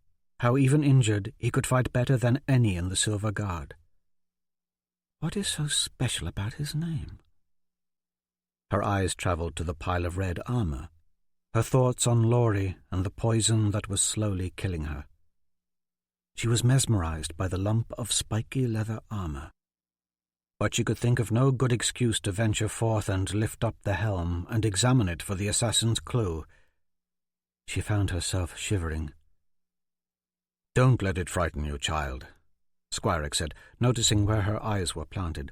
how even injured he could fight better than any in the Silver Guard. What is so special about his name? Her eyes travelled to the pile of red armour, her thoughts on Laurie and the poison that was slowly killing her. She was mesmerized by the lump of spiky leather armour, but she could think of no good excuse to venture forth and lift up the helm and examine it for the assassin's clue. She found herself shivering. Don't let it frighten you, child, Squirek said, noticing where her eyes were planted.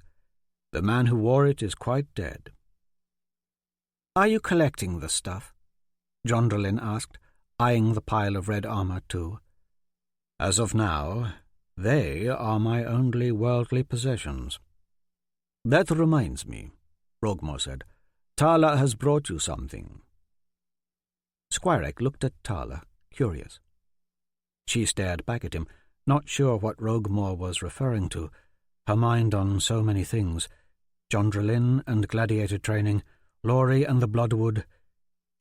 The man who wore it is quite dead. Are you collecting the stuff? Jondrelin asked, eyeing the pile of red armour too. As of now, they are my only worldly possessions. That reminds me, Rogamore said. Tala has brought you something. Squirek looked at Tala, curious. She stared back at him, Not sure what Roguemore was referring to, her mind on so many things, Jondrelin and gladiator training, Laurie and the Bloodwood.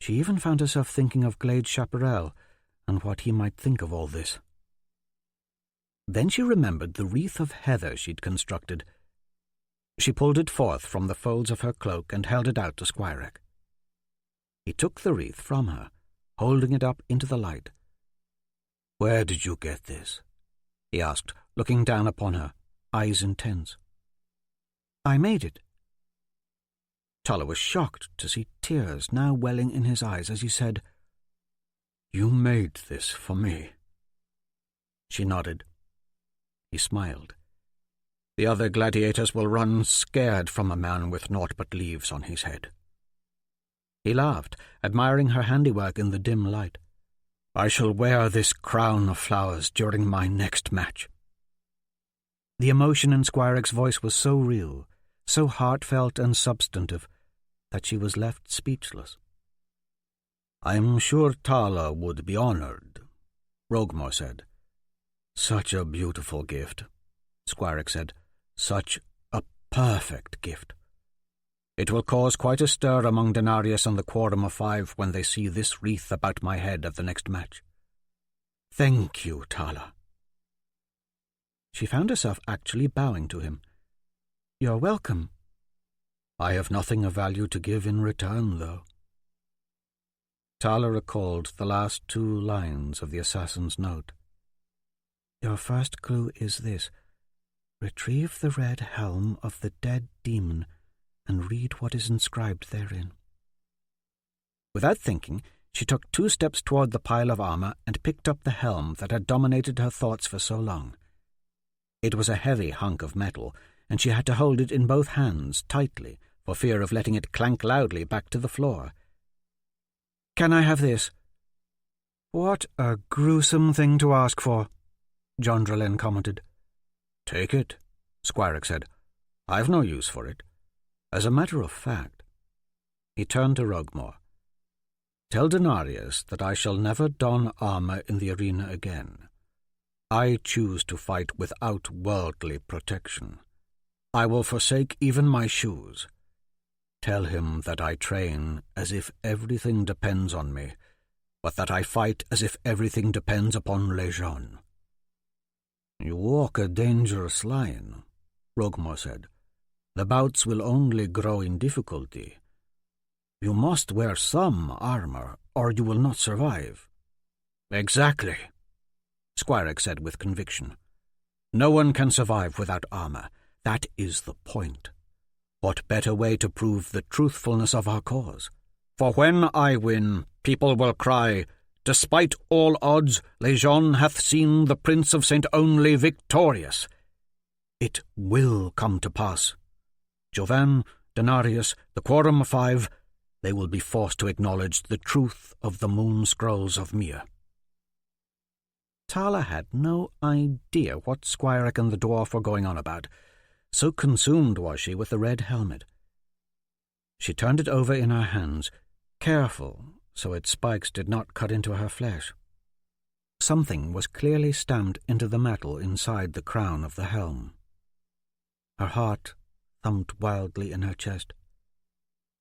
She even found herself thinking of Glade Chaparral and what he might think of all this. Then she remembered the wreath of heather she'd constructed. She pulled it forth from the folds of her cloak and held it out to Squirek. He took the wreath from her, holding it up into the light. "Where did you get this?" he asked, looking down upon her, eyes intense. "I made it." Tala was shocked to see tears now welling in his eyes as he said, "You made this for me?" She nodded. He smiled. "The other gladiators will run scared from a man with naught but leaves on his head." He laughed, admiring her handiwork in the dim light. "I shall wear this crown of flowers during my next match." The emotion in Squirek's voice was so real, so heartfelt and substantive, that she was left speechless. "I'm sure Tala would be honored," Roguemore said. "Such a beautiful gift," Squirek said. "Such a perfect gift. It will cause quite a stir among Denarius and the Quorum of Five when they see this wreath about my head at the next match. Thank you, Tala." She found herself actually bowing to him. "You're welcome." "I have nothing of value to give in return, though." Tala recalled the last 2 lines of the assassin's note. "Your first clue is this. Retrieve the red helm of the dead demon and read what is inscribed therein." Without thinking, she took 2 steps toward the pile of armor and picked up the helm that had dominated her thoughts for so long. It was a heavy hunk of metal, and she had to hold it in both hands tightly for fear of letting it clank loudly back to the floor. "Can I have this?" "What a gruesome thing to ask for," Jondrelin commented. "Take it," Squirek said. "I've no use for it. As a matter of fact," he turned to Roguemore, "tell Denarius that I shall never don armor in the arena again. I choose to fight without worldly protection. I will forsake even my shoes. Tell him that I train as if everything depends on me, but that I fight as if everything depends upon Lejeune." "You walk a dangerous line," Roguemore said. "The bouts will only grow in difficulty. You must wear some armor, or you will not survive." "Exactly," Squirek said with conviction. "No one can survive without armor. That is the point. What better way to prove the truthfulness of our cause? For when I win, people will cry, 'Despite all odds, Lejeune hath seen the Prince of St. Only victorious.' It will come to pass. Jovan, Denarius, the Quorum of Five, they will be forced to acknowledge the truth of the moon scrolls of Mir." Tala had no idea what Squirek and the dwarf were going on about. So consumed was she with the red helmet. She turned it over in her hands, careful so its spikes did not cut into her flesh. Something was clearly stamped into the metal inside the crown of the helm. Her heart thumped wildly in her chest.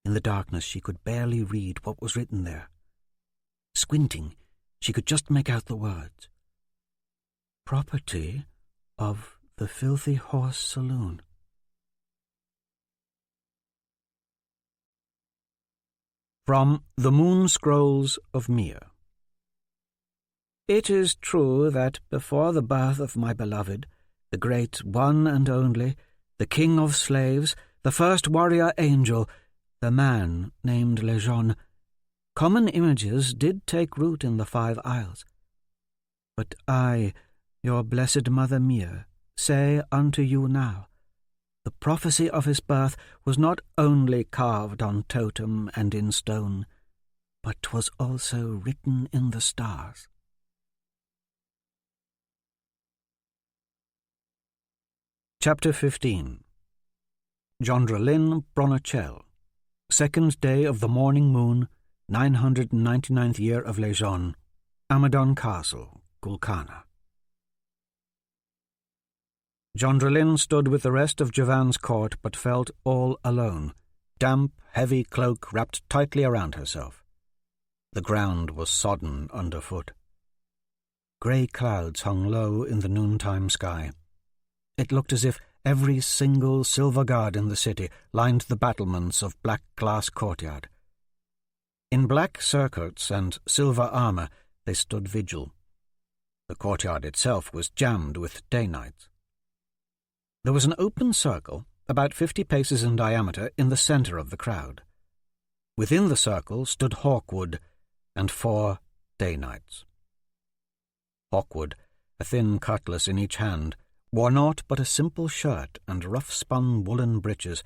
In the darkness she could barely read what was written there. Squinting, she could just make out the words. "Property of the Filthy Horse Saloon." From the Moon Scrolls of Mir. "It is true that before the birth of my beloved, the great one and only, the king of slaves, the first warrior angel, the man named Lejeune, common images did take root in the 5 Isles. But I, your blessed mother Mir, say unto you now, the prophecy of his birth was not only carved on totem and in stone, but was also written in the stars." Chapter 15. Jondrelin Bronachel, 2nd day of the morning moon, 999th year of Lejeune, Amadon Castle, Gul Kana. Jondrelin stood with the rest of Javan's court but felt all alone, damp, heavy cloak wrapped tightly around herself. The ground was sodden underfoot. Grey clouds hung low in the noontime sky. It looked as if every single silver guard in the city lined the battlements of black glass courtyard. In black surcoats and silver armour they stood vigil. The courtyard itself was jammed with day knights. There was an open circle, about 50 paces in diameter, in the centre of the crowd. Within the circle stood Hawkwood and 4 day knights. Hawkwood, a thin cutlass in each hand, wore naught but a simple shirt and rough-spun woolen breeches,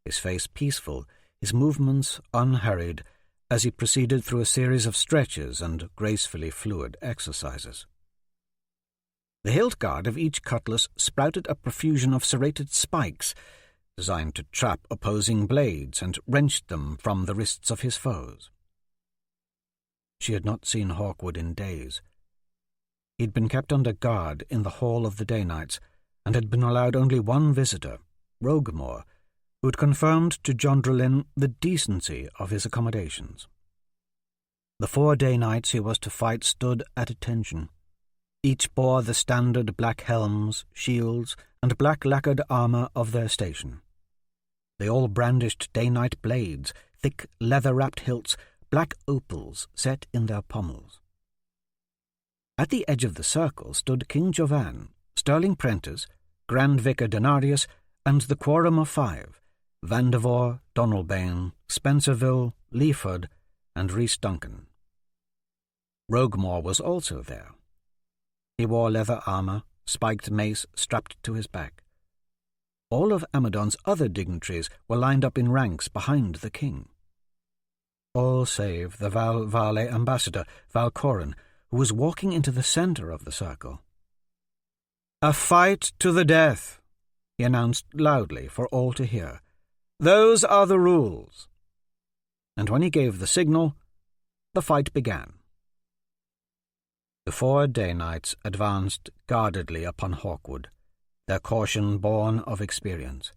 his face peaceful, his movements unhurried, as he proceeded through a series of stretches and gracefully fluid exercises. The hilt guard of each cutlass sprouted a profusion of serrated spikes, designed to trap opposing blades and wrench them from the wrists of his foes. She had not seen Hawkwood in days. He'd been kept under guard in the hall of the Day Knights, and had been allowed only one visitor, Roguemore, who had confirmed to Jondrelin the decency of his accommodations. The 4 day knights he was to fight stood at attention. Each bore the standard black helms, shields, and black lacquered armour of their station. They all brandished day knight blades, thick leather-wrapped hilts, black opals set in their pommels. At the edge of the circle stood King Jovan, Sterling Prentice, Grand Vicar Denarius, and the quorum of 5, Vandevor, Donalbain, Spencerville, Leaford, and Rhys Duncan. Roguemore was also there. He wore leather armour, spiked mace strapped to his back. All of Amadon's other dignitaries were lined up in ranks behind the king. All save the Val Vale ambassador, Valcorin, who was walking into the centre of the circle. "A fight to the death," he announced loudly for all to hear. "Those are the rules." And when he gave the signal, the fight began. The 4 day knights advanced guardedly upon Hawkwood, their caution born of experience.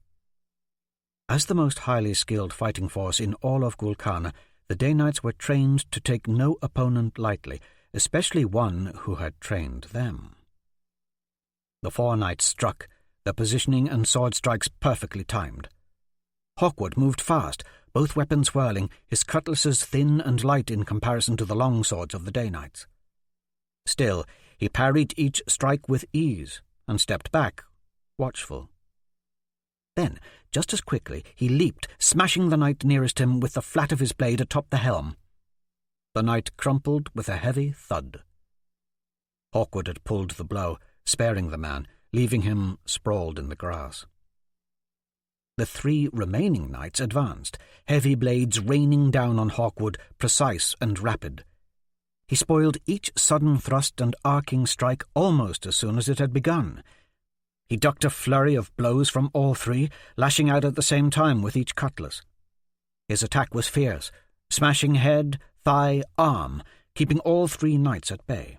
As the most highly skilled fighting force in all of Gul Kana, the day knights were trained to take no opponent lightly, especially one who had trained them. The 4 knights struck, their positioning and sword strikes perfectly timed. Hawkwood moved fast, both weapons whirling, his cutlasses thin and light in comparison to the long swords of the day knights. Still, he parried each strike with ease and stepped back, watchful. Then, just as quickly, he leaped, smashing the knight nearest him with the flat of his blade atop the helm. The knight crumpled with a heavy thud. Hawkwood had pulled the blow, sparing the man, leaving him sprawled in the grass. The 3 remaining knights advanced, heavy blades raining down on Hawkwood, precise and rapid. He spoiled each sudden thrust and arcing strike almost as soon as it had begun. He ducked a flurry of blows from all 3, lashing out at the same time with each cutlass. His attack was fierce, smashing head, thigh, arm, keeping all 3 knights at bay.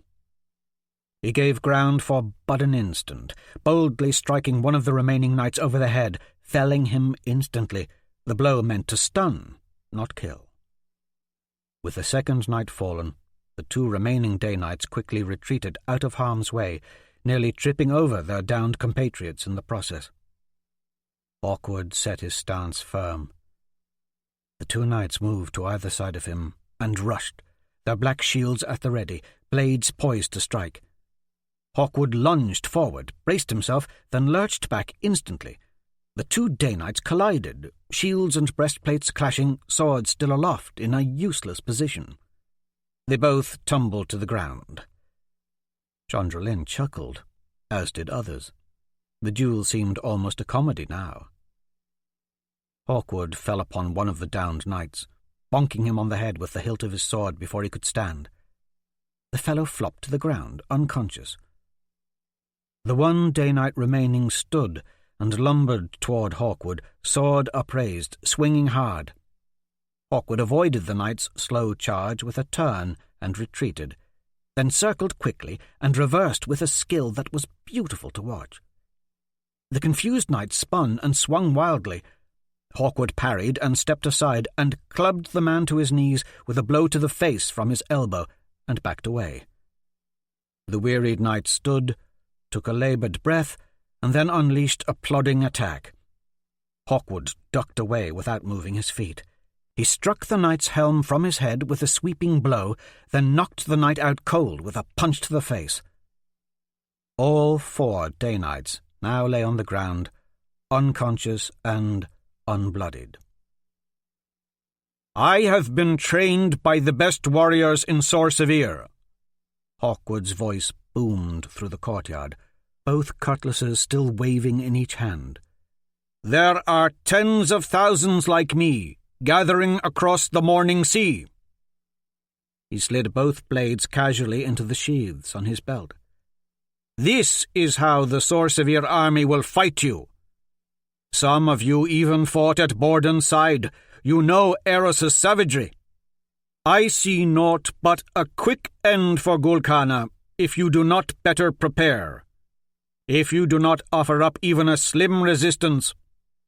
He gave ground for but an instant, boldly striking one of the remaining knights over the head, felling him instantly. The blow meant to stun, not kill. With the second knight fallen, the 2 remaining day knights quickly retreated out of harm's way, nearly tripping over their downed compatriots in the process. Hawkwood set his stance firm. The 2 knights moved to either side of him and rushed, their black shields at the ready, blades poised to strike. Hawkwood lunged forward, braced himself, then lurched back instantly. The 2 day knights collided, shields and breastplates clashing, swords still aloft in a useless position. They both tumbled to the ground. Jondrelin chuckled, as did others. The duel seemed almost a comedy now. Hawkwood fell upon one of the downed knights, bonking him on the head with the hilt of his sword before he could stand. The fellow flopped to the ground, unconscious. The 1 day knight remaining stood and lumbered toward Hawkwood, sword upraised, swinging hard. Hawkwood avoided the knight's slow charge with a turn and retreated, then circled quickly and reversed with a skill that was beautiful to watch. The confused knight spun and swung wildly. Hawkwood parried and stepped aside and clubbed the man to his knees with a blow to the face from his elbow and backed away. The wearied knight stood, took a laboured breath, and then unleashed a plodding attack. Hawkwood ducked away without moving his feet. He struck the knight's helm from his head with a sweeping blow, then knocked the knight out cold with a punch to the face. All 4 Day Knights now lay on the ground, unconscious and unbloodied. "I have been trained by the best warriors in Sor Sevier." Hawkwood's voice boomed through the courtyard, both cutlasses still waving in each hand. "There are tens of thousands like me, gathering across the morning sea." He slid both blades casually into the sheaths on his belt. "This is how the Sor Sevier army will fight you. Some of you even fought at Borden's side. You know Aeros' savagery. I see naught but a quick end for Gul Kana if you do not better prepare. If you do not offer up even a slim resistance,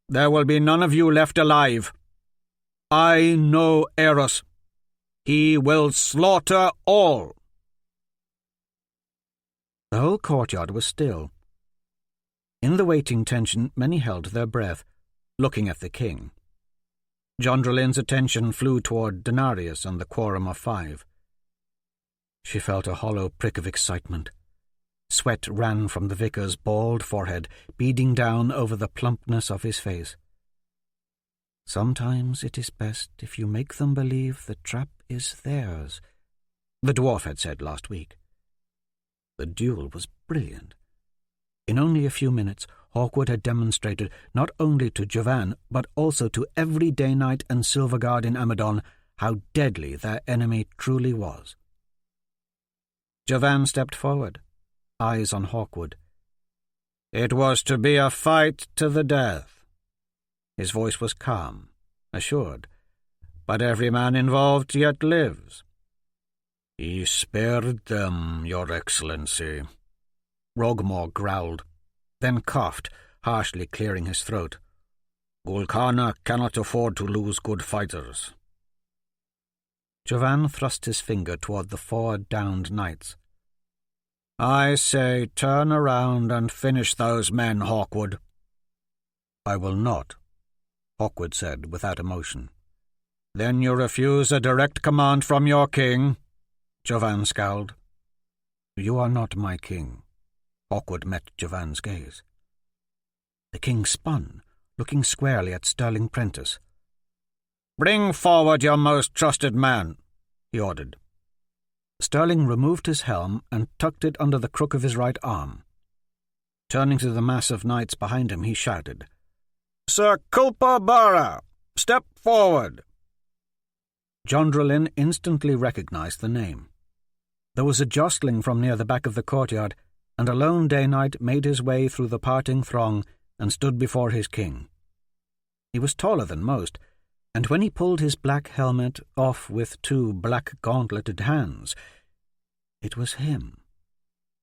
there will be none of you left alive. I know Aeros. He will slaughter all." The whole courtyard was still. In the waiting tension, many held their breath, looking at the king. Jondrelin's attention flew toward Denarius and the quorum of 5. She felt a hollow prick of excitement. Sweat ran from the vicar's bald forehead, beading down over the plumpness of his face. "Sometimes it is best if you make them believe the trap is theirs," the dwarf had said last week. The duel was brilliant. In only a few minutes, Hawkwood had demonstrated not only to Jovan, but also to every Day Knight and Silver Guard in Amadon how deadly their enemy truly was. Jovan stepped forward, eyes on Hawkwood. "It was to be a fight to the death." His voice was calm, assured, "but every man involved yet lives." "He spared them, Your Excellency," Rogmore growled, then coughed, harshly clearing his throat. "Gul Kana cannot afford to lose good fighters." Jovan thrust his finger toward the 4 downed knights. "I say turn around and finish those men, Hawkwood." "I will not," Hawkwood said without emotion. "Then you refuse a direct command from your king?" Jovan scowled. "You are not my king." Hawkwood met Jovan's gaze. The king spun, looking squarely at Sterling Prentice. "Bring forward your most trusted man," he ordered. Sterling removed his helm and tucked it under the crook of his right arm. Turning to the mass of knights behind him, he shouted, "Sir Culpa Bara, step forward!" Jondrelin instantly recognized the name. There was a jostling from near the back of the courtyard, and a lone Day Knight made his way through the parting throng and stood before his king. He was taller than most, and when he pulled his black helmet off with 2 black gauntleted hands, it was him,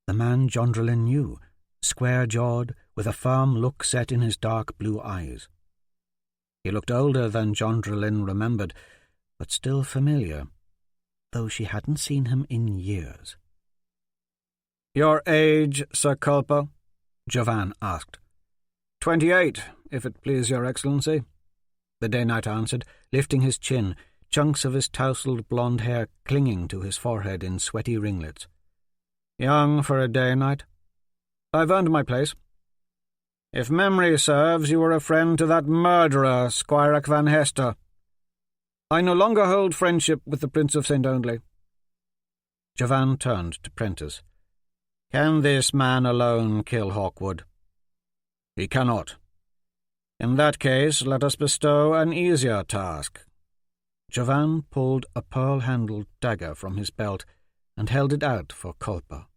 the man Jondrelin knew, square-jawed, with a firm look set in his dark blue eyes. He looked older than Jondrelin remembered, but still familiar, though she hadn't seen him in years. "Your age, Sir Culpa?" Jovan asked. 28, if it please your excellency," the Day Knight answered, lifting his chin, chunks of his tousled blonde hair clinging to his forehead in sweaty ringlets. "Young for a Day Knight. I've earned my place. If memory serves, you were a friend to that murderer, Squire Van Hester. I no longer hold friendship with the Prince of St. Only." Jovan turned to Prentice. "Can this man alone kill Hawkwood?" "He cannot." "In that case, let us bestow an easier task." Jovan pulled a pearl-handled dagger from his belt and held it out for Culpa.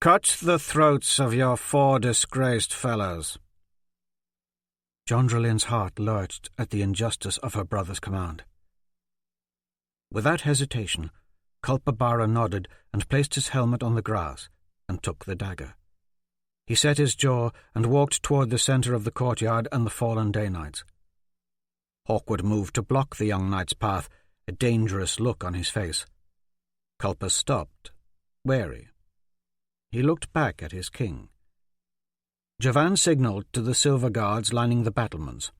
"Cut the throats of your 4 disgraced fellows." Jondrelin's heart lurched at the injustice of her brother's command. Without hesitation, Culpa Bara nodded and placed his helmet on the grass and took the dagger. He set his jaw and walked toward the centre of the courtyard and the fallen Day Knights. Hawkwood moved to block the young knight's path, a dangerous look on his face. Culper stopped, wary. He looked back at his king. Jovan signalled to the silver guards lining the battlements.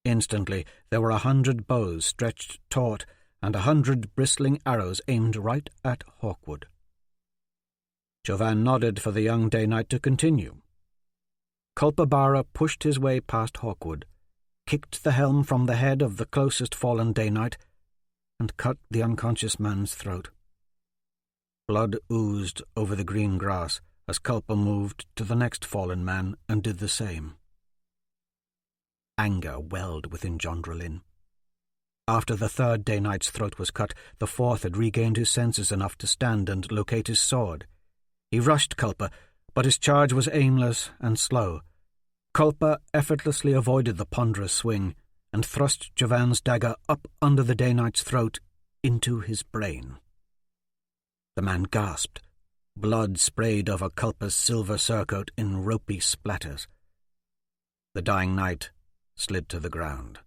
Instantly there were 100 bows stretched taut and 100 bristling arrows aimed right at Hawkwood. Jovan nodded for the young Day Knight to continue. Culpabara pushed his way past Hawkwood, kicked the helm from the head of the closest fallen Day Knight, and cut the unconscious man's throat. Blood oozed over the green grass as Culpa moved to the next fallen man and did the same. Anger welled within Jondrelin. After the third Day Knight's throat was cut, the fourth had regained his senses enough to stand and locate his sword. He rushed Culpa, but his charge was aimless and slow. Culpa effortlessly avoided the ponderous swing and thrust Jovan's dagger up under the Day Knight's throat into his brain. The man gasped. Blood sprayed over Culpa's silver surcoat in ropey splatters. The dying knight slid to the ground.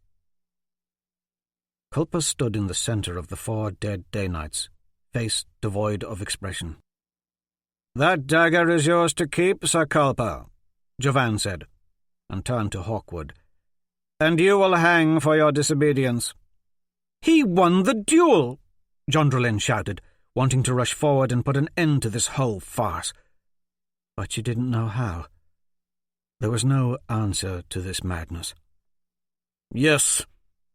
Culpa stood in the centre of the 4 dead Day Knights, face devoid of expression. "That dagger is yours to keep, Sir Culpa," Jovan said, and turned to Hawkwood. "And you will hang for your disobedience." "He won the duel!" Jondrelin shouted, wanting to rush forward and put an end to this whole farce. But she didn't know how. There was no answer to this madness. "Yes,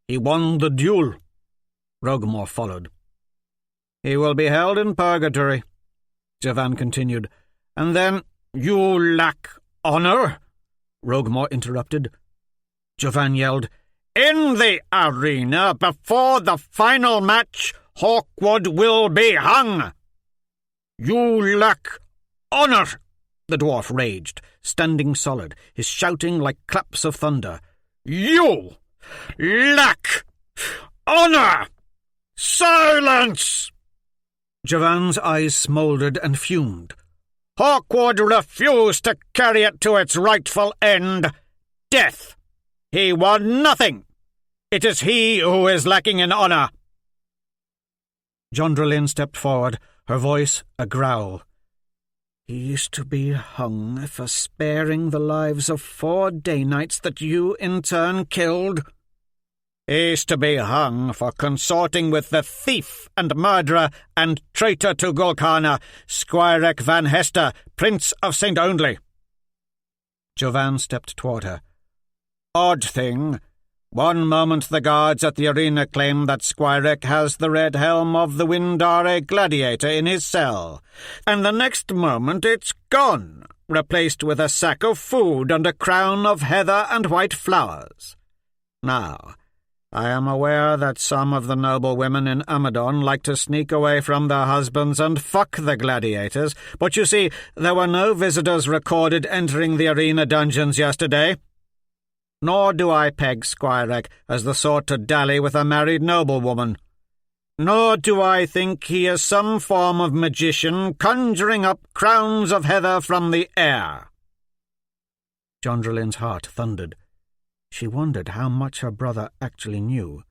he won the duel," Rogamore followed. "He will be held in purgatory," Jovan continued, "and then—" "You lack honour," Rogamore interrupted. Jovan yelled, "In the arena before the final match, Hawkwood will be hung." "You lack honour," the dwarf raged, standing solid, his shouting like claps of thunder. "You lack honour! Silence!" Jovan's eyes smouldered and fumed. "Hawkwood refused to carry it to its rightful end, death. He won nothing. It is he who is lacking in honour." Jondrelin stepped forward, her voice a growl. "He is to be hung for sparing the lives of 4 Day Knights that you in turn killed." "He's to be hung for consorting with the thief and murderer and traitor to Gul Kana, Squirek Van Hester, Prince of St. Only." Jovan stepped toward her. "Odd thing. One moment the guards at the arena claim that Squirek has the red helm of the Windare gladiator in his cell, and the next moment it's gone, replaced with a sack of food and a crown of heather and white flowers. Now, I am aware that some of the noble women in Amadon like to sneak away from their husbands and fuck the gladiators, but you see, there were no visitors recorded entering the arena dungeons yesterday. Nor do I peg Squirek as the sort to dally with a married noblewoman. Nor do I think he is some form of magician conjuring up crowns of heather from the air." Jondrelin's heart thundered. She wondered how much her brother actually knew.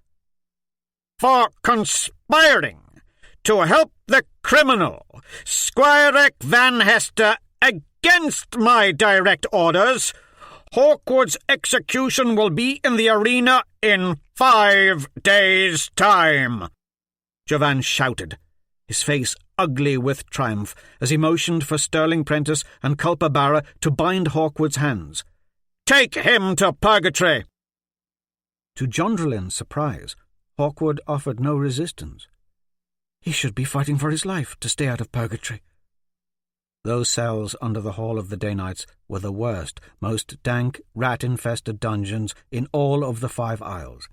"For conspiring to help the criminal, Squirek Van Hester, against my direct orders, Hawkwood's execution will be in the arena in 5 days' time," Jovan shouted, his face ugly with triumph, as he motioned for Sterling Prentice and Culpabara to bind Hawkwood's hands. "Take him to purgatory!" To Jondrelin's surprise, Hawkwood offered no resistance. He should be fighting for his life to stay out of purgatory. Those cells under the Hall of the Day Knights were the worst, most dank, rat-infested dungeons in all of the 5 Isles.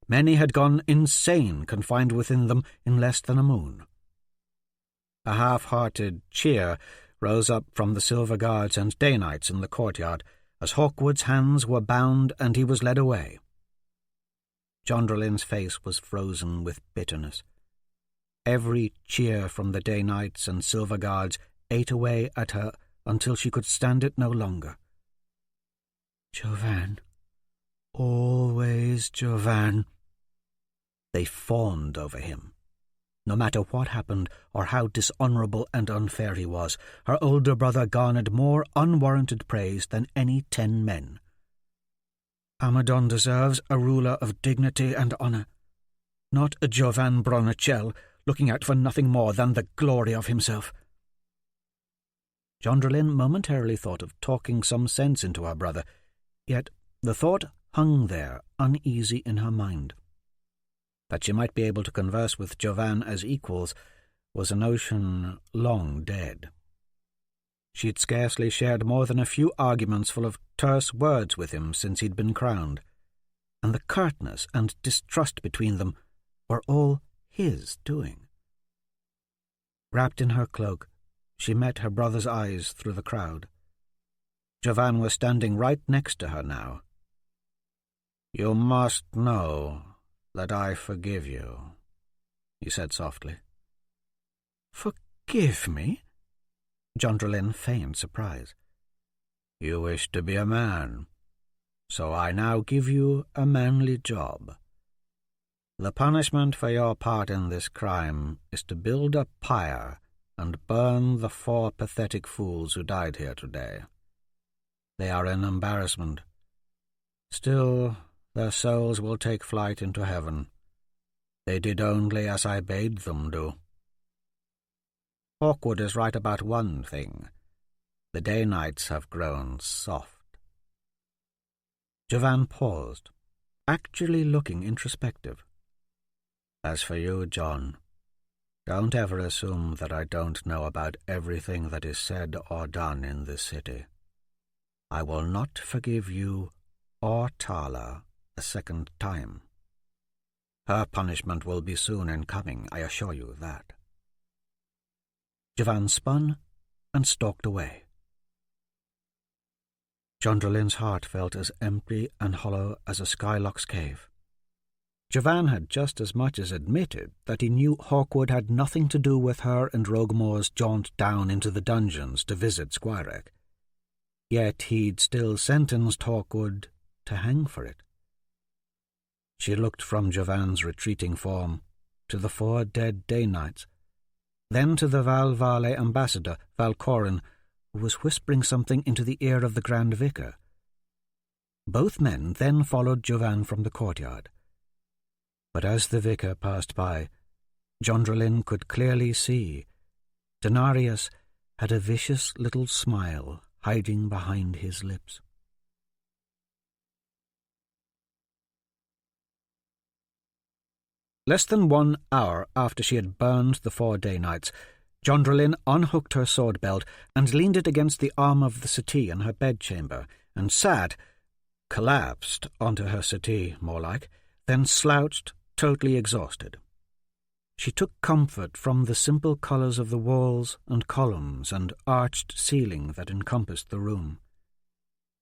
Many had gone insane confined within them in less than a moon. A half-hearted cheer rose up from the Silver Guards and Day Knights in the courtyard as Hawkwood's hands were bound and he was led away. Jondrelin's face was frozen with bitterness. Every cheer from the Day Knights and Silver Guards ate away at her until she could stand it no longer. "Jovan, always Jovan." They fawned over him. No matter what happened or how dishonourable and unfair he was, her older brother garnered more unwarranted praise than any 10 men. "Amadon deserves a ruler of dignity and honour, not a Jovan Bronachel looking out for nothing more than the glory of himself." Jondrelin momentarily thought of talking some sense into her brother, yet the thought hung there uneasy in her mind. That she might be able to converse with Jovan as equals was a notion long dead. She had scarcely shared more than a few arguments full of terse words with him since he'd been crowned, and the curtness and distrust between them were all his doing. Wrapped in her cloak, she met her brother's eyes through the crowd. Jovan was standing right next to her now. "You must know that I forgive you," he said softly. "Forgive me?" Jondrelin feigned surprise. "You wish to be a man, so I now give you a manly job. The punishment for your part in this crime is to build a pyre and burn the 4 pathetic fools who died here today. They are an embarrassment. Still, their souls will take flight into heaven. They did only as I bade them do. Hawkwood is right about one thing. The day knights have grown soft." Jovan paused, actually looking introspective. "As for you, John, don't ever assume that I don't know about everything that is said or done in this city. I will not forgive you or Tala a second time. Her punishment will be soon in coming, I assure you that." Jovan spun and stalked away. Jondrelin's heart felt as empty and hollow as a Skylock's cave. Jovan had just as much as admitted that he knew Hawkwood had nothing to do with her and Roguemore's jaunt down into the dungeons to visit Squirek. Yet he'd still sentenced Hawkwood to hang for it. She looked from Jovan's retreating form to the 4 dead day knights, then to the Val Vale ambassador, Valcorin, who was whispering something into the ear of the Grand Vicar. Both men then followed Jovan from the courtyard. But as the vicar passed by, Jondrelin could clearly see Denarius had a vicious little smile hiding behind his lips. Less than 1 hour after she had burned the 4 day knights, Jondrelin unhooked her sword belt and leaned it against the arm of the settee in her bedchamber, and collapsed onto her settee, more like, then slouched, totally exhausted. She took comfort from the simple colours of the walls and columns and arched ceiling that encompassed the room.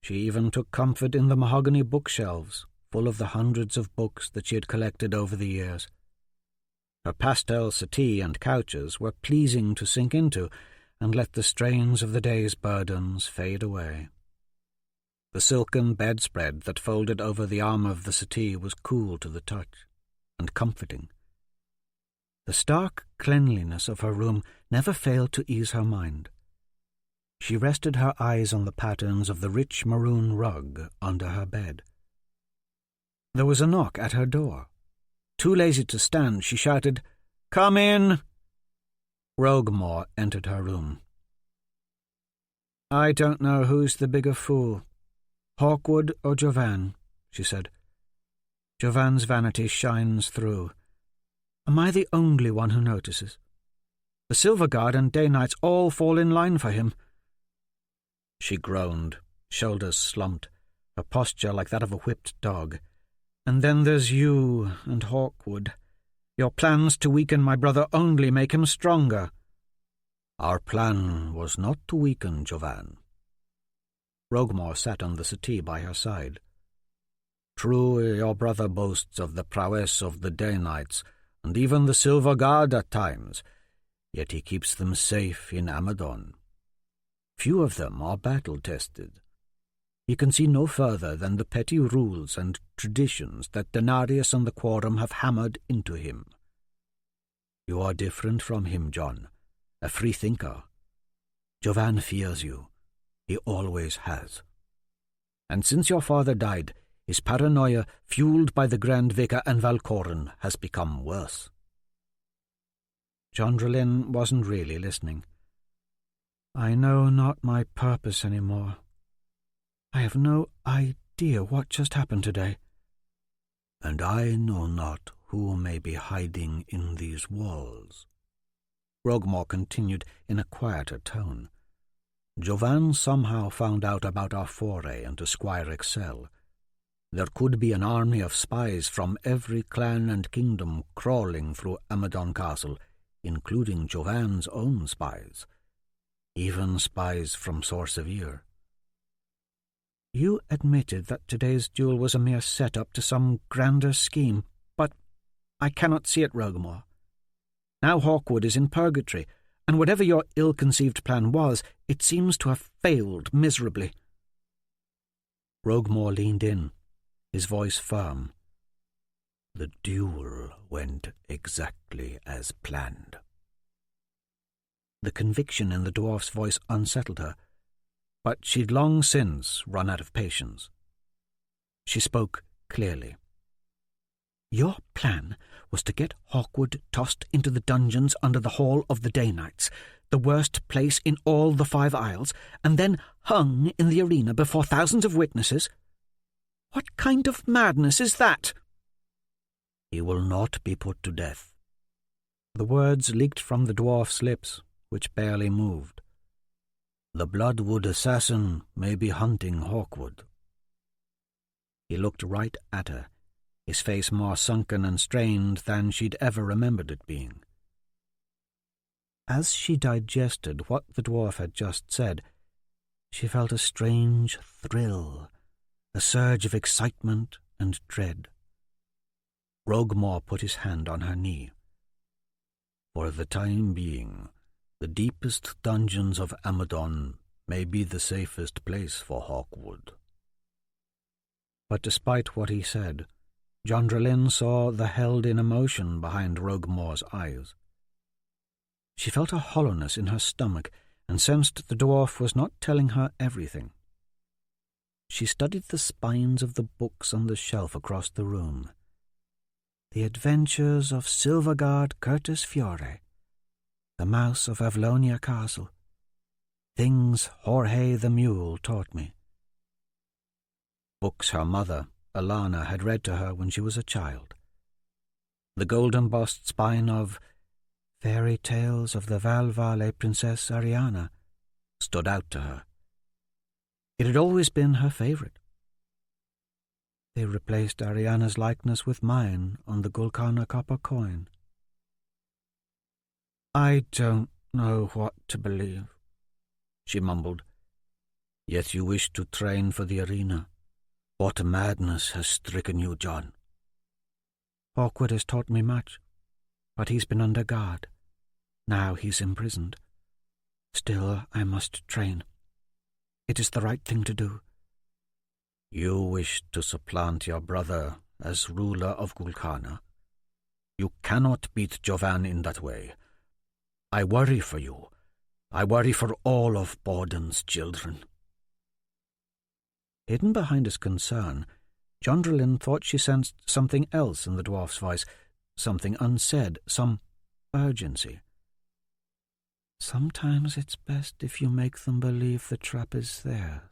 She even took comfort in the mahogany bookshelves, full of the hundreds of books that she had collected over the years. Her pastel settee and couches were pleasing to sink into and let the strains of the day's burdens fade away. The silken bedspread that folded over the arm of the settee was cool to the touch and comforting. The stark cleanliness of her room never failed to ease her mind. She rested her eyes on the patterns of the rich maroon rug under her bed. There was a knock at her door. Too lazy to stand, she shouted, "Come in!" Roguemore entered her room. "I don't know who's the bigger fool, Hawkwood or Jovan," she said. "Jovan's vanity shines through. Am I the only one who notices? The Silver Guard and Day Knights all fall in line for him." She groaned, shoulders slumped, her posture like that of a whipped dog. "And then there's you and Hawkwood. Your plans to weaken my brother only make him stronger." "Our plan was not to weaken Jovan." Roguemore sat on the settee by her side. "True, your brother boasts of the prowess of the Day Knights, and even the Silver Guard at times, yet he keeps them safe in Amadon. Few of them are battle-tested. He can see no further than the petty rules and traditions that Denarius and the Quorum have hammered into him. You are different from him, John, a free thinker. Jovan fears you. He always has. And since your father died, his paranoia, fueled by the Grand Vicar and Valcoran, has become worse. John Drellin wasn't really listening. I know not my purpose any more. I have no idea what just happened today. And I know not who may be hiding in these walls. Rogmore continued in a quieter tone. Jovan somehow found out about our foray into Squire Excel. There could be an army of spies from every clan and kingdom crawling through Amadon Castle, including Jovan's own spies. Even spies from Sor Sevier. You admitted that today's duel was a mere set-up to some grander scheme, but I cannot see it, Rogmore. Now Hawkwood is in purgatory, and whatever your ill-conceived plan was, it seems to have failed miserably. Rogmore leaned in, his voice firm. The duel went exactly as planned. The conviction in the dwarf's voice unsettled her, but she'd long since run out of patience. She spoke clearly. Your plan was to get Hawkwood tossed into the dungeons under the Hall of the Day Knights, the worst place in all the 5 Isles, and then hung in the arena before thousands of witnesses? What kind of madness is that? He will not be put to death. The words leaked from the dwarf's lips, which barely moved. The Bloodwood assassin may be hunting Hawkwood. He looked right at her, his face more sunken and strained than she'd ever remembered it being. As she digested what the dwarf had just said, she felt a strange thrill, a surge of excitement and dread. Rogmore put his hand on her knee. For the time being, the deepest dungeons of Amadon may be the safest place for Hawkwood. But despite what he said, John Drellin saw the held-in emotion behind Rogmore's eyes. She felt a hollowness in her stomach and sensed the dwarf was not telling her everything. She studied the spines of the books on the shelf across the room. The Adventures of Silverguard Curtis Fiore, The Mouse of Avlonia Castle, Things Jorge the Mule Taught Me. Books her mother, Alana, had read to her when she was a child. The gold-embossed spine of Fairy Tales of the Valvale Princess Ariana stood out to her. It had always been her favourite. They replaced Ariana's likeness with mine on the Gul Kana copper coin. I don't know what to believe, she mumbled. Yet you wish to train for the arena. What madness has stricken you, John? Hawkwood has taught me much, but he's been under guard. Now he's imprisoned. Still, I must train. It is the right thing to do. You wish to supplant your brother as ruler of Gul Kana. You cannot beat Jovan in that way. I worry for you. I worry for all of Borden's children. Hidden behind his concern, John Drellin thought she sensed something else in the dwarf's voice, something unsaid, some urgency. Sometimes it's best if you make them believe the trap is theirs.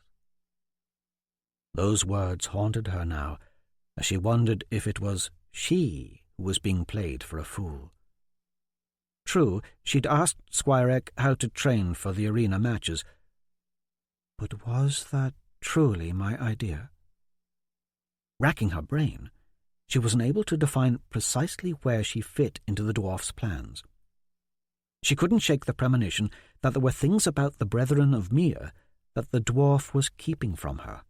Those words haunted her now, as she wondered if it was she who was being played for a fool. True, she'd asked Squire Eck how to train for the arena matches, but was that truly my idea? Racking her brain, she was unable to define precisely where she fit into the dwarf's plans. She couldn't shake the premonition that there were things about the Brethren of Mir that the dwarf was keeping from her.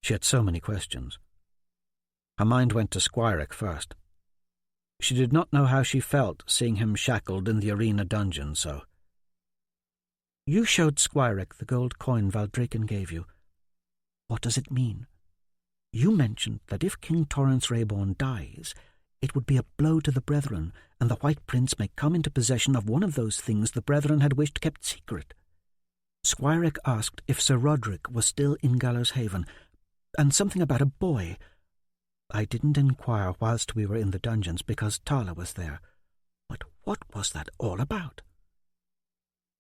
She had so many questions. Her mind went to Squirek first. She did not know how she felt seeing him shackled in the arena dungeon so. You showed Squirek the gold coin Valdraken gave you. What does it mean? You mentioned that if King Torrance Rayborn dies, it would be a blow to the Brethren, and the White Prince may come into possession of one of those things the Brethren had wished kept secret. Squirek asked if Sir Roderick was still in Gallows Haven, and something about a boy. I didn't inquire whilst we were in the dungeons because Tala was there. But what was that all about?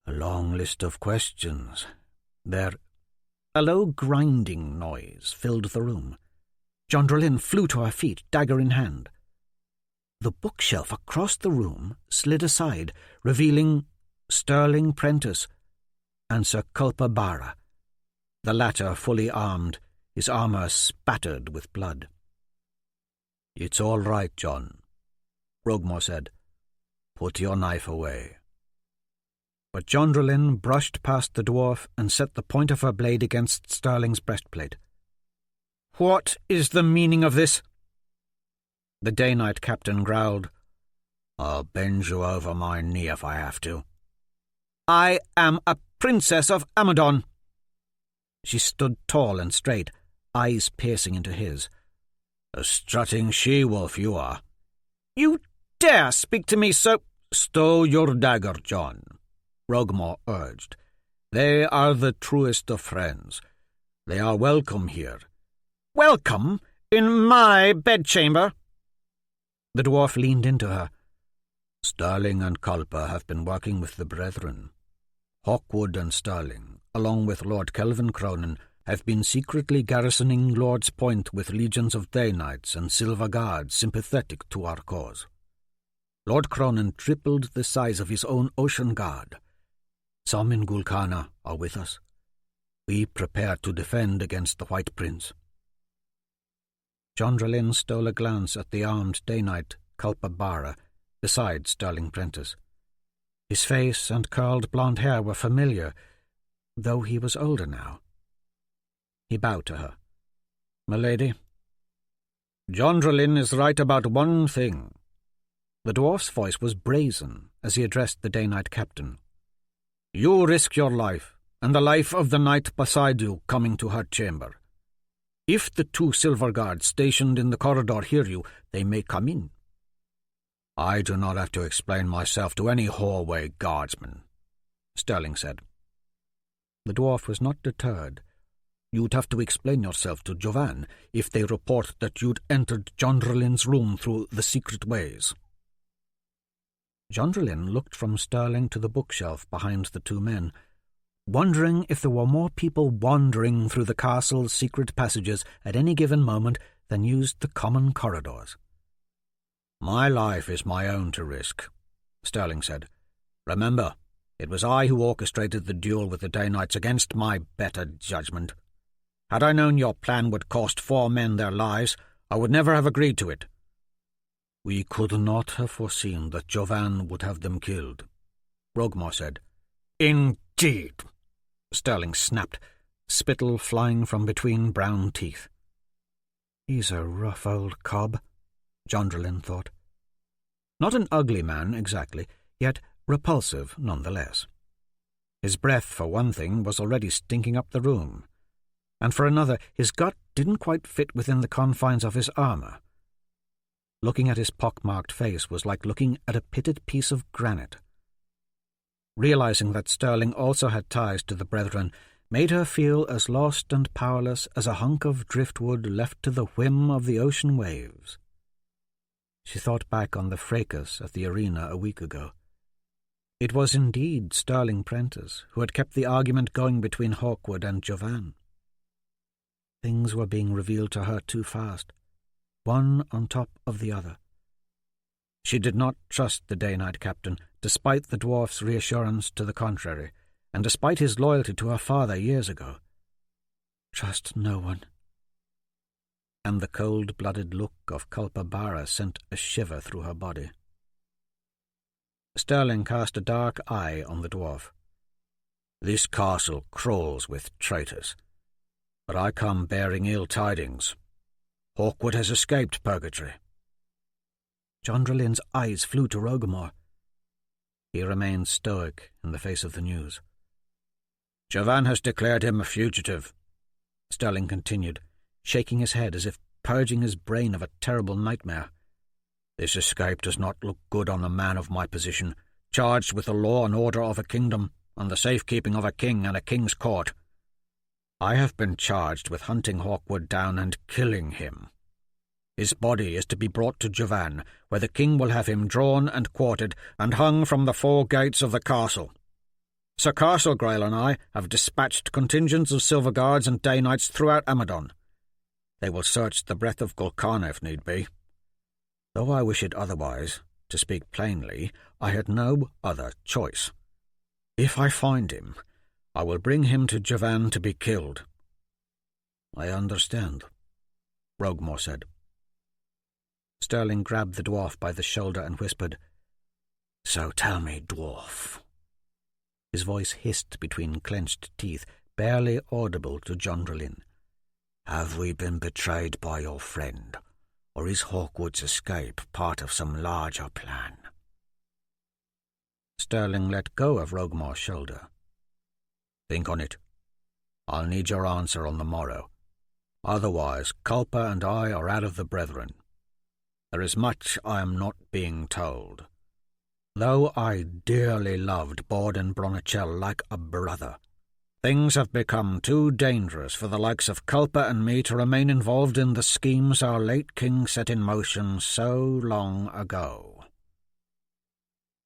A long list of questions. A low grinding noise filled the room. Jondrelin flew to her feet, dagger in hand. The bookshelf across the room slid aside, revealing Sterling Prentice and Sir Culpa Barra, the latter fully armed, his armour spattered with blood. "It's all right, John," Rogmore said. "Put your knife away." But Jondrelin brushed past the dwarf and set the point of her blade against Sterling's breastplate. "What is the meaning of this?" The Day Knight captain growled. "I'll bend you over my knee if I have to." "I am a princess of Amadon." She stood tall and straight, eyes piercing into his. "A strutting she-wolf you are." "You dare speak to me so—" "Stow your dagger, John," Rogmore urged. "They are the truest of friends. They are welcome here." "Welcome? In my bedchamber?" The dwarf leaned into her. "Sterling and Culpa have been working with the Brethren. Hawkwood and Sterling, along with Lord Kelvin Cronin, have been secretly garrisoning Lord's Point with legions of Day Knights and Silver Guards sympathetic to our cause. Lord Cronin tripled the size of his own Ocean Guard. Some in Gul Kana are with us. We prepare to defend against the White Prince." Jondrelin stole a glance at the armed Day Knight, Culpa Barra, beside Sterling Prentice. His face and curled blonde hair were familiar, though he was older now. He bowed to her. "Milady, Jondrelin is right about one thing." The dwarf's voice was brazen as he addressed the Day Knight captain. "You risk your life, and the life of the knight beside you, coming to her chamber. If the 2 Silver Guards stationed in the corridor hear you, they may come in." "I do not have to explain myself to any hallway guardsman," Sterling said. The dwarf was not deterred. "You'd have to explain yourself to Jovan if they report that you'd entered Jondrelin's room through the secret ways." Jondrelin looked from Sterling to the bookshelf behind the 2 men, wondering if there were more people wandering through the castle's secret passages at any given moment than used the common corridors. "My life is my own to risk," Sterling said. "Remember, it was I who orchestrated the duel with the Day Knights against my better judgment. Had I known your plan would cost 4 men their lives, I would never have agreed to it." "We could not have foreseen that Jovan would have them killed," Rogmore said. "Indeed," Sterling snapped, spittle flying from between brown teeth. "He's a rough old cob," Jondrelin thought. Not an ugly man, exactly, yet repulsive nonetheless. His breath, for one thing, was already stinking up the room, and for another, his gut didn't quite fit within the confines of his armour. Looking at his pock-marked face was like looking at a pitted piece of granite. Realizing that Sterling also had ties to the Brethren made her feel as lost and powerless as a hunk of driftwood left to the whim of the ocean waves. She thought back on the fracas at the arena a week ago. It was indeed Sterling Prentice who had kept the argument going between Hawkwood and Jovan. Things were being revealed to her too fast, one on top of the other. She did not trust the Day Knight captain, despite the dwarf's reassurance to the contrary, and despite his loyalty to her father years ago. Trust no one. And the cold-blooded look of Culpa Barra sent a shiver through her body. Sterling cast a dark eye on the dwarf. "This castle crawls with traitors, but I come bearing ill tidings. Hawkwood has escaped purgatory." Jondrelin's eyes flew to Rogmore. He remained stoic in the face of the news. Javan has declared him a fugitive, Sterling continued, shaking his head as if purging his brain of a terrible nightmare. This escape does not look good on a man of my position, charged with the law and order of a kingdom and the safekeeping of a king and a king's court. I have been charged with hunting Hawkwood down and killing him. His body is to be brought to Javan, where the king will have him drawn and quartered and hung from the 4 gates of the castle. Sir Castlegrail and I have dispatched contingents of silver guards and day knights throughout Amadon. They will search the breadth of Gul Kana if need be. Though I wish it otherwise, to speak plainly, I had no other choice. If I find him, I will bring him to Javan to be killed. I understand, Roguemore said. Sterling grabbed the dwarf by the shoulder and whispered, So tell me, dwarf. His voice hissed between clenched teeth, barely audible to John Drellin. Have we been betrayed by your friend, or is Hawkwood's escape part of some larger plan? Sterling let go of Roguemore's shoulder. Think on it. I'll need your answer on the morrow. Otherwise, Culpa and I are out of the Brethren. There is much I am not being told. Though I dearly loved Borden Bronichel like a brother, things have become too dangerous for the likes of Culpa and me to remain involved in the schemes our late king set in motion so long ago.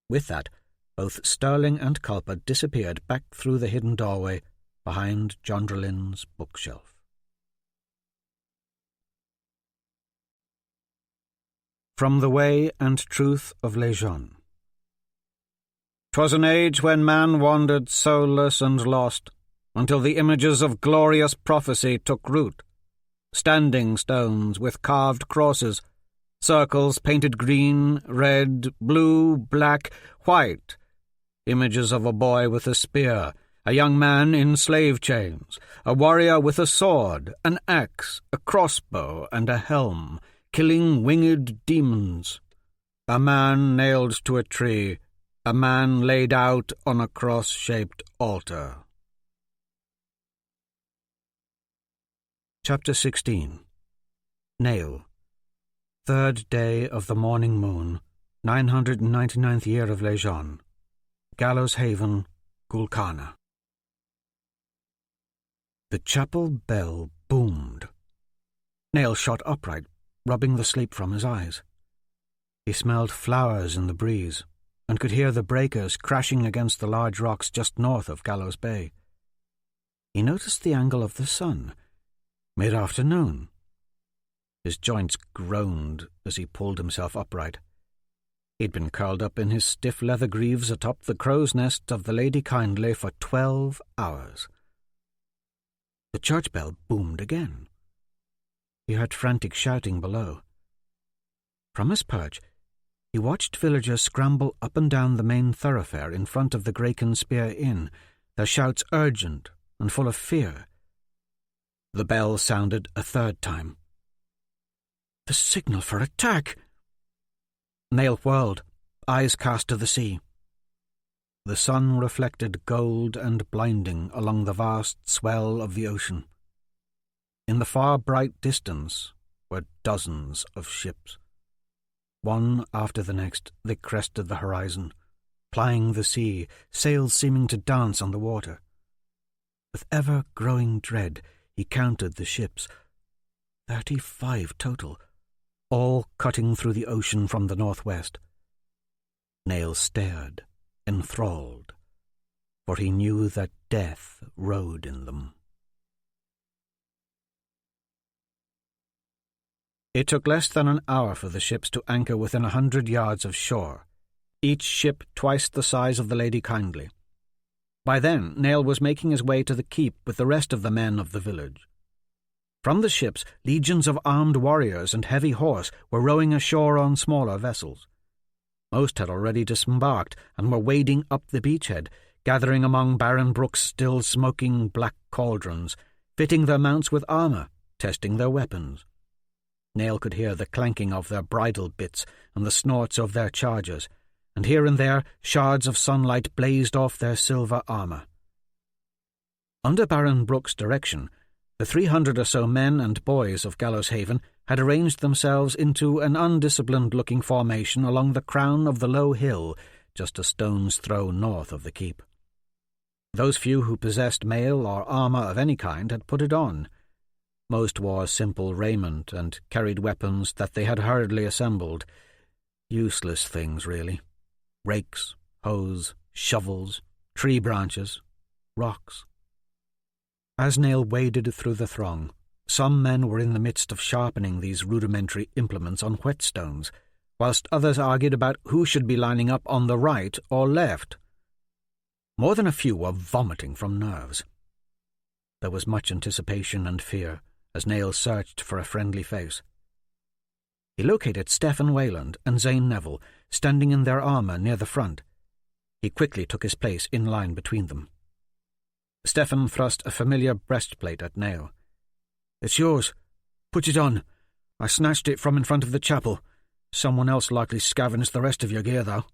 With that, both Sterling and Culpa disappeared back through the hidden doorway behind John Drellin's bookshelf. From the Way and Truth of Les Jeunes. 'Twas an age when man wandered soulless and lost, until the images of glorious prophecy took root. Standing stones with carved crosses, circles painted green, red, blue, black, white, images of a boy with a spear, a young man in slave chains, a warrior with a sword, an axe, a crossbow, and a helm, killing winged demons. A man nailed to a tree, a man laid out on a cross-shaped altar. Chapter 16. Nail. 3rd day of the morning moon, 999th year of Les Jeunes. Gallows Haven, Gul Kana. The chapel bell boomed. Nail shot upright, rubbing the sleep from his eyes. He smelled flowers in the breeze, and could hear the breakers crashing against the large rocks just north of Gallows Bay. He noticed the angle of the sun, mid-afternoon. His joints groaned as he pulled himself upright. He'd been curled up in his stiff leather greaves atop the crow's nest of the Lady Kindly for 12 hours. The church bell boomed again. He heard frantic shouting below. From his perch, he watched villagers scramble up and down the main thoroughfare in front of the Graken Spear Inn, their shouts urgent and full of fear. The bell sounded a 3rd time. The signal for attack! Nail whirled, eyes cast to the sea. The sun reflected gold and blinding along the vast swell of the ocean. In the far bright distance were dozens of ships. One after the next they crested the horizon, plying the sea, sails seeming to dance on the water. With ever-growing dread he counted the ships, 35 total, all cutting through the ocean from the northwest. Nail stared, enthralled, for he knew that death rode in them. It took less than an hour for the ships to anchor within 100 yards of shore, each ship twice the size of the Lady Kindly. By then, Nail was making his way to the keep with the rest of the men of the village. From the ships, legions of armed warriors and heavy horse were rowing ashore on smaller vessels. Most had already disembarked and were wading up the beachhead, gathering among barren brooks still smoking black cauldrons, fitting their mounts with armour, testing their weapons. Nail could hear the clanking of their bridle bits and the snorts of their chargers, and here and there shards of sunlight blazed off their silver armour. Under Baron Brooke's direction, the 300 or so men and boys of Gallows Haven had arranged themselves into an undisciplined-looking formation along the crown of the low hill just a stone's throw north of the keep. Those few who possessed mail or armour of any kind had put it on. Most wore simple raiment and carried weapons that they had hurriedly assembled. Useless things, really. Rakes, hoes, shovels, tree branches, rocks. As Nail waded through the throng, some men were in the midst of sharpening these rudimentary implements on whetstones, whilst others argued about who should be lining up on the right or left. More than a few were vomiting from nerves. There was much anticipation and fear as Nail searched for a friendly face. He located Stephen Wayland and Zane Neville standing in their armour near the front. He quickly took his place in line between them. Stephen thrust a familiar breastplate at Nail. "It's yours. Put it on. I snatched it from in front of the chapel. Someone else likely scavenged the rest of your gear, though."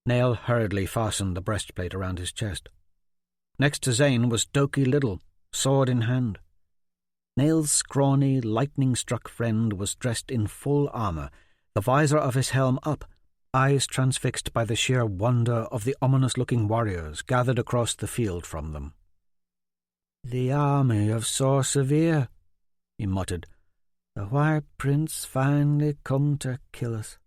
Nail hurriedly fastened the breastplate around his chest. Next to Zane was Doki Liddle, sword in hand. Nail's scrawny, lightning-struck friend was dressed in full armour, the visor of his helm up, eyes transfixed by the sheer wonder of the ominous-looking warriors gathered across the field from them. "The army of Sor Sevier," he muttered. "The White Prince finally come to kill us."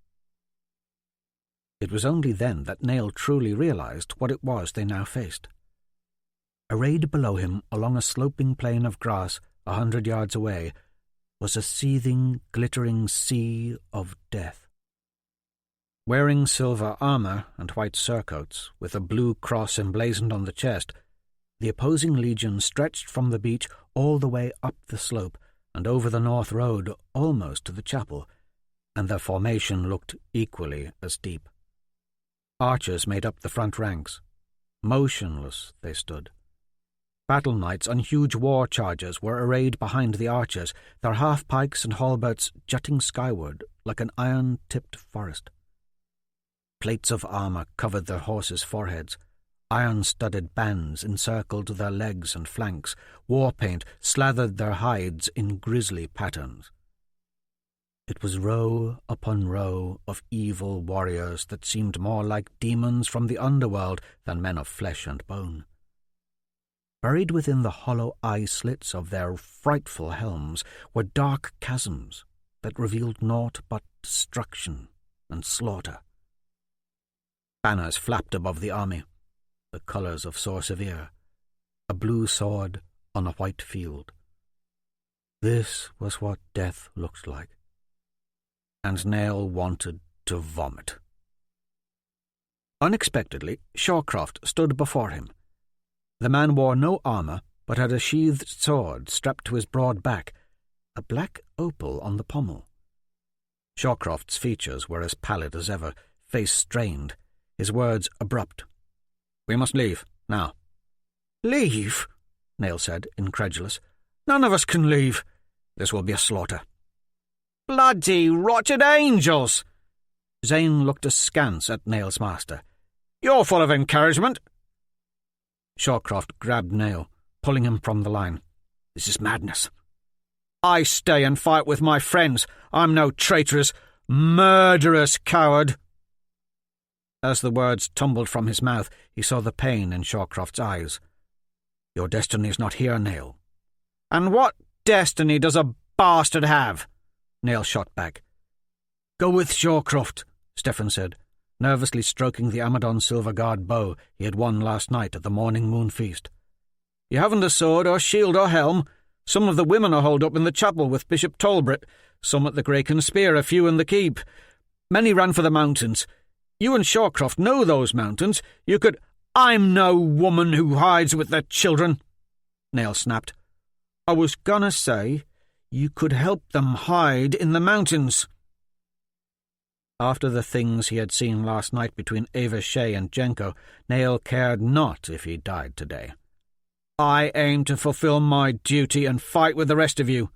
It was only then that Nail truly realized what it was they now faced. Arrayed below him along a sloping plain of grass 100 yards away was a seething, glittering sea of death. Wearing silver armour and white surcoats, with a blue cross emblazoned on the chest, the opposing legion stretched from the beach all the way up the slope and over the north road almost to the chapel, and their formation looked equally as deep. Archers made up the front ranks. Motionless they stood. Battle knights on huge war chargers were arrayed behind the archers, their half-pikes and halberts jutting skyward like an iron-tipped forest. Plates of armour covered their horses' foreheads. Iron-studded bands encircled their legs and flanks. War paint slathered their hides in grisly patterns. It was row upon row of evil warriors that seemed more like demons from the underworld than men of flesh and bone. Buried within the hollow eye-slits of their frightful helms were dark chasms that revealed naught but destruction and slaughter. Banners flapped above the army, the colours of Sor Sevier, a blue sword on a white field. This was what death looked like, and Nail wanted to vomit. Unexpectedly, Shawcroft stood before him. The man wore no armour, but had a sheathed sword strapped to his broad back, a black opal on the pommel. Shawcroft's features were as pallid as ever, face strained, his words abrupt. "We must leave, now." "Leave?" Nail said, incredulous. "None of us can leave. This will be a slaughter." "Bloody rotted angels!" Zane looked askance at Nail's master. "You're full of encouragement." Shawcroft grabbed Nail, pulling him from the line. "This is madness." "I stay and fight with my friends. I'm no traitorous, murderous coward." As the words tumbled from his mouth, he saw the pain in Shawcroft's eyes. "Your destiny is not here, Nail." "And what destiny does a bastard have?" Nail shot back. "Go with Shawcroft," Stephen said, nervously stroking the Amadon silver guard bow he had won last night at the morning moon feast. "You haven't a sword or shield or helm. Some of the women are holed up in the chapel with Bishop Talbot, some at the Graken Spear, a few in the keep. Many ran for the mountains. You and Shawcroft know those mountains. You could—" "I'm no woman who hides with the children," Nail snapped. "I was gonna say you could help them hide in the mountains." After the things he had seen last night between Ava Shea and Jenko, Nail cared not if he died today. "I aim to fulfill my duty and fight with the rest of you."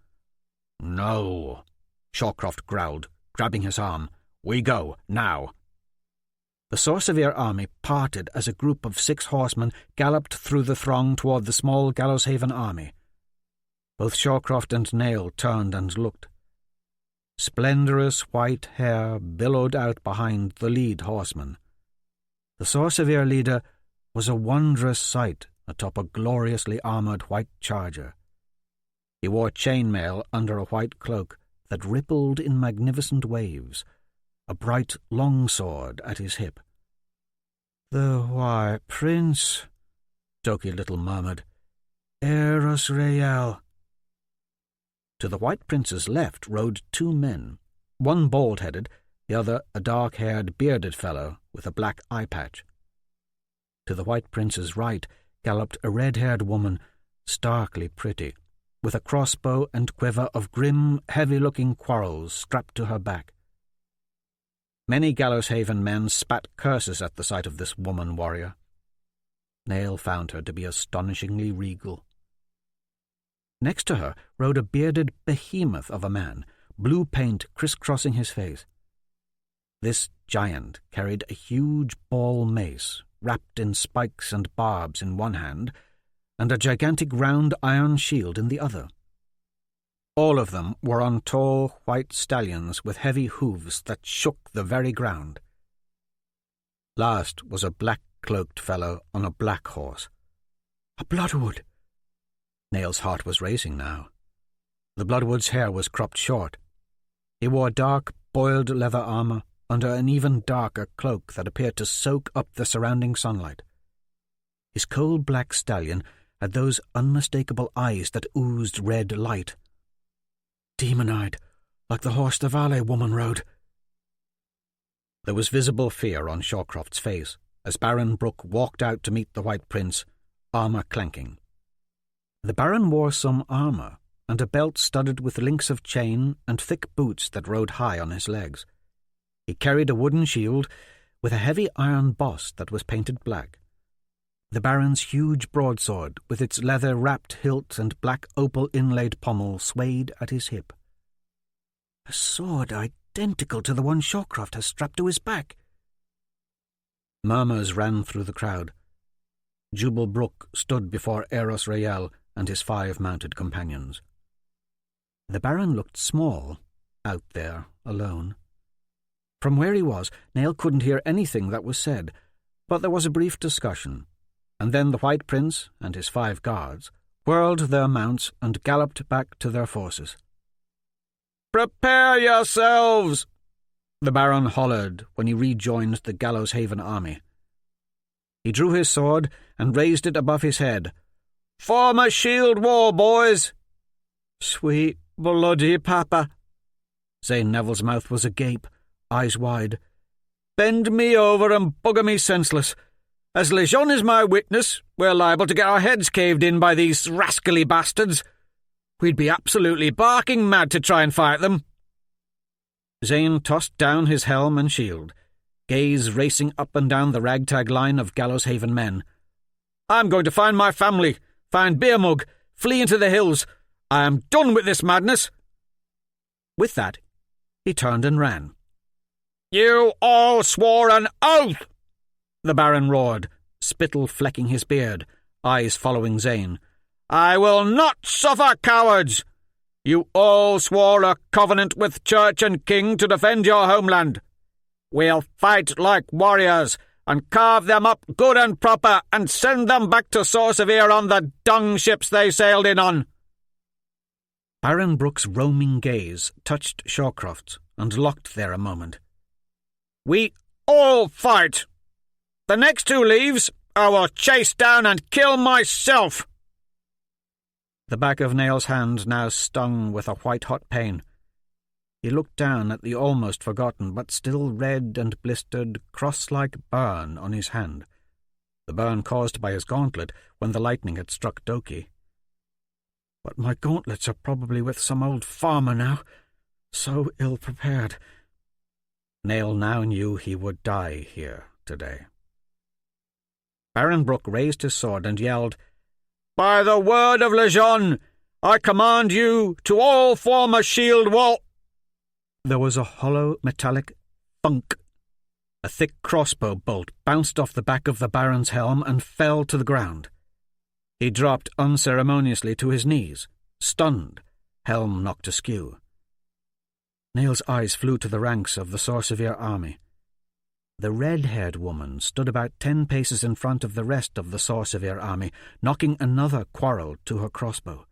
"No," Shawcroft growled, grabbing his arm. "We go, now." The Sor Sevier army parted as a group of 6 horsemen galloped through the throng toward the small Gallowshaven army. Both Shawcroft and Nail turned and looked. Splendorous white hair billowed out behind the lead horseman. The Sor Sevier leader was a wondrous sight atop a gloriously armoured white charger. He wore chainmail under a white cloak that rippled in magnificent waves, a bright longsword at his hip. "The White Prince," Toki Little murmured. "Aeros Real." To the White Prince's left rode 2 men, one bald-headed, the other a dark-haired, bearded fellow with a black eye patch. To the White Prince's right galloped a red-haired woman, starkly pretty, with a crossbow and quiver of grim, heavy-looking quarrels strapped to her back. Many Gallowshaven men spat curses at the sight of this woman-warrior. Nail found her to be astonishingly regal. Next to her rode a bearded behemoth of a man, blue paint crisscrossing his face. This giant carried a huge ball mace, wrapped in spikes and barbs in one hand, and a gigantic round iron shield in the other. All of them were on tall white stallions with heavy hooves that shook the very ground. Last was a black-cloaked fellow on a black horse. A Bloodwood! Nail's heart was racing now. The Bloodwood's hair was cropped short. He wore dark, boiled leather armour under an even darker cloak that appeared to soak up the surrounding sunlight. His coal-black stallion had those unmistakable eyes that oozed red light. Demon-eyed, like the horse the Valet woman rode. There was visible fear on Shawcroft's face as Baron Brooke walked out to meet the White Prince, armour clanking. The Baron wore some armour, and a belt studded with links of chain and thick boots that rode high on his legs. He carried a wooden shield with a heavy iron boss that was painted black. The Baron's huge broadsword, with its leather-wrapped hilt and black opal-inlaid pommel, swayed at his hip. A sword identical to the one Shawcroft has strapped to his back. Murmurs ran through the crowd. Jubal Brooke stood before Aeros Real and his 5 mounted companions. The Baron looked small, out there, alone. From where he was, Nail couldn't hear anything that was said, but there was a brief discussion, and then the White Prince and his 5 guards whirled their mounts and galloped back to their forces. "Prepare yourselves!" the Baron hollered when he rejoined the Gallowshaven army. He drew his sword and raised it above his head. "Form a shield wall, boys!" "Sweet bloody papa!" Zane Neville's mouth was agape, eyes wide. "Bend me over and bugger me senseless. As Lejeune is my witness, we're liable to get our heads caved in by these rascally bastards. We'd be absolutely barking mad to try and fight them." Zane tossed down his helm and shield, gaze racing up and down the ragtag line of Gallowshaven men. "I'm going to find my family, find Beermug, flee into the hills. I am done with this madness." With that, he turned and ran. "You all swore an oath!" the Baron roared, spittle flecking his beard, eyes following Zane. "I will not suffer cowards! You all swore a covenant with Church and King to defend your homeland. We'll fight like warriors, and carve them up good and proper, and send them back to Sor Sevier on the dung ships they sailed in on." Baron Brooke's roaming gaze touched Shawcroft's and locked there a moment. "We all fight. The next 2 leaves, I will chase down and kill myself." The back of Nail's hand now stung with a white-hot pain. He looked down at the almost forgotten but still red and blistered cross-like burn on his hand, the burn caused by his gauntlet when the lightning had struck Doki. "But my gauntlets are probably with some old farmer now, so ill-prepared." Nail now knew he would die here today. Baron Brooke raised his sword and yelled, "By the word of Lejeune, I command you to all form a shield wall." There was a hollow metallic thunk A thick crossbow bolt bounced off the back of the Baron's helm and fell to the ground. He dropped unceremoniously to his knees, stunned, helm knocked askew. Niall's eyes flew to the ranks of the Sor Sevier army. The red-haired woman stood about 10 paces in front of the rest of the Sor Sevier army, knocking another quarrel to her crossbow.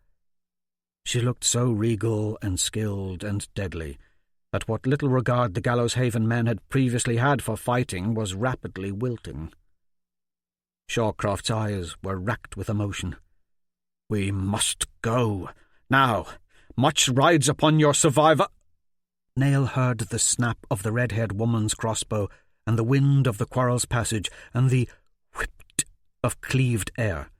She looked so regal and skilled and deadly that what little regard the Gallows Haven men had previously had for fighting was rapidly wilting. Shawcroft's eyes were racked with emotion. "We must go. Now, much rides upon your survivor." Niall heard the snap of the red-haired woman's crossbow and the wind of the quarrel's passage and the whipped of cleaved air.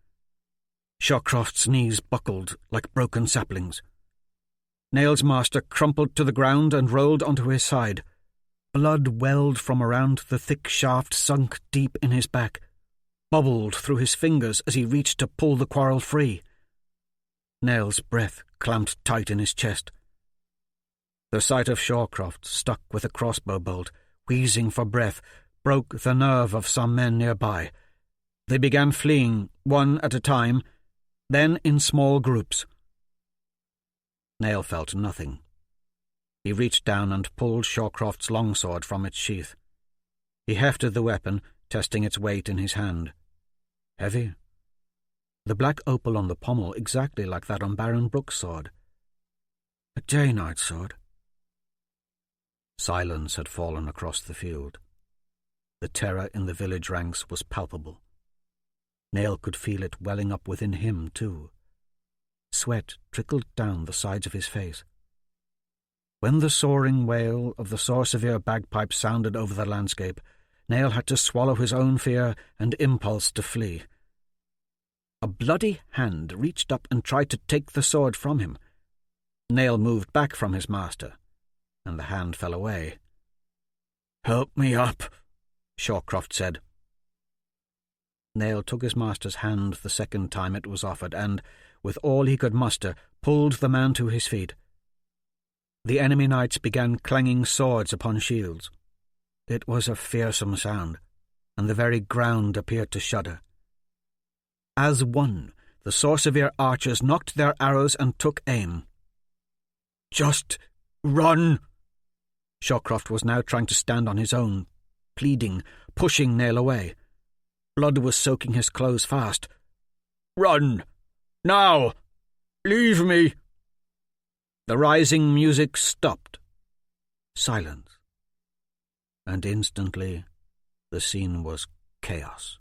Shawcroft's knees buckled like broken saplings. Niall's master crumpled to the ground and rolled onto his side. Blood welled from around the thick shaft sunk deep in his back, bubbled through his fingers as he reached to pull the quarrel free. Niall's breath clamped tight in his chest. The sight of Shawcroft stuck with a crossbow bolt, wheezing for breath, broke the nerve of some men nearby. They began fleeing, one at a time, then in small groups. Niall felt nothing. He reached down and pulled Shawcroft's longsword from its sheath. He hefted the weapon, testing its weight in his hand. Heavy. The black opal on the pommel exactly like that on Baron Brooke's sword. A Day Knight sword. Silence had fallen across the field. The terror in the village ranks was palpable. Niall could feel it welling up within him, too. Sweat trickled down the sides of his face. When the soaring wail of the Sor Sevier bagpipe sounded over the landscape, Niall had to swallow his own fear and impulse to flee. A bloody hand reached up and tried to take the sword from him. Niall moved back from his master, and the hand fell away. "Help me up," Shawcroft said. Niall took his master's hand the second time it was offered and, with all he could muster, pulled the man to his feet. The enemy knights began clanging swords upon shields. It was a fearsome sound, and the very ground appeared to shudder. As one, the Sor Sevier archers knocked their arrows and took aim. "Just run!" Shawcroft was now trying to stand on his own, pleading, pushing Niall away. Blood was soaking his clothes fast. "Run! Now! Leave me!" The rising music stopped. Silence. And instantly the scene was chaos.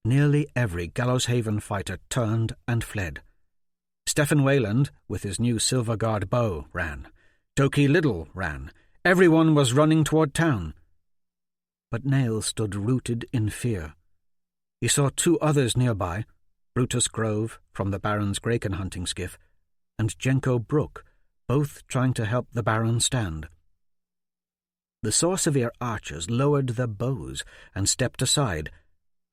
Nearly every Gallows Haven fighter turned and fled. Stephen Wayland, with his new Silver Guard bow, ran. Toki Liddle ran. Everyone was running toward town. But Niall stood rooted in fear. He saw 2 others nearby, Brutus Grove from the Baron's Graken hunting skiff, and Jenko Brook, both trying to help the Baron stand. The Sor Sevier archers lowered their bows and stepped aside,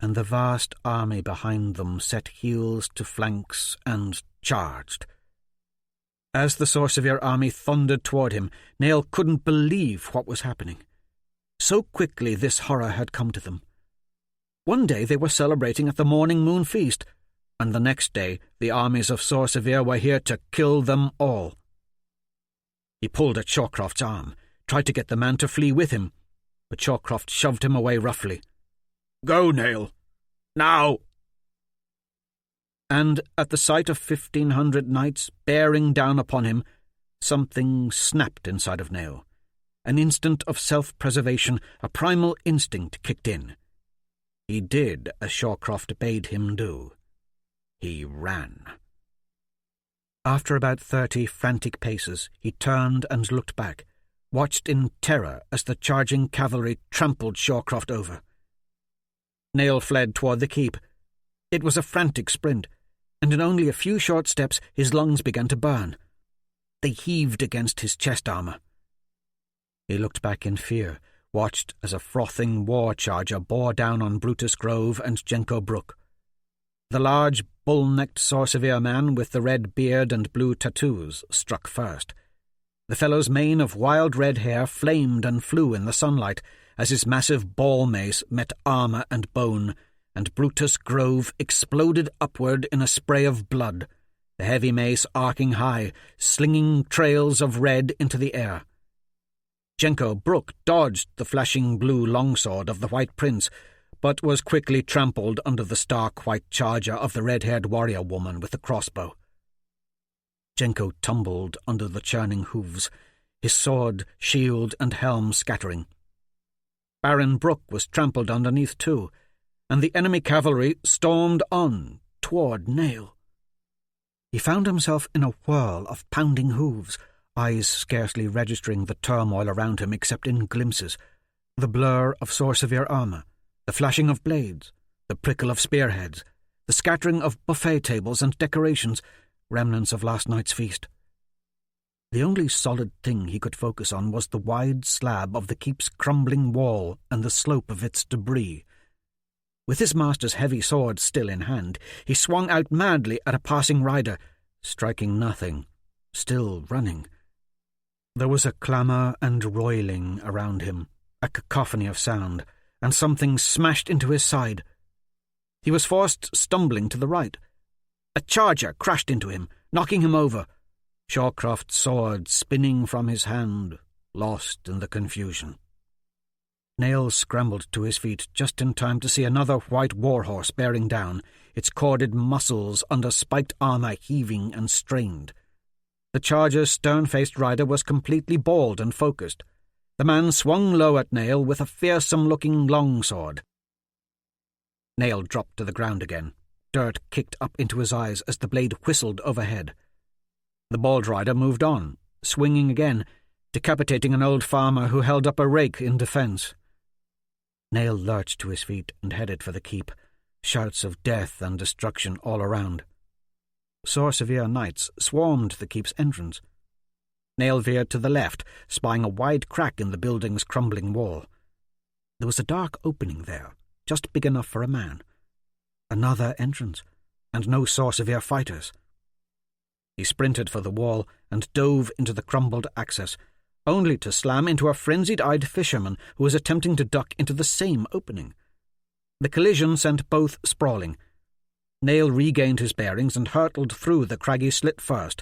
and the vast army behind them set heels to flanks and charged. As the Sor Sevier army thundered toward him, Niall couldn't believe what was happening. So quickly this horror had come to them. One day they were celebrating at the morning moon feast, and the next day the armies of Sor Sevier were here to kill them all. He pulled at Shawcroft's arm, tried to get the man to flee with him, but Shawcroft shoved him away roughly. "Go, Niall! Now!" And at the sight of 1,500 knights bearing down upon him, something snapped inside of Niall. An instant of self-preservation, a primal instinct kicked in. He did as Shawcroft bade him do. He ran. After about 30 frantic paces, he turned and looked back, watched in terror as the charging cavalry trampled Shawcroft over. Niall fled toward the keep. It was a frantic sprint, and in only a few short steps his lungs began to burn. They heaved against his chest armour. He looked back in fear, watched as a frothing war charger bore down on Brutus Grove and Jenko Brook. The large, bull-necked Sor Sevier man with the red beard and blue tattoos struck first. The fellow's mane of wild red hair flamed and flew in the sunlight, as his massive ball mace met armour and bone, and Brutus Grove exploded upward in a spray of blood, the heavy mace arcing high, slinging trails of red into the air. Jenko Brook dodged the flashing blue longsword of the White Prince, but was quickly trampled under the stark white charger of the red-haired warrior woman with the crossbow. Jenko tumbled under the churning hooves, his sword, shield, and helm scattering. Baron Brook was trampled underneath too, and the enemy cavalry stormed on toward Nail. He found himself in a whirl of pounding hooves, eyes scarcely registering the turmoil around him except in glimpses, the blur of Sor Sevier armour, the flashing of blades, the prickle of spearheads, the scattering of buffet tables and decorations, remnants of last night's feast. The only solid thing he could focus on was the wide slab of the keep's crumbling wall and the slope of its debris. With his master's heavy sword still in hand, he swung out madly at a passing rider, striking nothing, still running. There was a clamour and roiling around him, a cacophony of sound, and something smashed into his side. He was forced stumbling to the right. A charger crashed into him, knocking him over, Shawcroft's sword spinning from his hand, lost in the confusion. Nail scrambled to his feet just in time to see another white warhorse bearing down, its corded muscles under spiked armour heaving and strained. The charger's stern-faced rider was completely bald and focused. The man swung low at Nail with a fearsome-looking longsword. Nail dropped to the ground again. Dirt kicked up into his eyes as the blade whistled overhead. The bald rider moved on, swinging again, decapitating an old farmer who held up a rake in defence. Nail lurched to his feet and headed for the keep, shouts of death and destruction all around. Sor Sevier knights swarmed the keep's entrance. Nail veered to the left, spying a wide crack in the building's crumbling wall. There was a dark opening there, just big enough for a man. Another entrance, and no Sor Sevier fighters. He sprinted for the wall and dove into the crumbled access, only to slam into a frenzied-eyed fisherman who was attempting to duck into the same opening. The collision sent both sprawling. Nail regained his bearings and hurtled through the craggy slit first.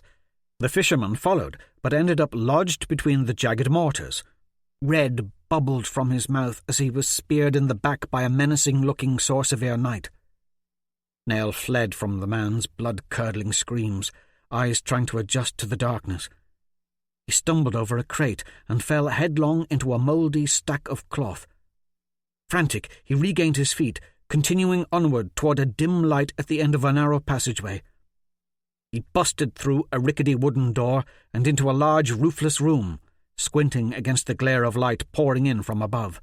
The fisherman followed, but ended up lodged between the jagged mortars. Red bubbled from his mouth as he was speared in the back by a menacing-looking Sor Sevier knight. Nail fled from the man's blood-curdling screams, eyes trying to adjust to the darkness. He stumbled over a crate and fell headlong into a mouldy stack of cloth. Frantic, he regained his feet, continuing onward toward a dim light at the end of a narrow passageway. He busted through a rickety wooden door and into a large roofless room, squinting against the glare of light pouring in from above.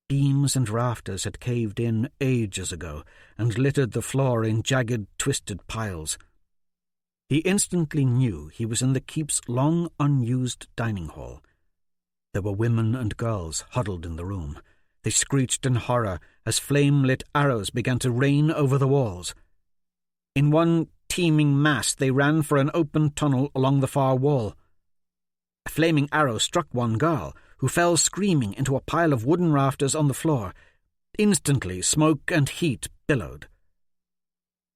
Beams and rafters had caved in ages ago and littered the floor in jagged, twisted piles. He instantly knew he was in the keep's long unused dining hall. There were women and girls huddled in the room. They screeched in horror as flame-lit arrows began to rain over the walls. In one teeming mass they ran for an open tunnel along the far wall. A flaming arrow struck one girl, who fell screaming into a pile of wooden rafters on the floor. Instantly smoke and heat billowed.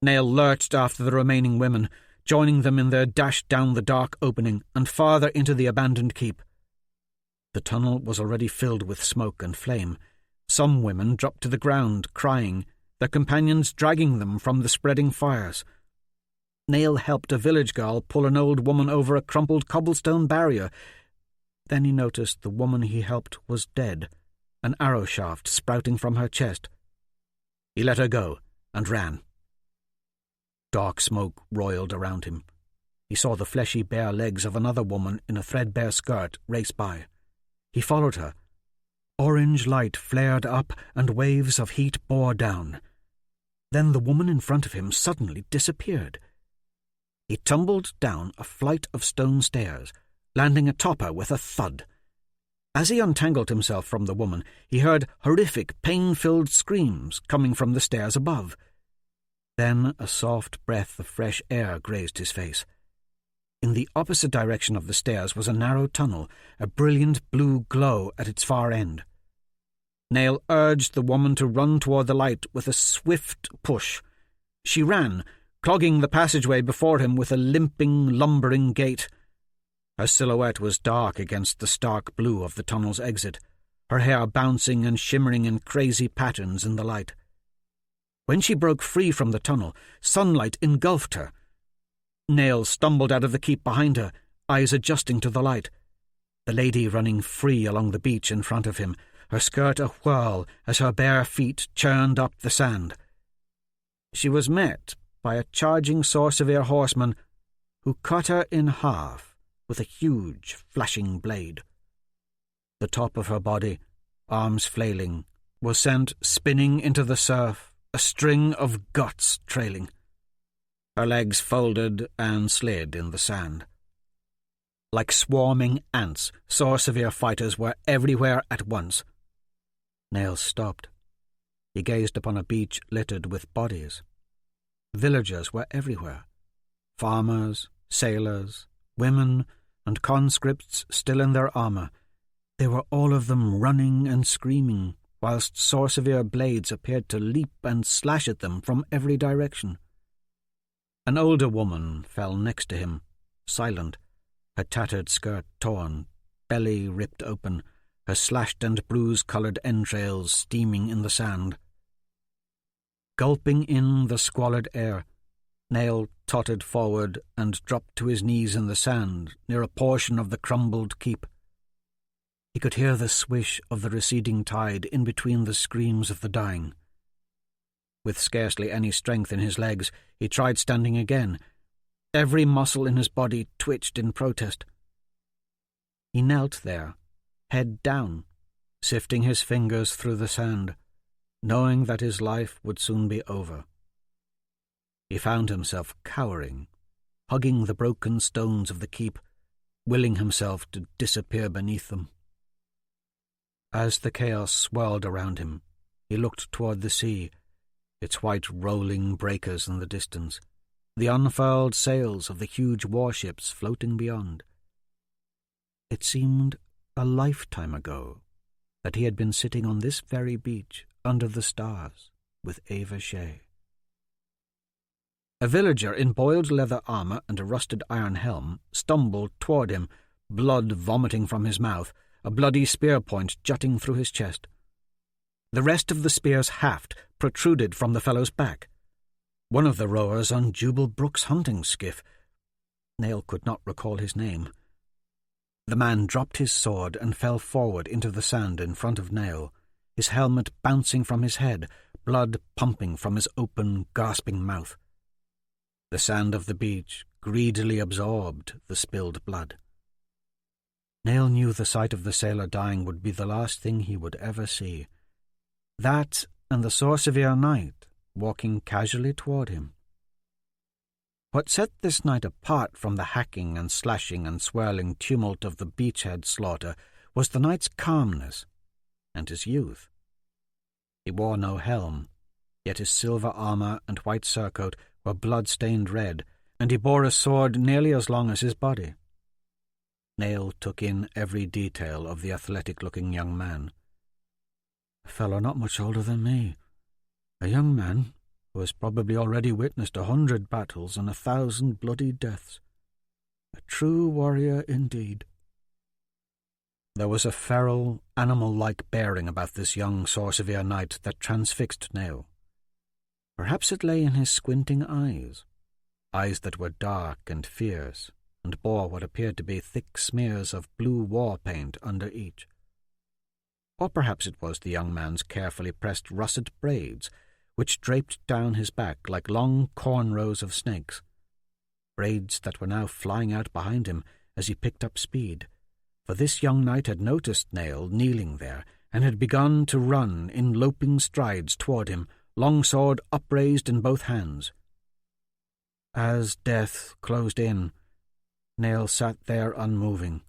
Nail lurched after the remaining women, joining them in their dash down the dark opening and farther into the abandoned keep. The tunnel was already filled with smoke and flame. Some women dropped to the ground, crying, their companions dragging them from the spreading fires. Nail helped a village girl pull an old woman over a crumpled cobblestone barrier. Then he noticed the woman he helped was dead, an arrow shaft sprouting from her chest. He let her go and ran. Dark smoke roiled around him. He saw the fleshy bare legs of another woman in a threadbare skirt race by. He followed her. Orange light flared up and waves of heat bore down. Then the woman in front of him suddenly disappeared. He tumbled down a flight of stone stairs, landing atop her with a thud. As he untangled himself from the woman, he heard horrific, pain-filled screams coming from the stairs above. Then a soft breath of fresh air grazed his face. In the opposite direction of the stairs was a narrow tunnel, a brilliant blue glow at its far end. Nail urged the woman to run toward the light with a swift push. She ran, clogging the passageway before him with a limping, lumbering gait. Her silhouette was dark against the stark blue of the tunnel's exit, her hair bouncing and shimmering in crazy patterns in the light. When she broke free from the tunnel, sunlight engulfed her. Nail stumbled out of the keep behind her, eyes adjusting to the light. The lady running free along the beach in front of him, her skirt a whirl as her bare feet churned up the sand. She was met by a charging Sor Sevier horseman who cut her in half with a huge, flashing blade. The top of her body, arms flailing, was sent spinning into the surf, a string of guts trailing. Her legs folded and slid in the sand. Like swarming ants, Sor Sevier fighters were everywhere at once. Nail stopped. He gazed upon a beach littered with bodies. Villagers were everywhere. Farmers, sailors, women, and conscripts still in their armour. They were all of them running and screaming, whilst Sor Sevier blades appeared to leap and slash at them from every direction. An older woman fell next to him, silent, her tattered skirt torn, belly ripped open, her slashed and bruise-coloured entrails steaming in the sand. Gulping in the squalid air, Nail tottered forward and dropped to his knees in the sand near a portion of the crumbled keep. He could hear the swish of the receding tide in between the screams of the dying. With scarcely any strength in his legs, he tried standing again. Every muscle in his body twitched in protest. He knelt there, head down, sifting his fingers through the sand, knowing that his life would soon be over. He found himself cowering, hugging the broken stones of the keep, willing himself to disappear beneath them. As the chaos swirled around him, he looked toward the sea, its white rolling breakers in the distance, the unfurled sails of the huge warships floating beyond. It seemed a lifetime ago that he had been sitting on this very beach under the stars with Ava Shea. A villager in boiled leather armour and a rusted iron helm stumbled toward him, blood vomiting from his mouth, a bloody spear point jutting through his chest. The rest of the spear's haft protruded from the fellow's back. One of the rowers on Jubal Brook's hunting skiff. Nail could not recall his name. The man dropped his sword and fell forward into the sand in front of Nail, his helmet bouncing from his head, blood pumping from his open, gasping mouth. The sand of the beach greedily absorbed the spilled blood. Nail knew the sight of the sailor dying would be the last thing he would ever see. That and the Sor Sevier knight walking casually toward him. What set this knight apart from the hacking and slashing and swirling tumult of the beachhead slaughter was the knight's calmness and his youth. He wore no helm, yet his silver armour and white surcoat were blood-stained red, and he bore a sword nearly as long as his body. Nail took in every detail of the athletic-looking young man. A fellow not much older than me. A young man who has probably already witnessed 100 battles and 1,000 bloody deaths. A true warrior indeed. There was a feral, animal-like bearing about this young Sor Sevier knight that transfixed Nail. Perhaps it lay in his squinting eyes that were dark and fierce, and bore what appeared to be thick smears of blue war paint under each. Or perhaps it was the young man's carefully pressed russet braids, which draped down his back like long cornrows of snakes, braids that were now flying out behind him as he picked up speed, for this young knight had noticed Nail kneeling there, and had begun to run in loping strides toward him, longsword upraised in both hands. As death closed in, Nail sat there unmoving.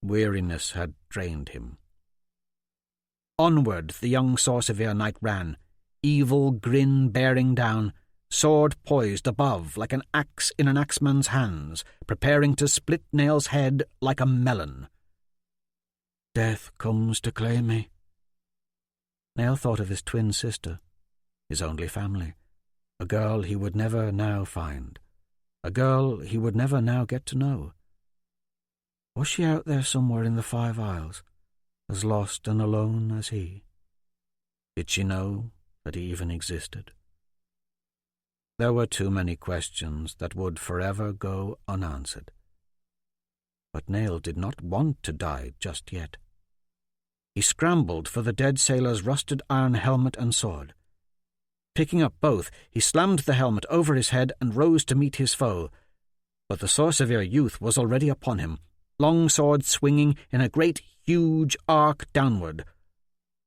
Weariness had drained him. Onward the young Sor Sevier knight ran, evil grin bearing down, sword poised above like an axe in an axeman's hands, preparing to split Nail's head like a melon. Death comes to claim me. Nail thought of his twin sister, his only family, a girl he would never now find, a girl he would never now get to know. Was she out there somewhere in the 5 Isles, as lost and alone as he? Did she know that he even existed? There were too many questions that would forever go unanswered. But Nail did not want to die just yet. He scrambled for the dead sailor's rusted iron helmet and sword. Picking up both, he slammed the helmet over his head and rose to meet his foe. But the Sor Sevier youth was already upon him, long sword swinging in a great, huge arc downward.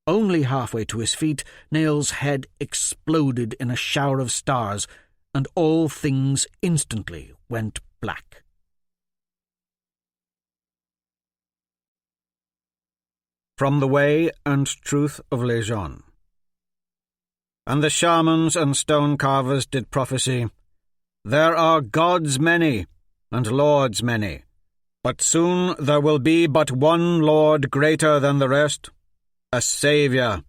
Only halfway to his feet, Nail's head exploded in a shower of stars, and all things instantly went black. From the Way and Truth of Les Gens. And the shamans and stone carvers did prophesy, "There are gods many, and lords many, but soon there will be but one Lord greater than the rest, a Saviour,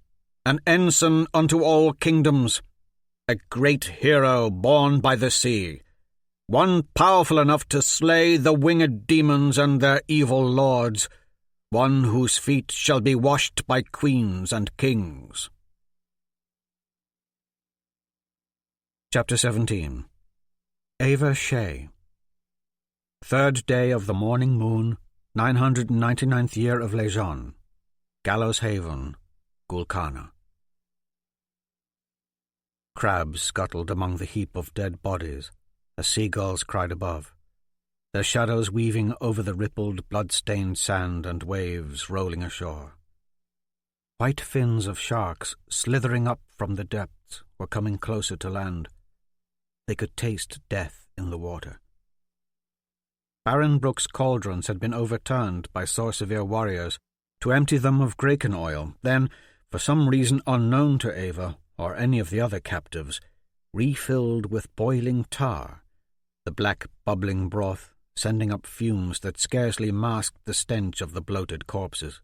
an ensign unto all kingdoms, a great hero born by the sea, one powerful enough to slay the winged demons and their evil lords, one whose feet shall be washed by queens and kings." Chapter 17. Ava Shea. 3rd day of the morning moon, 999th year of Les Gens. Gallows Haven, Gul Kana. Crabs scuttled among the heap of dead bodies, as seagulls cried above, their shadows weaving over the rippled, blood-stained sand and waves rolling ashore. White fins of sharks slithering up from the depths were coming closer to land. They could taste death in the water. Baron Brooke's cauldrons had been overturned by Sor Sevier warriors to empty them of graken oil, then, for some reason unknown to Ava or any of the other captives, refilled with boiling tar, the black bubbling broth sending up fumes that scarcely masked the stench of the bloated corpses.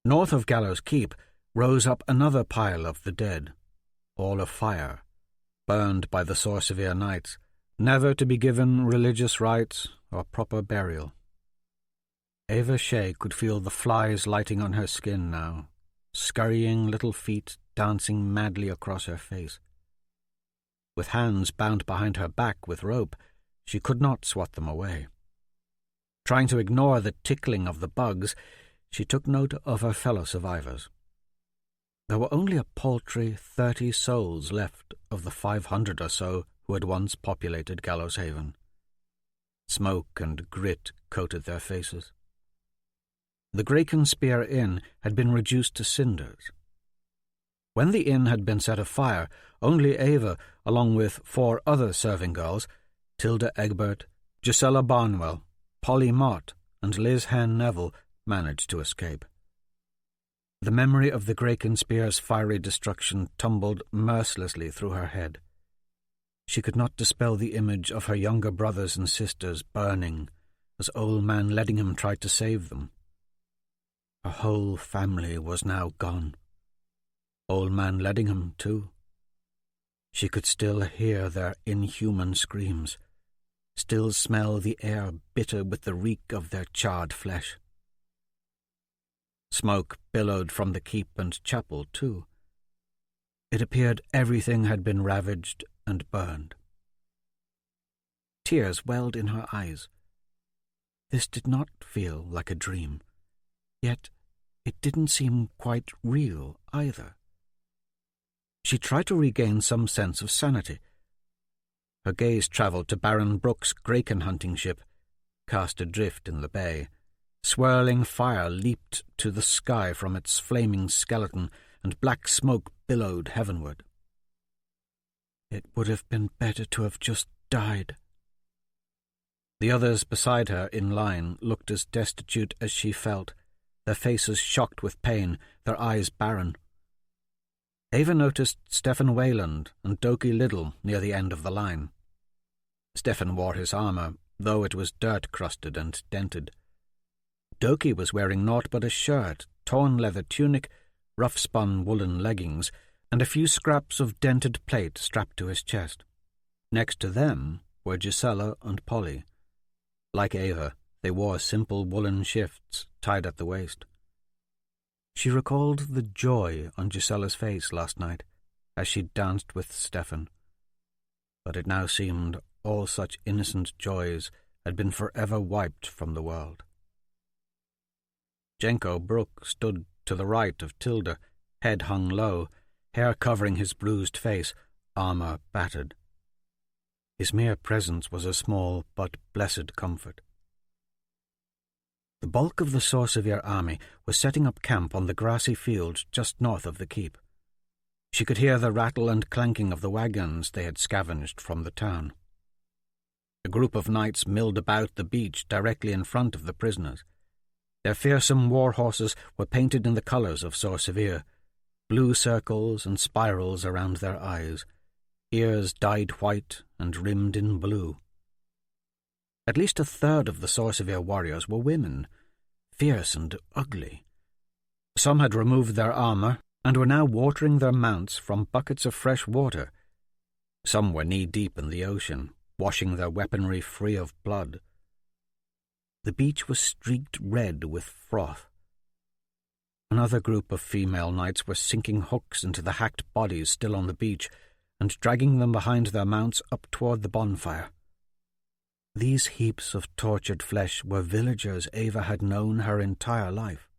North of Gallows Keep rose up another pile of the dead, all of fire, burned by the Sor Sevier knights, never to be given religious rites or proper burial. Ava Shea could feel the flies lighting on her skin now, scurrying little feet dancing madly across her face. With hands bound behind her back with rope, she could not swat them away. Trying to ignore the tickling of the bugs, she took note of her fellow survivors. There were only a paltry 30 souls left of the 500 or so who had once populated Gallows Haven. Smoke and grit coated their faces. The Graken Spear Inn had been reduced to cinders. When the inn had been set afire, only Ava, along with 4 other serving girls, Tilda Egbert, Gisela Barnwell, Polly Mott, and Liz Hen Neville, managed to escape. The memory of the Graken Spear's fiery destruction tumbled mercilessly through her head. She could not dispel the image of her younger brothers and sisters burning as Old Man Leadingham tried to save them. Her whole family was now gone. Old Man Leadingham, too. She could still hear their inhuman screams, still smell the air bitter with the reek of their charred flesh. Smoke billowed from the keep and chapel, too. It appeared everything had been ravaged and burned. Tears welled in her eyes. This did not feel like a dream, yet it didn't seem quite real either. She tried to regain some sense of sanity. Her gaze travelled to Baron Brooke's Graken hunting ship, cast adrift in the bay. Swirling fire leaped to the sky from its flaming skeleton, and black smoke billowed heavenward. It would have been better to have just died. The others beside her in line looked as destitute as she felt, their faces shocked with pain, their eyes barren. Ava noticed Stephen Wayland and Doki Liddle near the end of the line. Stephen wore his armour, though it was dirt-crusted and dented. Doki was wearing naught but a shirt, torn leather tunic, rough-spun woolen leggings, and a few scraps of dented plate strapped to his chest. Next to them were Gisela and Polly. Like Ava, they wore simple woolen shifts tied at the waist. She recalled the joy on Gisela's face last night as she danced with Stefan, but it now seemed all such innocent joys had been forever wiped from the world. Jenko Brook stood to the right of Tilda, head hung low, hair covering his bruised face, armour battered. His mere presence was a small but blessed comfort. The bulk of the Sor Sevier army was setting up camp on the grassy field just north of the keep. She could hear the rattle and clanking of the wagons they had scavenged from the town. A group of knights milled about the beach directly in front of the prisoners. Their fearsome war horses were painted in the colours of Sor Sevier, blue circles and spirals around their eyes, ears dyed white and rimmed in blue. At least a third of the Sor Sevier warriors were women, fierce and ugly. Some had removed their armour and were now watering their mounts from buckets of fresh water. Some were knee-deep in the ocean, washing their weaponry free of blood. The beach was streaked red with froth. Another group of female knights were sinking hooks into the hacked bodies still on the beach and dragging them behind their mounts up toward the bonfire. These heaps of tortured flesh were villagers Ava had known her entire life.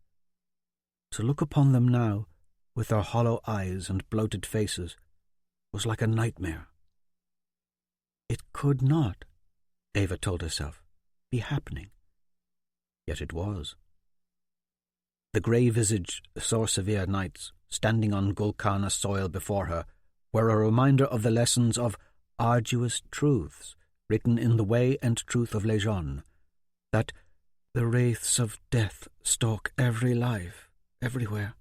To look upon them now, with their hollow eyes and bloated faces, was like a nightmare. It could not, Ava told herself, be happening. Yet it was. The grey-visaged Sor Sevier knights, standing on Gul Kana soil before her, were a reminder of the lessons of arduous truths written in the way and truth of Lejeune, that the wraiths of death stalk every life, everywhere.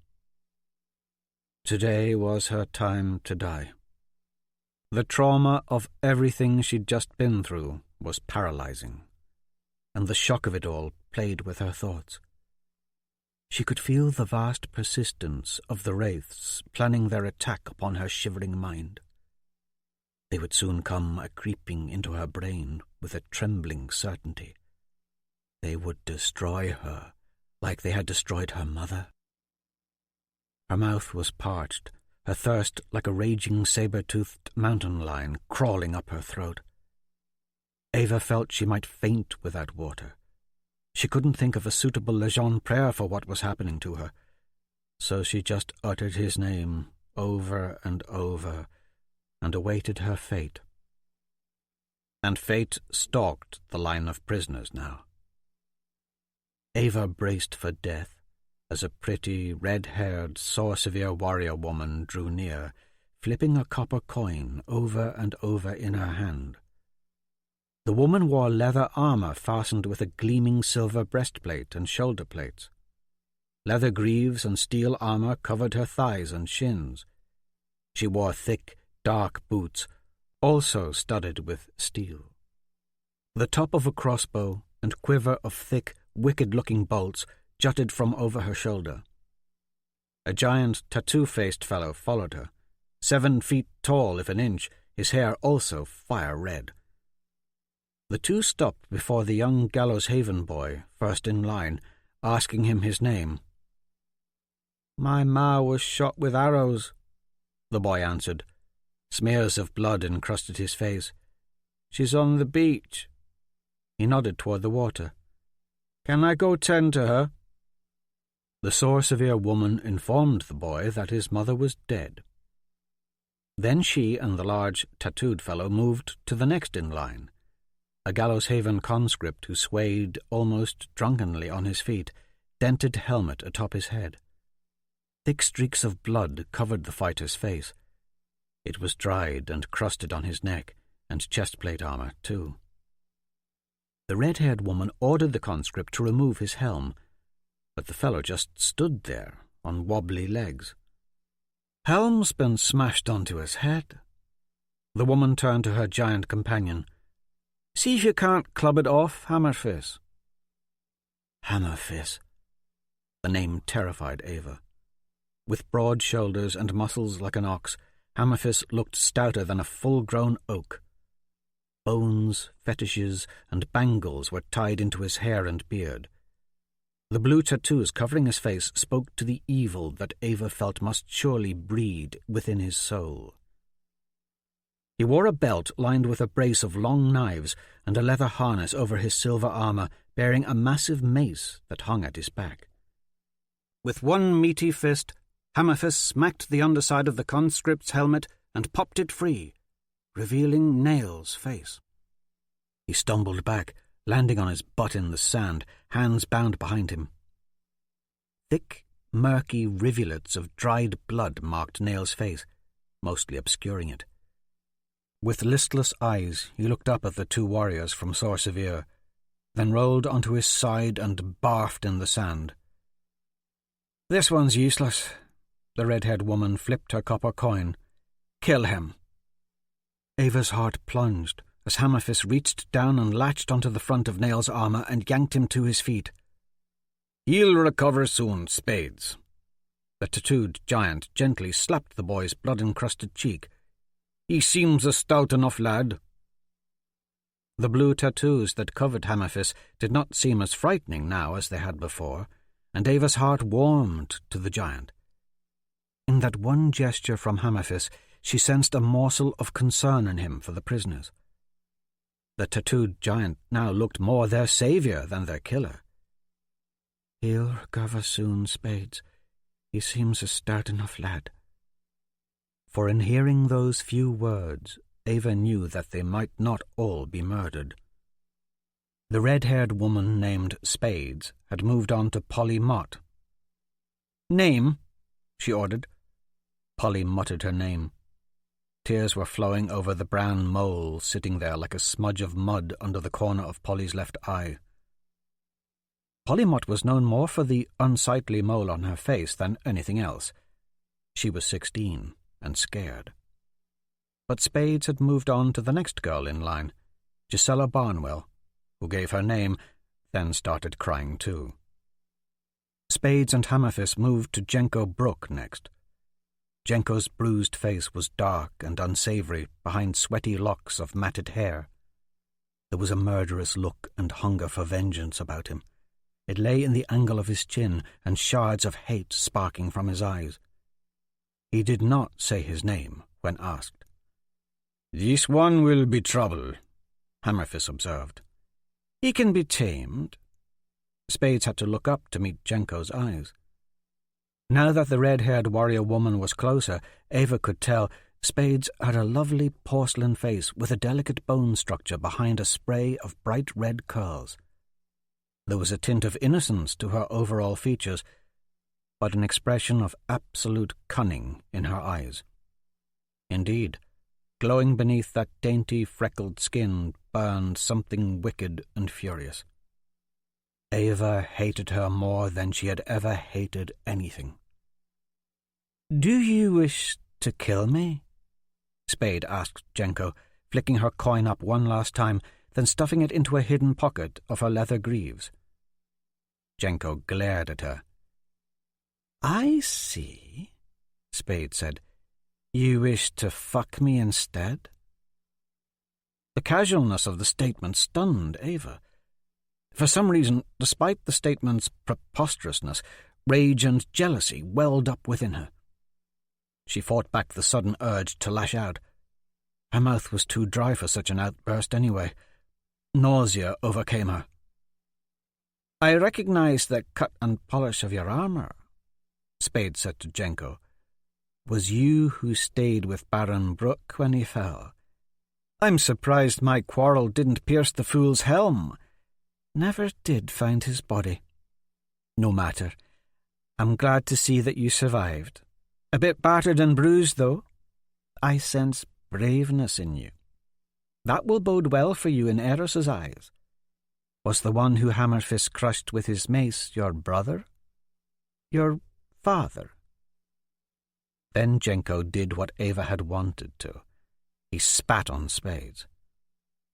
Today was her time to die. The trauma of everything she'd just been through was paralyzing, and the shock of it all played with her thoughts. She could feel the vast persistence of the wraiths planning their attack upon her shivering mind. They would soon come a-creeping into her brain with a trembling certainty. They would destroy her like they had destroyed her mother. Her mouth was parched, her thirst like a raging saber-toothed mountain lion crawling up her throat. Ava felt she might faint without water. She couldn't think of a suitable Lejeune prayer for what was happening to her, so she just uttered his name over and over and awaited her fate. And fate stalked the line of prisoners now. Ava braced for death as a pretty, red-haired, Sor Sevier warrior woman drew near, flipping a copper coin over and over in her hand. The woman wore leather armour fastened with a gleaming silver breastplate and shoulder plates. Leather greaves and steel armour covered her thighs and shins. She wore thick, dark boots, also studded with steel. The top of a crossbow and quiver of thick, wicked-looking bolts jutted from over her shoulder. A giant, tattoo-faced fellow followed her, 7 feet tall if an inch, his hair also fire-red. The two stopped before the young Gallows Haven boy, first in line, asking him his name. "My ma was shot with arrows," the boy answered. Smears of blood encrusted his face. "She's on the beach." He nodded toward the water. "Can I go tend to her?" The Sor Sevier woman informed the boy that his mother was dead. Then she and the large, tattooed fellow moved to the next in line, a Gallows Haven conscript who swayed almost drunkenly on his feet, dented helmet atop his head. Thick streaks of blood covered the fighter's face. It was dried and crusted on his neck and chestplate armour, too. The red-haired woman ordered the conscript to remove his helm, but the fellow just stood there on wobbly legs. "Helm's been smashed onto his head." The woman turned to her giant companion. "See if you can't club it off, Hammerfist." Hammerfist. The name terrified Ava. With broad shoulders and muscles like an ox, Hammerfist looked stouter than a full-grown oak. Bones, fetishes, and bangles were tied into his hair and beard. The blue tattoos covering his face spoke to the evil that Ava felt must surely breed within his soul. He wore a belt lined with a brace of long knives and a leather harness over his silver armour, bearing a massive mace that hung at his back. With one meaty fist, Hammerfist smacked the underside of the conscript's helmet and popped it free, revealing Nail's face. He stumbled back, landing on his butt in the sand, hands bound behind him. Thick, murky rivulets of dried blood marked Nail's face, mostly obscuring it. With listless eyes, he looked up at the two warriors from Sor Sevier, then rolled onto his side and barfed in the sand. "This one's useless." The red-haired woman flipped her copper coin. "Kill him." Ava's heart plunged as Hammerfist reached down and latched onto the front of Nail's armour and yanked him to his feet. "He'll recover soon, Spades." The tattooed giant gently slapped the boy's blood-encrusted cheek. "He seems a stout enough lad." The blue tattoos that covered Hammerfist did not seem as frightening now as they had before, and Ava's heart warmed to the giant. In that one gesture from Hammerfist, she sensed a morsel of concern in him for the prisoners. The tattooed giant now looked more their saviour than their killer. "He'll recover soon, Spades. He seems a stout enough lad." For in hearing those few words, Ava knew that they might not all be murdered. The red-haired woman named Spades had moved on to Polly Mott. "Name," she ordered. Polly muttered her name. Tears were flowing over the brown mole sitting there like a smudge of mud under the corner of Polly's left eye. Polly Mott was known more for the unsightly mole on her face than anything else. She was 16 and scared. But Spades had moved on to the next girl in line, Gisela Barnwell, who gave her name, then started crying too. Spades and Hammerfist moved to Jenko Brook next. Jenko's bruised face was dark and unsavoury behind sweaty locks of matted hair. There was a murderous look and hunger for vengeance about him. It lay in the angle of his chin and shards of hate sparking from his eyes. He did not say his name when asked. "This one will be trouble," Hammerfist observed. "He can be tamed." Spades had to look up to meet Jenko's eyes. Now that the red-haired warrior woman was closer, Ava could tell Spades had a lovely porcelain face with a delicate bone structure behind a spray of bright red curls. There was a tint of innocence to her overall features, but an expression of absolute cunning in her eyes. Indeed, glowing beneath that dainty, freckled skin burned something wicked and furious. Ava hated her more than she had ever hated anything. "Do you wish to kill me?" Spade asked Jenko, flicking her coin up one last time, then stuffing it into a hidden pocket of her leather greaves. Jenko glared at her. "I see," Spade said. "You wish to fuck me instead?" The casualness of the statement stunned Ava. For some reason, despite the statement's preposterousness, rage and jealousy welled up within her. She fought back the sudden urge to lash out. Her mouth was too dry for such an outburst anyway. Nausea overcame her. "I recognize the cut and polish of your armour," Spade said to Jenko. "Was you who stayed with Baron Brooke when he fell? I'm surprised my quarrel didn't pierce the fool's helm. Never did find his body. No matter. I'm glad to see that you survived. A bit battered and bruised, though. I sense braveness in you. That will bode well for you in Aeros's eyes. Was the one who Hammerfist crushed with his mace your brother? Your father?" Then Jenko did what Ava had wanted to. He spat on Spades.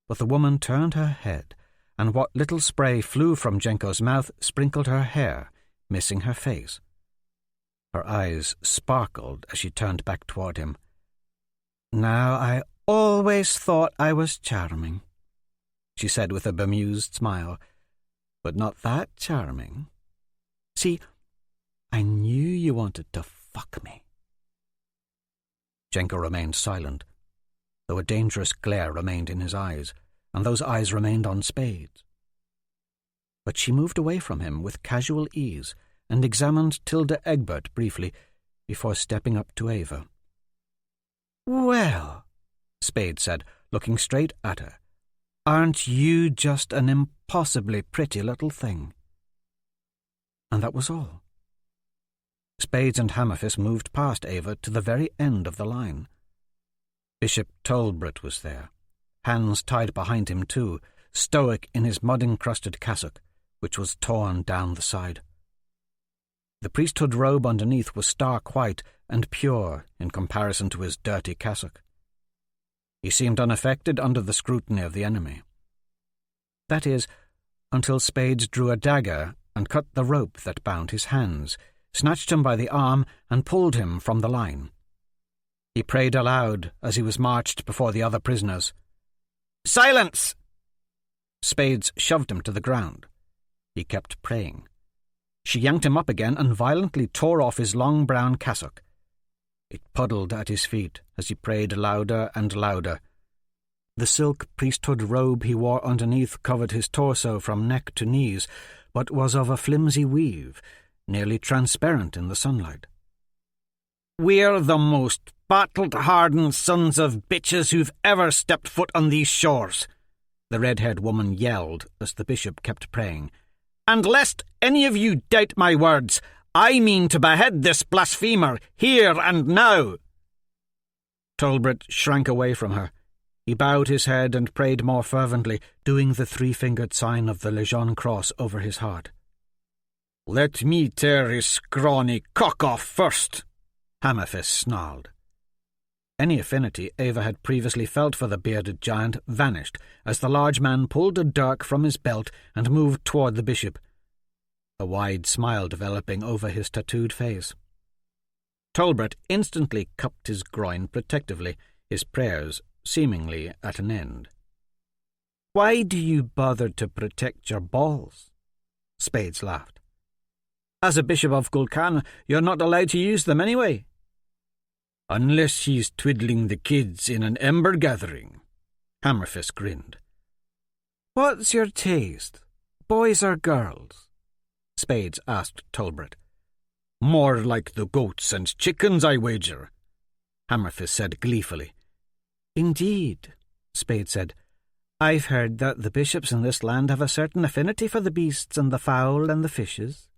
But the woman turned her head, and what little spray flew from Jenko's mouth sprinkled her hair, missing her face. Her eyes sparkled as she turned back toward him. "Now, I always thought I was charming," she said with a bemused smile, "but not that charming. See, I knew you wanted to fuck me." Jenko remained silent, though a dangerous glare remained in his eyes, and those eyes remained on Spades. But she moved away from him with casual ease and examined Tilda Egbert briefly before stepping up to Ava. "Well," Spade said, looking straight at her, "aren't you just an impossibly pretty little thing?" And that was all. Spades and Hammerfist moved past Ava to the very end of the line. Bishop Tolbert was there, hands tied behind him too, stoic in his mud-encrusted cassock, which was torn down the side. The priesthood robe underneath was stark white and pure in comparison to his dirty cassock. He seemed unaffected under the scrutiny of the enemy. That is, until Spades drew a dagger and cut the rope that bound his hands, snatched him by the arm and pulled him from the line. He prayed aloud as he was marched before the other prisoners. "Silence!" Spades shoved him to the ground. He kept praying. She yanked him up again and violently tore off his long brown cassock. It puddled at his feet as he prayed louder and louder. The silk priesthood robe he wore underneath covered his torso from neck to knees, but was of a flimsy weave, nearly transparent in the sunlight. "We're the most battle-hardened sons of bitches who've ever stepped foot on these shores," the red-haired woman yelled as the bishop kept praying. "And lest any of you doubt my words, I mean to behead this blasphemer here and now." Tolbert shrank away from her. He bowed his head and prayed more fervently, doing the three-fingered sign of the Legion cross over his heart. "Let me tear his scrawny cock off first," Hammerfist snarled. Any affinity Ava had previously felt for the bearded giant vanished as the large man pulled a dirk from his belt and moved toward the bishop, a wide smile developing over his tattooed face. Tolbert instantly cupped his groin protectively, his prayers seemingly at an end. "Why do you bother to protect your balls?" Spades laughed. "As a bishop of Gul Kana, you're not allowed to use them anyway." "Unless he's twiddling the kids in an ember gathering," Hammerfist grinned. "What's your taste, boys or girls?" Spades asked Tolbert. "More like the goats and chickens, I wager," Hammerfist said gleefully. "Indeed," Spade said. "I've heard that the bishops in this land have a certain affinity for the beasts and the fowl and the fishes.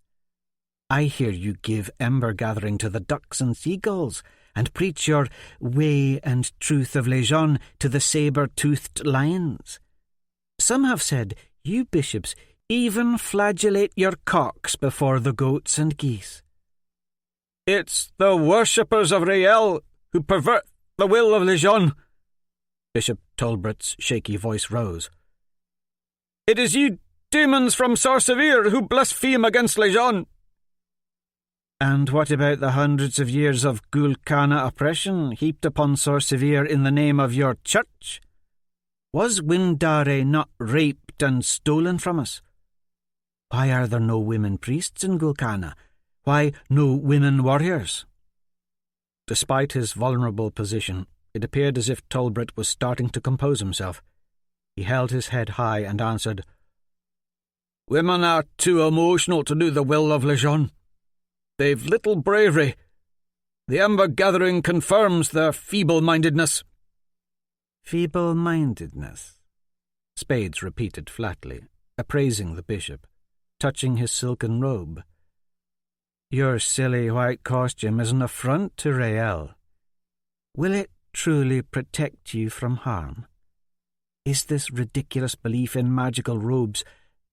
I hear you give ember gathering to the ducks and seagulls, and preach your way and truth of Legion to the sabre-toothed lions. Some have said you bishops even flagellate your cocks before the goats and geese." "It's the worshippers of Rael who pervert the will of Legion." Bishop Tolbert's shaky voice rose. "It is you demons from Sor Sevier who blaspheme against Legion." "And what about the hundreds of years of Gul Kana oppression heaped upon Sor Sevier in the name of your church? Was Windare not raped and stolen from us? Why are there no women priests in Gul Kana? Why no women warriors?" Despite his vulnerable position, it appeared as if Tolbert was starting to compose himself. He held his head high and answered, "Women are too emotional to do the will of Legion. They've little bravery. The ember gathering confirms their feeble-mindedness." "Feeble-mindedness," Spades repeated flatly, appraising the bishop, touching his silken robe. "Your silly white costume is an affront to Rael. Will it truly protect you from harm? Is this ridiculous belief in magical robes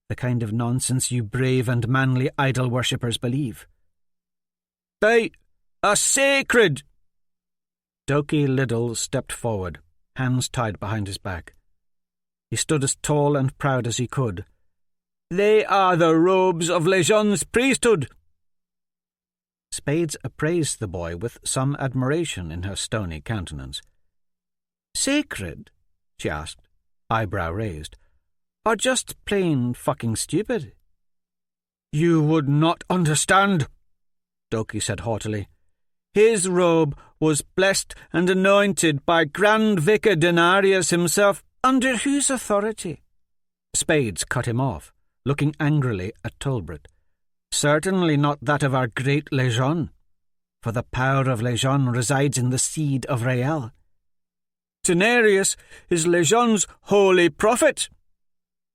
the kind of nonsense you brave and manly idol worshippers believe?" "They are sacred!" Doki Liddell stepped forward, hands tied behind his back. He stood as tall and proud as he could. "They are the robes of Legion's priesthood." Spades appraised the boy with some admiration in her stony countenance. "Sacred?" she asked, eyebrow raised, "or just plain fucking stupid?" "You would not understand," Doki said haughtily. "His robe was blessed and anointed by Grand Vicar Denarius himself." "Under whose authority?" Spades cut him off, looking angrily at Tolbert. "Certainly not that of our great Lejeune, for the power of Lejeune resides in the seed of Rael. Denarius is Lejeune's holy prophet."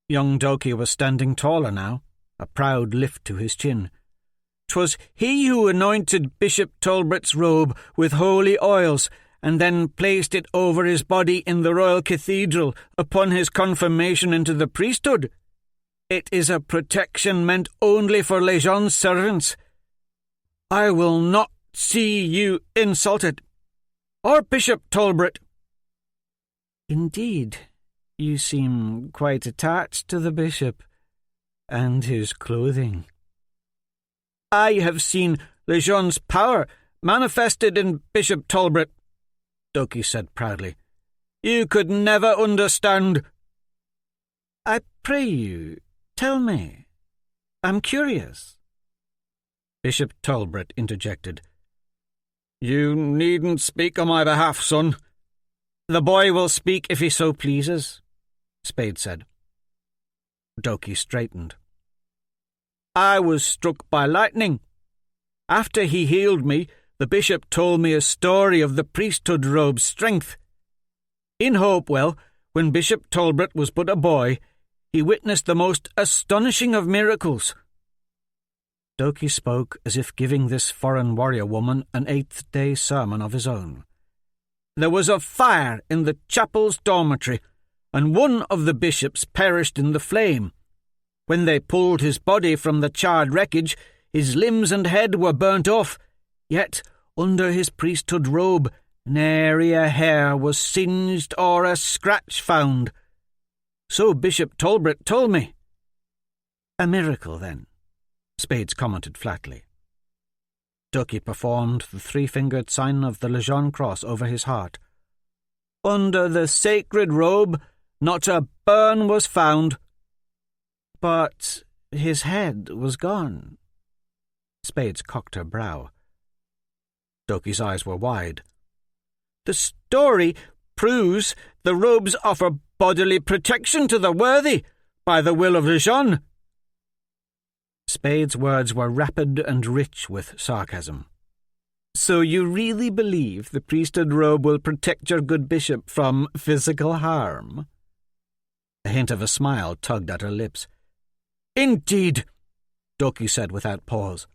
Young Doki was standing taller now, a proud lift to his chin. "'Twas he who anointed Bishop Tolbert's robe with holy oils, and then placed it over his body in the royal cathedral upon his confirmation into the priesthood. It is a protection meant only for Lejeune's servants. I will not see you insulted, or Bishop Tolbert." "Indeed, you seem quite attached to the bishop and his clothing." "I have seen Lejeune's power manifested in Bishop Tolbert," Doki said proudly. "You could never understand." "I pray you, tell me. I'm curious." Bishop Tolbert interjected. "You needn't speak on my behalf, son." "The boy will speak if he so pleases," Spade said. Doki straightened. "I was struck by lightning. After he healed me, the bishop told me a story of the priesthood robe's strength. In Hopewell, when Bishop Tolbert was but a boy, he witnessed the most astonishing of miracles." Doki spoke as if giving this foreign warrior woman an eighth-day sermon of his own. "There was a fire in the chapel's dormitory, and one of the bishops perished in the flame. When they pulled his body from the charred wreckage, his limbs and head were burnt off, yet under his priesthood robe nary a hair was singed or a scratch found. So Bishop Tolbert told me." "A miracle, then," Spades commented flatly. Doki performed the three-fingered sign of the Lejeune cross over his heart. "Under the sacred robe, not a burn was found." "But his head was gone." Spades cocked her brow. Doki's eyes were wide. "The story proves the robes offer bodily protection to the worthy by the will of Lejeune." Spade's words were rapid and rich with sarcasm. "So you really believe the priesthood robe will protect your good bishop from physical harm?" A hint of a smile tugged at her lips. "Indeed," Doki said without pause.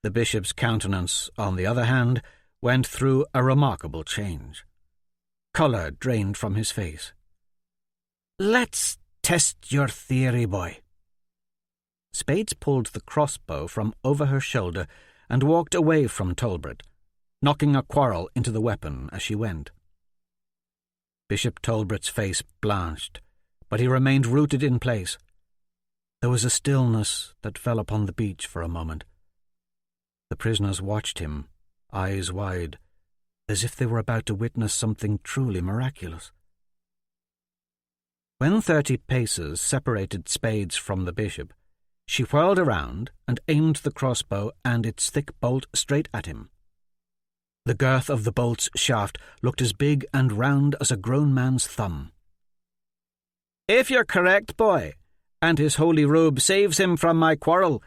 The bishop's countenance, on the other hand, went through a remarkable change. Colour drained from his face. "Let's test your theory, boy." Spades pulled the crossbow from over her shoulder and walked away from Tolbert, knocking a quarrel into the weapon as she went. Bishop Tolbert's face blanched, but he remained rooted in place. There was a stillness that fell upon the beach for a moment. The prisoners watched him, eyes wide, as if they were about to witness something truly miraculous. When 30 paces separated Spades from the bishop, she whirled around and aimed the crossbow and its thick bolt straight at him. The girth of the bolt's shaft looked as big and round as a grown man's thumb. "If you're correct, boy, and his holy robe saves him from my quarrel,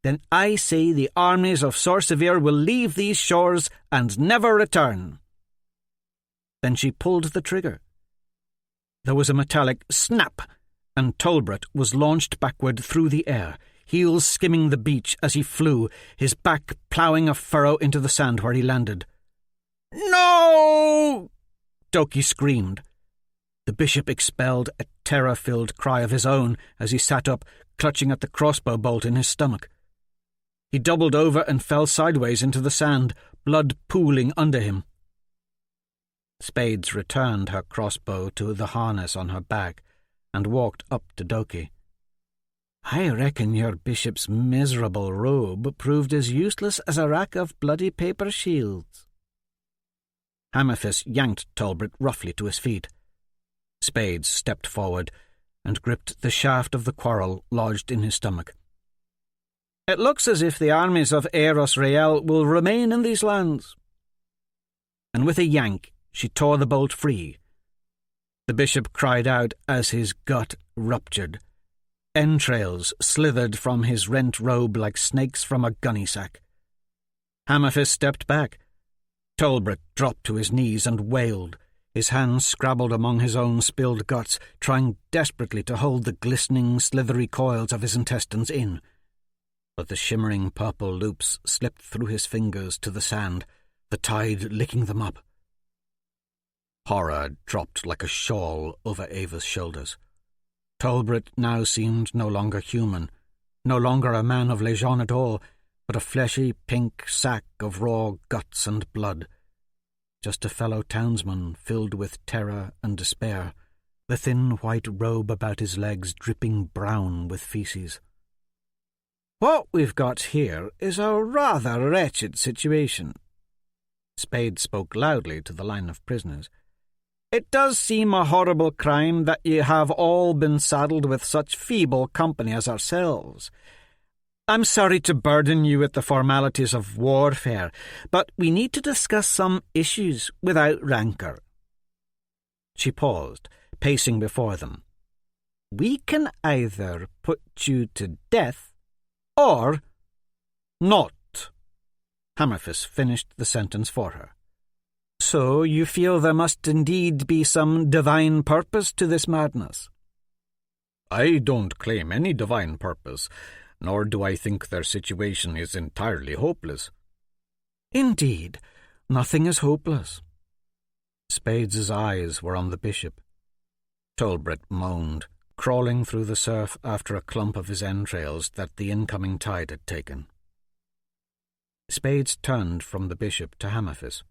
then I say the armies of Sor Sevier will leave these shores and never return." Then she pulled the trigger. There was a metallic snap, and Tolbert was launched backward through the air, heels skimming the beach as he flew, his back ploughing a furrow into the sand where he landed. "No!" Doki screamed. The bishop expelled a terror-filled cry of his own as he sat up, clutching at the crossbow bolt in his stomach. He doubled over and fell sideways into the sand, blood pooling under him. Spades returned her crossbow to the harness on her back and walked up to Doki. I reckon your bishop's miserable robe proved as useless as a rack of bloody paper shields. Hammerfist yanked Talbot roughly to his feet. Spades stepped forward and gripped the shaft of the quarrel lodged in his stomach. It looks as if the armies of Aeros Rael will remain in these lands. And with a yank, she tore the bolt free. The bishop cried out as his gut ruptured. Entrails slithered from his rent robe like snakes from a gunny sack. Hammerfist stepped back. Talbot dropped to his knees and wailed. His hands scrabbled among his own spilled guts, trying desperately to hold the glistening, slithery coils of his intestines in. But the shimmering purple loops slipped through his fingers to the sand, the tide licking them up. Horror dropped like a shawl over Ava's shoulders. Talbot now seemed no longer human, no longer a man of Legion at all, but a fleshy pink sack of raw guts and blood. Just a fellow townsman filled with terror and despair, the thin white robe about his legs dripping brown with feces. What we've got here is a rather wretched situation. Spade spoke loudly to the line of prisoners. It does seem a horrible crime that ye have all been saddled with such feeble company as ourselves. I'm sorry to burden you with the formalities of warfare, but we need to discuss some issues without rancour. She paused, pacing before them. We can either put you to death or not. Hammerfist finished the sentence for her. So you feel there must indeed be some divine purpose to this madness? I don't claim any divine purpose, nor do I think their situation is entirely hopeless. Indeed, nothing is hopeless. Spades' eyes were on the bishop. Talbot moaned, crawling through the surf after a clump of his entrails that the incoming tide had taken. Spades turned from the bishop to Hammerfist.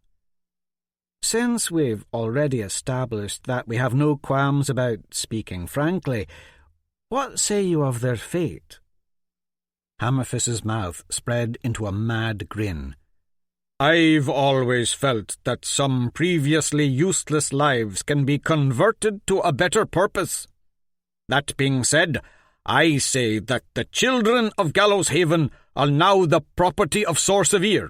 Since we've already established that we have no qualms about speaking frankly, what say you of their fate? Hammerfist's mouth spread into a mad grin. I've always felt that some previously useless lives can be converted to a better purpose. That being said, I say that the children of Gallows Haven are now the property of Sor Sevier.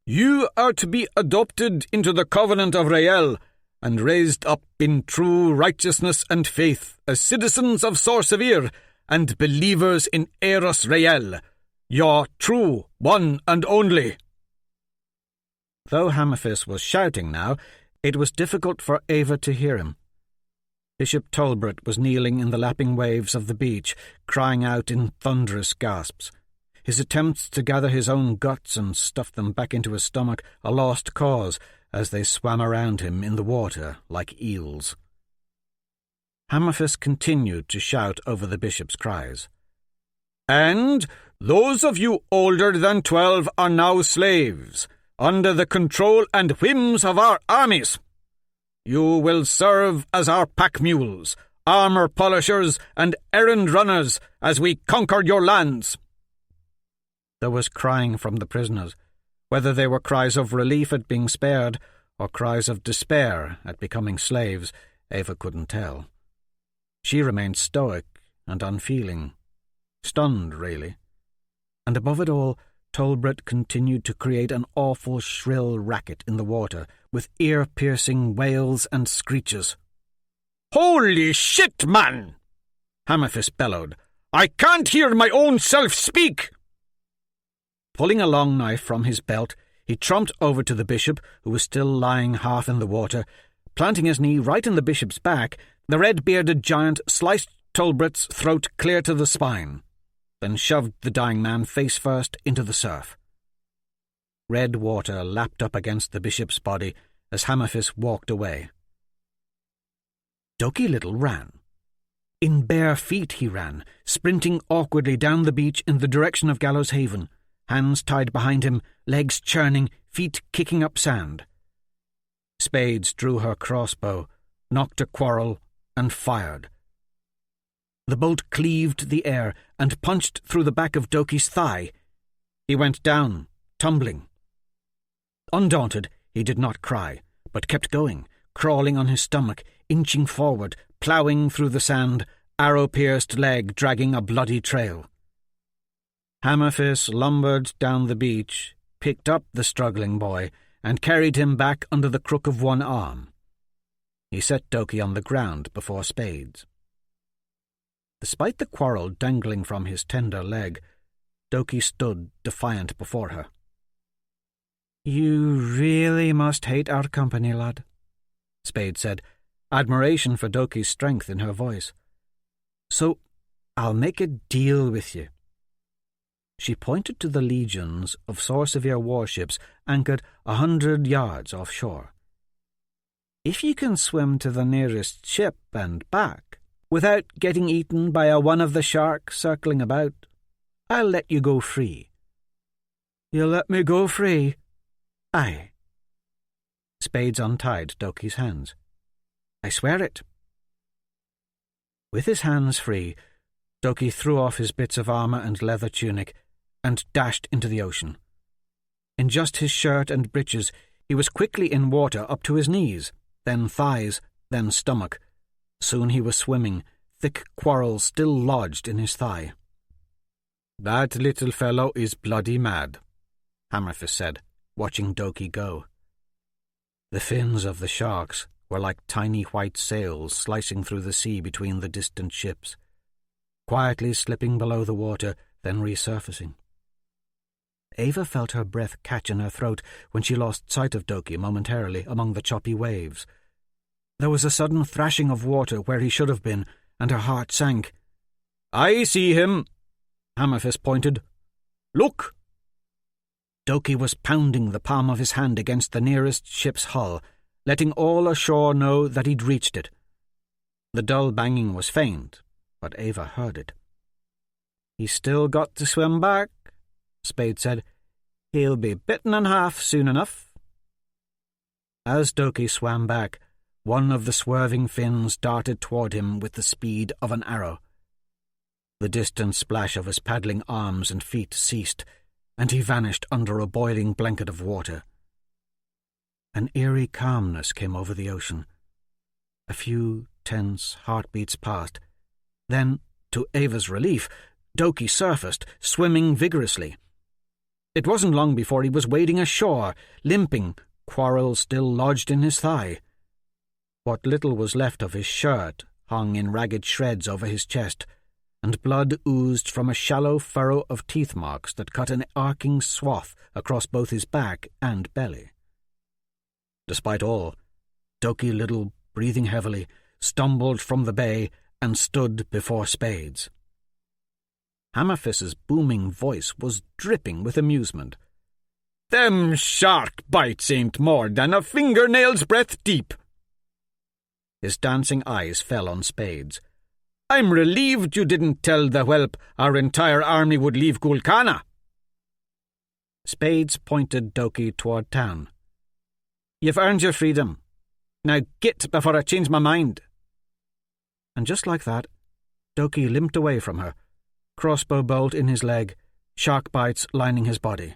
You are to be adopted into the covenant of Rael and raised up in true righteousness and faith as citizens of Sor Sevier and believers in Aeros Rael, your true one and only. Though Hammerfist was shouting now, it was difficult for Ava to hear him. Bishop Talbot was kneeling in the lapping waves of the beach, crying out in thunderous gasps. His attempts to gather his own guts and stuff them back into his stomach a lost cause as they swam around him in the water like eels. Hammerfist continued to shout over the bishop's cries. And those of you older than 12 are now slaves, under the control and whims of our armies. You will serve as our pack mules, armour polishers, and errand runners as we conquer your lands. There was crying from the prisoners, whether they were cries of relief at being spared or cries of despair at becoming slaves, Ava couldn't tell. She remained stoic and unfeeling, stunned, really. And above it all, Talbot continued to create an awful shrill racket in the water, with ear-piercing wails and screeches. "Holy shit, man!" Hammerfist bellowed. "I can't hear my own self speak!" Pulling a long knife from his belt, he trumped over to the bishop, who was still lying half in the water. Planting his knee right in the bishop's back, the red-bearded giant sliced Talbot's throat clear to the spine, then shoved the dying man face first into the surf. Red water lapped up against the bishop's body as Hammerfist walked away. Doki Little ran. In bare feet he ran, sprinting awkwardly down the beach in the direction of Gallows Haven, hands tied behind him, legs churning, feet kicking up sand. Spades drew her crossbow, knocked a quarrel, and fired. The bolt cleaved the air and punched through the back of Doki's thigh. He went down, tumbling. Undaunted, he did not cry, but kept going, crawling on his stomach, inching forward, ploughing through the sand, arrow-pierced leg dragging a bloody trail. Hammerfist lumbered down the beach, picked up the struggling boy, and carried him back under the crook of one arm. He set Doki on the ground before Spades. Despite the quarrel dangling from his tender leg, Doki stood defiant before her. "You really must hate our company, lad," Spade said, admiration for Doki's strength in her voice. "So I'll make a deal with you." She pointed to the legions of Sor Sevier warships anchored 100 yards offshore. "If you can swim to the nearest ship and back, without getting eaten by one of the sharks circling about, I'll let you go free." "You'll let me go free?" "Aye." Spades untied Doki's hands. "I swear it." With his hands free, Doki threw off his bits of armour and leather tunic and dashed into the ocean. In just his shirt and breeches, he was quickly in water up to his knees, then thighs, then stomach. Soon he was swimming, thick quarrel still lodged in his thigh. "That little fellow is bloody mad," Hammerfist said, watching Doki go. The fins of the sharks were like tiny white sails slicing through the sea between the distant ships, quietly slipping below the water, then resurfacing. Ava felt her breath catch in her throat when she lost sight of Doki momentarily among the choppy waves. There was a sudden thrashing of water where he should have been, and her heart sank. "I see him," Hammerfist pointed. "Look!" Doki was pounding the palm of his hand against the nearest ship's hull, letting all ashore know that he'd reached it. The dull banging was faint, but Ava heard it. "He's still got to swim back," Spade said. "He'll be bitten in half soon enough." As Doki swam back, one of the swerving fins darted toward him with the speed of an arrow. The distant splash of his paddling arms and feet ceased, and he vanished under a boiling blanket of water. An eerie calmness came over the ocean. A few tense heartbeats passed. Then, to Ava's relief, Doki surfaced, swimming vigorously. It wasn't long before he was wading ashore, limping, quarrel still lodged in his thigh. What little was left of his shirt hung in ragged shreds over his chest, and blood oozed from a shallow furrow of teeth marks that cut an arcing swath across both his back and belly. Despite all, Doki Little, breathing heavily, stumbled from the bay and stood before Spades. Hammerfist's booming voice was dripping with amusement. "Them shark bites ain't more than a fingernail's breadth deep." His dancing eyes fell on Spades. "I'm relieved you didn't tell the whelp our entire army would leave Gul Kana." Spades pointed Doki toward town. "You've earned your freedom. Now get before I change my mind." And just like that, Doki limped away from her, crossbow bolt in his leg, shark bites lining his body.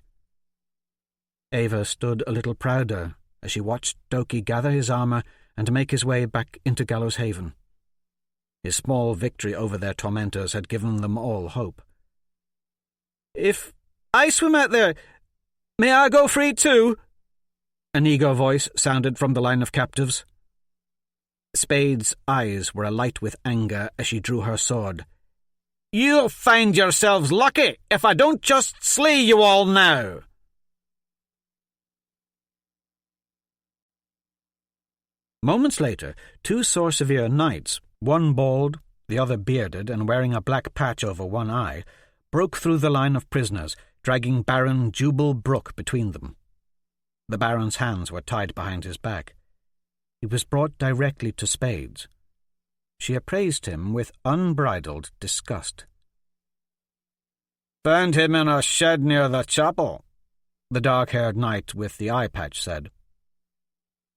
Ava stood a little prouder as she watched Doki gather his armour and make his way back into Gallows Haven. His small victory over their tormentors had given them all hope. "If I swim out there, may I go free too?" An eager voice sounded from the line of captives. Spade's eyes were alight with anger as she drew her sword. "You'll find yourselves lucky if I don't just slay you all now." Moments later, two Sor Sevier knights, one bald, the other bearded and wearing a black patch over one eye, broke through the line of prisoners, dragging Baron Jubal Brook between them. The Baron's hands were tied behind his back. He was brought directly to Spades. She appraised him with unbridled disgust. "Found him in a shed near the chapel," the dark-haired knight with the eye patch said.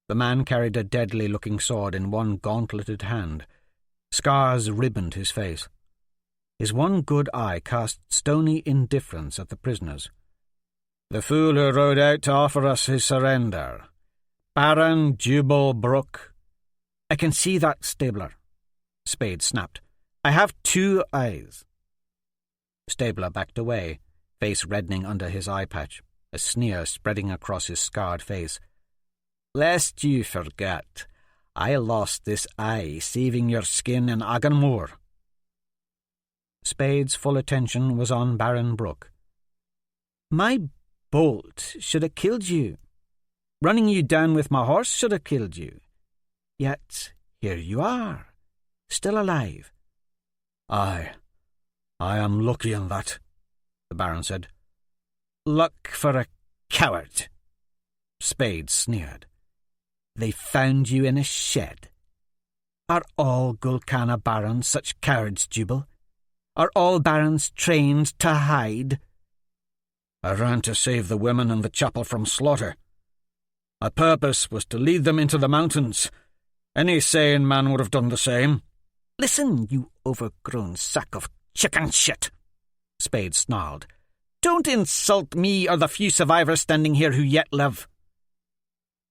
The man carried a deadly-looking sword in one gauntleted hand. Scars ribboned his face. His one good eye cast stony indifference at the prisoners. "The fool who rode out to offer us his surrender. Baron Jubal Brook." "I can see that, Stabler," Spade snapped. "I have 2 eyes." Stabler backed away, face reddening under his eye patch, a sneer spreading across his scarred face. "Lest you forget, I lost this eye saving your skin in Aganmore." Spade's full attention was on Baron Brook. "My bolt should have killed you. Running you down with my horse should have killed you. Yet here you are, still alive." "I am lucky in that," the Baron said. "Luck for a coward," Spade sneered. "They found you in a shed. Are all Gul Kana barons such cowards, Jubal? Are all barons trained to hide?" "I ran to save the women in the chapel from slaughter. My purpose was to lead them into the mountains. Any sane man would have done the same." "Listen, you overgrown sack of chicken shit," Spade snarled. "Don't insult me or the few survivors standing here who yet live."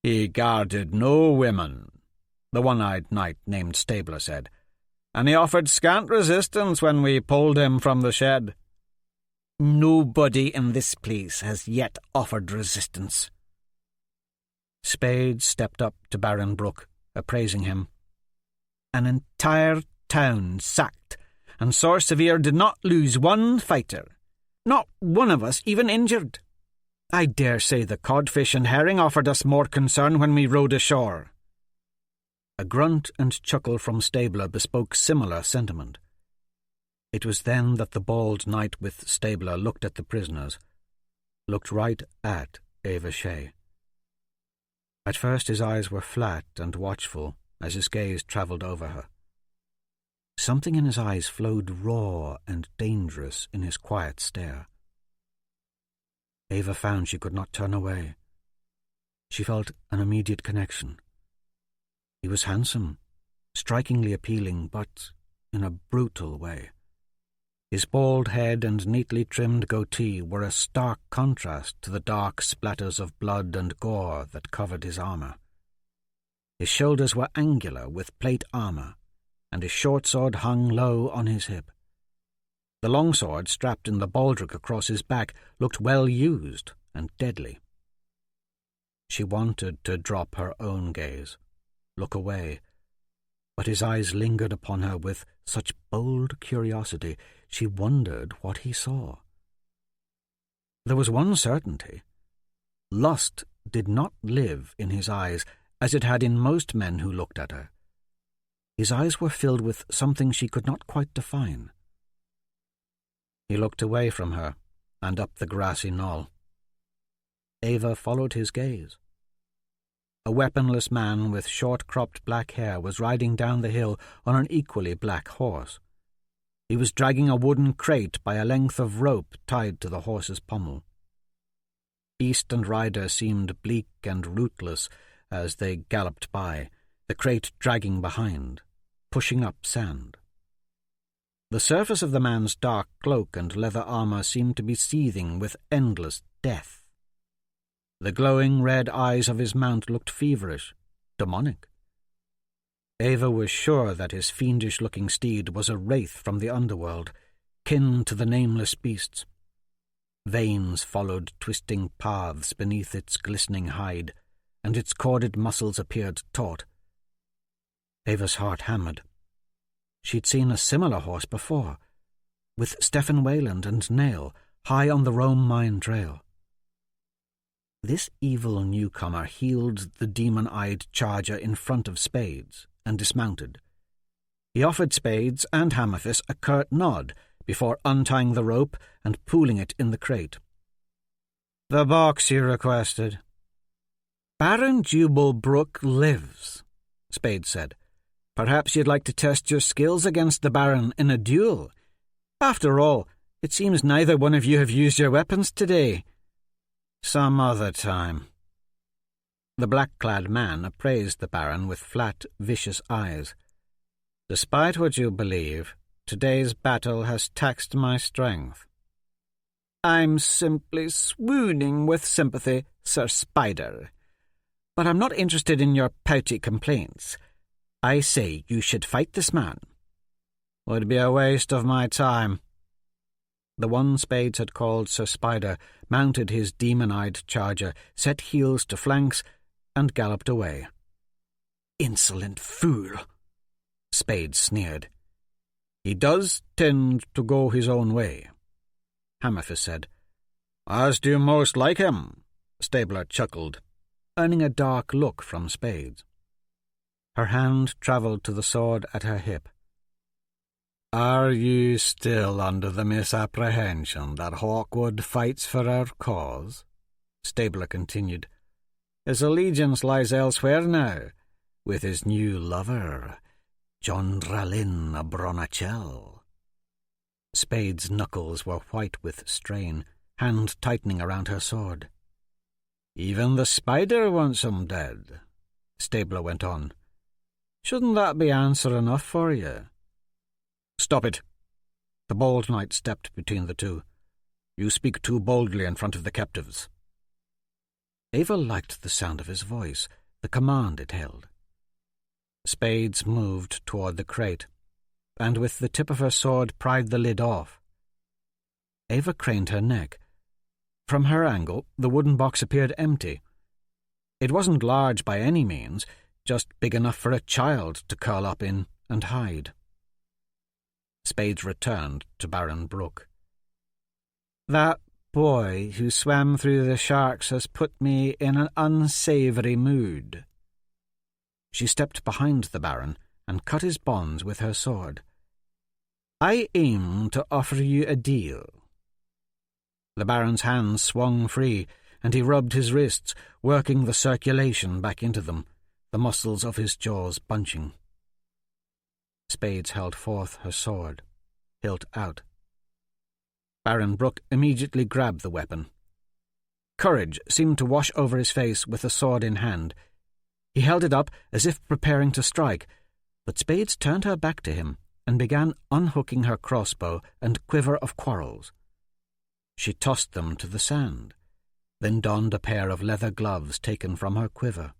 "He guarded no women," the one-eyed knight named Stabler said, "and he offered scant resistance when we pulled him from the shed." "Nobody in this place has yet offered resistance." Spade stepped up to Baron Brook, appraising him. "An entire town sacked, and Sor Sevier did not lose one fighter. Not one of us even injured. I dare say the codfish and herring offered us more concern when we rowed ashore." A grunt and chuckle from Stabler bespoke similar sentiment. It was then that the bald knight with Stabler looked at the prisoners, looked right at Ava Shea. At first his eyes were flat and watchful as his gaze travelled over her. Something in his eyes flowed raw and dangerous in his quiet stare. Ava found she could not turn away. She felt an immediate connection. He was handsome, strikingly appealing, but in a brutal way. His bald head and neatly trimmed goatee were a stark contrast to the dark splatters of blood and gore that covered his armour. His shoulders were angular with plate armour, and his short sword hung low on his hip. The long sword strapped in the baldric across his back looked well used and deadly. She wanted to drop her own gaze, look away, but his eyes lingered upon her with such bold curiosity she wondered what he saw. There was one certainty. Lust did not live in his eyes as it had in most men who looked at her. His eyes were filled with something she could not quite define. He looked away from her and up the grassy knoll. Ava followed his gaze. A weaponless man with short-cropped black hair was riding down the hill on an equally black horse. He was dragging a wooden crate by a length of rope tied to the horse's pommel. Beast and rider seemed bleak and rootless as they galloped by, the crate dragging behind, pushing up sand. The surface of the man's dark cloak and leather armour seemed to be seething with endless death. The glowing red eyes of his mount looked feverish, demonic. Ava was sure that his fiendish-looking steed was a wraith from the underworld, kin to the nameless beasts. Veins followed twisting paths beneath its glistening hide, and its corded muscles appeared taut. Ava's heart hammered. She'd seen a similar horse before, with Stephen Wayland and Nail, high on the Rome mine trail. This evil newcomer heeled the demon-eyed charger in front of Spades and dismounted. He offered Spades and Hammerfist a curt nod before untying the rope and pulling it in the crate. "The box you requested." "Baron Jubal Brook lives," Spades said. "Perhaps you'd like to test your skills against the Baron in a duel. After all, it seems neither one of you have used your weapons today." "Some other time." The black-clad man appraised the Baron with flat, vicious eyes. "Despite what you believe, today's battle has taxed my strength. I'm simply swooning with sympathy, Sir Spider. But I'm not interested in your pouty complaints. I say you should fight this man. Would be a waste of my time. The one Spades had called Sir Spider mounted his demon-eyed charger, set heels to flanks, and galloped away. Insolent fool! Spades sneered. He does tend to go his own way, Hammerfist said. As do most like him, Stabler chuckled, earning a dark look from Spades. Her hand travelled to the sword at her hip. Are you still under the misapprehension that Hawkwood fights for our cause? Stabler continued. His allegiance lies elsewhere now, with his new lover, John Dralin Bronachel. Spade's knuckles were white with strain, hand tightening around her sword. Even the spider wants him dead, Stabler went on. Shouldn't that be answer enough for you? Stop it. The bald knight stepped between the two. You speak too boldly in front of the captives. Ava liked the sound of his voice, the command it held. Spades moved toward the crate, and with the tip of her sword pried the lid off. Ava craned her neck. From her angle, the wooden box appeared empty. It wasn't large by any means, just big enough for a child to curl up in and hide. Spades returned to Baron Brooke. That boy who swam through the sharks has put me in an unsavoury mood. She stepped behind the Baron and cut his bonds with her sword. I aim to offer you a deal. The Baron's hands swung free, and he rubbed his wrists, working the circulation back into them, the muscles of his jaws bunching. Spades held forth her sword, hilt out. Baron Brooke immediately grabbed the weapon. Courage seemed to wash over his face with the sword in hand. He held it up as if preparing to strike, but Spades turned her back to him and began unhooking her crossbow and quiver of quarrels. She tossed them to the sand, then donned a pair of leather gloves taken from her quiver.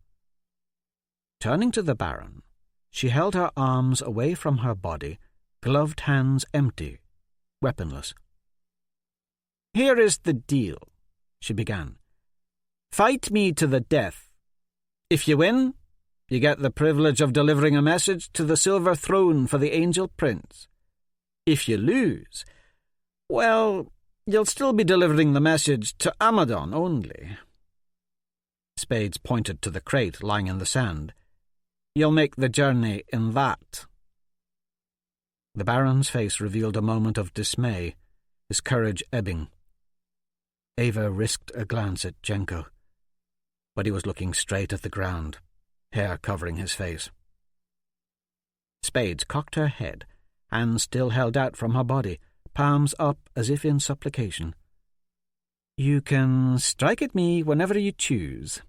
Turning to the Baron, she held her arms away from her body, gloved hands empty, weaponless. Here is the deal, she began. Fight me to the death. If you win, you get the privilege of delivering a message to the silver throne for the Angel Prince. If you lose, well, you'll still be delivering the message to Amadon only. Spades pointed to the crate lying in the sand. You'll make the journey in that. The Baron's face revealed a moment of dismay, his courage ebbing. Ava risked a glance at Jenko, but he was looking straight at the ground, hair covering his face. Spades cocked her head, hands still held out from her body, palms up as if in supplication. You can strike at me whenever you choose.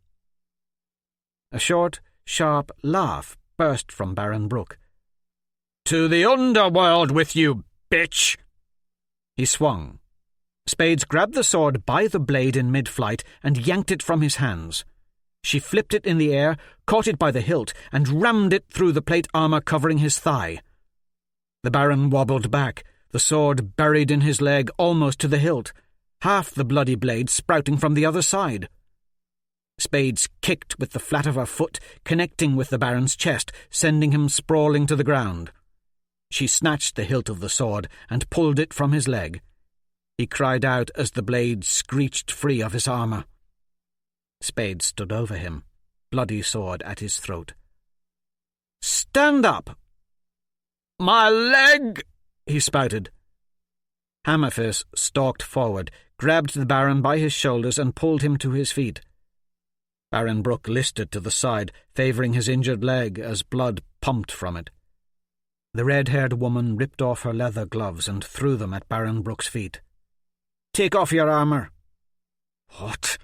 A short, sharp laugh burst from Baron Brooke. To the underworld with you, bitch! He swung. Spades grabbed the sword by the blade in mid-flight and yanked it from his hands. She flipped it in the air, caught it by the hilt, and rammed it through the plate armour covering his thigh. The Baron wobbled back, the sword buried in his leg almost to the hilt, half the bloody blade sprouting from the other side. Spades kicked with the flat of her foot, connecting with the Baron's chest, sending him sprawling to the ground. She snatched the hilt of the sword and pulled it from his leg. He cried out as the blade screeched free of his armour. Spades stood over him, bloody sword at his throat. "Stand up!" "My leg!" he spouted. Hammerfist stalked forward, grabbed the Baron by his shoulders and pulled him to his feet. Baron Brooke listed to the side, favouring his injured leg as blood pumped from it. The red-haired woman ripped off her leather gloves and threw them at Baron Brooke's feet. "Take off your armour." "What?"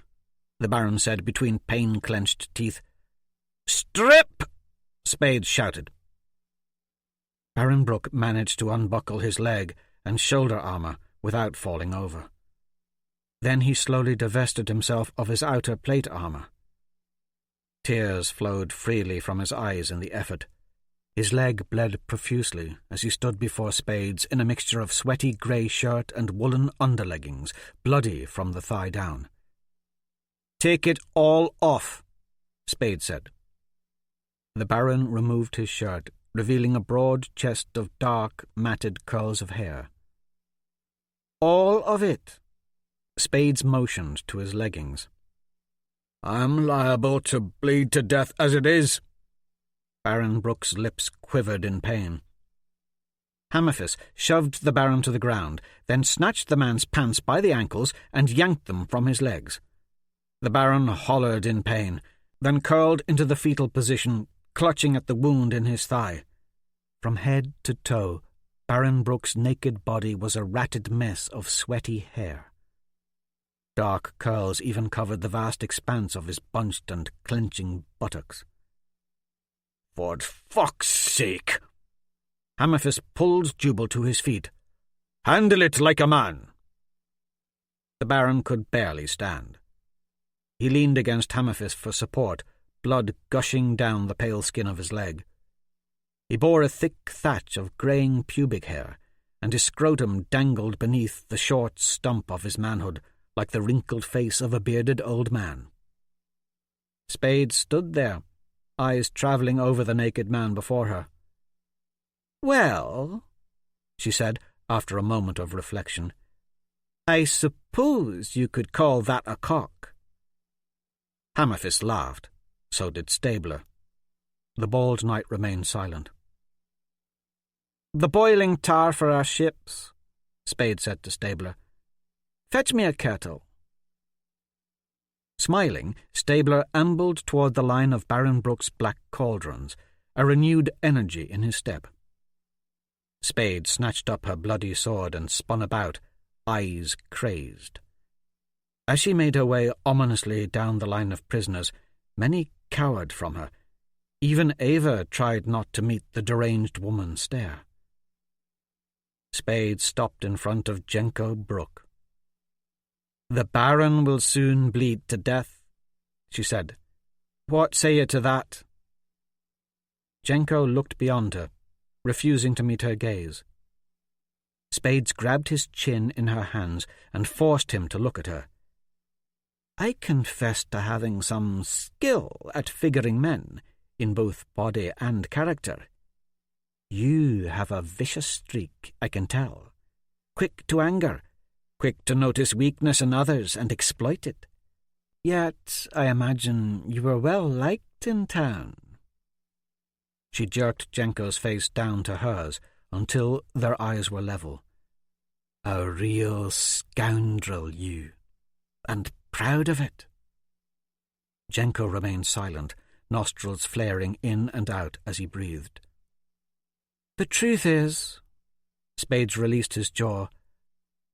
the Baron said between pain-clenched teeth. "Strip!" Spades shouted. Baron Brooke managed to unbuckle his leg and shoulder armour without falling over. Then he slowly divested himself of his outer plate armour. Tears flowed freely from his eyes in the effort. His leg bled profusely as he stood before Spades in a mixture of sweaty grey shirt and woolen underleggings, bloody from the thigh down. "Take it all off," Spades said. The Baron removed his shirt, revealing a broad chest of dark, matted curls of hair. "All of it." Spades motioned to his leggings. "I'm liable to bleed to death as it is." Baron Brooke's lips quivered in pain. Hammerfist shoved the Baron to the ground, then snatched the man's pants by the ankles and yanked them from his legs. The Baron hollered in pain, then curled into the fetal position, clutching at the wound in his thigh. From head to toe, Baron Brooke's naked body was a ratted mess of sweaty hair. Dark curls even covered the vast expanse of his bunched and clenching buttocks. "For fuck's sake!" Hammerfist pulled Jubal to his feet. "Handle it like a man!" The Baron could barely stand. He leaned against Hammerfist for support, blood gushing down the pale skin of his leg. He bore a thick thatch of greying pubic hair, and his scrotum dangled beneath the short stump of his manhood, like the wrinkled face of a bearded old man. Spade stood there, eyes travelling over the naked man before her. "Well," she said, after a moment of reflection, "I suppose you could call that a cock." Hammerfist laughed. So did Stabler. The bald knight remained silent. "The boiling tar for our ships," Spade said to Stabler. "Fetch me a kettle." Smiling, Stabler ambled toward the line of Baron Brooke's black cauldrons, a renewed energy in his step. Spade snatched up her bloody sword and spun about, eyes crazed. As she made her way ominously down the line of prisoners, many cowered from her. Even Ava tried not to meet the deranged woman's stare. Spade stopped in front of Jenko Brooke. "The Baron will soon bleed to death," she said. "What say you to that?" Jenko looked beyond her, refusing to meet her gaze. Spades grabbed his chin in her hands and forced him to look at her. "I confess to having some skill at figuring men, in both body and character. You have a vicious streak, I can tell. Quick to anger, quick to notice weakness in others and exploit it. Yet, I imagine you were well liked in town." She jerked Jenko's face down to hers until their eyes were level. "A real scoundrel, you. And proud of it." Jenko remained silent, nostrils flaring in and out as he breathed. "The truth is," Spades released his jaw,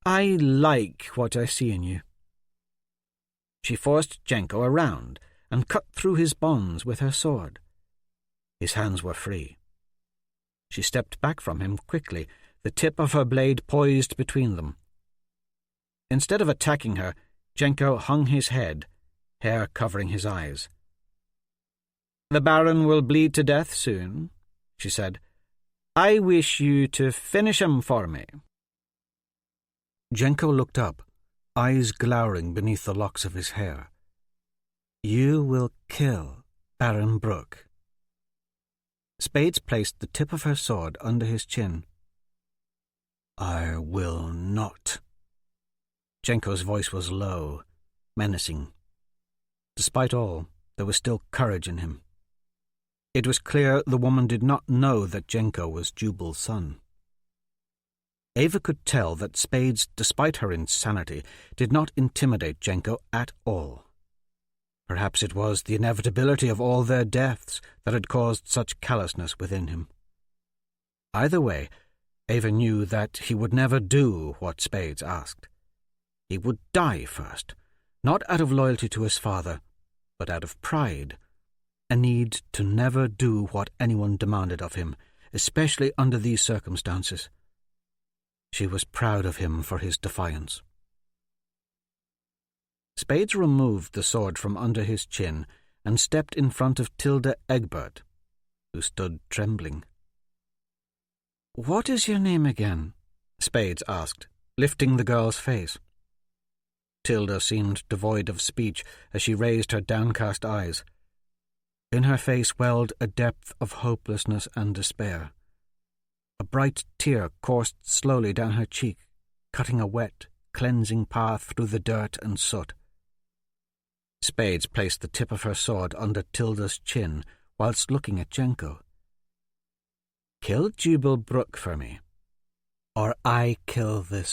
"I like what I see in you." She forced Jenko around and cut through his bonds with her sword. His hands were free. She stepped back from him quickly, the tip of her blade poised between them. Instead of attacking her, Jenko hung his head, hair covering his eyes. "The Baron will bleed to death soon," she said. "I wish you to finish him for me." Jenko looked up, eyes glowering beneath the locks of his hair. "You will kill Baron Brooke." Spades placed the tip of her sword under his chin. "I will not." Jenko's voice was low, menacing. Despite all, there was still courage in him. It was clear the woman did not know that Jenko was Jubal's son. Ava could tell that Spades, despite her insanity, did not intimidate Jenko at all. Perhaps it was the inevitability of all their deaths that had caused such callousness within him. Either way, Ava knew that he would never do what Spades asked. He would die first, not out of loyalty to his father, but out of pride, a need to never do what anyone demanded of him, especially under these circumstances. She was proud of him for his defiance. Spades removed the sword from under his chin and stepped in front of Tilda Egbert, who stood trembling. "What is your name again?" Spades asked, lifting the girl's face. Tilda seemed devoid of speech as she raised her downcast eyes. In her face welled a depth of hopelessness and despair. A bright tear coursed slowly down her cheek, cutting a wet, cleansing path through the dirt and soot. Spades placed the tip of her sword under Tilda's chin whilst looking at Jenko. "Kill Jubal Brook for me, or I kill this